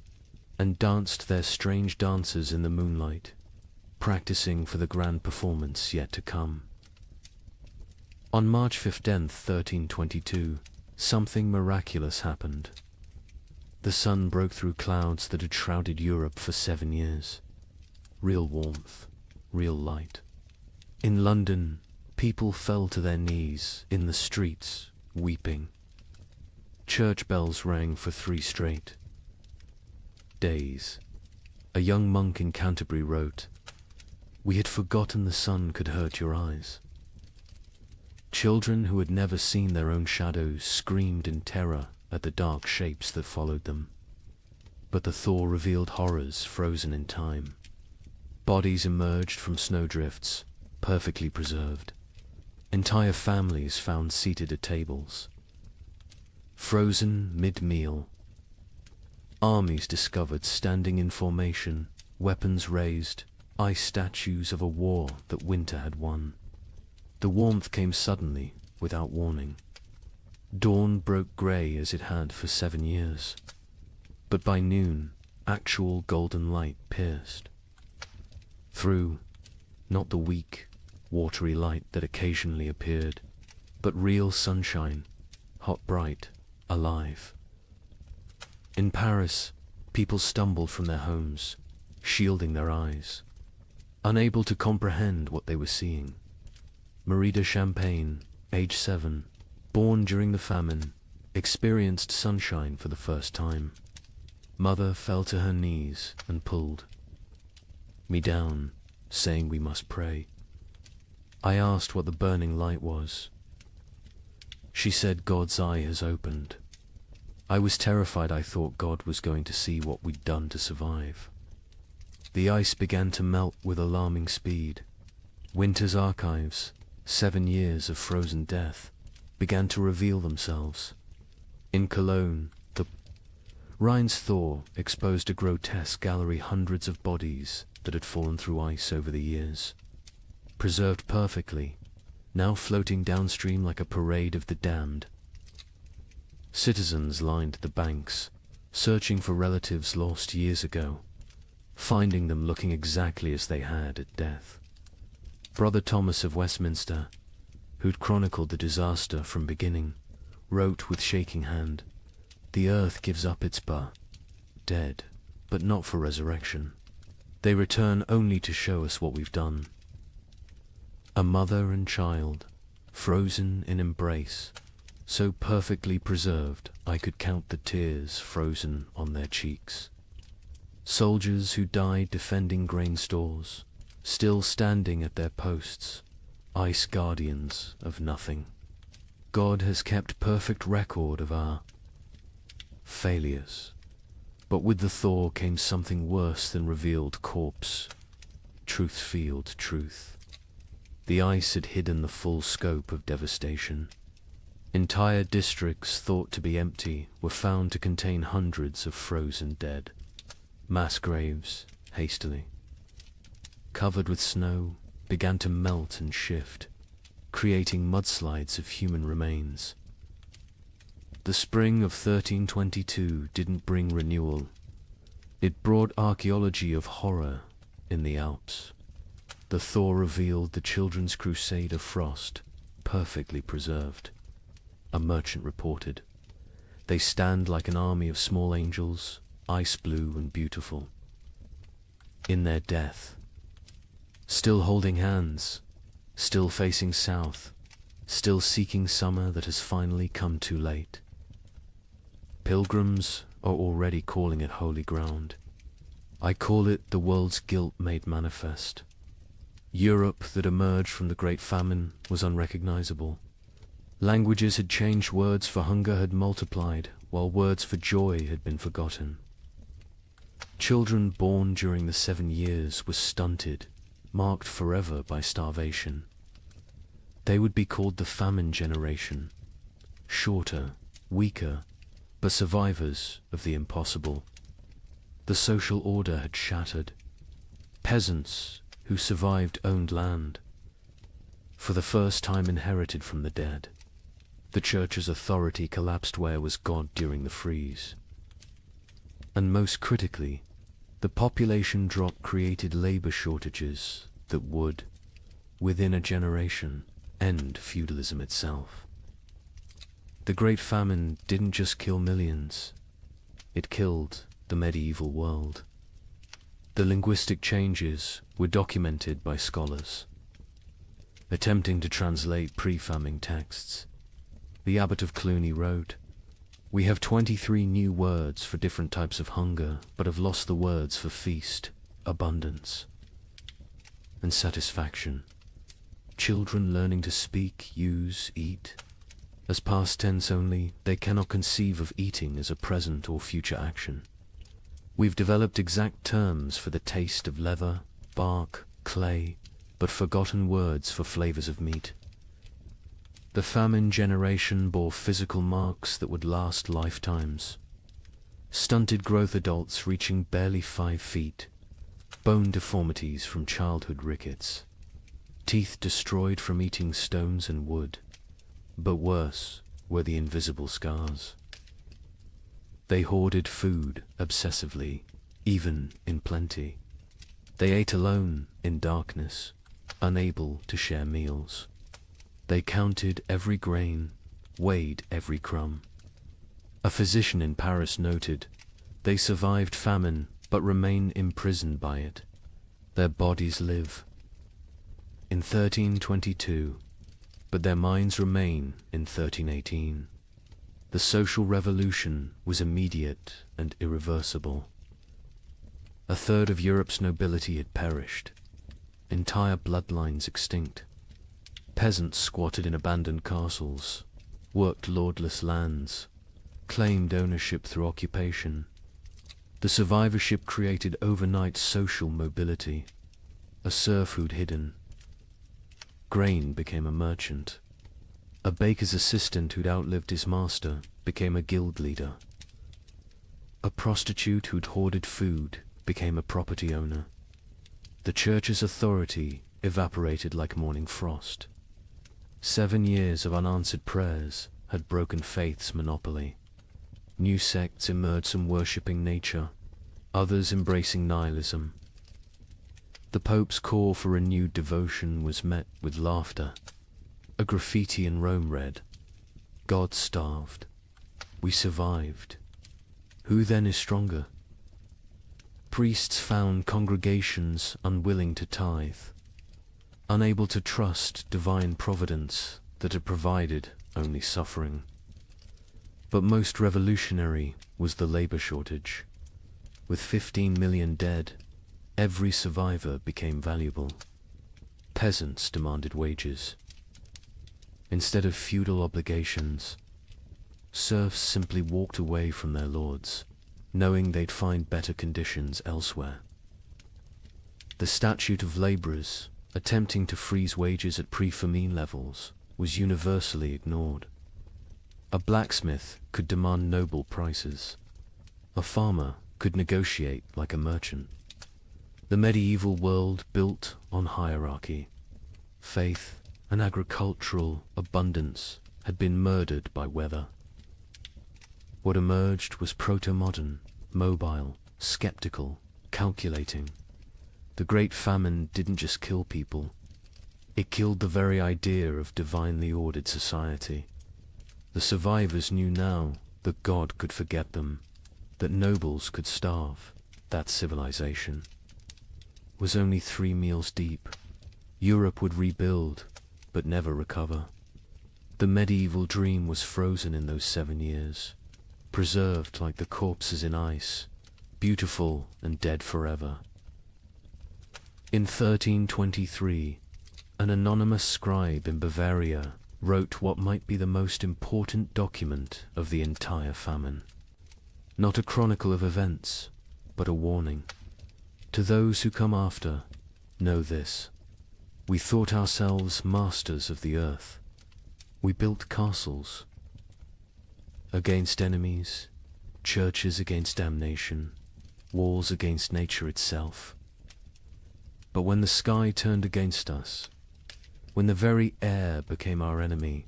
B: and danced their strange dances in the moonlight, practicing for the grand performance yet to come. On March 15th, 1322, something miraculous happened. The sun broke through clouds that had shrouded Europe for 7 years. Real warmth, real light. In London, people fell to their knees in the streets, weeping. Church bells rang for 3 straight days. A young monk in Canterbury wrote, "We had forgotten the sun could hurt your eyes." Children who had never seen their own shadows screamed in terror at the dark shapes that followed them. But the thaw revealed horrors frozen in time. Bodies emerged from snowdrifts, perfectly preserved. Entire families found seated at tables. Frozen mid-meal. Armies discovered standing in formation, weapons raised, ice statues of a war that winter had won. The warmth came suddenly, without warning. Dawn broke grey as it had for 7 years. But by noon, actual golden light pierced through, not the weak, watery light that occasionally appeared, but real sunshine, hot, bright, alive. In Paris, people stumbled from their homes, shielding their eyes, unable to comprehend what they were seeing. Marie de Champagne, age 7, born during the famine, experienced sunshine for the first time. Mother fell to her knees and pulled me down, saying we must pray. I asked what the burning light was. She said God's eye has opened. I was terrified. I thought God was going to see what we'd done to survive. The ice began to melt with alarming speed. Winter's archives, 7 years of frozen death, began to reveal themselves. In Cologne, the Rhine's thaw exposed a grotesque gallery, hundreds of bodies that had fallen through ice over the years, preserved perfectly, now floating downstream like a parade of the damned. Citizens lined the banks, searching for relatives lost years ago, finding them looking exactly as they had at death. Brother Thomas of Westminster, who'd chronicled the disaster from beginning, wrote with shaking hand, "The earth gives up its dead, but not for resurrection. They return only to show us what we've done." A mother and child, frozen in embrace, so perfectly preserved I could count the tears frozen on their cheeks. Soldiers who died defending grain stores, still standing at their posts, ice guardians of nothing. God has kept perfect record of our failures. But with the thaw came something worse than revealed corpse. Truth-field truth. The ice had hidden the full scope of devastation. Entire districts thought to be empty were found to contain hundreds of frozen dead. Mass graves, hastily covered with snow, began to melt and shift, creating mudslides of human remains. The spring of 1322 didn't bring renewal. It brought archaeology of horror in the Alps. The thaw revealed the children's crusade of frost, perfectly preserved. A merchant reported, "They stand like an army of small angels, ice blue and beautiful. In their death, still holding hands, still facing south, still seeking summer that has finally come too late. Pilgrims are already calling it holy ground. I call it the world's guilt made manifest. Europe that emerged from the Great Famine was unrecognizable. Languages had changed, words for hunger had multiplied, while words for joy had been forgotten. Children born during the 7 years were stunted, marked forever by starvation. They would be called the famine generation, shorter, weaker, but survivors of the impossible. The social order had shattered. Peasants who survived owned land, for the first time inherited from the dead. The church's authority collapsed where was God during the freeze. And most critically, the population drop created labor shortages that would, within a generation, end feudalism itself. The Great Famine didn't just kill millions, it killed the medieval world. The linguistic changes were documented by scholars. Attempting to translate pre-famine texts, the abbot of Cluny wrote, "We have 23 new words for different types of hunger, but have lost the words for feast, abundance, and satisfaction. Children learning to speak, use, eat. As past tense only, they cannot conceive of eating as a present or future action. We've developed exact terms for the taste of leather, bark, clay, but forgotten words for flavors of meat." The famine generation bore physical marks that would last lifetimes. Stunted growth, adults reaching barely 5 feet, bone deformities from childhood rickets, teeth destroyed from eating stones and wood, but worse were the invisible scars. They hoarded food obsessively, even in plenty. They ate alone in darkness, unable to share meals. They counted every grain, weighed every crumb. A physician in Paris noted, "They survived famine, but remain imprisoned by it. Their bodies live in 1322, but their minds remain in 1318. The social revolution was immediate and irreversible. A third of Europe's nobility had perished, entire bloodlines extinct. Peasants squatted in abandoned castles, worked lordless lands, claimed ownership through occupation. The survivorship created overnight social mobility, a serfhood hidden. Grain became a merchant. A baker's assistant who'd outlived his master became a guild leader. A prostitute who'd hoarded food became a property owner. The church's authority evaporated like morning frost. 7 years of unanswered prayers had broken faith's monopoly. New sects emerged, some worshipping nature, others embracing nihilism. The Pope's call for renewed devotion was met with laughter. A graffiti in Rome read, "God starved. We survived. Who then is stronger?" Priests found congregations unwilling to tithe, unable to trust divine providence that had provided only suffering. But most revolutionary was the labor shortage. With 15 million dead, every survivor became valuable. Peasants demanded wages. Instead of feudal obligations, serfs simply walked away from their lords, knowing they'd find better conditions elsewhere. The statute of laborers, attempting to freeze wages at pre-famine levels, was universally ignored. A blacksmith could demand noble prices. A farmer could negotiate like a merchant. The medieval world built on hierarchy. Faith and agricultural abundance had been murdered by weather. What emerged was proto-modern, mobile, skeptical, calculating. The Great Famine didn't just kill people. It killed the very idea of divinely ordered society. The survivors knew now that God could forget them, that nobles could starve, that civilization was only 3 meals deep. Europe would rebuild, but never recover. The medieval dream was frozen in those 7 years, preserved like the corpses in ice, beautiful and dead forever. In 1323, an anonymous scribe in Bavaria wrote what might be the most important document of the entire famine. Not a chronicle of events, but a warning. To those who come after, know this. We thought ourselves masters of the earth. We built castles against enemies, churches against damnation, walls against nature itself. But when the sky turned against us, when the very air became our enemy,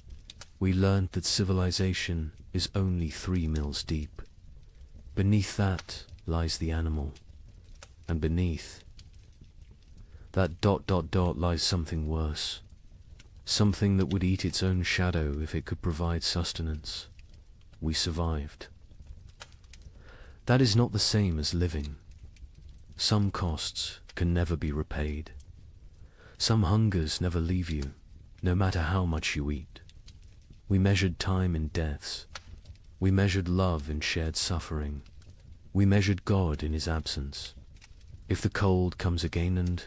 B: we learned that civilization is only 3 mills deep. Beneath that lies the animal, and beneath that ... lies something worse, something that would eat its own shadow if it could provide sustenance. We survived. That is not the same as living. Some costs can never be repaid. Some hungers never leave you, no matter how much you eat. We measured time in deaths. We measured love in shared suffering. We measured God in his absence. If the cold comes again, and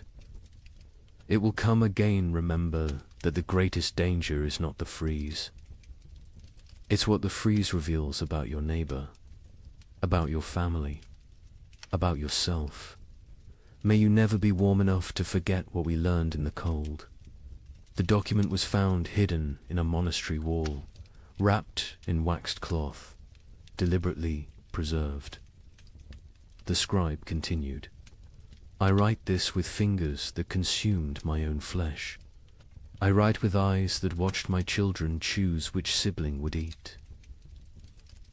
B: it will come again, remember that the greatest danger is not the freeze. It's what the freeze reveals about your neighbor, about your family, about yourself. May you never be warm enough to forget what we learned in the cold. The document was found hidden in a monastery wall, wrapped in waxed cloth, deliberately preserved. The scribe continued, "I write this with fingers that consumed my own flesh. I write with eyes that watched my children choose which sibling would eat.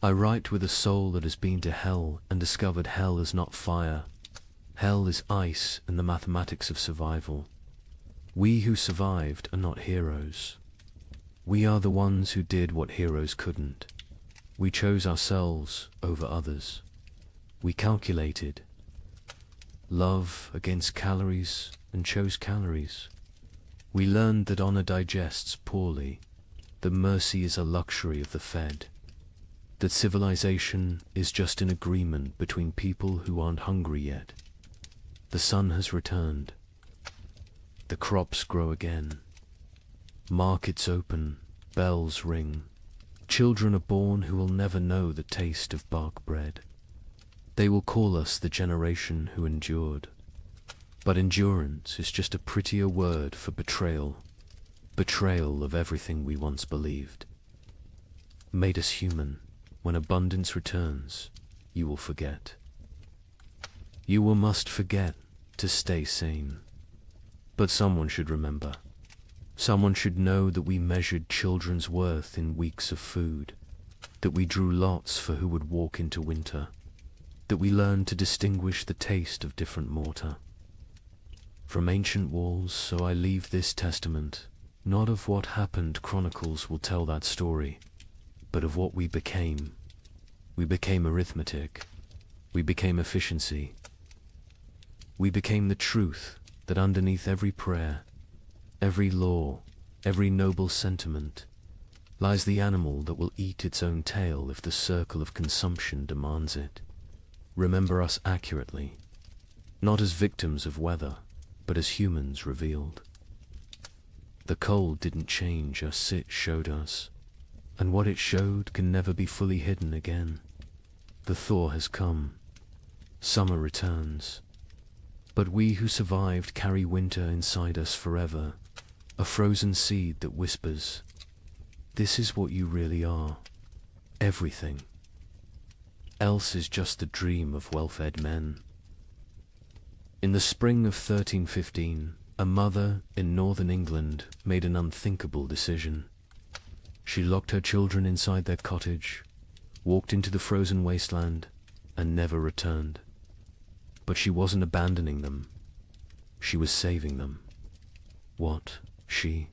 B: I write with a soul that has been to hell and discovered hell is not fire. Hell is ice and the mathematics of survival. We who survived are not heroes. We are the ones who did what heroes couldn't. We chose ourselves over others. We calculated love against calories and chose calories. We learned that honor digests poorly, that mercy is a luxury of the fed, that civilization is just an agreement between people who aren't hungry yet. The sun has returned. The crops grow again. Markets open, bells ring. Children are born who will never know the taste of bark bread. They will call us the generation who endured. But endurance is just a prettier word for betrayal. Betrayal of everything we once believed. Made us human. When abundance returns, you will forget. You will must forget to stay sane. But someone should remember. Someone should know that we measured children's worth in weeks of food, that we drew lots for who would walk into winter, that we learned to distinguish the taste of different mortar. From ancient walls, so I leave this testament, not of what happened chronicles will tell that story, but of what we became. We became arithmetic. We became efficiency. We became the truth that underneath every prayer, every law, every noble sentiment, lies the animal that will eat its own tail if the circle of consumption demands it. Remember us accurately, not as victims of weather, but as humans revealed. The cold didn't change us, it showed us, and what it showed can never be fully hidden again. The thaw has come. Summer returns. But we who survived carry winter inside us forever, a frozen seed that whispers, "This is what you really are. Everything. Else is just the dream of well-fed men." In the spring of 1315, a mother in northern England made an unthinkable decision. She locked her children inside their cottage, walked into the frozen wasteland, and never returned. But she wasn't abandoning them. She was saving them. What she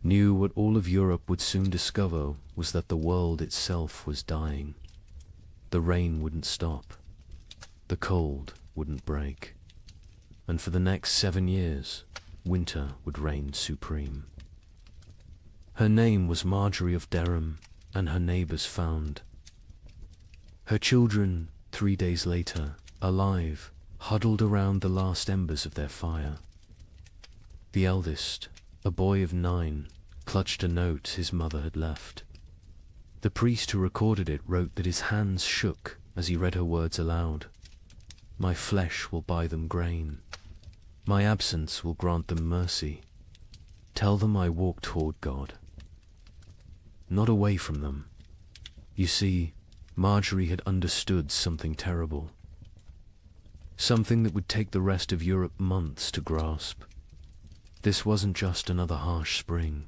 B: knew, what all of Europe would soon discover, was that the world itself was dying. The rain wouldn't stop. The cold wouldn't break. And for the next 7 years, winter would reign supreme. Her name was Marjorie of Dereham, and her neighbors found her children 3 days later, alive, huddled around the last embers of their fire. The eldest, a boy of 9, clutched a note his mother had left. The priest who recorded it wrote that his hands shook as he read her words aloud. "My flesh will buy them grain. My absence will grant them mercy. Tell them I walk toward God, not away from them." You see, Marjorie had understood something terrible. Something that would take the rest of Europe months to grasp. This wasn't just another harsh spring.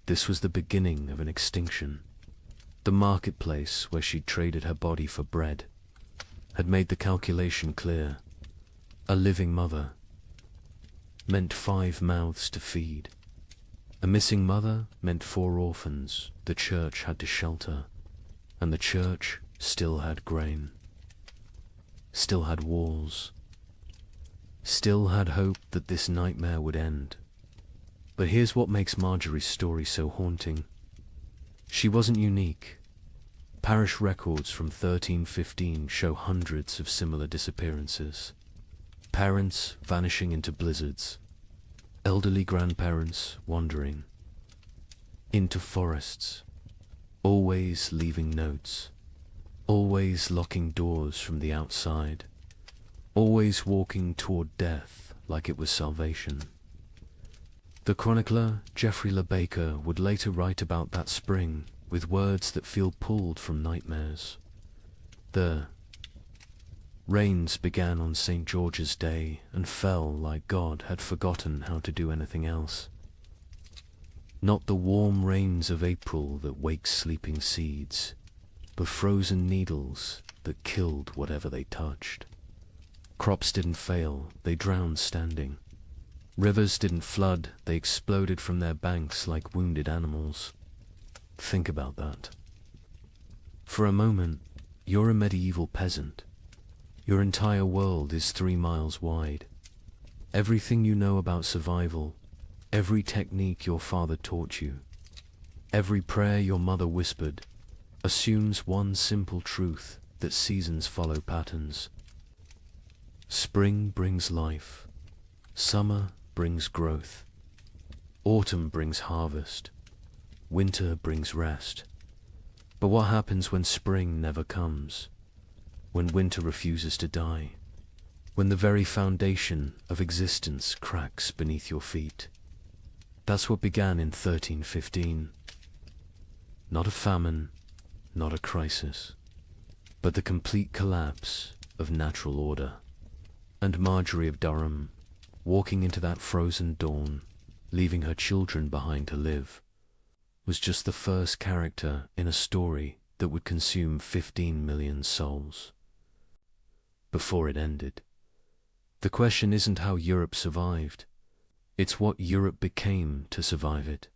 B: This was the beginning of an extinction. The marketplace where she'd traded her body for bread had made the calculation clear. A living mother meant 5 mouths to feed. A missing mother meant 4 orphans the church had to shelter, and the church still had grain. Still had walls, still had hope that this nightmare would end. But here's what makes Marjorie's story so haunting. She wasn't unique. Parish records from 1315 show hundreds of similar disappearances. Parents vanishing into blizzards, elderly grandparents wandering into forests, always leaving notes, always locking doors from the outside, always walking toward death like it was salvation. The chronicler Geoffrey Le Baker would later write about that spring with words that feel pulled from nightmares. The rains began on St. George's Day and fell like God had forgotten how to do anything else. Not the warm rains of April that wake sleeping seeds, but frozen needles that killed whatever they touched. Crops didn't fail, they drowned standing. Rivers didn't flood, they exploded from their banks like wounded animals. Think about that. For a moment, you're a medieval peasant. Your entire world is 3 miles wide. Everything you know about survival, every technique your father taught you, every prayer your mother whispered, assumes one simple truth, that seasons follow patterns. Spring brings life. Summer brings growth. Autumn brings harvest. Winter brings rest. But what happens when spring never comes? When winter refuses to die? When the very foundation of existence cracks beneath your feet? That's what began in 1315. Not a famine, not a crisis, but the complete collapse of natural order. And Marjorie of Durham, walking into that frozen dawn, leaving her children behind to live, was just the first character in a story that would consume 15 million souls. Before it ended. The question isn't how Europe survived, it's what Europe became to survive it.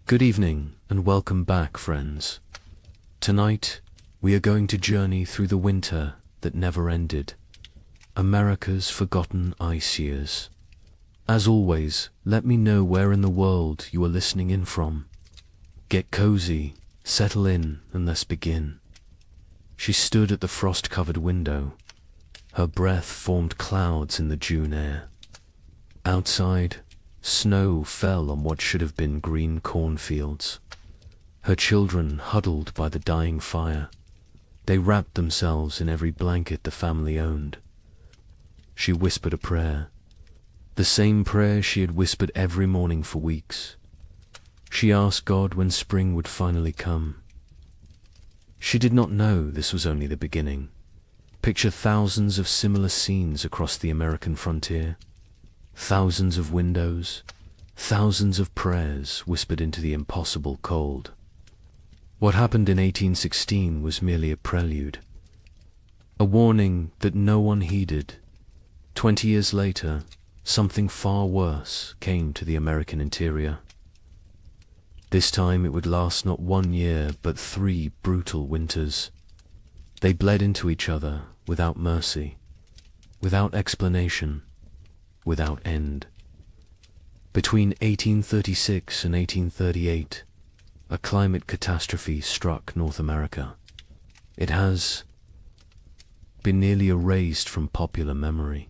B: Good evening and welcome back, friends. Tonight, we are going to journey through the winter that never ended, America's forgotten ice years. As always, let me know where in the world you are listening in from. Get cozy, settle in, and let's begin. She stood at the frost-covered window. Her breath formed clouds in the June air. Outside, snow fell on what should have been green cornfields. Her children huddled by the dying fire. They wrapped themselves in every blanket the family owned. She whispered a prayer, the same prayer she had whispered every morning for weeks. She asked God when spring would finally come. She did not know this was only the beginning. Picture thousands of similar scenes across the American frontier. Thousands of windows, thousands of prayers whispered into the impossible cold. What happened in 1816 was merely a prelude, a warning that no one heeded. 20 years later, something far worse came to the American interior. This time it would last not 1 year, but 3 brutal winters. They bled into each other without mercy, without explanation, without end. Between 1836 and 1838, a climate catastrophe struck North America. It has been nearly erased from popular memory.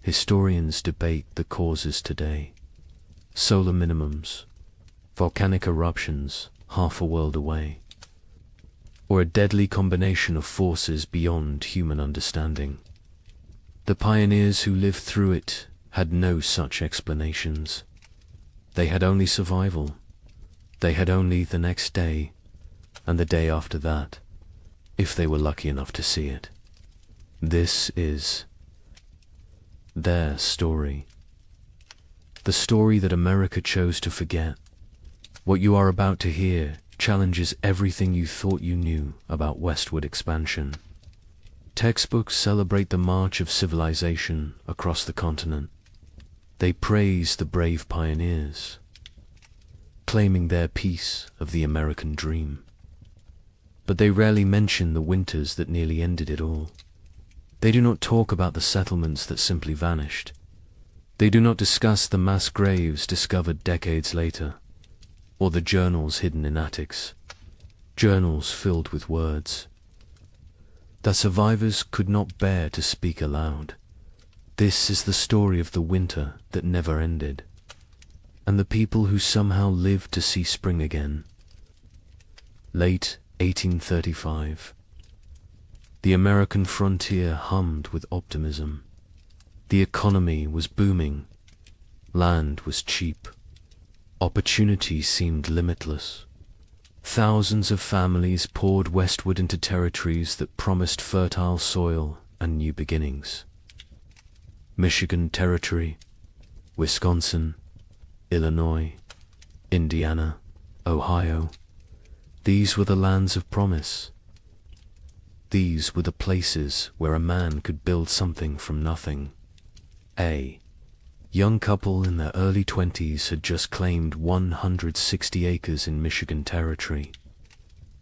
B: Historians debate the causes today. Solar minimums, volcanic eruptions half a world away, or a deadly combination of forces beyond human understanding. The pioneers who lived through it had no such explanations. They had only survival. They had only the next day, and the day after that, if they were lucky enough to see it. This is their story. The story that America chose to forget. What you are about to hear challenges everything you thought you knew about westward expansion. Textbooks celebrate the march of civilization across the continent. They praise the brave pioneers, claiming their piece of the American dream. But they rarely mention the winters that nearly ended it all. They do not talk about the settlements that simply vanished. They do not discuss the mass graves discovered decades later, or the journals hidden in attics, journals filled with words that survivors could not bear to speak aloud. This is the story of the winter that never ended, and the people who somehow lived to see spring again. Late 1835. The American frontier hummed with optimism. The economy was booming. Land was cheap. Opportunity seemed limitless. Thousands of families poured westward into territories that promised fertile soil and new beginnings. Michigan Territory, Wisconsin, Illinois, Indiana, Ohio. These were the lands of promise. These were the places where a man could build something from nothing. A young couple in their early 20s had just claimed 160 acres in Michigan Territory.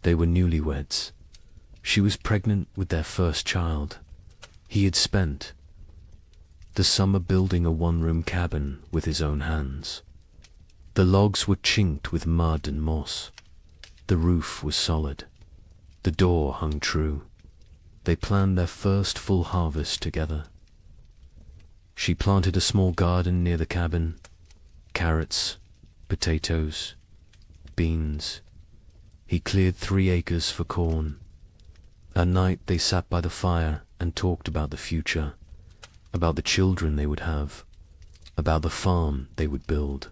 B: They were newlyweds. She was pregnant with their first child. He had spent the summer building a one-room cabin with his own hands. The logs were chinked with mud and moss. The roof was solid. The door hung true. They planned their first full harvest together. She planted a small garden near the cabin. Carrots, potatoes, beans. He cleared 3 acres for corn. At night they sat by the fire and talked about the future, about the children they would have, about the farm they would build,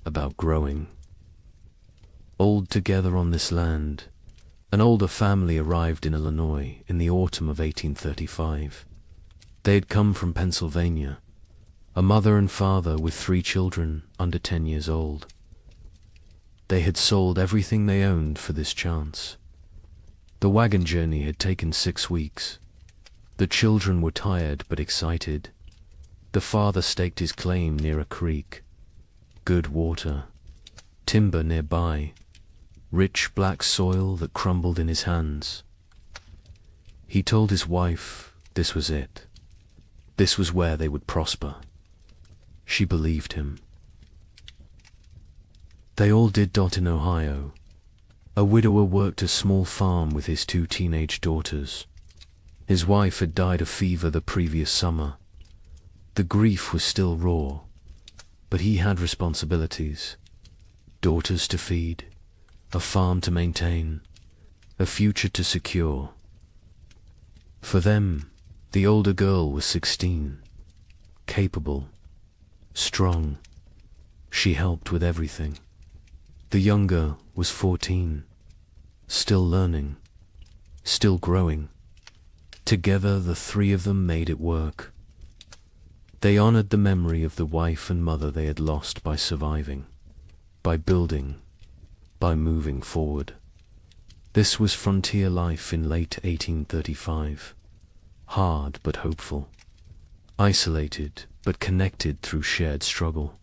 B: about growing. Old together on this land, an older family arrived in Illinois in the autumn of 1835. They had come from Pennsylvania, a mother and father with 3 children under 10 years old. They had sold everything they owned for this chance. The wagon journey had taken 6 weeks. The children were tired but excited. The father staked his claim near a creek. Good water, timber nearby, rich black soil that crumbled in his hands. He told his wife this was it. This was where they would prosper. She believed him. They all did. In Ohio, a widower worked a small farm with his 2 teenage daughters. His wife had died of fever the previous summer. The grief was still raw, but he had responsibilities. Daughters to feed, a farm to maintain, a future to secure. For them, the older girl was 16, capable, strong. She helped with everything. The younger was 14, still learning, still growing. Together the 3 of them made it work. They honored the memory of the wife and mother they had lost by surviving, by building, by moving forward. This was frontier life in late 1835. Hard but hopeful. Isolated but connected through shared struggle.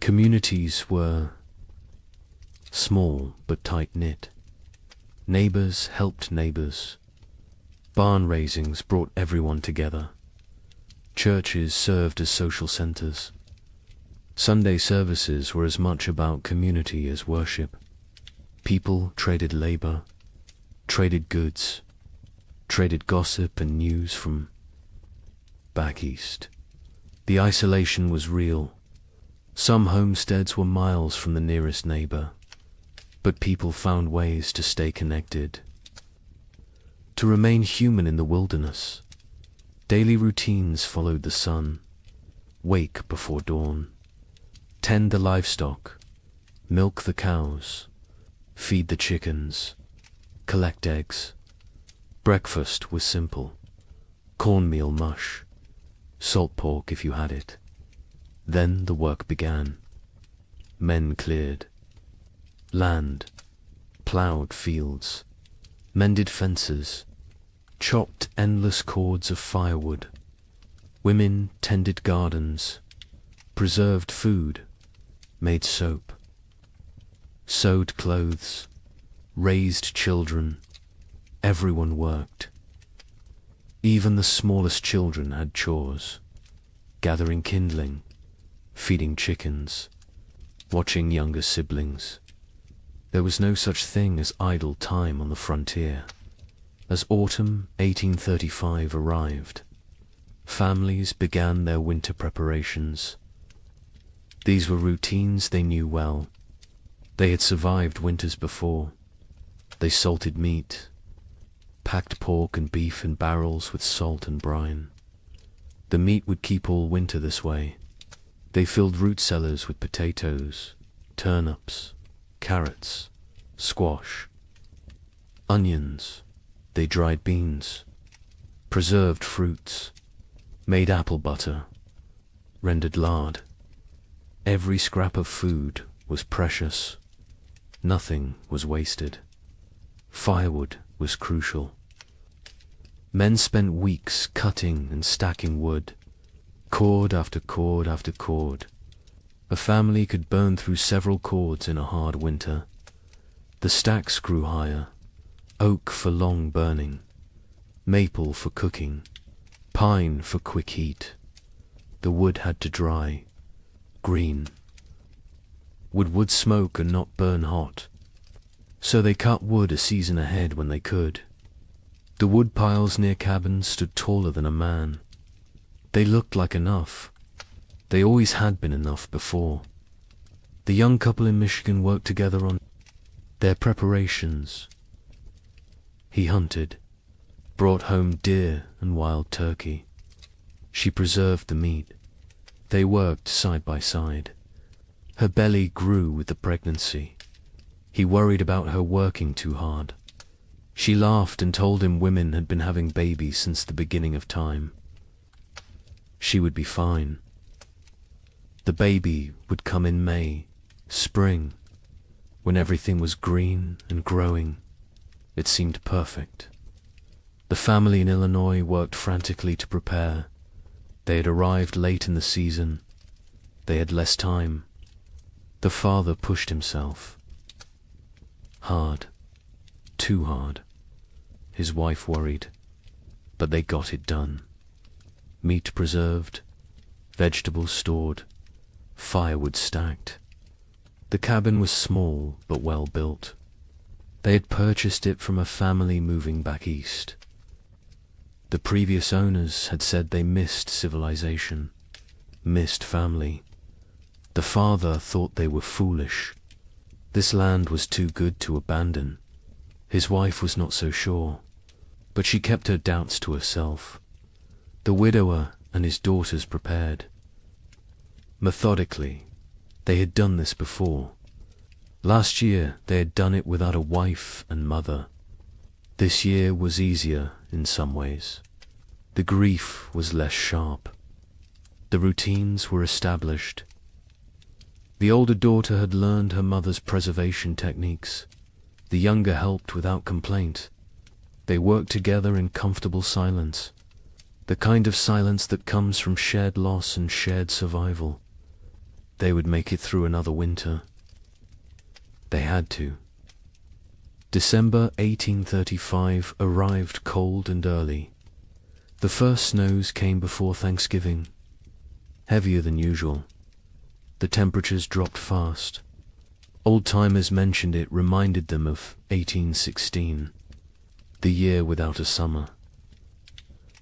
B: Communities were small but tight-knit. Neighbors helped neighbors. Barn raisings brought everyone together. Churches served as social centers. Sunday services were as much about community as worship. People traded labor, traded goods, traded gossip and news from back east. The isolation was real. Some homesteads were miles from the nearest neighbor, but people found ways to stay connected, to remain human in the wilderness. Daily routines followed the sun. Wake before dawn. Tend the livestock. Milk the cows. Feed the chickens. Collect eggs. Breakfast was simple. Cornmeal mush. Salt pork if you had it. Then the work began. Men cleared land, plowed fields, mended fences, chopped endless cords of firewood. Women tended gardens, preserved food, made soap, sewed clothes, raised children. Everyone worked. Even the smallest children had chores, gathering kindling, feeding chickens, watching younger siblings. There was no such thing as idle time on the frontier. As autumn 1835 arrived, families began their winter preparations. These were routines they knew well. They had survived winters before. They salted meat, packed pork and beef in barrels with salt and brine. The meat would keep all winter this way. They filled root cellars with potatoes, turnips, carrots, squash, onions. They dried beans, preserved fruits, made apple butter, rendered lard. Every scrap of food was precious. Nothing was wasted. Firewood was crucial. Men spent weeks cutting and stacking wood, cord after cord after cord. A family could burn through several cords in a hard winter. The stacks grew higher, oak for long burning, maple for cooking, pine for quick heat. The wood had to dry, green. Would wood smoke and not burn hot? So they cut wood a season ahead when they could. The wood piles near cabins stood taller than a man. They looked like enough. They always had been enough before. The young couple in Michigan worked together on their preparations. He hunted, brought home deer and wild turkey. She preserved the meat. They worked side by side. Her belly grew with the pregnancy. He worried about her working too hard. She laughed and told him women had been having babies since the beginning of time. She would be fine. The baby would come in May, spring, when everything was green and growing. It seemed perfect. The family in Illinois worked frantically to prepare. They had arrived late in the season. They had less time. The father pushed himself. Hard. Too hard. His wife worried. But they got it done. Meat preserved, vegetables stored, firewood stacked. The cabin was small but well built. They had purchased it from a family moving back east. The previous owners had said they missed civilization, missed family. The father thought they were foolish. This land was too good to abandon. His wife was not so sure, but she kept her doubts to herself. The widower and his daughters prepared. Methodically, they had done this before. Last year they had done it without a wife and mother. This year was easier in some ways. The grief was less sharp. The routines were established. The older daughter had learned her mother's preservation techniques. The younger helped without complaint. They worked together in comfortable silence, the kind of silence that comes from shared loss and shared survival. They would make it through another winter. They had to. December 1835 arrived cold and early. The first snows came before Thanksgiving, heavier than usual. The temperatures dropped fast. Old-timers mentioned it reminded them of 1816, the year without a summer.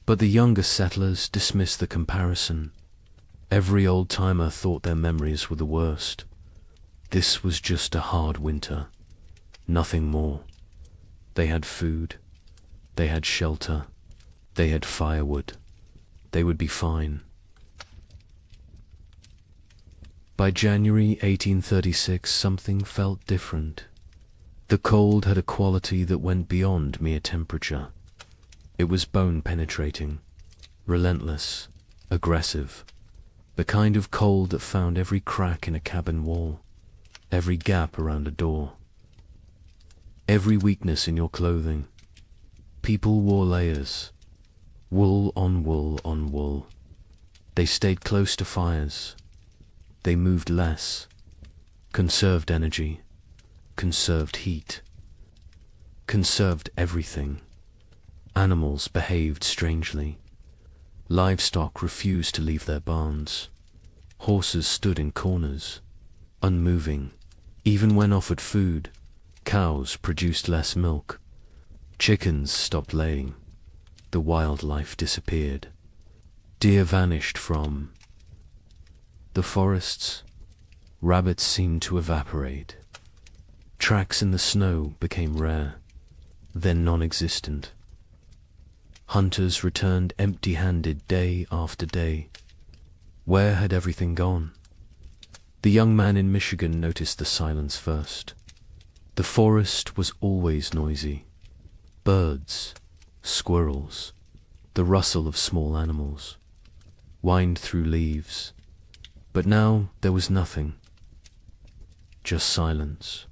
B: But the younger settlers dismissed the comparison. Every old-timer thought their memories were the worst. This was just a hard winter, nothing more. They had food, they had shelter, they had firewood. They would be fine. By January 1836, something felt different. The cold had a quality that went beyond mere temperature. It was bone-penetrating, relentless, aggressive, the kind of cold that found every crack in a cabin wall, every gap around a door, every weakness in your clothing. People wore layers, wool on wool on wool. They stayed close to fires. They moved less, conserved energy, conserved heat, conserved everything. Animals behaved strangely. Livestock refused to leave their barns. Horses stood in corners, unmoving. Even when offered food, cows produced less milk. Chickens stopped laying. The wildlife disappeared. Deer vanished from the forests. Rabbits seemed to evaporate. Tracks in the snow became rare, then non-existent. Hunters returned empty-handed day after day. Where had everything gone? The young man in Michigan noticed the silence first. The forest was always noisy. Birds, squirrels, the rustle of small animals, whined through leaves. But now there was nothing. just silence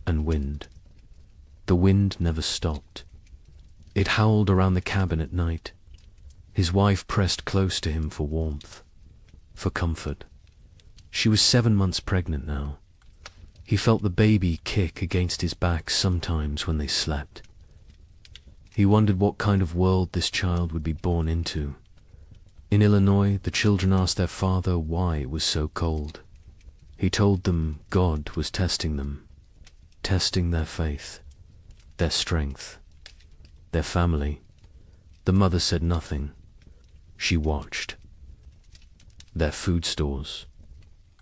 B: and wind. The wind never stopped. It howled around the cabin at night. His wife pressed close to him for warmth, for comfort. She was 7 months pregnant now. He felt the baby kick against his back sometimes when they slept. He wondered what kind of world this child would be born into. In Illinois, the children asked their father why it was so cold. He told them God was testing them, testing their faith, their strength, their family. The mother said nothing. She watched. Their food stores.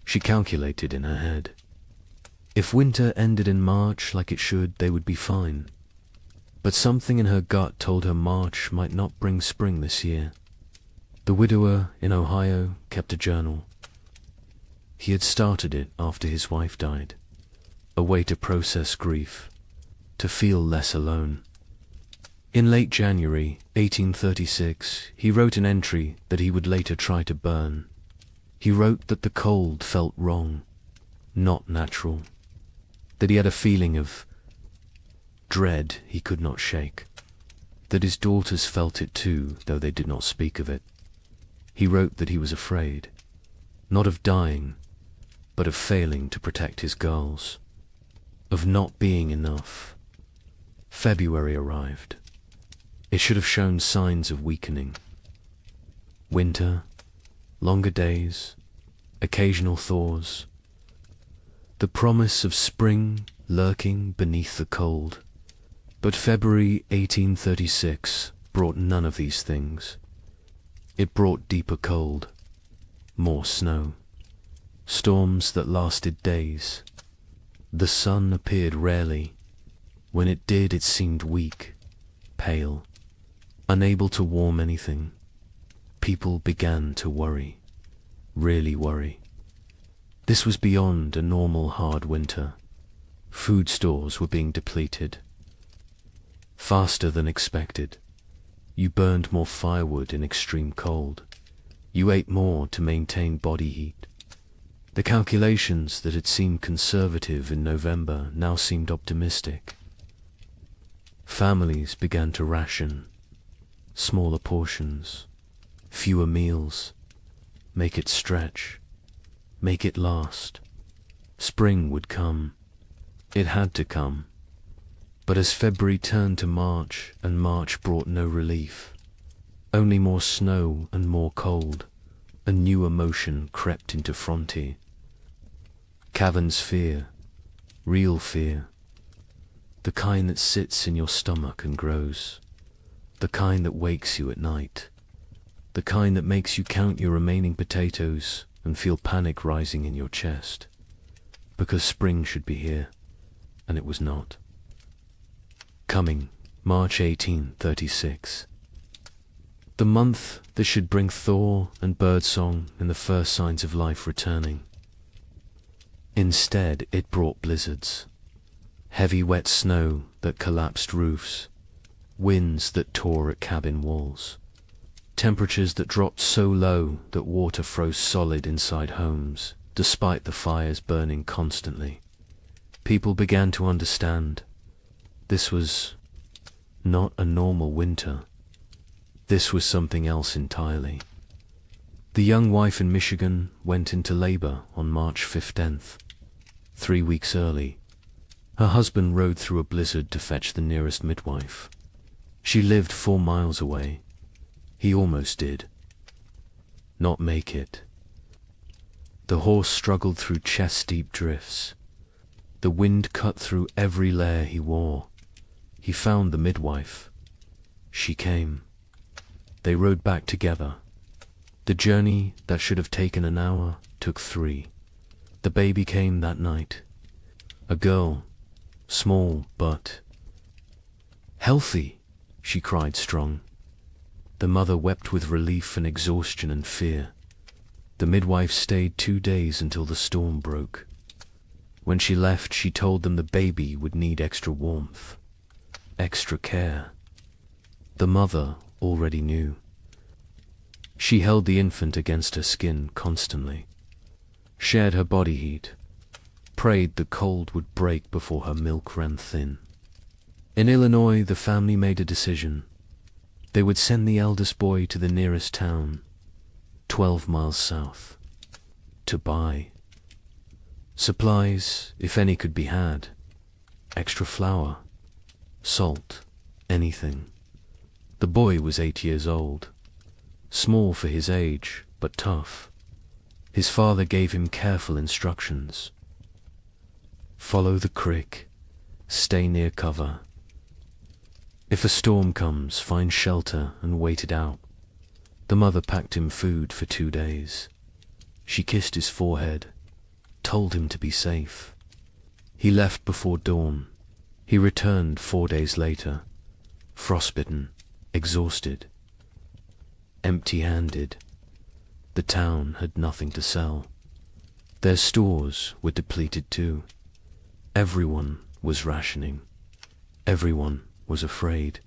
B: She calculated in her head. If winter ended in March like it should, they would be fine. But something in her gut told her March might not bring spring this year. The widower in Ohio kept a journal. He had started it after his wife died, a way to process grief, to feel less alone. In late January 1836, he wrote an entry that he would later try to burn. He wrote that the cold felt wrong, not natural, that he had a feeling of dread he could not shake, that his daughters felt it too, though they did not speak of it. He wrote that he was afraid, not of dying, but of failing to protect his girls, of not being enough. February arrived. It should have shown signs of weakening. Winter, longer days, occasional thaws, the promise of spring lurking beneath the cold. But February 1836 brought none of these things. It brought deeper cold, more snow, storms that lasted days. The sun appeared rarely. When it did, it seemed weak, pale, unable to warm anything. People began to worry, really worry. This was beyond a normal hard winter. Food stores were being depleted. Faster than expected. You burned more firewood in extreme cold. You ate more to maintain body heat. The calculations that had seemed conservative in November now seemed optimistic. Families began to ration. Smaller portions, fewer meals. Make it stretch. Make it last. Spring would come. It had to come. But as February turned to March, and March brought no relief, only more snow and more cold, a new emotion crept into Frontier. Cavern's fear, real fear, the kind that sits in your stomach and grows, the kind that wakes you at night, the kind that makes you count your remaining potatoes and feel panic rising in your chest, because spring should be here, and it was not. Coming, March 1836. The month that should bring thaw and birdsong and the first signs of life returning. Instead, it brought blizzards, heavy wet snow that collapsed roofs, winds that tore at cabin walls, temperatures that dropped so low that water froze solid inside homes, despite the fires burning constantly. People began to understand. This was not a normal winter. This was something else entirely. The young wife in Michigan went into labor on March 15th, 3 weeks early. Her husband rode through a blizzard to fetch the nearest midwife. She lived 4 miles away. He almost did not make it. The horse struggled through chest-deep drifts. The wind cut through every layer he wore. He found the midwife. She came. They rode back together. The journey that should have taken an hour took 3. The baby came that night. A girl, small but healthy, she cried strong. The mother wept with relief and exhaustion and fear. The midwife stayed 2 days until the storm broke. When she left, she told them the baby would need extra warmth, extra care. The mother already knew. She held the infant against her skin constantly, shared her body heat. prayed the cold would break before her milk ran thin. In Illinois, the family made a decision. They would send the eldest boy to the nearest town, 12 miles south, to buy supplies, if any could be had, extra flour, salt, anything. The boy was 8 years old, small for his age, but tough. His father gave him careful instructions. Follow the creek, stay near cover. If a storm comes, find shelter and wait it out. The mother packed him food for 2 days. She kissed his forehead, told him to be safe. He left before dawn. He returned 4 days later, frostbitten, exhausted, empty-handed. The town had nothing to sell. Their stores were depleted too. Everyone was rationing. Everyone was afraid.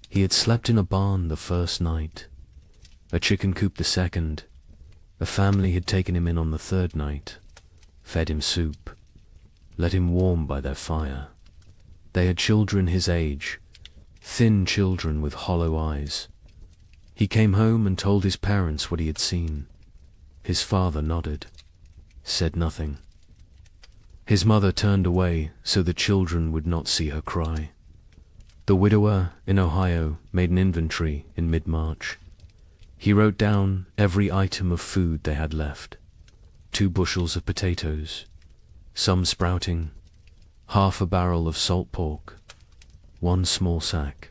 B: He had slept in a barn the first night, a chicken coop the second. A family had taken him in on the third night, fed him soup, let him warm by their fire. They had children his age, thin children with hollow eyes. He came home and told his parents what he had seen. His father nodded, said nothing. His mother turned away so the children would not see her cry. The widower in Ohio made an inventory in mid-March. He wrote down every item of food they had left. 2 bushels of potatoes, some sprouting, half a barrel of salt pork, 1 small sack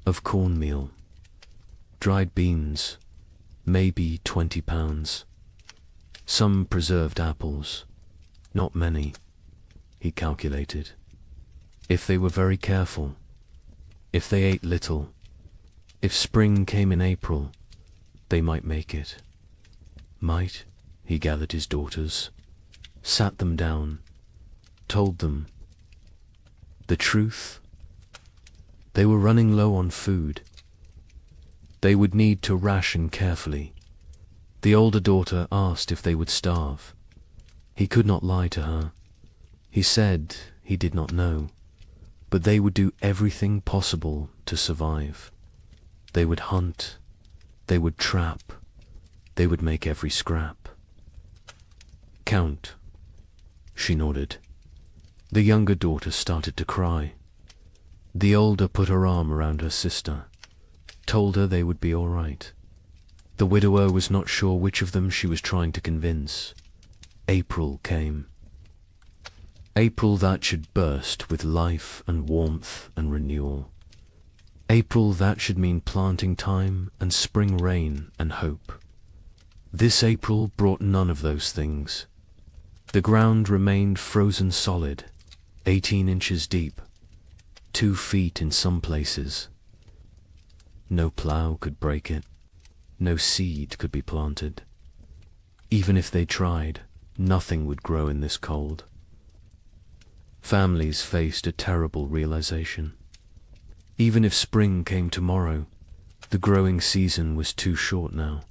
B: of cornmeal, dried beans, maybe 20 pounds, some preserved apples, not many, he calculated. If they were very careful, if they ate little, if spring came in April, they might make it. Might, he gathered his daughters, sat them down, told them the truth. They were running low on food. They would need to ration carefully. The older daughter asked if they would starve. He could not lie to her. He said he did not know, but they would do everything possible to survive. They would hunt, they would trap, they would make every scrap. Count, she nodded. The younger daughter started to cry. The older put her arm around her sister, told her they would be all right. The widower was not sure which of them she was trying to convince. April came. April that should burst with life and warmth and renewal. April that should mean planting time and spring rain and hope. This April brought none of those things. The ground remained frozen solid, 18 inches deep, 2 feet in some places. No plough could break it. No seed could be planted. Even if they tried, nothing would grow in this cold. Families faced a terrible realization. Even if spring came tomorrow, the growing season was too short now.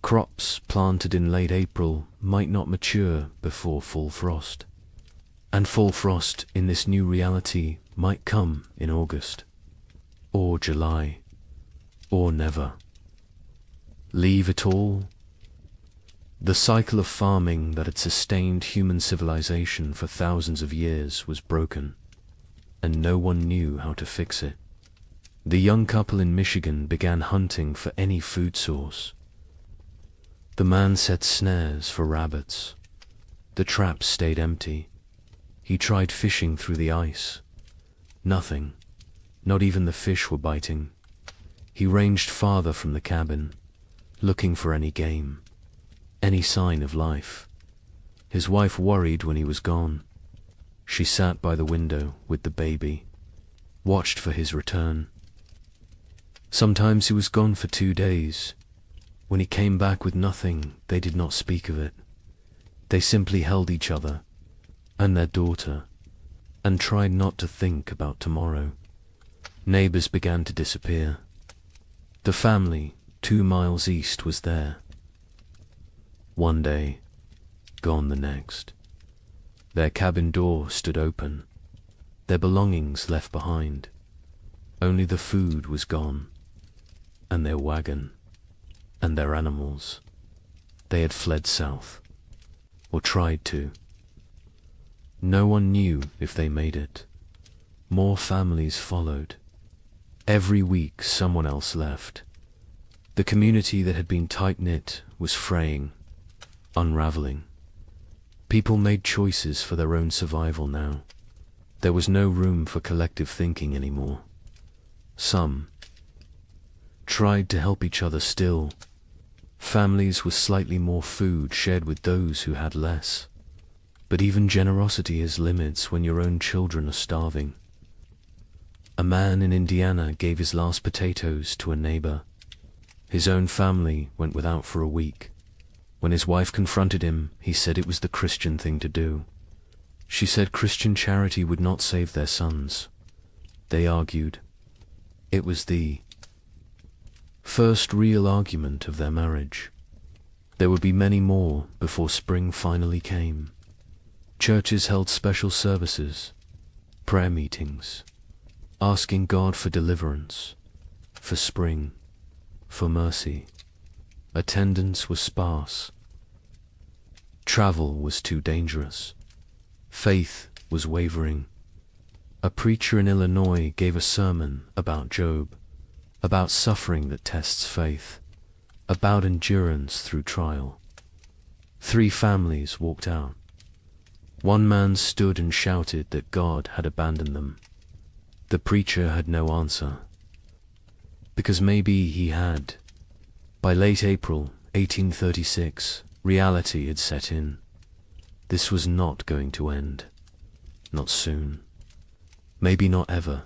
B: Crops planted in late April might not mature before full frost. And full frost in this new reality might come in August, or July, or never. Leave it all? The cycle of farming that had sustained human civilization for thousands of years was broken, and no one knew how to fix it. The young couple in Michigan began hunting for any food source. The man set snares for rabbits. The traps stayed empty. He tried fishing through the ice. Nothing. Not even the fish were biting. He ranged farther from the cabin, looking for any game, any sign of life. His wife worried when he was gone. She sat by the window with the baby, watched for his return. Sometimes he was gone for 2 days. When he came back with nothing, they did not speak of it. They simply held each other and their daughter and tried not to think about tomorrow. Neighbors began to disappear. The family 2 miles east was there. One day, gone the next. Their cabin door stood open, their belongings left behind. Only the food was gone, and their wagon, and their animals. They had fled south, or tried to. No one knew if they made it. More families followed. Every week someone else left. The community that had been tight-knit was fraying, unraveling. People made choices for their own survival now. There was no room for collective thinking anymore. Some tried to help each other still. Families with slightly more food shared with those who had less. But even generosity has limits when your own children are starving. A man in Indiana gave his last potatoes to a neighbor. His own family went without for a week. When his wife confronted him, he said it was the Christian thing to do. She said Christian charity would not save their sons. They argued. It was the first real argument of their marriage. There would be many more before spring finally came. Churches held special services, prayer meetings, asking God for deliverance, for spring, for mercy. Attendance was sparse. Travel was too dangerous. Faith was wavering. A preacher in Illinois gave a sermon about Job, about suffering that tests faith, about endurance through trial. 3 families walked out. One man stood and shouted that God had abandoned them. The preacher had no answer, because maybe he had. By late April 1836, reality had set in. This was not going to end. Not soon. Maybe not ever.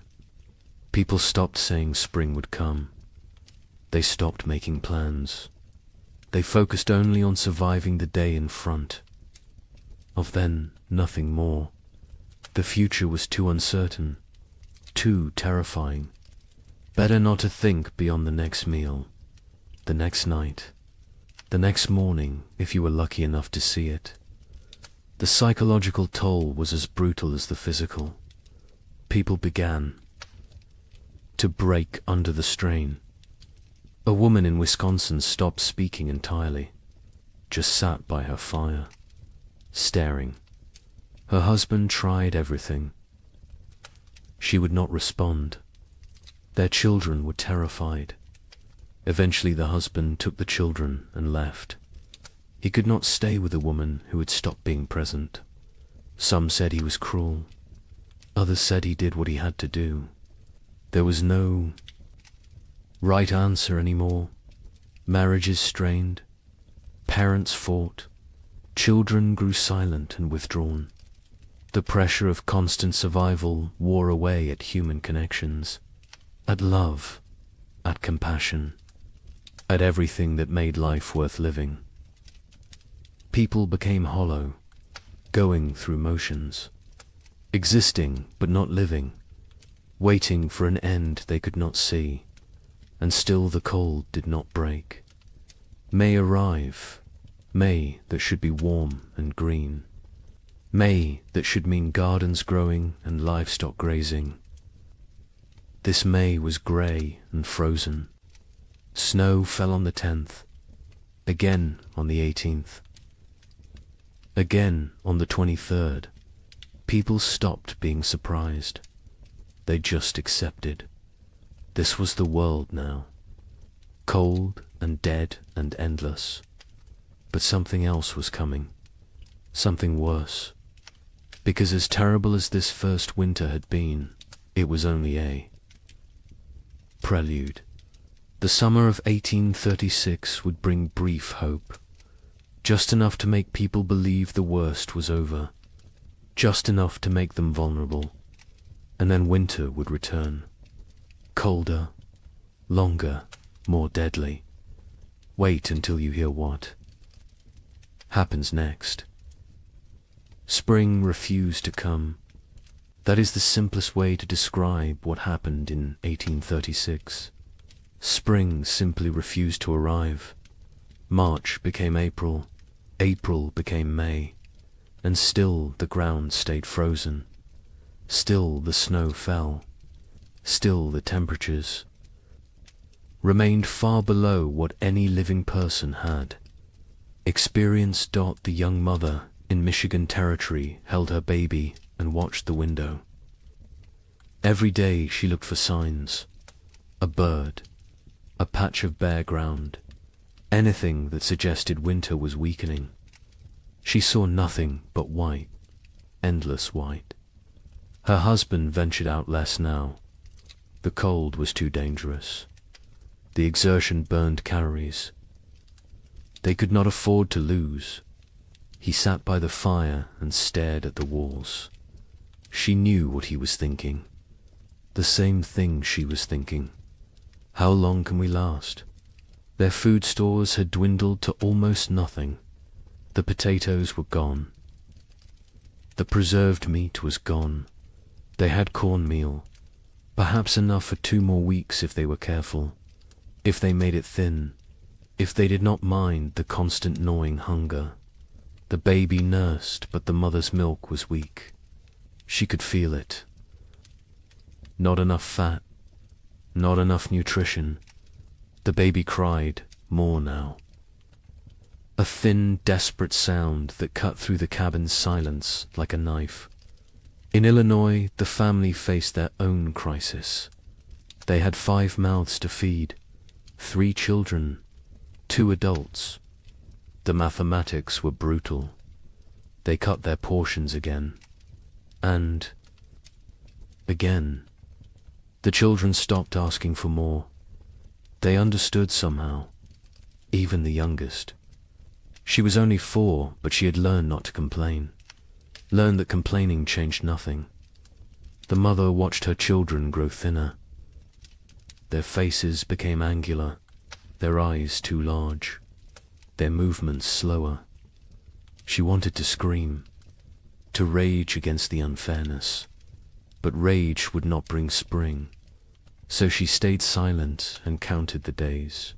B: People stopped saying spring would come. They stopped making plans. They focused only on surviving the day in front. Of then, nothing more. The future was too uncertain, too terrifying. Better not to think beyond the next meal, the next night, the next morning if you were lucky enough to see it. The psychological toll was as brutal as the physical. People began to break under the strain. A woman in Wisconsin stopped speaking entirely, just sat by her fire, staring. Her husband tried everything. She would not respond. Their children were terrified. Eventually the husband took the children and left. He could not stay with a woman who had stopped being present. Some said he was cruel. Others said he did what he had to do. There was no right answer anymore. Marriages strained. Parents fought. Children grew silent and withdrawn. The pressure of constant survival wore away at human connections, at love, at compassion, at everything that made life worth living. People became hollow, going through motions, existing but not living, waiting for an end they could not see, and still the cold did not break. May arrive, May that should be warm and green, May that should mean gardens growing and livestock grazing. This May was grey and frozen. Snow fell on the 10th, again on the 18th, again on the 23rd. People stopped being surprised. They just accepted. This was the world now. Cold and dead and endless. But something else was coming. Something worse. Because as terrible as this first winter had been, it was only a prelude. The summer of 1836 would bring brief hope. Just enough to make people believe the worst was over. Just enough to make them vulnerable. And then winter would return. Colder, longer, more deadly. Wait until you hear what happens next. Spring refused to come. That is the simplest way to describe what happened in 1836. Spring simply refused to arrive. March became April. April became May, and still the ground stayed frozen. Still the snow fell. Still the temperatures remained far below what any living person had. Experienced Dot, the young mother in Michigan Territory, held her baby and watched the window. Every day she looked for signs. A bird, a patch of bare ground, anything that suggested winter was weakening. She saw nothing but white, endless white. Her husband ventured out less now. The cold was too dangerous. The exertion burned calories. They could not afford to lose. He sat by the fire and stared at the walls. She knew what he was thinking. The same thing she was thinking. How long can we last? Their food stores had dwindled to almost nothing. The potatoes were gone. The preserved meat was gone. They had cornmeal, perhaps enough for 2 more weeks if they were careful, if they made it thin, if they did not mind the constant gnawing hunger. The baby nursed, but the mother's milk was weak. She could feel it. Not enough fat, not enough nutrition. The baby cried more now. A thin, desperate sound that cut through the cabin's silence like a knife. In Illinois, the family faced their own crisis. They had 5 mouths to feed, 3 children, 2 adults. The mathematics were brutal. They cut their portions again. And again. The children stopped asking for more. They understood somehow, even the youngest. She was only 4, but she had learned not to complain. Learned that complaining changed nothing. The mother watched her children grow thinner. Their faces became angular, their eyes too large, their movements slower. She wanted to scream, to rage against the unfairness, but rage would not bring spring. So she stayed silent and counted the days.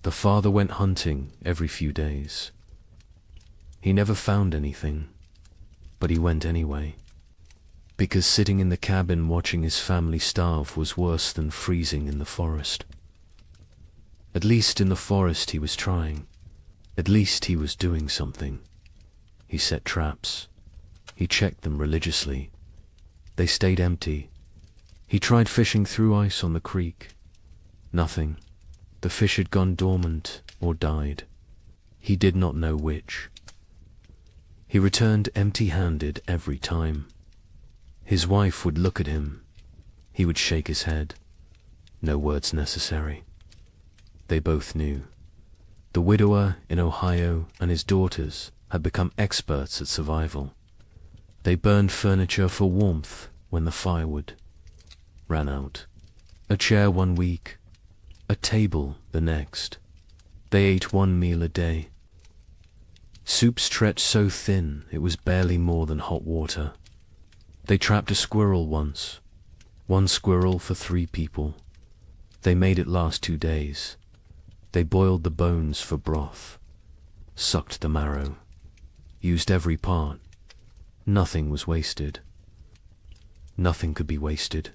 B: The father went hunting every few days. He never found anything, but he went anyway, because sitting in the cabin watching his family starve was worse than freezing in the forest. At least in the forest he was trying. At least he was doing something. He set traps. He checked them religiously. They stayed empty. He tried fishing through ice on the creek. Nothing. The fish had gone dormant or died. He did not know which. He returned empty-handed every time. His wife would look at him. He would shake his head. No words necessary. They both knew. The widower in Ohio and his daughters had become experts at survival. They burned furniture for warmth when the firewood ran out. A chair 1 week, a table the next. They ate 1 meal a day. Soup stretched so thin it was barely more than hot water. They trapped a squirrel once. 1 squirrel for 3 people. They made it last 2 days. They boiled the bones for broth, sucked the marrow, used every part. Nothing was wasted. Nothing could be wasted.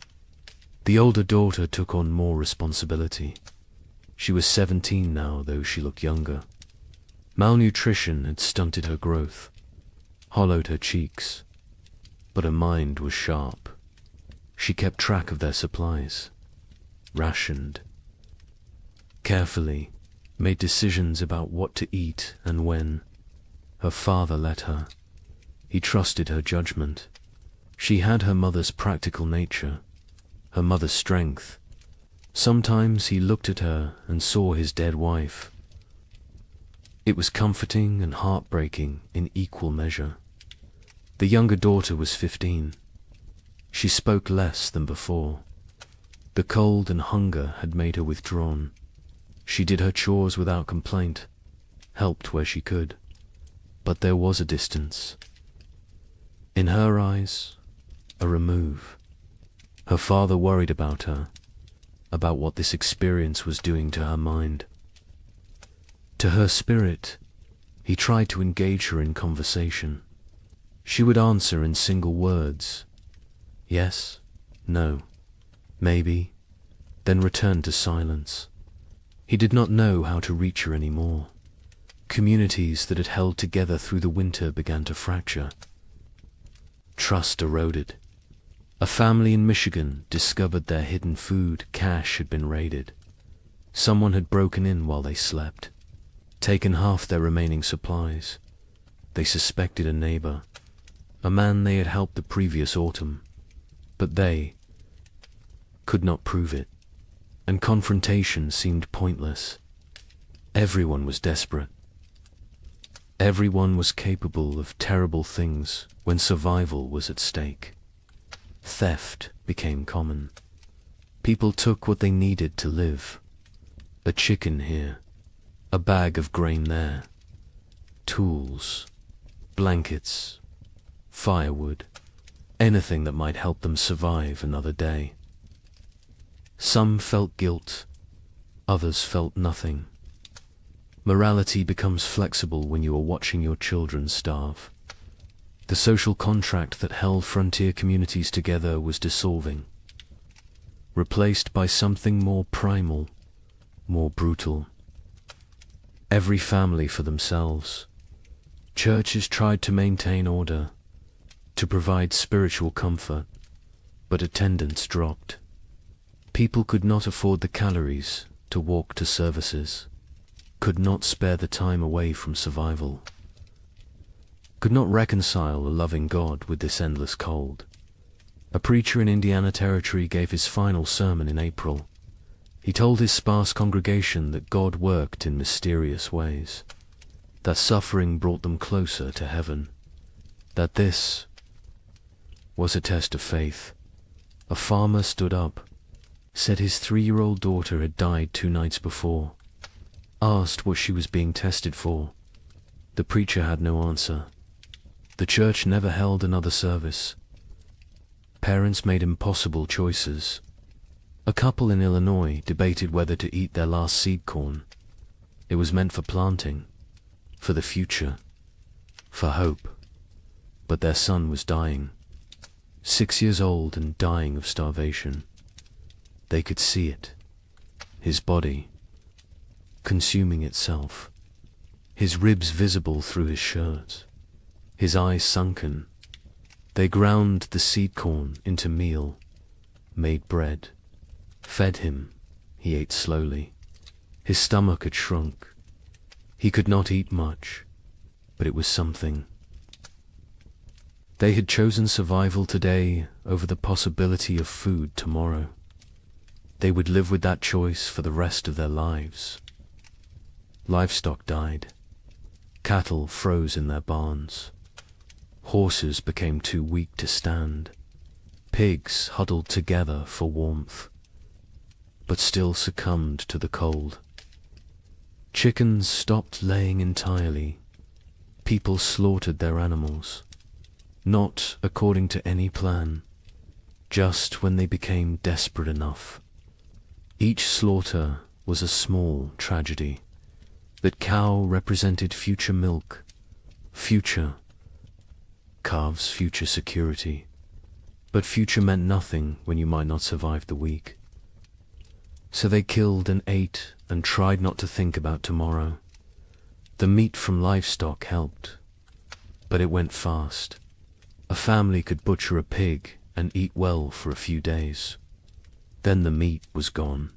B: The older daughter took on more responsibility. She was 17 now, though she looked younger. Malnutrition had stunted her growth, hollowed her cheeks, but her mind was sharp. She kept track of their supplies, rationed, carefully, made decisions about what to eat and when. Her father let her. He trusted her judgment. She had her mother's practical nature, her mother's strength. Sometimes he looked at her and saw his dead wife. It was comforting and heartbreaking in equal measure. The younger daughter was 15. She spoke less than before. The cold and hunger had made her withdrawn. She did her chores without complaint, helped where she could. But there was a distance. In her eyes, a remove. Her father worried about her, about what this experience was doing to her mind. To her spirit, He tried to engage her in conversation. She would answer in single words. Yes, no, maybe, then return to silence. He did not know how to reach her anymore. Communities that had held together through the winter began to fracture. Trust eroded. A family in Michigan discovered their hidden food cache had been raided. Someone had broken in while they slept, taken half their remaining supplies. They suspected a neighbor, a man they had helped the previous autumn, but they could not prove it, and confrontation seemed pointless. Everyone was desperate. Everyone was capable of terrible things when survival was at stake. Theft became common. People took what they needed to live. A chicken here, a bag of grain there, tools, blankets, firewood, anything that might help them survive another day. Some felt guilt, others felt nothing. Morality becomes flexible when you are watching your children starve. The social contract that held frontier communities together was dissolving, replaced by something more primal, more brutal. Every family for themselves. Churches tried to maintain order, to provide spiritual comfort, but attendance dropped. People could not afford the calories to walk to services, could not spare the time away from survival, could not reconcile a loving God with this endless cold. A preacher in Indiana Territory gave his final sermon in April. He told his sparse congregation that God worked in mysterious ways, that suffering brought them closer to heaven, that this was a test of faith. A farmer stood up, said his 3-year-old daughter had died 2 nights before, asked what she was being tested for. The preacher had no answer. The church never held another service. Parents made impossible choices. A couple in Illinois debated whether to eat their last seed corn. It was meant for planting, for the future, for hope. But their son was dying, 6 years old and dying of starvation. They could see it, his body consuming itself, his ribs visible through his shirt, his eyes sunken. They ground the seed corn into meal, made bread, fed him. He ate slowly. His stomach had shrunk. He could not eat much, but it was something. They had chosen survival today over the possibility of food tomorrow. They would live with that choice for the rest of their lives. Livestock died. Cattle froze in their barns. Horses became too weak to stand. Pigs huddled together for warmth, but still succumbed to the cold. Chickens stopped laying entirely. People slaughtered their animals, not according to any plan, just when they became desperate enough. Each slaughter was a small tragedy. That cow represented future milk, future, calves future security. But future meant nothing when you might not survive the week. So they killed and ate and tried not to think about tomorrow. The meat from livestock helped, but it went fast. A family could butcher a pig and eat well for a few days. Then the meat was gone,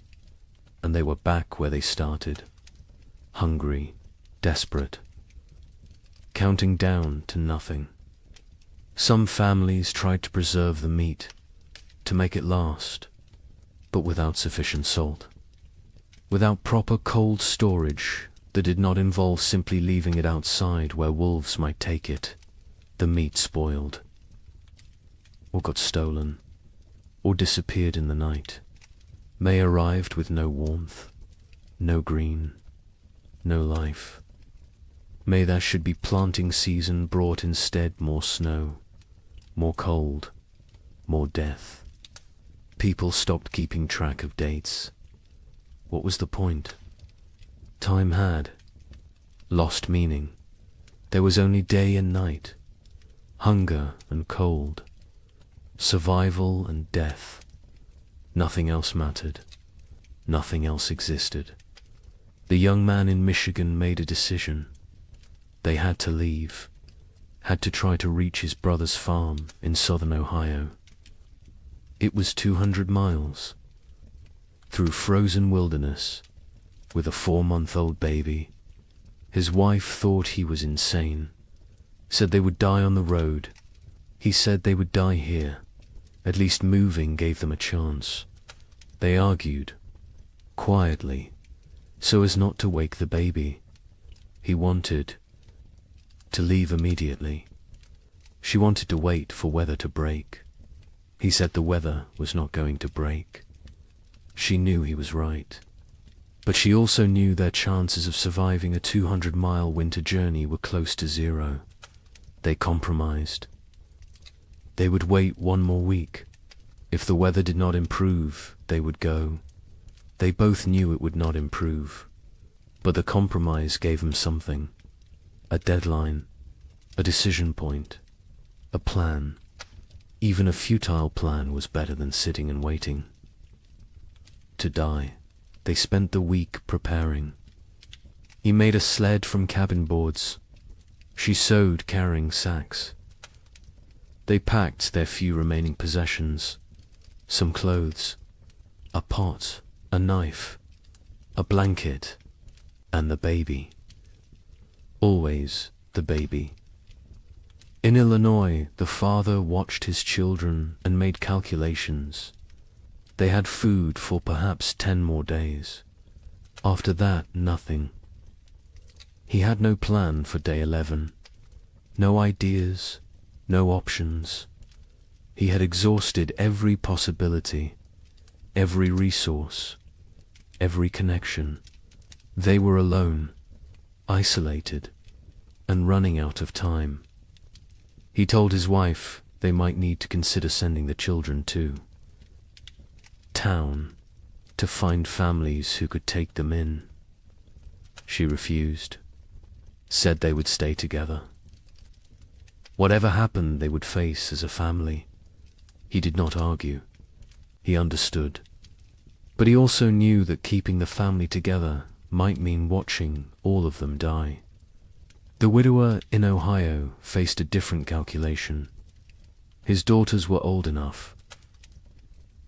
B: and they were back where they started. Hungry, desperate, counting down to nothing. Some families tried to preserve the meat, to make it last, but without sufficient salt. Without proper cold storage that did not involve simply leaving it outside where wolves might take it, the meat spoiled, or got stolen, or disappeared in the night. May arrived with no warmth, no green, no life. May there should be planting season brought instead more snow, more cold, more death. People stopped keeping track of dates. What was the point? Time had lost meaning. There was only day and night, hunger and cold, survival and death. Nothing else mattered. Nothing else existed. The young man in Michigan made a decision. They had to leave, had to try to reach his brother's farm in southern Ohio. It was 200 miles, through frozen wilderness, with a 4-month-old baby. His wife thought he was insane, said they would die on the road. He said they would die here. At least moving gave them a chance. They argued, quietly, so as not to wake the baby. He wanted to leave immediately. She wanted to wait for weather to break. He said the weather was not going to break. She knew he was right. But she also knew their chances of surviving a 200-mile winter journey were close to zero. They compromised. They would wait 1 more week. If the weather did not improve, they would go. They both knew it would not improve. But the compromise gave them something. A deadline, a decision point, a plan. Even a futile plan was better than sitting and waiting. To die. They spent the week preparing. He made a sled from cabin boards. She sewed carrying sacks. They packed their few remaining possessions, some clothes, a pot, a knife, a blanket, and the baby. Always the baby. In Illinois, the father watched his children and made calculations. They had food for perhaps 10 more days. After that, nothing. He had no plan for day 11. No ideas, no options. He had exhausted every possibility, every resource, every connection. They were alone, isolated, and running out of time. He told his wife they might need to consider sending the children too. Town, to find families who could take them in. She refused, said they would stay together. Whatever happened, they would face as a family. He did not argue. He understood. But he also knew that keeping the family together might mean watching all of them die. The widower in Ohio faced a different calculation. His daughters were old enough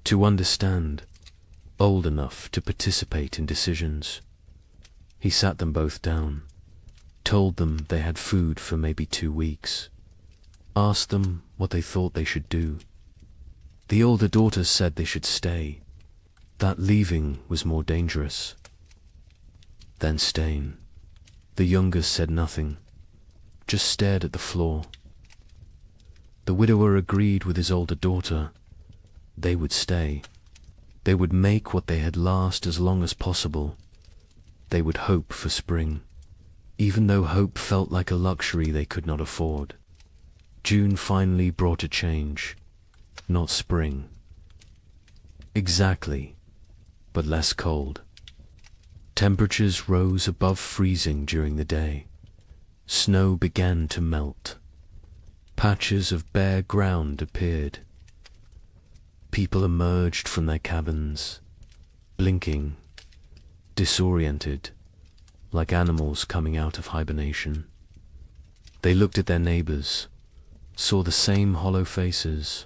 B: to understand, old enough to participate in decisions. He sat them both down, told them they had food for maybe 2 weeks, asked them what they thought they should do. The older daughter said they should stay, that leaving was more dangerous than staying. The younger said nothing, just stared at the floor. The widower agreed with his older daughter. They would stay. They would make what they had last as long as possible. They would hope for spring, even though hope felt like a luxury they could not afford. June finally brought a change, not spring. Exactly, but less cold. Temperatures rose above freezing during the day. Snow began to melt. Patches of bare ground appeared. People emerged from their cabins, blinking, disoriented, like animals coming out of hibernation. They looked at their neighbors, saw the same hollow faces,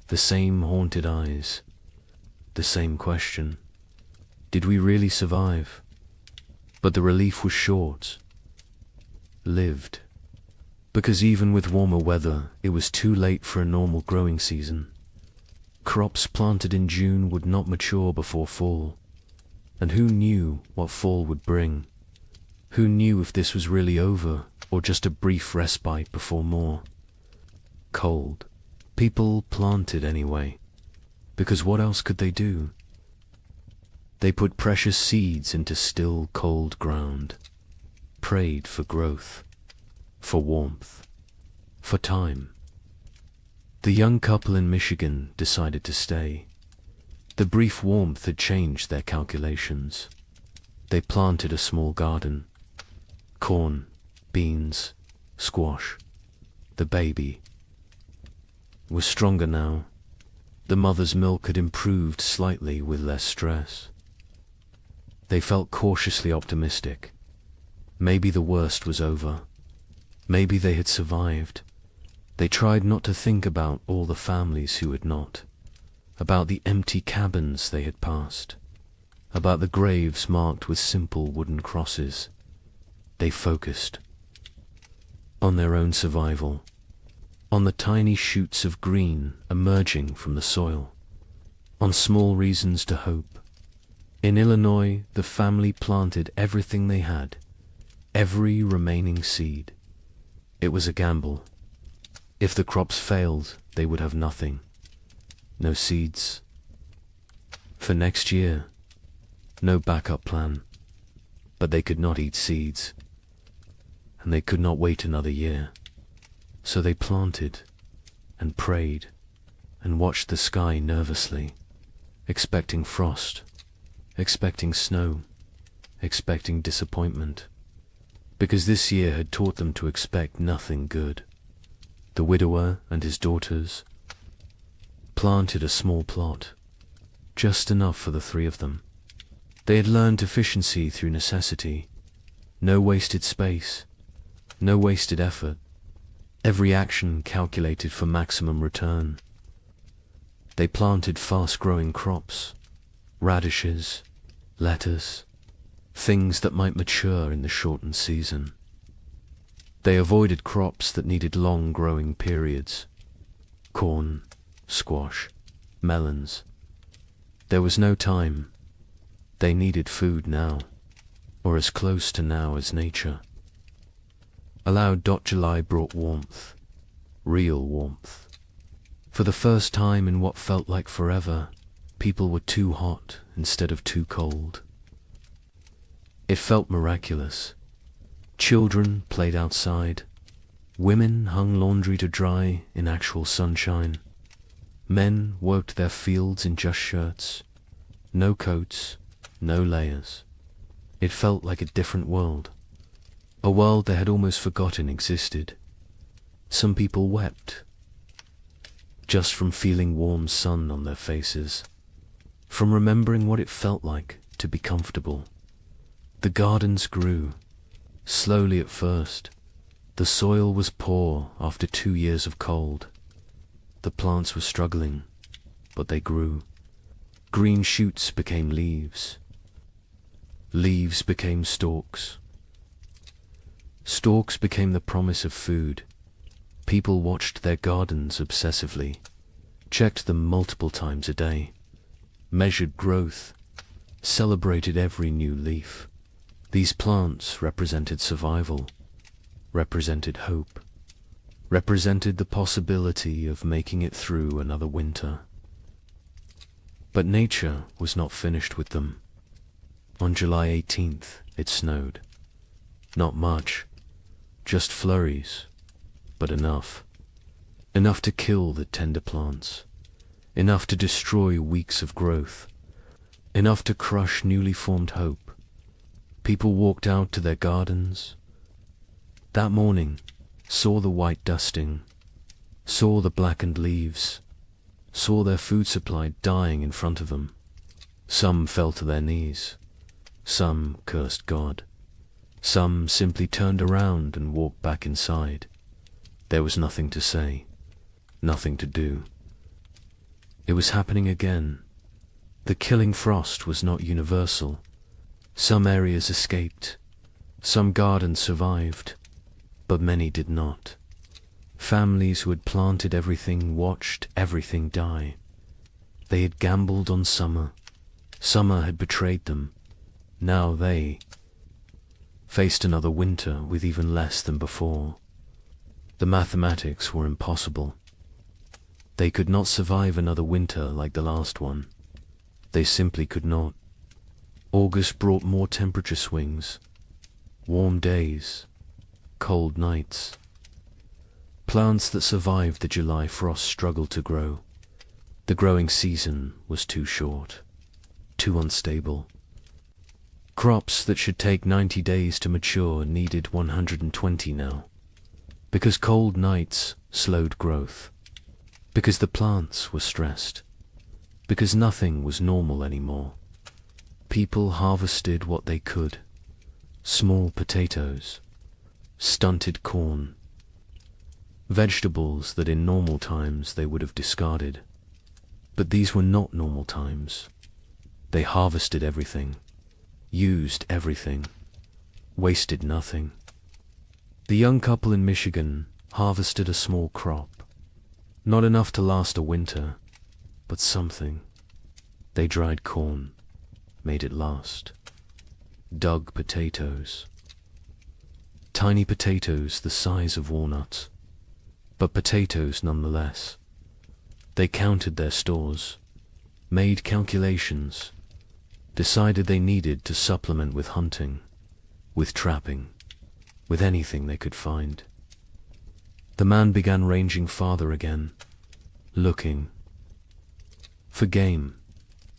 B: the same haunted eyes, the same question. Did we really survive? But the relief was short. Lived. Because even with warmer weather, it was too late for a normal growing season. Crops planted in June would not mature before fall. And who knew what fall would bring? Who knew if this was really over, or just a brief respite before more? Cold. People planted anyway, because what else could they do? They put precious seeds into still, cold ground, prayed for growth, for warmth, for time. The young couple in Michigan decided to stay. The brief warmth had changed their calculations. They planted a small garden. Corn, beans, squash. The baby was stronger now. The mother's milk had improved slightly with less stress. They felt cautiously optimistic. Maybe the worst was over. Maybe they had survived. They tried not to think about all the families who had not, about the empty cabins they had passed, about the graves marked with simple wooden crosses. They focused on their own survival, on the tiny shoots of green emerging from the soil, on small reasons to hope. In Illinois, the family planted everything they had, every remaining seed. It was a gamble. If the crops failed, they would have nothing. No seeds. For next year, no backup plan. But they could not eat seeds, and they could not wait another year. So they planted and prayed and watched the sky nervously, expecting frost, expecting snow, expecting disappointment, because this year had taught them to expect nothing good. The widower and his daughters planted a small plot, just enough for the three of them. They had learned efficiency through necessity. No wasted space, no wasted effort. Every action calculated for maximum return. They planted fast-growing crops, radishes, lettuce, things that might mature in the shortened season. They avoided crops that needed long growing periods. Corn, squash, melons. There was no time. They needed food now, or as close to now as nature. July brought warmth, real warmth. For the first time in what felt like forever, people were too hot instead of too cold. It felt miraculous. Children played outside. Women hung laundry to dry in actual sunshine. Men worked their fields in just shirts. No coats, no layers. It felt like a different world. A world they had almost forgotten existed. Some people wept, just from feeling warm sun on their faces, from remembering what it felt like to be comfortable. The gardens grew, slowly at first. The soil was poor after 2 years of cold. The plants were struggling, but they grew. Green shoots became leaves. Leaves became stalks. Stalks became the promise of food. People watched their gardens obsessively, checked them multiple times a day, measured growth, celebrated every new leaf. These plants represented survival, represented hope, represented the possibility of making it through another winter. But nature was not finished with them. On July 18th, it snowed. Not much, just flurries, but enough. Enough to kill the tender plants, enough to destroy weeks of growth, enough to crush newly formed hope. People walked out to their gardens that morning, saw the white dusting, saw the blackened leaves, saw their food supply dying in front of them. Some fell to their knees, some cursed God. Some simply turned around and walked back inside. There was nothing to say, nothing to do. It was happening again. The killing frost was not universal. Some areas escaped, some gardens survived, but many did not. Families who had planted everything watched everything die. They had gambled on summer. Summer had betrayed them. Now they faced another winter with even less than before. The mathematics were impossible. They could not survive another winter like the last one. They simply could not. August brought more temperature swings, warm days, cold nights. Plants that survived the July frost struggled to grow. The growing season was too short, too unstable. Crops that should take 90 days to mature needed 120 now. because cold nights slowed growth, because the plants were stressed, because nothing was normal anymore. People harvested what they could: small potatoes, stunted corn, vegetables that in normal times they would have discarded. But these were not normal times. They harvested everything, used everything, wasted nothing. The young couple in Michigan harvested a small crop, not enough to last a winter, but something. They dried corn, made it last. Dug potatoes. Tiny potatoes the size of walnuts, but potatoes nonetheless. They counted their stores, made calculations, decided they needed to supplement with hunting, with trapping, with anything they could find. The man began ranging farther again, looking for game.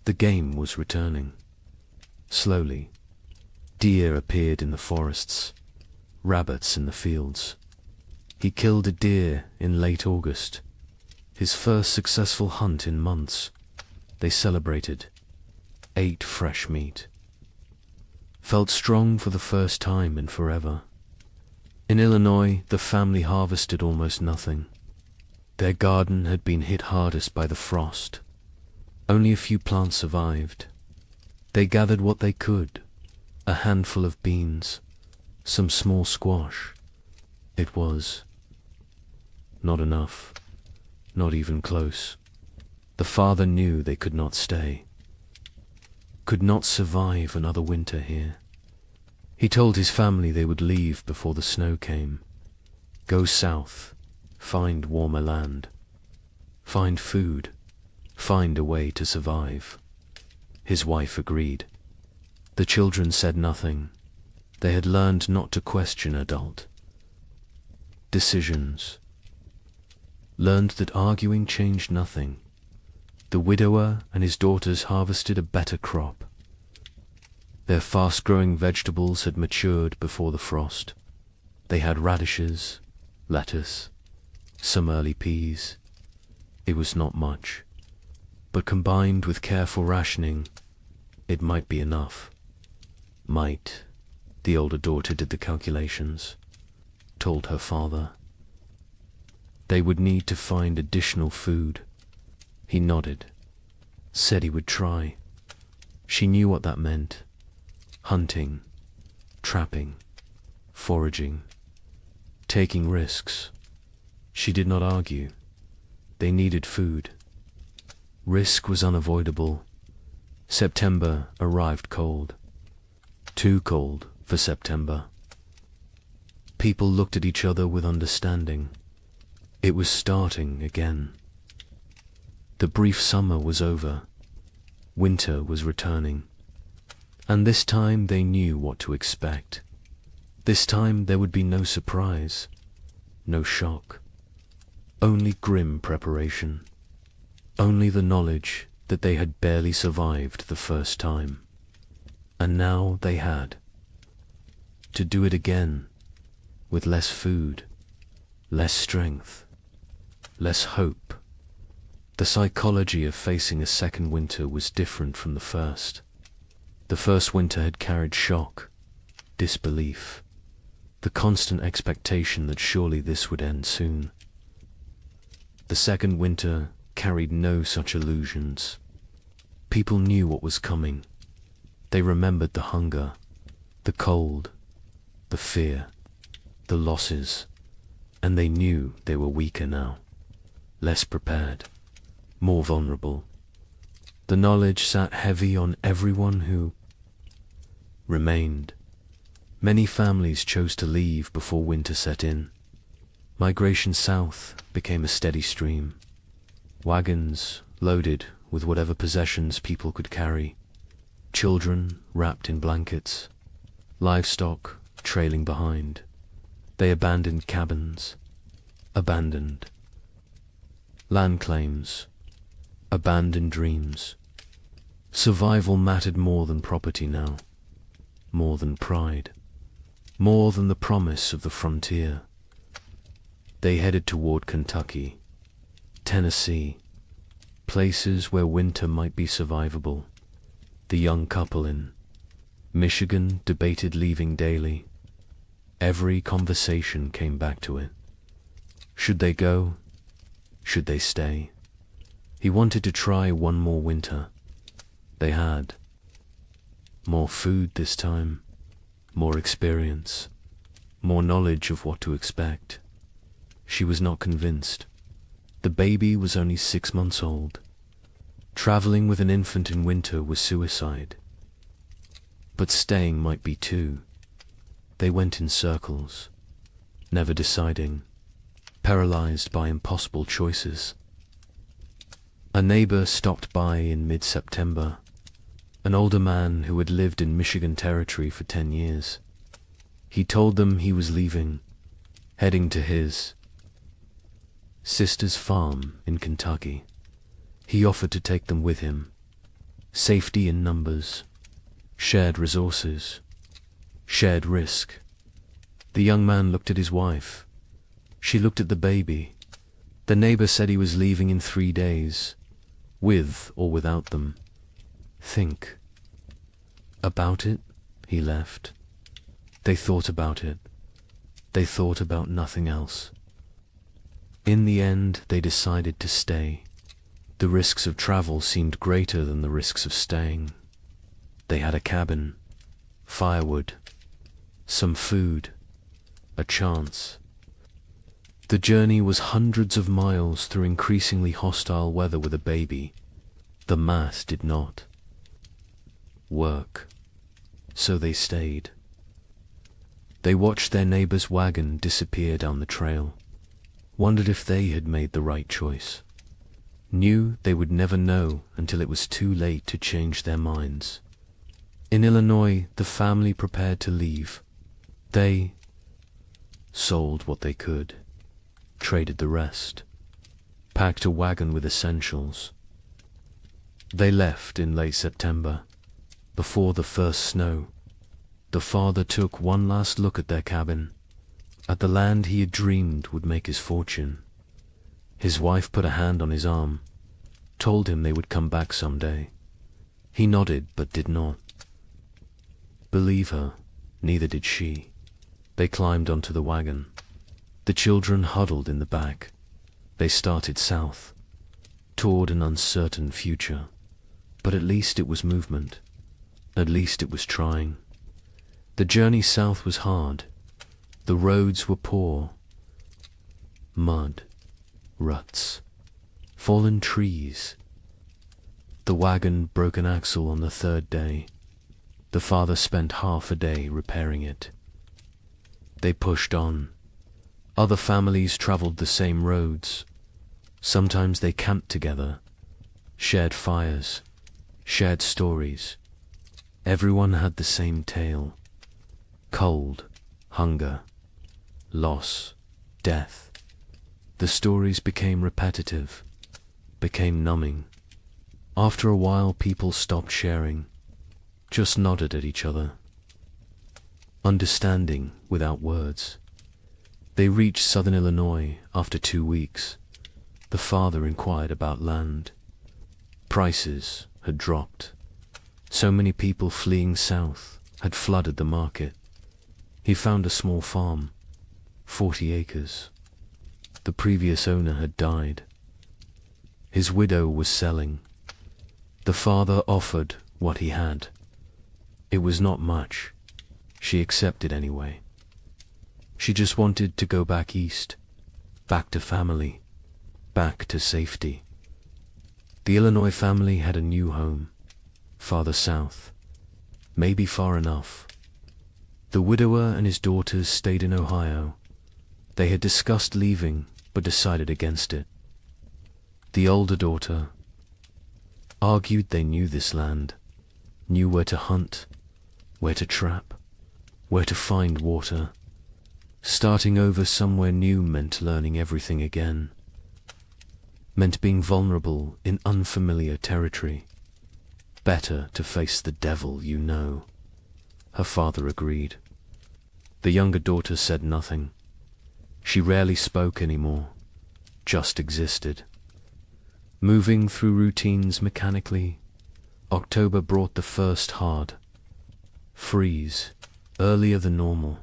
B: The game was returning. Slowly, deer appeared in the forests, rabbits in the fields. He killed a deer in late August, his first successful hunt in months. They celebrated, ate fresh meat, felt strong for the first time in forever. In Illinois, the family harvested almost nothing. Their garden had been hit hardest by the frost. Only a few plants survived. They gathered what they could: a handful of beans, some small squash. It was not enough, not even close. The father knew they could not stay, could not survive another winter here. He told his family they would leave before the snow came, go south, find warmer land, find food, find a way to survive. His wife agreed. The children said nothing. They had learned not to question adult decisions, learned that arguing changed nothing. The widower and his daughters harvested a better crop. Their fast-growing vegetables had matured before the frost. They had radishes, lettuce, some early peas. It was not much, but combined with careful rationing, it might be enough. Might. The older daughter did the calculations, told her father. They would need to find additional food. He nodded, said he would try. She knew what that meant: hunting, trapping, foraging, taking risks. She did not argue. They needed food. Risk was unavoidable. September arrived cold. Too cold for September. People looked at each other with understanding. It was starting again. The brief summer was over. Winter was returning. And this time they knew what to expect. This time there would be no surprise, no shock. Only grim preparation. Only the knowledge that they had barely survived the first time. And now they had to do it again, with less food, less strength, less hope. The psychology of facing a second winter was different from the first. The first winter had carried shock, disbelief, the constant expectation that surely this would end soon. The second winter carried no such illusions. People knew what was coming. They remembered the hunger, the cold, the fear, the losses, and they knew they were weaker now, less prepared, more vulnerable. The knowledge sat heavy on everyone who remained. Many families chose to leave before winter set in. Migration south became a steady stream. Wagons loaded with whatever possessions people could carry. Children wrapped in blankets. Livestock trailing behind. They abandoned cabins. Abandoned land claims. Abandoned dreams. Survival mattered more than property now. More than pride. More than the promise of the frontier. They headed toward Kentucky, Tennessee, places where winter might be survivable. The young couple in Michigan debated leaving daily. Every conversation came back to it. Should they go? Should they stay? He wanted to try one more winter. They had more food this time, more experience, more knowledge of what to expect. She was not convinced. The baby was only 6 months old. Traveling with an infant in winter was suicide. But staying might be too. They went in circles, never deciding, paralyzed by impossible choices. A neighbor stopped by in mid-September, an older man who had lived in Michigan Territory for 10 years. He told them he was leaving, heading to his sister's farm in Kentucky. He offered to take them with him. Safety in numbers, shared resources, shared risk. The young man looked at his wife. She looked at the baby. The neighbor said he was leaving in 3 days, with or without them. Think about it. He left. They thought about it. They thought about nothing else. In the end, they decided to stay. The risks of travel seemed greater than the risks of staying. They had a cabin, firewood, some food, a chance. The journey was hundreds of miles through increasingly hostile weather with a baby. The math did not work, so they stayed. They watched their neighbor's wagon disappear down the trail, wondered if they had made the right choice, knew they would never know until it was too late to change their minds. In Illinois, the family prepared to leave. They sold what they could, traded the rest, packed a wagon with essentials. They left in late September, before the first snow. The father took one last look at their cabin, at the land he had dreamed would make his fortune. His wife put a hand on his arm, told him they would come back someday. He nodded but did not believe her. Neither did she. They climbed onto the wagon. The children huddled in the back. They started south, toward an uncertain future. But at least it was movement. At least it was trying. The journey south was hard. The roads were poor. Mud, ruts, fallen trees. The wagon broke an axle on the 3rd day. The father spent half a day repairing it. They pushed on. Other families traveled the same roads. Sometimes they camped together, shared fires, shared stories. Everyone had the same tale. Cold, hunger, loss, death. The stories became repetitive, became numbing. After a while, people stopped sharing, just nodded at each other, understanding without words. They reached southern Illinois after 2 weeks. The father inquired about land. Prices had dropped. So many people fleeing south had flooded the market. He found a small farm, 40 acres. The previous owner had died. His widow was selling. The father offered what he had. It was not much. She accepted anyway. She just wanted to go back east, back to family, back to safety. The Illinois family had a new home, farther south, maybe far enough. The widower and his daughters stayed in Ohio. They had discussed leaving, but decided against it. The older daughter argued they knew this land, knew where to hunt, where to trap, where to find water. Starting over somewhere new meant learning everything again, meant being vulnerable in unfamiliar territory. Better to face the devil you know. Her father agreed. The younger daughter said nothing. She rarely spoke anymore, just existed. Moving through routines mechanically, October brought the first hard freeze, earlier than normal,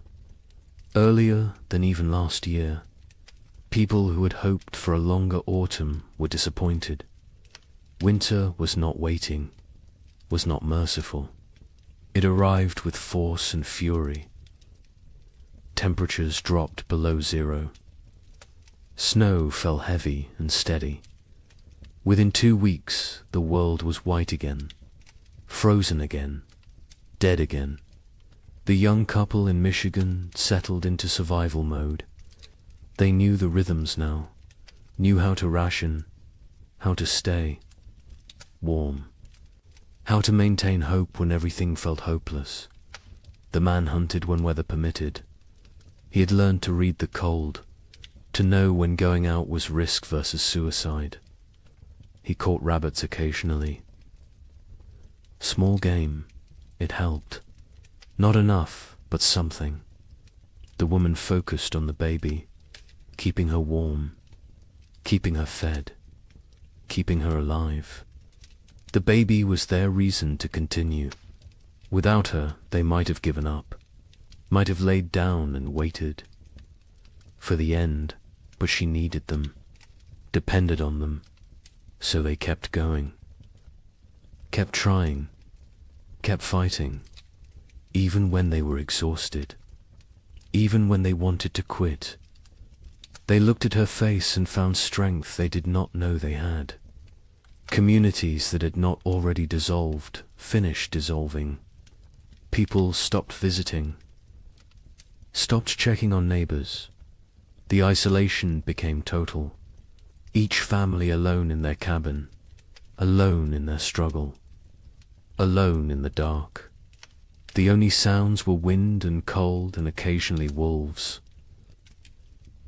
B: earlier than even last year. People who had hoped for a longer autumn were disappointed. Winter was not waiting, was not merciful. It arrived with force and fury. Temperatures dropped below zero. Snow fell heavy and steady. Within 2 weeks, the world was white again, frozen again, dead again. The young couple in Michigan settled into survival mode. They knew the rhythms now, knew how to ration, how to stay warm, how to maintain hope when everything felt hopeless. The man hunted when weather permitted. He had learned to read the cold, to know when going out was risk versus suicide. He caught rabbits occasionally. Small game, it helped. Not enough, but something. The woman focused on the baby, keeping her warm, keeping her fed, keeping her alive. The baby was their reason to continue. Without her, they might have given up, might have laid down and waited for the end, but she needed them, depended on them, so they kept going, kept trying, kept fighting, even when they were exhausted, even when they wanted to quit. They looked at her face and found strength they did not know they had. Communities that had not already dissolved finished dissolving. People stopped visiting, stopped checking on neighbors. The isolation became total. Each family alone in their cabin, alone in their struggle, alone in the dark. The only sounds were wind and cold and occasionally wolves.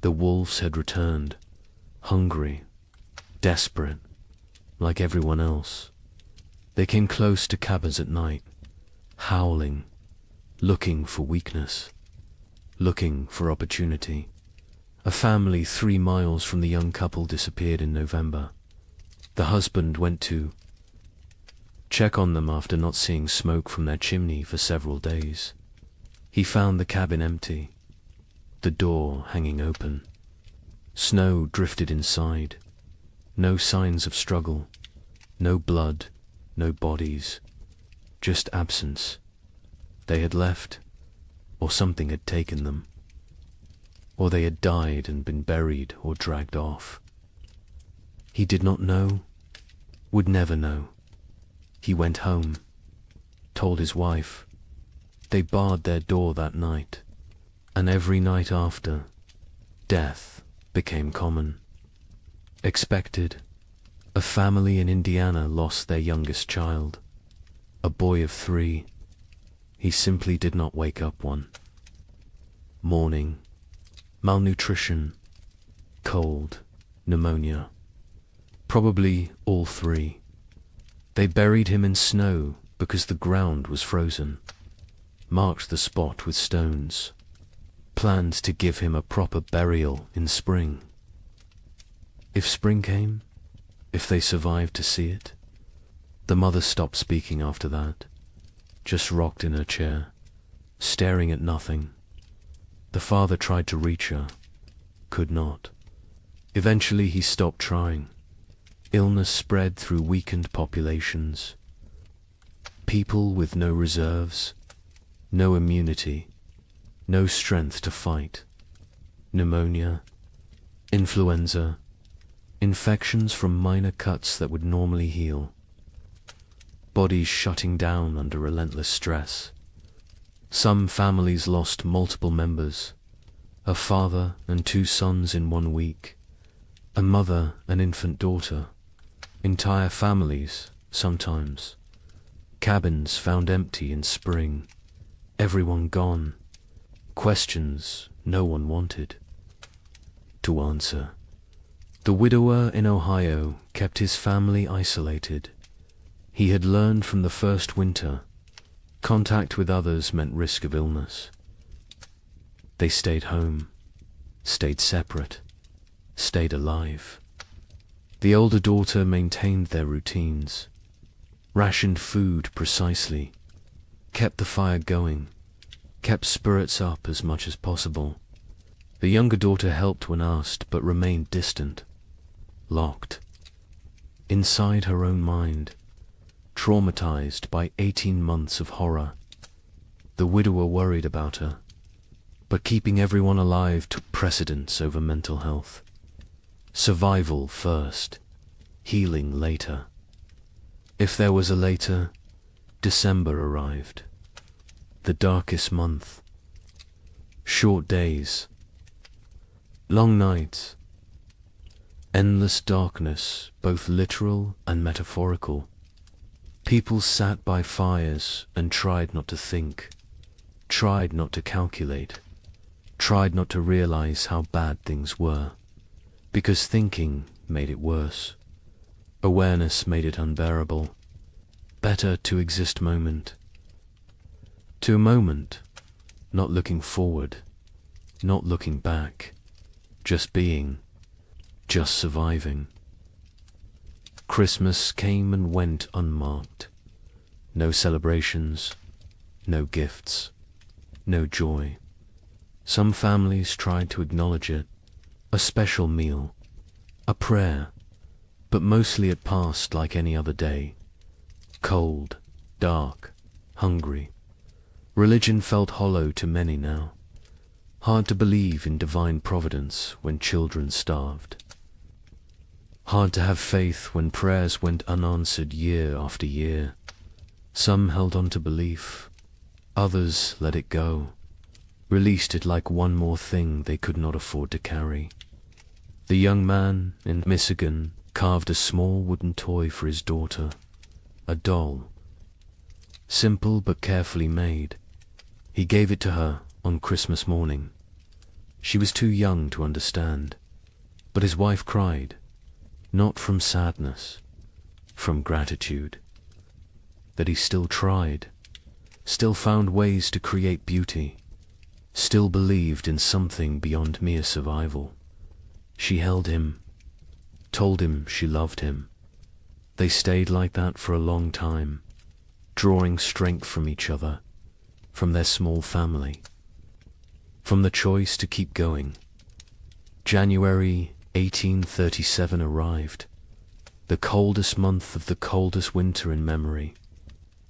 B: The wolves had returned, hungry, desperate, like everyone else. They came close to cabins at night, howling, looking for weakness, looking for opportunity. A family 3 miles from the young couple disappeared in November. The husband went to check on them after not seeing smoke from their chimney for several days. He found the cabin empty, the door hanging open. Snow drifted inside. No signs of struggle, no blood, no bodies, just absence. They had left, or something had taken them. Or they had died and been buried or dragged off. He did not know, would never know. He went home, told his wife. They barred their door that night, and every night after, death became common. Expected. A family in Indiana lost their youngest child, a boy of 3. He simply did not wake up one. Mourning, malnutrition, cold, pneumonia. Probably all 3. They buried him in snow because the ground was frozen, marked the spot with stones, planned to give him a proper burial in spring. If spring came, if they survived to see it. The mother stopped speaking after that, just rocked in her chair, staring at nothing. The father tried to reach her, could not. Eventually he stopped trying. Illness spread through weakened populations. People with no reserves, no immunity, no strength to fight. Pneumonia, influenza, infections from minor cuts that would normally heal. Bodies shutting down under relentless stress. Some families lost multiple members, a father and 2 sons in 1 week, a mother and infant daughter, entire families, sometimes. Cabins found empty in spring, everyone gone, questions no one wanted to answer. The widower in Ohio kept his family isolated. He had learned from the first winter, contact with others meant risk of illness. They stayed home, stayed separate, stayed alive. The older daughter maintained their routines, rationed food precisely, kept the fire going, kept spirits up as much as possible. The younger daughter helped when asked, but remained distant, locked, inside her own mind, traumatized by 18 months of horror. The widower worried about her, but keeping everyone alive took precedence over mental health. Survival first, healing later. If there was a later, December arrived. The darkest month. Short days. Long nights. Endless darkness, both literal and metaphorical. People sat by fires and tried not to think, tried not to calculate, tried not to realize how bad things were, because thinking made it worse. Awareness made it unbearable. Better to exist moment to moment, not looking forward, not looking back, just being, just surviving. Christmas came and went unmarked. No celebrations, no gifts, no joy. Some families tried to acknowledge it, a special meal, a prayer, but mostly it passed like any other day. Cold, dark, hungry. Religion felt hollow to many now. Hard to believe in divine providence when children starved. Hard to have faith when prayers went unanswered year after year. Some held on to belief, others let it go, released it like one more thing they could not afford to carry. The young man in Michigan carved a small wooden toy for his daughter, a doll. Simple but carefully made. He gave it to her on Christmas morning. She was too young to understand, but his wife cried, not from sadness, from gratitude, that he still tried, still found ways to create beauty, still believed in something beyond mere survival. She held him, told him she loved him. They stayed like that for a long time, drawing strength from each other, from their small family, from the choice to keep going. January 1837 arrived, the coldest month of the coldest winter in memory.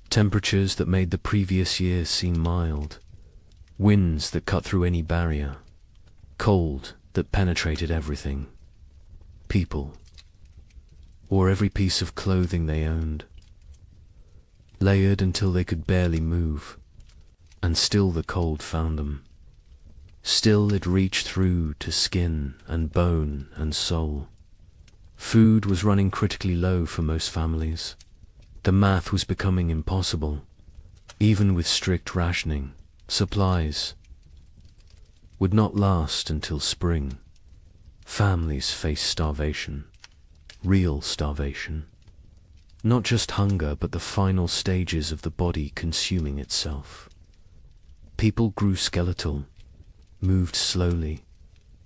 B: Temperatures that made the previous year seem mild, winds that cut through any barrier, cold that penetrated everything. People, or every piece of clothing they owned, layered until they could barely move, and still the cold found them. Still it reached through to skin and bone and soul. Food was running critically low for most families. The math was becoming impossible. Even with strict rationing, supplies would not last until spring. Families faced starvation, real starvation. Not just hunger, but the final stages of the body consuming itself. People grew skeletal, moved slowly,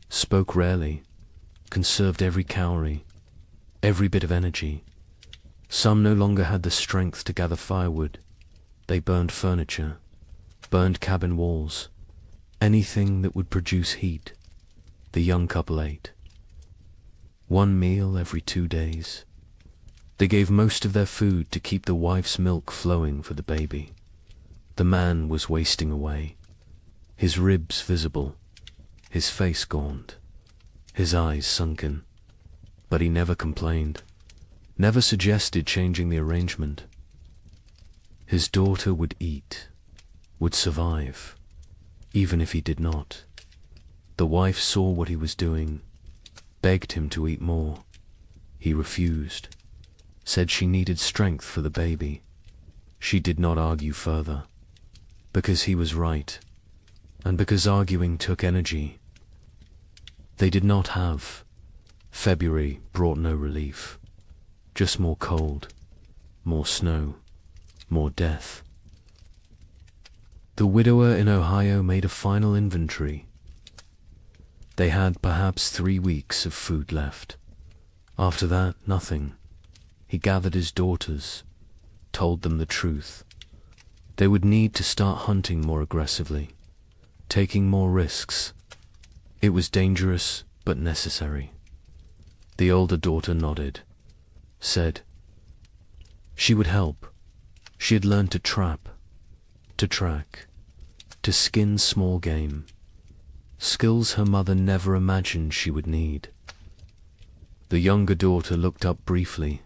B: spoke rarely, conserved every calorie, every bit of energy. Some no longer had the strength to gather firewood. They burned furniture, burned cabin walls, anything that would produce heat. The young couple ate. One meal every 2 days. They gave most of their food to keep the wife's milk flowing for the baby. The man was wasting away, his ribs visible, his face gaunt, his eyes sunken. But he never complained, never suggested changing the arrangement. His daughter would eat, would survive, even if he did not. The wife saw what he was doing, begged him to eat more. He refused, said she needed strength for the baby. She did not argue further, because he was right, and because arguing took energy. They did not have. February brought no relief, just more cold, more snow, more death. The widower in Ohio made a final inventory. They had perhaps 3 weeks of food left. After that, nothing. He gathered his daughters, told them the truth. They would need to start hunting more aggressively, taking more risks. It was dangerous, but necessary. The older daughter nodded, said she would help. She had learned to trap, to track, to skin small game, skills her mother never imagined she would need. The younger daughter looked up briefly,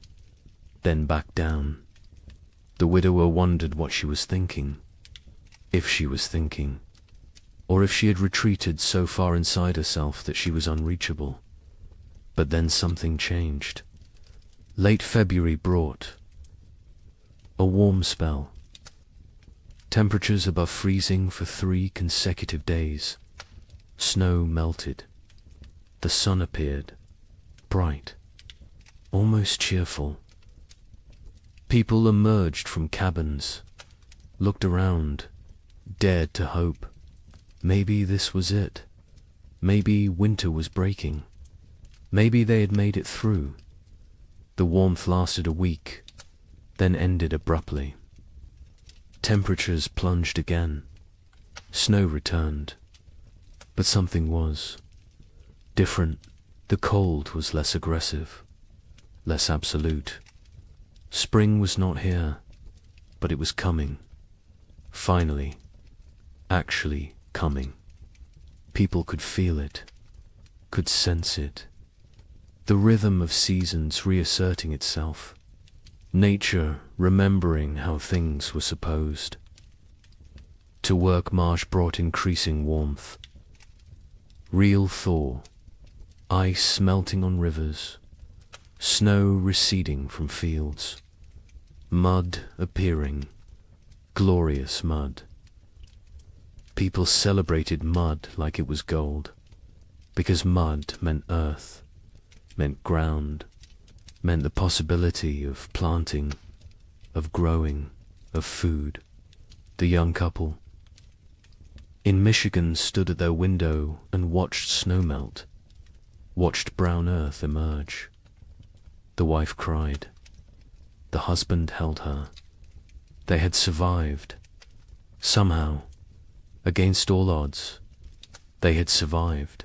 B: then back down. The widower wondered what she was thinking, if she was thinking, or if she had retreated so far inside herself that she was unreachable. But then something changed. Late February brought a warm spell. Temperatures above freezing for 3 consecutive days. Snow melted. The sun appeared, bright, almost cheerful. People emerged from cabins, looked around, dared to hope. Maybe this was it. Maybe winter was breaking. Maybe they had made it through. The warmth lasted a week, then ended abruptly. Temperatures plunged again. Snow returned. But something was different. The cold was less aggressive, less absolute. Spring was not here, but it was coming. Finally, actually coming. People could feel it, could sense it. The rhythm of seasons reasserting itself. Nature remembering how things were supposed. To work marsh brought increasing warmth. Real thaw. Ice melting on rivers. Snow receding from fields. Mud appearing. Glorious mud. People celebrated mud like it was gold, because mud meant earth, meant ground, meant the possibility of planting, of growing, of food. The young couple in Michigan stood at their window and watched snow melt, watched brown earth emerge. The wife cried. The husband held her. They had survived. Somehow, against all odds, they had survived.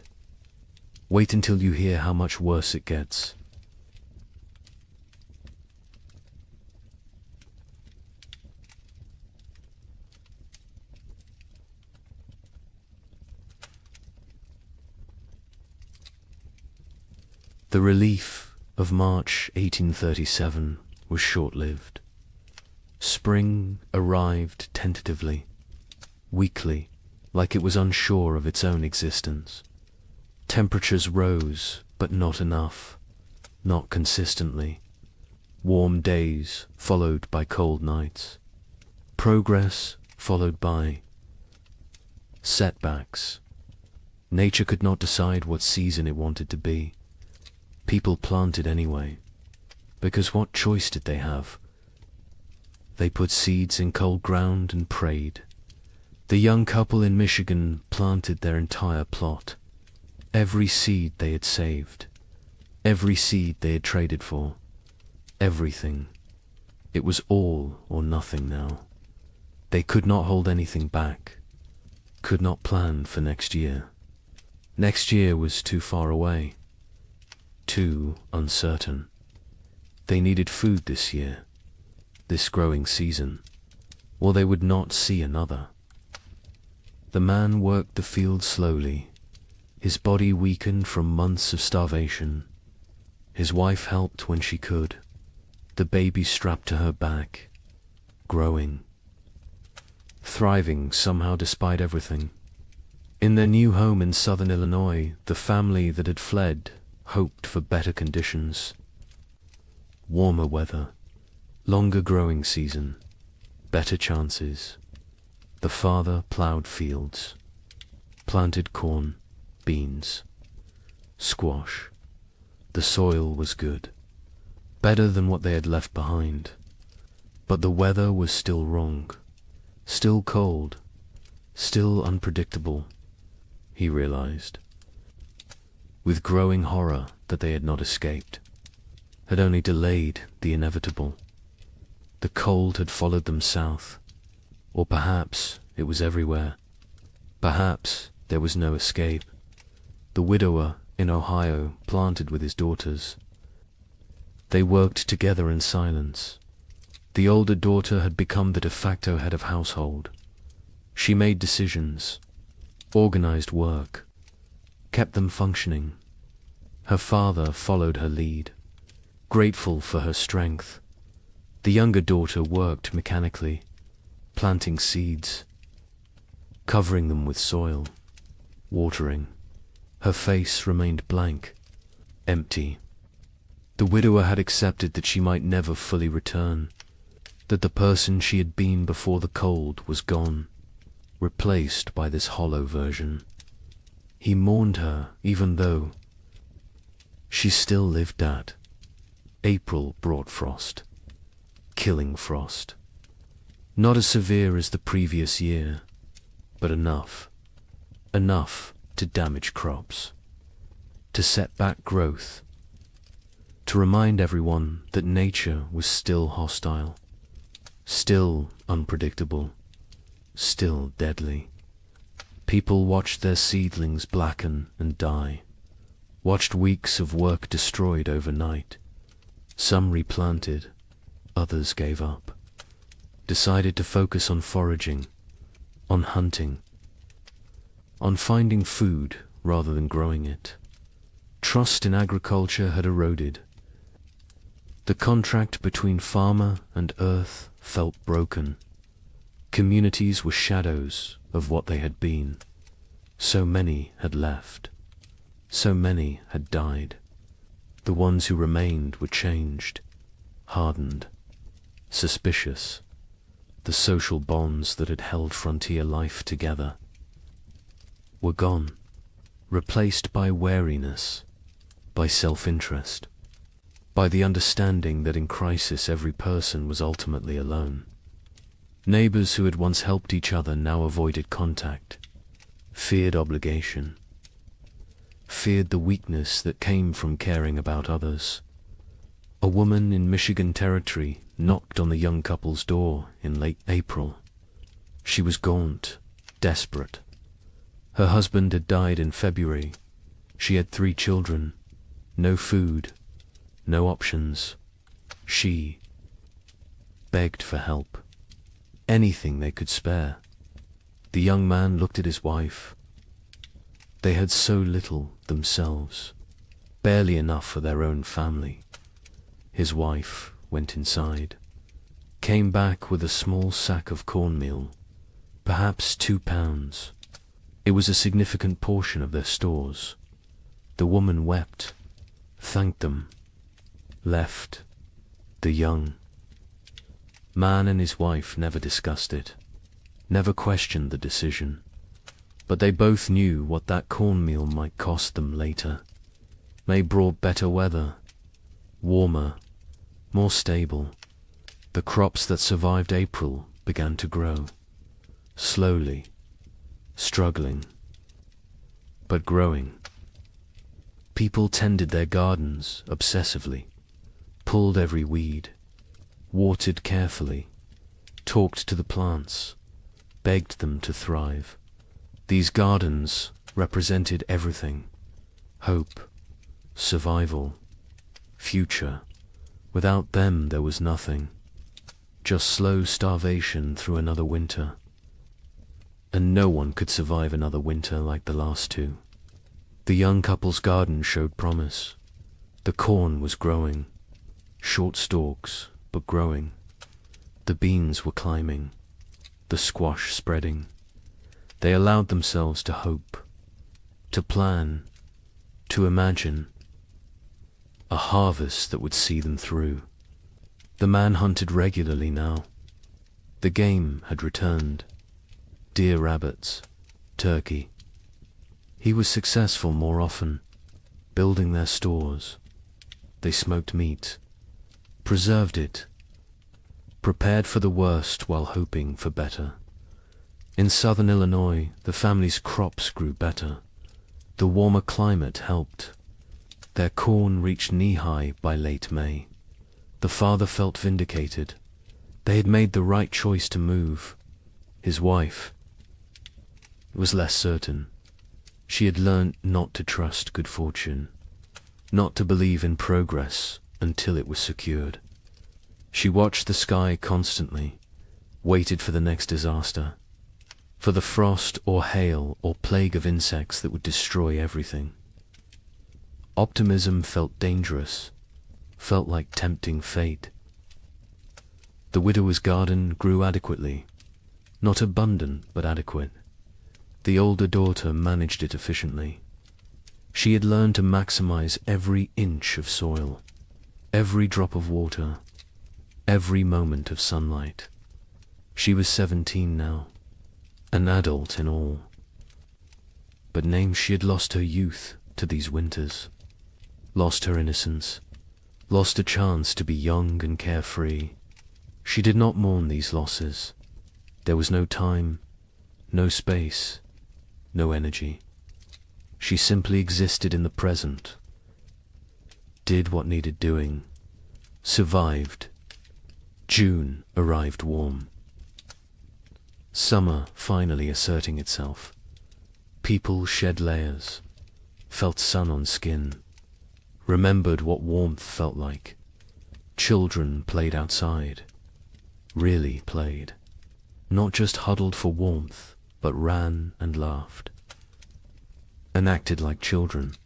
B: Wait until you hear how much worse it gets. The relief of March 1837 was short-lived. Spring arrived tentatively, weakly, like it was unsure of its own existence. Temperatures rose, but not enough, not consistently. Warm days followed by cold nights. Progress followed by setbacks. Nature could not decide what season it wanted to be. People planted anyway, because what choice did they have? They put seeds in cold ground and prayed. The young couple in Michigan planted their entire plot. Every seed they had saved, every seed they had traded for, everything. It was all or nothing now. They could not hold anything back, could not plan for next year. Next year was too far away, too uncertain. They needed food this year, this growing season, or they would not see another. The man worked the field slowly, his body weakened from months of starvation. His wife helped when she could, the baby strapped to her back, growing, thriving somehow despite everything. In their new home in southern Illinois, the family that had fled hoped for better conditions. Warmer weather, longer growing season, better chances. The father plowed fields, planted corn, beans, squash. The soil was good, better than what they had left behind. But the weather was still wrong, still cold, still unpredictable, he realized. with growing horror that they had not escaped, had only delayed the inevitable. The cold had followed them south, or perhaps it was everywhere. Perhaps there was no escape. The widower in Ohio planted with his daughters. They worked together in silence. The older daughter had become the de facto head of household. She made decisions, organized work, kept them functioning. Her father followed her lead, grateful for her strength. The younger daughter worked mechanically, planting seeds, covering them with soil, watering. Her face remained blank, empty. The widower had accepted that she might never fully return, that the person she had been before the cold was gone, replaced by this hollow version. He mourned her even though she still lived at. April brought frost, killing frost. Not as severe as the previous year, but enough to damage crops, to set back growth, to remind everyone that nature was still hostile, still unpredictable, still deadly. People watched their seedlings blacken and die, watched weeks of work destroyed overnight. Some replanted, others gave up, decided to focus on foraging, on hunting, on finding food rather than growing it. Trust in agriculture had eroded. The contract between farmer and earth felt broken. Communities were shadows of what they had been. So many had left. So many had died. The ones who remained were changed, hardened, suspicious. The social bonds that had held frontier life together were gone, replaced by wariness, by self-interest, by the understanding that in crisis every person was ultimately alone. Neighbors who had once helped each other now avoided contact, feared obligation, feared the weakness that came from caring about others. A woman in Michigan Territory knocked on the young couple's door in late April. She was gaunt, desperate. Her husband had died in February. She had 3 children, no food, no options. She begged for help, anything they could spare. The young man looked at his wife. They had so little themselves, barely enough for their own family. His wife went inside, came back with a small sack of cornmeal, perhaps 2 pounds. It was a significant portion of their stores. The woman wept, thanked them, left. The young man and his wife never discussed it, never questioned the decision, but they both knew what that cornmeal might cost them later. May brought better weather, warmer, more stable. The crops that survived April began to grow, slowly, struggling, but growing. People tended their gardens obsessively, pulled every weed, watered carefully, talked to the plants, begged them to thrive. These gardens represented everything: hope, survival, future. Without them there was nothing, just slow starvation through another winter. And no one could survive another winter like the last 2. The young couple's garden showed promise. The corn was growing, short stalks, but growing. The beans were climbing, the squash spreading. They allowed themselves to hope, to plan, to imagine a harvest that would see them through. The man hunted regularly now. The game had returned. Deer, rabbits, turkey. He was successful more often, building their stores. They smoked meat, preserved it, prepared for the worst while hoping for better. In southern Illinois, the family's crops grew better. The warmer climate helped. Their corn reached knee-high by late May. The father felt vindicated. They had made the right choice to move. His wife was less certain. She had learnt not to trust good fortune, not to believe in progress until it was secured. She watched the sky constantly, waited for the next disaster, for the frost or hail or plague of insects that would destroy everything. Optimism felt dangerous, felt like tempting fate. The widower's garden grew adequately, not abundant but adequate. The older daughter managed it efficiently. She had learned to maximize every inch of soil, every drop of water, every moment of sunlight. She was 17 now, an adult in all. But name she had lost her youth to these winters, lost her innocence, lost a chance to be young and carefree. She did not mourn these losses. There was no time, no space, no energy. She simply existed in the present, did what needed doing, survived. June arrived warm. Summer finally asserting itself. People shed layers, felt sun on skin, remembered what warmth felt like. Children played outside, really played, not just huddled for warmth, but ran and laughed, and acted like children.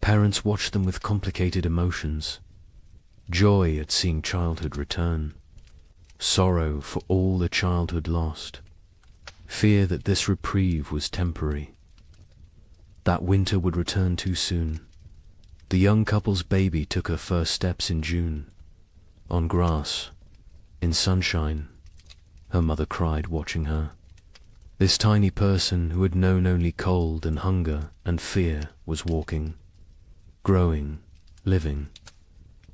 B: Parents watched them with complicated emotions, joy at seeing childhood return, sorrow for all the childhood lost, fear that this reprieve was temporary, that winter would return too soon. The young couple's baby took her first steps in June, on grass, in sunshine. Her mother cried watching her. This tiny person who had known only cold and hunger and fear was walking, growing, living.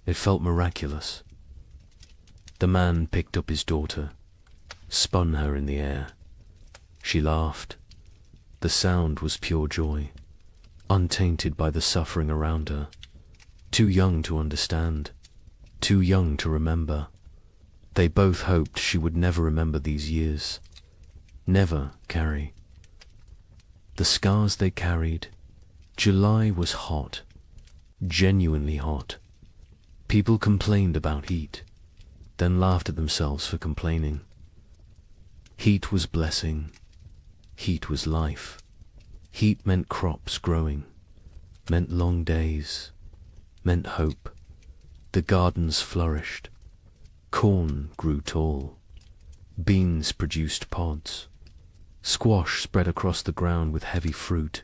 B: It felt miraculous. The man picked up his daughter, spun her in the air. She laughed. The sound was pure joy, untainted by the suffering around her. Too young to understand, too young to remember. They both hoped she would never remember these years, never carry the scars they carried. July was hot, genuinely hot. People complained about heat, then laughed at themselves for complaining. Heat was blessing. Heat was life. Heat meant crops growing, meant long days, meant hope. The gardens flourished. Corn grew tall. Beans produced pods. Squash spread across the ground with heavy fruit.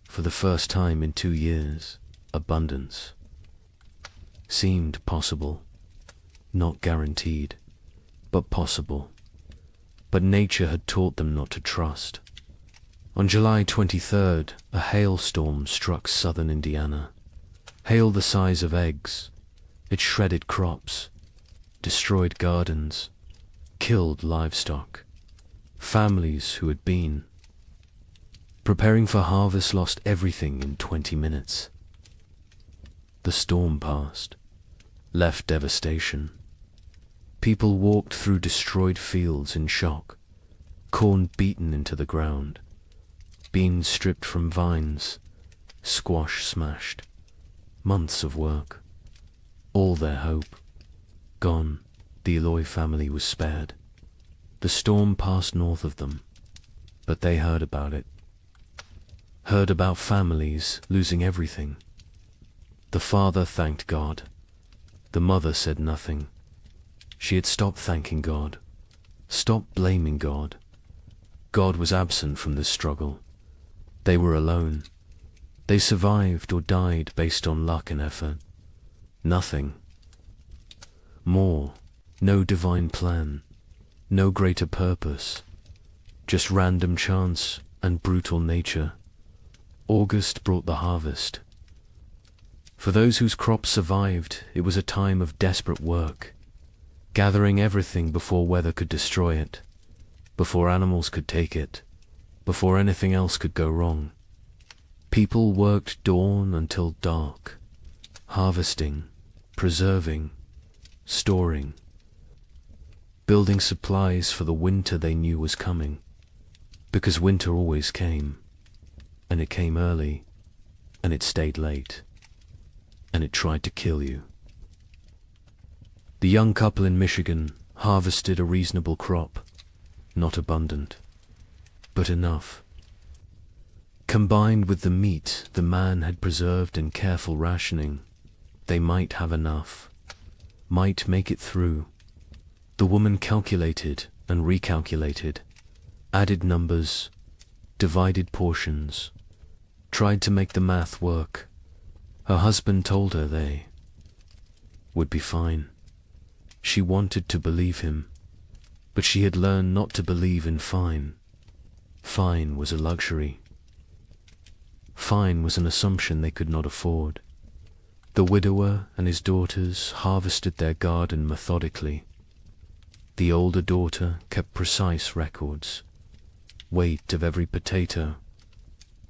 B: For the first time in 2 years, abundance seemed possible, not guaranteed, but possible. But nature had taught them not to trust. On July 23rd, a hailstorm struck southern Indiana. Hail the size of eggs. It shredded crops, destroyed gardens, killed livestock. Families who had been preparing for harvest lost everything in 20 minutes. The storm passed, left devastation. People walked through destroyed fields in shock, corn beaten into the ground, beans stripped from vines, squash smashed. Months of work, all their hope, gone. The Eloy family was spared. The storm passed north of them, but they heard about it. Heard about families losing everything. The father thanked God. The mother said nothing. She had stopped thanking God, stopped blaming God. God was absent from this struggle. They were alone. They survived or died based on luck and effort. Nothing more, no divine plan, no greater purpose, just random chance and brutal nature. August brought the harvest. For those whose crops survived, it was a time of desperate work, gathering everything before weather could destroy it, before animals could take it, before anything else could go wrong. People worked dawn until dark, harvesting, preserving, storing, building supplies for the winter they knew was coming, because winter always came, and it came early, and it stayed late, and it tried to kill you. The young couple in Michigan harvested a reasonable crop, not abundant, but enough. Combined with the meat the man had preserved in careful rationing, they might have enough, might make it through. The woman calculated and recalculated, added numbers, divided portions, tried to make the math work. Her husband told her they would be fine. She wanted to believe him, but she had learned not to believe in fine. Fine was a luxury. Fine was an assumption they could not afford. The widower and his daughters harvested their garden methodically. The older daughter kept precise records, weight of every potato,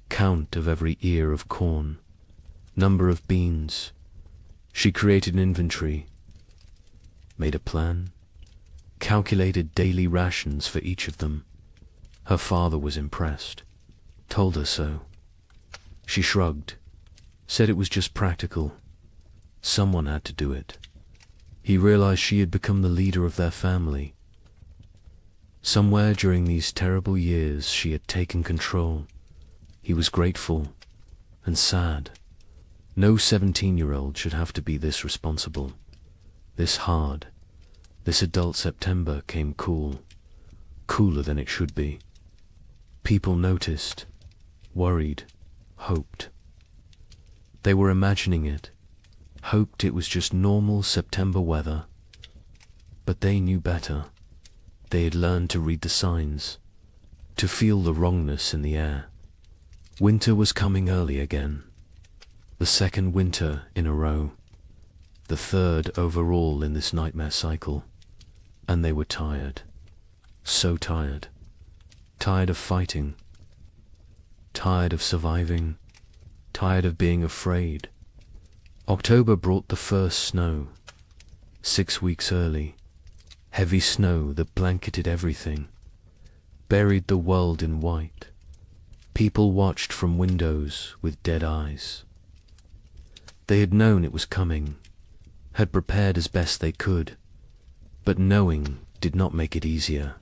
B: count of every ear of corn, number of beans. She created an inventory, made a plan, calculated daily rations for each of them. Her father was impressed, told her so. She shrugged, said it was just practical. Someone had to do it. He realized she had become the leader of their family. Somewhere during these terrible years she had taken control. He was grateful and sad. No 17-year-old should have to be this responsible, this hard. This adult September came cool, cooler than it should be. People noticed, worried, hoped. They were imagining it, hoped it was just normal September weather. But they knew better. They had learned to read the signs, to feel the wrongness in the air. Winter was coming early again. The second winter in a row. The third overall in this nightmare cycle. And they were tired. So tired. Tired of fighting. Tired of surviving. Tired of being afraid. October brought the first snow. 6 weeks early. Heavy snow that blanketed everything. Buried the world in white. People watched from windows with dead eyes. They had known it was coming, had prepared as best they could, but knowing did not make it easier,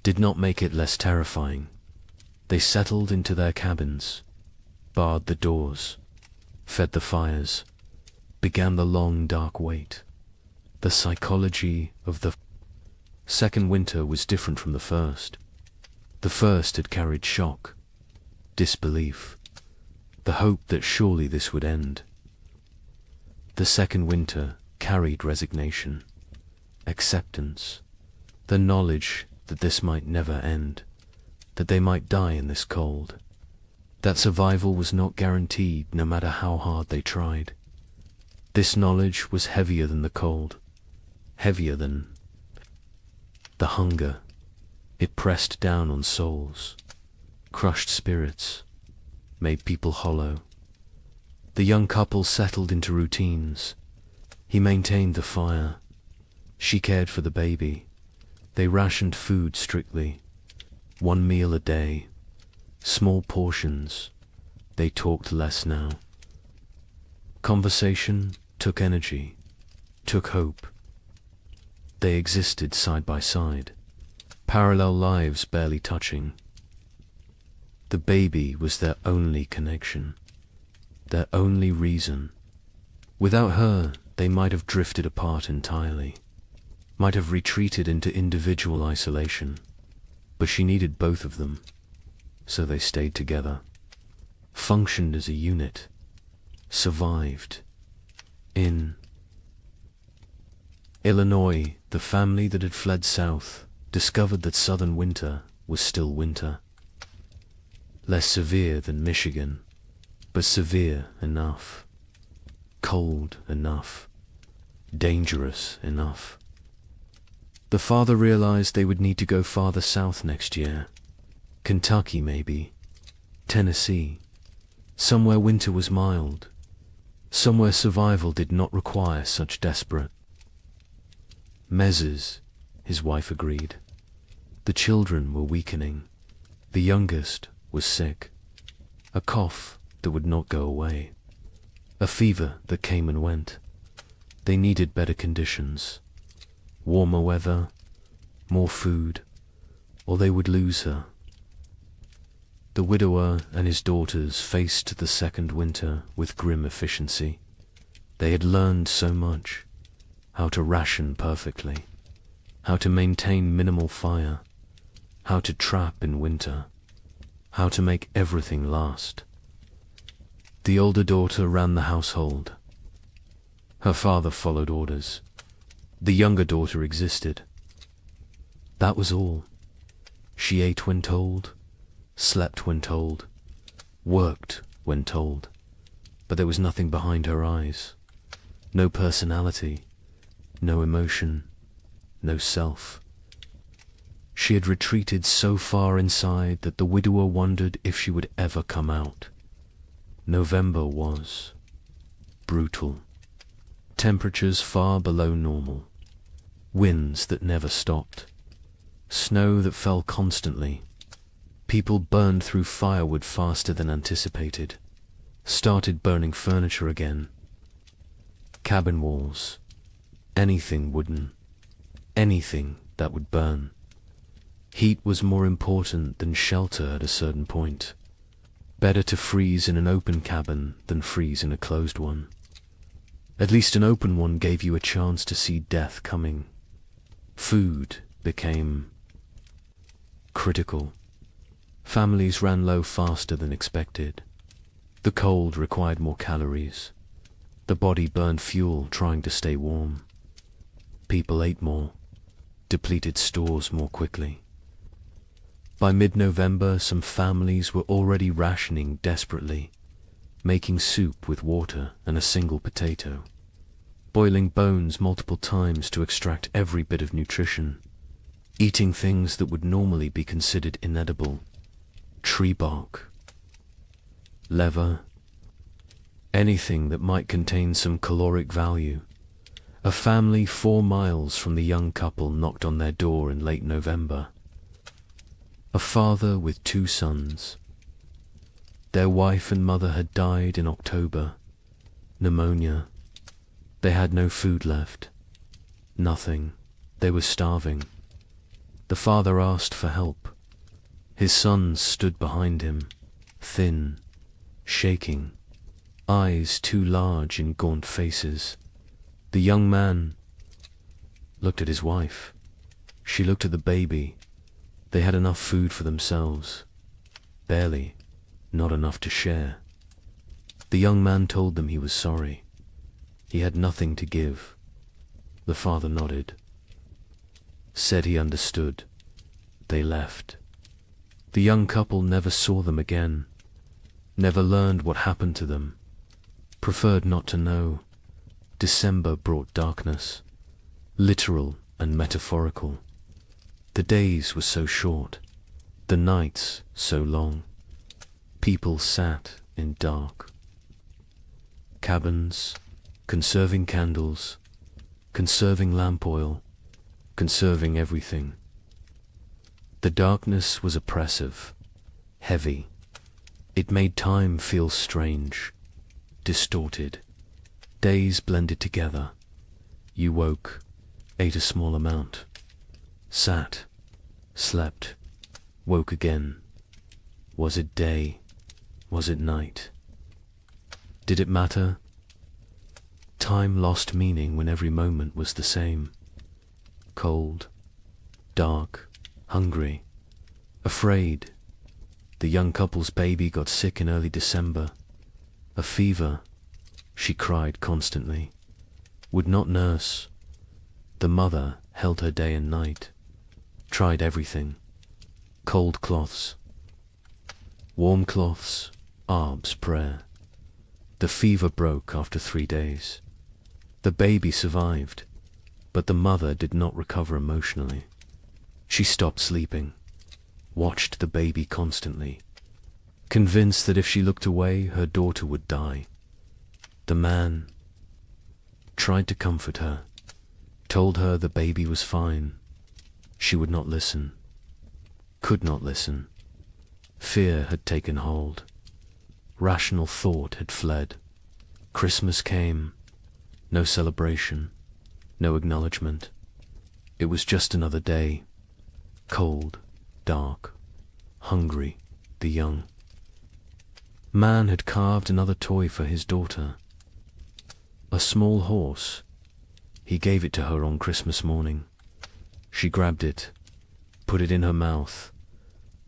B: did not make it less terrifying. They settled into their cabins, barred the doors, fed the fires, began the long dark wait. The psychology of the second winter was different from the first. The first had carried shock, disbelief, the hope that surely this would end. The second winter carried resignation, acceptance, the knowledge that this might never end, that they might die in this cold, that survival was not guaranteed no matter how hard they tried. This knowledge was heavier than the cold, heavier than the hunger. It pressed down on souls, crushed spirits, made people hollow. The young couple settled into routines. He maintained the fire. She cared for the baby. They rationed food strictly. 1 meal a day. Small portions. They talked less now. Conversation took energy, took hope. They existed side by side, parallel lives barely touching. The baby was their only connection, their only reason. Without her, they might have drifted apart entirely, might have retreated into individual isolation. But she needed both of them, so they stayed together, functioned as a unit, survived. In Illinois, the family that had fled south discovered that southern winter was still winter. Less severe than Michigan, but severe enough. Cold enough. Dangerous enough. The father realized they would need to go farther south next year. Kentucky, maybe. Tennessee. somewhere winter was mild, somewhere survival did not require such desperate measures, his wife agreed. The children were weakening. The youngest was sick. A cough that would not go away. A fever that came and went. They needed better conditions. Warmer weather, more food, or they would lose her. The widower and his daughters faced the second winter with grim efficiency. They had learned so much. How to ration perfectly. How to maintain minimal fire. How to trap in winter. How to make everything last. The older daughter ran the household. Her father followed orders. The younger daughter existed. That was all. She ate when told, slept when told, worked when told, but there was nothing behind her eyes. No personality, no emotion, no self. She had retreated so far inside that the widower wondered if she would ever come out. November was brutal. Temperatures far below normal. Winds that never stopped. Snow that fell constantly. People burned through firewood faster than anticipated. Started burning furniture again. Cabin walls. Anything wooden. Anything that would burn. Heat was more important than shelter at a certain point. Better to freeze in an open cabin than freeze in a closed one. At least an open one gave you a chance to see death coming. Food became critical. Families ran low faster than expected. The cold required more calories. The body burned fuel trying to stay warm. People ate more, depleted stores more quickly. By mid-November, some families were already rationing desperately, making soup with water and a single potato, boiling bones multiple times to extract every bit of nutrition, eating things that would normally be considered inedible, tree bark, leather, anything that might contain some caloric value. A family 4 miles from the young couple knocked on their door in late November. A father with 2 sons. Their wife and mother had died in October. Pneumonia. They had no food left. Nothing. They were starving. The father asked for help. His sons stood behind him, thin, shaking, eyes too large in gaunt faces. The young man looked at his wife. She looked at the baby. They had enough food for themselves. Barely, not enough to share. The young man told them he was sorry. He had nothing to give. The father nodded. Said he understood. They left. The young couple never saw them again. Never learned what happened to them. Preferred not to know. December brought darkness. Literal and metaphorical. The days were so short, the nights so long. People sat in dark. Cabins, conserving candles, conserving lamp oil, conserving everything. The darkness was oppressive, heavy. It made time feel strange, distorted. Days blended together. You woke, ate a small amount. Sat, slept, woke again. Was it day? Was it night? Did it matter? Time lost meaning when every moment was the same. Cold, dark, hungry, afraid. The young couple's baby got sick in early December. A fever. She cried constantly. Would not nurse. The mother held her day and night. Tried everything. Cold cloths. Warm cloths. Arb's prayer. The fever broke after 3 days. The baby survived, but the mother did not recover emotionally. She stopped sleeping. Watched the baby constantly. convinced that if she looked away, her daughter would die. The man tried to comfort her, told her the baby was fine. She would not listen, could not listen. Fear had taken hold. Rational thought had fled. Christmas came. No celebration, no acknowledgement. It was just another day. Cold, dark, hungry, the young. Man had carved another toy for his daughter. A small horse. He gave it to her on Christmas morning. She grabbed it, put it in her mouth.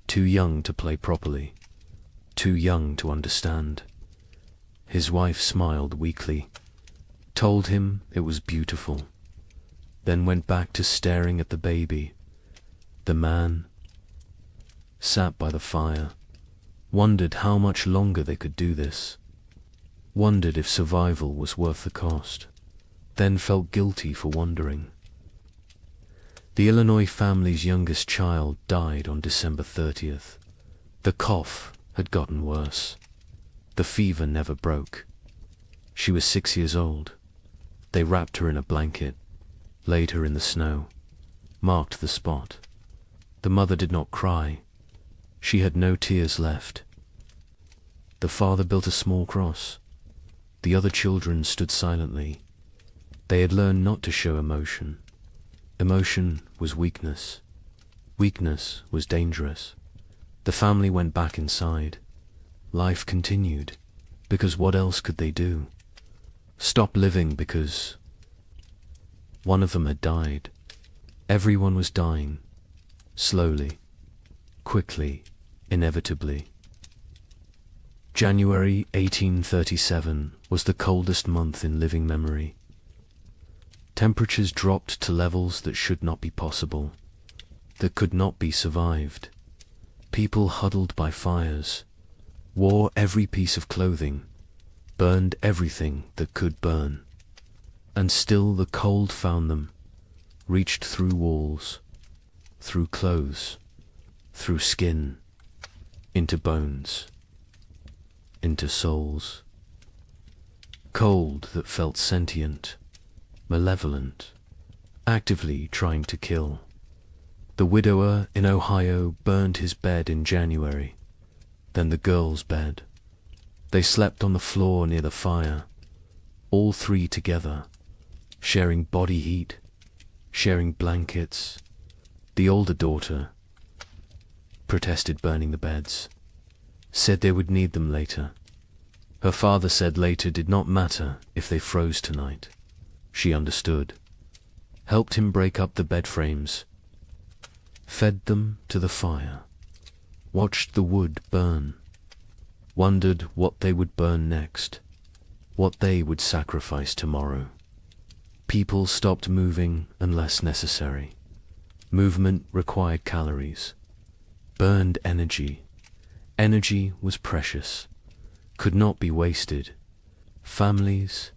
B: Too young to play properly, too young to understand. His wife smiled weakly, told him it was beautiful, then went back to staring at the baby. The man sat by the fire, wondered how much longer they could do this, wondered if survival was worth the cost, then felt guilty for wondering. The Illinois family's youngest child died on December 30th. The cough had gotten worse. The fever never broke. She was 6 years old. They wrapped her in a blanket, laid her in the snow, marked the spot. The mother did not cry. She had no tears left. The father built a small cross. The other children stood silently. They had learned not to show emotion. Emotion was weakness. Weakness was dangerous. The family went back inside. Life continued, because what else could they do? Stop living because one of them had died. Everyone was dying, slowly, quickly, inevitably. January 1837 was the coldest month in living memory. Temperatures dropped to levels that should not be possible, that could not be survived. People huddled by fires, wore every piece of clothing, burned everything that could burn. And still the cold found them, reached through walls, through clothes, through skin, into bones, into souls. Cold that felt sentient, malevolent, actively trying to kill. The widower in Ohio burned his bed in January, then the girl's bed. They slept on the floor near the fire, all three together, sharing body heat, sharing blankets. The older daughter protested burning the beds, said they would need them later. Her father said later did not matter if they froze tonight. She understood, helped him break up the bed frames, fed them to the fire, watched the wood burn, wondered what they would burn next, what they would sacrifice tomorrow. People stopped moving unless necessary. Movement required calories, burned energy. Energy was precious, could not be wasted. Families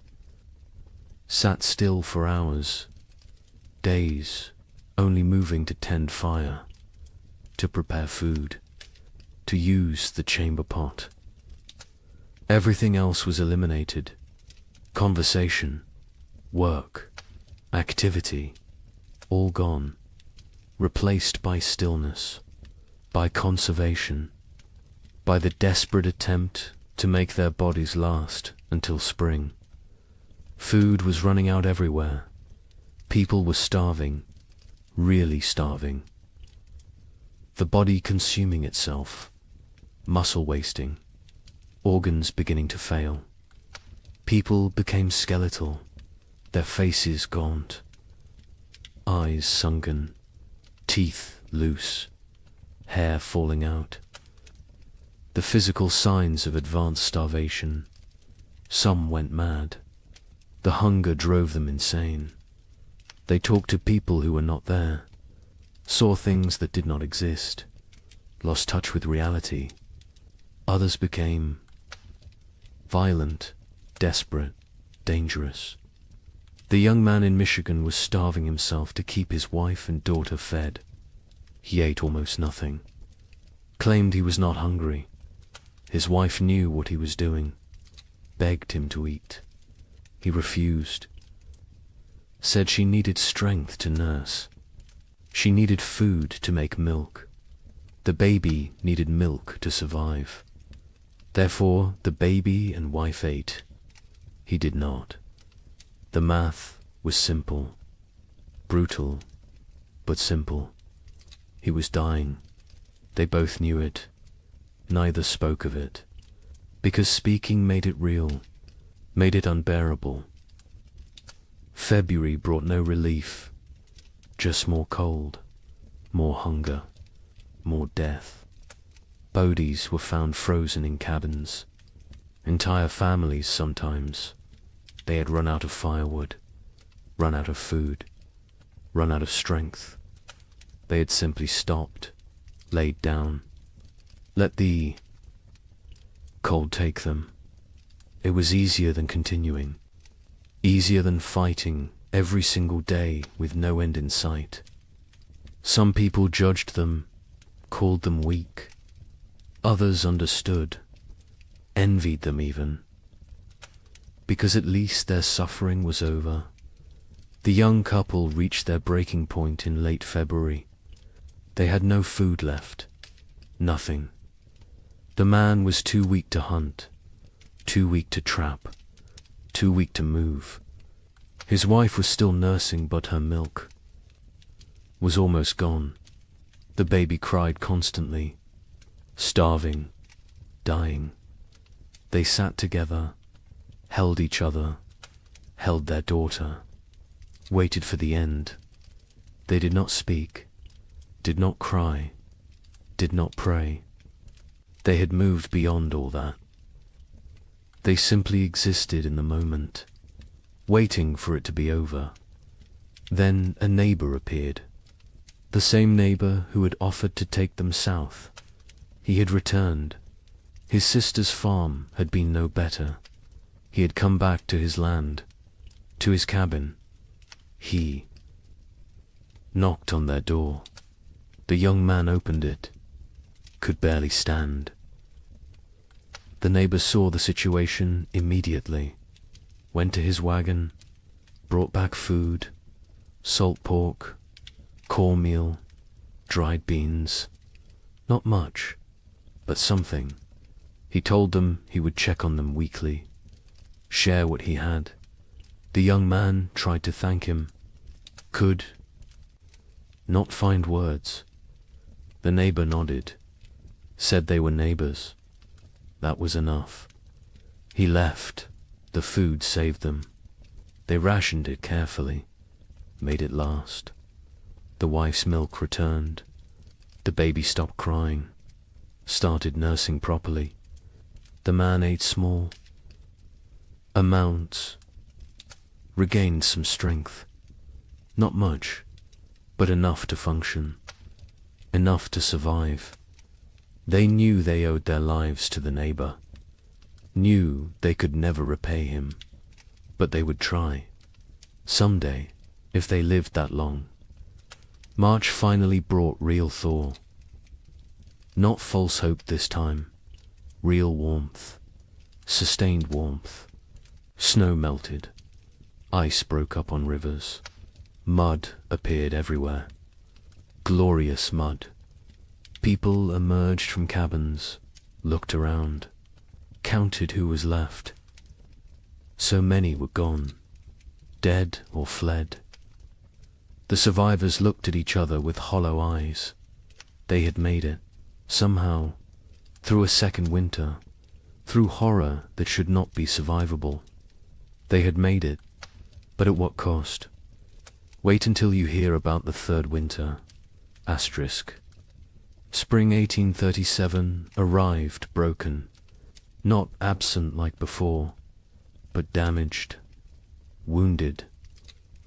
B: sat still for hours, days, only moving to tend fire, to prepare food, to use the chamber pot. Everything else was eliminated. Conversation, work, activity, all gone, replaced by stillness, by conservation, by the desperate attempt to make their bodies last until spring. Food was running out everywhere. People were starving, really starving. The body consuming itself, muscle wasting, organs beginning to fail. People became skeletal, their faces gaunt, eyes sunken, teeth loose, hair falling out. The physical signs of advanced starvation. Some went mad. The hunger drove them insane. They talked to people who were not there, saw things that did not exist, lost touch with reality. Others became violent, desperate, dangerous. The young man in Michigan was starving himself to keep his wife and daughter fed. He ate almost nothing, claimed he was not hungry, His wife knew what he was doing, begged him to eat. He refused, said she needed strength to nurse. She needed food to make milk. The baby needed milk to survive. Therefore, the baby and wife ate. He did not. The math was simple, brutal, but simple. He was dying. They both knew it. Neither spoke of it, because speaking made it real, made it unbearable. February brought no relief, just more cold, more hunger, more death. Bodies were found frozen in cabins. Entire families sometimes. They had run out of firewood, run out of food, run out of strength. They had simply stopped, laid down, let the cold take them. It was easier than continuing, easier than fighting every single day with no end in sight. Some people judged them, called them weak. Others understood, envied them even, because at least their suffering was over. The young couple reached their breaking point in late February. They had no food left, nothing. The man was too weak to hunt, too weak to trap, too weak to move. His wife was still nursing, but her milk was almost gone. The baby cried constantly, starving, dying. They sat together, held each other, held their daughter, waited for the end. They did not speak, did not cry, did not pray. They had moved beyond all that. They simply existed in the moment, waiting for it to be over. Then a neighbor appeared, the same neighbor who had offered to take them south. He had returned. His sister's farm had been no better. He had come back to his land, to his cabin. He knocked on their door. The young man opened it, could barely stand. The neighbor saw the situation immediately, went to his wagon, brought back food, salt pork, cornmeal, dried beans. Not much, but something. He told them he would check on them weekly, share what he had. The young man tried to thank him, could not find words. The neighbor nodded, said they were neighbors. That was enough. He left. The food saved them. They rationed it carefully, made it last. The wife's milk returned. The baby stopped crying, started nursing properly. The man ate small amounts, regained some strength. Not much, but enough to function, enough to survive. They knew they owed their lives to the neighbor, knew they could never repay him, but they would try. Someday, if they lived that long. March finally brought real thaw. Not false hope this time, real warmth, sustained warmth. Snow melted, ice broke up on rivers, mud appeared everywhere. Glorious mud. People emerged from cabins, looked around, counted who was left. So many were gone, dead or fled. The survivors looked at each other with hollow eyes. They had made it, somehow, through a second winter, through horror that should not be survivable. They had made it, but at what cost? Wait until you hear about the third winter. Asterisk. Spring 1837 arrived broken, not absent like before, but damaged, wounded,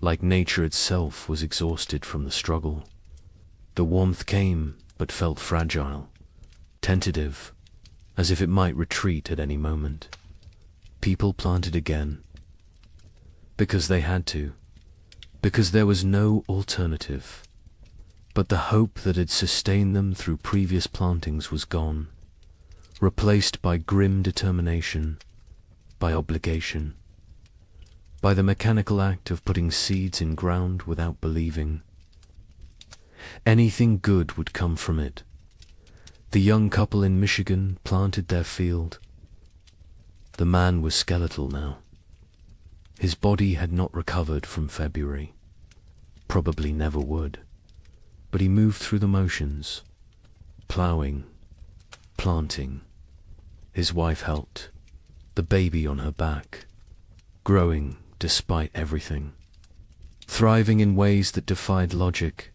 B: like nature itself was exhausted from the struggle. The warmth came, but felt fragile, tentative, as if it might retreat at any moment. People planted again, because they had to, because there was no alternative. But the hope that had sustained them through previous plantings was gone. replaced by grim determination, by obligation, by the mechanical act of putting seeds in ground without believing. Anything good would come from it. The young couple in Michigan planted their field. The man was skeletal now. His body had not recovered from February. Probably never would. But he moved through the motions, ploughing, planting. His wife helped, the baby on her back, growing despite everything, thriving in ways that defied logic.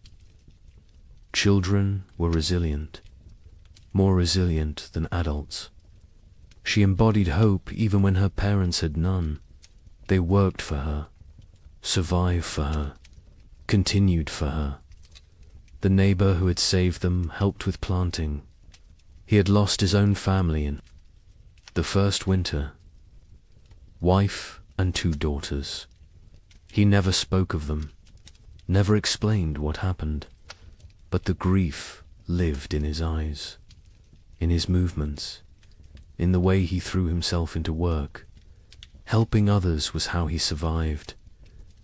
B: Children were resilient, more resilient than adults. She embodied hope even when her parents had none. They worked for her, survived for her, continued for her. The neighbor who had saved them helped with planting. He had lost his own family in the first winter. Wife and 2 daughters. He never spoke of them, never explained what happened, but the grief lived in his eyes, in his movements, in the way he threw himself into work. Helping others was how he survived,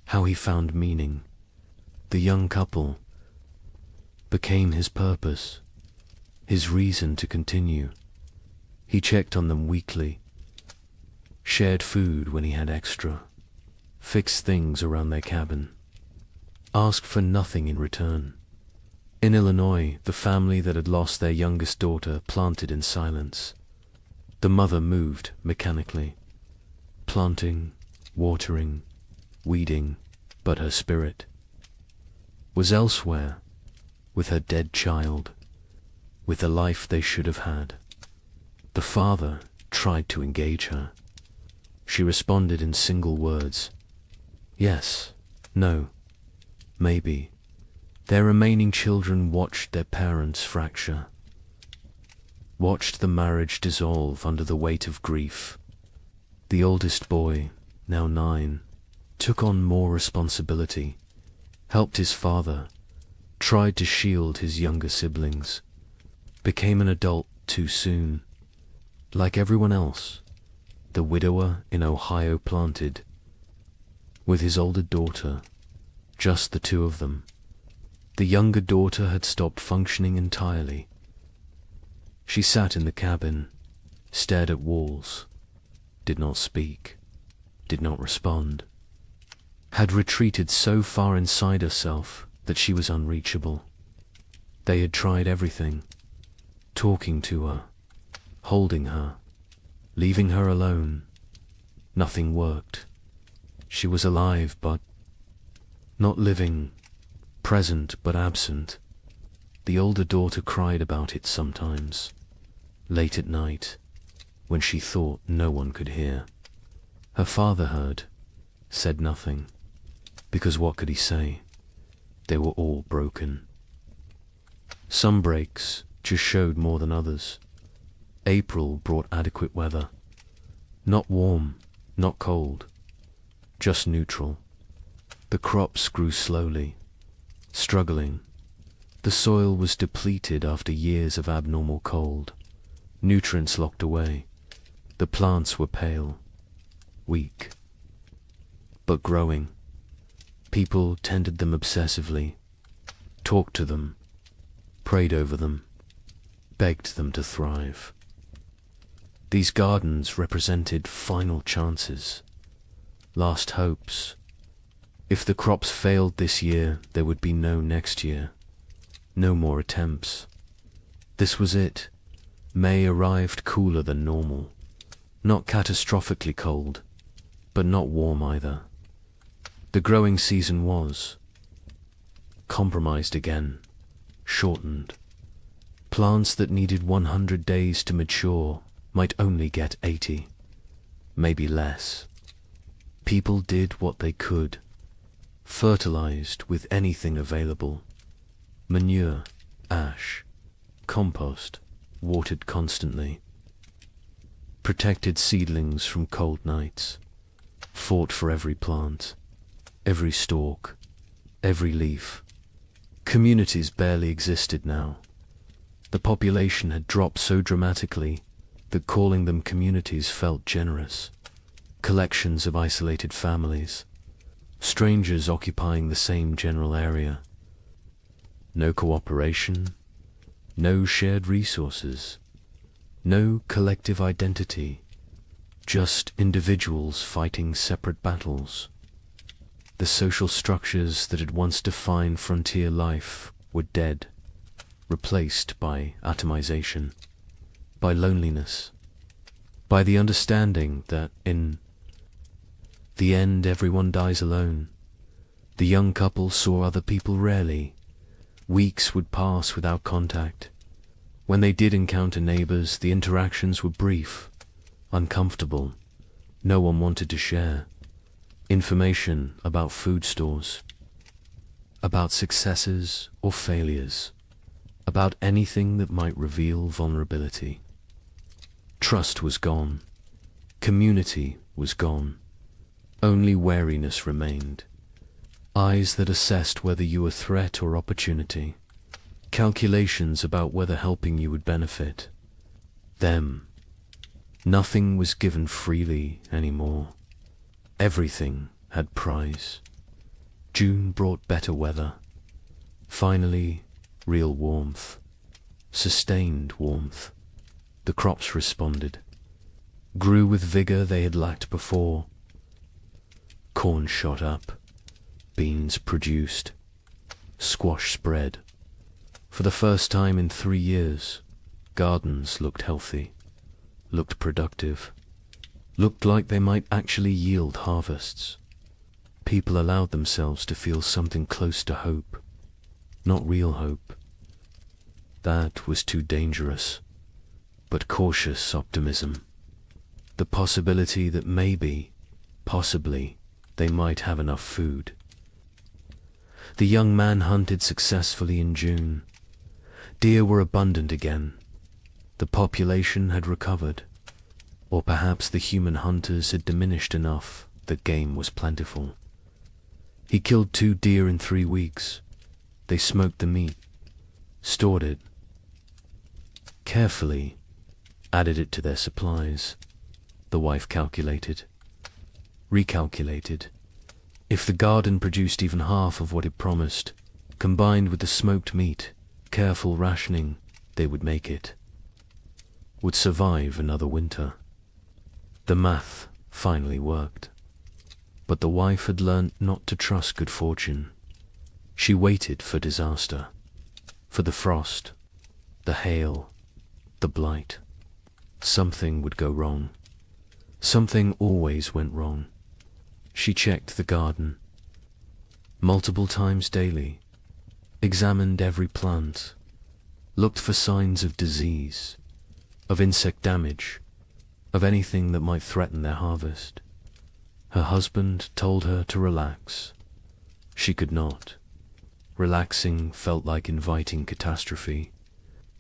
B: how he found meaning. The young couple became his purpose, his reason to continue. He checked on them weekly, shared food when he had extra, fixed things around their cabin, asked for nothing in return. In Illinois, the family that had lost their youngest daughter planted in silence. The mother moved mechanically, planting, watering, weeding, but her spirit was elsewhere, with her dead child, with the life they should have had. The father tried to engage her. She responded in single words. Yes, no, maybe. Their remaining children watched their parents fracture, watched the marriage dissolve under the weight of grief. The oldest boy, now 9, took on more responsibility, helped his father, tried to shield his younger siblings, became an adult too soon. Like everyone else, the widower in Ohio planted, with his older daughter, just the 2 of them. The younger daughter had stopped functioning entirely. She sat in the cabin, stared at walls, did not speak, did not respond, had retreated so far inside herself that she was unreachable. They had tried everything, talking to her, holding her, leaving her alone. Nothing worked. She was alive but not living, present but absent. The older daughter cried about it sometimes, late at night, when she thought no one could hear. Her father heard, said nothing, because what could he say? They were all broken. Some breaks just showed more than others. April brought adequate weather. Not warm, not cold, just neutral. The crops grew slowly, struggling. The soil was depleted after years of abnormal cold. Nutrients locked away. The plants were pale, weak, but growing. People tended them obsessively, talked to them, prayed over them, begged them to thrive. These gardens represented final chances, last hopes. If the crops failed this year, there would be no next year, no more attempts. This was it. May arrived cooler than normal, not catastrophically cold, but not warm either. The growing season was compromised again, shortened. Plants that needed 100 days to mature might only get 80, maybe less. People did what they could, fertilized with anything available. Manure, ash, compost, watered constantly. Protected seedlings from cold nights, fought for every plant, every stalk, every leaf. Communities barely existed now. The population had dropped so dramatically that calling them communities felt generous. Collections of isolated families, strangers occupying the same general area. No cooperation, no shared resources, no collective identity, just individuals fighting separate battles. The social structures that had once defined frontier life were dead, replaced by atomization, by loneliness, by the understanding that in the end everyone dies alone. The young couple saw other people rarely. Weeks would pass without contact. When they did encounter neighbors, the interactions were brief, uncomfortable. No one wanted to share information about food stores, about successes or failures, about anything that might reveal vulnerability. Trust was gone. Community was gone. Only wariness remained. Eyes that assessed whether you were threat or opportunity. Calculations about whether helping you would benefit them. Nothing was given freely anymore. Everything had price. June brought better weather. Finally, real warmth. Sustained warmth. The crops responded. Grew with vigor they had lacked before. Corn shot up. Beans produced. Squash spread. For the first time in 3 years, gardens looked healthy, looked productive, looked like they might actually yield harvests. People allowed themselves to feel something close to hope, not real hope. That was too dangerous, but cautious optimism. The possibility that maybe, possibly, they might have enough food. The young man hunted successfully in June. Deer were abundant again. The population had recovered, or perhaps the human hunters had diminished enough that game was plentiful. He killed 2 deer in 3 weeks. They smoked the meat, stored it, carefully added it to their supplies. The wife calculated, recalculated. If the garden produced even half of what it promised, combined with the smoked meat, careful rationing, they would make it. Would survive another winter. The math finally worked. But the wife had learnt not to trust good fortune. She waited for disaster, for the frost, the hail, the blight. Something would go wrong. Something always went wrong. She checked the garden multiple times daily, examined every plant, looked for signs of disease, of insect damage, of anything that might threaten their harvest. Her husband told her to relax. She could not. Relaxing felt like inviting catastrophe.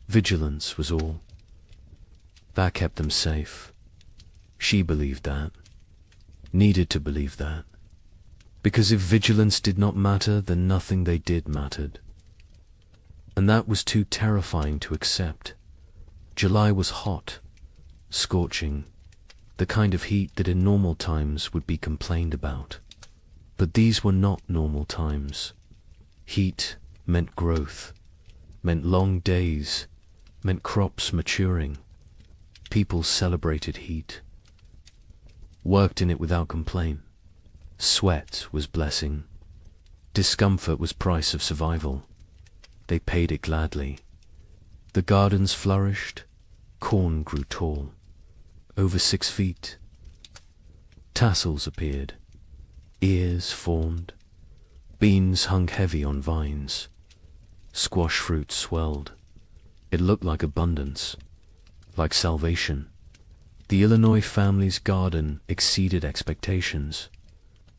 B: Vigilance was all. That kept them safe. She believed that. Needed to believe that. Because if vigilance did not matter, then nothing they did mattered. And that was too terrifying to accept. July was hot, scorching, the kind of heat that in normal times would be complained about. But these were not normal times. Heat meant growth, meant long days, meant crops maturing. People celebrated heat, worked in it without complaint. Sweat was blessing. Discomfort was price of survival. They paid it gladly. The gardens flourished. Corn grew tall, over 6 feet. Tassels appeared. Ears formed. Beans hung heavy on vines. Squash fruit swelled. It looked like abundance, like salvation. The Illinois family's garden exceeded expectations.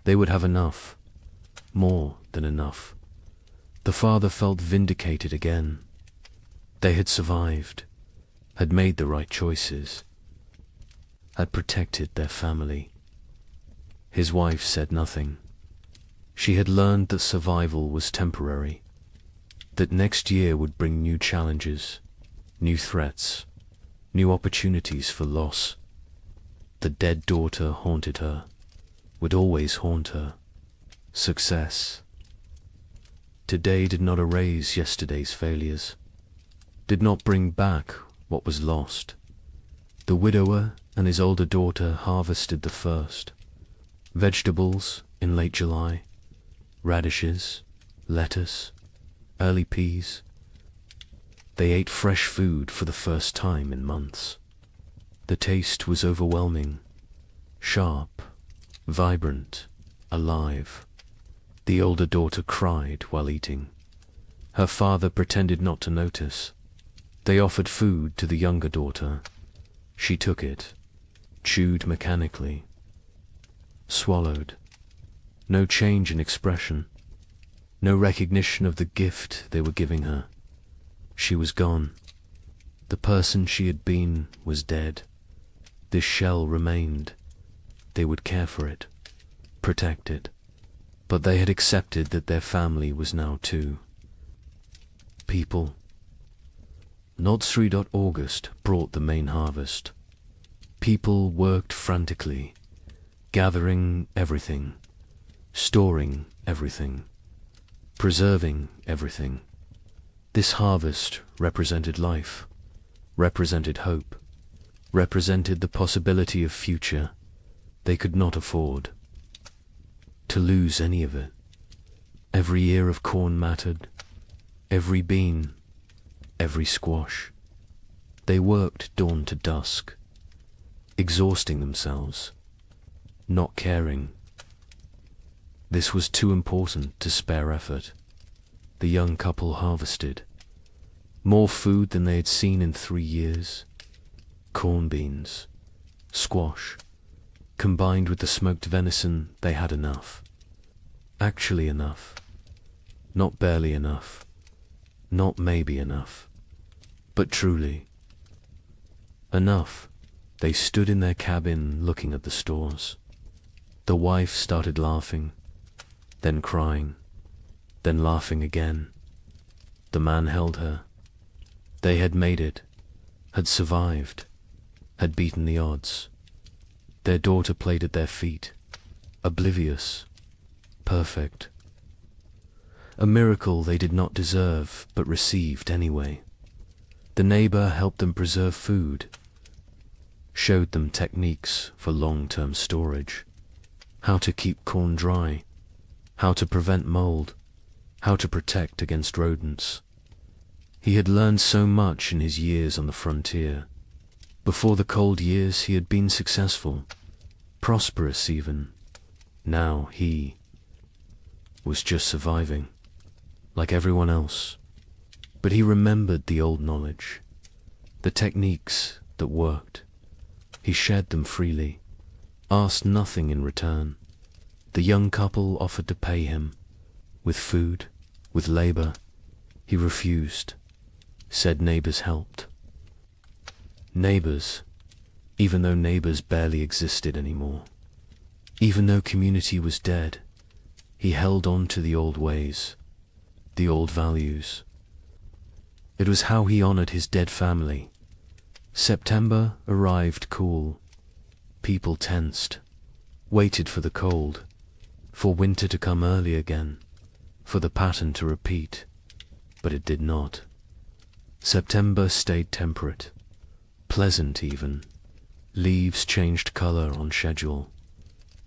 B: They would have enough, more than enough. The father felt vindicated again. They had survived, had made the right choices, had protected their family. His wife said nothing. She had learned that survival was temporary, that next year would bring new challenges, new threats, new opportunities for loss. The dead daughter haunted her, would always haunt her. Success. Today did not erase yesterday's failures, did not bring back what was lost. The widower and his older daughter harvested the first. Vegetables in late July, radishes, lettuce, early peas. They ate fresh food for the first time in months. The taste was overwhelming, sharp, vibrant, alive. The older daughter cried while eating. Her father pretended not to notice. They offered food to the younger daughter. She took it, chewed mechanically, swallowed. No change in expression, no recognition of the gift they were giving her. She was gone. The person she had been was dead. This shell remained. They would care for it, protect it. But they had accepted that their family was now too. People. Not August brought the main harvest. People worked frantically, gathering everything, storing everything, preserving everything. This harvest represented life, represented hope, represented the possibility of future they could not afford to lose any of it. Every ear of corn mattered, every bean, every squash. They worked dawn to dusk, exhausting themselves, not caring. This was too important to spare effort. The young couple harvested more food than they had seen in 3 years. Corn beans, squash, combined with the smoked venison, they had enough. Actually enough. Not barely enough. Not maybe enough. But truly. Enough. They stood in their cabin looking at the stores. The wife started laughing, then crying, then laughing again. The man held her. They had made it, had survived, had beaten the odds. Their daughter played at their feet, oblivious, perfect. A miracle they did not deserve, but received anyway. The neighbor helped them preserve food, showed them techniques for long-term storage, how to keep corn dry, how to prevent mold, how to protect against rodents. He had learned so much in his years on the frontier. Before the cold years he had been successful, prosperous even. Now he was just surviving, like everyone else. But he remembered the old knowledge, the techniques that worked. He shared them freely, asked nothing in return. The young couple offered to pay him, with food, with labor. He refused, said neighbors helped. Neighbors, even though neighbors barely existed anymore. Even though community was dead, he held on to the old ways, the old values. It was how he honored his dead family. September arrived cool. People tensed, waited for the cold, for winter to come early again, for the pattern to repeat, but it did not. September stayed temperate, pleasant even. Leaves changed color on schedule.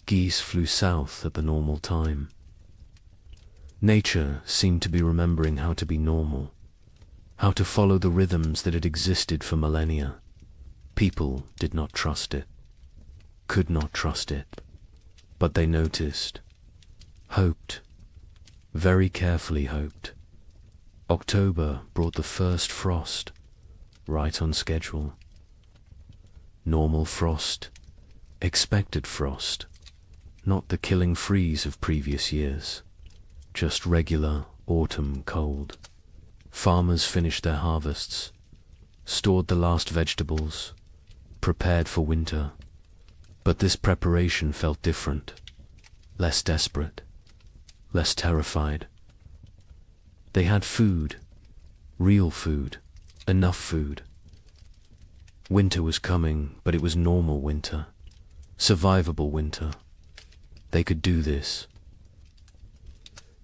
B: Geese flew south at the normal time. Nature seemed to be remembering how to be normal, how to follow the rhythms that had existed for millennia. People did not trust it, could not trust it, but they noticed, hoped, very carefully hoped. October brought the first frost, right on schedule. Normal frost, expected frost, not the killing freeze of previous years, just regular autumn cold. Farmers finished their harvests, stored the last vegetables, prepared for winter. But this preparation felt different, less desperate, less terrified. They had food, real food, enough food. Winter was coming, but it was normal winter. Survivable winter. They could do this.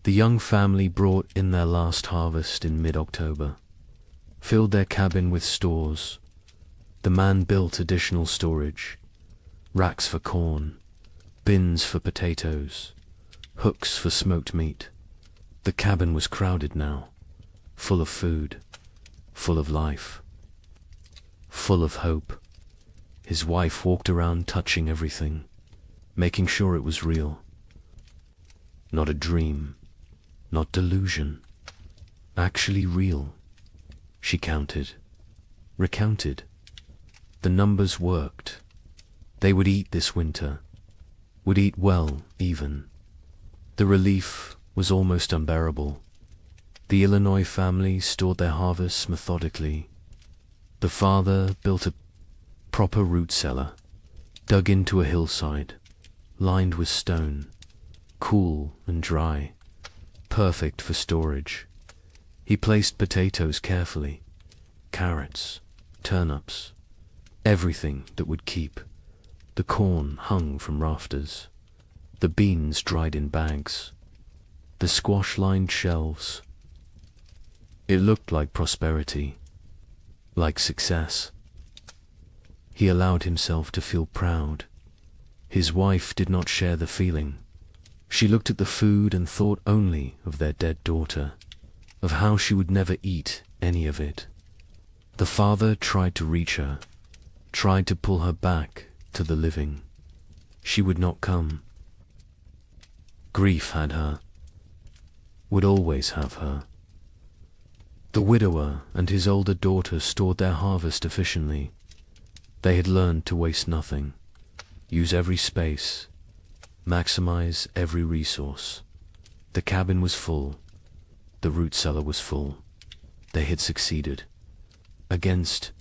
B: The young family brought in their last harvest in mid-October, filled their cabin with stores. The man built additional storage, racks for corn, bins for potatoes, hooks for smoked meat. The cabin was crowded now, full of food, full of life, full of hope. His wife walked around touching everything, making sure it was real. Not a dream, not delusion, actually real. She counted, recounted. The numbers worked. They would eat this winter, would eat well even. The relief was almost unbearable. The Illinois family stored their harvests methodically. The father built a proper root cellar, dug into a hillside, lined with stone, cool and dry, perfect for storage. He placed potatoes carefully, carrots, turnips, everything that would keep. The corn hung from rafters, the beans dried in bags, the squash lined shelves. It looked like prosperity, like success. He allowed himself to feel proud. His wife did not share the feeling. She looked at the food and thought only of their dead daughter, of how she would never eat any of it. The father tried to reach her, tried to pull her back to the living. She would not come. Grief had her, would always have her. The widower and his older daughter stored their harvest efficiently. They had learned to waste nothing, use every space, maximize every resource. The cabin was full. The root cellar was full. They had succeeded. Against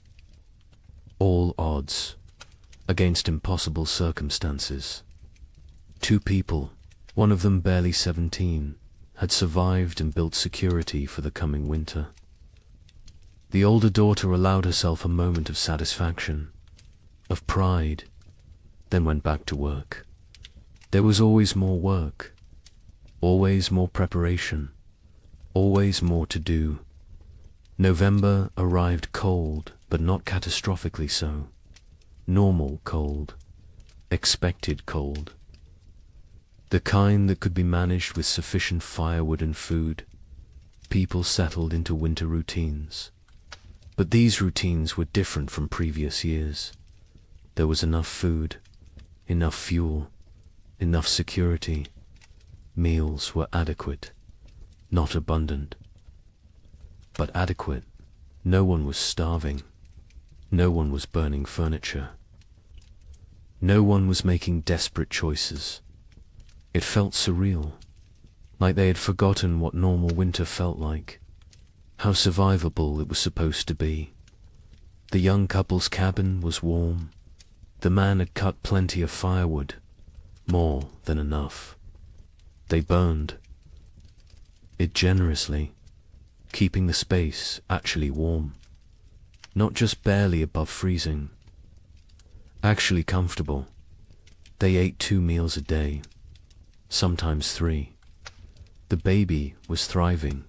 B: all odds, against impossible circumstances. 2 people, one of them barely 17, had survived and built security for the coming winter. The older daughter allowed herself a moment of satisfaction, of pride, then went back to work. There was always more work, always more preparation, always more to do. November arrived cold, but not catastrophically so. Normal cold, expected cold. The kind that could be managed with sufficient firewood and food. People settled into winter routines. But these routines were different from previous years. There was enough food, enough fuel, enough security. Meals were adequate, not abundant, but adequate. No one was starving. No one was burning furniture. No one was making desperate choices. It felt surreal, like they had forgotten what normal winter felt like, how survivable it was supposed to be. The young couple's cabin was warm. The man had cut plenty of firewood, more than enough. They burned it generously, keeping the space actually warm, not just barely above freezing, actually comfortable. They ate 2 meals a day, sometimes 3. The baby was thriving,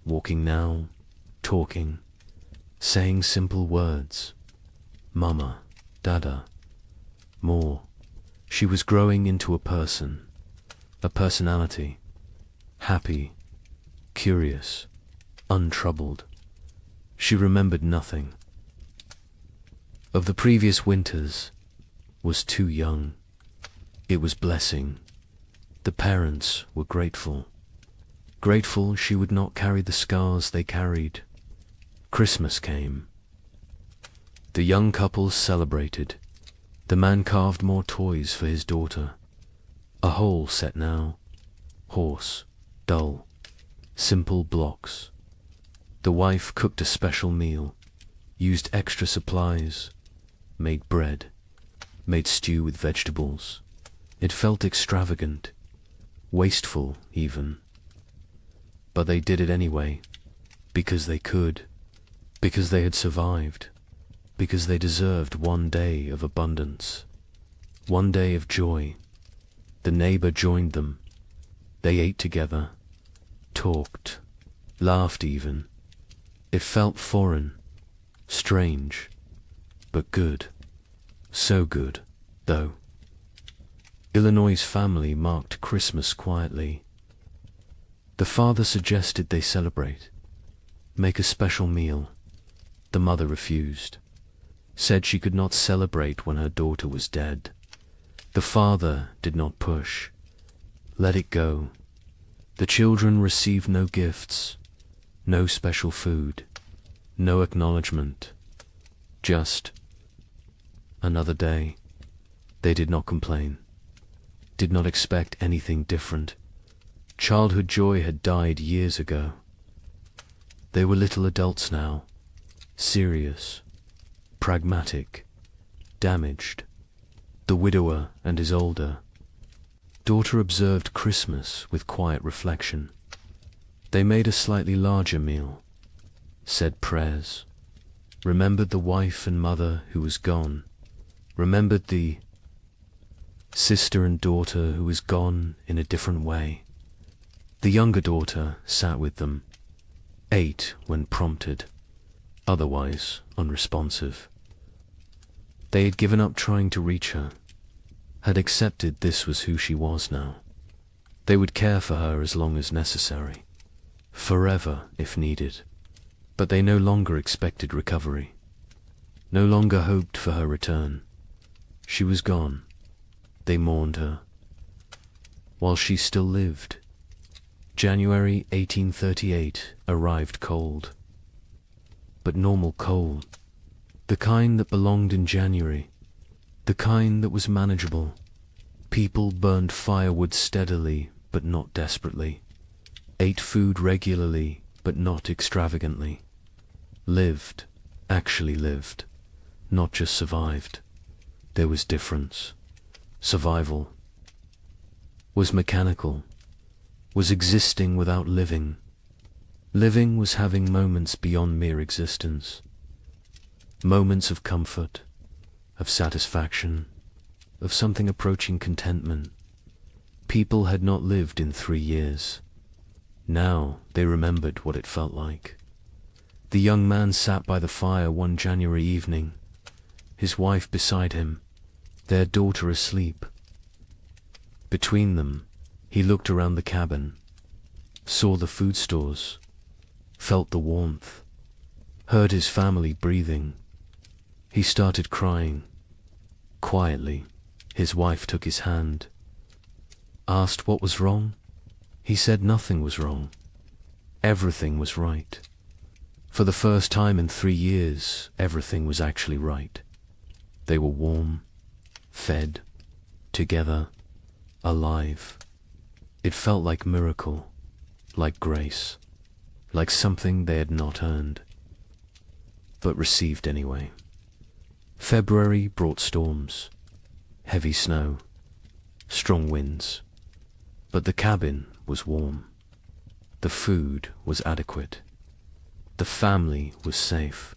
B: walking now, talking, saying simple words. Mama, Dada, more. She was growing into a person, a personality, happy, curious, untroubled. She remembered nothing. Of the previous winters, was too young. It was blessing. The parents were grateful. Grateful she would not carry the scars they carried. Christmas came. The young couple celebrated. The man carved more toys for his daughter. A whole set now. Horse, dull, simple blocks. The wife cooked a special meal, used extra supplies, made bread, made stew with vegetables. It felt extravagant, wasteful even. But they did it anyway, because they could, because they had survived. because they deserved one day of abundance, one day of joy. The neighbor joined them. They ate together, talked, laughed even. It felt foreign, strange, but good. So good, though. Illinois' family marked Christmas quietly. The father suggested they celebrate, make a special meal. The mother refused, said she could not celebrate when her daughter was dead. The father did not push, let it go. The children received no gifts, no special food, no acknowledgement, just another day. They did not complain, did not expect anything different. Childhood joy had died years ago. They were little adults now, serious, pragmatic, damaged. The widower and his older daughter observed Christmas with quiet reflection. They made a slightly larger meal, said prayers, remembered the wife and mother who was gone, remembered the sister and daughter who was gone in a different way. The younger daughter sat with them, ate when prompted, otherwise unresponsive. They had given up trying to reach her, had accepted this was who she was now. They would care for her as long as necessary, forever if needed, but they no longer expected recovery, no longer hoped for her return. She was gone. They mourned her. While she still lived, January 1838 arrived cold, but normal cold. The kind that belonged in January, the kind that was manageable. People burned firewood steadily, but not desperately, ate food regularly, but not extravagantly, lived, actually lived, not just survived. There was difference. Survival was mechanical, was existing without living. Living was having moments beyond mere existence. Moments of comfort, of satisfaction, of something approaching contentment. People had not lived in 3 years. Now they remembered what it felt like. The young man sat by the fire one January evening, his wife beside him, their daughter asleep. Between them, he looked around the cabin, saw the food stores, felt the warmth, heard his family breathing. He started crying. Quietly, his wife took his hand, asked what was wrong. He said nothing was wrong. Everything was right. For the first time in 3 years, everything was actually right. They were warm, fed, together, alive. It felt like miracle, like grace, like something they had not earned, but received anyway. February brought storms, heavy snow, strong winds, but the cabin was warm. The food was adequate. The family was safe.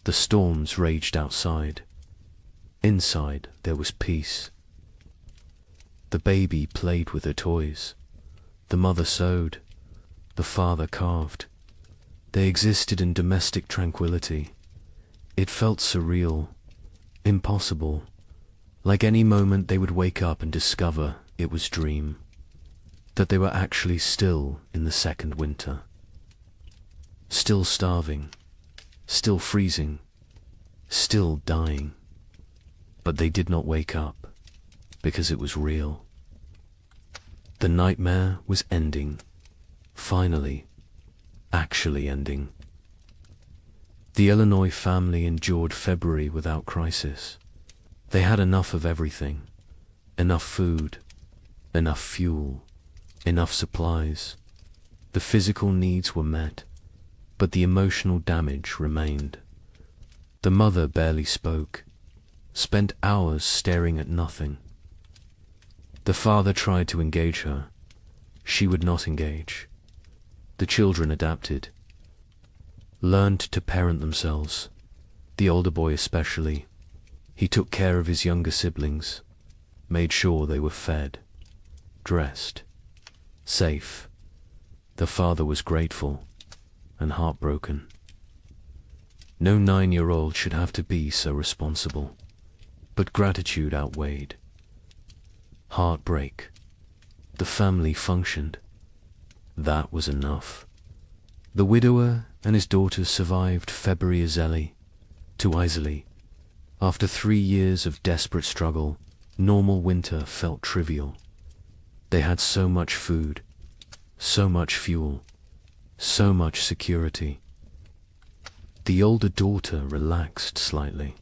B: The storms raged outside. Inside there was peace. The baby played with her toys. The mother sewed. The father carved. They existed in domestic tranquility. It felt surreal, impossible, like any moment they would wake up and discover it was dream, that they were actually still in the second winter, still starving, still freezing, still dying. But they did not wake up, because it was real. The nightmare was ending, finally, actually ending. The Illinois family endured February without crisis. They had enough of everything, enough food, enough fuel, enough supplies. The physical needs were met, but the emotional damage remained. The mother barely spoke, spent hours staring at nothing. The father tried to engage her. She would not engage. The children adapted, learned to parent themselves, The older boy especially. He took care of his younger siblings, made sure they were fed, dressed, safe. The father was grateful and heartbroken. No 9-year-old should have to be so responsible, but gratitude outweighed. Heartbreak. The family functioned. That was enough. The widower and his daughters survived February too easily. After 3 years of desperate struggle, normal winter felt trivial. They had so much food, so much fuel, so much security. The older daughter relaxed slightly.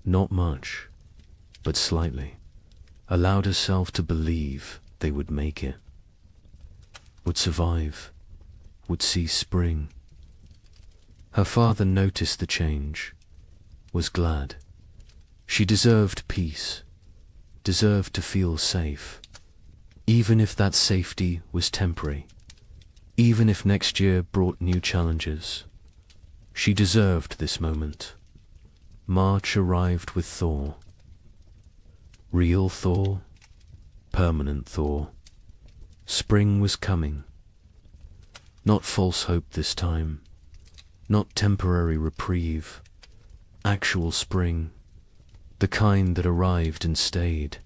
B: Not much, but slightly. Allowed herself to believe they would make it. Would survive. Would see spring. Her father noticed the change. Was glad. She deserved peace. Deserved to feel safe. Even if that safety was temporary. Even if next year brought new challenges. She deserved this moment. March arrived with thaw. Real thaw. Permanent thaw. Spring was coming. Not false hope this time. Not temporary reprieve. Actual spring. The kind that arrived and stayed.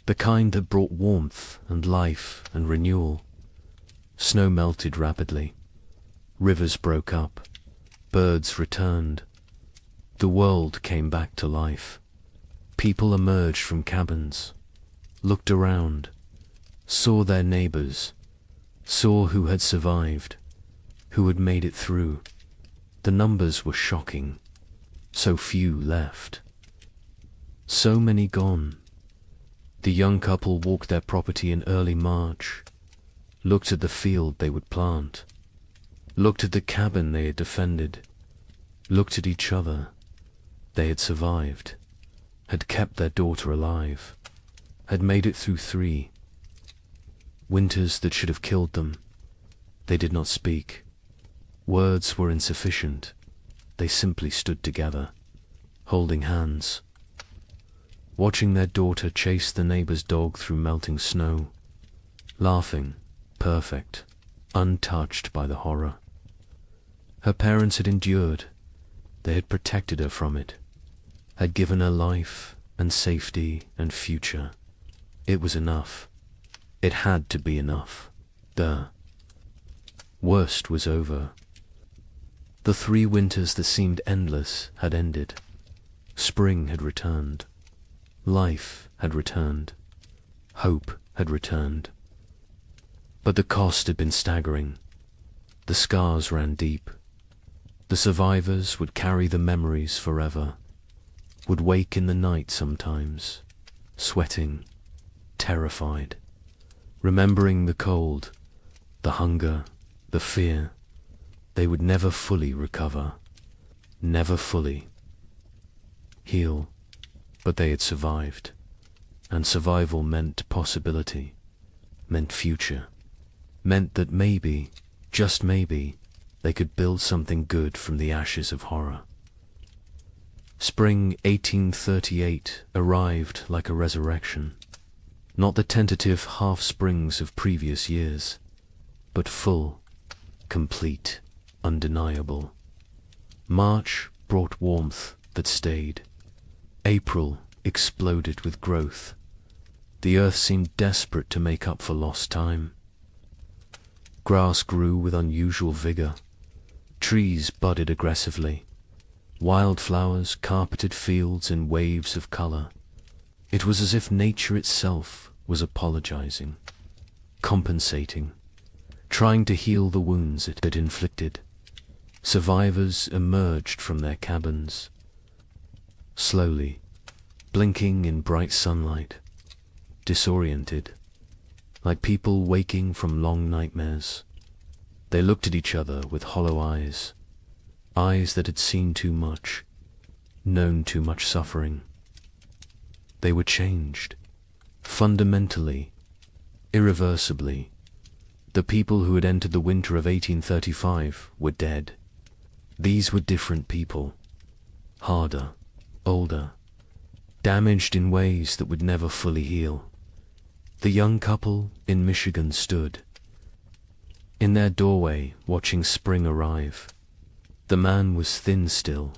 B: The kind that brought warmth and life and renewal. Snow melted rapidly. Rivers broke up. Birds returned. The world came back to life. People emerged from cabins, looked around, saw their neighbors, saw who had survived, who had made it through. The numbers were shocking. So few left. So many gone. The young couple walked their property in early March, looked at the field they would plant, looked at the cabin they had defended, looked at each other. They had survived, had kept their daughter alive, had made it through 3 winters that should have killed them. They did not speak. Words were insufficient. They simply stood together, holding hands, watching their daughter chase the neighbor's dog through melting snow, laughing, perfect, untouched by the horror. Her parents had endured. They had protected her from it, had given her life and safety and future. It was enough. It had to be enough. The worst was over. The 3 winters that seemed endless had ended. Spring had returned. Life had returned. Hope had returned. But the cost had been staggering. The scars ran deep. The survivors would carry the memories forever, would wake in the night sometimes, sweating, terrified, remembering the cold, the hunger, the fear. They would never fully recover, never fully heal, but they had survived, and survival meant possibility, meant future, meant that maybe, just maybe, they could build something good from the ashes of horror. Spring 1838 arrived like a resurrection, not the tentative half-springs of previous years, but full, complete, undeniable. March brought warmth that stayed. April exploded with growth. The earth seemed desperate to make up for lost time. Grass grew with unusual vigor. Trees budded aggressively. Wildflowers carpeted fields in waves of color. It was as if nature itself was apologizing, compensating, trying to heal the wounds it had inflicted. Survivors emerged from their cabins, slowly, blinking in bright sunlight, disoriented, like people waking from long nightmares. They looked at each other with hollow eyes, eyes that had seen too much, known too much suffering. They were changed, fundamentally, irreversibly. The people who had entered the winter of 1835 were dead. These were different people, harder, older, damaged in ways that would never fully heal. The young couple in Michigan stood in their doorway watching spring arrive. The man was thin still.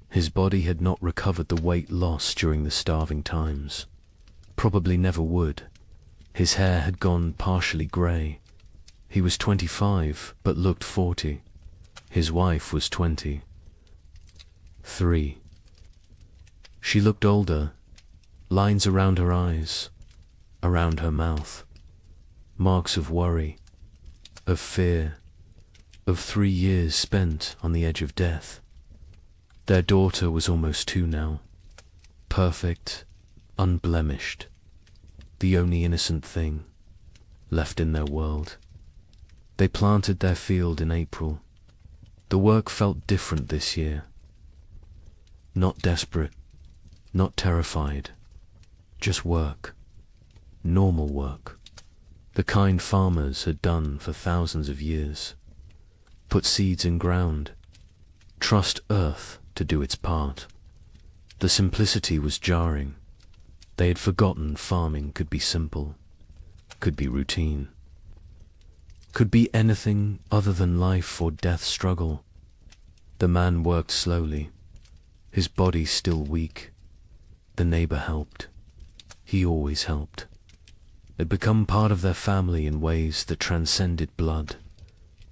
B: His body had not recovered the weight lost during the starving times. Probably never would. His hair had gone partially grey. He was 25, but looked 40. His wife was 23. She looked older, lines around her eyes, around her mouth, marks of worry, of fear, of 3 years spent on the edge of death. Their daughter was almost 2 now, perfect, unblemished, the only innocent thing left in their world. They planted their field in April. The work felt different this year. Not desperate, not terrified, just work, normal work, the kind farmers had done for thousands of years. Put seeds in ground, trust earth to do its part. The simplicity was jarring. They had forgotten farming could be simple, could be routine, could be anything other than life or death struggle. The man worked slowly, his body still weak. The neighbor helped. He always helped. Had become part of their family in ways that transcended blood.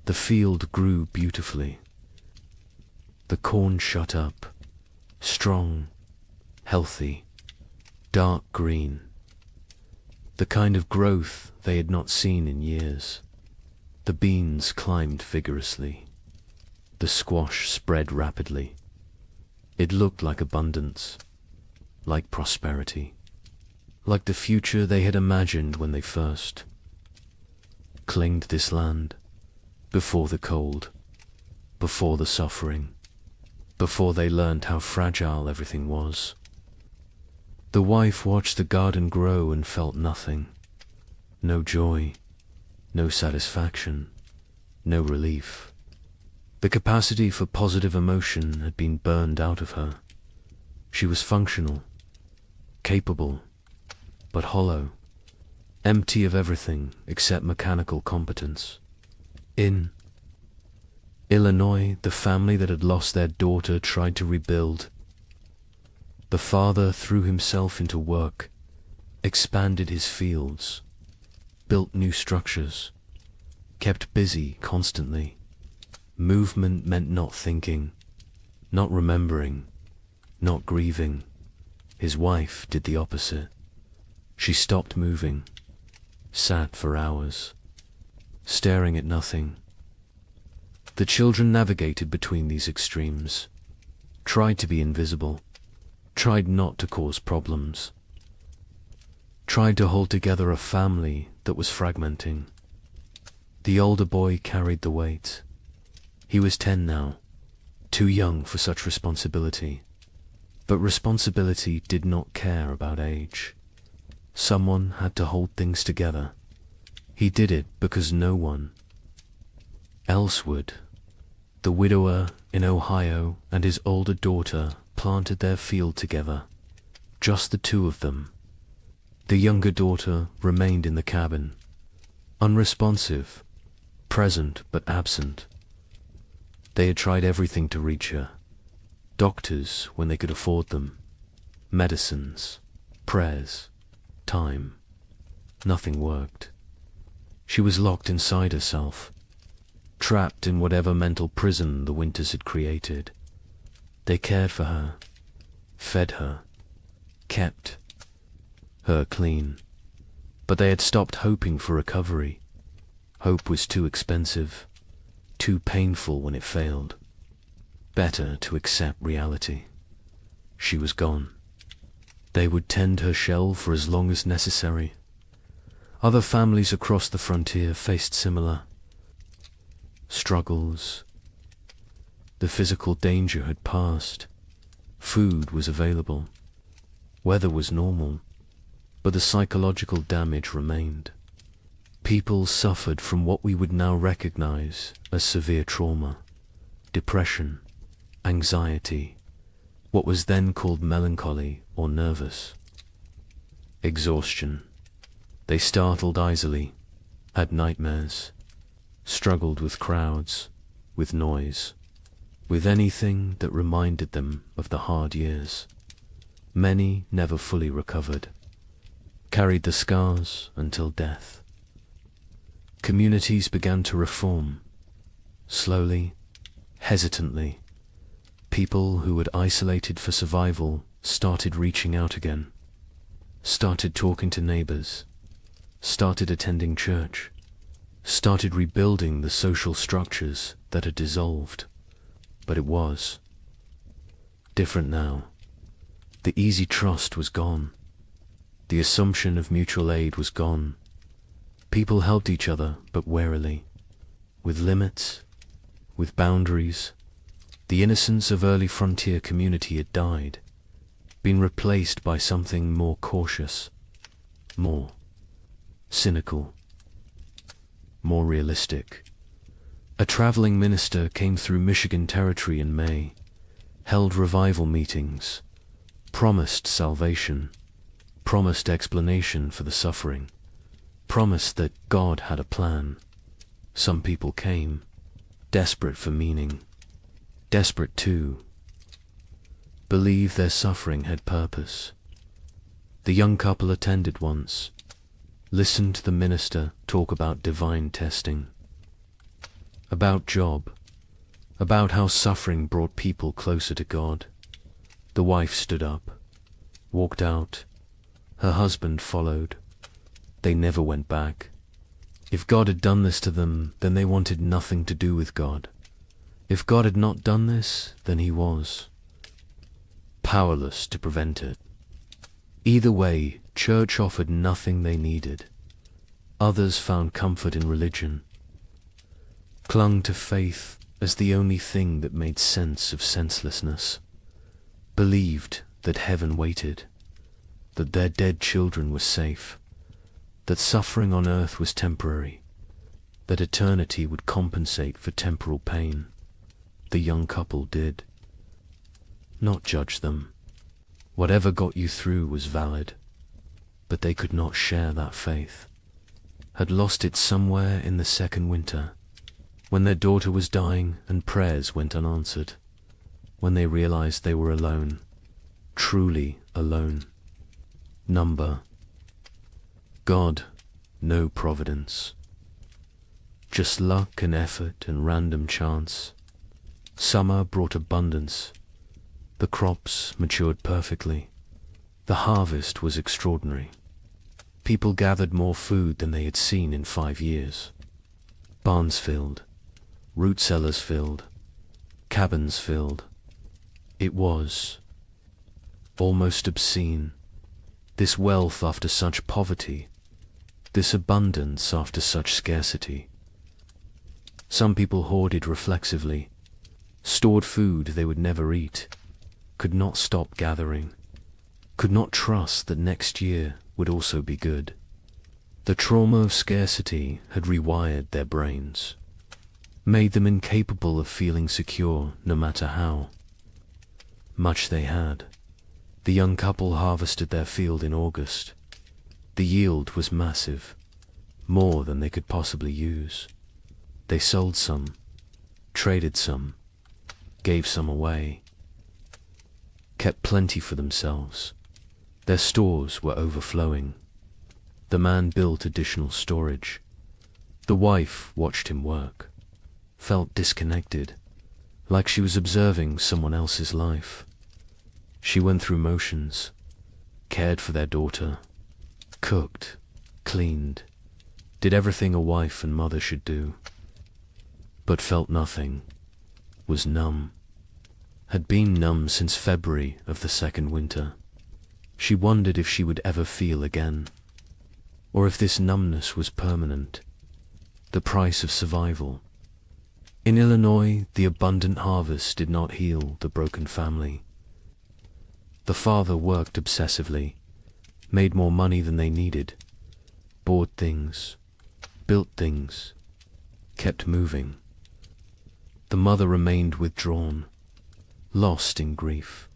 B: The field grew beautifully. The corn shut up, strong, healthy, dark green. The kind of growth they had not seen in years. The beans climbed vigorously. The squash spread rapidly. It looked like abundance, like prosperity, like the future they had imagined when they first claimed this land, before the cold, before the suffering, before they learned how fragile everything was. The wife watched the garden grow and felt nothing. No joy, no satisfaction, no relief. The capacity for positive emotion had been burned out of her. She was functional, capable, but hollow, empty of everything except mechanical competence. In Illinois, the family that had lost their daughter tried to rebuild. The father threw himself into work, expanded his fields, built new structures, kept busy constantly. Movement meant not thinking, not remembering, not grieving. His wife did the opposite. She stopped moving, sat for hours, staring at nothing. The children navigated between these extremes, tried to be invisible, tried not to cause problems, tried to hold together a family that was fragmenting. The older boy carried the weight. He was 10 now, too young for such responsibility. But responsibility did not care about age. Someone had to hold things together. He did it because no one else would. The widower in Ohio and his older daughter planted their field together, just the 2 of them. The younger daughter remained in the cabin, unresponsive, present but absent. They had tried everything to reach her. Doctors when they could afford them, medicines, prayers, time. Nothing worked. She was locked inside herself, trapped in whatever mental prison the winters had created. They cared for her, fed her, kept her clean, but they had stopped hoping for recovery. Hope was too expensive, too painful when it failed. Better to accept reality. She was gone. They would tend her shell for as long as necessary. Other families across the frontier faced similar struggles. The physical danger had passed. Food was available. Weather was normal, but the psychological damage remained. People suffered from what we would now recognize as severe trauma, depression, anxiety, what was then called melancholy or nervous. Exhaustion. They startled easily, had nightmares, struggled with crowds, with noise, with anything that reminded them of the hard years. Many never fully recovered, carried the scars until death. Communities began to reform, slowly, hesitantly. People who had isolated for survival started reaching out again, started talking to neighbors, started attending church, started rebuilding the social structures that had dissolved. But it was different now. The easy trust was gone. The assumption of mutual aid was gone. People helped each other, but warily, with limits, with boundaries. The innocence of early frontier community had died, been replaced by something more cautious, more cynical, more realistic. A traveling minister came through Michigan territory in May, held revival meetings, promised salvation, promised explanation for the suffering, promised that God had a plan. Some people came, desperate for meaning, desperate to believe their suffering had purpose. The young couple attended once, listened to the minister talk about divine testing, about job, about how suffering brought people closer to God. The wife stood up, walked out. Her husband followed. They never went back. If God had done this to them, then they wanted nothing to do with God. If God had not done this, then he was powerless to prevent it. Either way, church offered nothing they needed. Others found comfort in religion, clung to faith as the only thing that made sense of senselessness, believed that heaven waited, that their dead children were safe, that suffering on earth was temporary, that eternity would compensate for temporal pain. The young couple did. Not judge them. Whatever got you through was valid, but they could not share that faith. Had lost it somewhere in the second winter, when their daughter was dying and prayers went unanswered, when they realized they were alone, truly alone. Number. God, no providence. Just luck and effort and random chance. Summer brought abundance. The crops matured perfectly. The harvest was extraordinary. People gathered more food than they had seen in 5 years. Barns filled, root cellars filled, cabins filled. It was almost obscene. This wealth after such poverty, this abundance after such scarcity. Some people hoarded reflexively, stored food they would never eat, could not stop gathering, could not trust that next year would also be good. The trauma of scarcity had rewired their brains, made them incapable of feeling secure no matter how much they had. The young couple harvested their field in August. The yield was massive, more than they could possibly use. They sold some, traded some, gave some away, kept plenty for themselves. Their stores were overflowing. The man built additional storage. The wife watched him work, felt disconnected, like she was observing someone else's life. She went through motions, cared for their daughter, cooked, cleaned, did everything a wife and mother should do, but felt nothing, was numb, had been numb since February of the second winter. She wondered if she would ever feel again, or if this numbness was permanent, the price of survival. In Illinois, the abundant harvest did not heal the broken family. The father worked obsessively, made more money than they needed, bought things, built things, kept moving. The mother remained withdrawn, lost in grief,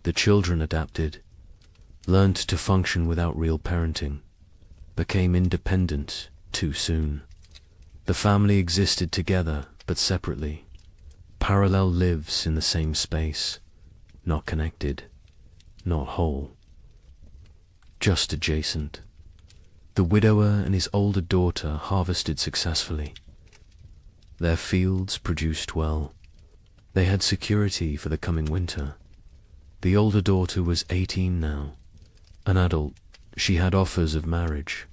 B: The children adapted, learned to function without real parenting, became independent too soon. The family existed together but separately. Parallel lives in the same space, not connected, not whole, just adjacent. The widower and his older daughter harvested successfully. Their fields produced well. They had security for the coming winter. The older daughter was 18 now. An adult, she had offers of marriage.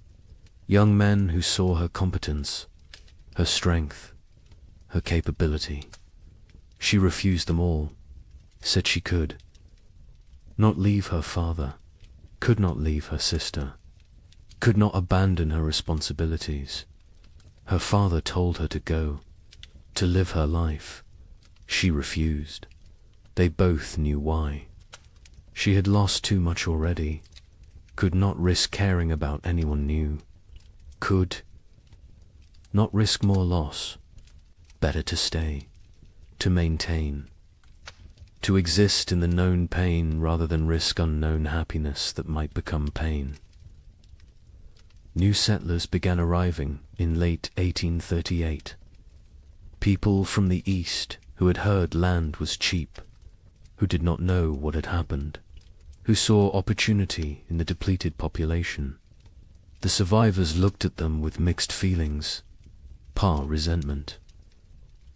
B: Young men who saw her competence, her strength, her capability. She refused them all, said she could not leave her father, could not leave her sister, could not abandon her responsibilities. Her father told her to go, to live her life. She refused. They both knew why. She had lost too much already, could not risk caring about anyone new, could not risk more loss. Better to stay, to maintain, to exist in the known pain rather than risk unknown happiness that might become pain. New settlers began arriving in late 1838. People from the east who had heard land was cheap, who did not know what had happened, who saw opportunity in the depleted population. The survivors looked at them with mixed feelings, part resentment.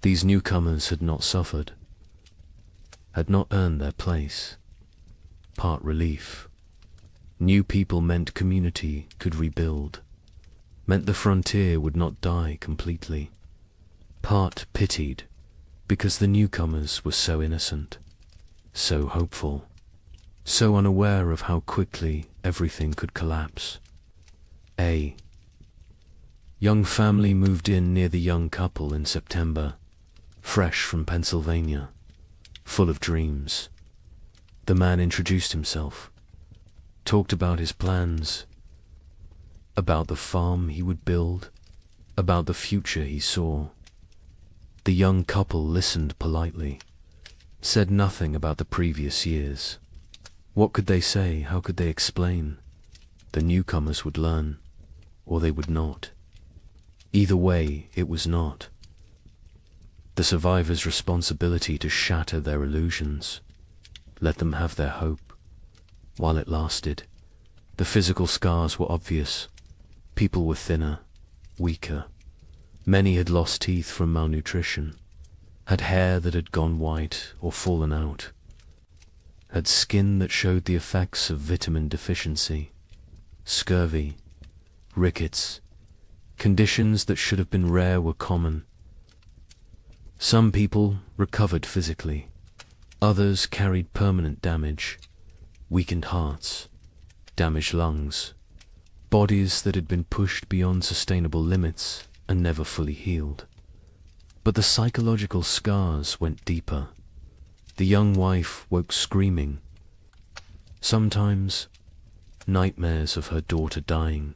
B: These newcomers had not suffered, had not earned their place. Part relief. New people meant community could rebuild, meant the frontier would not die completely. Part pitied, because the newcomers were so innocent, so hopeful, so unaware of how quickly everything could collapse. A young family moved in near the young couple in September, fresh from Pennsylvania, full of dreams. The man introduced himself, talked about his plans, about the farm he would build, about the future he saw. The young couple listened politely, said nothing about the previous years. What could they say? How could they explain? The newcomers would learn, or they would not. Either way, it was not the survivors' responsibility to shatter their illusions, let them have their hope, while it lasted. The physical scars were obvious. People were thinner, weaker. Many had lost teeth from malnutrition, had hair that had gone white or fallen out, had skin that showed the effects of vitamin deficiency, scurvy, rickets. Conditions that should have been rare were common. Some people recovered physically. Others carried permanent damage, weakened hearts, damaged lungs, bodies that had been pushed beyond sustainable limits and never fully healed. But the psychological scars went deeper. The young wife woke screaming. Sometimes nightmares of her daughter dying,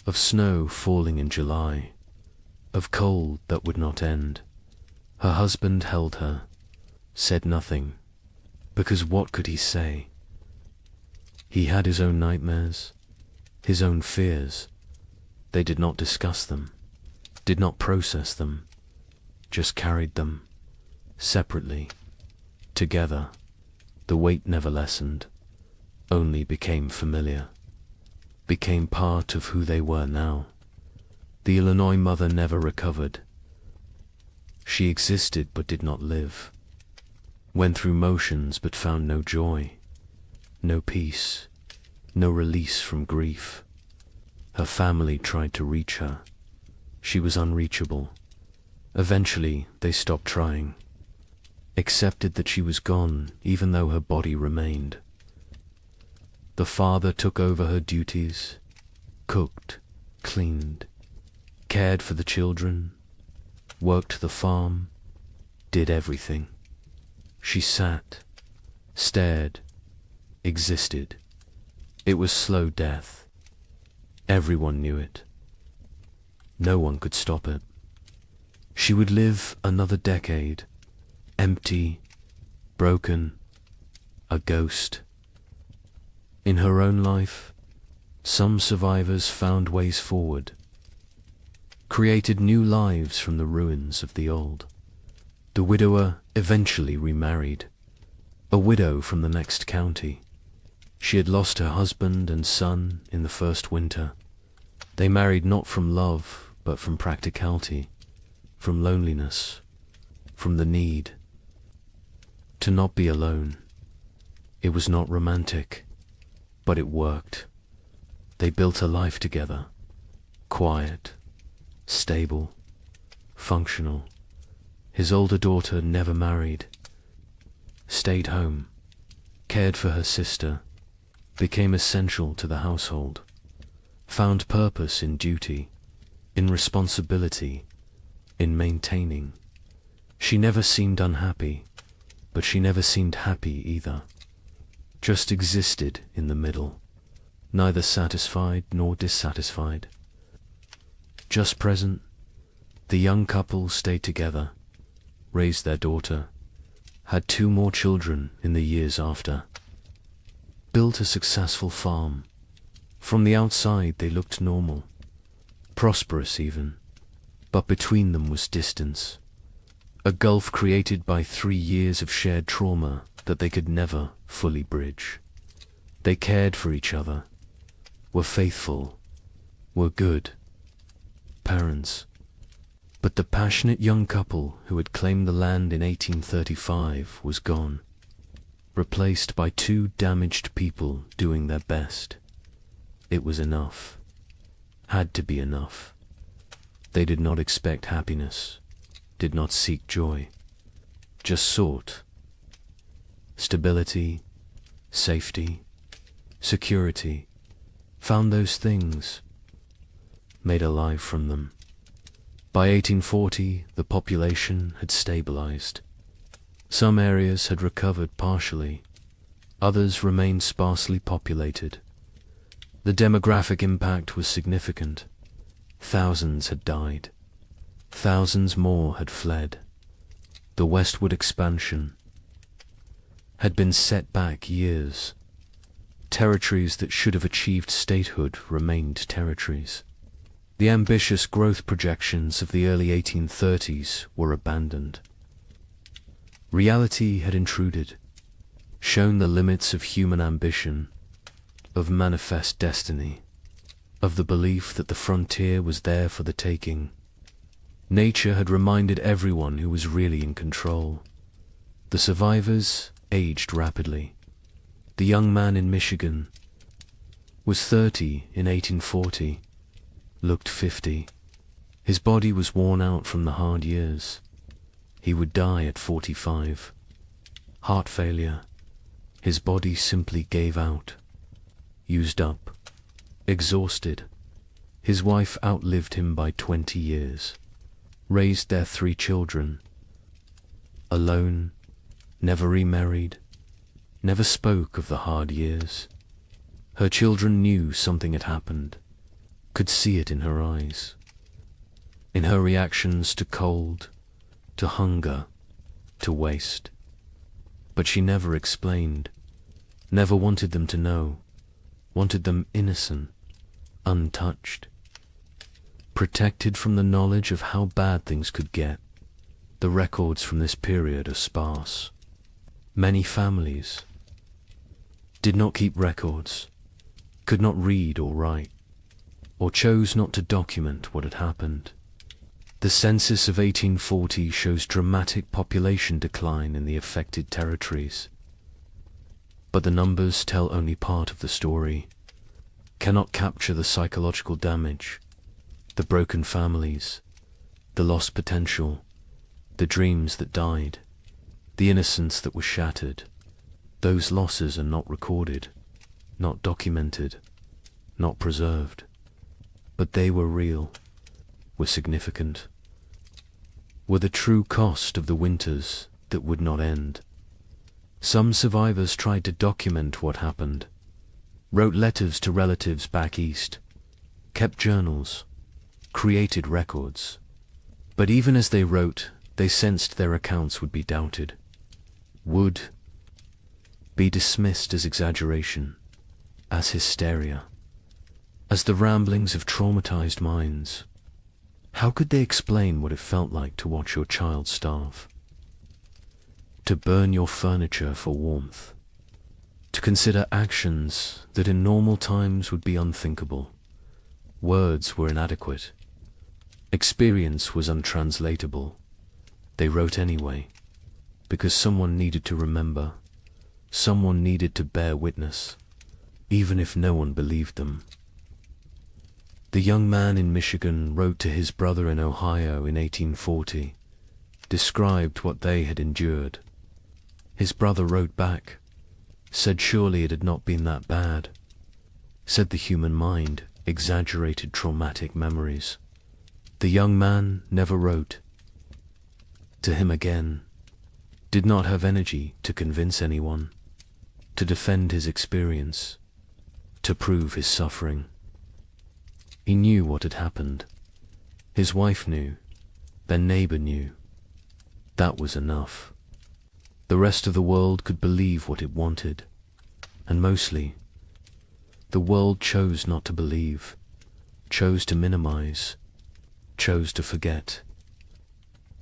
B: of snow falling in July, of cold that would not end. Her husband held her, said nothing, because what could he say? He had his own nightmares, his own fears. They did not discuss them, did not process them, just carried them, separately, together. The weight never lessened, only became familiar, became part of who they were now. The Illinois mother never recovered. She existed but did not live, went through motions but found no joy, no peace, no release from grief. Her family tried to reach her. She was unreachable. Eventually, they stopped trying, accepted that she was gone even though her body remained. The father took over her duties, cooked, cleaned, cared for the children, worked the farm, did everything. She sat, stared, existed. It was slow death. Everyone knew it. No one could stop it. She would live another decade, empty, broken, a ghost. In her own life, some survivors found ways forward, created new lives from the ruins of the old. The widower eventually remarried, a widow from the next county. She had lost her husband and son in the first winter. They married not from love, but from practicality, from loneliness, from the need to not be alone. It was not romantic, but it worked. They built a life together, quiet, stable, functional. His older daughter never married, stayed home, cared for her sister, became essential to the household, found purpose in duty, in responsibility, in maintaining. She never seemed unhappy, but she never seemed happy either. Just existed in the middle, neither satisfied nor dissatisfied. Just present, the young couple stayed together, raised their daughter, had 2 more children in the years after, built a successful farm. From the outside they looked normal, prosperous even, but between them was distance, a gulf created by 3 years of shared trauma that they could never fully bridge. They cared for each other, were faithful, were good parents. But the passionate young couple who had claimed the land in 1835 was gone, replaced by 2 damaged people doing their best. It was enough, had to be enough. They did not expect happiness, did not seek joy, just sought stability, safety, security, found those things, made a life from them. By 1840, the population had stabilized. Some areas had recovered partially, others remained sparsely populated. The demographic impact was significant. Thousands had died. Thousands more had fled. The westward expansion had been set back years. Territories that should have achieved statehood remained territories. The ambitious growth projections of the early 1830s were abandoned. Reality had intruded, shown the limits of human ambition, of manifest destiny, of the belief that the frontier was there for the taking. Nature had reminded everyone who was really in control. The survivors aged rapidly. The young man in Michigan was 30 in 1840, looked 50. His body was worn out from the hard years. He would die at 45. Heart failure. His body simply gave out. Used up. Exhausted. His wife outlived him by 20 years. Raised their 3 children. Alone. Never remarried. Never spoke of the hard years. Her children knew something had happened. Could see it in her eyes, in her reactions to cold, to hunger, to waste. But she never explained, never wanted them to know, wanted them innocent, untouched, protected from the knowledge of how bad things could get. The records from this period are sparse. Many families did not keep records, could not read or write, or chose not to document what had happened. The census of 1840 shows dramatic population decline in the affected territories. But the numbers tell only part of the story, cannot capture the psychological damage, the broken families, the lost potential, the dreams that died, the innocence that was shattered. Those losses are not recorded, not documented, not preserved. But they were real, were significant, were the true cost of the winters that would not end. Some survivors tried to document what happened, wrote letters to relatives back east, kept journals, created records. But even as they wrote, they sensed their accounts would be doubted, would be dismissed as exaggeration, as hysteria, as the ramblings of traumatized minds. How could they explain what it felt like to watch your child starve? To burn your furniture for warmth? To consider actions that in normal times would be unthinkable? Words were inadequate. Experience was untranslatable. They wrote anyway, because someone needed to remember, someone needed to bear witness, even if no one believed them. The young man in Michigan wrote to his brother in Ohio in 1840, described what they had endured. His brother wrote back, said surely it had not been that bad, said the human mind exaggerated traumatic memories. The young man never wrote to him again, did not have energy to convince anyone, to defend his experience, to prove his suffering. He knew what had happened. His wife knew, their neighbor knew. That was enough. The rest of the world could believe what it wanted, and mostly, the world chose not to believe, chose to minimize, chose to forget.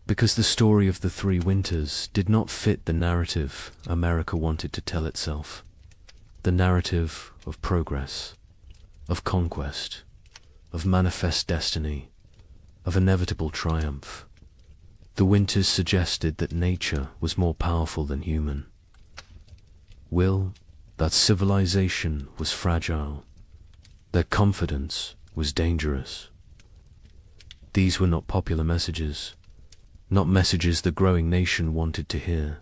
B: Because the story of the 3 winters did not fit the narrative America wanted to tell itself. The narrative of progress, of conquest, of manifest destiny, of inevitable triumph. The winters suggested that nature was more powerful than human. Will, that civilization was fragile, that confidence was dangerous. These were not popular messages, not messages the growing nation wanted to hear.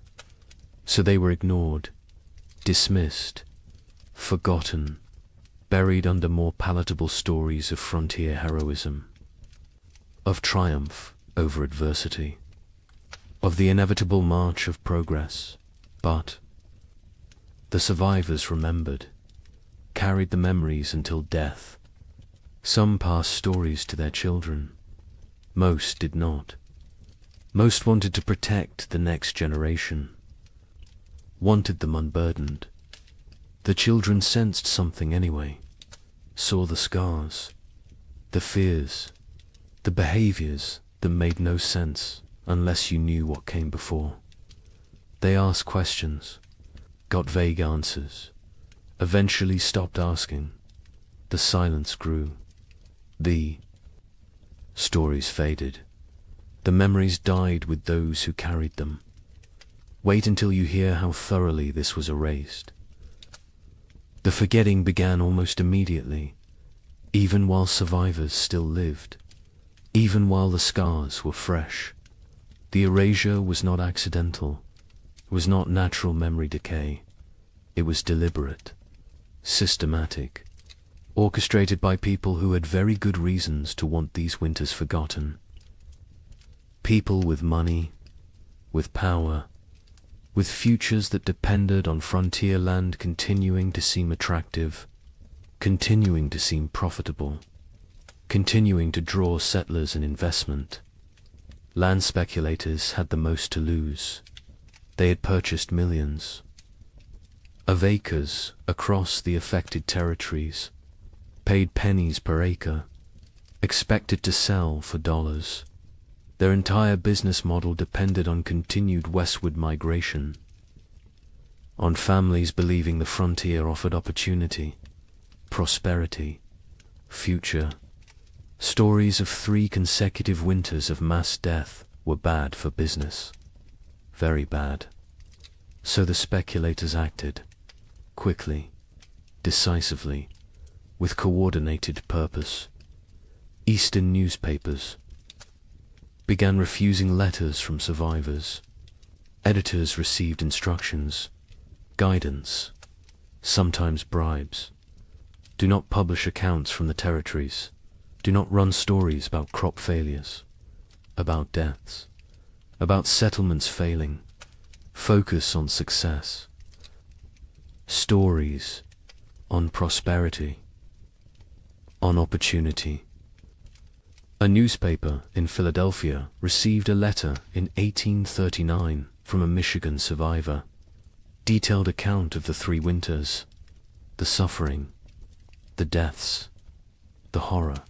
B: So they were ignored, dismissed, forgotten, buried under more palatable stories of frontier heroism, of triumph over adversity, of the inevitable march of progress. But the survivors remembered, carried the memories until death. Some passed stories to their children. Most did not. Most wanted to protect the next generation, wanted them unburdened. The children sensed something anyway, saw the scars, the fears, the behaviors that made no sense unless you knew what came before. They asked questions, got vague answers, eventually stopped asking. The silence grew. The stories faded. The memories died with those who carried them. Wait until you hear how thoroughly this was erased. The forgetting began almost immediately, even while survivors still lived, even while the scars were fresh. The erasure was not accidental, was not natural memory decay. It was deliberate, systematic, orchestrated by people who had very good reasons to want these winters forgotten. People with money, with power, with futures that depended on frontier land continuing to seem attractive, continuing to seem profitable, continuing to draw settlers and investment. Land speculators had the most to lose. They had purchased millions of acres across the affected territories, paid pennies per acre, expected to sell for dollars. Their entire business model depended on continued westward migration, on families believing the frontier offered opportunity, prosperity, future. Stories of 3 consecutive winters of mass death were bad for business, very bad. So the speculators acted, quickly, decisively, with coordinated purpose. Eastern newspapers began refusing letters from survivors. Editors received instructions, guidance, sometimes bribes. Do not publish accounts from the territories. Do not run stories about crop failures, about deaths, about settlements failing. Focus on success. Stories on prosperity, on opportunity. A newspaper in Philadelphia received a letter in 1839 from a Michigan survivor. detailed account of the 3 winters, the suffering, the deaths, the horror.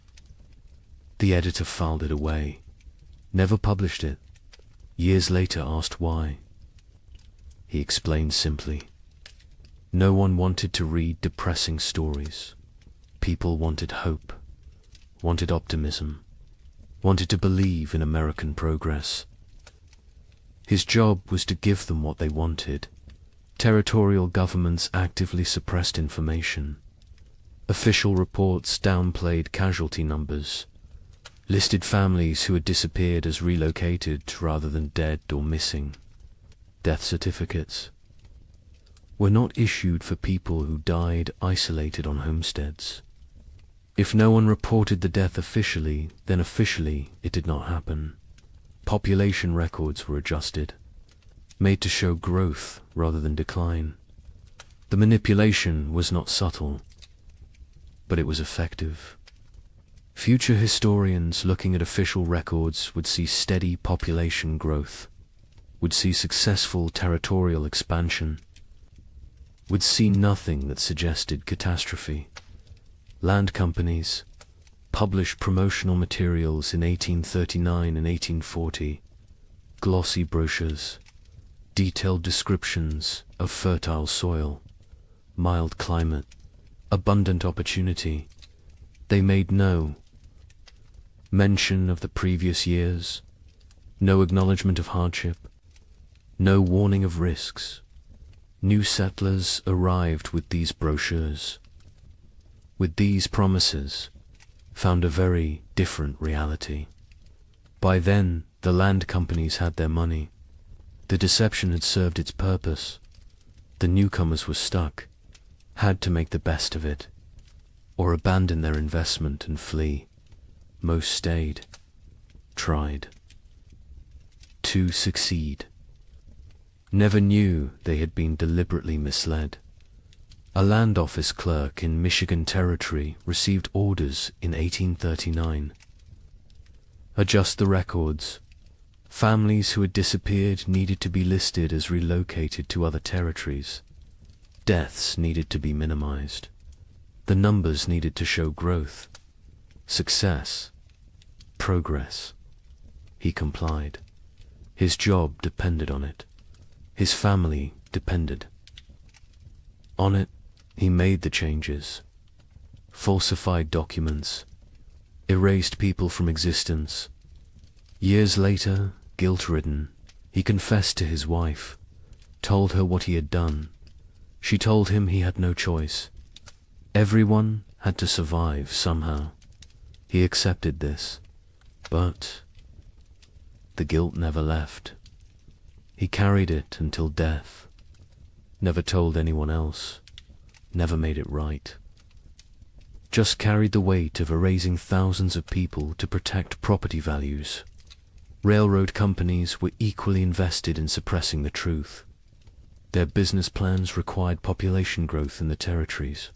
B: The editor filed it away, never published it. Years later asked why. He explained simply, no one wanted to read depressing stories. People wanted hope, wanted optimism, wanted to believe in American progress. His job was to give them what they wanted. Territorial governments actively suppressed information. Official reports downplayed casualty numbers, listed families who had disappeared as relocated rather than dead or missing. Death certificates were not issued for people who died isolated on homesteads. If no one reported the death officially, then officially it did not happen. Population records were adjusted, made to show growth rather than decline. The manipulation was not subtle, but it was effective. Future historians looking at official records would see steady population growth, would see successful territorial expansion, would see nothing that suggested catastrophe. Land companies published promotional materials in 1839 and 1840, glossy brochures, detailed descriptions of fertile soil, mild climate, abundant opportunity. They made no mention of the previous years, no acknowledgement of hardship, no warning of risks. New settlers arrived with these brochures, with these promises, found a very different reality. By then, the land companies had their money. The deception had served its purpose. The newcomers were stuck, had to make the best of it, or abandon their investment and flee. Most stayed, tried to succeed. Never knew they had been deliberately misled. A land office clerk in Michigan Territory received orders in 1839. Adjust the records. Families who had disappeared needed to be listed as relocated to other territories. Deaths needed to be minimized. The numbers needed to show growth, success, progress. He complied. His job depended on it. His family depended on it. He made the changes, falsified documents, erased people from existence. Years later, guilt-ridden, he confessed to his wife, told her what he had done. She told him he had no choice. Everyone had to survive somehow. He accepted this, but the guilt never left. He carried it until death, never told anyone else, never made it right. Just carried the weight of erasing thousands of people to protect property values. Railroad companies were equally invested in suppressing the truth. Their business plans required population growth in the territories,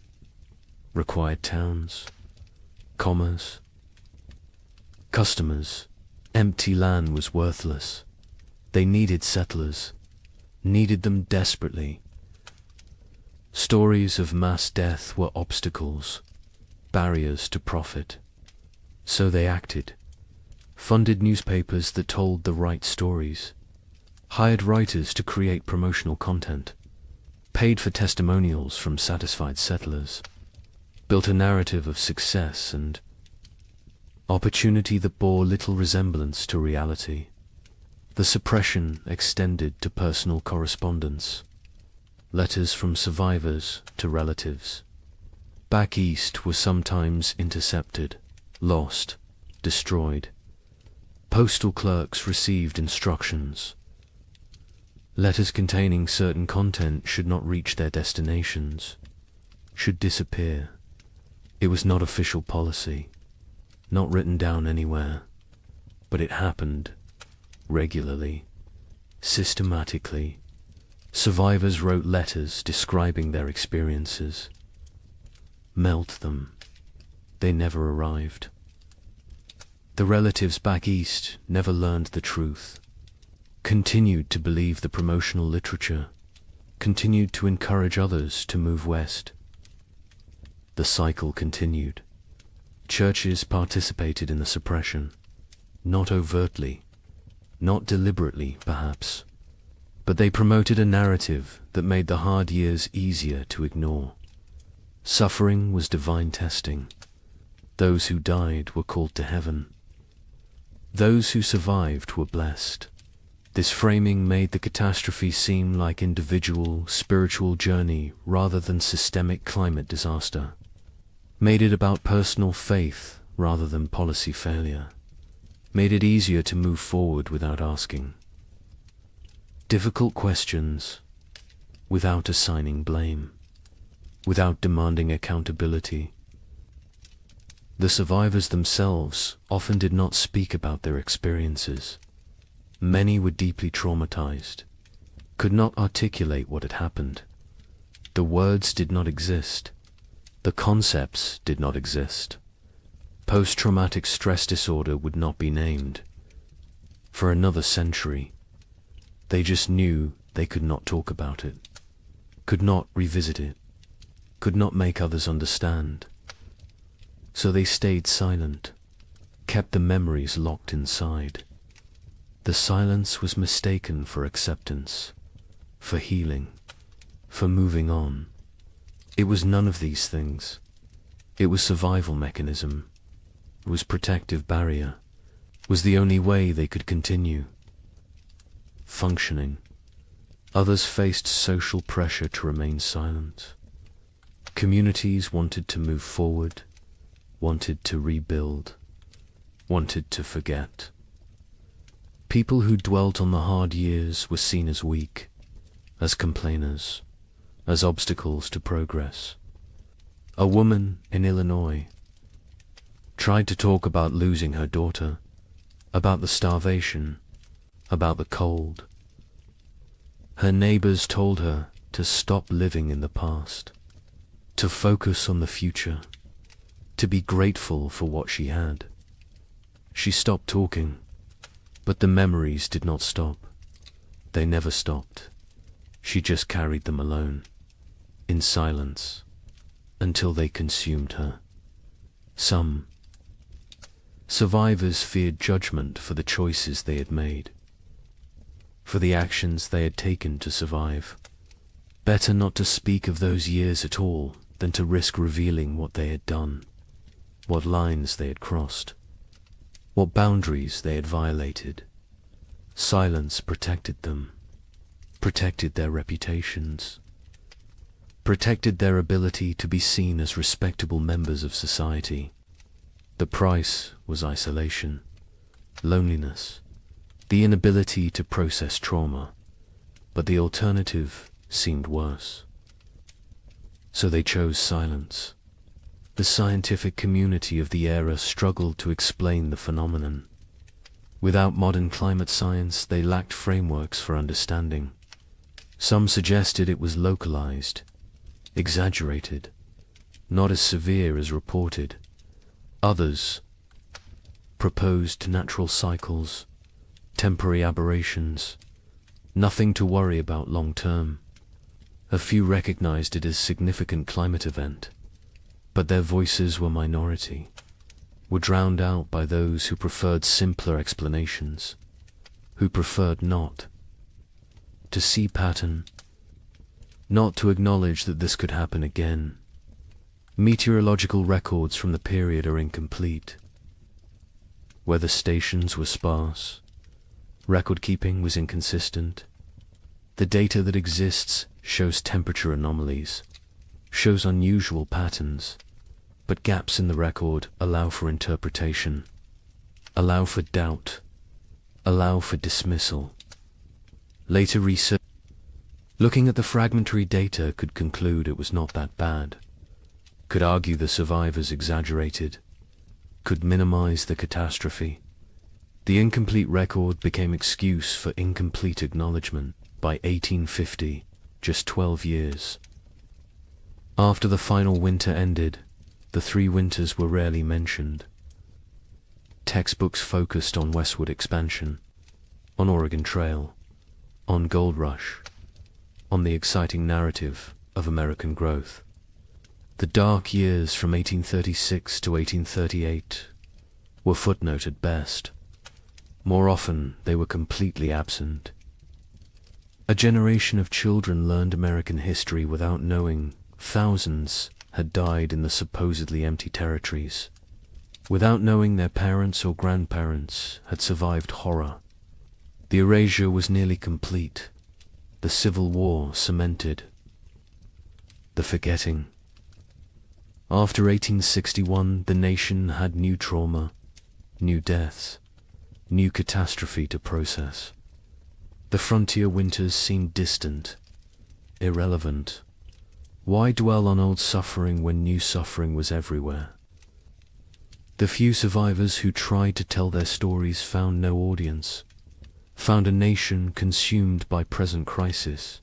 B: required towns, commerce, customers. Empty land was worthless. They needed settlers, needed them desperately. Stories of mass death were obstacles, barriers to profit. So they acted, funded newspapers that told the right stories, hired writers to create promotional content, paid for testimonials from satisfied settlers, built a narrative of success and opportunity that bore little resemblance to reality. The suppression extended to personal correspondence, letters from survivors to relatives. Back east were sometimes intercepted, lost, destroyed. Postal clerks received instructions. Letters containing certain content should not reach their destinations, should disappear. It was not official policy, not written down anywhere, but it happened regularly, systematically. Survivors wrote letters describing their experiences. Melt them. They never arrived. The relatives back east never learned the truth, continued to believe the promotional literature, continued to encourage others to move west. The cycle continued. Churches participated in the suppression, not overtly, not deliberately, perhaps, but they promoted a narrative that made the hard years easier to ignore. Suffering was divine testing. Those who died were called to heaven. Those who survived were blessed. This framing made the catastrophe seem like individual, spiritual journey rather than systemic climate disaster. Made it about personal faith rather than policy failure. Made it easier to move forward without asking difficult questions, without assigning blame, without demanding accountability. The survivors themselves often did not speak about their experiences. Many were deeply traumatized, could not articulate what had happened. The words did not exist. The concepts did not exist. Post-traumatic stress disorder would not be named. For another century, they just knew they could not talk about it, could not revisit it, could not make others understand. So they stayed silent, kept the memories locked inside. The silence was mistaken for acceptance, for healing, for moving on. It was none of these things. It was survival mechanism. It was protective barrier. It was the only way they could continue functioning. Others faced social pressure to remain silent. Communities wanted to move forward, wanted to rebuild, wanted to forget. People who dwelt on the hard years were seen as weak, as complainers, as obstacles to progress. A woman in Illinois tried to talk about losing her daughter, about the starvation, about the cold. Her neighbors told her to stop living in the past, to focus on the future, to be grateful for what she had. She stopped talking, but the memories did not stop. They never stopped. She just carried them alone, in silence, until they consumed her. Some survivors feared judgment for the choices they had made, for the actions they had taken to survive. Better not to speak of those years at all than to risk revealing what they had done, what lines they had crossed, what boundaries they had violated. Silence protected them, protected their reputations, protected their ability to be seen as respectable members of society. The price was isolation, loneliness, the inability to process trauma, but the alternative seemed worse. So they chose silence. The scientific community of the era struggled to explain the phenomenon. Without modern climate science, they lacked frameworks for understanding. Some suggested it was localized, exaggerated, not as severe as reported. Others proposed natural cycles, temporary aberrations, nothing to worry about long term. A few recognized it as significant climate event, but their voices were minority, were drowned out by those who preferred simpler explanations, who preferred not to see pattern, not to acknowledge that this could happen again. Meteorological records from the period are incomplete. Weather stations were sparse. Record keeping was inconsistent. The data that exists shows temperature anomalies, shows unusual patterns, but gaps in the record allow for interpretation, allow for doubt, allow for dismissal. Later research, looking at the fragmentary data, could conclude it was not that bad, could argue the survivors exaggerated, could minimize the catastrophe. The incomplete record became excuse for incomplete acknowledgement. By 1850, just 12 years after the final winter ended, the 3 winters were rarely mentioned. Textbooks focused on westward expansion, on Oregon Trail, on Gold Rush. on the exciting narrative of American growth. The dark years from 1836 to 1838 were footnote at best. More often, they were completely absent. A generation of children learned American history without knowing thousands had died in the supposedly empty territories, without knowing their parents or grandparents had survived horror. The erasure was nearly complete. The Civil War cemented. The forgetting. After 1861, the nation had new trauma, new deaths, new catastrophe to process. The frontier winters seemed distant, irrelevant. Why dwell on old suffering when new suffering was everywhere? The few survivors who tried to tell their stories found no audience, found a nation consumed by present crisis.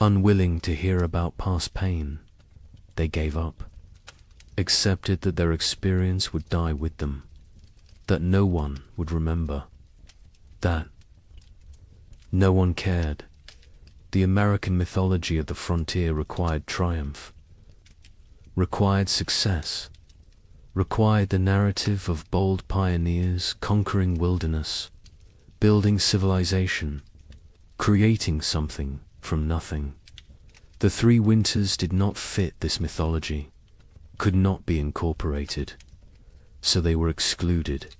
B: Unwilling to hear about past pain, they gave up, accepted that their experience would die with them, that no one would remember, that no one cared. The American mythology of the frontier required triumph, required success, required the narrative of bold pioneers conquering wilderness, building civilization, creating something from nothing. The three winters did not fit this mythology, could not be incorporated, so they were excluded.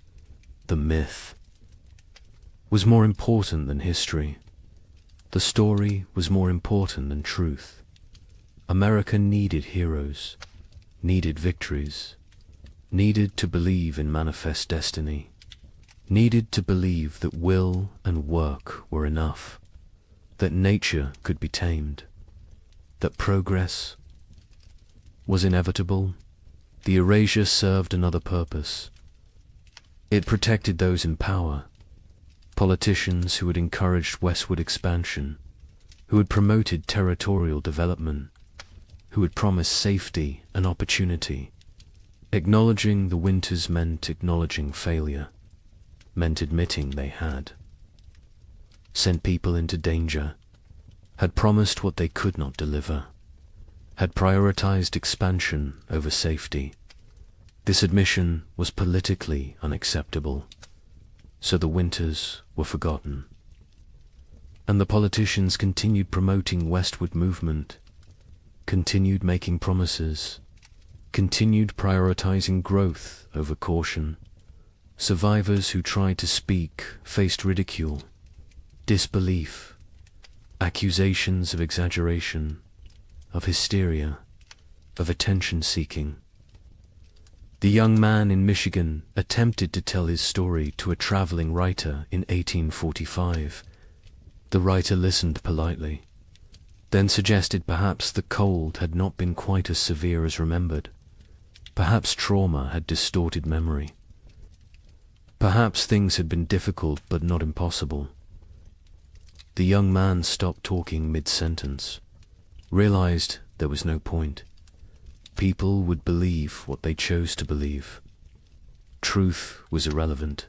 B: The myth was more important than history. The story was more important than truth. America needed heroes, needed victories, needed to believe in manifest destiny, needed to believe that will and work were enough, that nature could be tamed, that progress was inevitable. The erasure served another purpose. It protected those in power, politicians who had encouraged westward expansion, who had promoted territorial development, who had promised safety and opportunity. Acknowledging the winters meant acknowledging failure, meant admitting they had. Sent people into danger, had promised what they could not deliver, had prioritized expansion over safety. This admission was politically unacceptable, so the winters were forgotten. And the politicians continued promoting westward movement, continued making promises, continued prioritizing growth over caution. Survivors who tried to speak faced ridicule, disbelief, accusations of exaggeration, of hysteria, of attention-seeking. The young man in Michigan attempted to tell his story to a traveling writer in 1845. The writer listened politely, then suggested perhaps the cold had not been quite as severe as remembered. Perhaps trauma had distorted memory. Perhaps things had been difficult but not impossible. The young man stopped talking mid-sentence, realized there was no point. People would believe what they chose to believe. Truth was irrelevant.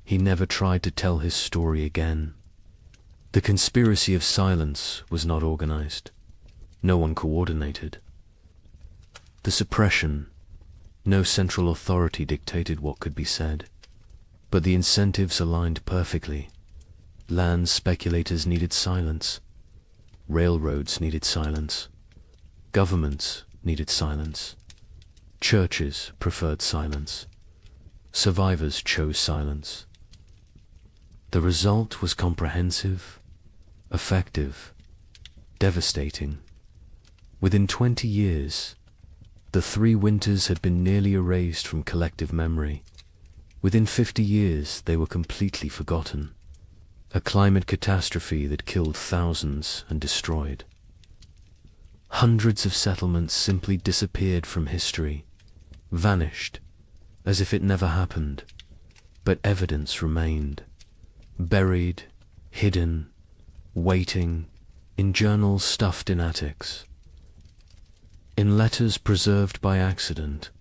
B: He never tried to tell his story again. The conspiracy of silence was not organized. No one coordinated. The suppression, no central authority dictated what could be said. But the incentives aligned perfectly. Land speculators needed silence. Railroads needed silence. Governments needed silence. Churches preferred silence. Survivors chose silence. The result was comprehensive, effective, devastating. Within 20 years, the three winters had been nearly erased from collective memory. Within 50 years, they were completely forgotten. A climate catastrophe that killed thousands and destroyed. Hundreds of settlements simply disappeared from history, vanished, as if it never happened, but evidence remained, buried, hidden, waiting, in journals stuffed in attics, in letters preserved by accident,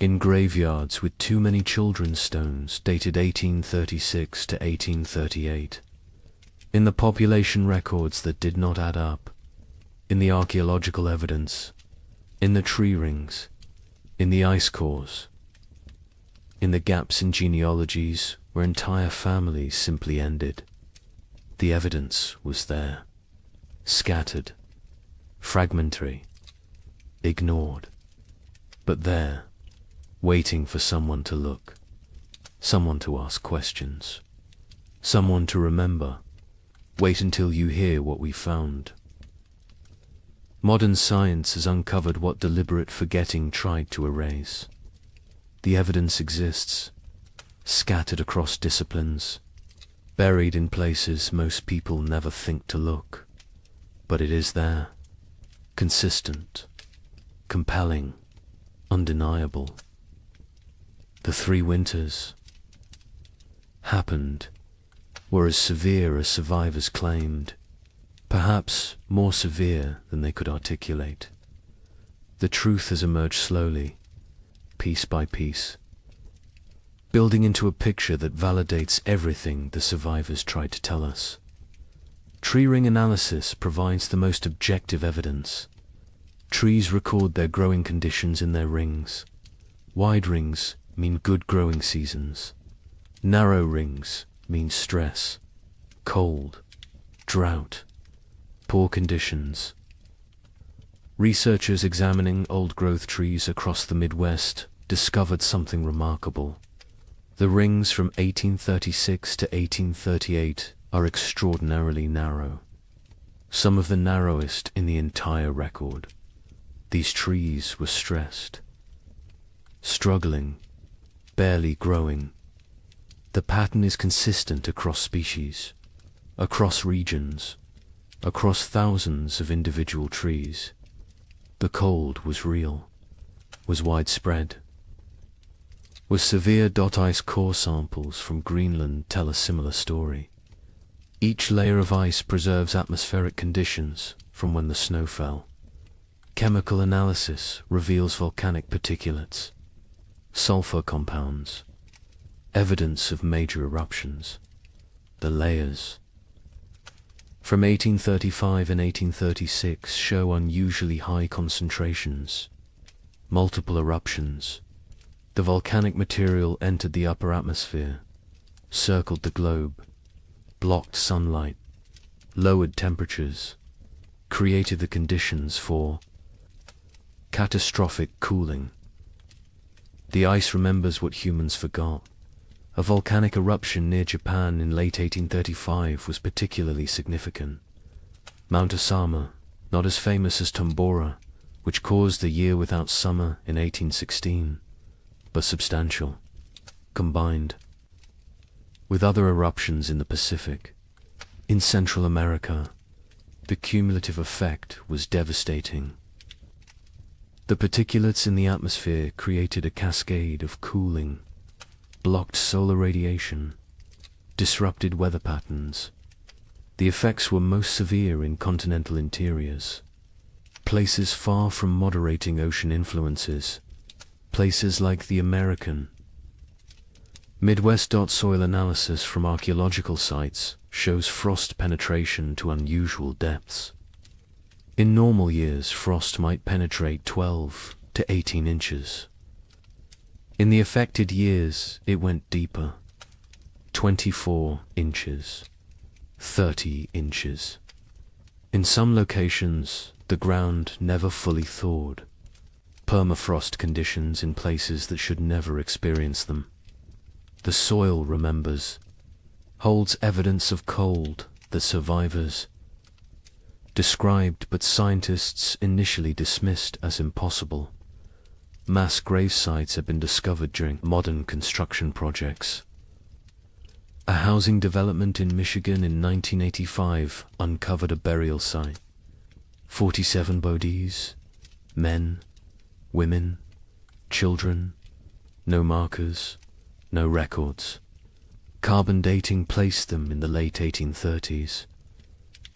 B: in graveyards with too many children's stones dated 1836 to 1838. In the population records that did not add up, in the archaeological evidence, in the tree rings, in the ice cores, in the gaps in genealogies where entire families simply ended. The evidence was there, scattered, fragmentary, ignored, but there, waiting for someone to look, someone to ask questions, someone to remember. Wait until you hear what we found. Modern science has uncovered what deliberate forgetting tried to erase. The evidence exists, scattered across disciplines, buried in places most people never think to look. But it is there, consistent, compelling, undeniable. The 3 winters happened, were as severe as survivors claimed, perhaps more severe than they could articulate. The truth has emerged slowly, piece by piece, building into a picture that validates everything the survivors tried to tell us. Tree ring analysis provides the most objective evidence. Trees record their growing conditions in their rings. Wide rings mean good growing seasons. Narrow rings mean stress, cold, drought, poor conditions. Researchers examining old-growth trees across the Midwest discovered something remarkable. The rings from 1836 to 1838 are extraordinarily narrow, some of the narrowest in the entire record. These trees were stressed, struggling, barely growing. The pattern is consistent across species, across regions, across thousands of individual trees. The cold was real, was widespread. Was severe ice core samples from Greenland tell a similar story. Each layer of ice preserves atmospheric conditions from when the snow fell. Chemical analysis reveals volcanic particulates, sulfur compounds, evidence of major eruptions. The layers from 1835 and 1836 show unusually high concentrations, multiple eruptions. The volcanic material entered the upper atmosphere, circled the globe, blocked sunlight, lowered temperatures, created the conditions for catastrophic cooling. The ice remembers what humans forgot. A volcanic eruption near Japan in late 1835 was particularly significant. Mount Osama, not as famous as Tombora, which caused a year without summer in 1816, but substantial, combined with other eruptions in the Pacific. In Central America, the cumulative effect was devastating. The particulates in the atmosphere created a cascade of cooling, blocked solar radiation, disrupted weather patterns. The effects were most severe in continental interiors, places far from moderating ocean influences, places like the American Midwest. Soil analysis from archaeological sites shows frost penetration to unusual depths. In normal years, frost might penetrate 12 to 18 inches. In the affected years, it went deeper, 24 inches, 30 inches. In some locations, the ground never fully thawed. Permafrost conditions in places that should never experience them. The soil remembers, holds evidence of cold that survivors described but scientists initially dismissed as impossible. Mass grave sites have been discovered during modern construction projects. A housing development in Michigan in 1985 uncovered a burial site. 47 bodies, men, women, children, no markers, no records. Carbon dating placed them in the late 1830s.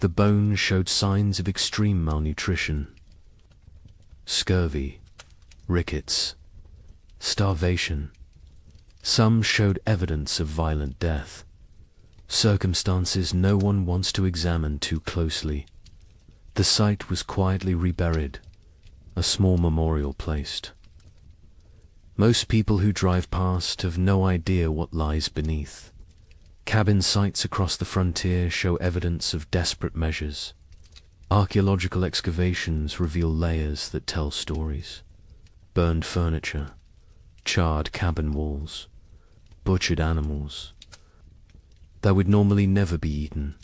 B: The bones showed signs of extreme malnutrition, scurvy, rickets, starvation. Some showed evidence of violent death. circumstances no one wants to examine too closely. The site was quietly reburied, a small memorial placed. Most people who drive past have no idea what lies beneath. Cabin sites across the frontier show evidence of desperate measures. Archaeological excavations reveal layers that tell stories. Burned furniture, charred cabin walls, butchered animals that would normally never be eaten.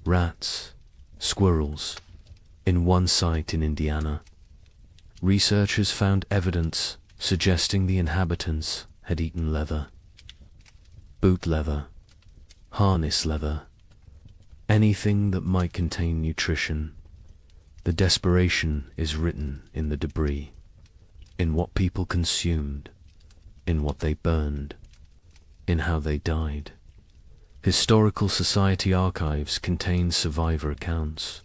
B: Rats, squirrels. In one site in Indiana, researchers found evidence suggesting the inhabitants had eaten leather. Boot leather, harness leather, anything that might contain nutrition. The desperation is written in the debris, in what people consumed, in what they burned, in how they died. Historical Society archives contain survivor accounts,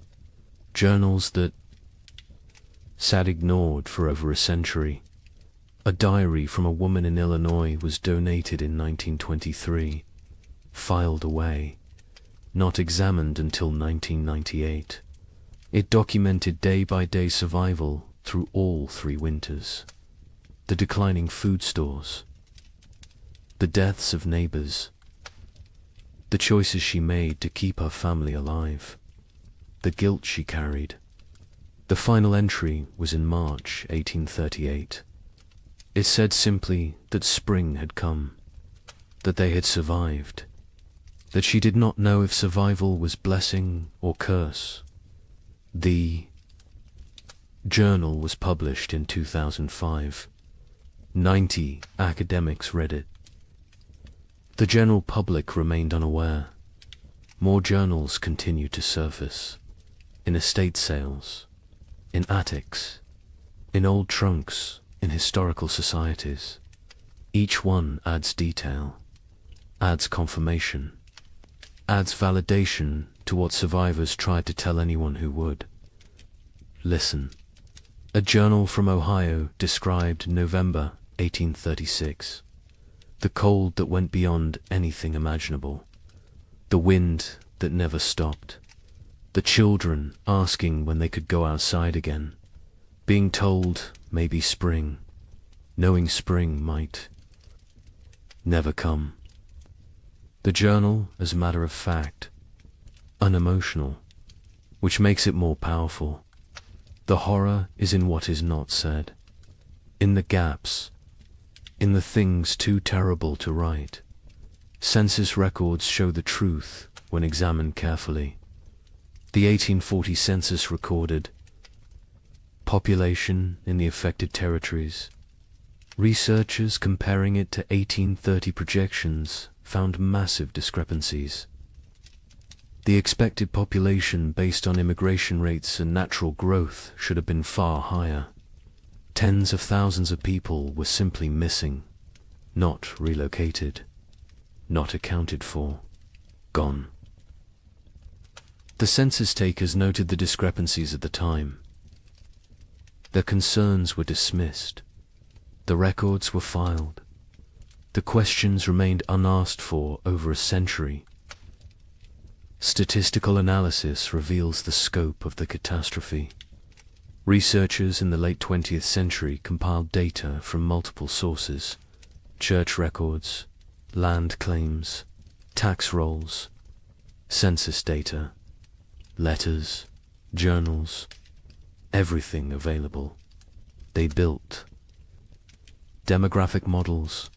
B: journals that sat ignored for over a century. A diary from a woman in Illinois was donated in 1923, filed away, not examined until 1998. It documented day-by-day survival through all 3 winters, the declining food stores, the deaths of neighbors, the choices she made to keep her family alive, the guilt she carried. The final entry was in March 1838. It said simply that spring had come, that they had survived, that she did not know if survival was blessing or curse. The journal was published in 2005. 90 academics read it. The general public remained unaware. More journals continued to surface, in estate sales, in attics, in old trunks, in historical societies. Each one adds detail, adds confirmation, adds validation to what survivors tried to tell anyone who would. Listen. A journal from Ohio described November 1836. The cold that went beyond anything imaginable. The wind that never stopped. The children asking when they could go outside again. Being told maybe spring. Knowing spring might never come. The journal, as a matter of fact, unemotional, which makes it more powerful. The horror is in what is not said, in the gaps, in the things too terrible to write. Census records show the truth when examined carefully. The 1840 census recorded population in the affected territories. Researchers comparing it to 1830 projections found massive discrepancies. The expected population based on immigration rates and natural growth should have been far higher. Tens of thousands of people were simply missing, not relocated, not accounted for, gone. The census takers noted the discrepancies at the time. Their concerns were dismissed. The records were filed. The questions remained unasked for over a century. Statistical analysis reveals the scope of the catastrophe. Researchers in the late 20th century compiled data from multiple sources: church records, land claims, tax rolls, census data, letters, journals, everything available. They built demographic models.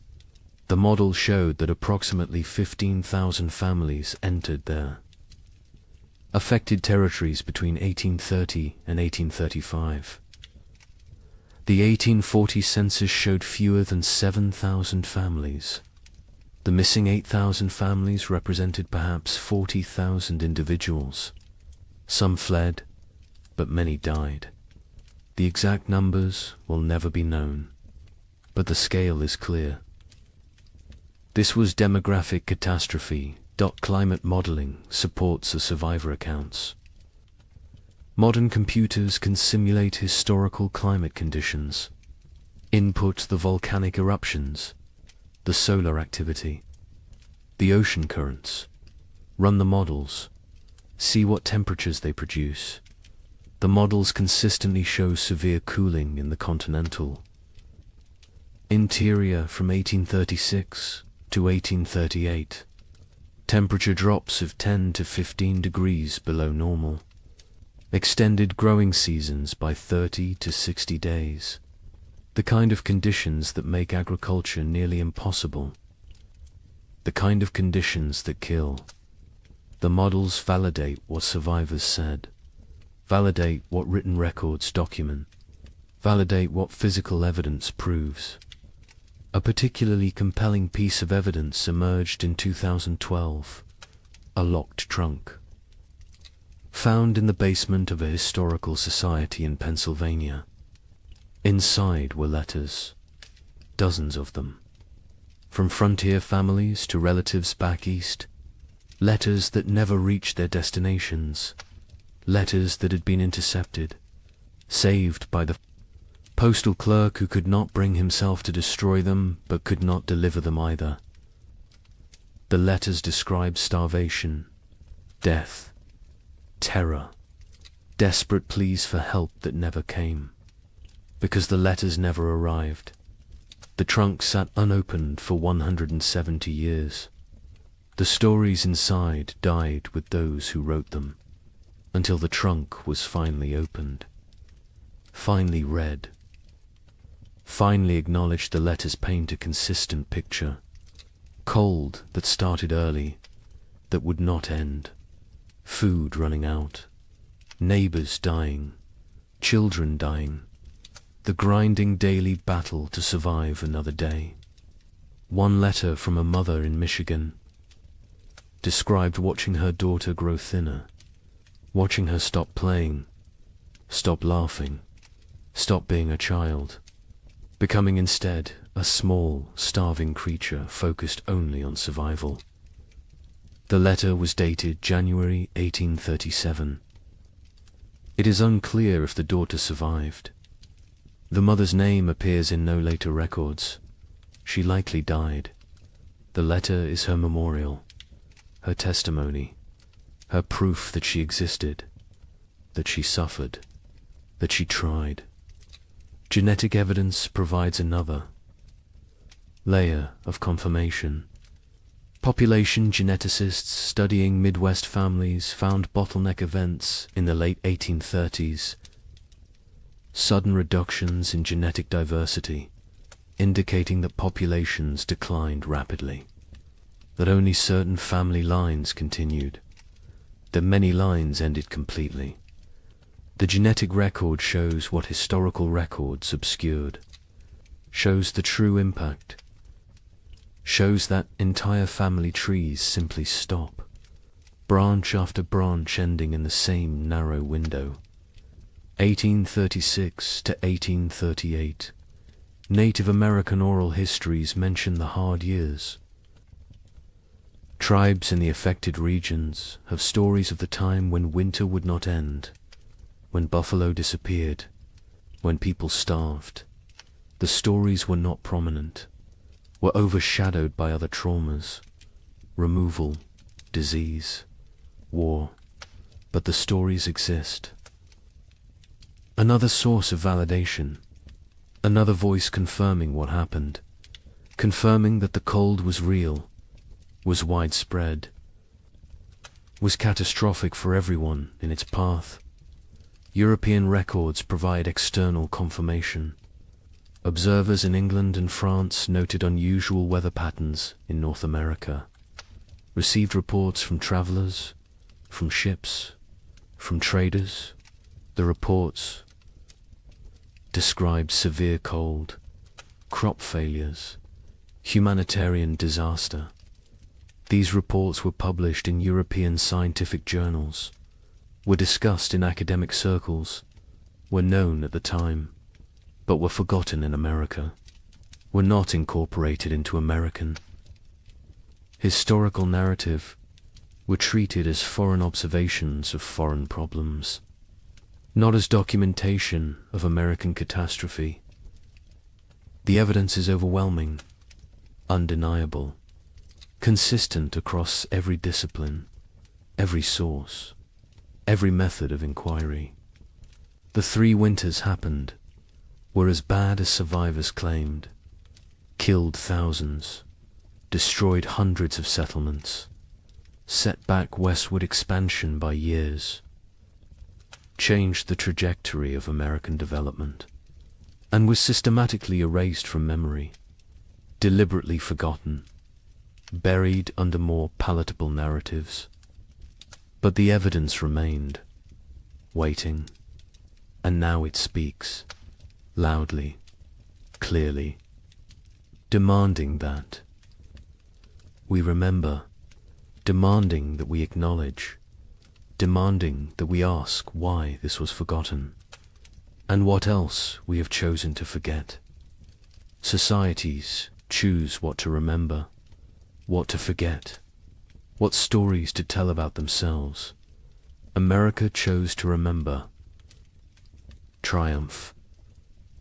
B: The model showed that approximately 15,000 families entered their affected territories between 1830 and 1835. The 1840 census showed fewer than 7,000 families. The missing 8,000 families represented perhaps 40,000 individuals. Some fled, but many died. The exact numbers will never be known, but the scale is clear. This was demographic catastrophe. Climate modeling supports the survivor accounts. Modern computers can simulate historical climate conditions, input the volcanic eruptions, the solar activity, the ocean currents, Run the models. See what temperatures they produce. The models consistently show severe cooling in the continental interior from 1836 to 1838. Temperature drops of 10 to 15 degrees below normal. Extended growing seasons by 30 to 60 days. The kind of conditions that make agriculture nearly impossible. The kind of conditions that kill. The models validate what survivors said. Validate what written records document. Validate what physical evidence proves. A particularly compelling piece of evidence emerged in 2012. A locked trunk. Found in the basement of a historical society in Pennsylvania. Inside were letters. Dozens of them. From frontier families to relatives back east. Letters that never reached their destinations. Letters that had been intercepted. Saved by the postal clerk who could not bring himself to destroy them, but could not deliver them either. The letters describe starvation, death, terror, desperate pleas for help that never came. Because the letters never arrived. The trunk sat unopened for 170 years. The stories inside died with those who wrote them, until the trunk was finally opened, finally read, finally acknowledged the letters paint a consistent picture. Cold that started early, that would not end. Food running out. Neighbors dying. Children dying. The grinding daily battle to survive another day. One letter from a mother in Michigan described watching her daughter grow thinner, watching her stop playing, stop laughing, stop being a child, becoming instead a small, starving creature focused only on survival. The letter was dated January 1837. It is unclear if the daughter survived. The mother's name appears in no later records. She likely died. The letter is her memorial, her testimony, her proof that she existed, that she suffered, that she tried. Genetic evidence provides another layer of confirmation. Population geneticists studying Midwest families found bottleneck events in the late 1830s. Sudden reductions in genetic diversity, indicating that populations declined rapidly, that only certain family lines continued, that many lines ended completely. The genetic record shows what historical records obscured, shows the true impact, shows that entire family trees simply stop, branch after branch ending in the same narrow window. 1836 to 1838. Native American oral histories mention the hard years. Tribes in the affected regions have stories of the time when winter would not end, when buffalo disappeared, when people starved. The stories were not prominent, were overshadowed by other traumas, removal, disease, war, but the stories exist. Another source of validation, another voice confirming what happened, confirming that the cold was real, was widespread, was catastrophic for everyone in its path. European records provide external confirmation. Observers in England and France noted unusual weather patterns in North America, received reports from travelers, from ships, from traders. The reports described severe cold, crop failures, humanitarian disaster. These reports were published in European scientific journals, were discussed in academic circles, were known at the time, but were forgotten in America, were not incorporated into American historical narrative, were treated as foreign observations of foreign problems, not as documentation of American catastrophe. The evidence is overwhelming, undeniable, consistent across every discipline. every source, every method of inquiry. The 3 winters happened, were as bad as survivors claimed, killed thousands, destroyed hundreds of settlements, set back westward expansion by years, changed the trajectory of American development, and was systematically erased from memory, deliberately forgotten, buried under more palatable narratives. But the evidence remained, waiting, and now it speaks, loudly, clearly, demanding that we remember, demanding that we acknowledge, demanding that we ask why this was forgotten, and what else we have chosen to forget. Societies choose what to remember, what to forget, what stories to tell about themselves. America chose to remember triumph,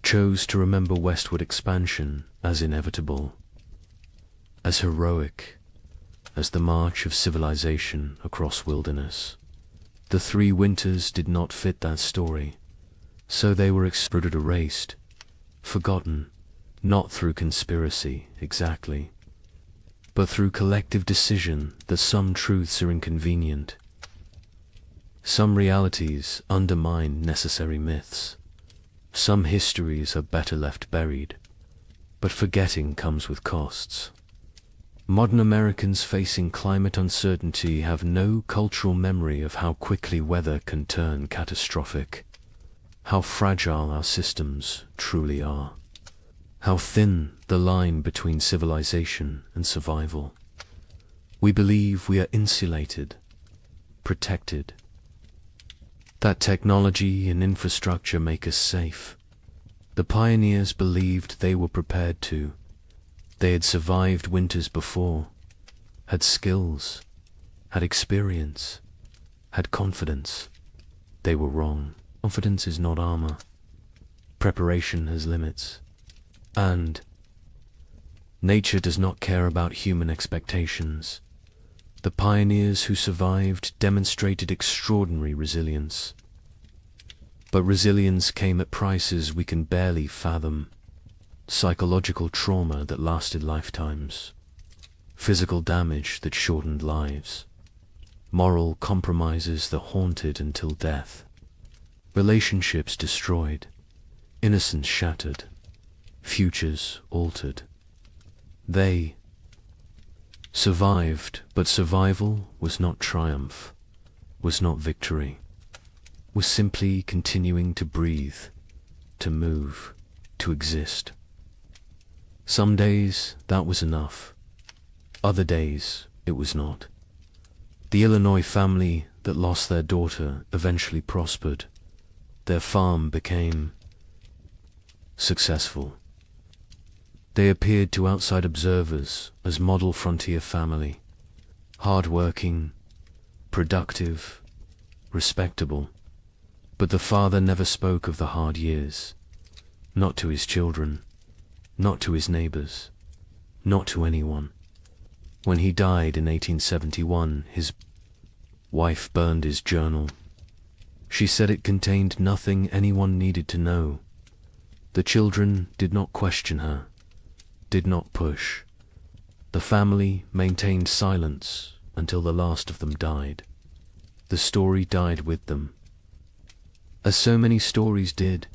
B: chose to remember westward expansion as inevitable, as heroic as the march of civilization across wilderness. The 3 winters did not fit that story, so they were extruded, erased, forgotten, not through conspiracy exactly, but through collective decision that some truths are inconvenient, some realities undermine necessary myths, some histories are better left buried, but forgetting comes with costs. Modern Americans facing climate uncertainty have no cultural memory of how quickly weather can turn catastrophic, how fragile our systems truly are, how thin the line between civilization and survival. We believe we are insulated, protected, that technology and infrastructure make us safe. The pioneers believed they were prepared to. They had survived winters before, had skills, had experience, had confidence. They were wrong. Confidence is not armor. Preparation has limits. And nature does not care about human expectations. The pioneers who survived demonstrated extraordinary resilience. But resilience came at prices we can barely fathom. Psychological trauma that lasted lifetimes, physical damage that shortened lives, moral compromises that haunted until death, relationships destroyed, innocence shattered, futures altered. They survived, but survival was not triumph, was not victory, was simply continuing to breathe, to move, to exist. Some days that was enough. Other days it was not. The Illinois family that lost their daughter eventually prospered. Their farm became successful. They appeared to outside observers as model frontier family, hard-working, productive, respectable. But the father never spoke of the hard years, not to his children, not to his neighbors, not to anyone. When he died in 1871, his wife burned his journal. She said it contained nothing anyone needed to know. The children did not question her, did not push. The family maintained silence until the last of them died. The story died with them. As so many stories did,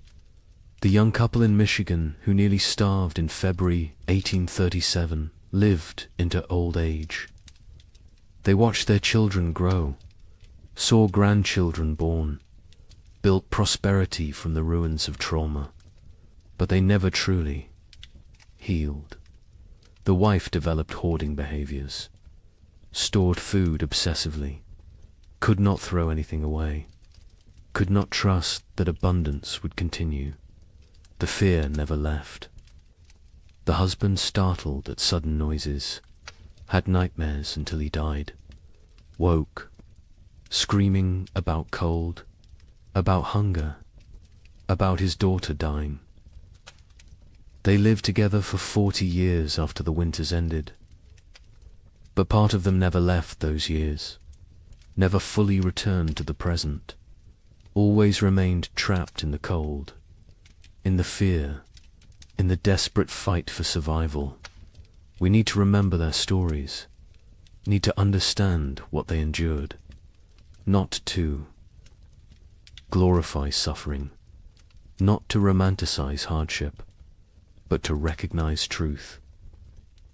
B: the young couple in Michigan who nearly starved in February 1837 lived into old age. They watched their children grow, saw grandchildren born, built prosperity from the ruins of trauma, but they never truly healed. The wife developed hoarding behaviors, stored food obsessively, could not throw anything away, could not trust that abundance would continue. The fear never left. The husband, startled at sudden noises, had nightmares until he died, woke, screaming about cold, about hunger, about his daughter dying. They lived together for 40 years after the winters ended. But part of them never left those years, never fully returned to the present, always remained trapped in the cold, in the fear, in the desperate fight for survival. We need to remember their stories, need to understand what they endured, not to glorify suffering, not to romanticize hardship, but to recognize truth,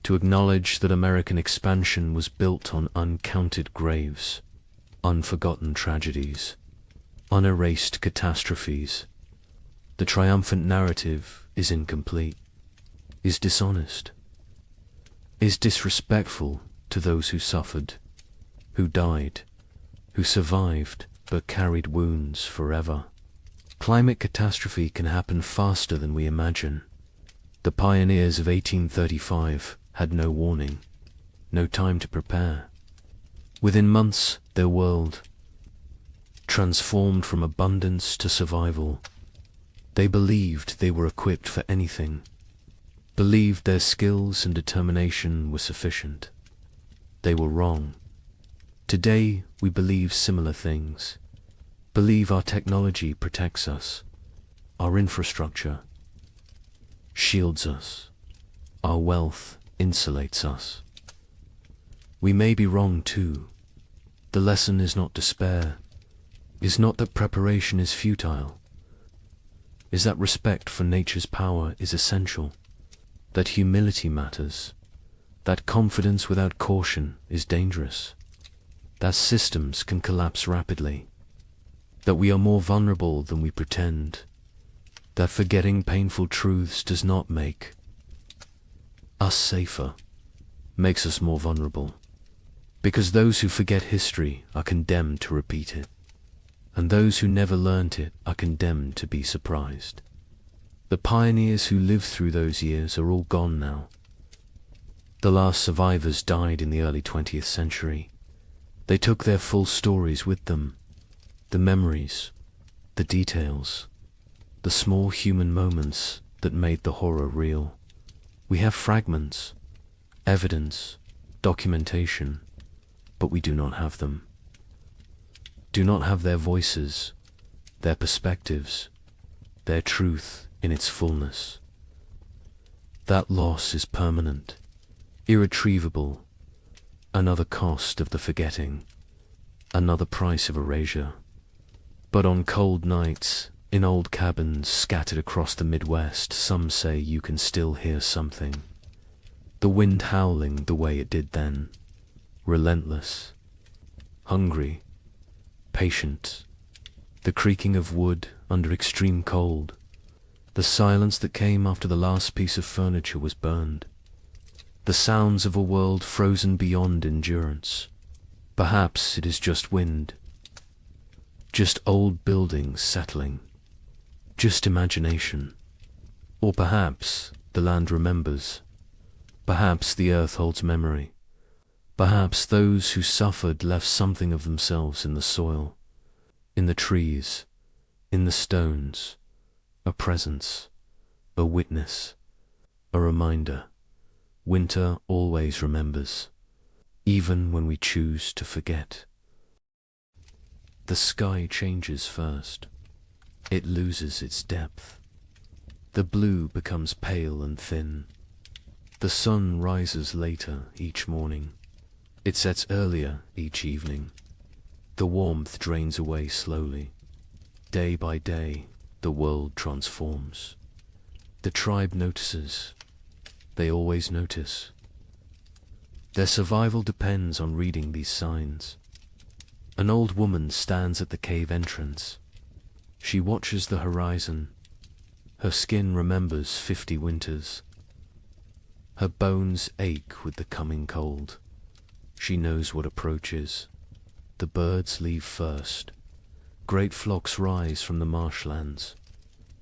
B: to acknowledge that American expansion was built on uncounted graves, unforgotten tragedies, unerased catastrophes. The triumphant narrative is incomplete, is dishonest, is disrespectful to those who suffered, who died, who survived but carried wounds forever. Climate catastrophe can happen faster than we imagine. The pioneers of 1835 had no warning, no time to prepare. Within months, their world transformed from abundance to survival. They believed they were equipped for anything, believed their skills and determination were sufficient. They were wrong. Today, we believe similar things, believe our technology protects us, our infrastructure shields us, our wealth insulates us. We may be wrong too. The lesson is not despair, is not that preparation is futile, is that respect for nature's power is essential, that humility matters, that confidence without caution is dangerous, that systems can collapse rapidly, that we are more vulnerable than we pretend, that forgetting painful truths does not make us safer, makes us more vulnerable, because those who forget history are condemned to repeat it, and those who never learnt it are condemned to be surprised. The pioneers who lived through those years are all gone now. The last survivors died in the early 20th century. They took their full stories with them, the memories, the details, the small human moments that made the horror real. We have fragments, evidence, documentation, but we do not have them. Do not have their voices, their perspectives, their truth in its fullness. That loss is permanent, irretrievable, another cost of the forgetting, another price of erasure. But on cold nights, in old cabins scattered across the Midwest, some say you can still hear something. The wind howling the way it did then, relentless, hungry, patient, the creaking of wood under extreme cold, the silence that came after the last piece of furniture was burned, the sounds of a world frozen beyond endurance. Perhaps it is just wind, just old buildings settling, just imagination. Or perhaps the land remembers, perhaps the earth holds memory, perhaps those who suffered left something of themselves in the soil, in the trees, in the stones, a presence, a witness, a reminder. Winter always remembers, even when we choose to forget. The sky changes first. It loses its depth. The blue becomes pale and thin. The sun rises later each morning. It sets earlier each evening. The warmth drains away slowly. Day by day, the world transforms. The tribe notices. They always notice. Their survival depends on reading these signs. An old woman stands at the cave entrance. She watches the horizon. Her skin remembers 50 winters. Her bones ache with the coming cold. She knows what approaches. The birds leave first. Great flocks rise from the marshlands.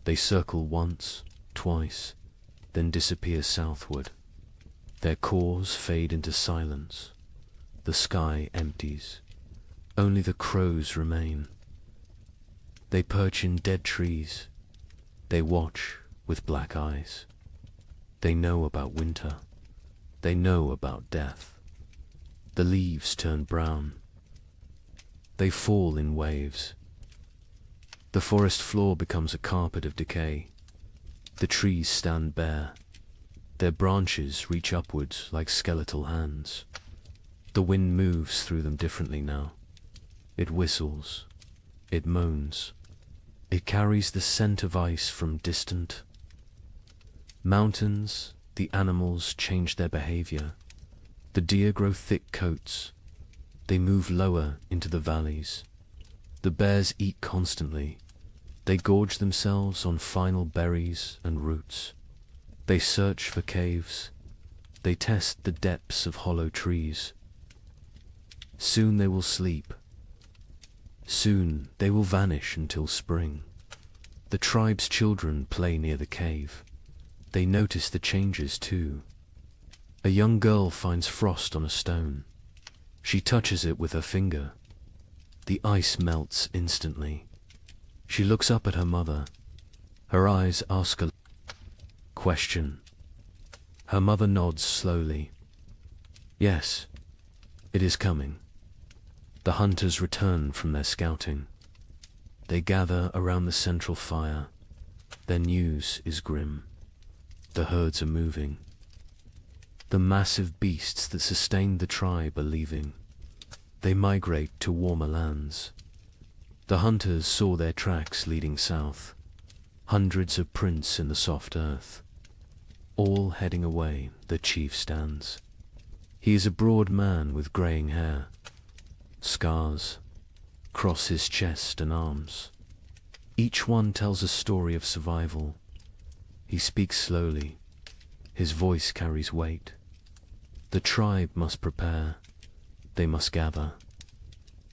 B: They circle once, twice, then disappear southward. Their cores fade into silence. The sky empties. Only the crows remain. They perch in dead trees. They watch with black eyes. They know about winter. They know about death. The leaves turn brown. They fall in waves. The forest floor becomes a carpet of decay. The trees stand bare. Their branches reach upwards like skeletal hands. The wind moves through them differently now. It whistles. It moans. It carries the scent of ice from distant mountains. The animals change their behavior. The deer grow thick coats. They move lower into the valleys. The bears eat constantly. They gorge themselves on final berries and roots. They search for caves. They test the depths of hollow trees. Soon they will sleep. Soon they will vanish until spring. The tribe's children play near the cave. They notice the changes too. A young girl finds frost on a stone. She touches it with her finger. The ice melts instantly. She looks up at her mother. Her eyes ask a question. Her mother nods slowly. Yes, it is coming. The hunters return from their scouting. They gather around the central fire. Their news is grim. The herds are moving. The massive beasts that sustained the tribe are leaving. They migrate to warmer lands. The hunters saw their tracks leading south. Hundreds of prints in the soft earth. All heading away, the chief stands. He is a broad man with greying hair. Scars cross his chest and arms. Each one tells a story of survival. He speaks slowly. His voice carries weight. The tribe must prepare. They must gather.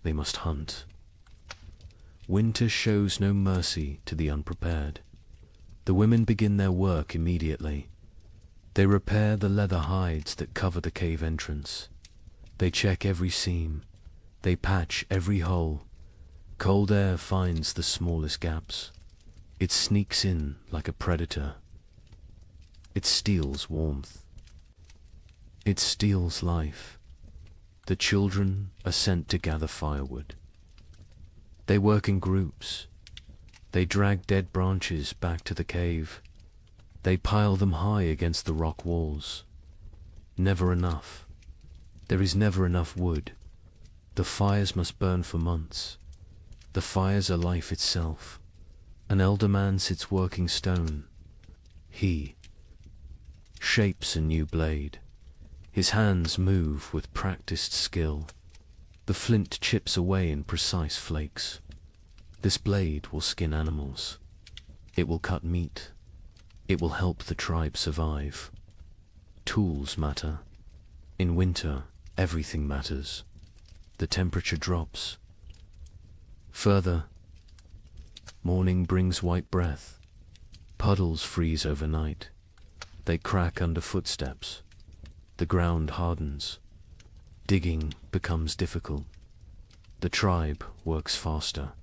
B: They must hunt. Winter shows no mercy to the unprepared. The women begin their work immediately. They repair the leather hides that cover the cave entrance. They check every seam. They patch every hole. Cold air finds the smallest gaps. It sneaks in like a predator. It steals warmth. It steals life. The children are sent to gather firewood. They work in groups. They drag dead branches back to the cave. They pile them high against the rock walls. Never enough. There is never enough wood. The fires must burn for months. The fires are life itself. An elder man sits working stone. He shapes a new blade. His hands move with practiced skill. The flint chips away in precise flakes. This blade will skin animals. It will cut meat. It will help the tribe survive. Tools matter. In winter, everything matters. The temperature drops. Further, morning brings white breath. Puddles freeze overnight. They crack under footsteps. The ground hardens. Digging becomes difficult. The tribe works faster.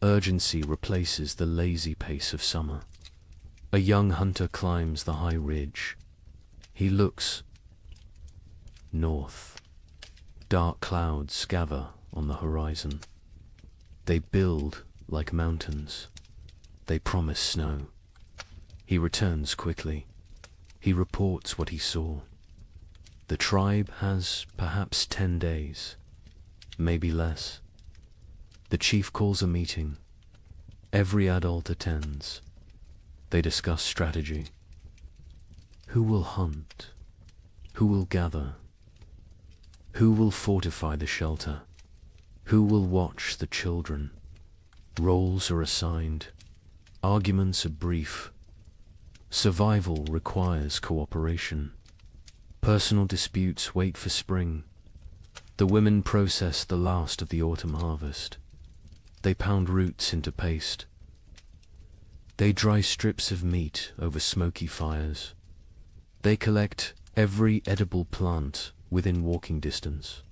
B: Urgency replaces the lazy pace of summer. A young hunter climbs the high ridge. He looks north. Dark clouds gather on the horizon. They build like mountains. They promise snow. He returns quickly. He reports what he saw. The tribe has perhaps 10 days, maybe less. The chief calls a meeting. Every adult attends. They discuss strategy. Who will hunt? Who will gather? Who will fortify the shelter? Who will watch the children? Roles are assigned. Arguments are brief. Survival requires cooperation. Personal disputes wait for spring. The women process the last of the autumn harvest. They pound roots into paste. They dry strips of meat over smoky fires. They collect every edible plant within walking distance.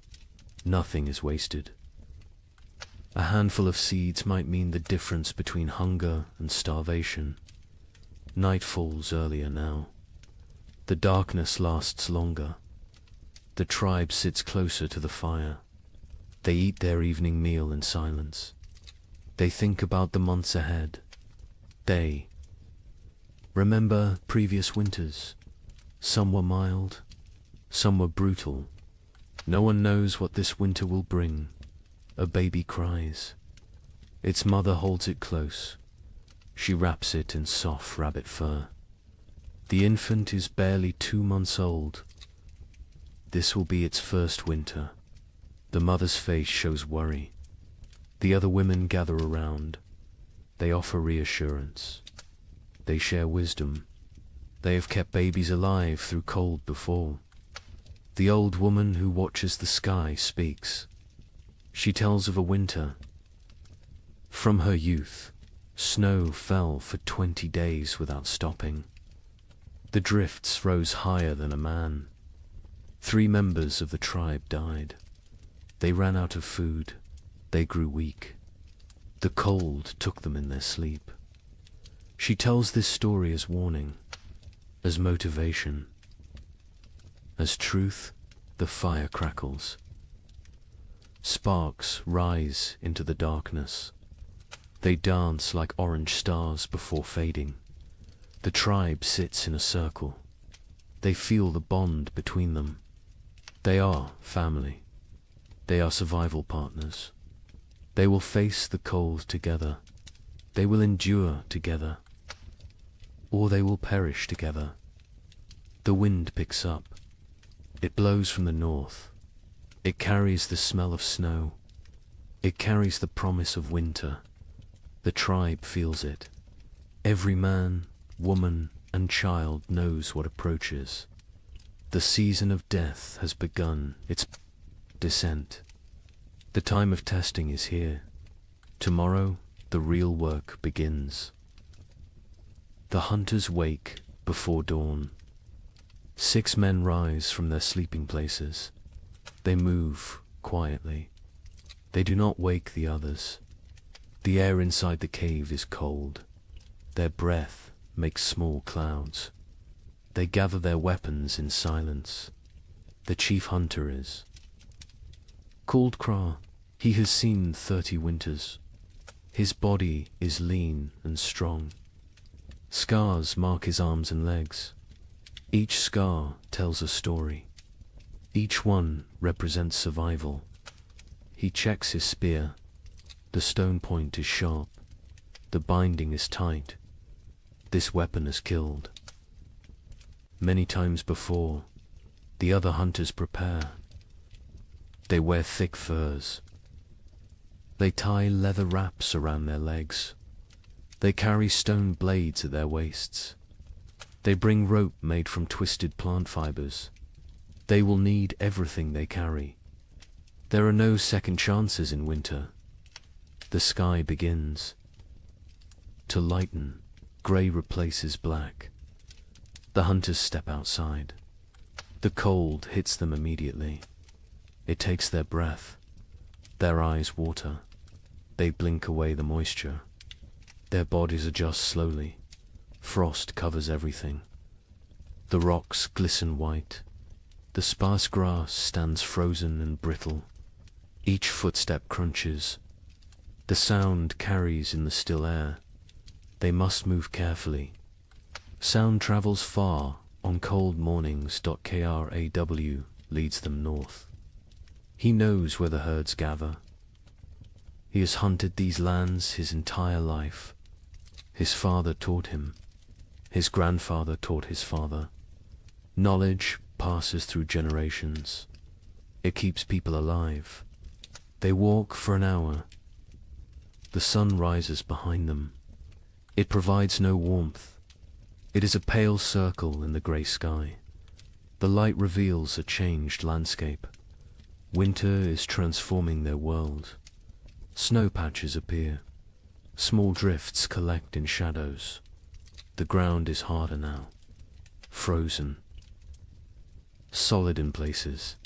B: Nothing is wasted. A handful of seeds might mean the difference between hunger and starvation. Night falls earlier now. The darkness lasts longer. The tribe sits closer to the fire. They eat their evening meal in silence. They think about the months ahead. They remember previous winters. Some were mild, some were brutal. No one knows what this winter will bring. A baby cries. Its mother holds it close. She wraps it in soft rabbit fur. The infant is barely 2 months old. This will be its first winter. The mother's face shows worry. The other women gather around. They offer reassurance. They share wisdom. They have kept babies alive through cold before. The old woman who watches the sky speaks. She tells of a winter. From her youth, snow fell for 20 days without stopping. The drifts rose higher than a man. 3 members of the tribe died. They ran out of food. They grew weak. The cold took them in their sleep. She tells this story as warning, as motivation. As truth, the fire crackles. Sparks rise into the darkness. They dance like orange stars before fading. The tribe sits in a circle. They feel the bond between them. They are family. They are survival partners. They will face the cold together. They will endure together. Or they will perish together. The wind picks up. It blows from the north. It carries the smell of snow. It carries the promise of winter. The tribe feels it. Every man, woman, and child knows what approaches. The season of death has begun its descent. The time of testing is here. Tomorrow, the real work begins. The hunters wake before dawn. 6 men rise from their sleeping places. They move quietly. They do not wake the others. The air inside the cave is cold. Their breath makes small clouds. They gather their weapons in silence. The chief hunter is called Kra. He has seen 30 winters. His body is lean and strong. Scars mark his arms and legs. Each scar tells a story. Each one represents survival. He checks his spear. The stone point is sharp. The binding is tight. This weapon has killed. Many times before, the other hunters prepare. They wear thick furs. They tie leather wraps around their legs. They carry stone blades at their waists. They bring rope made from twisted plant fibers. They will need everything they carry. There are no second chances in winter. The sky begins to lighten. Grey replaces black. The hunters step outside. The cold hits them immediately. It takes their breath. Their eyes water. They blink away the moisture. Their bodies adjust slowly. Frost covers everything. The rocks glisten white. The sparse grass stands frozen and brittle. Each footstep crunches. The sound carries in the still air. They must move carefully. Sound travels far on cold mornings. Kraw leads them north. He knows where the herds gather. He has hunted these lands his entire life. His father taught him. His grandfather taught his father. Knowledge passes through generations. It keeps people alive. They walk for an hour. The sun rises behind them. It provides no warmth. It is a pale circle in the grey sky. The light reveals a changed landscape. Winter is transforming their world. Snow patches appear. Small drifts collect in shadows. The ground is harder now. Frozen. Solid in places.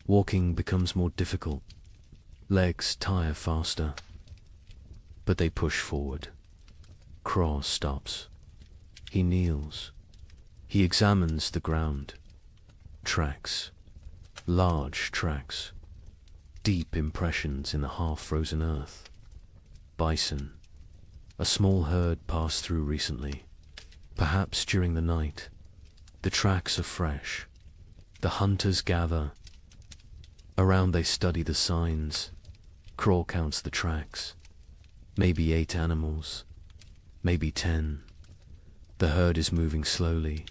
B: Walking becomes more difficult. Legs tire faster. But they push forward. Kraw stops. He kneels. He examines the ground. Tracks. Large tracks. deep impressions in the half-frozen earth. Bison. A small herd passed through recently, perhaps during the night. The tracks are fresh. The hunters gather. Around they study the signs. Craw counts the tracks. Maybe 8 animals. Maybe 10. The herd is moving slowly.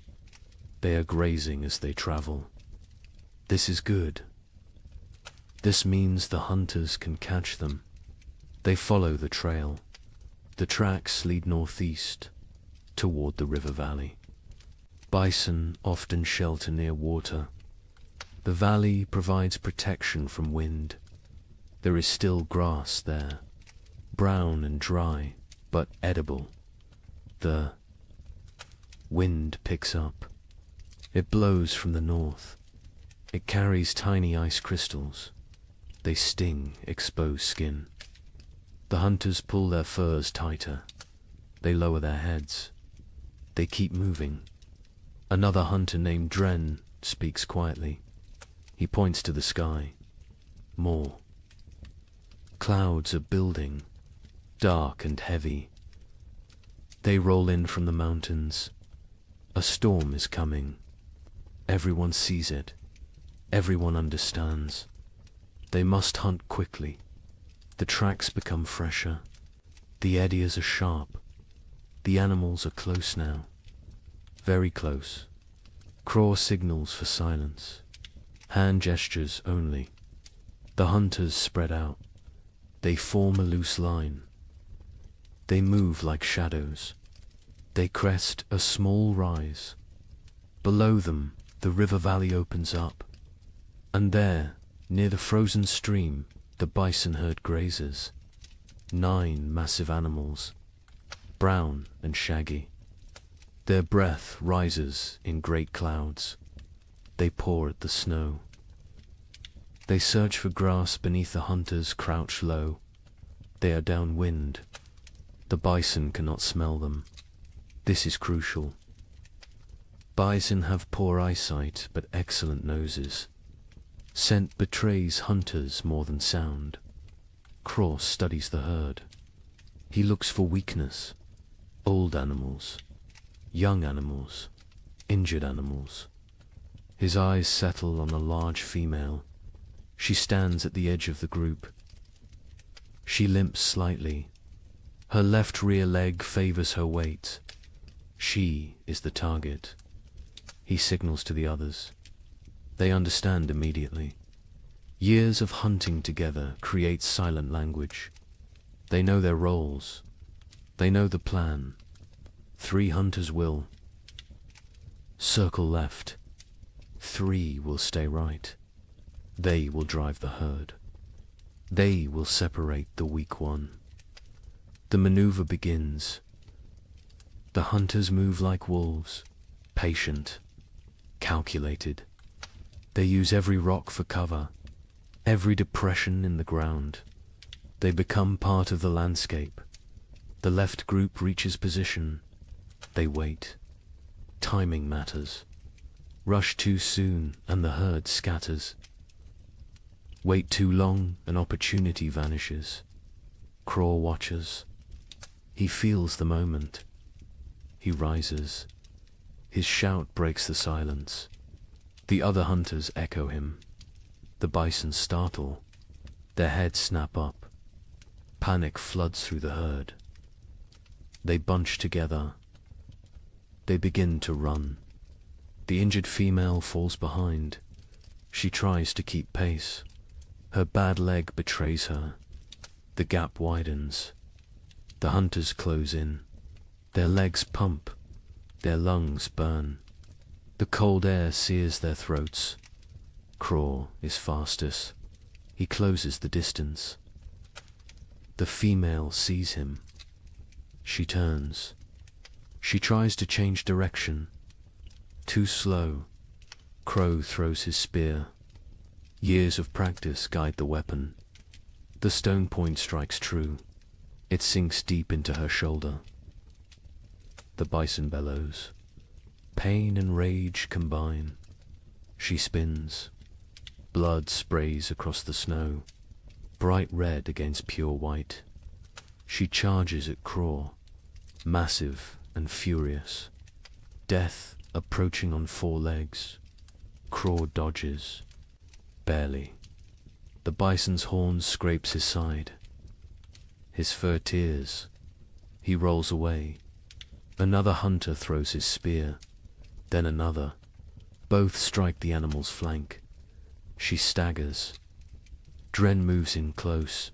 B: They are grazing as they travel. This is good. This means the hunters can catch them. They follow the trail. The tracks lead northeast, toward the river valley. Bison often shelter near water. The valley provides protection from wind. There is still grass there, brown and dry, but edible. The wind picks up. It blows from the north. It carries tiny ice crystals. They sting exposed skin. The hunters pull their furs tighter. They lower their heads. They keep moving. Another hunter named Dren speaks quietly. He points to the sky. More. Clouds are building, dark and heavy. They roll in from the mountains. A storm is coming. Everyone sees it. Everyone understands. They must hunt quickly. The tracks become fresher. The eddies are sharp. The animals are close now. Very close. Craw signals for silence. Hand gestures only. The hunters spread out. They form a loose line. They move like shadows. They crest a small rise. Below them, the river valley opens up. And there, near the frozen stream, the bison herd grazes. 9 massive animals, brown and shaggy. Their breath rises in great clouds. They paw at the snow. They search for grass beneath the hunters crouch low. They are downwind. The bison cannot smell them. This is crucial. Bison have poor eyesight but excellent noses. Scent betrays hunters more than sound. Craw studies the herd. He looks for weakness. Old animals. Young animals. Injured animals. His eyes settle on a large female. She stands at the edge of the group. She limps slightly. Her left rear leg favors her weight. She is the target. He signals to the others. They understand immediately. Years of hunting together create silent language. They know their roles. They know the plan. 3 hunters will circle left. 3 will stay right. They will drive the herd. They will separate the weak one. The maneuver begins. The hunters move like wolves, patient, calculated. They use every rock for cover, every depression in the ground. They become part of the landscape. The left group reaches position. They wait. Timing matters. Rush too soon and the herd scatters. Wait too long, an opportunity vanishes. Craw watches. He feels the moment. He rises. His shout breaks the silence. The other hunters echo him. The bison startle. Their heads snap up. Panic floods through the herd. They bunch together. They begin to run. The injured female falls behind. She tries to keep pace. Her bad leg betrays her. The gap widens. The hunters close in. Their legs pump. Their lungs burn. The cold air sears their throats. Craw is fastest. He closes the distance. The female sees him. She turns. She tries to change direction. Too slow. Crow throws his spear. Years of practice guide the weapon. The stone point strikes true. It sinks deep into her shoulder. The bison bellows. Pain and rage combine. She spins. Blood sprays across the snow. bright red against pure white. She charges at Craw, massive and furious. Death approaching on 4 legs. Craw dodges, barely. The bison's horn scrapes his side. His fur tears. He rolls away. Another hunter throws his spear, then another. Both strike the animal's flank. She staggers. Dren moves in close,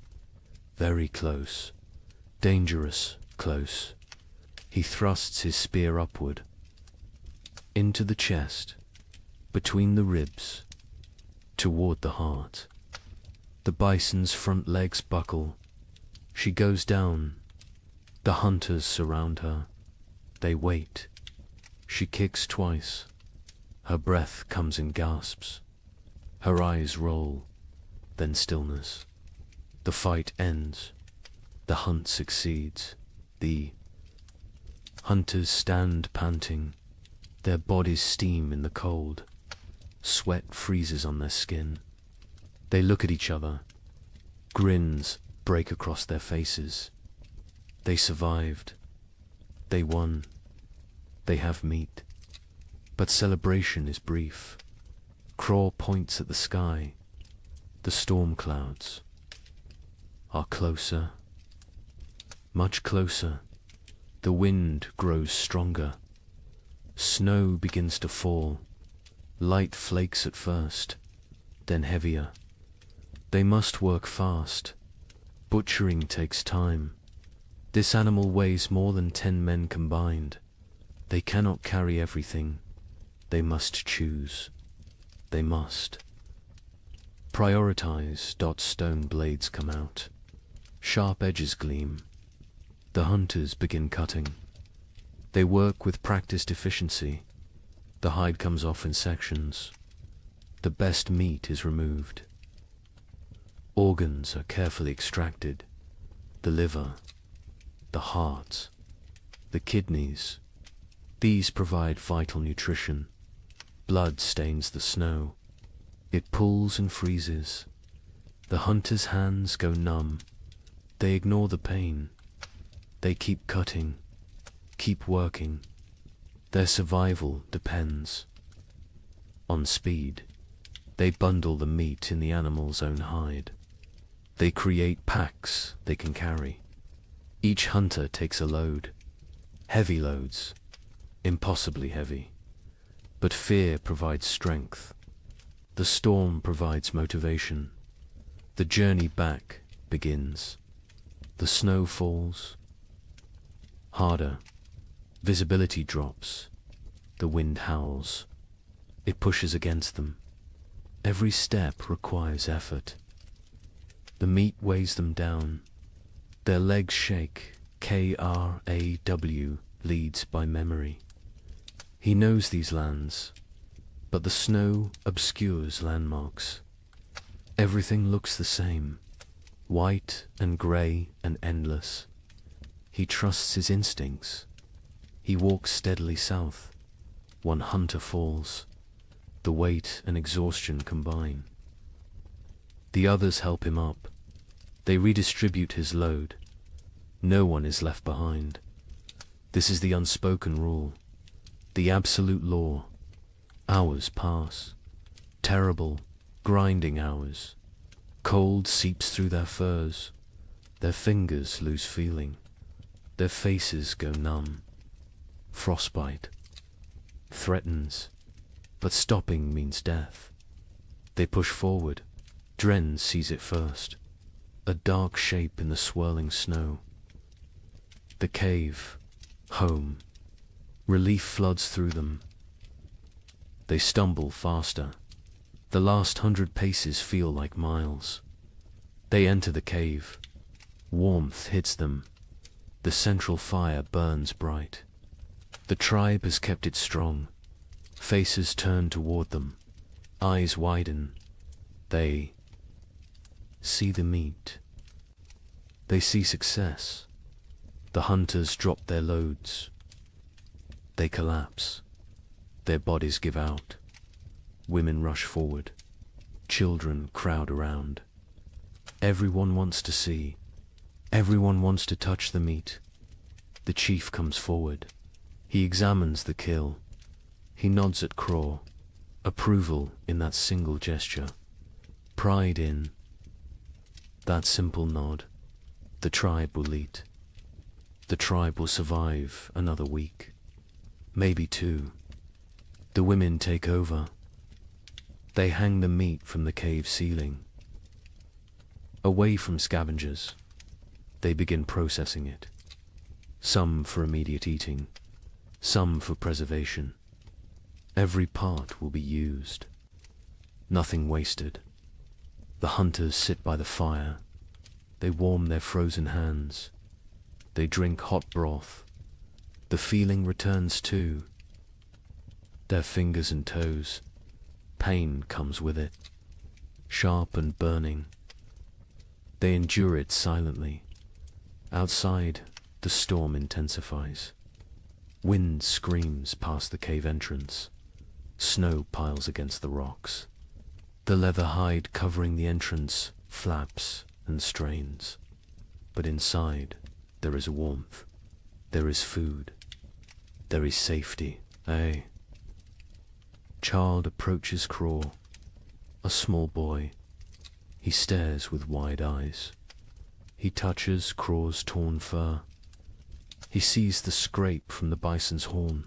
B: very close, dangerous close. He thrusts his spear upward, into the chest, between the ribs, toward the heart. The bison's front legs buckle. She goes down. The hunters surround her. They wait. She kicks twice. Her breath comes in gasps. Her eyes roll, then stillness. The fight ends. The hunt succeeds. The hunters stand panting. Their bodies steam in the cold. Sweat freezes on their skin. They look at each other. Grins break across their faces. They survived. They won. They have meat. But celebration is brief. Craw points at the sky. The storm clouds are closer, much closer. The wind grows stronger. Snow begins to fall. Light flakes at first, then heavier. They must work fast. Butchering takes time. This animal weighs more than 10 men combined. They cannot carry everything. They must choose. They must prioritize. Stone blades come out. Sharp edges gleam. The hunters begin cutting. They work with practiced efficiency. The hide comes off in sections. The best meat is removed. Organs are carefully extracted. The liver, the heart, the kidneys. These provide vital nutrition. Blood stains the snow. It pulls and freezes. The hunter's hands go numb. They ignore the pain. They keep cutting, keep working. Their survival depends on speed. They bundle the meat in the animal's own hide. They create packs they can carry. Each hunter takes a load. Heavy loads, impossibly heavy. But fear provides strength. The storm provides motivation. The journey back begins. The snow falls. Harder. Visibility drops. The wind howls. It pushes against them. Every step requires effort. The meat weighs them down. Their legs shake. Kraw leads by memory. He knows these lands, but the snow obscures landmarks. Everything looks the same, white and grey and endless. He trusts his instincts. He walks steadily south. One hunter falls. The weight and exhaustion combine. The others help him up. They redistribute his load. No one is left behind. This is the unspoken rule, the absolute law. Hours pass. Terrible, grinding hours. Cold seeps through their furs. Their fingers lose feeling. Their faces go numb. Frostbite threatens, but stopping means death. They push forward. Dren sees it first. A dark shape in the swirling snow. The cave. Home. Relief floods through them. They stumble faster. The last 100 paces feel like miles. They enter the cave. Warmth hits them. The central fire burns bright. The tribe has kept it strong. Faces turn toward them. Eyes widen. They see the meat. They see success. The hunters drop their loads. They collapse. Their bodies give out. Women rush forward. Children crowd around. Everyone wants to see. Everyone wants to touch the meat. The chief comes forward. He examines the kill. He nods at Craw. Approval in that single gesture. Pride in that simple nod. The tribe will eat. The tribe will survive another week. Maybe two. The women take over. They hang the meat from the cave ceiling. Away from scavengers, they begin processing it. Some for immediate eating, some for preservation. Every part will be used. Nothing wasted. The hunters sit by the fire. They warm their frozen hands. They drink hot broth. The feeling returns too. Their fingers and toes. Pain comes with it. Sharp and burning. They endure it silently. Outside, the storm intensifies. Wind screams past the cave entrance. Snow piles against the rocks. The leather hide covering the entrance flaps and strains. But inside, there is warmth. There is food. There is safety. Aye. Child approaches Craw. A small boy. He stares with wide eyes. He touches Craw's torn fur. He sees the scrape from the bison's horn.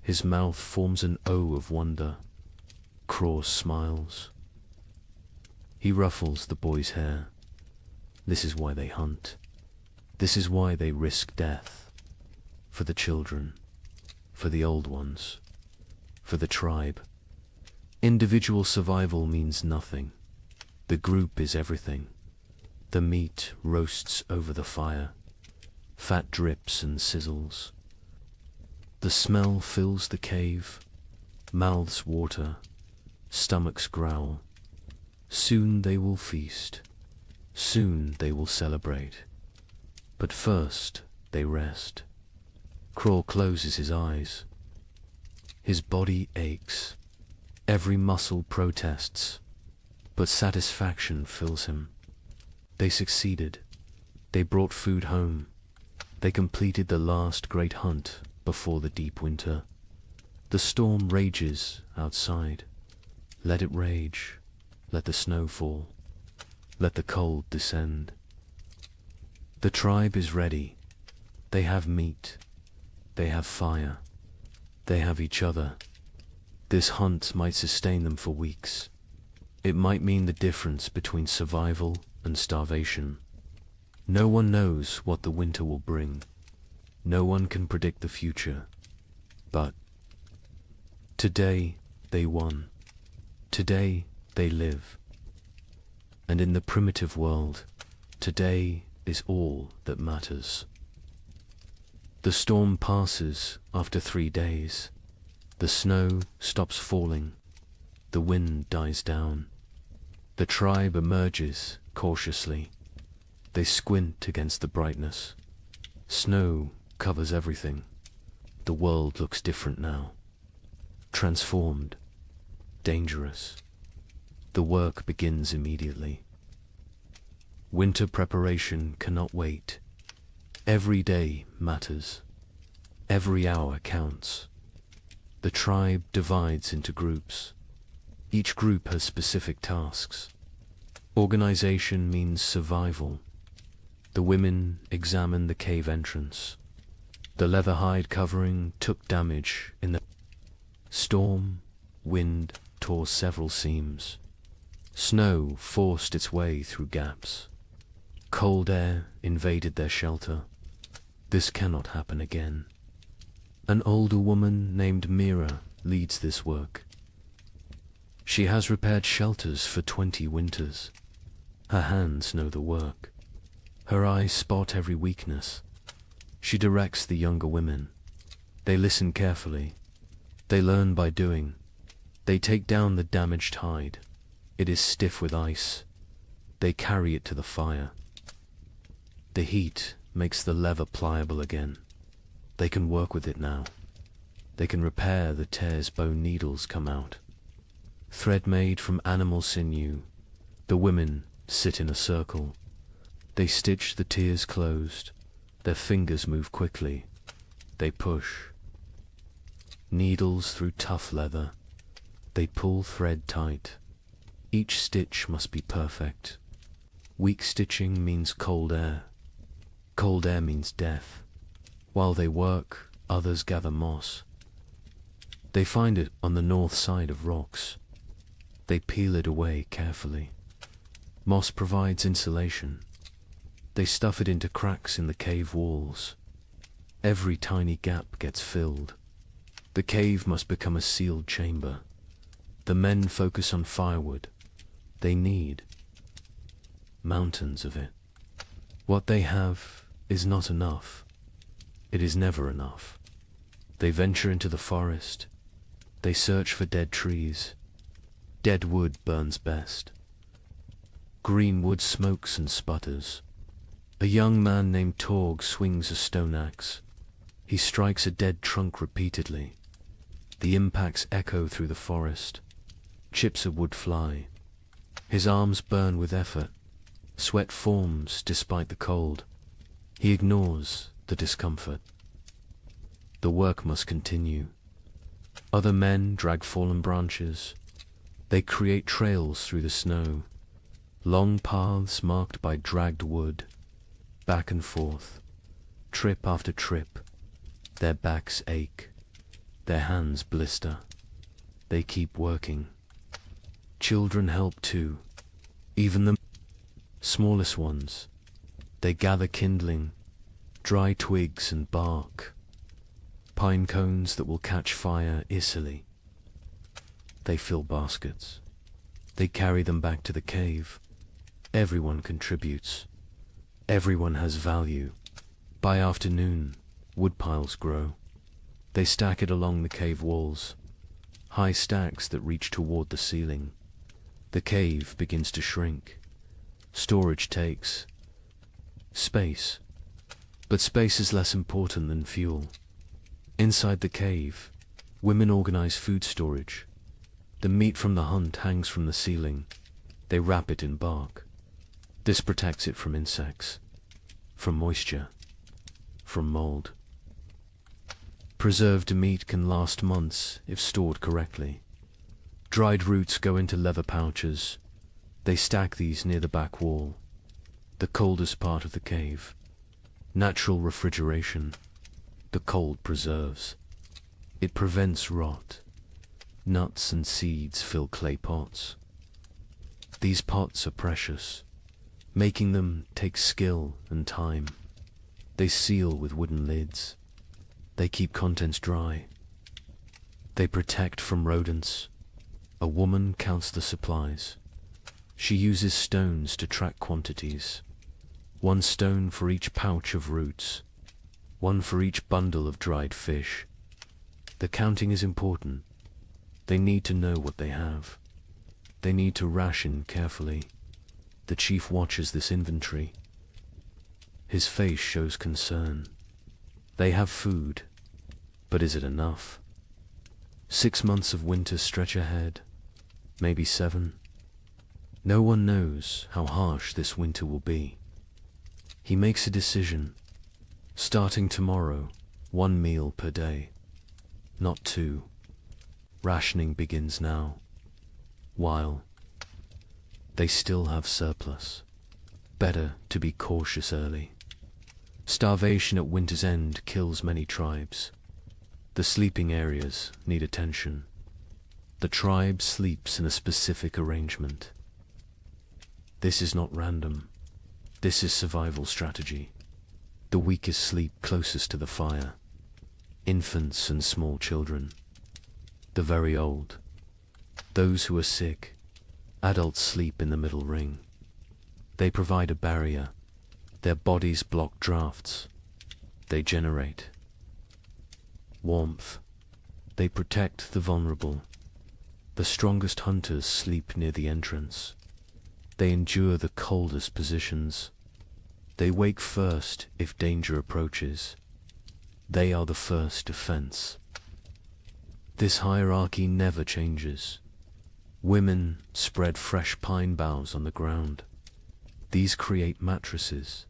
B: His mouth forms an O of wonder. Craw smiles. He ruffles the boy's hair. This is why they hunt. This is why they risk death. For the children. For the old ones. For the tribe. Individual survival means nothing. The group is everything. The meat roasts over the fire. Fat drips and sizzles. The smell fills the cave. Mouths water. Stomachs growl. Soon they will feast. Soon they will celebrate. But first they rest. Craw closes his eyes. His body aches. Every muscle protests. But satisfaction fills him. They succeeded. They brought food home. They completed the last great hunt before the deep winter. The storm rages outside. Let it rage. Let the snow fall. Let the cold descend. The tribe is ready. They have meat. They have fire. They have each other. This hunt might sustain them for weeks. It might mean the difference between survival and starvation. No one knows what the winter will bring. No one can predict the future. But today they won. Today they live. And in the primitive world, today is all that matters. The storm passes after 3 days. The snow stops falling. The wind dies down. The tribe emerges cautiously. They squint against the brightness. Snow covers everything. The world looks different now. Transformed. Dangerous. The work begins immediately. Winter preparation cannot wait. Every day matters. Every hour counts. The tribe divides into groups. Each group has specific tasks. Organization means survival. The women examine the cave entrance. The leather hide covering took damage in the storm. Wind tore several seams. Snow forced its way through gaps. Cold air invaded their shelter. This cannot happen again. An older woman named Mira leads this work. She has repaired shelters for 20 winters. Her hands know the work. Her eyes spot every weakness. She directs the younger women. They listen carefully. They learn by doing. They take down the damaged hide. It is stiff with ice. They carry it to the fire. The heat makes the leather pliable again. They can work with it now. They can repair the tears bone needles come out. Thread made from animal sinew, the women sit in a circle. They stitch the tears closed. Their fingers move quickly. They push. Needles through tough leather. They pull thread tight. Each stitch must be perfect. Weak stitching means cold air. Cold air means death. While they work, others gather moss. They find it on the north side of rocks. They peel it away carefully. Moss provides insulation. They stuff it into cracks in the cave walls. Every tiny gap gets filled. The cave must become a sealed chamber. The men focus on firewood. They need mountains of it. What they have is not enough. It is never enough. They venture into the forest. They search for dead trees. Dead wood burns best. Green wood smokes and sputters. A young man named Torg swings a stone axe. He strikes a dead trunk repeatedly. The impacts echo through the forest. Chips of wood fly. His arms burn with effort. Sweat forms despite the cold. He ignores the discomfort. The work must continue. Other men drag fallen branches. They create trails through the snow. Long paths marked by dragged wood. Back and forth. Trip after trip. Their backs ache. Their hands blister. They keep working. Children help too. Even the smallest ones. They gather kindling, dry twigs and bark, pine cones that will catch fire easily. They fill baskets. They carry them back to the cave. Everyone contributes. Everyone has value. By afternoon, wood piles grow. They stack it along the cave walls, high stacks that reach toward the ceiling. The cave begins to shrink. Storage takes space, but space is less important than fuel. Inside the cave, women organize food storage. The meat from the hunt hangs from the ceiling. They wrap it in bark. This protects it from insects, from moisture, from mold. Preserved meat can last months if stored correctly. Dried roots go into leather pouches. They stack these near the back wall, the coldest part of the cave. Natural refrigeration. The cold preserves. It prevents rot. Nuts and seeds fill clay pots. These pots are precious. Making them takes skill and time. They seal with wooden lids. They keep contents dry. They protect from rodents. A woman counts the supplies. She uses stones to track quantities. 1 stone for each pouch of roots. 1 for each bundle of dried fish. The counting is important. They need to know what they have. They need to ration carefully. The chief watches this inventory. His face shows concern. They have food, but is it enough? 6 months of winter stretch ahead, maybe 7. No one knows how harsh this winter will be. He makes a decision. Starting tomorrow, 1 meal per day, not 2. Rationing begins now, while they still have surplus. Better to be cautious early. Starvation at winter's end kills many tribes. The sleeping areas need attention. The tribe sleeps in a specific arrangement. This is not random. This is survival strategy. The weakest sleep closest to the fire. Infants and small children. The very old. Those who are sick. Adults sleep in the middle ring. They provide a barrier. Their bodies block drafts. They generate warmth. They protect the vulnerable. The strongest hunters sleep near the entrance. They endure the coldest positions. They wake first if danger approaches. They are the first defense. This hierarchy never changes. Women spread fresh pine boughs on the ground. These create mattresses.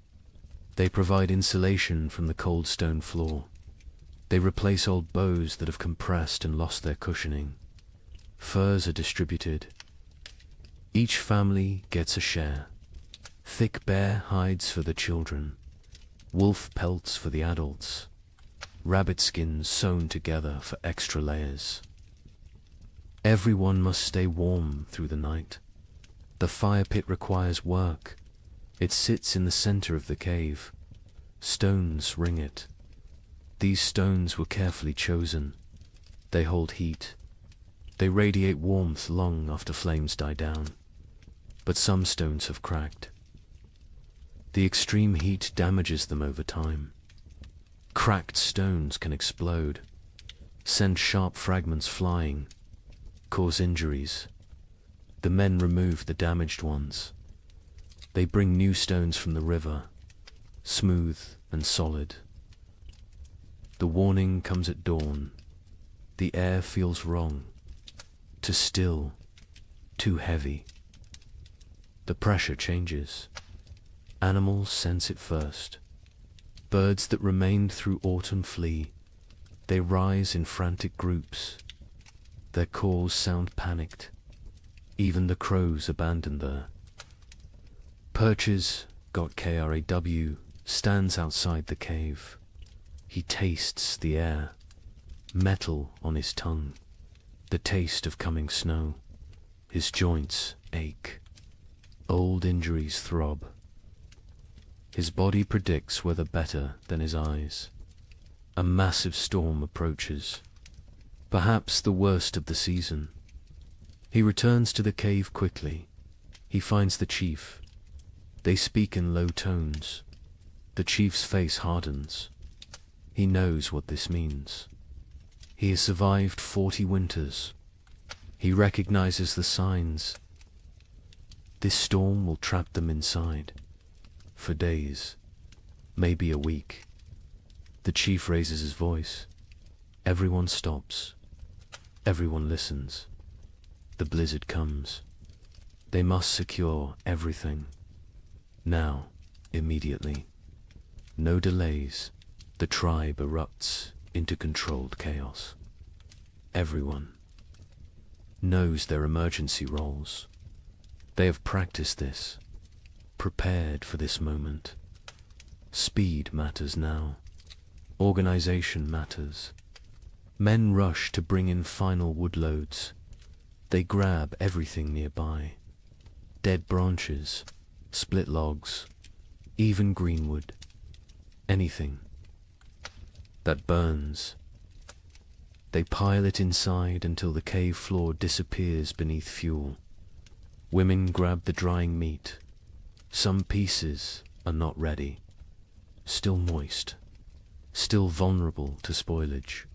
B: They provide insulation from the cold stone floor. They replace old bows that have compressed and lost their cushioning. Furs are distributed. Each family gets a share. Thick bear hides for the children, wolf pelts for the adults, rabbit skins sewn together for extra layers. Everyone must stay warm through the night. The fire pit requires work. It sits in the center of the cave. Stones ring it. These stones were carefully chosen. They hold heat. They radiate warmth long after flames die down. But some stones have cracked. The extreme heat damages them over time. Cracked stones can explode, send sharp fragments flying, cause injuries. The men remove the damaged ones. They bring new stones from the river, smooth and solid. The warning comes at dawn. The air feels wrong, too still, too heavy. The pressure changes. Animals sense it first. Birds that remained through autumn flee. They rise in frantic groups. Their calls sound panicked. Even the crows abandon there. Perches, got KRAW, stands outside the cave. He tastes the air, metal on his tongue, the taste of coming snow. His joints ache. Old injuries throb. His body predicts weather better than his eyes. A massive storm approaches, perhaps the worst of the season. He returns to the cave quickly. He finds the chief. They speak in low tones. The chief's face hardens. He knows what this means. He has survived 40 winters. He recognizes the signs. This storm will trap them inside. For days, maybe a week. The chief raises his voice. Everyone stops. Everyone listens. The blizzard comes. They must secure everything. Now, immediately. No delays. The tribe erupts into controlled chaos. Everyone knows their emergency roles. They have practiced this, prepared for this moment. Speed matters now. Organization matters. Men rush to bring in final wood loads. They grab everything nearby. Dead branches, split logs, even green wood. Anything that burns. They pile it inside until the cave floor disappears beneath fuel. Women grab the drying meat. Some pieces are not ready, still moist, still vulnerable to spoilage.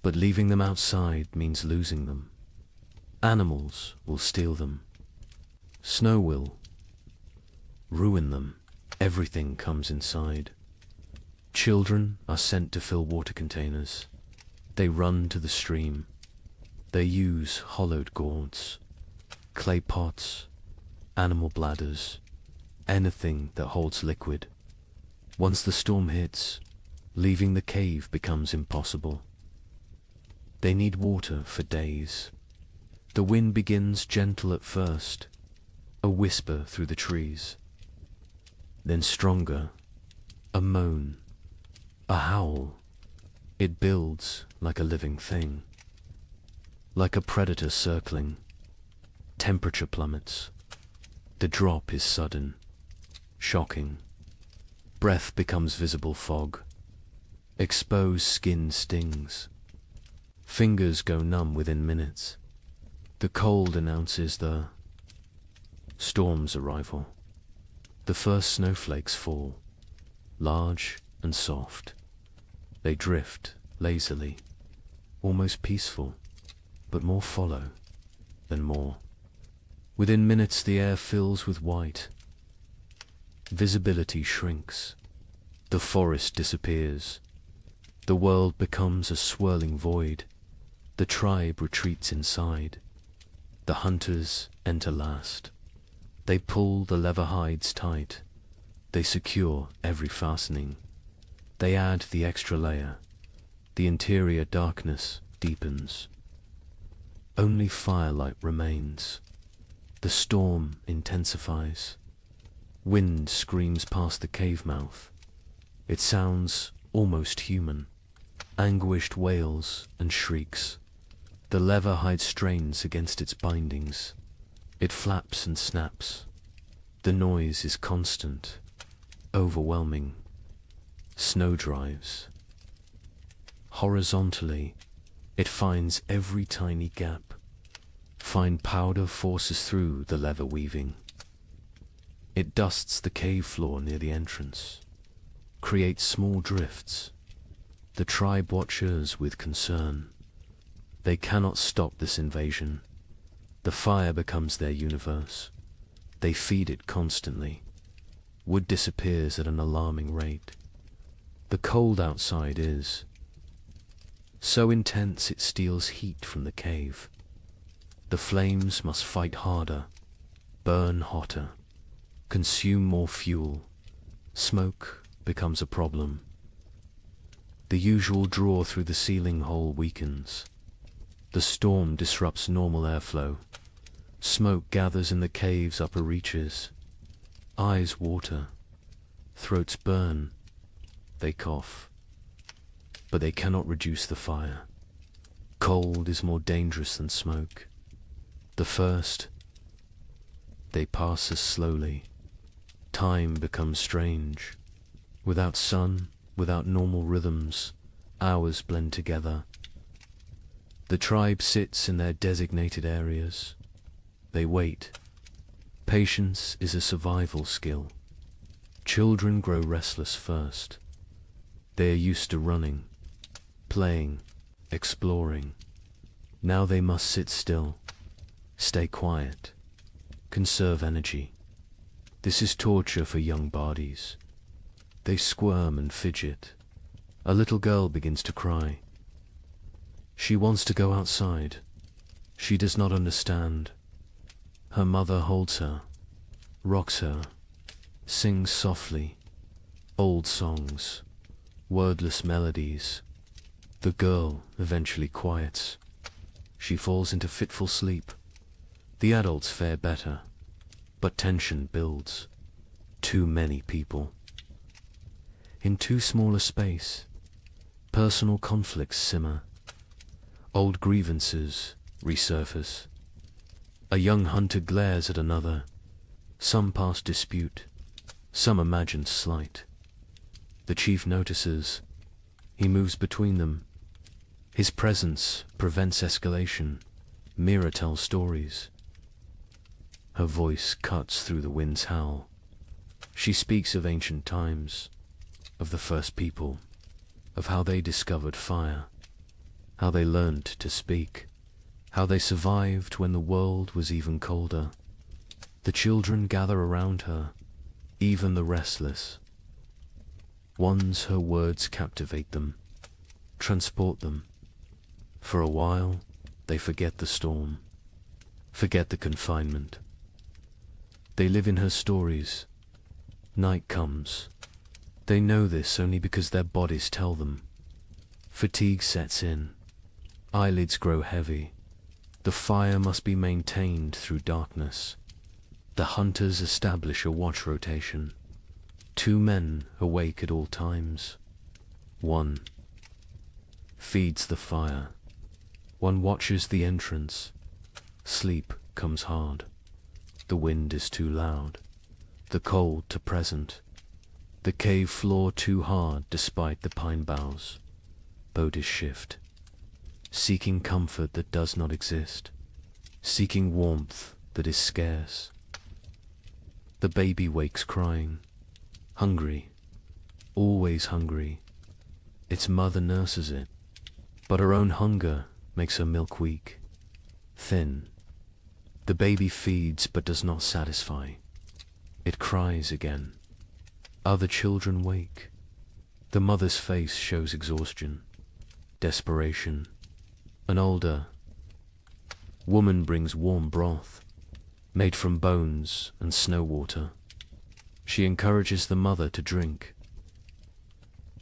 B: But leaving them outside means losing them. Animals will steal them. Snow will ruin them. Everything comes inside. Children are sent to fill water containers. They run to the stream. They use hollowed gourds, clay pots, animal bladders, anything that holds liquid. Once the storm hits, leaving the cave becomes impossible. They need water for days. The wind begins gentle at first, a whisper through the trees. Then stronger, a moan, a howl. It builds like a living thing, like a predator circling. Temperature plummets. The drop is sudden, shocking. Breath becomes visible fog. Exposed skin stings. Fingers go numb within minutes. The cold announces the storm's arrival. The first snowflakes fall, large and soft. They drift lazily, almost peaceful, but more follow than more. Within minutes the air fills with white. Visibility shrinks. The forest disappears. The world becomes a swirling void. The tribe retreats inside. The hunters enter last. They pull the leather hides tight. They secure every fastening. They add the extra layer. The interior darkness deepens. Only firelight remains. The storm intensifies. Wind screams past the cave mouth. It sounds almost human. Anguished wails and shrieks. The leather hide strains against its bindings. It flaps and snaps. The noise is constant, overwhelming. Snow drives. Horizontally, it finds every tiny gap. Fine powder forces through the leather weaving. It dusts the cave floor near the entrance, creates small drifts. The tribe watches with concern. They cannot stop this invasion. The fire becomes their universe. They feed it constantly. Wood disappears at an alarming rate. The cold outside is so intense it steals heat from the cave. The flames must fight harder, burn hotter, consume more fuel. Smoke becomes a problem. The usual draw through the ceiling hole weakens. The storm disrupts normal airflow. Smoke gathers in the cave's upper reaches. Eyes water. Throats burn. They cough. But they cannot reduce the fire. Cold is more dangerous than smoke. The first, they pass as slowly. Time becomes strange. Without sun, without normal rhythms, hours blend together. The tribe sits in their designated areas. They wait. Patience is a survival skill. Children grow restless first. They are used to running, playing, exploring. Now they must sit still, stay quiet, conserve energy. This is torture for young bodies. They squirm and fidget. A little girl begins to cry. She wants to go outside. She does not understand. Her mother holds her, rocks her, sings softly, old songs, wordless melodies. The girl eventually quiets. She falls into fitful sleep. The adults fare better, but tension builds. Too many people. In too small a space, personal conflicts simmer. Old grievances resurface. A young hunter glares at another. Some past dispute, some imagined slight. The chief notices. He moves between them. His presence prevents escalation. Mira tells stories. Her voice cuts through the wind's howl. She speaks of ancient times, of the first people, of how they discovered fire, how they learned to speak, how they survived when the world was even colder. The children gather around her, even the restless. Once her words captivate them, transport them. For a while, they forget the storm, forget the confinement. They live in her stories. Night comes. They know this only because their bodies tell them. Fatigue sets in. Eyelids grow heavy. The fire must be maintained through darkness. The hunters establish a watch rotation. 2 men awake at all times. 1 feeds the fire. 1 watches the entrance. Sleep comes hard. The wind is too loud. The cold too present. The cave floor too hard despite the pine boughs. Bodies shift. Seeking comfort that does not exist. Seeking warmth that is scarce. The baby wakes crying. Hungry. Always hungry. Its mother nurses it. But her own hunger makes her milk weak. Thin. The baby feeds but does not satisfy. It cries again. Other children wake. The mother's face shows exhaustion, desperation. An older woman brings warm broth. made from bones and snow water. She encourages the mother to drink.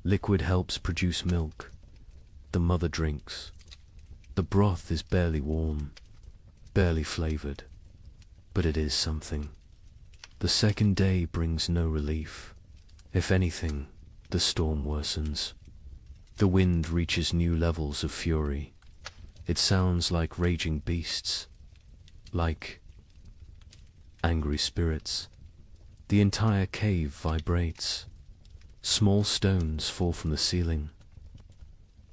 B: Liquid helps produce milk. The mother drinks. The broth is barely warm, barely flavored, but it is something. The second day brings no relief. If anything, the storm worsens. The wind reaches new levels of fury. It sounds like raging beasts, like angry spirits. The entire cave vibrates. Small stones fall from the ceiling.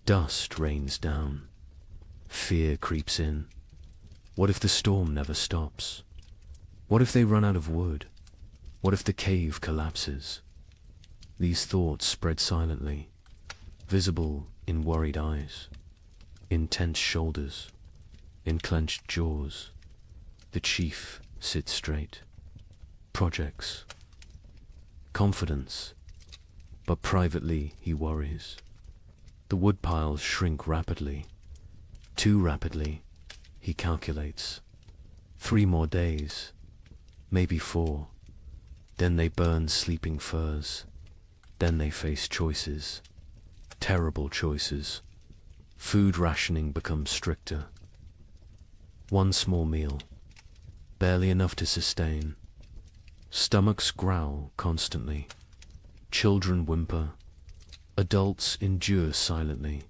B: Dust rains down. Fear creeps in. What if the storm never stops? What if they run out of wood? What if the cave collapses? These thoughts spread silently, visible in worried eyes, in tense shoulders, in clenched jaws. The chief sits straight. Projects. Confidence. But privately he worries. The woodpiles shrink rapidly. Too rapidly, he calculates. 3 more days, maybe 4. Then they burn sleeping firs. Then they face choices. Terrible choices. Food rationing becomes stricter. 1 small meal, barely enough to sustain. Stomachs growl constantly. Children whimper. Adults endure silently.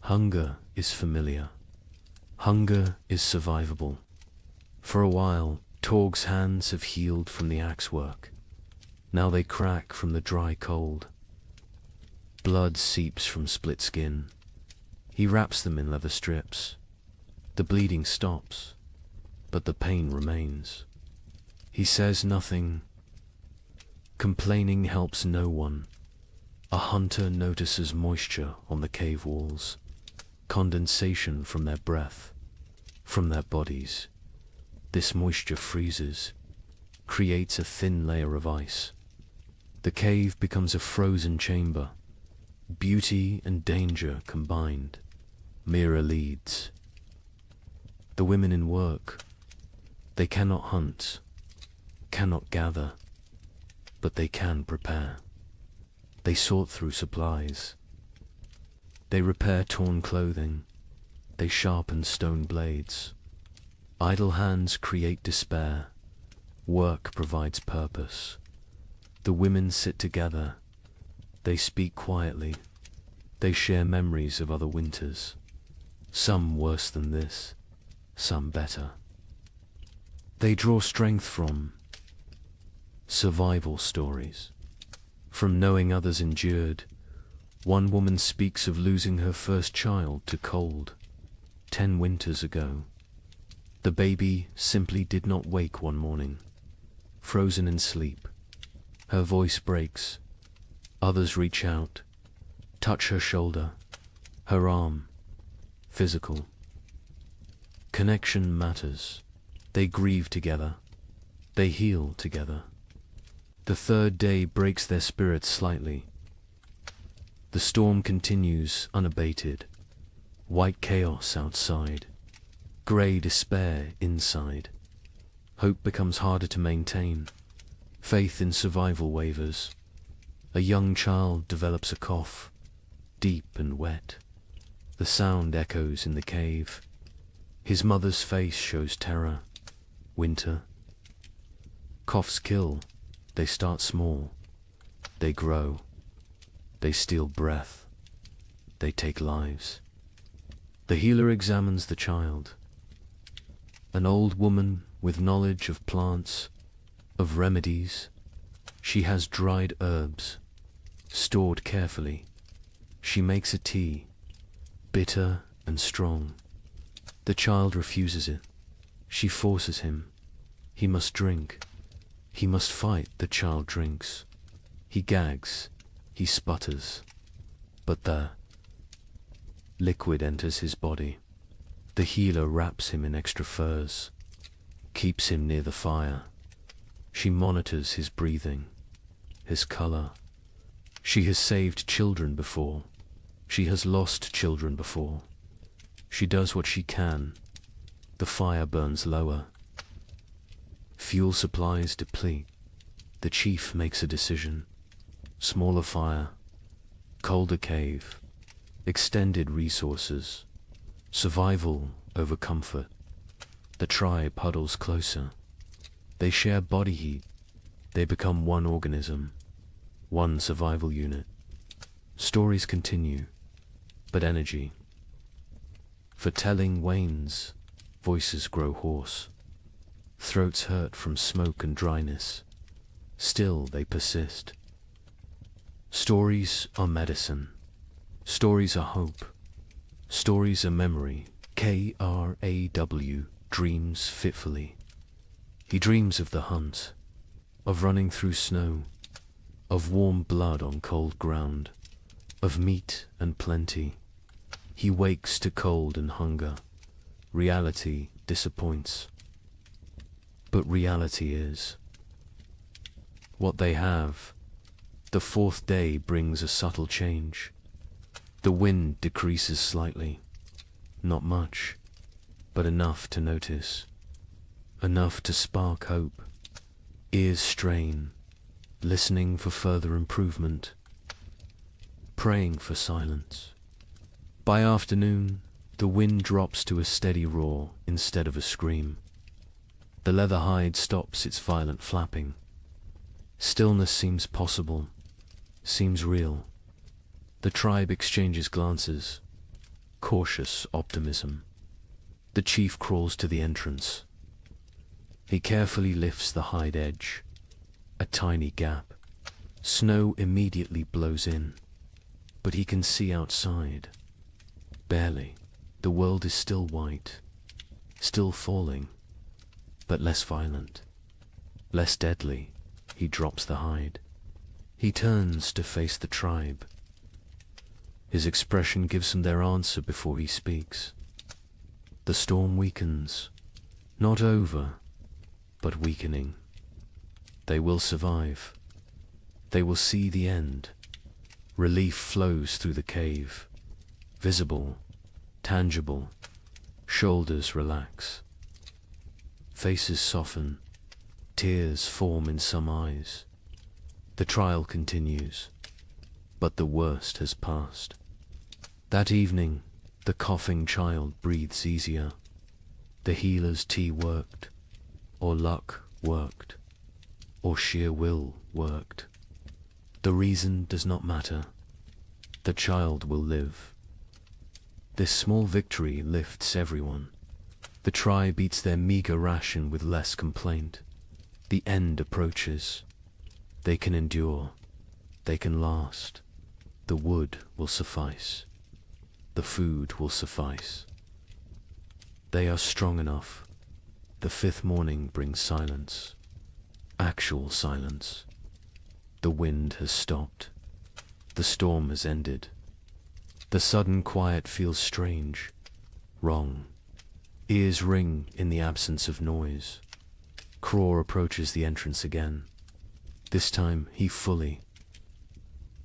B: Hunger is familiar. Hunger is survivable. For a while, Torg's hands have healed from the axe work. Now they crack from the dry cold. Blood seeps from split skin. He wraps them in leather strips. The bleeding stops, but the pain remains. He says nothing. Complaining helps no one. A hunter notices moisture on the cave walls, condensation from their breath, from their bodies. This moisture freezes, creates a thin layer of ice. The cave becomes a frozen chamber. Beauty and danger combined. Mira leads. The women in work. They cannot hunt, cannot gather, but they can prepare. They sort through supplies. They repair torn clothing. They sharpen stone blades. Idle hands create despair. Work provides purpose. The women sit together. They speak quietly. They share memories of other winters. Some worse than this, some better. They draw strength from survival stories. From knowing others endured. One woman speaks of losing her first child to cold 10 winters ago. The baby simply did not wake one morning, frozen in sleep. Her voice breaks. Others reach out, touch her shoulder, her arm. Physical. Connection matters. They grieve together. They heal together. The 3rd day breaks their spirits slightly. The storm continues unabated. White chaos outside. Grey despair inside. Hope becomes harder to maintain. Faith in survival wavers. A young child develops a cough, deep and wet. The sound echoes in the cave. His mother's face shows terror. Winter. Coughs kill. They start small. They grow. They steal breath. They take lives. The healer examines the child. An old woman with knowledge of plants, of remedies. She has dried herbs, stored carefully. She makes a tea, bitter and strong. The child refuses it. She forces him. He must drink. He must fight. The child drinks. He gags. He sputters. But the liquid enters his body. The healer wraps him in extra furs, keeps him near the fire. She monitors his breathing, his color. She has saved children before. She has lost children before. She does what she can. The fire burns lower. Fuel supplies deplete. The chief makes a decision. Smaller fire, colder cave, extended resources, survival over comfort. The tribe huddles closer. They share body heat. They become one organism, one survival unit. Stories continue, but energy for telling wanes. Voices grow hoarse. Throats hurt from smoke and dryness. Still they persist. Stories are medicine. Stories are hope. Stories are memory. Kraw dreams fitfully. He dreams of the hunt, of running through snow, of warm blood on cold ground, of meat and plenty. He wakes to cold and hunger. Reality disappoints. But reality is what they have. The fourth day brings a subtle change. The wind decreases slightly. Not much, but enough to notice. Enough to spark hope. Ears strain, listening for further improvement. Praying for silence. By afternoon, the wind drops to a steady roar instead of a scream. The leather hide stops its violent flapping. Stillness seems possible, seems real. The tribe exchanges glances, cautious optimism. The chief crawls to the entrance. He carefully lifts the hide edge, a tiny gap. Snow immediately blows in, but he can see outside. Barely. The world is still white, still falling, but less violent, less deadly. He drops the hide. He turns to face the tribe. His expression gives them their answer before he speaks. The storm weakens, not over, but weakening. They will survive. They will see the end. Relief flows through the cave, visible, tangible. Shoulders relax. Faces soften. Tears form in some eyes. The trial continues, but the worst has passed. That evening, the coughing child breathes easier. The healer's tea worked, or luck worked, or sheer will worked. The reason does not matter. The child will live. This small victory lifts everyone. The tribe eats their meager ration with less complaint. The end approaches. They can endure. They can last. The wood will suffice. The food will suffice. They are strong enough. The fifth morning brings silence. Actual silence. The wind has stopped. The storm has ended. The sudden quiet feels strange, wrong. Ears ring in the absence of noise. Kraw approaches the entrance again. This time he fully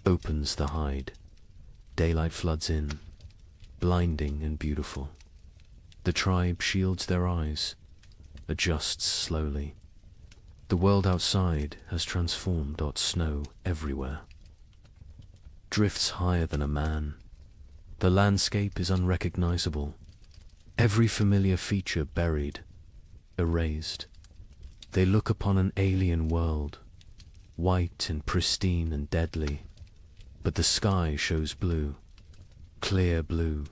B: opens the hide. Daylight floods in, blinding and beautiful. The tribe shields their eyes, adjusts slowly. The world outside has transformed. Snow everywhere. Drifts higher than a man. The landscape is unrecognizable. Every familiar feature buried, erased. They look upon an alien world, white and pristine and deadly. But the sky shows blue, clear blue.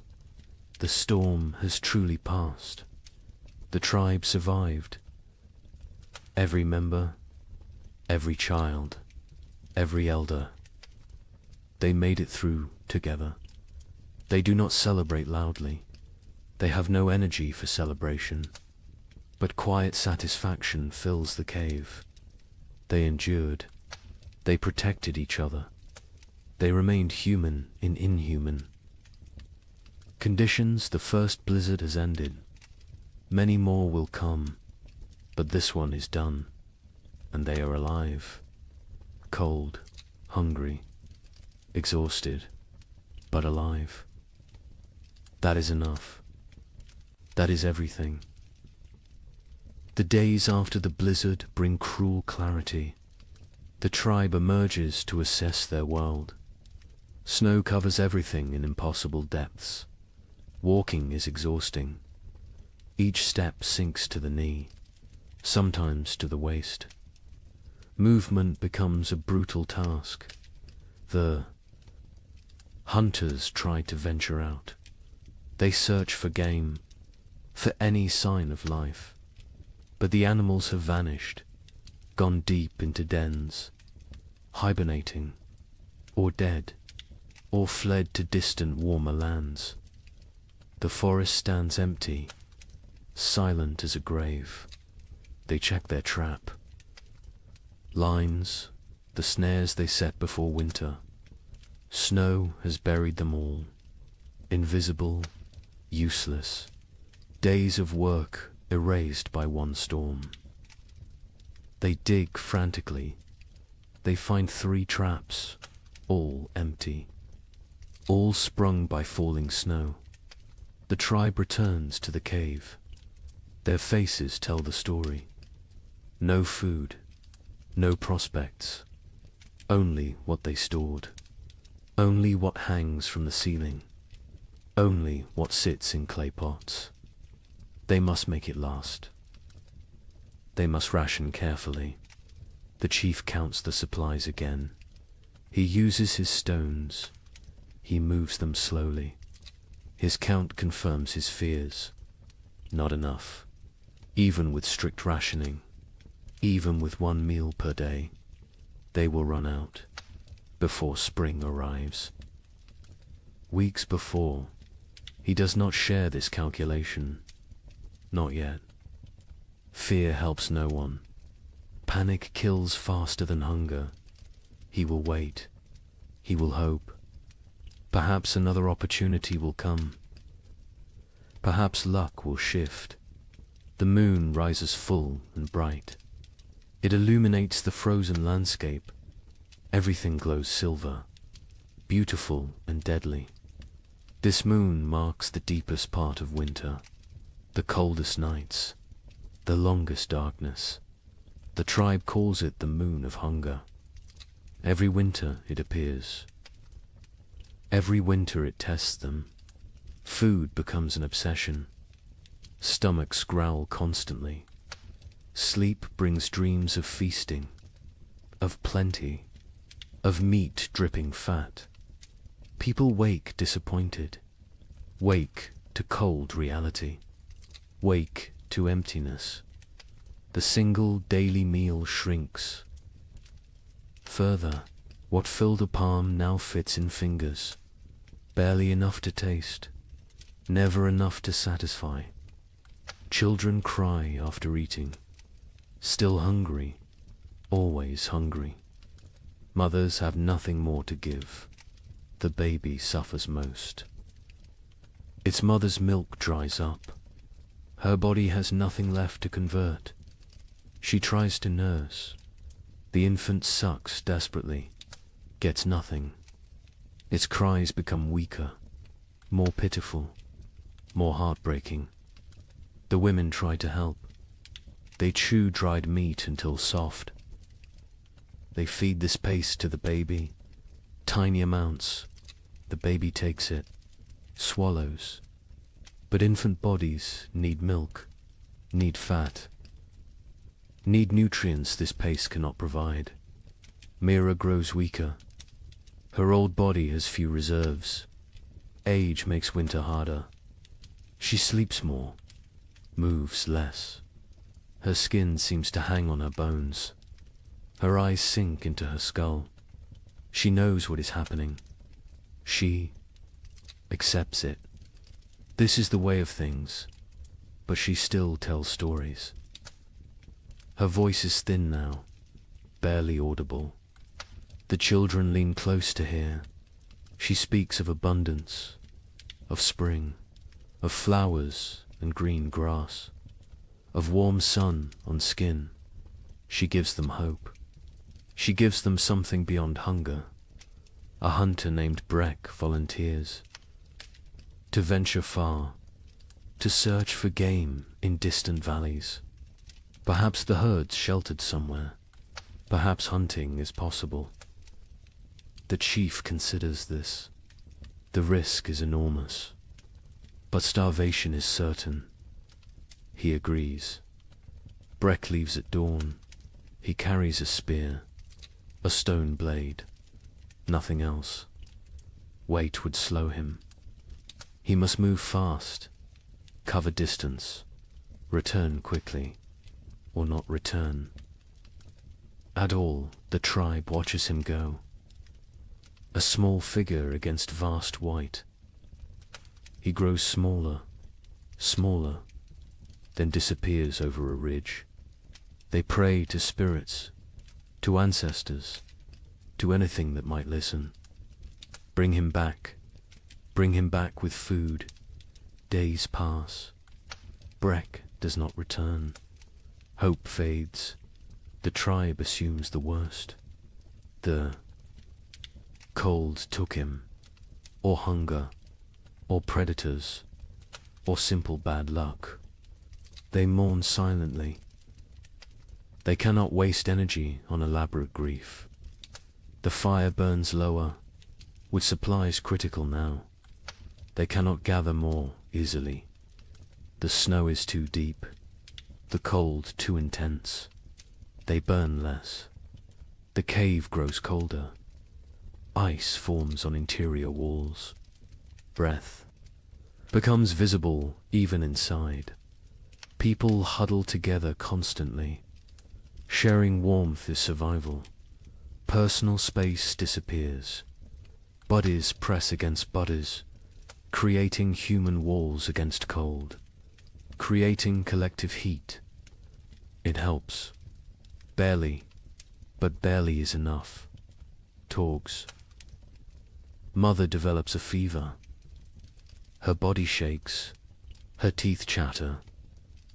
B: The storm has truly passed. The tribe survived. Every member, every child, every elder. They made it through together. They do not celebrate loudly. They have no energy for celebration. But quiet satisfaction fills the cave. They endured. They protected each other. They remained human in inhuman. Conditions: the first blizzard has ended. Many more will come, but this one is done, and they are alive. Cold, hungry, exhausted, but alive. That is enough. That is everything. The days after the blizzard bring cruel clarity. The tribe emerges to assess their world. Snow covers everything in impossible depths. Walking is exhausting. Each step sinks to the knee, sometimes to the waist. Movement becomes a brutal task. The hunters try to venture out. They search for game, for any sign of life. But the animals have vanished, gone deep into dens, hibernating, or dead, or fled to distant warmer lands. The forest stands empty, silent as a grave. They check their trap. Lines, the snares they set before winter. Snow has buried them all. Invisible, useless. Days of work erased by one storm. They dig frantically. They find 3 traps, all empty. All sprung by falling snow. The tribe returns to the cave. Their faces tell the story. No food, no prospects, only what they stored. Only what hangs from the ceiling. Only what sits in clay pots. They must make it last. They must ration carefully. The chief counts the supplies again. He uses his stones. He moves them slowly. His count confirms his fears. Not enough. Even with strict rationing, even with 1 meal per day, they will run out before spring arrives. Weeks before, he does not share this calculation. Not yet. Fear helps no one. Panic kills faster than hunger. He will wait. He will hope. Perhaps another opportunity will come. Perhaps luck will shift. The moon rises full and bright. It illuminates the frozen landscape. Everything glows silver, beautiful and deadly. This moon marks the deepest part of winter, the coldest nights, the longest darkness. The tribe calls it the moon of hunger. Every winter it appears. Every winter it tests them. Food becomes an obsession. Stomachs growl constantly. Sleep brings dreams of feasting, of plenty, of meat dripping fat. People wake disappointed, wake to cold reality, wake to emptiness. The single daily meal shrinks. Further, what filled a palm now fits in fingers, barely enough to taste, never enough to satisfy. Children cry after eating, still hungry, always hungry. Mothers have nothing more to give. The baby suffers most. Its mother's milk dries up. Her body has nothing left to convert. She tries to nurse. The infant sucks desperately, gets nothing. Its cries become weaker, more pitiful, more heartbreaking. The women try to help. They chew dried meat until soft. They feed this paste to the baby, tiny amounts. The baby takes it, swallows. But infant bodies need milk, need fat, need nutrients this paste cannot provide. Mira grows weaker. Her old body has few reserves. Age makes winter harder. She sleeps more, moves less. Her skin seems to hang on her bones. Her eyes sink into her skull. She knows what is happening. She accepts it. This is the way of things, but she still tells stories. Her voice is thin now, barely audible. The children lean close to hear. She speaks of abundance, of spring, of flowers and green grass, of warm sun on skin. She gives them hope. She gives them something beyond hunger. A hunter named Breck volunteers to venture far, to search for game in distant valleys. Perhaps the herd's sheltered somewhere. Perhaps hunting is possible. The chief considers this. The risk is enormous. But starvation is certain. He agrees. Breck leaves at dawn. He carries a spear, a stone blade, nothing else. Weight would slow him. He must move fast, cover distance, return quickly, or not return. At all, the tribe watches him go. A small figure against vast white. He grows smaller, smaller, then disappears over a ridge. They pray to spirits, to ancestors, to anything that might listen. Bring him back with food. Days pass. Breck does not return. Hope fades. The tribe assumes the worst. The cold took him, or hunger, or predators, or simple bad luck. They mourn silently. They cannot waste energy on elaborate grief. The fire burns lower, with supplies critical now. They cannot gather more easily. The snow is too deep, the cold too intense. They burn less. The cave grows colder. Ice forms on interior walls. Breath becomes visible even inside. People huddle together constantly. Sharing warmth is survival. Personal space disappears. Bodies press against bodies, creating human walls against cold, creating collective heat. It helps. Barely, but barely is enough. Torgs. Mother develops a fever. Her body shakes. Her teeth chatter.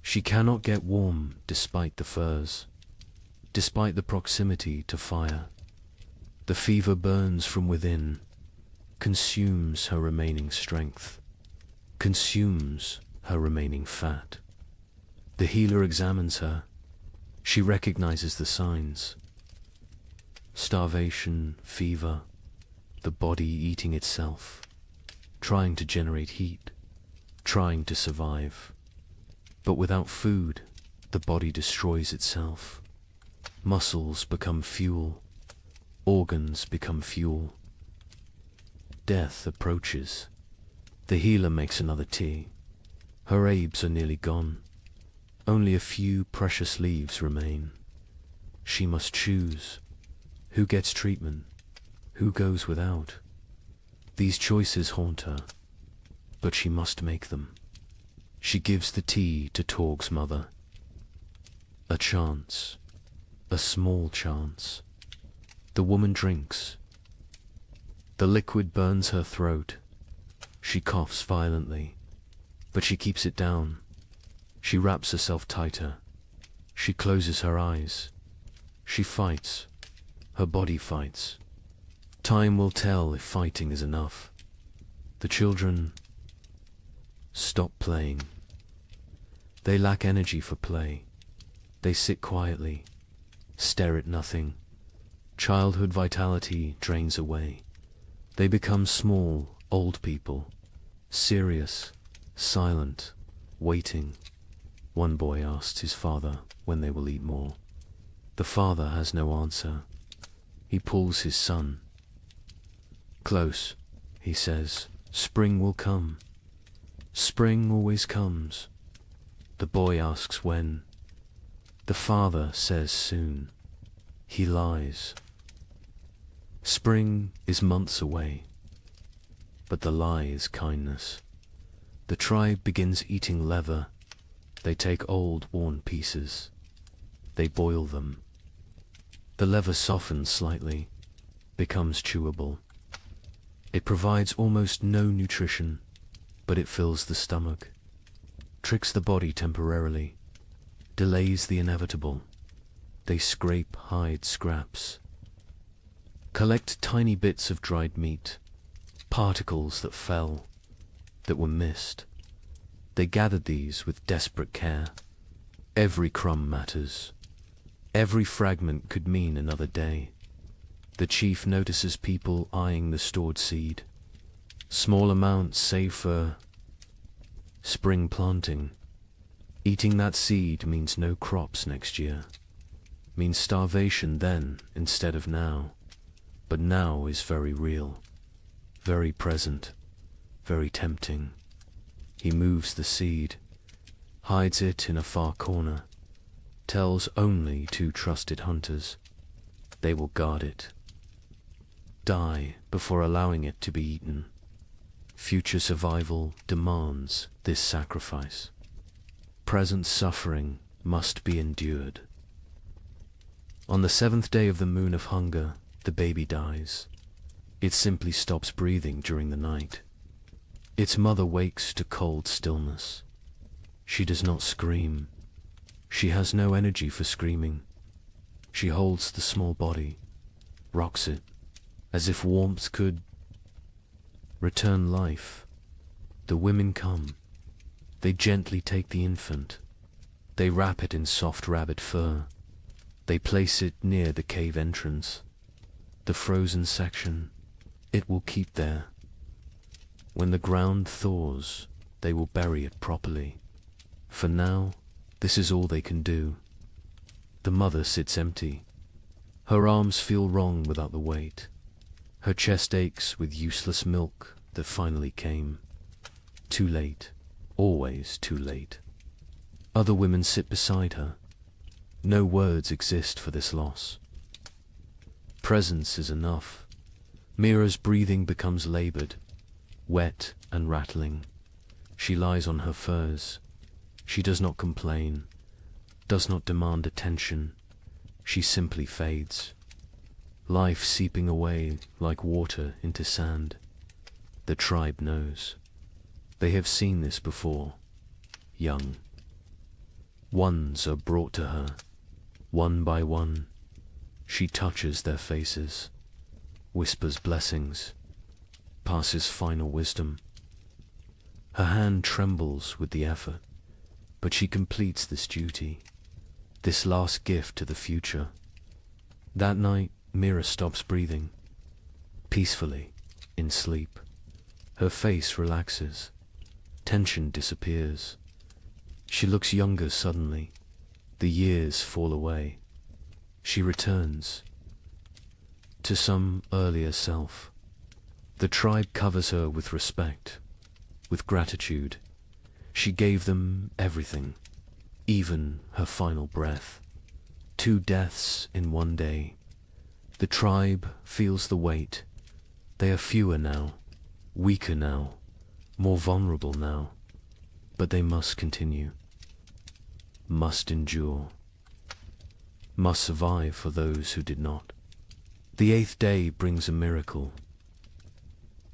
B: She cannot get warm despite the furs, despite the proximity to fire. The fever burns from within, consumes her remaining strength, consumes her remaining fat. The healer examines her. She recognizes the signs. Starvation, fever, the body eating itself, trying to generate heat, trying to survive. But without food, the body destroys itself. Muscles become fuel, organs become fuel. Death approaches. The healer makes another tea. Her herbs are nearly gone. Only a few precious leaves remain. She must choose. Who gets treatment? Who goes without? These choices haunt her, but she must make them. She gives the tea to Torg's mother. A chance. A small chance. The woman drinks. The liquid burns her throat. She coughs violently, but she keeps it down. She wraps herself tighter. She closes her eyes. She fights. Her body fights. Time will tell if fighting is enough. The children stop playing. They lack energy for play. They sit quietly, stare at nothing. Childhood vitality drains away. They become small, old people, serious, silent, waiting. One boy asks his father when they will eat more. The father has no answer. He pulls his son. Close, he says, spring will come. Spring always comes. The boy asks when. The father says soon. He lies. Spring is months away, but the lie is kindness. The tribe begins eating leather. They take old, worn pieces. They boil them. The leather softens slightly, becomes chewable. It provides almost no nutrition, but it fills the stomach, tricks the body temporarily, delays the inevitable. They scrape hide scraps, collect tiny bits of dried meat, particles that fell, that were missed. They gathered these with desperate care. Every crumb matters. Every fragment could mean another day. The chief notices people eyeing the stored seed. Small amounts save for spring planting. Eating that seed means no crops next year. Means starvation then instead of now. But now is very real, very present, very tempting. He moves the seed, hides it in a far corner, tells only 2 trusted hunters. They will guard it. Die before allowing it to be eaten. Future survival demands this sacrifice. Present suffering must be endured. On the 7th day of the moon of hunger, the baby dies. It simply stops breathing during the night. Its mother wakes to cold stillness. She does not scream. She has no energy for screaming. She holds the small body, rocks it, as if warmth could return life. The women come. They gently take the infant. They wrap it in soft rabbit fur. They place it near the cave entrance. The frozen section, it will keep there. When the ground thaws, they will bury it properly. For now, this is all they can do. The mother sits empty. Her arms feel wrong without the weight. Her chest aches with useless milk that finally came. Too late, always too late. Other women sit beside her. No words exist for this loss. Presence is enough. Mira's breathing becomes labored, wet and rattling. She lies on her furs. She does not complain, does not demand attention. She simply fades. Life seeping away like water into sand. The tribe knows. They have seen this before. Young. Ones are brought to her, one by one. She touches their faces, whispers blessings, passes final wisdom. Her hand trembles with the effort, but she completes this duty, this last gift to the future. That night, Mira stops breathing, peacefully, in sleep. Her face relaxes, tension disappears. She looks younger suddenly. The years fall away. She returns to some earlier self. The tribe covers her with respect, with gratitude. She gave them everything, even her final breath. 2 deaths in one day. The tribe feels the weight. They are fewer now, weaker now, more vulnerable now. But they must continue, must endure, must survive for those who did not. The 8th day brings a miracle.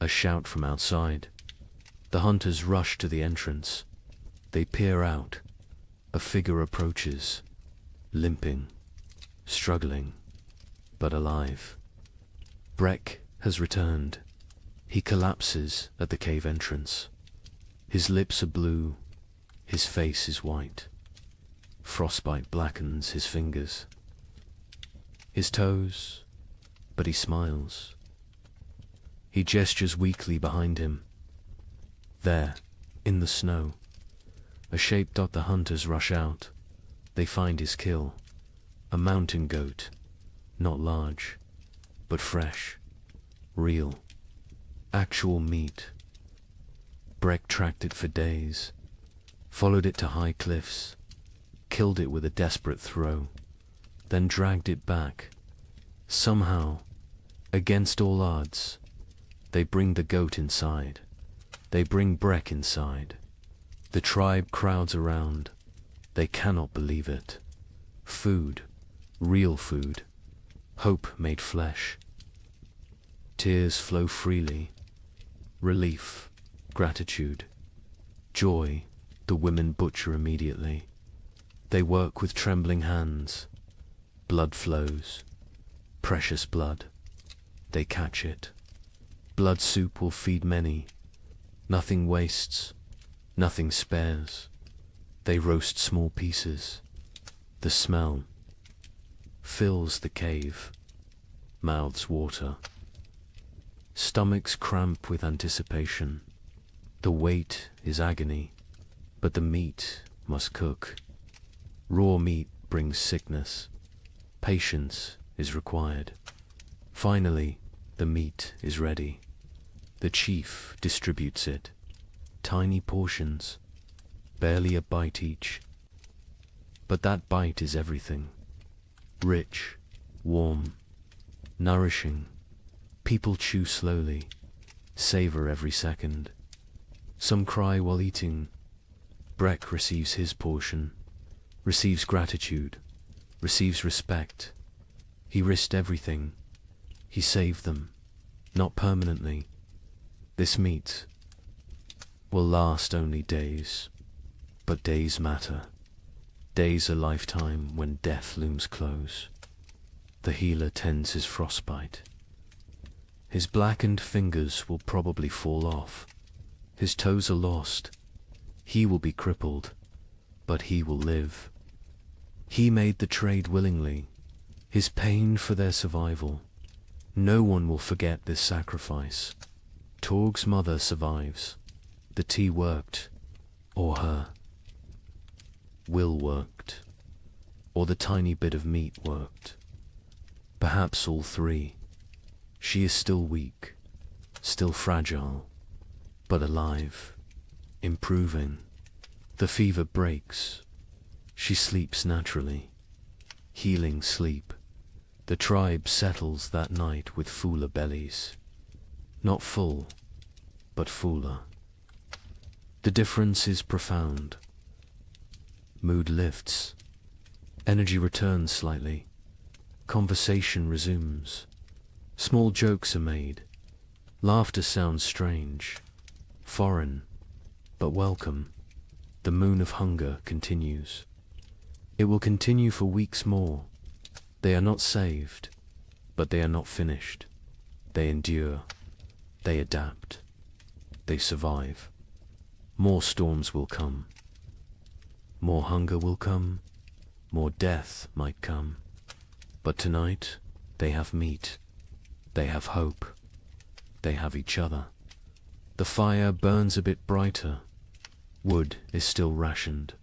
B: A shout from outside. The hunters rush to the entrance. They peer out. A figure approaches, limping, struggling, but alive. Breck has returned. He collapses at the cave entrance. His lips are blue. His face is white. Frostbite blackens his fingers, his toes, but he smiles. He gestures weakly behind him. There, in the snow, a shape. The hunters rush out. They find his kill, a mountain goat, not large, but fresh, real, actual meat. Breck tracked it for days, followed it to high cliffs, killed it with a desperate throw, then dragged it back. Somehow, against all odds, they bring the goat inside. They bring Breck inside. The tribe crowds around. They cannot believe it. Food, real food, hope made flesh. Tears flow freely. Relief, gratitude, joy. The women butcher immediately. They work with trembling hands. Blood flows. Precious blood. They catch it. Blood soup will feed many. Nothing wastes. Nothing spares. They roast small pieces. The smell fills the cave, mouths water, stomachs cramp with anticipation. The wait is agony, but the meat must cook. Raw meat brings sickness. Patience is required. Finally, the meat is ready. The chief distributes it. Tiny portions, barely a bite each. But that bite is everything. Rich, warm, nourishing. People chew slowly, savor every second. Some cry while eating. Breck receives his portion, receives gratitude, receives respect. He risked everything. He saved them, not permanently. This meat will last only days, but days matter. Days a lifetime when death looms close. The healer tends his frostbite. His blackened fingers will probably fall off. His toes are lost. He will be crippled, but he will live. He made the trade willingly, his pain for their survival. No one will forget this sacrifice. Torg's mother survives. The tea worked, or her will worked, or the tiny bit of meat worked. Perhaps all three. She is still weak, still fragile, but alive, improving. The fever breaks. She sleeps naturally. Healing sleep. The tribe settles that night with fuller bellies. Not full, but fuller. The difference is profound. Mood lifts. Energy returns slightly. Conversation resumes. Small jokes are made. Laughter sounds strange, foreign, but welcome. The moon of hunger continues. It will continue for weeks more. They are not saved, but they are not finished. They endure. They adapt. They survive. More storms will come. More hunger will come. More death might come. But tonight, they have meat. They have hope. They have each other. The fire burns a bit brighter. Wood is still rationed.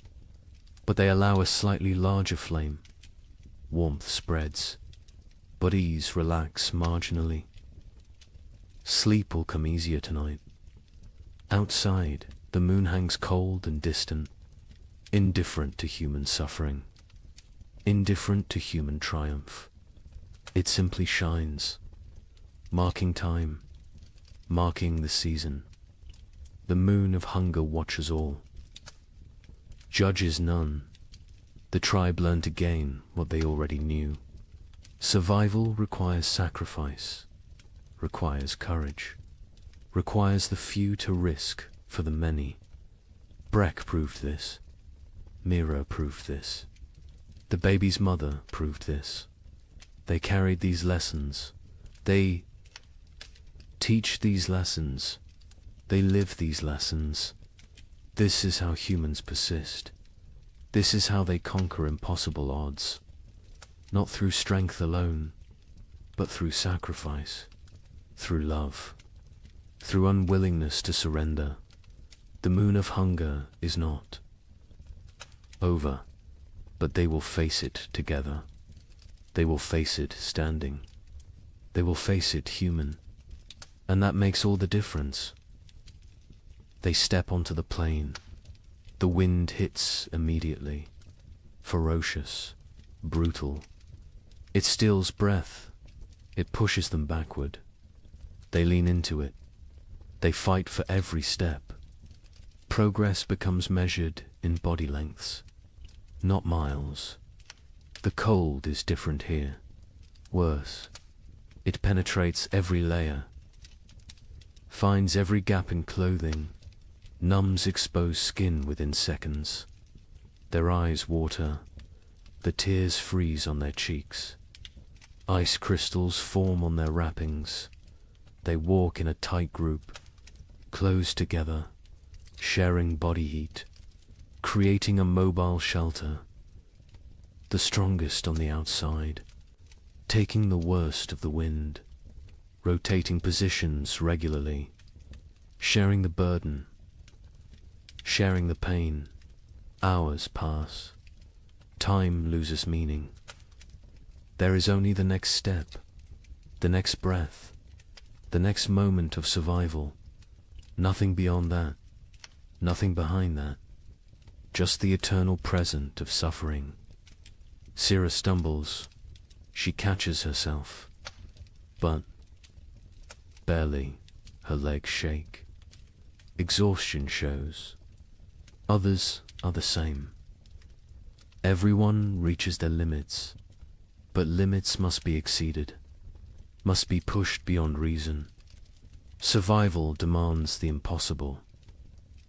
B: But they allow a slightly larger flame. Warmth spreads. Bodies relax marginally. Sleep will come easier tonight. Outside, the moon hangs cold and distant, indifferent to human suffering, indifferent to human triumph. It simply shines, marking time, marking the season. The moon of hunger watches all, judges none. The tribe learned again what they already knew. Survival requires sacrifice, requires courage, requires the few to risk for the many. Breck proved this. Mira proved this. The baby's mother proved this. They carried these lessons. They teach these lessons. They live these lessons. This is how humans persist. This is how they conquer impossible odds. Not through strength alone, but through sacrifice, through love, through unwillingness to surrender. The moon of hunger is not over, but they will face it together. They will face it standing. They will face it human. And that makes all the difference. They step onto the plain. The wind hits immediately. Ferocious, brutal. It steals breath. It pushes them backward. They lean into it. They fight for every step. Progress becomes measured in body lengths, not miles. The cold is different here. Worse. It penetrates every layer, finds every gap in clothing, numbs exposed skin within seconds. Their eyes water. The tears freeze on their cheeks. Ice crystals form on their wrappings. They walk in a tight group, close together, sharing body heat, creating a mobile shelter. The the strongest on the outside, taking the worst of the wind, rotating positions regularly, sharing the burden, sharing the pain. Hours pass. Time loses meaning. There is only the next step, the next breath, the next moment of survival. Nothing beyond that, nothing behind that. Just the eternal present of suffering. Sira stumbles. She catches herself. But barely. Her legs shake. Exhaustion shows. Others are the same. Everyone reaches their limits, but limits must be exceeded, must be pushed beyond reason. Survival demands the impossible.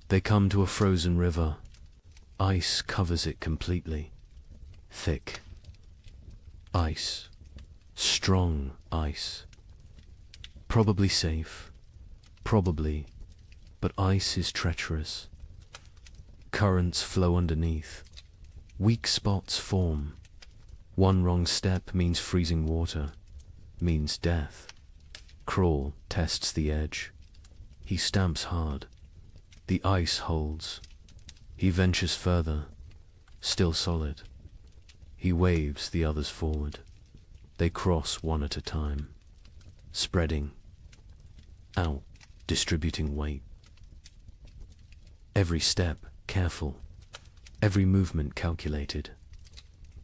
B: They come to a frozen river. Ice covers it completely. Thick. Ice. Strong ice. Probably safe. Probably. But ice is treacherous. Currents flow underneath. Weak spots form. One wrong step means freezing water, means death. Crawl tests the edge. He stamps hard. The ice holds. He ventures further, still solid. He waves the others forward. They cross one at a time, spreading out, distributing weight. Every step careful, every movement calculated.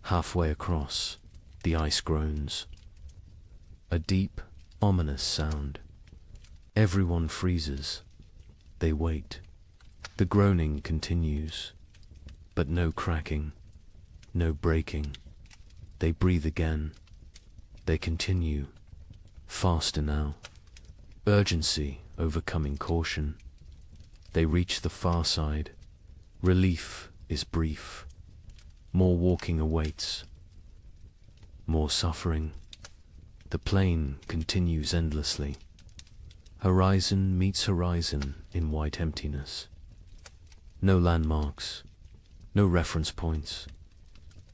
B: Halfway across, the ice groans. A deep, ominous sound. Everyone freezes. They wait. The groaning continues, but no cracking, no breaking. They breathe again. They continue, faster now. Urgency overcoming caution. They reach the far side. Relief is brief. More walking awaits. More suffering. The plain continues endlessly. Horizon meets horizon in white emptiness. No landmarks, no reference points.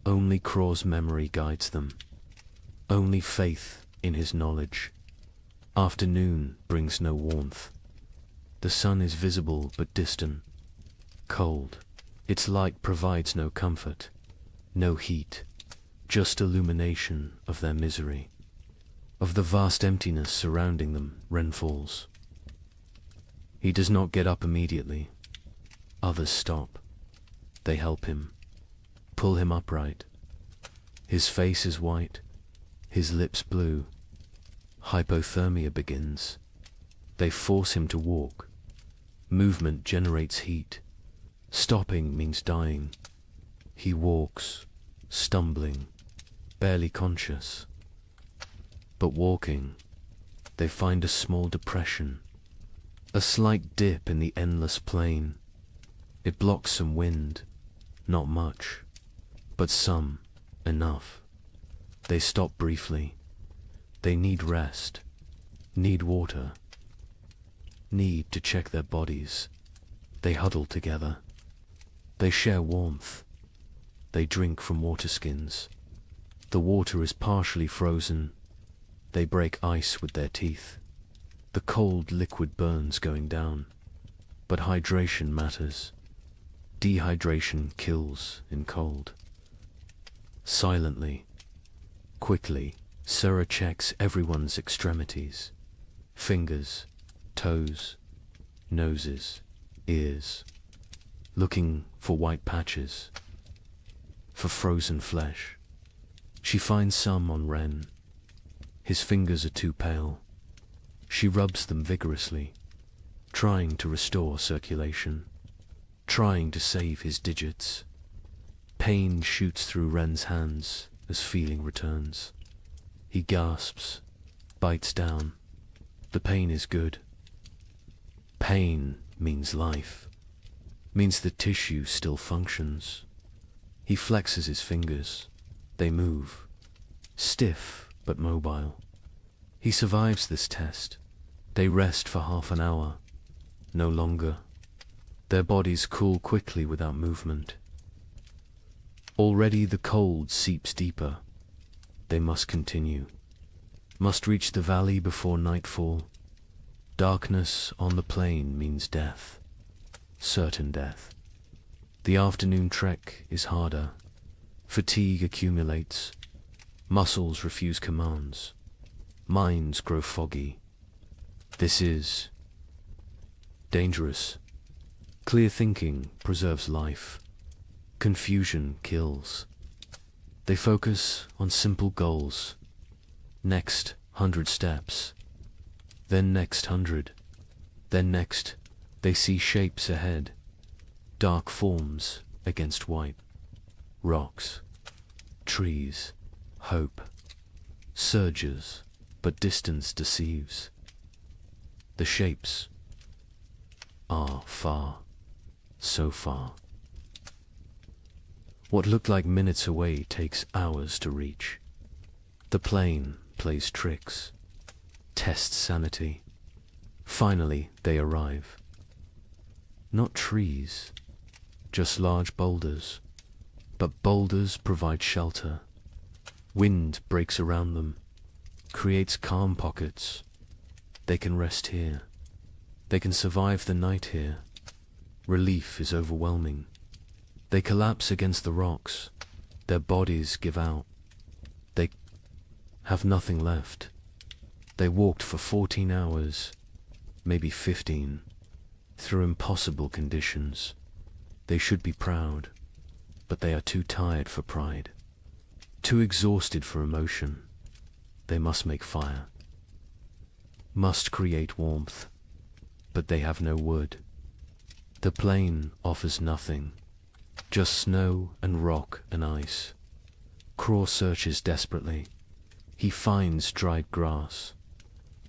B: Only Craw's memory guides them. Only faith in his knowledge. Afternoon brings no warmth. The sun is visible but distant, cold. Its light provides no comfort, no heat, just illumination of their misery. Of the vast emptiness surrounding them, Ren falls. He does not get up immediately. Others stop. They help him, pull him upright. His face is white, his lips blue. Hypothermia begins. They force him to walk. Movement generates heat. Stopping means dying. He walks, stumbling, barely conscious. But walking, they find a small depression, a slight dip in the endless plain. It blocks some wind, not much, but some, enough. They stop briefly. They need rest, need water, need to check their bodies. They huddle together. They share warmth. They drink from water skins. The water is partially frozen. They break ice with their teeth. The cold liquid burns going down. But hydration matters. Dehydration kills in cold. Silently, quickly, Sura checks everyone's extremities. Fingers, toes, noses, ears. Looking for white patches, for frozen flesh. She finds some on Ren. His fingers are too pale. She rubs them vigorously, trying to restore circulation, trying to save his digits. Pain shoots through Ren's hands as feeling returns. He gasps, bites down. The pain is good. Pain means life, means the tissue still functions. He flexes his fingers. They move, stiff but mobile. He survives this test. They rest for half an hour, no longer. Their bodies cool quickly without movement. Already the cold seeps deeper. They must continue. Must reach the valley before nightfall. Darkness on the plain means death. Certain death. The afternoon trek is harder. Fatigue accumulates. Muscles refuse commands. Minds grow foggy. This is dangerous. Clear thinking preserves life. Confusion kills. They focus on simple goals. Next 100 steps. Then next 100. Then next, they see shapes ahead. Dark forms against white. Rocks. Trees. Hope. Surges, but distance deceives. The shapes are far, so far. What looked like minutes away takes hours to reach. The plane plays tricks, tests sanity. Finally, they arrive. Not trees, just large boulders. But boulders provide shelter. Wind breaks around them, creates calm pockets. They can rest here. They can survive the night here. Relief is overwhelming. They collapse against the rocks. Their bodies give out. They have nothing left. They walked for 14 hours, maybe 15, through impossible conditions. They should be proud, but they are too tired for pride, too exhausted for emotion. They must make fire, must create warmth, but they have no wood. The plain offers nothing, just snow and rock and ice. Craw searches desperately. He finds dried grass,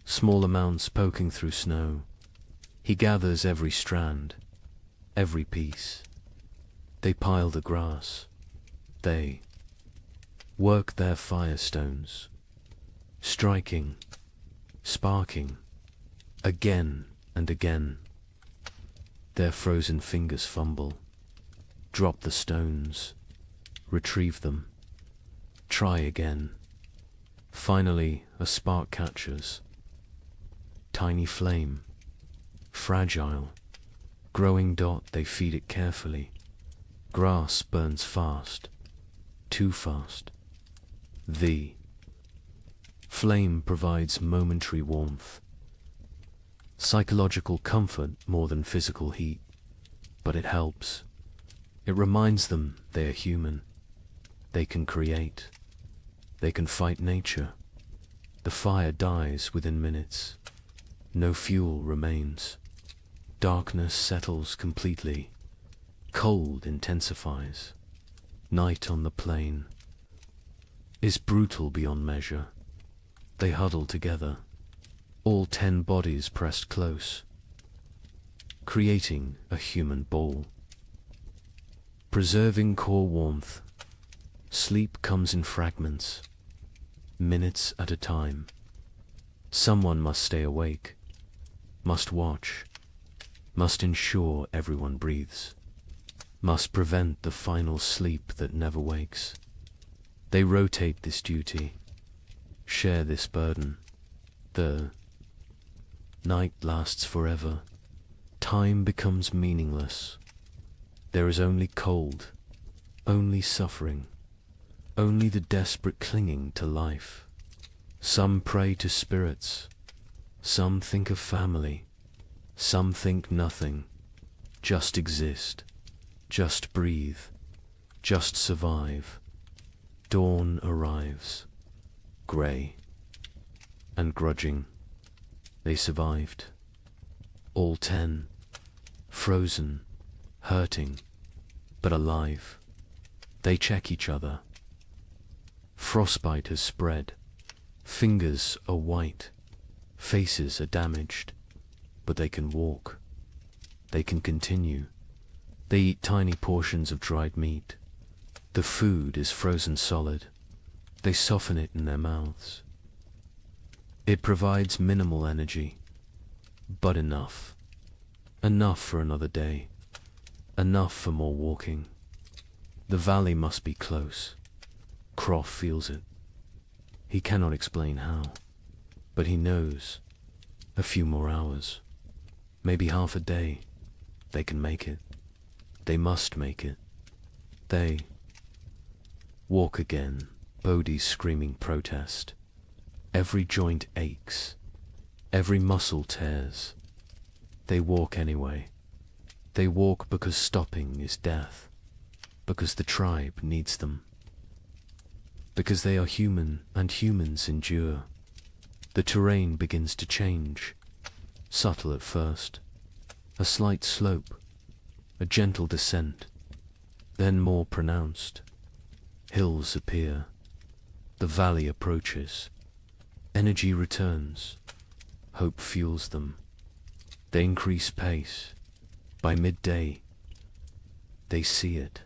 B: small amounts poking through snow. He gathers every strand, every piece. They pile the grass. They work their firestones, striking, sparking, again and again. Their frozen fingers fumble, drop the stones, retrieve them, try again. Finally, a spark catches. Tiny flame, fragile, growing dot, they feed it carefully. Grass burns fast, too fast. The flame provides momentary warmth, psychological comfort more than physical heat, but it helps. It reminds them they are human. They can create. They can fight nature. The fire dies within minutes. No fuel remains. Darkness settles completely. Cold intensifies. Night on the plain is brutal beyond measure. They huddle together, all 10 bodies pressed close, creating a human ball. Preserving core warmth, sleep comes in fragments, minutes at a time. Someone must stay awake, must watch, must ensure everyone breathes, must prevent the final sleep that never wakes. They rotate this duty, share this burden. The night lasts forever. Time becomes meaningless. There is only cold, only suffering, only the desperate clinging to life. Some pray to spirits, some think of family, some think nothing. Just exist, just breathe, just survive. Dawn arrives, grey and grudging. They survived. All 10, frozen, hurting, but alive. They check each other. Frostbite has spread. Fingers are white. Faces are damaged. But they can walk. They can continue. They eat tiny portions of dried meat. The food is frozen solid. They soften it in their mouths. It provides minimal energy, but enough. Enough for another day. Enough for more walking. The valley must be close. Croft feels it. He cannot explain how, but he knows. A few more hours, maybe half a day, they can make it. They must make it. They walk again, Bodhi's screaming protest. Every joint aches, every muscle tears. They walk anyway. They walk because stopping is death, because the tribe needs them, because they are human and humans endure. The terrain begins to change, subtle at first, a slight slope, a gentle descent, then more pronounced. Hills appear, the valley approaches, energy returns, hope fuels them. They increase pace. By midday, they see it.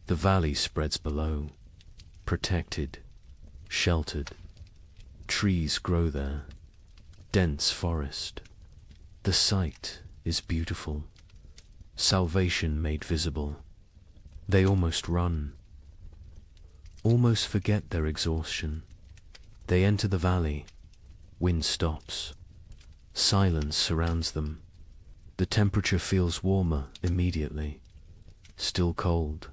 B: The valley spreads below, protected, sheltered. Trees grow there, dense forest. The sight is beautiful, salvation made visible. They almost run, almost forget their exhaustion. They enter the valley, wind stops, silence surrounds them. The temperature feels warmer immediately, still cold,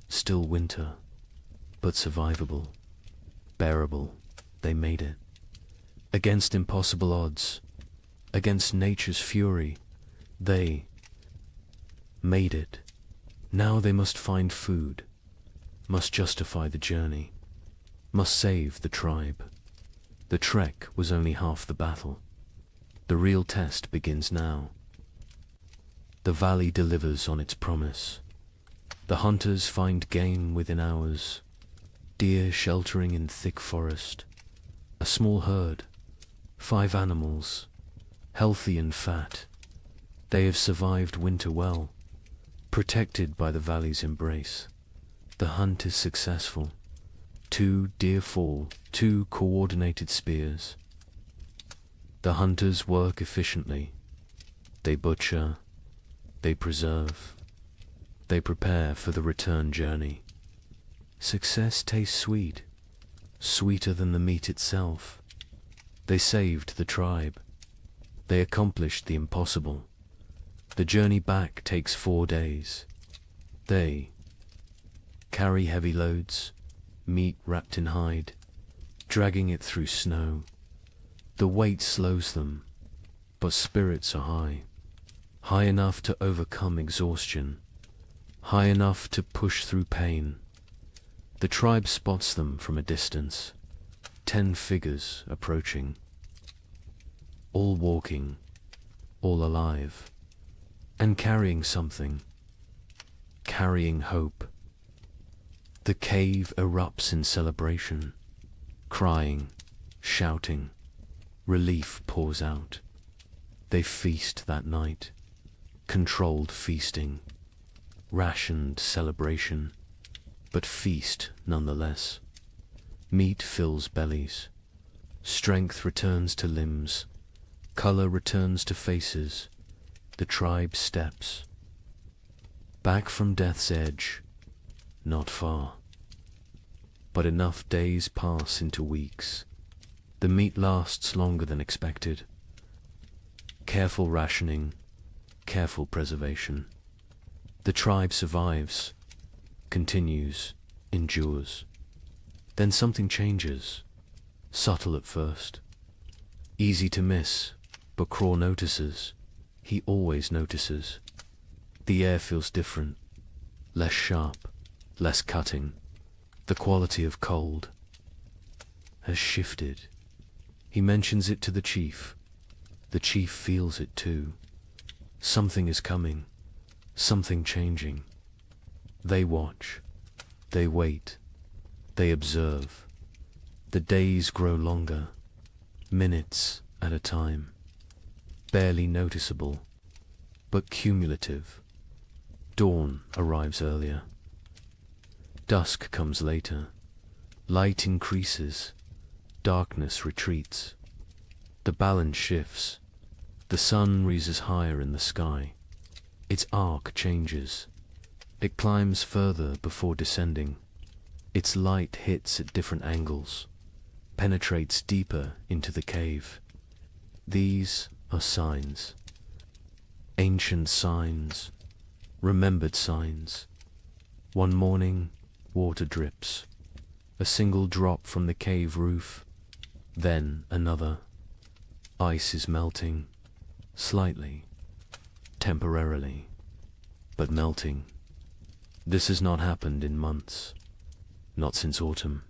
B: still winter, but survivable, bearable. They made it. Against impossible odds, against nature's fury, they made it. Now they must find food, must justify the journey, must save the tribe. The trek was only half the battle. The real test begins now. The valley delivers on its promise. The hunters find game within hours, deer sheltering in thick forest. A small herd, 5 animals, healthy and fat. They have survived winter well, protected by the valley's embrace. The hunt is successful. 2 deer fall, 2 coordinated spears. The hunters work efficiently. They butcher, they preserve, they prepare for the return journey. Success tastes sweet, sweeter than the meat itself. They saved the tribe. They accomplished the impossible. The journey back takes 4 days. They carry heavy loads, meat wrapped in hide, dragging it through snow. The weight slows them, but spirits are high, high enough to overcome exhaustion, high enough to push through pain. The tribe spots them from a distance, 10 figures approaching, all walking, all alive, and carrying something, carrying hope. The cave erupts in celebration, crying, shouting, relief pours out. They feast that night, controlled feasting, rationed celebration, but feast nonetheless. Meat fills bellies, strength returns to limbs, color returns to faces. The tribe steps back from death's edge, not far, but enough days pass into weeks. The meat lasts longer than expected. Careful rationing, careful preservation. The tribe survives, continues, endures. Then something changes, subtle at first, easy to miss, but Craw notices. He always notices. The air feels different, less sharp, less cutting. The quality of cold has shifted. He mentions it to the chief. The chief feels it too. Something is coming, something changing. They watch, they wait, they observe. The days grow longer, minutes at a time, barely noticeable, but cumulative. Dawn arrives earlier. Dusk comes later. Light increases, darkness retreats. The balance shifts. The sun rises higher in the sky. Its arc changes. It climbs further before descending. Its light hits at different angles, penetrates deeper into the cave. These are signs. Ancient signs, remembered signs. One morning, water drips. A single drop from the cave roof, then another. Ice is melting, slightly, temporarily, but melting. This has not happened in months, not since autumn.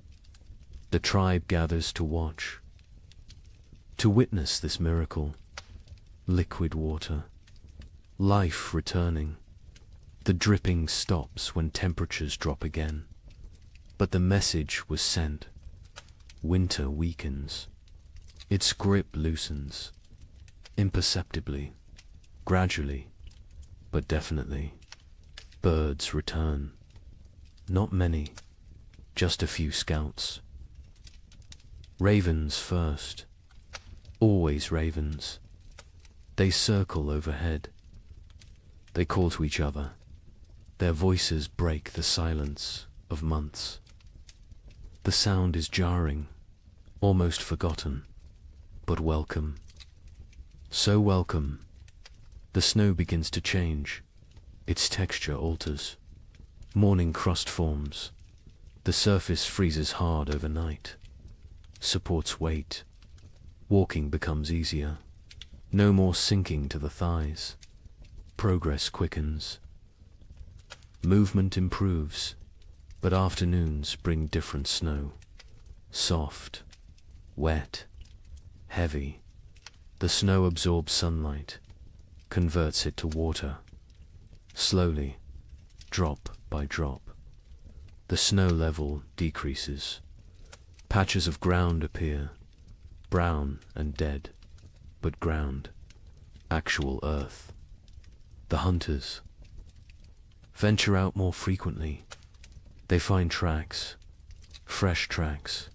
B: The tribe gathers to watch, to witness this miracle. Liquid water, life returning. The dripping stops when temperatures drop again. But the message was sent. Winter weakens. Its grip loosens. Imperceptibly, gradually, but definitely. Birds return. Not many, just a few scouts. Ravens first. Always ravens. They circle overhead. They call to each other. Their voices break the silence of months. The sound is jarring, almost forgotten, but welcome. So welcome. The snow begins to change. Its texture alters. Morning crust forms. The surface freezes hard overnight. Supports weight. Walking becomes easier. No more sinking to the thighs. Progress quickens. Movement improves. But afternoons bring different snow. Soft, wet, heavy. The snow absorbs sunlight, converts it to water. Slowly, drop by drop, the snow level decreases. Patches of ground appear, brown and dead, but ground, actual earth. The hunters venture out more frequently. They find tracks, fresh tracks.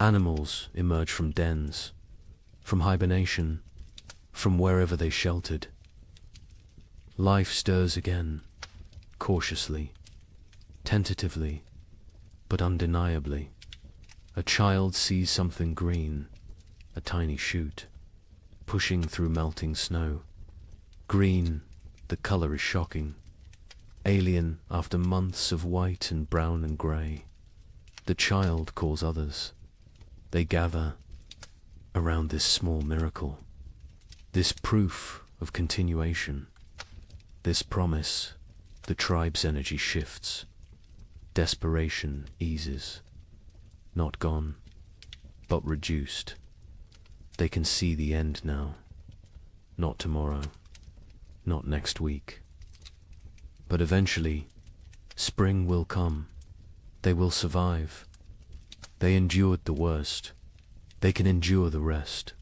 B: Animals emerge from dens, from hibernation, from wherever they sheltered. Life stirs again, cautiously, tentatively, but undeniably. A child sees something green, a tiny shoot, pushing through melting snow. Green, the color is shocking. Alien after months of white and brown and grey. The child calls others. They gather around this small miracle, this proof of continuation, this promise. The tribe's energy shifts. Desperation eases. Not gone, but reduced. They can see the end now. Not tomorrow, not next week. But eventually, spring will come. They will survive. They endured the worst. They can endure the rest.